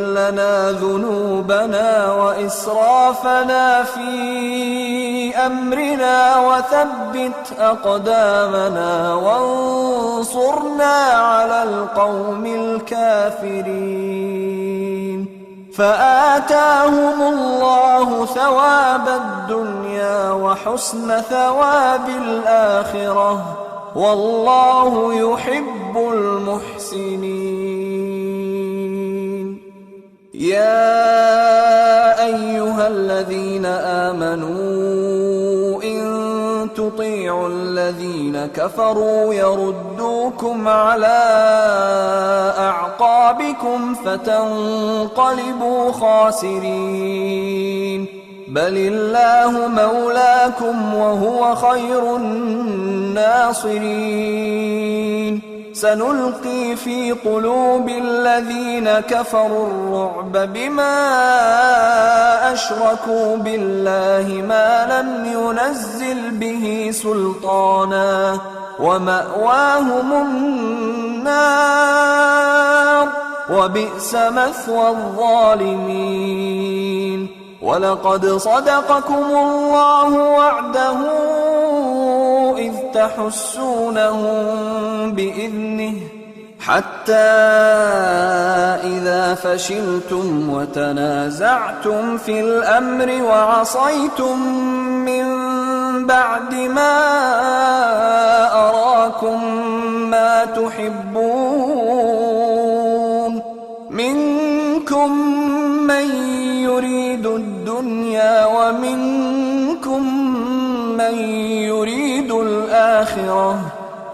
لنا ذنوبنا وإسرافنا في أمرنا وثبت أقدامنا وانصرنا على القوم الكافرين فآتاهم الله ثواب الدنيا وحسن ثواب الآخرة والله يحب المحسنين. يا أيها الذين آمنوا إن تطيعوا الذين كفروا يردوكم على أعقابكم فتنقلبوا خاسرين. بل الله مولاكم وهو خير الناصرين. سنلقي في قلوب الذين كفروا الرعب بما أشركوا بالله ما لم ينزل به سلطانا ومأواهم النار وبئس مثوى الظالمين. ولقد صدقكم الله وعده إذ تحسونهم بإذنه حتى إذا فشلتم وتنازعتم في الأمر وعصيتم من بعد ما أراكم ما تحبون منكم من يريد الدنيا ومنكم من يريد الآخرة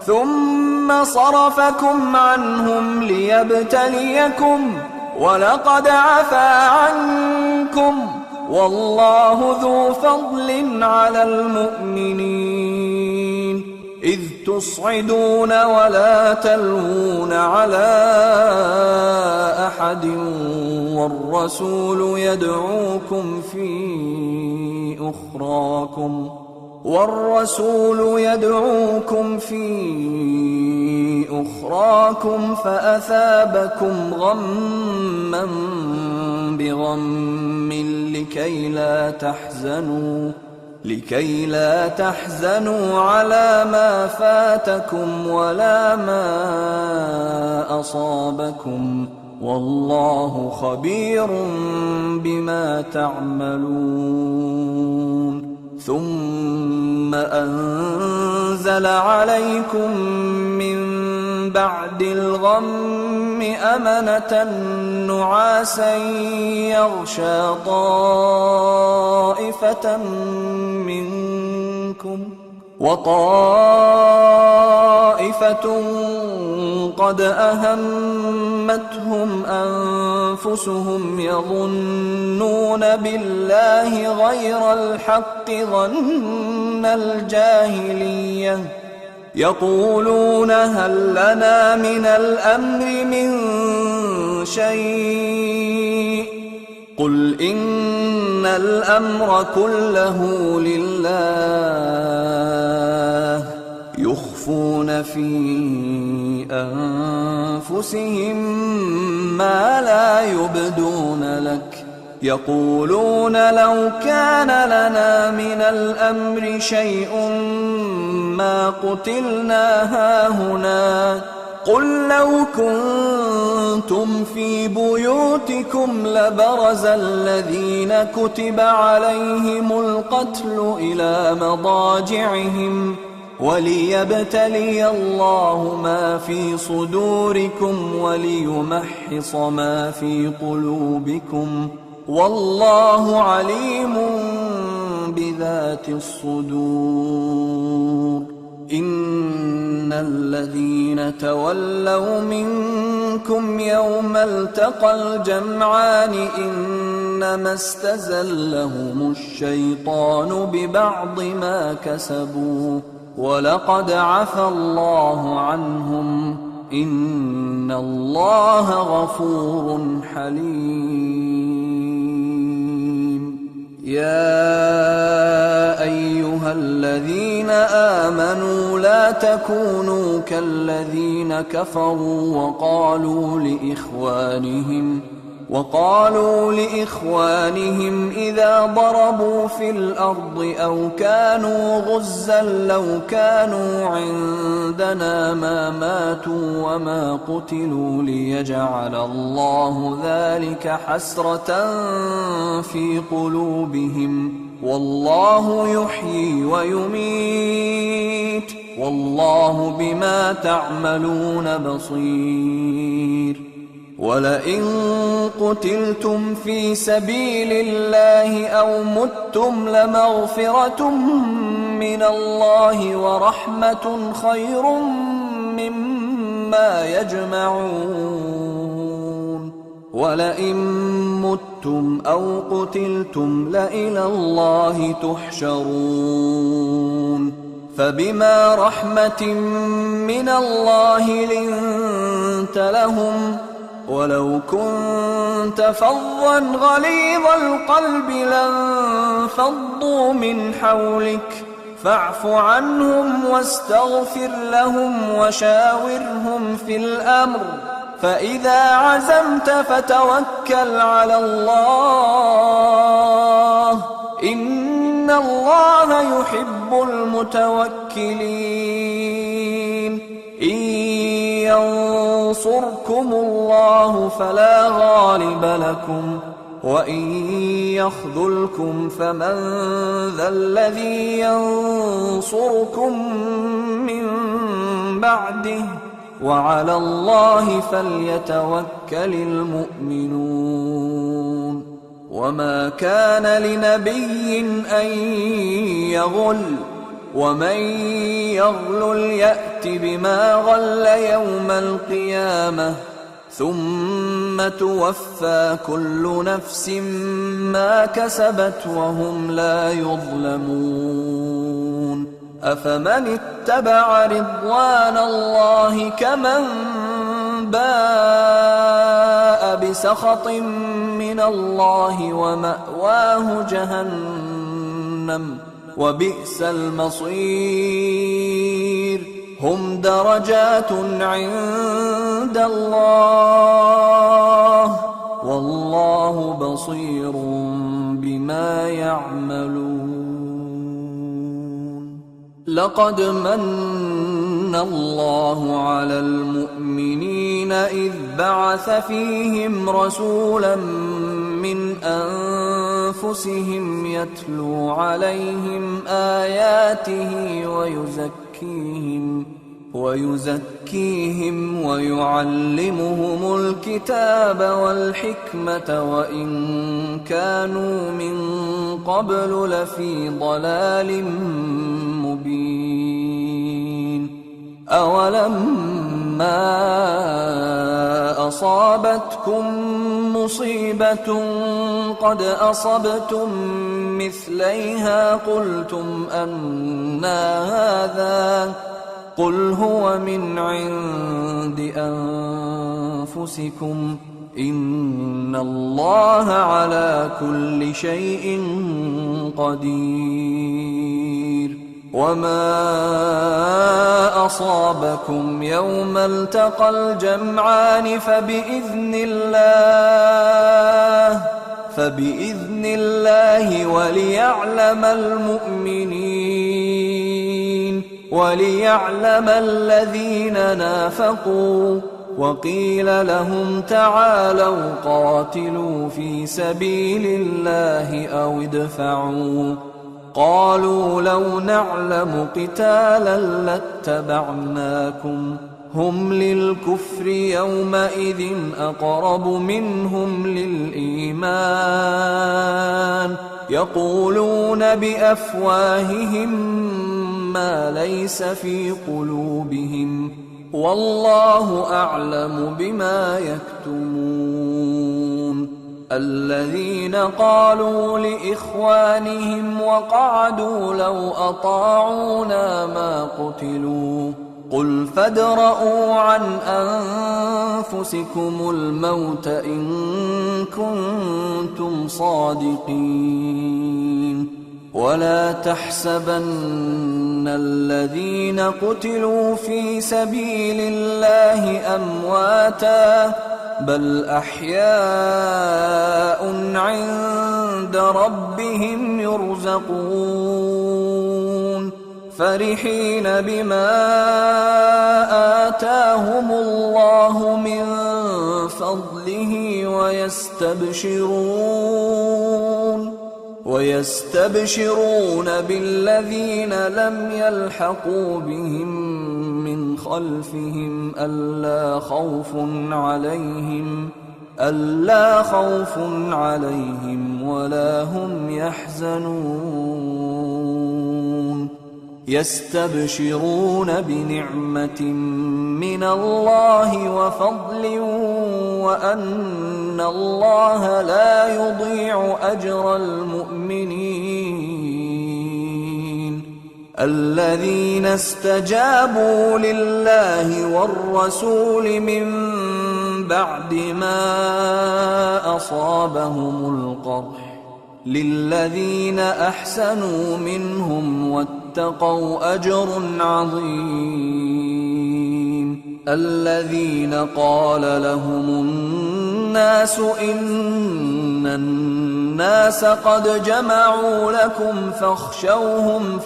ثم صرفكم عنهم ليبتليكم ولقد عفا عنكم والله ذو فضل على المؤمنين. إذ تصعدون ولا تلوون على أحد والرسول يدعوكم في أخراكم فأثابكم غما بغم لكي لا تحزنوا على ما فاتكم ولا ما أصابكم والله خبير بما تعملون. ثم أنزل عليكم من بعد الغم أمنة نعاسا يغشى طائفة منكم وطائفة قد أهمتهم أنفسهم يظنون بالله غير الحق ظن الجاهلية يقولون هل لنا من الأمر من شيء قل إن الأمر كله لله يخفون في أنفسهم ما لا يبدون لك يقولون لو كان لنا من الأمر شيء ما قتلنا هاهنا قل لو كنتم في بيوتكم لبرز الذين كتب عليهم القتل إلى مضاجعهم وليبتلي الله ما في صدوركم وليمحص ما في قلوبكم والله عليم بذات الصدور. إن الذين تولوا منكم يوم التقى الجمعان إنما استزلهم الشيطان ببعض ما كسبوا ولقد عفا الله عنهم إن الله غفور حليم. يا أيها الذين آمنوا لا تكونوا كالذين كفروا وقالوا لإخوانهم إذا ضربوا في الأرض أو كانوا غزا لو كانوا عندنا ما ماتوا وما قتلوا ليجعل الله ذلك حسرة في قلوبهم والله يحيي ويميت والله بما تعملون بصير ولئن قتلتم في سبيل الله أو متم لمغفرة من الله ورحمة خير مما يجمعون ولئن متم أو قتلتم لإلى الله تحشرون فبما رحمة من الله لنت لهم ولو كنت فظا غليظ القلب لانفضوا من حولك فاعف عنهم واستغفر لهم وشاورهم في الأمر فإذا عزمت فتوكل على الله إن الله يحب المتوكلين إن ينصركم الله فلا غالب لكم وإن يخذلكم فمن ذا الذي ينصركم من بعده وعلى الله فليتوكل المؤمنون وما كان لنبي أن يغل ومن يغلل يأت بما غل يوم القيامة ثم توفى كل نفس ما كسبت وهم لا يظلمون أفمن اتبع رضوان الله كمن باء بسخط من الله ومأواه جهنم وبئس المصير هم درجات عند الله والله بصير بما يعملون لقد من الله على المؤمنين إذ بعث فيهم رسولا من أنفسهم يتلو عليهم آياته ويزكيهم ويعلمهم الكتاب والحكمة وإن كانوا من قبل لفي ضلال مبين أولما أصابتكم مصيبة قد أصبتم مثليها قلتم أنى هذا قل هو من عند أنفسكم إن الله على كل شيء قدير وما أصابكم يوم التقى الجمعان فبإذن الله وليعلم المؤمنين وليعلم الذين نافقوا وقيل لهم تعالوا قاتلوا في سبيل الله أو ادفعوا قالوا لو نعلم قتالا لاتبعناكم هم للكفر يومئذ أقرب منهم للإيمان يقولون بأفواههم ما ليس في قلوبهم والله أعلم بما يكتمون الذين قالوا لإخوانهم وقعدوا لو أطاعونا ما قتلوا قل فادرءوا عن أنفسكم الموت إن كنتم صادقين ولا تحسبن الذين قتلوا في سبيل الله أمواتا بل أحياء عند ربهم يرزقون فرحين بما آتاهم الله من فضله ويستبشرون بالذين لم يلحقوا بهم من خلفهم ألا خوف عليهم ولا هم يحزنون يستبشرون بنعمة من الله وفضل وأن الله لا يضيع أجر المؤمنين الذين استجابوا لله والرسول من بعد ما أصابهم القرح للذين أحسنوا منهم واتقوا أجر عظيم الذين قال لهم الناس إن الناس قد جمعوا لكم فاخشوهم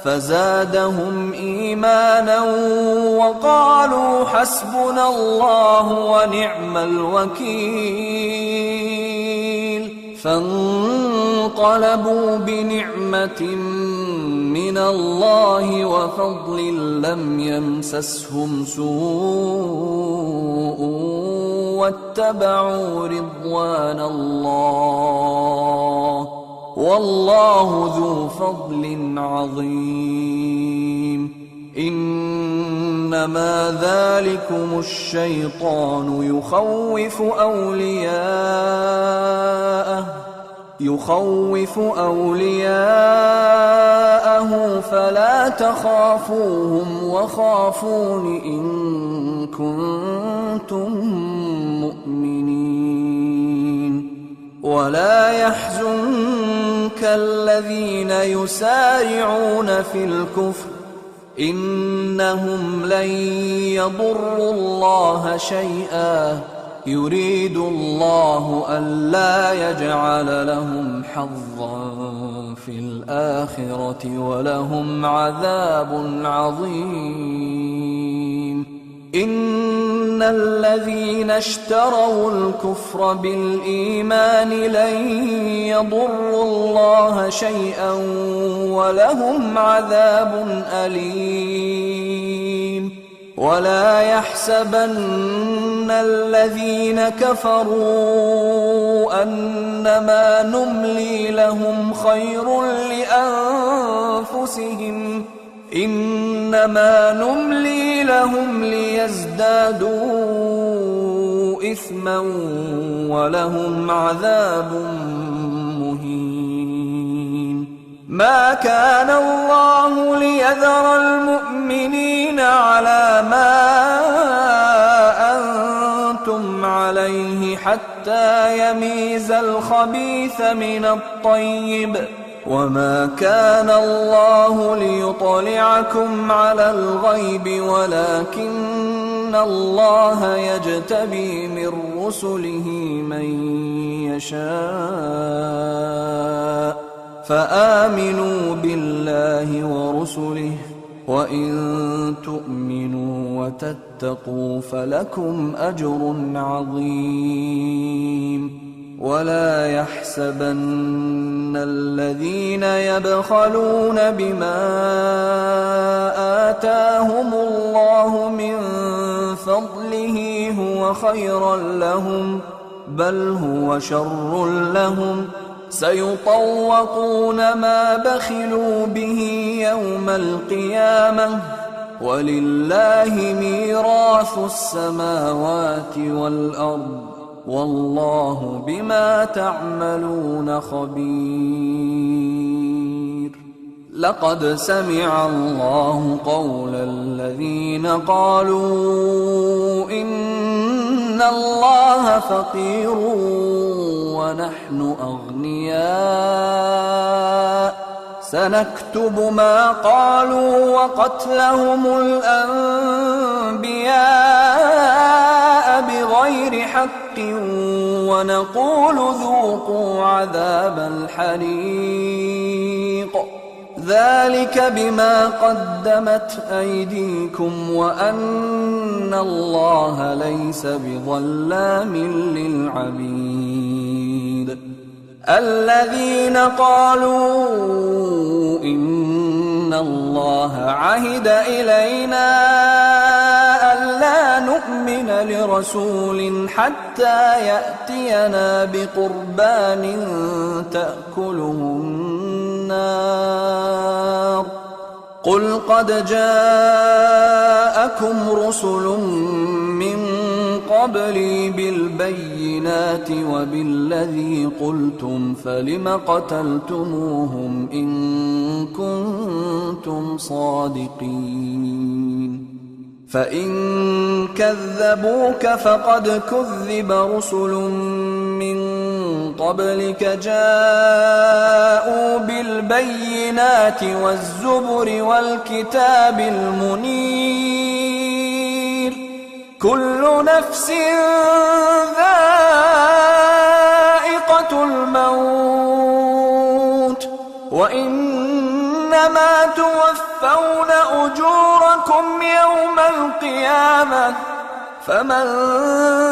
فزادهم إيمانا وقالوا حسبنا الله ونعم الوكيل فانقلبوا بنعمة من الله وفضل لم يمسسهم سوء واتبعوا رضوان الله والله ذو فضل عظيم إنما ذلكم الشيطان يخوف أولياءه فلا تخافوهم وخافون إن كنتم مؤمنين ولا يحزنك الذين يسارعون في الكفر إنهم لن يضروا الله شيئا يريد الله ألا يجعل لهم حظا في الآخرة ولهم عذاب عظيم إن الذين اشتروا الكفر بالإيمان لن يضروا الله شيئا ولهم عذاب أليم ولا يحسبن الذين كفروا أنما نملي لهم خير لأنفسهم إنما نملي لهم ليزدادوا إثما ولهم عذاب مهين ما كان الله ليذر المؤمنين على ما أنتم عليه حتى يميز الخبيث من الطيب وما كان الله ليطلعكم على الغيب ولكن الله يجتبي من رسله من يشاء فآمنوا بالله ورسله وإن تؤمنوا وتتقوا فلكم أجر عظيم ولا يحسبن الذين يبخلون بما آتاهم الله من فضله هو خيرا لهم بل هو شر لهم سيطوقون ما بخلوا به يوم القيامة ولله ميراث السماوات والأرض والله بما تعملون خبير لقد سمع الله قول الذين قالوا إن الله فقير ونحن أغنياء سنكتب ما قالوا وقتلهم الأنبياء بغير حق ونقول ذوقوا عذاب الحريق ذلك بما قدمت أيديكم وأن الله ليس بظلام للعبيد الذين قالوا إن الله عهد إلينا ألا نؤمن لرسول حتى يأتينا بقربان تأكله النار قل قد جاءكم رسل من قبلي بالبينات وبالذي قلتم فلم قتلتموهم إن كنتم صادقين فإن كذبوك فقد كذب رسل من قبلك جاءوا بالبينات والزبر والكتاب المنير كل نفس ذائقة الموت وإنما توفون أجوركم يوم القيامة فمن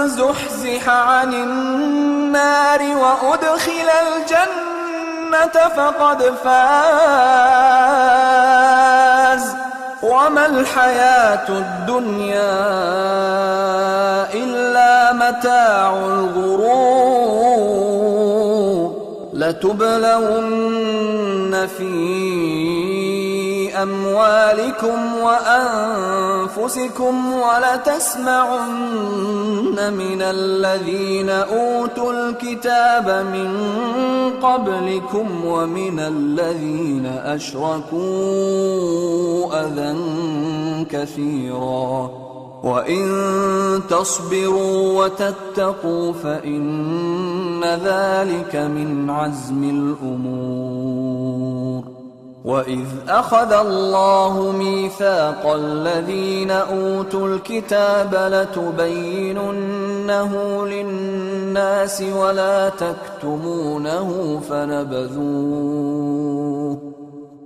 زحزح عن النار وأدخل الجنة فقد فاز وما الحياة الدنيا إلا متاع الغرور لتبلون في أموالكم وأنفسكم ولتسمعن من الذين أوتوا الكتاب من قبلكم ومن الذين أشركوا أذى كثيرا وإن تصبروا وتتقوا فإن ذلك من عزم الأمور وإذ أخذ الله ميثاق الذين أوتوا الكتاب لتبيننه للناس ولا تكتمونه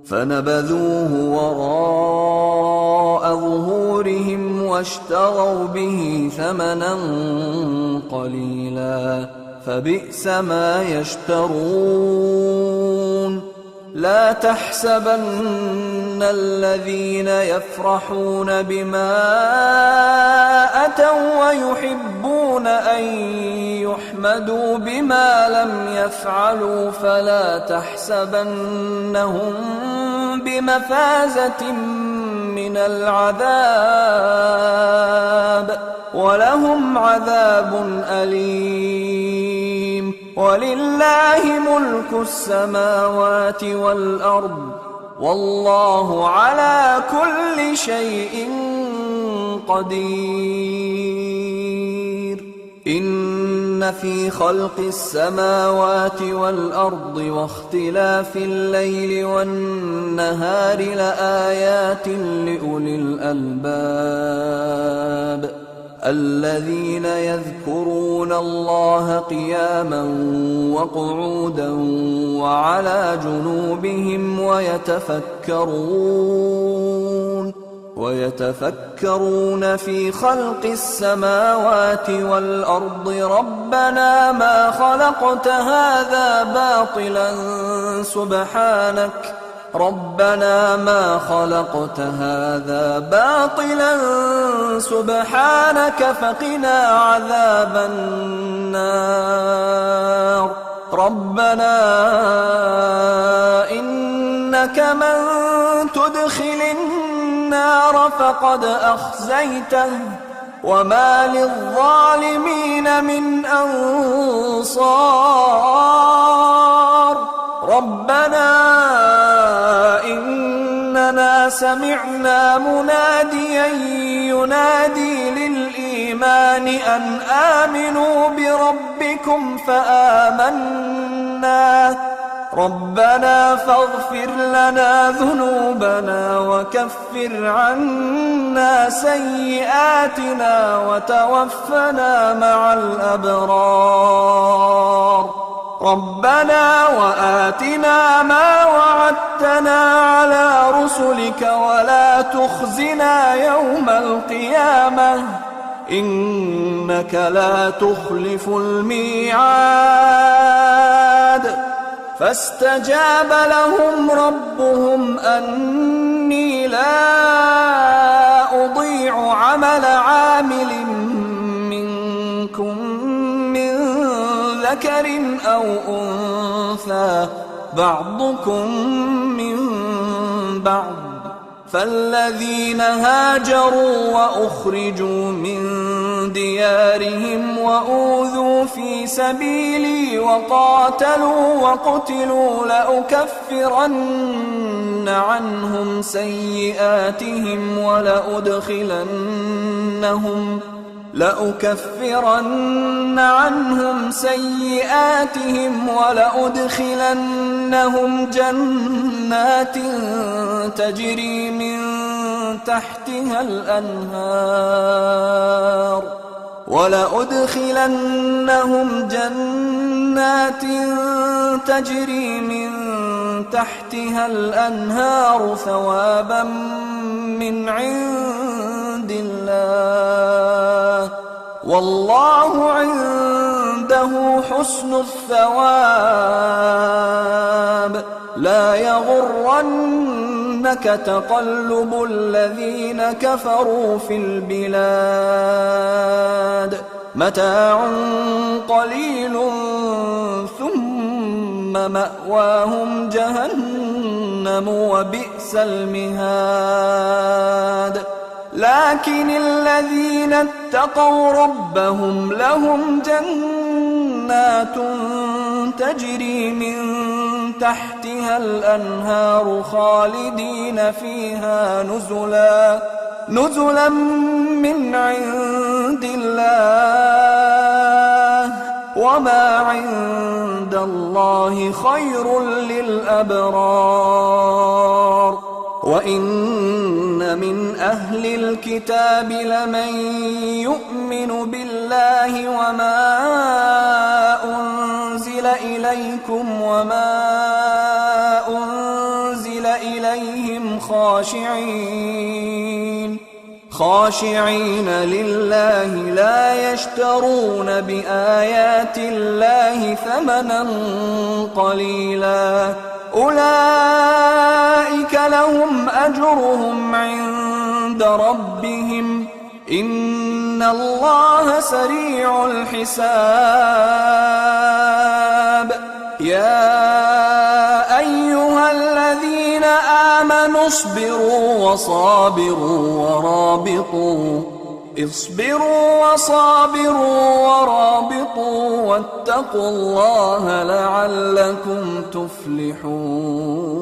فنبذوه وراء ظهورهم واشتروا به ثمنا قليلا فبئس ما يشترون لا تحسبن الذين يفرحون بما أتوا ويحبون أن يحمدوا بما لم يفعلوا فلا تحسبنهم بمفازة من العذاب ولهم عذاب أليم ولله ملك السماوات والأرض والله على كل شيء قدير إن في خلق السماوات والأرض واختلاف الليل والنهار لآيات لأولي الألباب الذين يذكرون الله قياما وقعودا وعلى جنوبهم ويتفكرون في خلق السماوات والأرض ربنا ما خلقت هذا باطلا سبحانك فقنا عذاب النار ربنا إنك من تدخل النار فقد أخزيته وما للظالمين من أنصار ربنا إننا سمعنا مناديا ينادي للإيمان أن آمنوا بربكم فآمنا ربنا فاغفر لنا ذنوبنا وكفر عنا سيئاتنا وتوفنا مع الأبرار ربنا وآتنا ما وعدتنا على رسلك ولا تخزنا يوم القيامة إنك لا تخلف الميعاد فاستجاب لهم ربهم أني لا أضيع عمل عامل منكم من ذكر أو أنثى بعضكم من بعض فالذين هاجروا وأخرجوا من ديارهم وأوذوا في سبيلي وقاتلوا وقتلوا لأكفرن عنهم سيئاتهم ولأدخلنهم جنات تجري من تحتها الأنهار ثوابا من عند الله والله عنده حسن الثواب لا يغرنك تقلب الذين كفروا في البلاد متاع قليل ثم مأواهم جهنم وبئس المهاد لكن الذين اتقوا ربهم لهم جنات تجري من تحتها الأنهار خالدين فيها نزلا من عند الله وما عند الله خير للأبرار وإن من أهل الكتاب لمن يؤمن بالله وما أنزل إليكم وما أنزل إليهم خاشعين لله لا يشترون بآيات الله ثمنا قليلا أولئك لهم أجرهم عند ربهم إن الله سريع الحساب يا أيها الذين آمنوا اصبروا وصابروا ورابطوا واتقوا الله لعلكم تفلحون